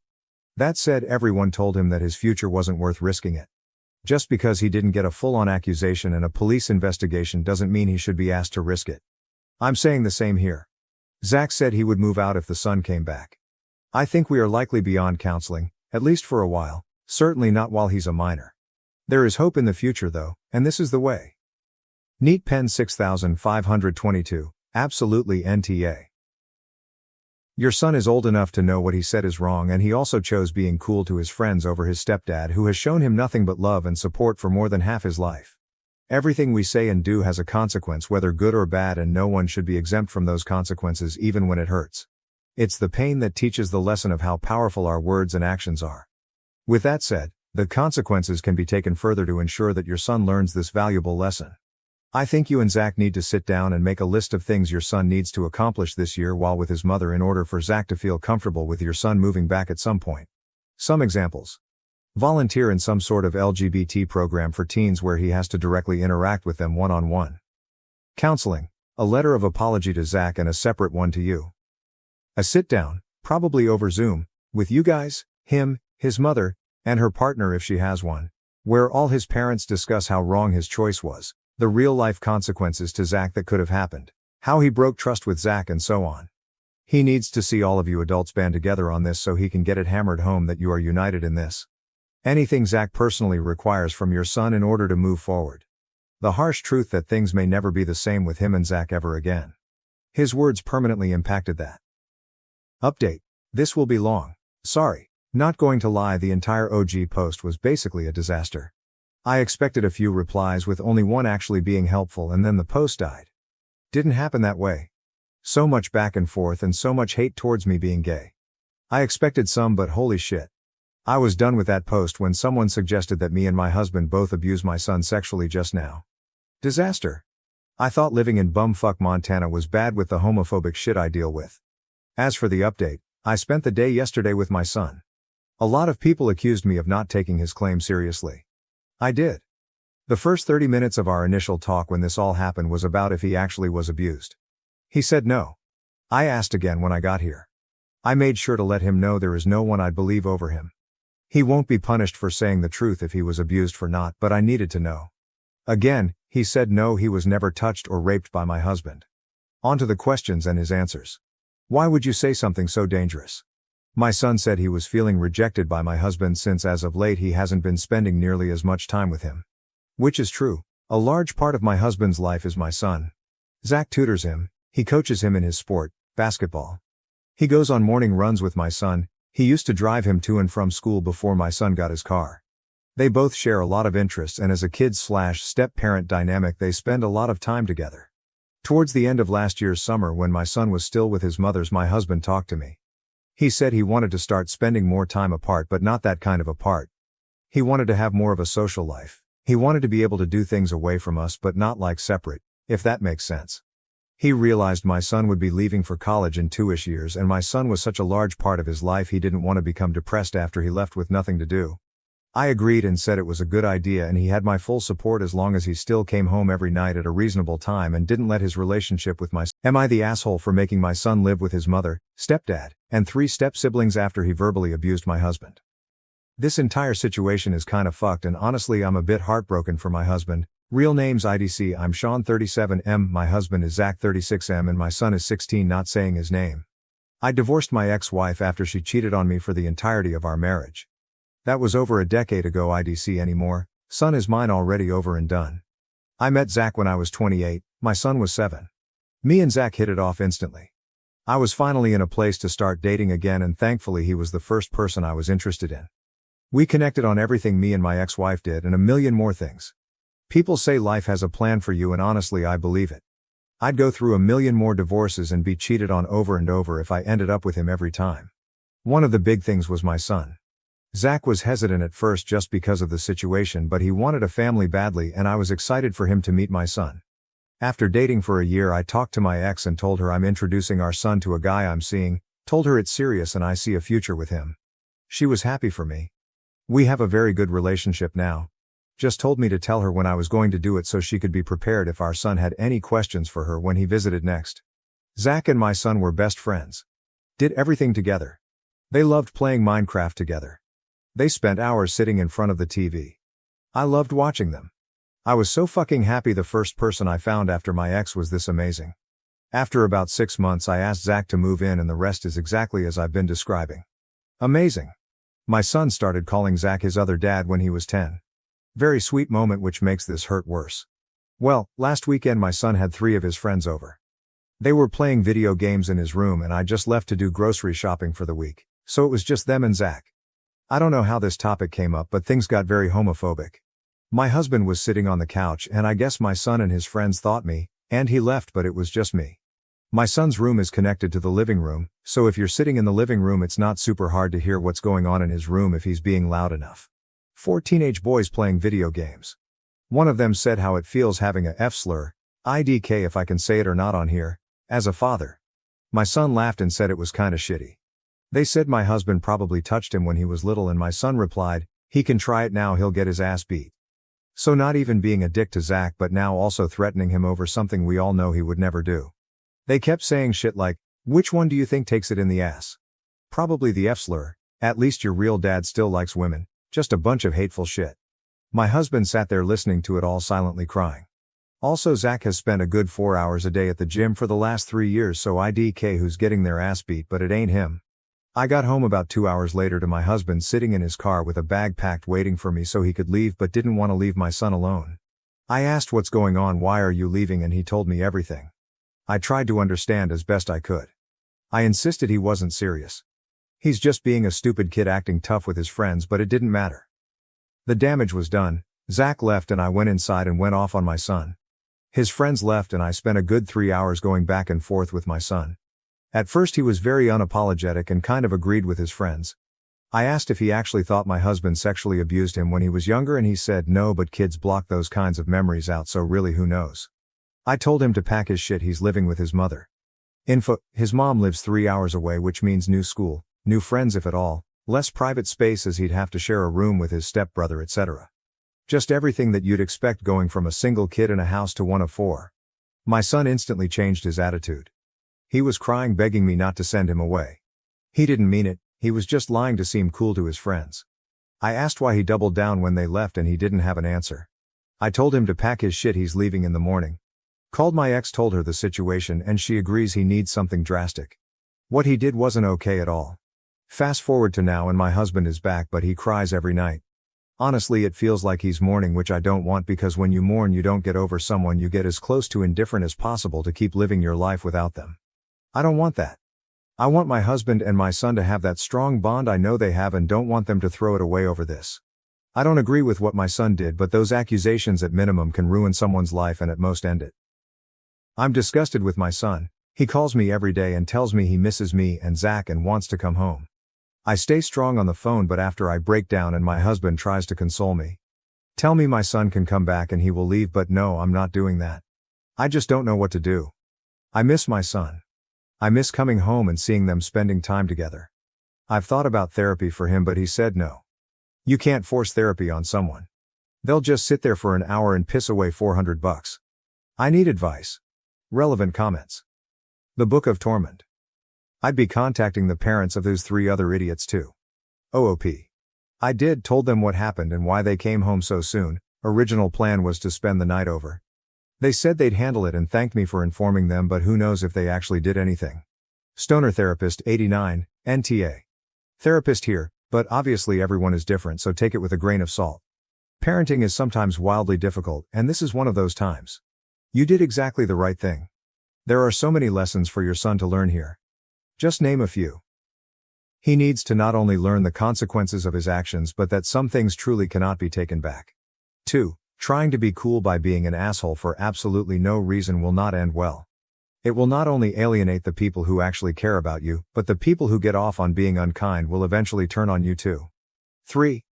Speaker 1: That said, everyone told him that his future wasn't worth risking it. Just because he didn't get a full-on accusation and a police investigation doesn't mean he should be asked to risk it. I'm saying the same here. Zach said he would move out if the son came back. I think we are likely beyond counseling, at least for a while, certainly not while he's a minor. There is hope in the future though, and this is the way. Neat Pen 6522, absolutely NTA. Your son is old enough to know what he said is wrong, and he also chose being cool to his friends over his stepdad, who has shown him nothing but love and support for more than half his life. Everything we say and do has a consequence, whether good or bad, and no one should be exempt from those consequences even when it hurts. It's the pain that teaches the lesson of how powerful our words and actions are. With that said, the consequences can be taken further to ensure that your son learns this valuable lesson. I think you and Zach need to sit down and make a list of things your son needs to accomplish this year while with his mother in order for Zach to feel comfortable with your son moving back at some point. Some examples. Volunteer in some sort of LGBT program for teens where he has to directly interact with them one-on-one. Counseling, a letter of apology to Zach and a separate one to you. A sit-down, probably over Zoom, with you guys, him, his mother, and her partner if she has one, where all his parents discuss how wrong his choice was, the real-life consequences to Zach that could have happened, how he broke trust with Zach, and so on. He needs to see all of you adults band together on this so he can get it hammered home that you are united in this. Anything Zach personally requires from your son in order to move forward. The harsh truth that things may never be the same with him and Zach ever again. His words permanently impacted that. Update. This will be long. Sorry. Not going to lie, the entire OG post was basically a disaster. I expected a few replies with only one actually being helpful, and then the post died. Didn't happen that way. So much back and forth and so much hate towards me being gay. I expected some, but holy shit. I was done with that post when someone suggested that me and my husband both abuse my son sexually just now. Disaster. I thought living in bumfuck Montana was bad with the homophobic shit I deal with. As for the update, I spent the day yesterday with my son. A lot of people accused me of not taking his claim seriously. I did. The first 30 minutes of our initial talk when this all happened was about if he actually was abused. He said no. I asked again when I got here. I made sure to let him know there is no one I'd believe over him. He won't be punished for saying the truth if he was abused for not, but I needed to know. Again, he said no, he was never touched or raped by my husband. On to the questions and his answers. Why would you say something so dangerous? My son said he was feeling rejected by my husband since as of late he hasn't been spending nearly as much time with him. Which is true. A large part of my husband's life is my son. Zach tutors him, he coaches him in his sport, basketball. He goes on morning runs with my son, he used to drive him to and from school before my son got his car. They both share a lot of interests and as a kid/step-parent dynamic they spend a lot of time together. Towards the end of last year's summer when my son was still with his mother's my husband talked to me. He said he wanted to start spending more time apart but not that kind of apart. He wanted to have more of a social life. He wanted to be able to do things away from us but not like separate, if that makes sense. He realized my son would be leaving for college in 2-ish years and my son was such a large part of his life he didn't want to become depressed after he left with nothing to do. I agreed and said it was a good idea and he had my full support as long as he still came home every night at a reasonable time and didn't let his relationship with my son. Am I the asshole for making my son live with his mother, stepdad, and 3 step-siblings after he verbally abused my husband? This entire situation is kinda fucked and honestly I'm a bit heartbroken for my husband. Real names IDC I'm Sean 37M, my husband is Zach 36M and my son is 16 not saying his name. I divorced my ex-wife after she cheated on me for the entirety of our marriage. That was over a decade ago IDC anymore, son is mine already over and done. I met Zach when I was 28, my son was 7. Me and Zach hit it off instantly. I was finally in a place to start dating again and thankfully he was the first person I was interested in. We connected on everything me and my ex-wife did and a million more things. People say life has a plan for you and honestly I believe it. I'd go through a million more divorces and be cheated on over and over if I ended up with him every time. One of the big things was my son. Zach was hesitant at first just because of the situation but he wanted a family badly and I was excited for him to meet my son. After dating for a year I talked to my ex and told her I'm introducing our son to a guy I'm seeing, told her it's serious and I see a future with him. She was happy for me. We have a very good relationship now. Just told me to tell her when I was going to do it so she could be prepared if our son had any questions for her when he visited next. Zach and my son were best friends. Did everything together. They loved playing Minecraft together. They spent hours sitting in front of the TV. I loved watching them. I was so fucking happy the first person I found after my ex was this amazing. After about 6 months I asked Zach to move in and the rest is exactly as I've been describing. Amazing. My son started calling Zach his other dad when he was 10. Very sweet moment which makes this hurt worse. Well, last weekend my son had 3 of his friends over. They were playing video games in his room and I just left to do grocery shopping for the week, so it was just them and Zach. I don't know how this topic came up but things got very homophobic. My husband was sitting on the couch and I guess my son and his friends thought me, and he left but it was just me. My son's room is connected to the living room, so if you're sitting in the living room it's not super hard to hear what's going on in his room if he's being loud enough. 4 teenage boys playing video games. One of them said how it feels having a F-slur, IDK if I can say it or not on here, as a father. My son laughed and said it was kinda shitty. They said my husband probably touched him when he was little and my son replied, he can try it now he'll get his ass beat. So not even being a dick to Zach but now also threatening him over something we all know he would never do. They kept saying shit like, which one do you think takes it in the ass? Probably the F-slur, at least your real dad still likes women. Just a bunch of hateful shit. My husband sat there listening to it all silently crying. Also Zach has spent a good 4 hours a day at the gym for the last 3 years so IDK who's getting their ass beat but it ain't him. I got home about 2 hours later to my husband sitting in his car with a bag packed waiting for me so he could leave but didn't want to leave my son alone. I asked what's going on, why are you leaving, and he told me everything. I tried to understand as best I could. I insisted he wasn't serious. He's just being a stupid kid acting tough with his friends but it didn't matter. The damage was done. Zach left and I went inside and went off on my son. His friends left and I spent a good 3 hours going back and forth with my son. At first he was very unapologetic and kind of agreed with his friends. I asked if he actually thought my husband sexually abused him when he was younger and he said no but kids block those kinds of memories out so really who knows. I told him to pack his shit, he's living with his mother. Info, his mom lives 3 hours away which means new school, new friends if at all, less private space as he'd have to share a room with his stepbrother etc. Just everything that you'd expect going from a single kid in a house to one of 4. My son instantly changed his attitude. He was crying begging me not to send him away. He didn't mean it, he was just lying to seem cool to his friends. I asked why he doubled down when they left and he didn't have an answer. I told him to pack his shit, he's leaving in the morning. Called my ex, told her the situation and she agrees he needs something drastic. What he did wasn't okay at all. Fast forward to now and my husband is back, but he cries every night. Honestly, it feels like he's mourning, which I don't want, because when you mourn you don't get over someone, you get as close to indifferent as possible to keep living your life without them. I don't want that. I want my husband and my son to have that strong bond I know they have, and don't want them to throw it away over this. I don't agree with what my son did, but those accusations at minimum can ruin someone's life and at most end it. I'm disgusted with my son. He calls me every day and tells me he misses me and Zach and wants to come home. I stay strong on the phone, but after I break down and my husband tries to console me. Tell me my son can come back and he will leave, but no, I'm not doing that. I just don't know what to do. I miss my son. I miss coming home and seeing them spending time together. I've thought about therapy for him, but he said no. You can't force therapy on someone. They'll just sit there for an hour and piss away $400. I need advice. Relevant comments. The Book of Torment. I'd be contacting the parents of those 3 other idiots too. OOP. I told them what happened and why they came home so soon. Original plan was to spend the night over. They said they'd handle it and thanked me for informing them, but who knows if they actually did anything. Stoner Therapist 89, NTA. Therapist here, but obviously everyone is different, so take it with a grain of salt. Parenting is sometimes wildly difficult, and this is one of those times. You did exactly the right thing. There are so many lessons for your son to learn here. Just name a few. He needs to not only learn the consequences of his actions, but that some things truly cannot be taken back. 2. Trying to be cool by being an asshole for absolutely no reason will not end well. It will not only alienate the people who actually care about you, but the people who get off on being unkind will eventually turn on you too. 3.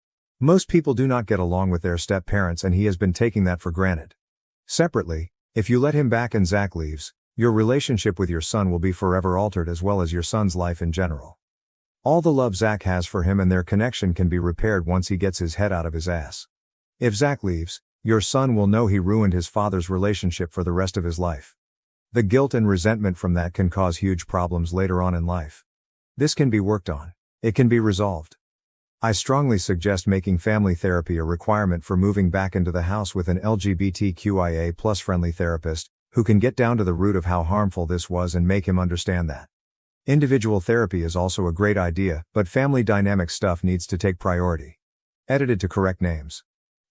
Speaker 1: Most people do not get along with their step-parents, and he has been taking that for granted. Separately, if you let him back and Zach leaves, your relationship with your son will be forever altered, as well as your son's life in general. All the love Zach has for him and their connection can be repaired once he gets his head out of his ass. If Zach leaves, your son will know he ruined his father's relationship for the rest of his life. The guilt and resentment from that can cause huge problems later on in life. This can be worked on. It can be resolved. I strongly suggest making family therapy a requirement for moving back into the house with an LGBTQIA+ friendly therapist, who can get down to the root of how harmful this was and make him understand that. Individual therapy is also a great idea, but family dynamic stuff needs to take priority. Edited to correct names.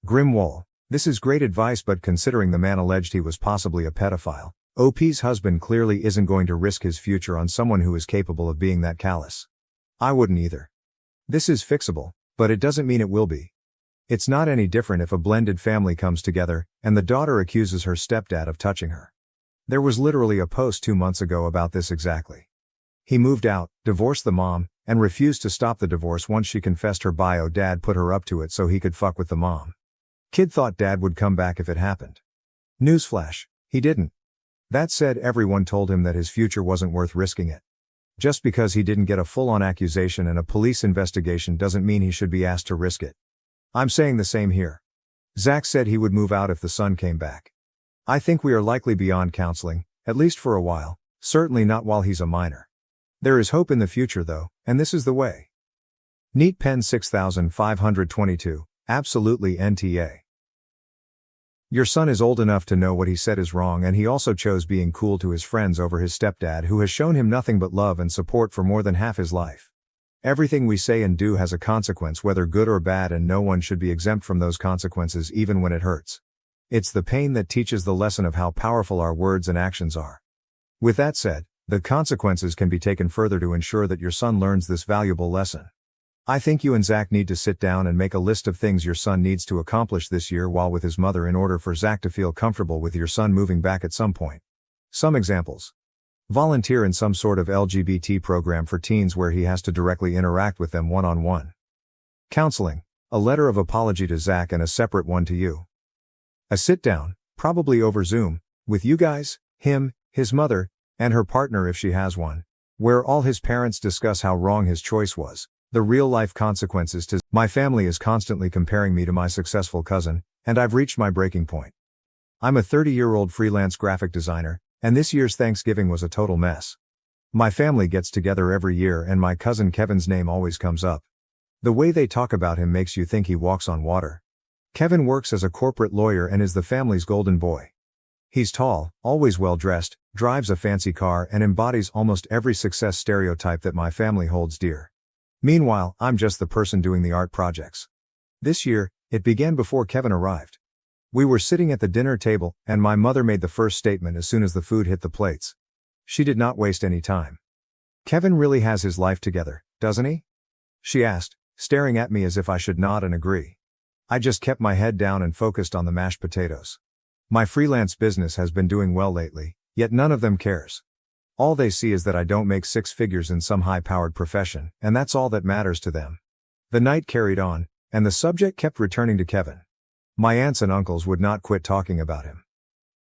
Speaker 1: Grimwall. This is great advice, but considering the man alleged he was possibly a pedophile, OP's husband clearly isn't going to risk his future on someone who is capable of being that callous. I wouldn't either. This is fixable, but it doesn't mean it will be. It's not any different if a blended family comes together, and the daughter accuses her stepdad of touching her. There was literally a post 2 months ago about this exactly. He moved out, divorced the mom, and refused to stop the divorce once she confessed her bio dad put her up to it so he could fuck with the mom. Kid thought dad would come back if it happened. Newsflash, he didn't. That said, everyone told him that his future wasn't worth risking it. Just because he didn't get a full-on accusation and a police investigation doesn't mean he should be asked to risk it. I'm saying the same here. Zach said he would move out if the son came back. I think we are likely beyond counseling, at least for a while, certainly not while he's a minor. There is hope in the future though, and this is the way. Neat Pen 6522, absolutely NTA. Your son is old enough to know what he said is wrong, and he also chose being cool to his friends over his stepdad, who has shown him nothing but love and support for more than half his life. Everything we say and do has a consequence, whether good or bad, and no one should be exempt from those consequences even when it hurts. It's the pain that teaches the lesson of how powerful our words and actions are. With that said, the consequences can be taken further to ensure that your son learns this valuable lesson. I think you and Zach need to sit down and make a list of things your son needs to accomplish this year while with his mother in order for Zach to feel comfortable with your son moving back at some point. Some examples. Volunteer in some sort of LGBT program for teens where he has to directly interact with them one-on-one. Counseling. A letter of apology to Zach and a separate one to you. A sit-down, probably over Zoom, with you guys, him, his mother, and her partner if she has one, where all his parents discuss how wrong his choice was. The real-life consequences to my family is constantly comparing me to my successful cousin, and I've reached my breaking point. I'm a 30-year-old freelance graphic designer, and this year's Thanksgiving was a total mess. My family gets together every year and my cousin Kevin's name always comes up. The way they talk about him makes you think he walks on water. Kevin works as a corporate lawyer and is the family's golden boy. He's tall, always well-dressed, drives a fancy car, and embodies almost every success stereotype that my family holds dear. Meanwhile, I'm just the person doing the art projects. This year, it began before Kevin arrived. We were sitting at the dinner table, and my mother made the first statement as soon as the food hit the plates. She did not waste any time. "Kevin really has his life together, doesn't he?" she asked, staring at me as if I should nod and agree. I just kept my head down and focused on the mashed potatoes. My freelance business has been doing well lately, yet none of them cares. All they see is that I don't make six figures in some high-powered profession, and that's all that matters to them. The night carried on, and the subject kept returning to Kevin. My aunts and uncles would not quit talking about him.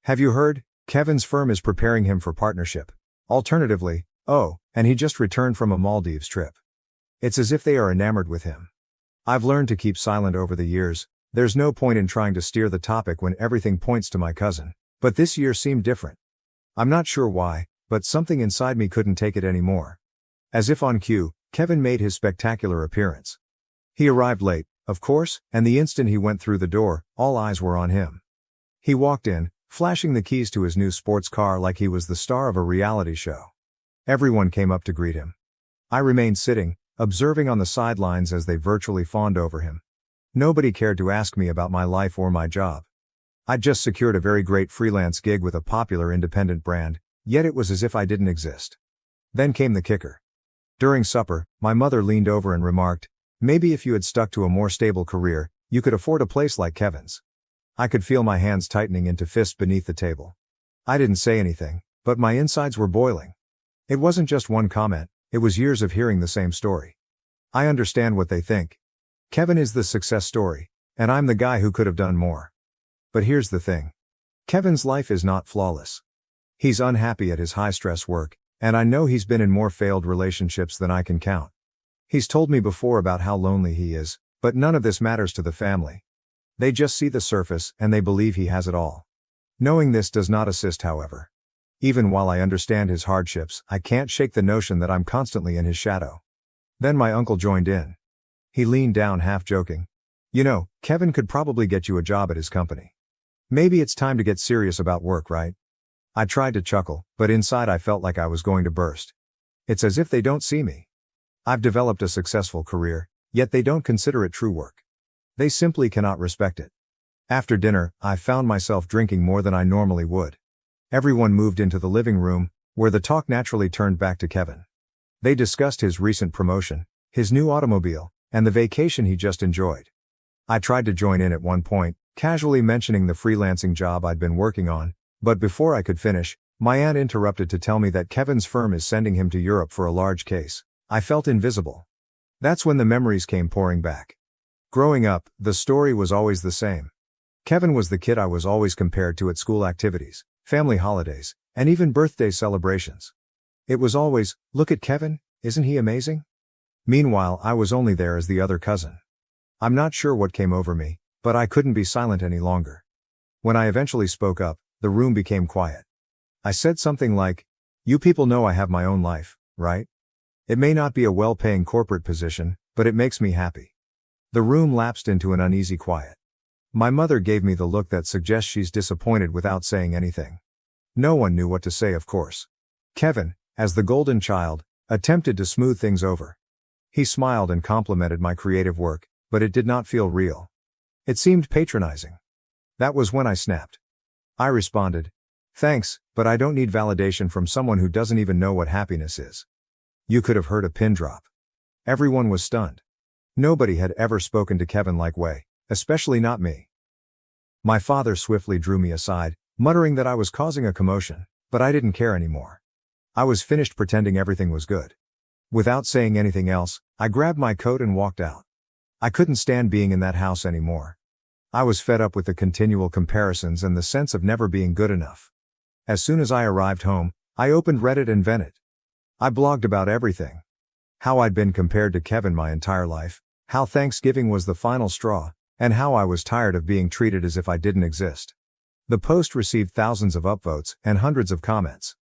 Speaker 1: "Have you heard? Kevin's firm is preparing him for partnership. Alternatively, oh, and he just returned from a Maldives trip." It's as if they are enamored with him. I've learned to keep silent over the years. There's no point in trying to steer the topic when everything points to my cousin. But this year seemed different. I'm not sure why, but something inside me couldn't take it anymore. As if on cue, Kevin made his spectacular appearance. He arrived late, of course, and the instant he went through the door, all eyes were on him. He walked in, flashing the keys to his new sports car like he was the star of a reality show. Everyone came up to greet him. I remained sitting, observing on the sidelines as they virtually fawned over him. Nobody cared to ask me about my life or my job. I'd just secured a very great freelance gig with a popular independent brand, yet it was as if I didn't exist. Then came the kicker. During supper, my mother leaned over and remarked, "Maybe if you had stuck to a more stable career, you could afford a place like Kevin's." I could feel my hands tightening into fists beneath the table. I didn't say anything, but my insides were boiling. It wasn't just one comment, it was years of hearing the same story. I understand what they think. Kevin is the success story, and I'm the guy who could have done more. But here's the thing. Kevin's life is not flawless. He's unhappy at his high-stress work, and I know he's been in more failed relationships than I can count. He's told me before about how lonely he is, but none of this matters to the family. They just see the surface, and they believe he has it all. Knowing this does not assist, however. Even while I understand his hardships, I can't shake the notion that I'm constantly in his shadow. Then my uncle joined in. He leaned down half joking. "You know, Kevin could probably get you a job at his company. Maybe it's time to get serious about work, right?" I tried to chuckle, but inside I felt like I was going to burst. It's as if they don't see me. I've developed a successful career, yet they don't consider it true work. They simply cannot respect it. After dinner, I found myself drinking more than I normally would. Everyone moved into the living room, where the talk naturally turned back to Kevin. They discussed his recent promotion, his new automobile, and the vacation he just enjoyed. I tried to join in at one point, casually mentioning the freelancing job I'd been working on, but before I could finish, my aunt interrupted to tell me that Kevin's firm is sending him to Europe for a large case. I felt invisible. That's when the memories came pouring back. Growing up, the story was always the same. Kevin was the kid I was always compared to at school activities, family holidays, and even birthday celebrations. It was always, "Look at Kevin, isn't he amazing?" Meanwhile, I was only there as the other cousin. I'm not sure what came over me, but I couldn't be silent any longer. When I eventually spoke up, the room became quiet. I said something like, "You people know I have my own life, right? It may not be a well-paying corporate position, but it makes me happy." The room lapsed into an uneasy quiet. My mother gave me the look that suggests she's disappointed without saying anything. No one knew what to say, of course. Kevin, as the golden child, attempted to smooth things over. He smiled and complimented my creative work, but it did not feel real. It seemed patronizing. That was when I snapped. I responded, "Thanks, but I don't need validation from someone who doesn't even know what happiness is." You could have heard a pin drop. Everyone was stunned. Nobody had ever spoken to Kevin like way, especially not me. My father swiftly drew me aside, muttering that I was causing a commotion, but I didn't care anymore. I was finished pretending everything was good. Without saying anything else, I grabbed my coat and walked out. I couldn't stand being in that house anymore. I was fed up with the continual comparisons and the sense of never being good enough. As soon as I arrived home, I opened Reddit and vented. I blogged about everything. How I'd been compared to Kevin my entire life, how Thanksgiving was the final straw, and how I was tired of being treated as if I didn't exist. The post received thousands of upvotes and hundreds of comments.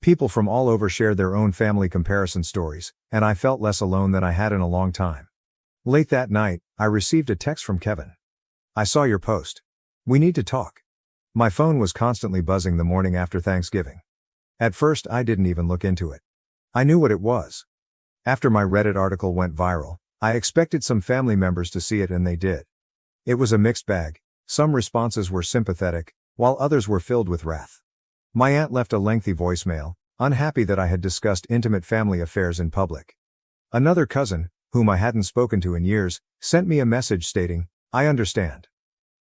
Speaker 1: People from all over shared their own family comparison stories, and I felt less alone than I had in a long time. Late that night, I received a text from Kevin. "I saw your post. We need to talk." My phone was constantly buzzing the morning after Thanksgiving. At first, I didn't even look into it. I knew what it was. After my Reddit article went viral, I expected some family members to see it and they did. It was a mixed bag. Some responses were sympathetic, while others were filled with wrath. My aunt left a lengthy voicemail, unhappy that I had discussed intimate family affairs in public. Another cousin, whom I hadn't spoken to in years, sent me a message stating, "I understand.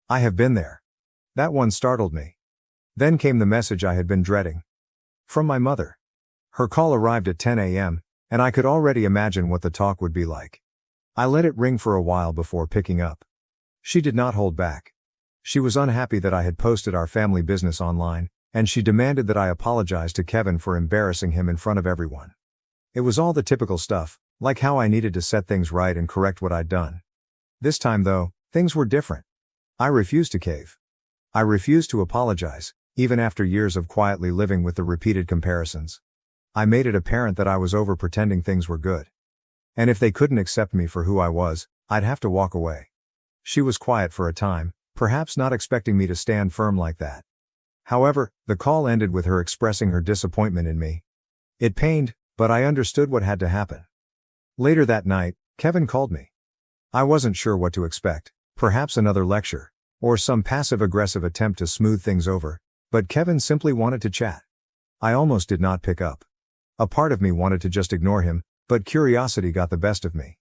Speaker 1: I have been there." That one startled me. Then came the message I had been dreading. From my mother. Her call arrived at 10 a.m., and I could already imagine what the talk would be like. I let it ring for a while before picking up. She did not hold back. She was unhappy that I had posted our family business online, and she demanded that I apologize to Kevin for embarrassing him in front of everyone. It was all the typical stuff, like how I needed to set things right and correct what I'd done. This time though, things were different. I refused to cave. I refused to apologize, even after years of quietly living with the repeated comparisons. I made it apparent that I was over pretending things were good. And if they couldn't accept me for who I was, I'd have to walk away. She was quiet for a time, perhaps not expecting me to stand firm like that. However, the call ended with her expressing her disappointment in me. It pained, but I understood what had to happen. Later that night, Kevin called me. I wasn't sure what to expect, perhaps another lecture, or some passive-aggressive attempt to smooth things over, but Kevin simply wanted to chat. I almost did not pick up. A part of me wanted to just ignore him, but curiosity got the best of me.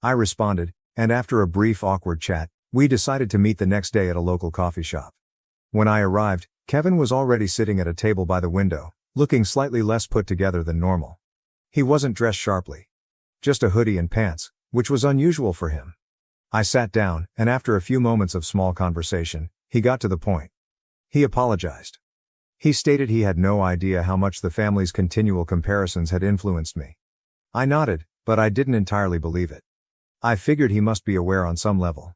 Speaker 1: I responded, and after a brief awkward chat, we decided to meet the next day at a local coffee shop. When I arrived, Kevin was already sitting at a table by the window, looking slightly less put together than normal. He wasn't dressed sharply. Just a hoodie and pants, which was unusual for him. I sat down, and after a few moments of small conversation, he got to the point. He apologized. He stated he had no idea how much the family's continual comparisons had influenced me. I nodded, but I didn't entirely believe it. I figured he must be aware on some level.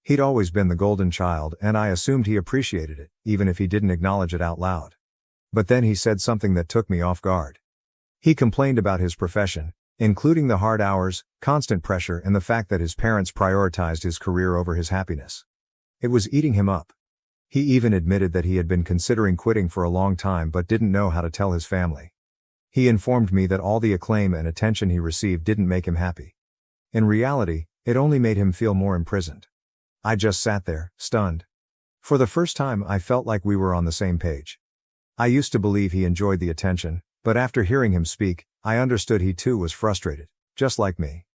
Speaker 1: He'd always been the golden child and I assumed he appreciated it, even if he didn't acknowledge it out loud. But then he said something that took me off guard. He complained about his profession, including the hard hours, constant pressure and the fact that his parents prioritized his career over his happiness. It was eating him up. He even admitted that he had been considering quitting for a long time but didn't know how to tell his family. He informed me that all the acclaim and attention he received didn't make him happy. In reality, it only made him feel more imprisoned. I just sat there, stunned. For the first time I felt like we were on the same page. I used to believe he enjoyed the attention, but after hearing him speak, I understood he too was frustrated, just like me.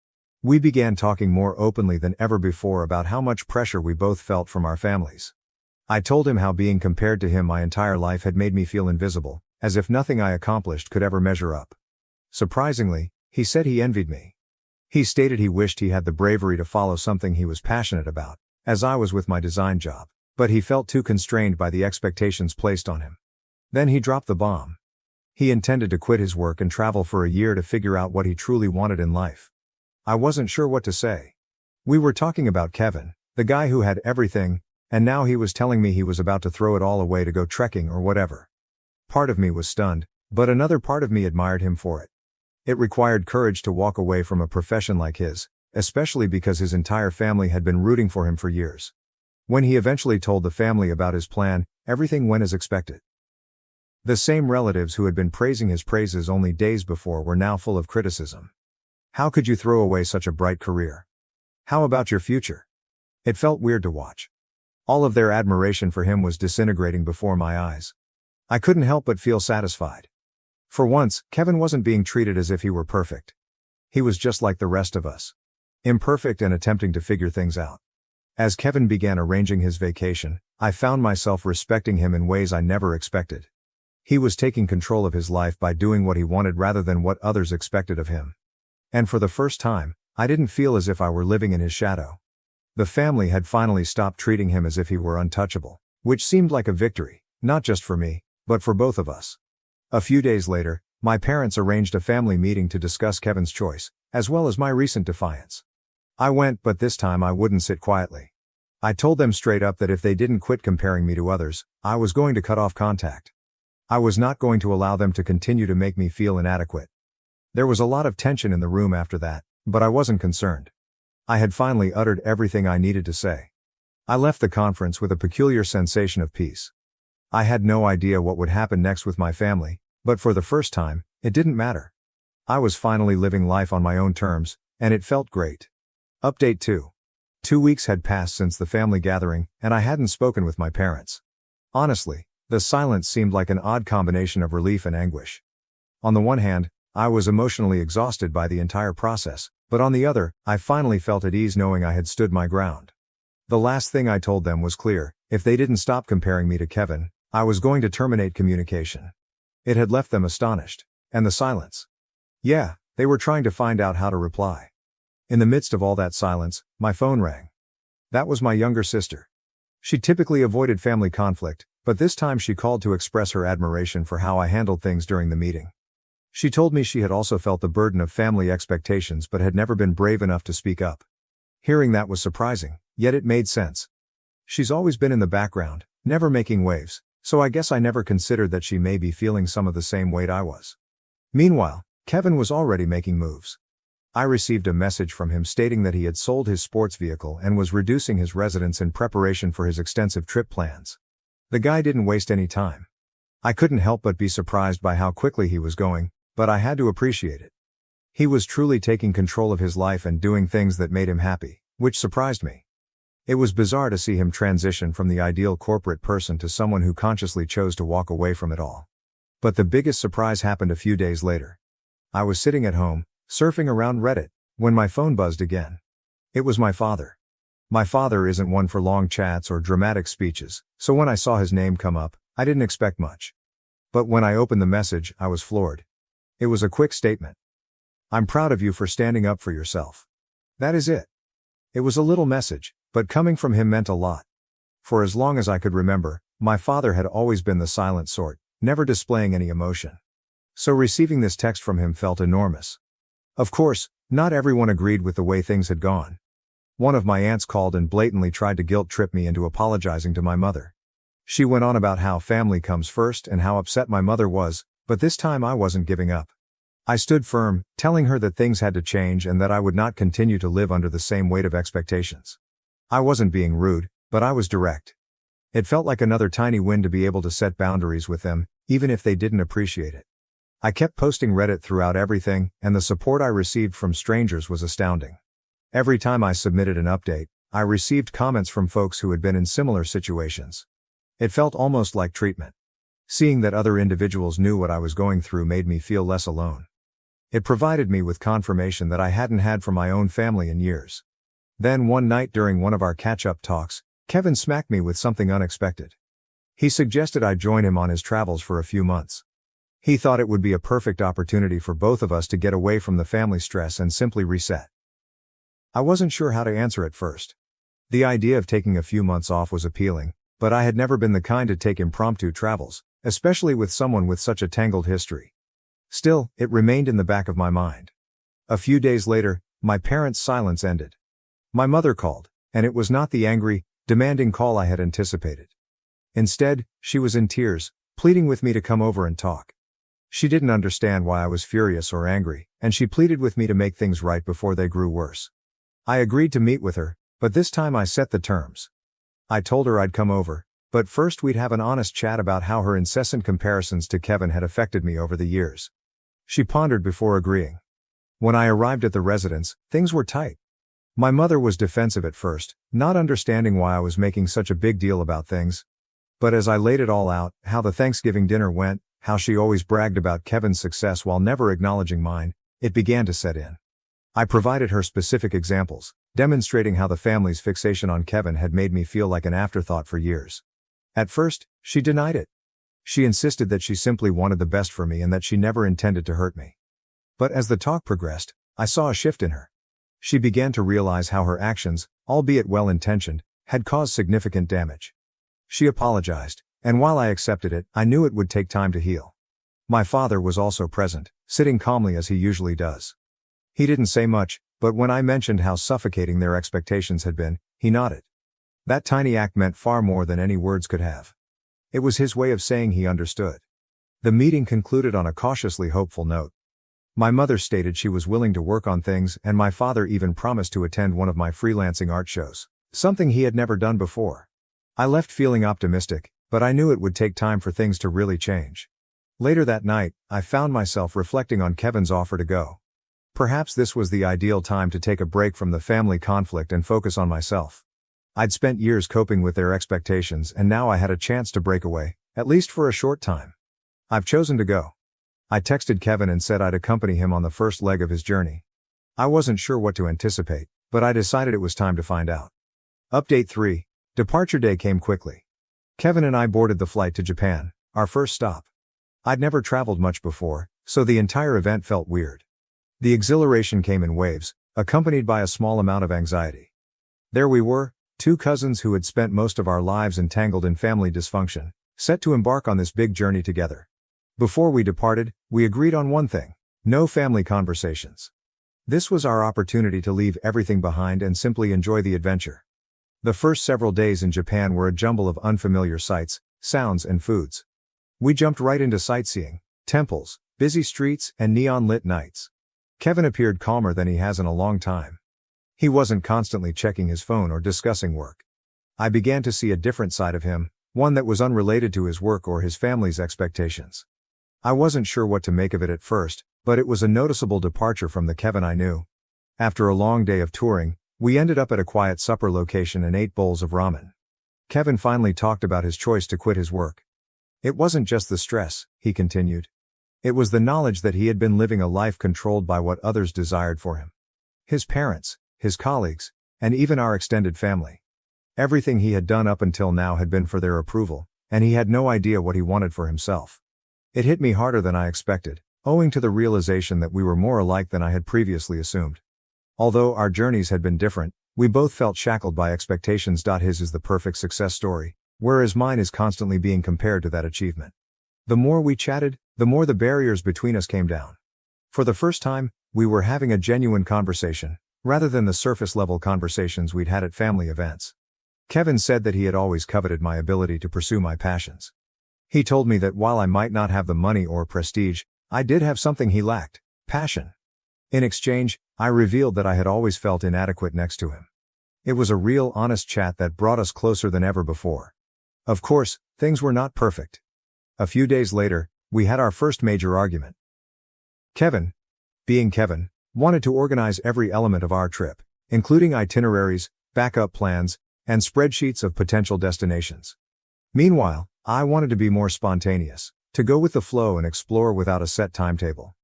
Speaker 1: We began talking more openly than ever before about how much pressure we both felt from our families. I told him how being compared to him my entire life had made me feel invisible, as if nothing I accomplished could ever measure up. Surprisingly, he said he envied me. He stated he wished he had the bravery to follow something he was passionate about, as I was with my design job, but he felt too constrained by the expectations placed on him. Then he dropped the bomb. He intended to quit his work and travel for a year to figure out what he truly wanted in life. I wasn't sure what to say. We were talking about Kevin, the guy who had everything, and now he was telling me he was about to throw it all away to go trekking or whatever. Part of me was stunned, but another part of me admired him for it. It required courage to walk away from a profession like his, especially because his entire family had been rooting for him for years. When he eventually told the family about his plan, everything went as expected. The same relatives who had been praising his praises only days before were now full of criticism. How could you throw away such a bright career? How about your future? It felt weird to watch. All of their admiration for him was disintegrating before my eyes. I couldn't help but feel satisfied. For once, Kevin wasn't being treated as if he were perfect. He was just like the rest of us. Imperfect and attempting to figure things out. As Kevin began arranging his vacation, I found myself respecting him in ways I never expected. He was taking control of his life by doing what he wanted rather than what others expected of him. And for the first time, I didn't feel as if I were living in his shadow. The family had finally stopped treating him as if he were untouchable, which seemed like a victory, not just for me, but for both of us. A few days later, my parents arranged a family meeting to discuss Kevin's choice, as well as my recent defiance. I went, but this time I wouldn't sit quietly. I told them straight up that if they didn't quit comparing me to others, I was going to cut off contact. I was not going to allow them to continue to make me feel inadequate. There was a lot of tension in the room after that, but I wasn't concerned. I had finally uttered everything I needed to say. I left the conference with a peculiar sensation of peace. I had no idea what would happen next with my family, but for the first time, it didn't matter. I was finally living life on my own terms, and it felt great. Update 2. 2 weeks had passed since the family gathering, and I hadn't spoken with my parents. Honestly, the silence seemed like an odd combination of relief and anguish. On the one hand, I was emotionally exhausted by the entire process, but on the other, I finally felt at ease knowing I had stood my ground. The last thing I told them was clear: if they didn't stop comparing me to Kevin, I was going to terminate communication. It had left them astonished. And the silence. Yeah, they were trying to find out how to reply. In the midst of all that silence, my phone rang. That was my younger sister. She typically avoided family conflict, but this time she called to express her admiration for how I handled things during the meeting. She told me she had also felt the burden of family expectations but had never been brave enough to speak up. Hearing that was surprising, yet it made sense. She's always been in the background, never making waves, so I guess I never considered that she may be feeling some of the same weight I was. Meanwhile, Kevin was already making moves. I received a message from him stating that he had sold his sports vehicle and was reducing his residence in preparation for his extensive trip plans. The guy didn't waste any time. I couldn't help but be surprised by how quickly he was going, but I had to appreciate it. He was truly taking control of his life and doing things that made him happy, which surprised me. It was bizarre to see him transition from the ideal corporate person to someone who consciously chose to walk away from it all. But the biggest surprise happened a few days later. I was sitting at home, surfing around Reddit, when my phone buzzed again. It was my father. My father isn't one for long chats or dramatic speeches, so when I saw his name come up, I didn't expect much. But when I opened the message, I was floored. It was a quick statement. "I'm proud of you for standing up for yourself." That is it. It was a little message, but coming from him meant a lot. For as long as I could remember, my father had always been the silent sort, never displaying any emotion. So receiving this text from him felt enormous. Of course, not everyone agreed with the way things had gone. One of my aunts called and blatantly tried to guilt-trip me into apologizing to my mother. She went on about how family comes first and how upset my mother was, but this time I wasn't giving up. I stood firm, telling her that things had to change and that I would not continue to live under the same weight of expectations. I wasn't being rude, but I was direct. It felt like another tiny win to be able to set boundaries with them, even if they didn't appreciate it. I kept posting Reddit throughout everything, and the support I received from strangers was astounding. Every time I submitted an update, I received comments from folks who had been in similar situations. It felt almost like treatment. Seeing that other individuals knew what I was going through made me feel less alone. It provided me with confirmation that I hadn't had from my own family in years. Then one night during one of our catch-up talks, Kevin smacked me with something unexpected. He suggested I join him on his travels for a few months. He thought it would be a perfect opportunity for both of us to get away from the family stress and simply reset. I wasn't sure how to answer at first. The idea of taking a few months off was appealing, but I had never been the kind to take impromptu travels, especially with someone with such a tangled history. Still, it remained in the back of my mind. A few days later, my parents' silence ended. My mother called, and it was not the angry, demanding call I had anticipated. Instead, she was in tears, pleading with me to come over and talk. She didn't understand why I was furious or angry, and she pleaded with me to make things right before they grew worse. I agreed to meet with her, but this time I set the terms. I told her I'd come over, but first we'd have an honest chat about how her incessant comparisons to Kevin had affected me over the years. She pondered before agreeing. When I arrived at the residence, things were tight. My mother was defensive at first, not understanding why I was making such a big deal about things. But as I laid it all out, how the Thanksgiving dinner went, how she always bragged about Kevin's success while never acknowledging mine, it began to set in. I provided her specific examples, demonstrating how the family's fixation on Kevin had made me feel like an afterthought for years. At first, she denied it. She insisted that she simply wanted the best for me and that she never intended to hurt me. But as the talk progressed, I saw a shift in her. She began to realize how her actions, albeit well-intentioned, had caused significant damage. She apologized, and while I accepted it, I knew it would take time to heal. My father was also present, sitting calmly as he usually does. He didn't say much, but when I mentioned how suffocating their expectations had been, he nodded. That tiny act meant far more than any words could have. It was his way of saying he understood. The meeting concluded on a cautiously hopeful note. My mother stated she was willing to work on things, and my father even promised to attend one of my freelancing art shows, something he had never done before. I left feeling optimistic, but I knew it would take time for things to really change. Later that night, I found myself reflecting on Kevin's offer to go. Perhaps this was the ideal time to take a break from the family conflict and focus on myself. I'd spent years coping with their expectations, and now I had a chance to break away, at least for a short time. I've chosen to go. I texted Kevin and said I'd accompany him on the first leg of his journey. I wasn't sure what to anticipate, but I decided it was time to find out. Update 3. Departure day came quickly. Kevin and I boarded the flight to Japan, our first stop. I'd never traveled much before, so the entire event felt weird. The exhilaration came in waves, accompanied by a small amount of anxiety. There we were, two cousins who had spent most of our lives entangled in family dysfunction, set to embark on this big journey together. Before we departed, we agreed on one thing: no family conversations. This was our opportunity to leave everything behind and simply enjoy the adventure. The first several days in Japan were a jumble of unfamiliar sights, sounds, and foods. We jumped right into sightseeing, temples, busy streets, and neon-lit nights. Kevin appeared calmer than he has in a long time. He wasn't constantly checking his phone or discussing work. I began to see a different side of him, one that was unrelated to his work or his family's expectations. I wasn't sure what to make of it at first, but it was a noticeable departure from the Kevin I knew. After a long day of touring, we ended up at a quiet supper location and ate bowls of ramen. Kevin finally talked about his choice to quit his work. It wasn't just the stress, he continued. It was the knowledge that he had been living a life controlled by what others desired for him. His parents, his colleagues, and even our extended family. Everything he had done up until now had been for their approval, and he had no idea what he wanted for himself. It hit me harder than I expected, owing to the realization that we were more alike than I had previously assumed. Although our journeys had been different, we both felt shackled by expectations. His is the perfect success story, whereas mine is constantly being compared to that achievement. The more we chatted, the more the barriers between us came down. For the first time, we were having a genuine conversation, rather than the surface-level conversations we'd had at family events. Kevin said that he had always coveted my ability to pursue my passions. He told me that while I might not have the money or prestige, I did have something he lacked: passion. In exchange, I revealed that I had always felt inadequate next to him. It was a real, honest chat that brought us closer than ever before. Of course, things were not perfect. A few days later, we had our first major argument. Kevin, being Kevin, wanted to organize every element of our trip, including itineraries, backup plans, and spreadsheets of potential destinations. Meanwhile, I wanted to be more spontaneous, to go with the flow and explore without a set timetable.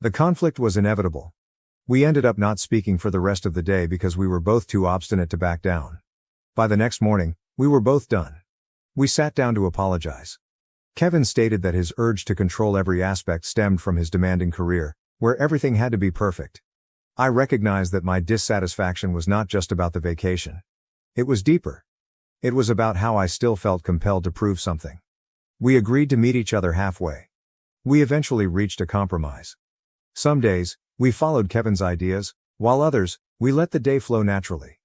Speaker 1: The conflict was inevitable. We ended up not speaking for the rest of the day because we were both too obstinate to back down. By the next morning, we were both done. We sat down to apologize. Kevin stated that his urge to control every aspect stemmed from his demanding career, where everything had to be perfect. I recognized that my dissatisfaction was not just about the vacation. It was deeper. It was about how I still felt compelled to prove something. We agreed to meet each other halfway. We eventually reached a compromise. Some days, we followed Kevin's ideas, while others, we let the day flow naturally.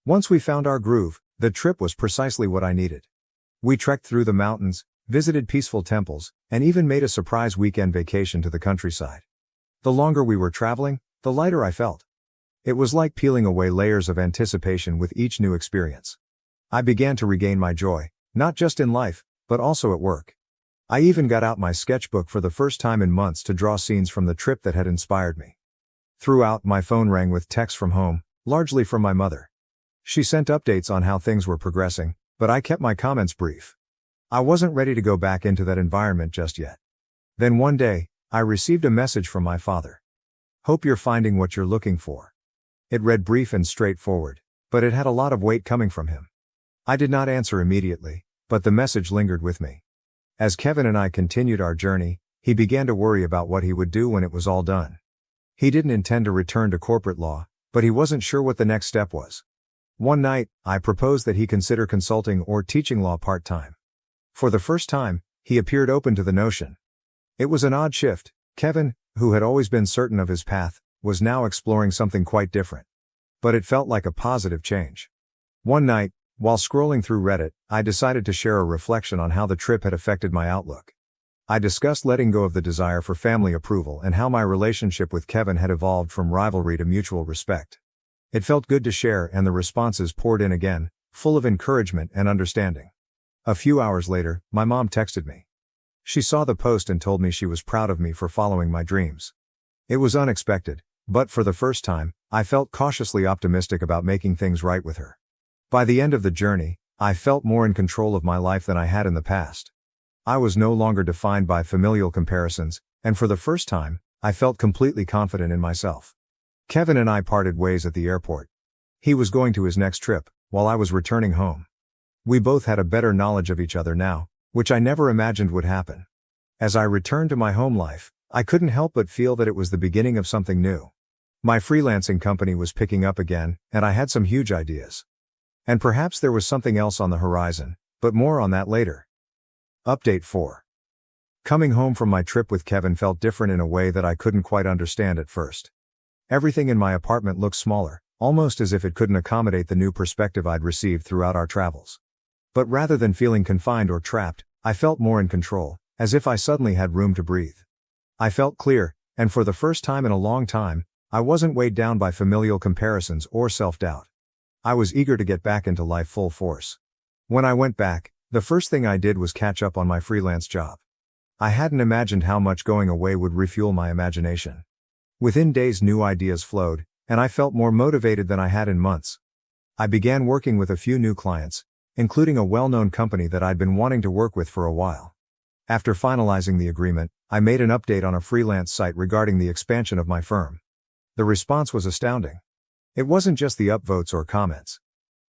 Speaker 1: Once we found our groove, the trip was precisely what I needed. We trekked through the mountains, visited peaceful temples, and even made a surprise weekend vacation to the countryside. The longer we were traveling, the lighter I felt. It was like peeling away layers of anticipation with each new experience. I began to regain my joy, not just in life, but also at work. I even got out my sketchbook for the first time in months to draw scenes from the trip that had inspired me. Throughout, my phone rang with texts from home, largely from my mother. She sent updates on how things were progressing, but I kept my comments brief. I wasn't ready to go back into that environment just yet. Then one day, I received a message from my father. "Hope you're finding what you're looking for." It read brief and straightforward, but it had a lot of weight coming from him. I did not answer immediately, but the message lingered with me. As Kevin and I continued our journey, he began to worry about what he would do when it was all done. He didn't intend to return to corporate law, but he wasn't sure what the next step was. One night, I proposed that he consider consulting or teaching law part-time. For the first time, he appeared open to the notion. It was an odd shift. Kevin, who had always been certain of his path, was now exploring something quite different. But it felt like a positive change. One night, while scrolling through Reddit, I decided to share a reflection on how the trip had affected my outlook. I discussed letting go of the desire for family approval and how my relationship with Kevin had evolved from rivalry to mutual respect. It felt good to share, and the responses poured in again, full of encouragement and understanding. A few hours later, my mom texted me. She saw the post and told me she was proud of me for following my dreams. It was unexpected, but for the first time, I felt cautiously optimistic about making things right with her. By the end of the journey, I felt more in control of my life than I had in the past. I was no longer defined by familial comparisons, and for the first time, I felt completely confident in myself. Kevin and I parted ways at the airport. He was going to his next trip, while I was returning home. We both had a better knowledge of each other now, which I never imagined would happen. As I returned to my home life, I couldn't help but feel that it was the beginning of something new. My freelancing company was picking up again, and I had some huge ideas. And perhaps there was something else on the horizon, but more on that later. Update 4. Coming home from my trip with Kevin felt different in a way that I couldn't quite understand at first. Everything in my apartment looked smaller, almost as if it couldn't accommodate the new perspective I'd received throughout our travels. But rather than feeling confined or trapped, I felt more in control, as if I suddenly had room to breathe. I felt clear, and for the first time in a long time, I wasn't weighed down by familial comparisons or self-doubt. I was eager to get back into life full force. When I went back, the first thing I did was catch up on my freelance job. I hadn't imagined how much going away would refuel my imagination. Within days, new ideas flowed, and I felt more motivated than I had in months. I began working with a few new clients, including a well-known company that I'd been wanting to work with for a while. After finalizing the agreement, I made an update on a freelance site regarding the expansion of my firm. The response was astounding. It wasn't just the upvotes or comments.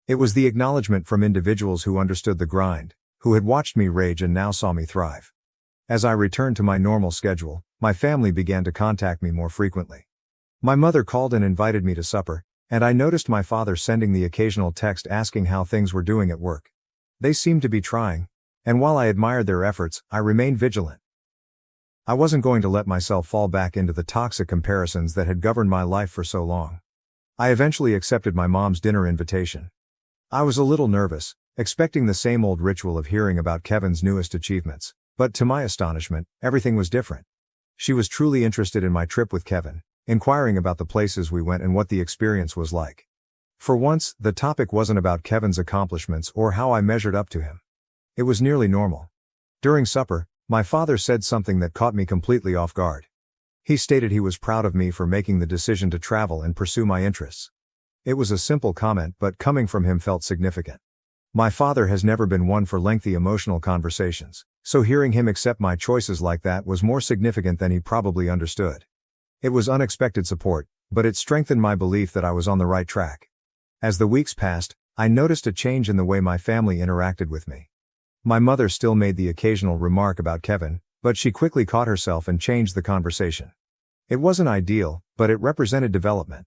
Speaker 1: It was the acknowledgement from individuals who understood the grind, who had watched me rage and now saw me thrive. As I returned to my normal schedule, my family began to contact me more frequently. My mother called and invited me to supper, and I noticed my father sending the occasional text asking how things were doing at work. They seemed to be trying, and while I admired their efforts, I remained vigilant. I wasn't going to let myself fall back into the toxic comparisons that had governed my life for so long. I eventually accepted my mom's dinner invitation. I was a little nervous, expecting the same old ritual of hearing about Kevin's newest achievements, but to my astonishment, everything was different. She was truly interested in my trip with Kevin, inquiring about the places we went and what the experience was like. For once, the topic wasn't about Kevin's accomplishments or how I measured up to him. It was nearly normal. During supper, my father said something that caught me completely off guard. He stated he was proud of me for making the decision to travel and pursue my interests. It was a simple comment, but coming from him felt significant. My father has never been one for lengthy emotional conversations, so hearing him accept my choices like that was more significant than he probably understood. It was unexpected support, but it strengthened my belief that I was on the right track. As the weeks passed, I noticed a change in the way my family interacted with me. My mother still made the occasional remark about Kevin, but she quickly caught herself and changed the conversation. It wasn't ideal, but it represented development.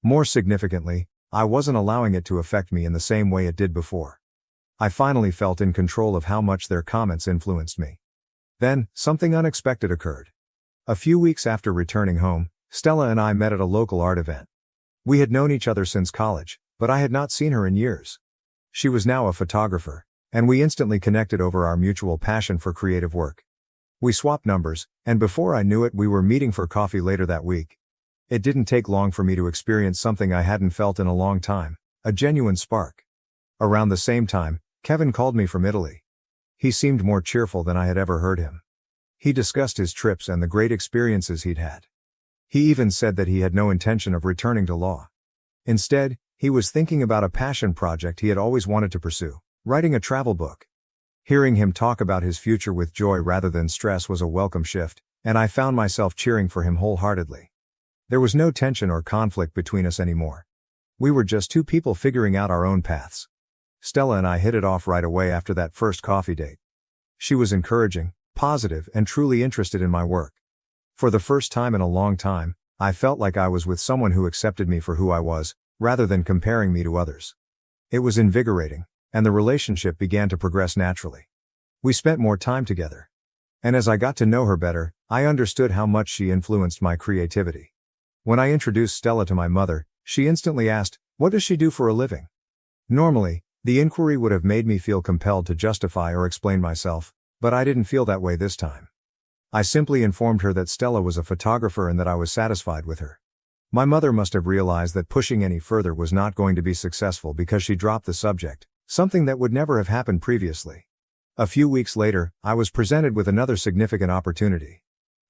Speaker 1: More significantly, I wasn't allowing it to affect me in the same way it did before. I finally felt in control of how much their comments influenced me. Then, something unexpected occurred. A few weeks after returning home, Stella and I met at a local art event. We had known each other since college, but I had not seen her in years. She was now a photographer, and we instantly connected over our mutual passion for creative work. We swapped numbers, and before I knew it, we were meeting for coffee later that week. It didn't take long for me to experience something I hadn't felt in a long time, a genuine spark. Around the same time, Kevin called me from Italy. He seemed more cheerful than I had ever heard him. He discussed his trips and the great experiences he'd had. He even said that he had no intention of returning to law. Instead, he was thinking about a passion project he had always wanted to pursue, writing a travel book. Hearing him talk about his future with joy rather than stress was a welcome shift, and I found myself cheering for him wholeheartedly. There was no tension or conflict between us anymore. We were just two people figuring out our own paths. Stella and I hit it off right away after that first coffee date. She was encouraging, positive, and truly interested in my work. For the first time in a long time, I felt like I was with someone who accepted me for who I was, rather than comparing me to others. It was invigorating, and the relationship began to progress naturally. We spent more time together. And as I got to know her better, I understood how much she influenced my creativity. When I introduced Stella to my mother, she instantly asked, "What does she do for a living?" Normally, the inquiry would have made me feel compelled to justify or explain myself, but I didn't feel that way this time. I simply informed her that Stella was a photographer and that I was satisfied with her. My mother must have realized that pushing any further was not going to be successful because she dropped the subject, something that would never have happened previously. A few weeks later, I was presented with another significant opportunity.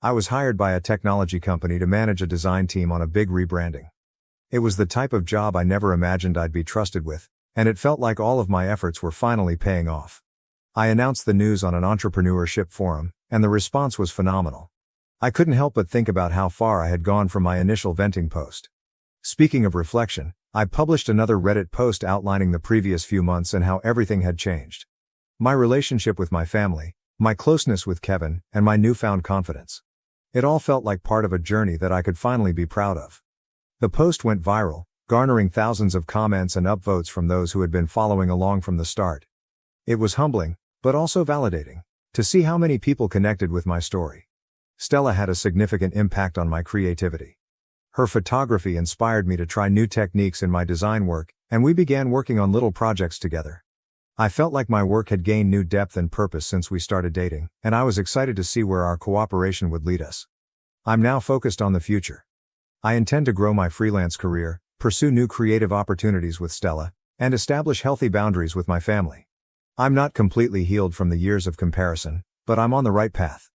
Speaker 1: I was hired by a technology company to manage a design team on a big rebranding. It was the type of job I never imagined I'd be trusted with, and it felt like all of my efforts were finally paying off. I announced the news on an entrepreneurship forum, and the response was phenomenal. I couldn't help but think about how far I had gone from my initial venting post. Speaking of reflection, I published another Reddit post outlining the previous few months and how everything had changed. My relationship with my family, my closeness with Kevin, and my newfound confidence. It all felt like part of a journey that I could finally be proud of. The post went viral, garnering thousands of comments and upvotes from those who had been following along from the start. It was humbling, but also validating, to see how many people connected with my story. Stella had a significant impact on my creativity. Her photography inspired me to try new techniques in my design work, and we began working on little projects together. I felt like my work had gained new depth and purpose since we started dating, and I was excited to see where our cooperation would lead us. I'm now focused on the future. I intend to grow my freelance career, pursue new creative opportunities with Stella, and establish healthy boundaries with my family. I'm not completely healed from the years of comparison, but I'm on the right path.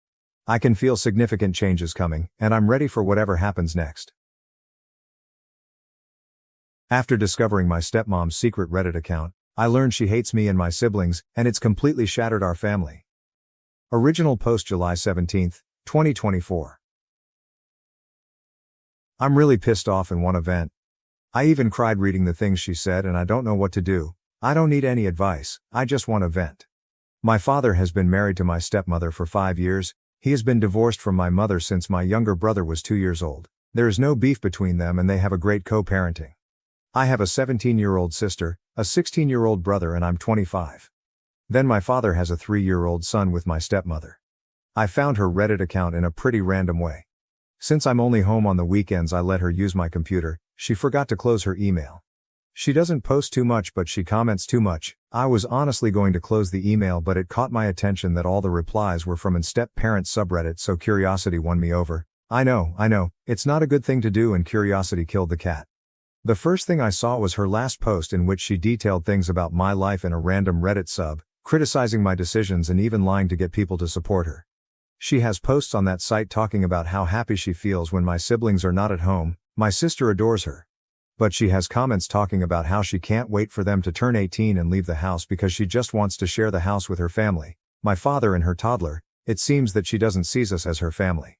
Speaker 1: I can feel significant changes coming, and I'm ready for whatever happens next. After discovering my stepmom's secret Reddit account, I learned she hates me and my siblings, and it's completely shattered our family. Original post July 17, 2024. I'm really pissed off and want to vent. I even cried reading the things she said and I don't know what to do. I don't need any advice, I just want to vent. My father has been married to my stepmother for 5 years, he has been divorced from my mother since my younger brother was 2 years old. There is no beef between them and they have a great co-parenting. I have a 17-year-old sister, a 16-year-old brother and I'm 25. Then my father has a 3-year-old son with my stepmother. I found her Reddit account in a pretty random way. Since I'm only home on the weekends I let her use my computer, she forgot to close her email. She doesn't post too much but she comments too much. I was honestly going to close the email but it caught my attention that all the replies were from step-parent subreddit so curiosity won me over. I know, it's not a good thing to do and curiosity killed the cat. The first thing I saw was her last post in which she detailed things about my life in a random Reddit sub, criticizing my decisions and even lying to get people to support her. She has posts on that site talking about how happy she feels when my siblings are not at home, my sister adores her. But she has comments talking about how she can't wait for them to turn 18 and leave the house because she just wants to share the house with her family, my father and her toddler. It seems that she doesn't see us as her family.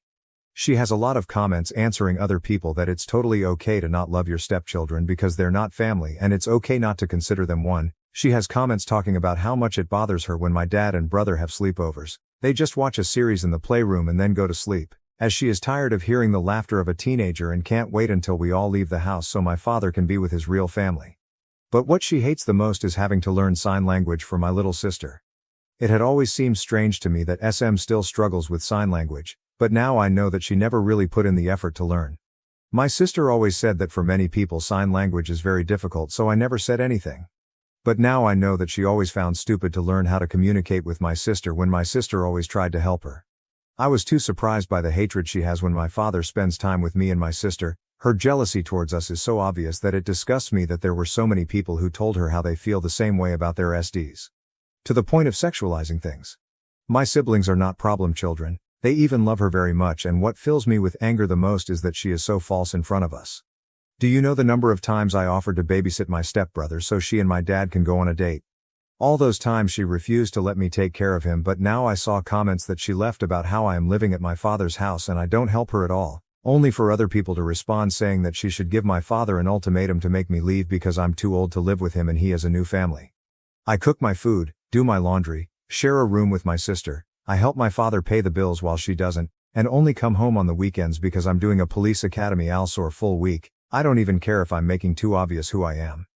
Speaker 1: She has a lot of comments answering other people that it's totally okay to not love your stepchildren because they're not family and it's okay not to consider them one. She has comments talking about how much it bothers her when my dad and brother have sleepovers. They just watch a series in the playroom and then go to sleep, as she is tired of hearing the laughter of a teenager and can't wait until we all leave the house so my father can be with his real family. But what she hates the most is having to learn sign language for my little sister. It had always seemed strange to me that SM still struggles with sign language, but now I know that she never really put in the effort to learn. My sister always said that for many people sign language is very difficult so I never said anything. But now I know that she always found stupid to learn how to communicate with my sister when my sister always tried to help her. I was too surprised by the hatred she has when my father spends time with me and my sister. Her jealousy towards us is so obvious that it disgusts me that there were so many people who told her how they feel the same way about their SDs. To the point of sexualizing things. My siblings are not problem children, they even love her very much and what fills me with anger the most is that she is so false in front of us. Do you know the number of times I offered to babysit my stepbrother so she and my dad can go on a date? All those times she refused to let me take care of him but now I saw comments that she left about how I am living at my father's house and I don't help her at all, only for other people to respond saying that she should give my father an ultimatum to make me leave because I'm too old to live with him and he has a new family. I cook my food, do my laundry, share a room with my sister, I help my father pay the bills while she doesn't, and only come home on the weekends because I'm doing a police academy also full week. I don't even care if I'm making too obvious who I am.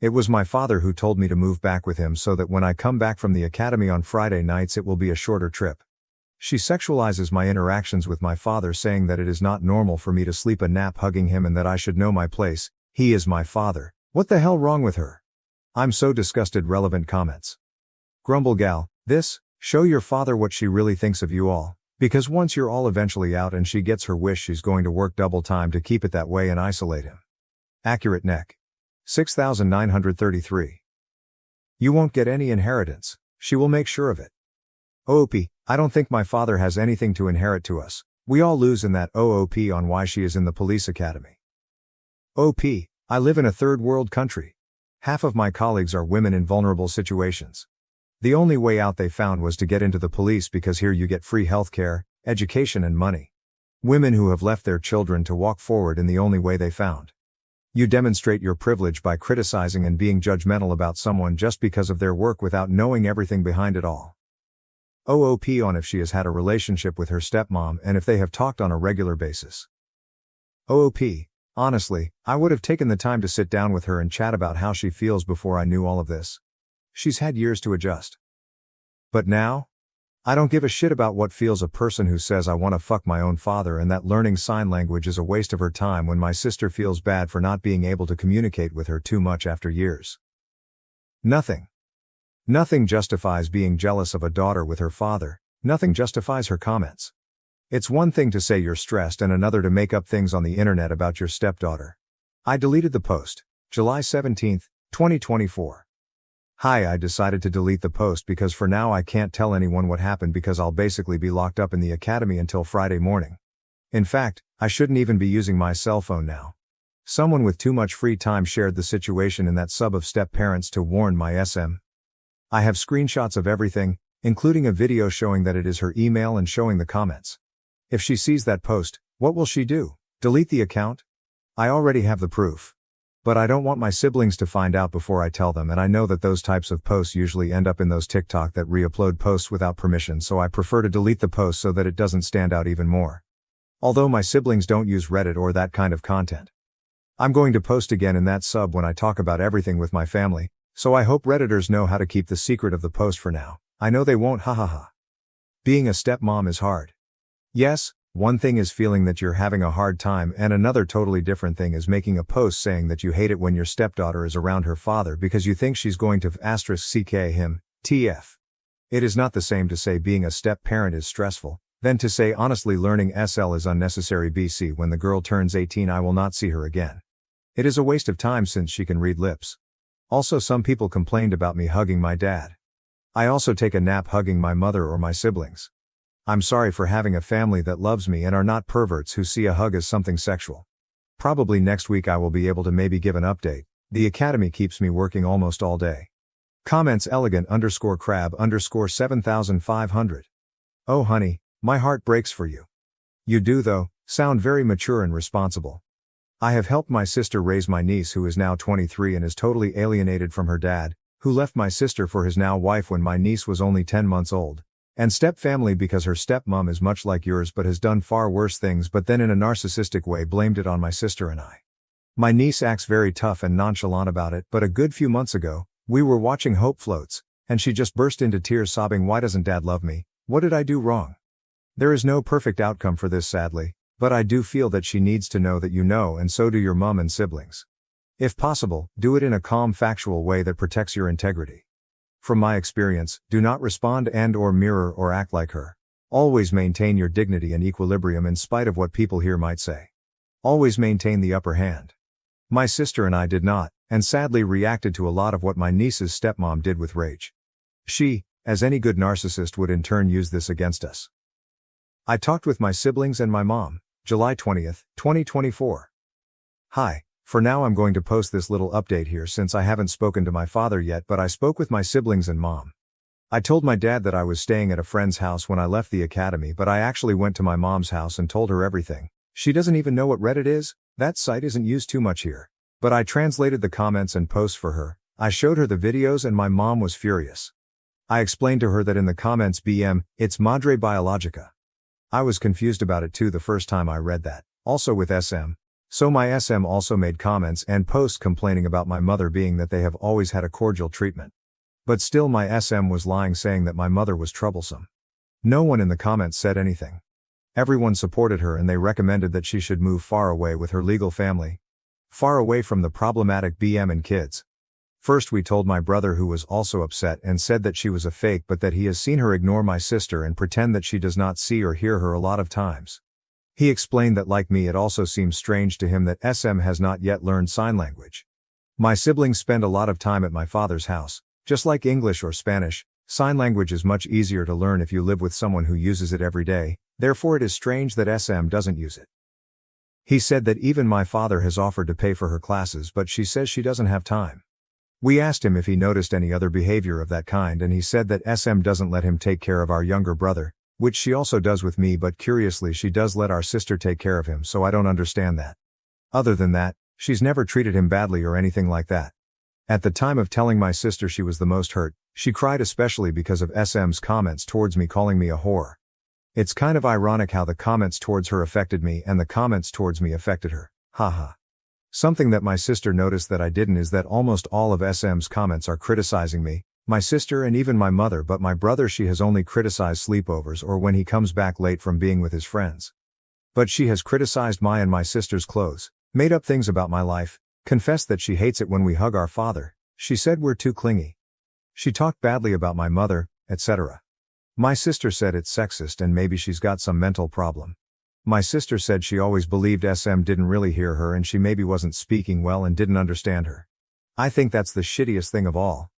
Speaker 1: It was my father who told me to move back with him so that when I come back from the academy on Friday nights it will be a shorter trip. She sexualizes my interactions with my father saying that it is not normal for me to sleep a nap hugging him and that I should know my place. He is my father. What the hell wrong with her? I'm so disgusted. Relevant comments. Grumble gal, this, show your father what she really thinks of you all. Because once you're all eventually out and she gets her wish she's going to work double time to keep it that way and isolate him. Accurate neck. 6933. You won't get any inheritance, she will make sure of it. OOP, I don't think my father has anything to inherit to us. We all lose in that OOP on why she is in the police academy. OP, I live in a third world country. Half of my colleagues are women in vulnerable situations. The only way out they found was to get into the police because here you get free healthcare, education and money. Women who have left their children to walk forward in the only way they found. You demonstrate your privilege by criticizing and being judgmental about someone just because of their work without knowing everything behind it all. OOP on if she has had a relationship with her stepmom and if they have talked on a regular basis. OOP, honestly, I would have taken the time to sit down with her and chat about how she feels before I knew all of this. She's had years to adjust. But now? I don't give a shit about what feels a person who says I want to fuck my own father and that learning sign language is a waste of her time when my sister feels bad for not being able to communicate with her too much after years. Nothing. Nothing justifies being jealous of a daughter with her father, nothing justifies her comments. It's one thing to say you're stressed and another to make up things on the internet about your stepdaughter. I deleted the post, July 17, 2024. Hi, I decided to delete the post because for now I can't tell anyone what happened because I'll basically be locked up in the academy until Friday morning. In fact, I shouldn't even be using my cell phone now. Someone with too much free time shared the situation in that sub of step parents to warn my SM. I have screenshots of everything, including a video showing that it is her email and showing the comments. If she sees that post, what will she do? Delete the account? I already have the proof. But I don't want my siblings to find out before I tell them, and I know that those types of posts usually end up in those TikTok that re-upload posts without permission, so I prefer to delete the post so that it doesn't stand out even more. Although my siblings don't use Reddit or that kind of content. I'm going to post again in that sub when I talk about everything with my family, so I hope Redditors know how to keep the secret of the post for now. I know they won't, hahaha. Being a stepmom is hard. Yes, one thing is feeling that you're having a hard time and another totally different thing is making a post saying that you hate it when your stepdaughter is around her father because you think she's going to *CK him, TF. It is not the same to say being a step-parent is stressful, than to say honestly learning SL is unnecessary BC when the girl turns 18 I will not see her again. It is a waste of time since she can read lips. Also some people complained about me hugging my dad. I also take a nap hugging my mother or my siblings. I'm sorry for having a family that loves me and are not perverts who see a hug as something sexual. Probably next week I will be able to maybe give an update. The academy keeps me working almost all day. Comments elegant_crab_7500. Oh honey, my heart breaks for you. You do though, sound very mature and responsible. I have helped my sister raise my niece who is now 23 and is totally alienated from her dad, who left my sister for his now wife when my niece was only 10 months old. And step-family because her stepmom is much like yours but has done far worse things but then in a narcissistic way blamed it on my sister and I. My niece acts very tough and nonchalant about it, but a good few months ago, we were watching Hope Floats, and she just burst into tears sobbing, "Why doesn't Dad love me? What did I do wrong?" There is no perfect outcome for this sadly, but I do feel that she needs to know that you know, and so do your mom and siblings. If possible, do it in a calm factual way that protects your integrity. From my experience, do not respond and/or mirror or act like her. Always maintain your dignity and equilibrium in spite of what people here might say. Always maintain the upper hand. My sister and I did not, and sadly reacted to a lot of what my niece's stepmom did with rage. She, as any good narcissist, would in turn use this against us. I talked with my siblings and my mom, July 20th, 2024. Hi. For now I'm going to post this little update here since I haven't spoken to my father yet, but I spoke with my siblings and mom. I told my dad that I was staying at a friend's house when I left the academy, but I actually went to my mom's house and told her everything. She doesn't even know what Reddit is, that site isn't used too much here. But I translated the comments and posts for her, I showed her the videos and my mom was furious. I explained to her that in the comments it's Madre Biologica. I was confused about it too the first time I read that, also with SM. So my SM also made comments and posts complaining about my mother being that they have always had a cordial treatment. But still my SM was lying saying that my mother was troublesome. No one in the comments said anything. Everyone supported her and they recommended that she should move far away with her legal family. Far away from the problematic BM and kids. First we told my brother who was also upset and said that she was a fake but that he has seen her ignore my sister and pretend that she does not see or hear her a lot of times. He explained that like me it also seems strange to him that SM has not yet learned sign language. My siblings spend a lot of time at my father's house, just like English or Spanish, Sign language is much easier to learn if you live with someone who uses it every day, therefore it is strange that SM doesn't use it. He said that even my father has offered to pay for her classes, but she says she doesn't have time. We asked him if he noticed any other behavior of that kind, and he said that SM doesn't let him take care of our younger brother, which she also does with me, but curiously she does let our sister take care of him, so I don't understand that. Other than that, she's never treated him badly or anything like that. At the time of telling my sister she was the most hurt, she cried especially because of SM's comments towards me, calling me a whore. It's kind of ironic how the comments towards her affected me and the comments towards me affected her, haha. Something that my sister noticed that I didn't is that almost all of SM's comments are criticizing me, my sister and even my mother, but my brother she has only criticized sleepovers or when he comes back late from being with his friends. But she has criticized my and my sister's clothes, made up things about my life, confessed that she hates it when we hug our father, she said we're too clingy. She talked badly about my mother, etc. My sister said it's sexist and maybe she's got some mental problem. My sister said she always believed SM didn't really hear her and she maybe wasn't speaking well and didn't understand her. I think that's the shittiest thing of all.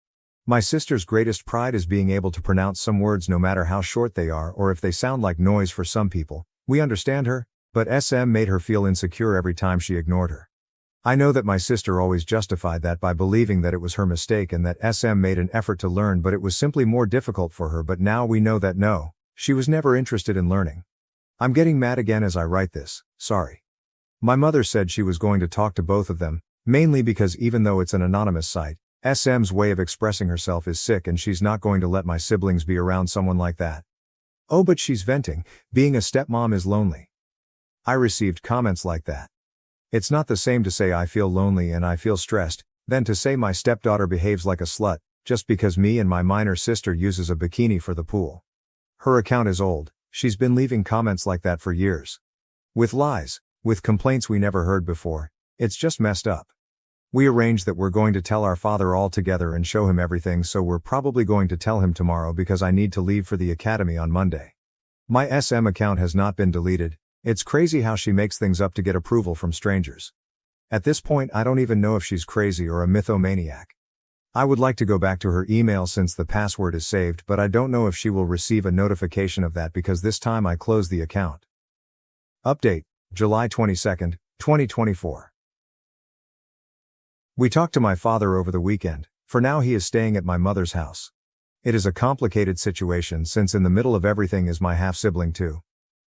Speaker 1: My sister's greatest pride is being able to pronounce some words no matter how short they are or if they sound like noise for some people. We understand her, but SM made her feel insecure every time she ignored her. I know that my sister always justified that by believing that it was her mistake and that SM made an effort to learn, but it was simply more difficult for her, but now we know that no, she was never interested in learning. I'm getting mad again as I write this, sorry. My mother said she was going to talk to both of them, mainly because even though it's an anonymous site, SM's way of expressing herself is sick and she's not going to let my siblings be around someone like that. Oh, but she's venting, being a stepmom is lonely. I received comments like that. It's not the same to say I feel lonely and I feel stressed, than to say my stepdaughter behaves like a slut, just because me and my minor sister uses a bikini for the pool. Her account is old, she's been leaving comments like that for years. With lies, with complaints we never heard before, it's just messed up. We arranged that we're going to tell our father all together and show him everything, so we're probably going to tell him tomorrow because I need to leave for the academy on Monday. My SM account has not been deleted. It's crazy how she makes things up to get approval from strangers. At this point I don't even know if she's crazy or a mythomaniac. I would like to go back to her email since the password is saved, but I don't know if she will receive a notification of that because this time I closed the account. Update, July 22, 2024. We talked to my father over the weekend. For now he is staying at my mother's house. It is a complicated situation since in the middle of everything is my half-sibling too.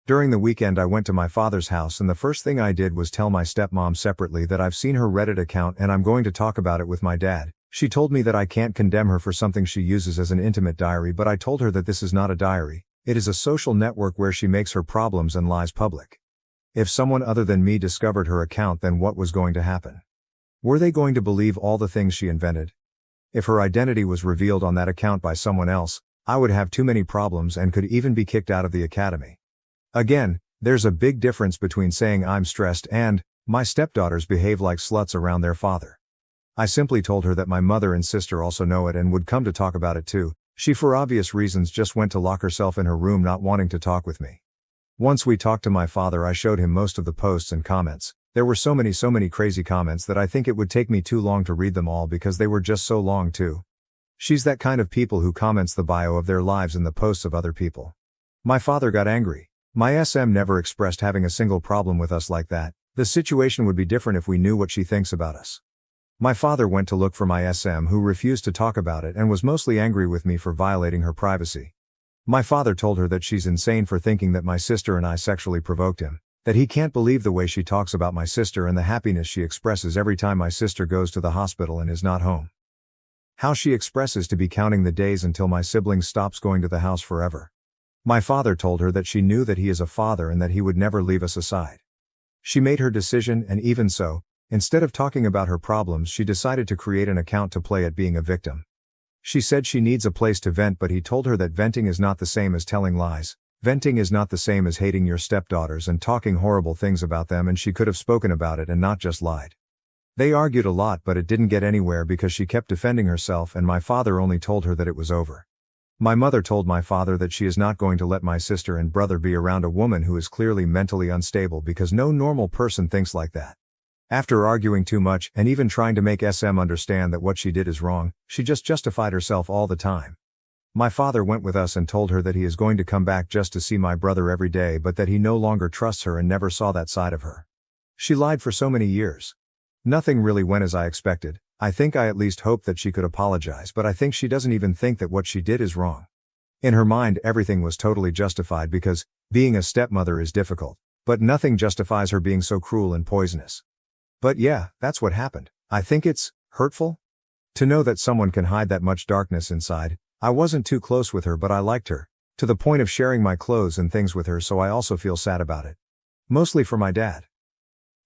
Speaker 1: During the weekend I went to my father's house and the first thing I did was tell my stepmom separately that I've seen her Reddit account and I'm going to talk about it with my dad. She told me that I can't condemn her for something she uses as an intimate diary, but I told her that this is not a diary, it is a social network where she makes her problems and lies public. If someone other than me discovered her account, then what was going to happen? Were they going to believe all the things she invented? If her identity was revealed on that account by someone else, I would have too many problems and could even be kicked out of the academy. Again, there's a big difference between saying I'm stressed and, my stepdaughters behave like sluts around their father. I simply told her that my mother and sister also know it and would come to talk about it too. She for obvious reasons just went to lock herself in her room, not wanting to talk with me. Once we talked to my father, I showed him most of the posts and comments. There were so many crazy comments that I think it would take me too long to read them all because they were just so long too. She's that kind of people who comments the bio of their lives in the posts of other people. My father got angry. My SM never expressed having a single problem with us like that. The situation would be different if we knew what she thinks about us. My father went to look for my SM, who refused to talk about it and was mostly angry with me for violating her privacy. My father told her that she's insane for thinking that my sister and I sexually provoked him, that he can't believe the way she talks about my sister and the happiness she expresses every time my sister goes to the hospital and is not home. How she expresses to be counting the days until my sibling stops going to the house forever. My father told her that she knew that he is a father and that he would never leave us aside. She made her decision, and even so, instead of talking about her problems, she decided to create an account to play at being a victim. She said she needs a place to vent, but he told her that venting is not the same as telling lies. Venting is not the same as hating your stepdaughters and talking horrible things about them, and she could have spoken about it and not just lied. They argued a lot, but it didn't get anywhere because she kept defending herself, and my father only told her that it was over. My mother told my father that she is not going to let my sister and brother be around a woman who is clearly mentally unstable because no normal person thinks like that. After arguing too much and even trying to make SM understand that what she did is wrong, she just justified herself all the time. My father went with us and told her that he is going to come back just to see my brother every day, but that he no longer trusts her and never saw that side of her. She lied for so many years. Nothing really went as I expected. I think I at least hoped that she could apologize, but I think she doesn't even think that what she did is wrong. In her mind, everything was totally justified because being a stepmother is difficult, but nothing justifies her being so cruel and poisonous. But yeah, that's what happened. I think it's hurtful to know that someone can hide that much darkness inside. I wasn't too close with her, but I liked her, to the point of sharing my clothes and things with her, so I also feel sad about it. Mostly for my dad.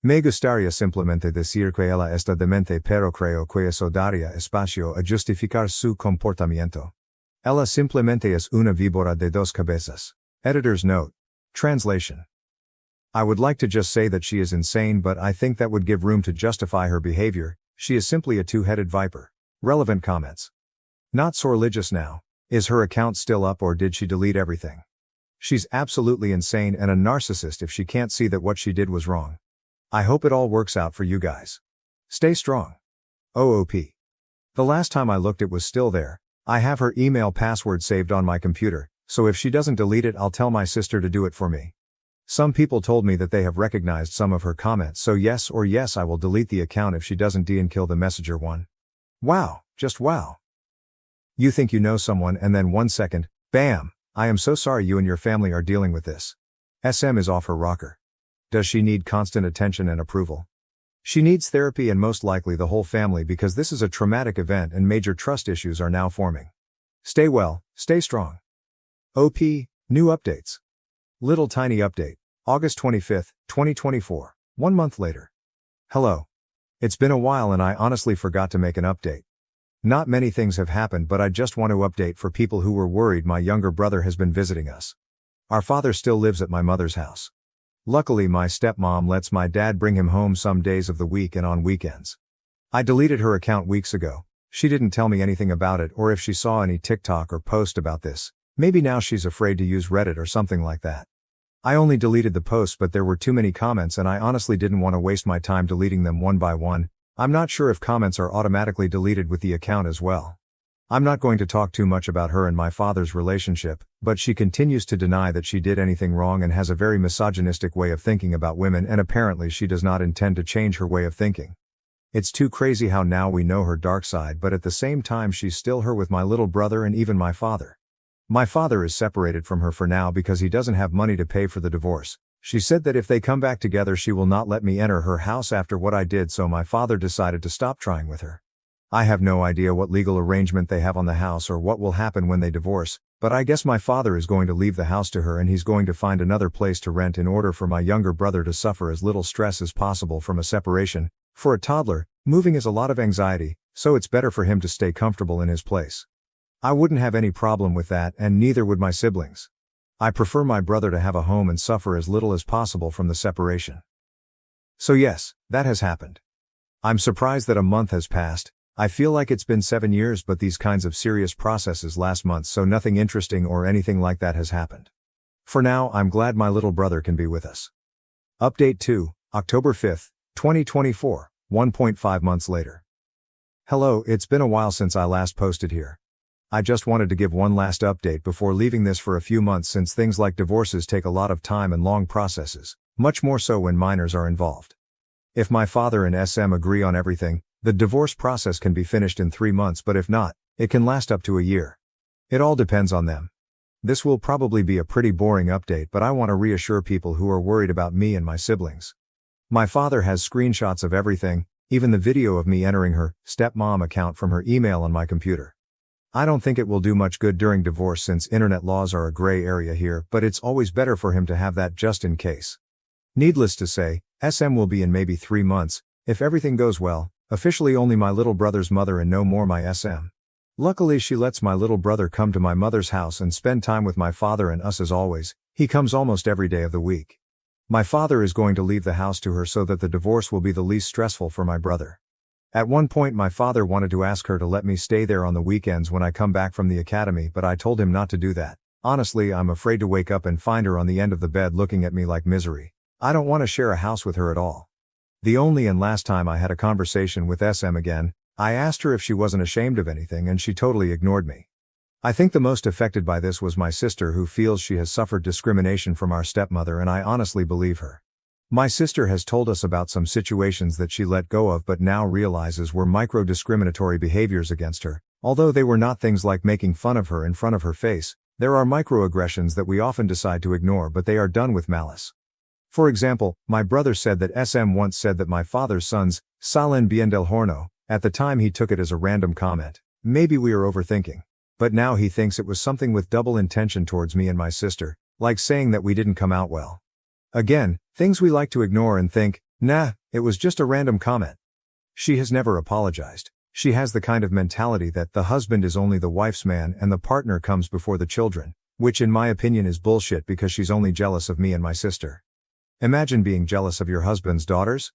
Speaker 1: Me gustaría simplemente decir que ella está demente, pero creo que eso daría espacio a justificar su comportamiento. Ella simplemente es una víbora de dos cabezas. Editor's note. Translation. I would like to just say that she is insane, but I think that would give room to justify her behavior. She is simply a two-headed viper. Relevant comments. Not so religious now. Is her account still up or did she delete everything? She's absolutely insane and a narcissist if she can't see that what she did was wrong. I hope it all works out for you guys. Stay strong. OOP. The last time I looked it was still there. I have her email password saved on my computer, so if she doesn't delete it I'll tell my sister to do it for me. Some people told me that they have recognized some of her comments, so yes I will delete the account if she doesn't de-kill the messenger one. Wow, just wow. You think you know someone and then 1 second, bam, I am so sorry you and your family are dealing with this. SM is off her rocker. Does she need constant attention and approval? She needs therapy and most likely the whole family because this is a traumatic event and major trust issues are now forming. Stay well, stay strong. OP, new updates. Little tiny update. August 25th, 2024. 1 month later. Hello. It's been a while and I honestly forgot to make an update. Not many things have happened, but I just want to update for people who were worried. My younger brother has been visiting us. Our father still lives at my mother's house. Luckily my stepmom lets my dad bring him home some days of the week and on weekends. I deleted her account weeks ago. She didn't tell me anything about it or if she saw any TikTok or post about this. Maybe now she's afraid to use Reddit or something like that. I only deleted the posts, but there were too many comments and I honestly didn't want to waste my time deleting them one by one. I'm not sure if comments are automatically deleted with the account as well. I'm not going to talk too much about her and my father's relationship, but she continues to deny that she did anything wrong and has a very misogynistic way of thinking about women, and apparently she does not intend to change her way of thinking. It's too crazy how now we know her dark side, but at the same time she's still her with my little brother and even my father. My father is separated from her for now because he doesn't have money to pay for the divorce. She said that if they come back together she will not let me enter her house after what I did, so my father decided to stop trying with her. I have no idea what legal arrangement they have on the house or what will happen when they divorce, but I guess my father is going to leave the house to her and he's going to find another place to rent in order for my younger brother to suffer as little stress as possible from a separation. For a toddler, moving is a lot of anxiety, so it's better for him to stay comfortable in his place. I wouldn't have any problem with that, and neither would my siblings. I prefer my brother to have a home and suffer as little as possible from the separation. So yes, that has happened. I'm surprised that a month has passed. I feel like it's been 7 years, but these kinds of serious processes last month, so nothing interesting or anything like that has happened. For now, I'm glad my little brother can be with us. Update 2, October 5th, 2024, 1.5 months later. Hello, it's been a while since I last posted here. I just wanted to give one last update before leaving this for a few months, since things like divorces take a lot of time and long processes, much more so when minors are involved. If my father and SM agree on everything, the divorce process can be finished in 3 months, but if not, it can last up to a year. It all depends on them. This will probably be a pretty boring update, but I want to reassure people who are worried about me and my siblings. My father has screenshots of everything, even the video of me entering her stepmom account from her email on my computer. I don't think it will do much good during divorce since internet laws are a gray area here, but it's always better for him to have that just in case. Needless to say, SM will be in maybe 3 months, if everything goes well, officially only my little brother's mother and no more my SM. Luckily she lets my little brother come to my mother's house and spend time with my father and us as always. He comes almost every day of the week. My father is going to leave the house to her so that the divorce will be the least stressful for my brother. At one point my father wanted to ask her to let me stay there on the weekends when I come back from the academy, but I told him not to do that. Honestly, I'm afraid to wake up and find her on the end of the bed looking at me like misery. I don't want to share a house with her at all. The only and last time I had a conversation with SM again, I asked her if she wasn't ashamed of anything and she totally ignored me. I think the most affected by this was my sister, who feels she has suffered discrimination from our stepmother, and I honestly believe her. My sister has told us about some situations that she let go of but now realizes were micro-discriminatory behaviors against her. Although they were not things like making fun of her in front of her face, there are microaggressions that we often decide to ignore, but they are done with malice. For example, my brother said that SM once said that my father's sons salen bien del horno. At the time he took it as a random comment. Maybe we are overthinking. But now he thinks it was something with double intention towards me and my sister, like saying that we didn't come out well. Again, things we like to ignore and think, nah, it was just a random comment. She has never apologized. She has the kind of mentality that the husband is only the wife's man and the partner comes before the children, which in my opinion is bullshit because she's only jealous of me and my sister. Imagine being jealous of your husband's daughters?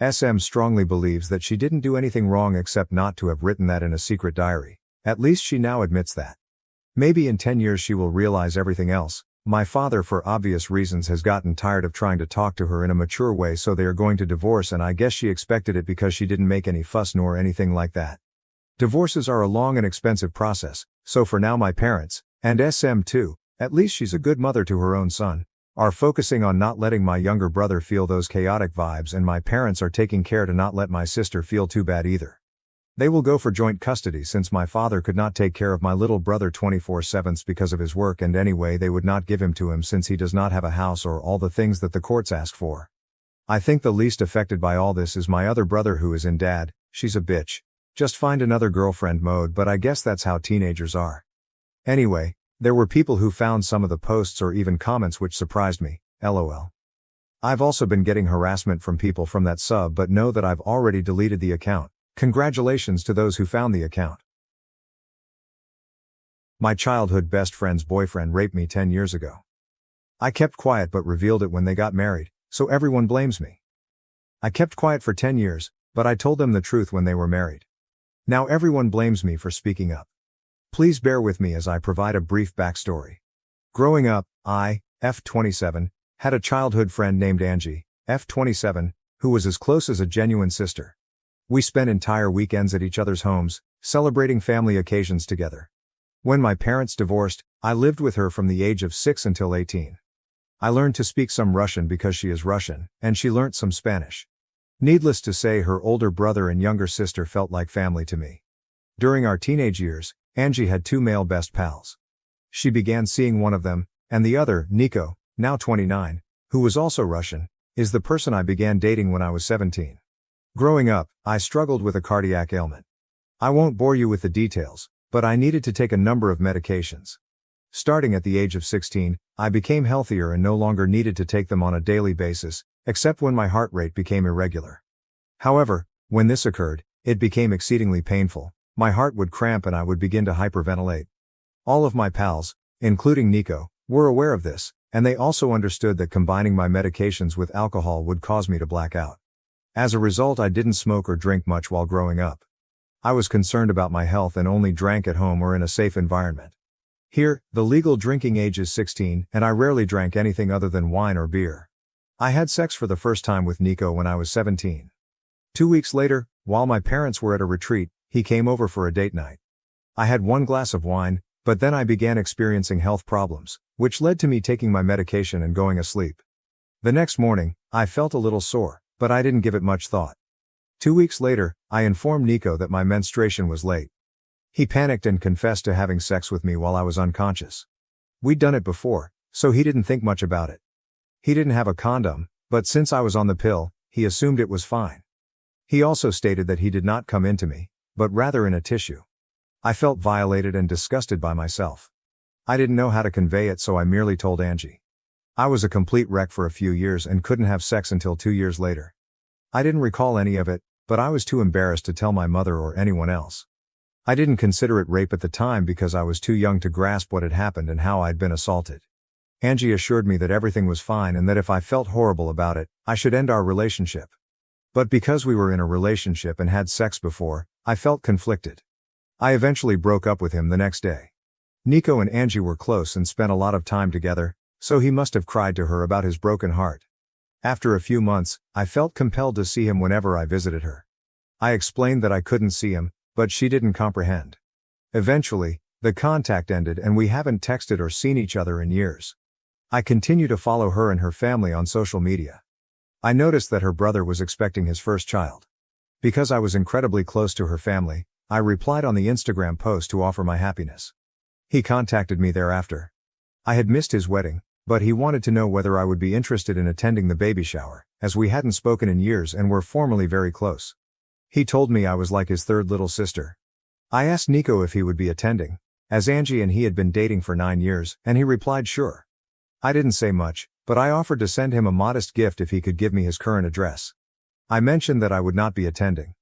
Speaker 1: SM strongly believes that she didn't do anything wrong except not to have written that in a secret diary. At least she now admits that. Maybe in 10 years she will realize everything else. My father, for obvious reasons, has gotten tired of trying to talk to her in a mature way, so they are going to divorce, and I guess she expected it because she didn't make any fuss nor anything like that. Divorces are a long and expensive process, so for now my parents, and SM too, at least she's a good mother to her own son, are focusing on not letting my younger brother feel those chaotic vibes, and my parents are taking care to not let my sister feel too bad either. They will go for joint custody since my father could not take care of my little brother 24/7 because of his work, and anyway they would not give him to him since he does not have a house or all the things that the courts ask for. I think the least affected by all this is my other brother, who is in dad, she's a bitch. Just find another girlfriend mode, but I guess that's how teenagers are. Anyway, there were people who found some of the posts or even comments which surprised me, lol. I've also been getting harassment from people from that sub, but know that I've already deleted the account. Congratulations to those who found the account. My childhood best friend's boyfriend raped me 10 years ago. I kept quiet but revealed it when they got married, so everyone blames me. I kept quiet for 10 years, but I told them the truth when they were married. Now everyone blames me for speaking up. Please bear with me as I provide a brief backstory. Growing up, I, F27, had a childhood friend named Angie, F27, who was as close as a genuine sister. We spent entire weekends at each other's homes, celebrating family occasions together. When my parents divorced, I lived with her from the age of 6 until 18. I learned to speak some Russian because she is Russian, and she learnt some Spanish. Needless to say, her older brother and younger sister felt like family to me. During our teenage years, Angie had two male best pals. She began seeing one of them, and the other, Nico, now 29, who was also Russian, is the person I began dating when I was 17. Growing up, I struggled with a cardiac ailment. I won't bore you with the details, but I needed to take a number of medications. Starting at the age of 16, I became healthier and no longer needed to take them on a daily basis, except when my heart rate became irregular. However, when this occurred, it became exceedingly painful. My heart would cramp and I would begin to hyperventilate. All of my pals, including Nico, were aware of this, and they also understood that combining my medications with alcohol would cause me to black out. As a result, I didn't smoke or drink much while growing up. I was concerned about my health and only drank at home or in a safe environment. Here, the legal drinking age is 16, and I rarely drank anything other than wine or beer. I had sex for the first time with Nico when I was 17. 2 weeks later, while my parents were at a retreat, he came over for a date night. I had one glass of wine, but then I began experiencing health problems, which led to me taking my medication and going asleep. The next morning, I felt a little sore, but I didn't give it much thought. 2 weeks later, I informed Nico that my menstruation was late. He panicked and confessed to having sex with me while I was unconscious. We'd done it before, so he didn't think much about it. He didn't have a condom, but since I was on the pill, he assumed it was fine. He also stated that he did not come into me, but rather in a tissue. I felt violated and disgusted by myself. I didn't know how to convey it, so I merely told Angie. I was a complete wreck for a few years and couldn't have sex until 2 years later. I didn't recall any of it, but I was too embarrassed to tell my mother or anyone else. I didn't consider it rape at the time because I was too young to grasp what had happened and how I'd been assaulted. Angie assured me that everything was fine and that if I felt horrible about it, I should end our relationship. But because we were in a relationship and had sex before, I felt conflicted. I eventually broke up with him the next day. Nico and Angie were close and spent a lot of time together, so he must have cried to her about his broken heart. After a few months, I felt compelled to see him whenever I visited her. I explained that I couldn't see him, but she didn't comprehend. Eventually, The contact ended and we haven't texted or seen each other in years. I continue to follow her and her family on social media. I noticed that her brother was expecting his first child. Because I was incredibly close to her family, I replied on the Instagram post to offer my happiness. He contacted me thereafter. I had missed his wedding, but he wanted to know whether I would be interested in attending the baby shower, as we hadn't spoken in years and were formerly very close. He told me I was like his third little sister. I asked Nico if he would be attending, as Angie and he had been dating for 9 years, and he replied sure. I didn't say much, but I offered to send him a modest gift if he could give me his current address. I mentioned that I would not be attending.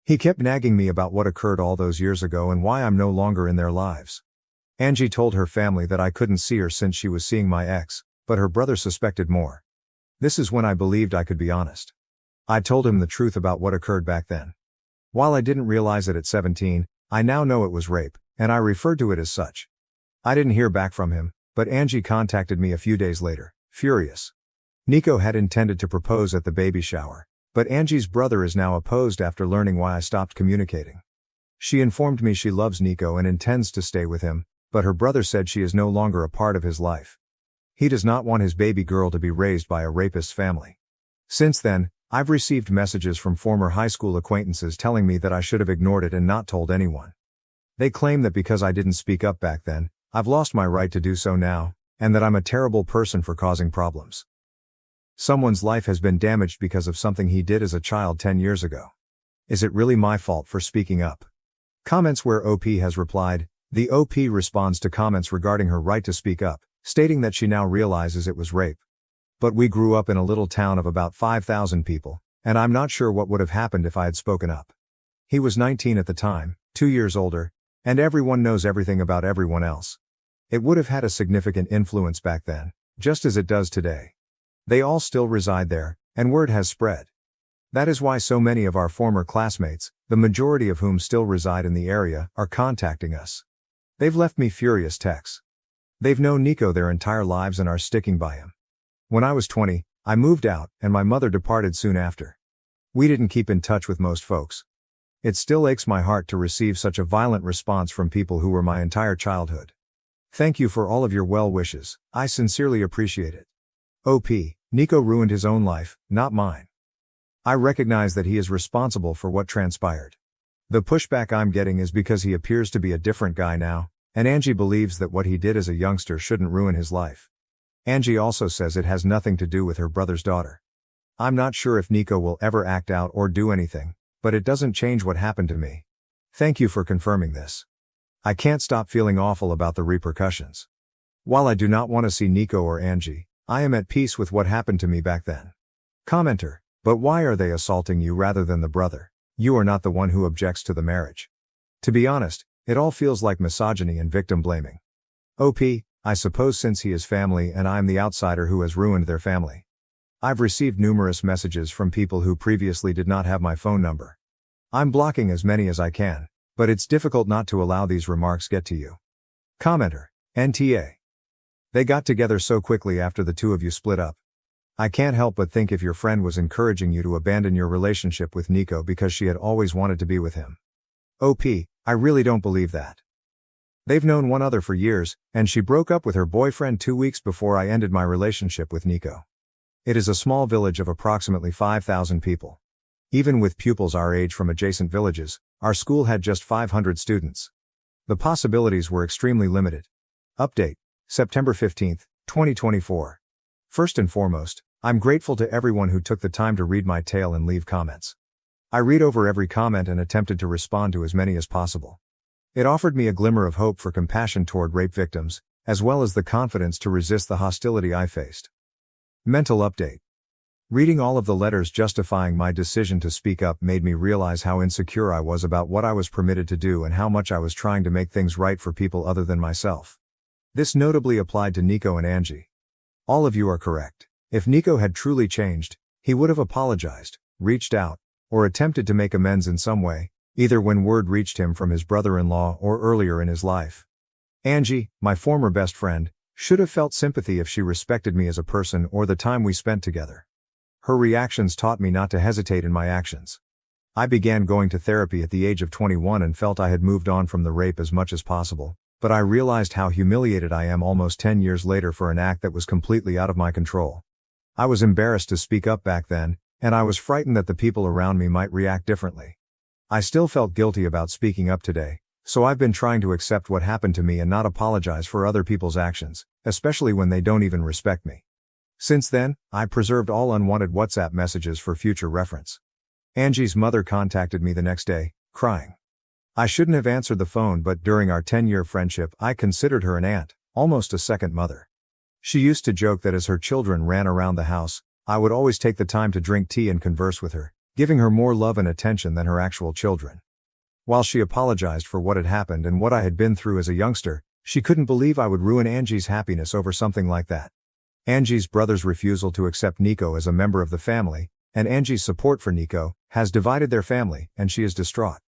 Speaker 1: He kept nagging me about what occurred all those years ago and why I'm no longer in their lives. Angie told her family that I couldn't see her since she was seeing my ex, but her brother suspected more. This is when I believed I could be honest. I told him the truth about what occurred back then. While I didn't realize it at 17, I now know it was rape, and I referred to it as such. I didn't hear back from him, but Angie contacted me a few days later, furious. Nico had intended to propose at the baby shower, but Angie's brother is now opposed after learning why I stopped communicating. She informed me she loves Nico and intends to stay with him, but her brother said she is no longer a part of his life. He does not want his baby girl to be raised by a rapist's family. Since then, I've received messages from former high school acquaintances telling me that I should have ignored it and not told anyone. They claim that because I didn't speak up back then, I've lost my right to do so now, and that I'm a terrible person for causing problems. Someone's life has been damaged because of something he did as a child 10 years ago. Is it really my fault for speaking up? Comments where OP has replied. The OP responds to comments regarding her right to speak up, stating that she now realizes it was rape. But we grew up in a little town of about 5,000 people, and I'm not sure what would have happened if I had spoken up. He was 19 at the time, 2 years older, and everyone knows everything about everyone else. It would have had a significant influence back then, just as it does today. They all still reside there, and word has spread. That is why so many of our former classmates, the majority of whom still reside in the area, are contacting us. They've left me furious texts. They've known Nico their entire lives and are sticking by him. When I was 20, I moved out, and my mother departed soon after. We didn't keep in touch with most folks. It still aches my heart to receive such a violent response from people who were my entire childhood. Thank you for all of your well wishes, I sincerely appreciate it. OP, Nico ruined his own life, not mine. I recognize that he is responsible for what transpired. The pushback I'm getting is because he appears to be a different guy now, and Angie believes that what he did as a youngster shouldn't ruin his life. Angie also says it has nothing to do with her brother's daughter. I'm not sure if Nico will ever act out or do anything, but it doesn't change what happened to me. Thank you for confirming this. I can't stop feeling awful about the repercussions. While I do not want to see Nico or Angie, I am at peace with what happened to me back then. Commenter, but why are they assaulting you rather than the brother? You are not the one who objects to the marriage. To be honest, it all feels like misogyny and victim blaming. OP, I suppose since he is family and I'm the outsider who has ruined their family. I've received numerous messages from people who previously did not have my phone number. I'm blocking as many as I can, but it's difficult not to allow these remarks get to you. Commenter, NTA. They got together so quickly after the two of you split up. I can't help but think if your friend was encouraging you to abandon your relationship with Nico because she had always wanted to be with him. OP, I really don't believe that. They've known one other for years, and she broke up with her boyfriend 2 weeks before I ended my relationship with Nico. It is a small village of approximately 5,000 people. Even with pupils our age from adjacent villages, our school had just 500 students. The possibilities were extremely limited. Update, September 15, 2024. First and foremost, I'm grateful to everyone who took the time to read my tale and leave comments. I read over every comment and attempted to respond to as many as possible. It offered me a glimmer of hope for compassion toward rape victims, as well as the confidence to resist the hostility I faced. Mental update. Reading all of the letters justifying my decision to speak up made me realize how insecure I was about what I was permitted to do and how much I was trying to make things right for people other than myself. This notably applied to Nico and Angie. All of you are correct. If Nico had truly changed, he would have apologized, reached out, or attempted to make amends in some way, either when word reached him from his brother-in-law or earlier in his life. Angie, my former best friend, should have felt sympathy if she respected me as a person or the time we spent together. Her reactions taught me not to hesitate in my actions. I began going to therapy at the age of 21 and felt I had moved on from the rape as much as possible, but I realized how humiliated I am almost 10 years later for an act that was completely out of my control. I was embarrassed to speak up back then, and I was frightened that the people around me might react differently. I still felt guilty about speaking up today, so I've been trying to accept what happened to me and not apologize for other people's actions, especially when they don't even respect me. Since then, I preserved all unwanted WhatsApp messages for future reference. Angie's mother contacted me the next day, crying. I shouldn't have answered the phone, but during our 10-year friendship, I considered her an aunt, almost a second mother. She used to joke that as her children ran around the house, I would always take the time to drink tea and converse with her, giving her more love and attention than her actual children. While she apologized for what had happened and what I had been through as a youngster, she couldn't believe I would ruin Angie's happiness over something like that. Angie's brother's refusal to accept Nico as a member of the family, and Angie's support for Nico, has divided their family, and she is distraught.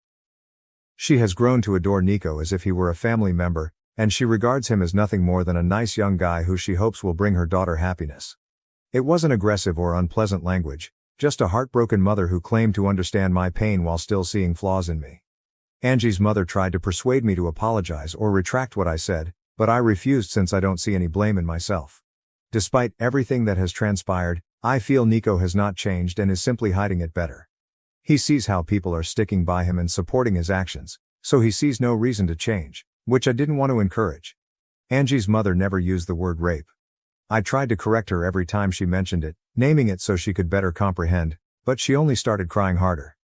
Speaker 1: She has grown to adore Nico as if he were a family member, and she regards him as nothing more than a nice young guy who she hopes will bring her daughter happiness. It wasn't aggressive or unpleasant language, just a heartbroken mother who claimed to understand my pain while still seeing flaws in me. Angie's mother tried to persuade me to apologize or retract what I said, but I refused since I don't see any blame in myself. Despite everything that has transpired, I feel Nico has not changed and is simply hiding it better. He sees how people are sticking by him and supporting his actions, so he sees no reason to change, which I didn't want to encourage. Angie's mother never used the word rape. I tried to correct her every time she mentioned it, naming it so she could better comprehend, but she only started crying harder.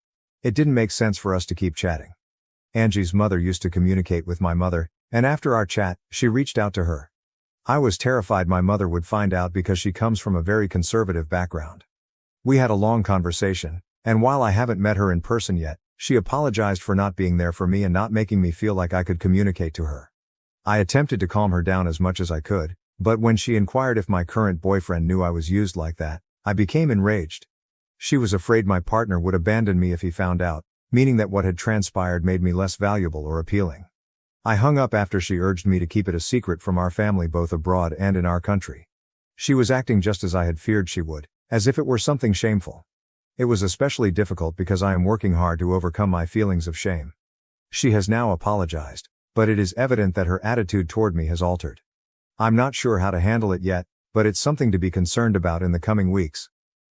Speaker 1: It didn't make sense for us to keep chatting. Angie's mother used to communicate with my mother, and after our chat, she reached out to her. I was terrified my mother would find out because she comes from a very conservative background. We had a long conversation, and while I haven't met her in person yet, she apologized for not being there for me and not making me feel like I could communicate to her. I attempted to calm her down as much as I could, but when she inquired if my current boyfriend knew I was used like that, I became enraged. She was afraid my partner would abandon me if he found out, meaning that what had transpired made me less valuable or appealing. I hung up after she urged me to keep it a secret from our family both abroad and in our country. She was acting just as I had feared she would, as if it were something shameful. It was especially difficult because I am working hard to overcome my feelings of shame. She has now apologized, but it is evident that her attitude toward me has altered. I'm not sure how to handle it yet, but it's something to be concerned about in the coming weeks.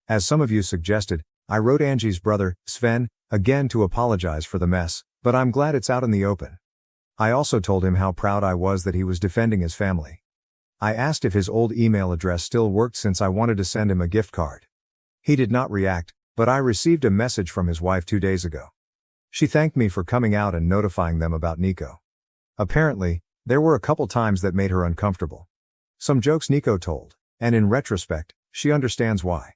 Speaker 1: As some of you suggested, I wrote Angie's brother, Sven, again to apologize for the mess, but I'm glad it's out in the open. I also told him how proud I was that he was defending his family. I asked if his old email address still worked since I wanted to send him a gift card. He did not react, but I received a message from his wife 2 days ago. She thanked me for coming out and notifying them about Nico. Apparently, there were a couple times that made her uncomfortable. Some jokes Nico told, and in retrospect, she understands why.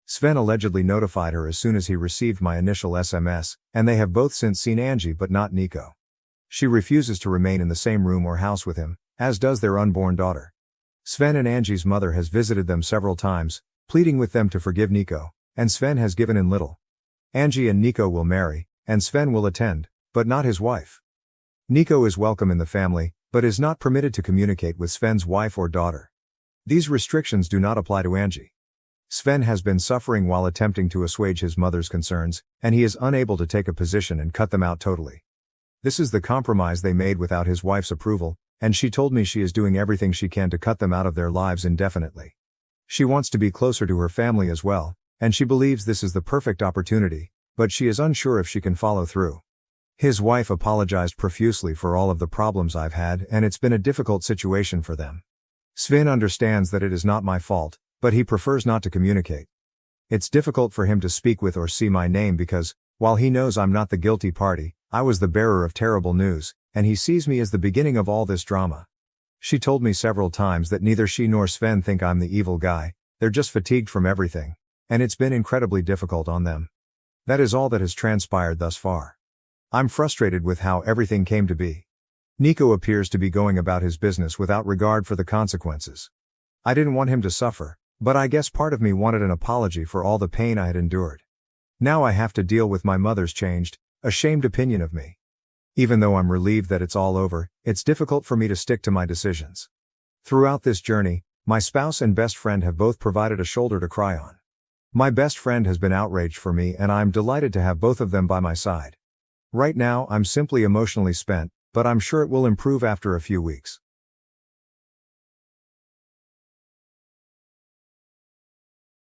Speaker 1: Sven allegedly notified her as soon as he received my initial SMS, and they have both since seen Angie but not Nico. She refuses to remain in the same room or house with him, as does their unborn daughter. Sven and Angie's mother has visited them several times, pleading with them to forgive Nico, and Sven has given in little. Angie and Nico will marry, and Sven will attend, but not his wife. Nico is welcome in the family, but is not permitted to communicate with Sven's wife or daughter. These restrictions do not apply to Angie. Sven has been suffering while attempting to assuage his mother's concerns, and he is unable to take a position and cut them out totally. This is the compromise they made without his wife's approval, and she told me she is doing everything she can to cut them out of their lives indefinitely. She wants to be closer to her family as well, and she believes this is the perfect opportunity, but she is unsure if she can follow through. His wife apologized profusely for all of the problems I've had, and it's been a difficult situation for them. Sven understands that it is not my fault, but he prefers not to communicate. It's difficult for him to speak with or see my name because, while he knows I'm not the guilty party, I was the bearer of terrible news, and he sees me as the beginning of all this drama. She told me several times that neither she nor Sven think I'm the evil guy, they're just fatigued from everything, and it's been incredibly difficult on them. That is all that has transpired thus far. I'm frustrated with how everything came to be. Nico appears to be going about his business without regard for the consequences. I didn't want him to suffer, but I guess part of me wanted an apology for all the pain I had endured. Now I have to deal with my mother's changed, ashamed opinion of me. Even though I'm relieved that it's all over, it's difficult for me to stick to my decisions. Throughout this journey, my spouse and best friend have both provided a shoulder to cry on. My best friend has been outraged for me, and I'm delighted to have both of them by my side. Right now I'm simply emotionally spent, but I'm sure it will improve after a few weeks.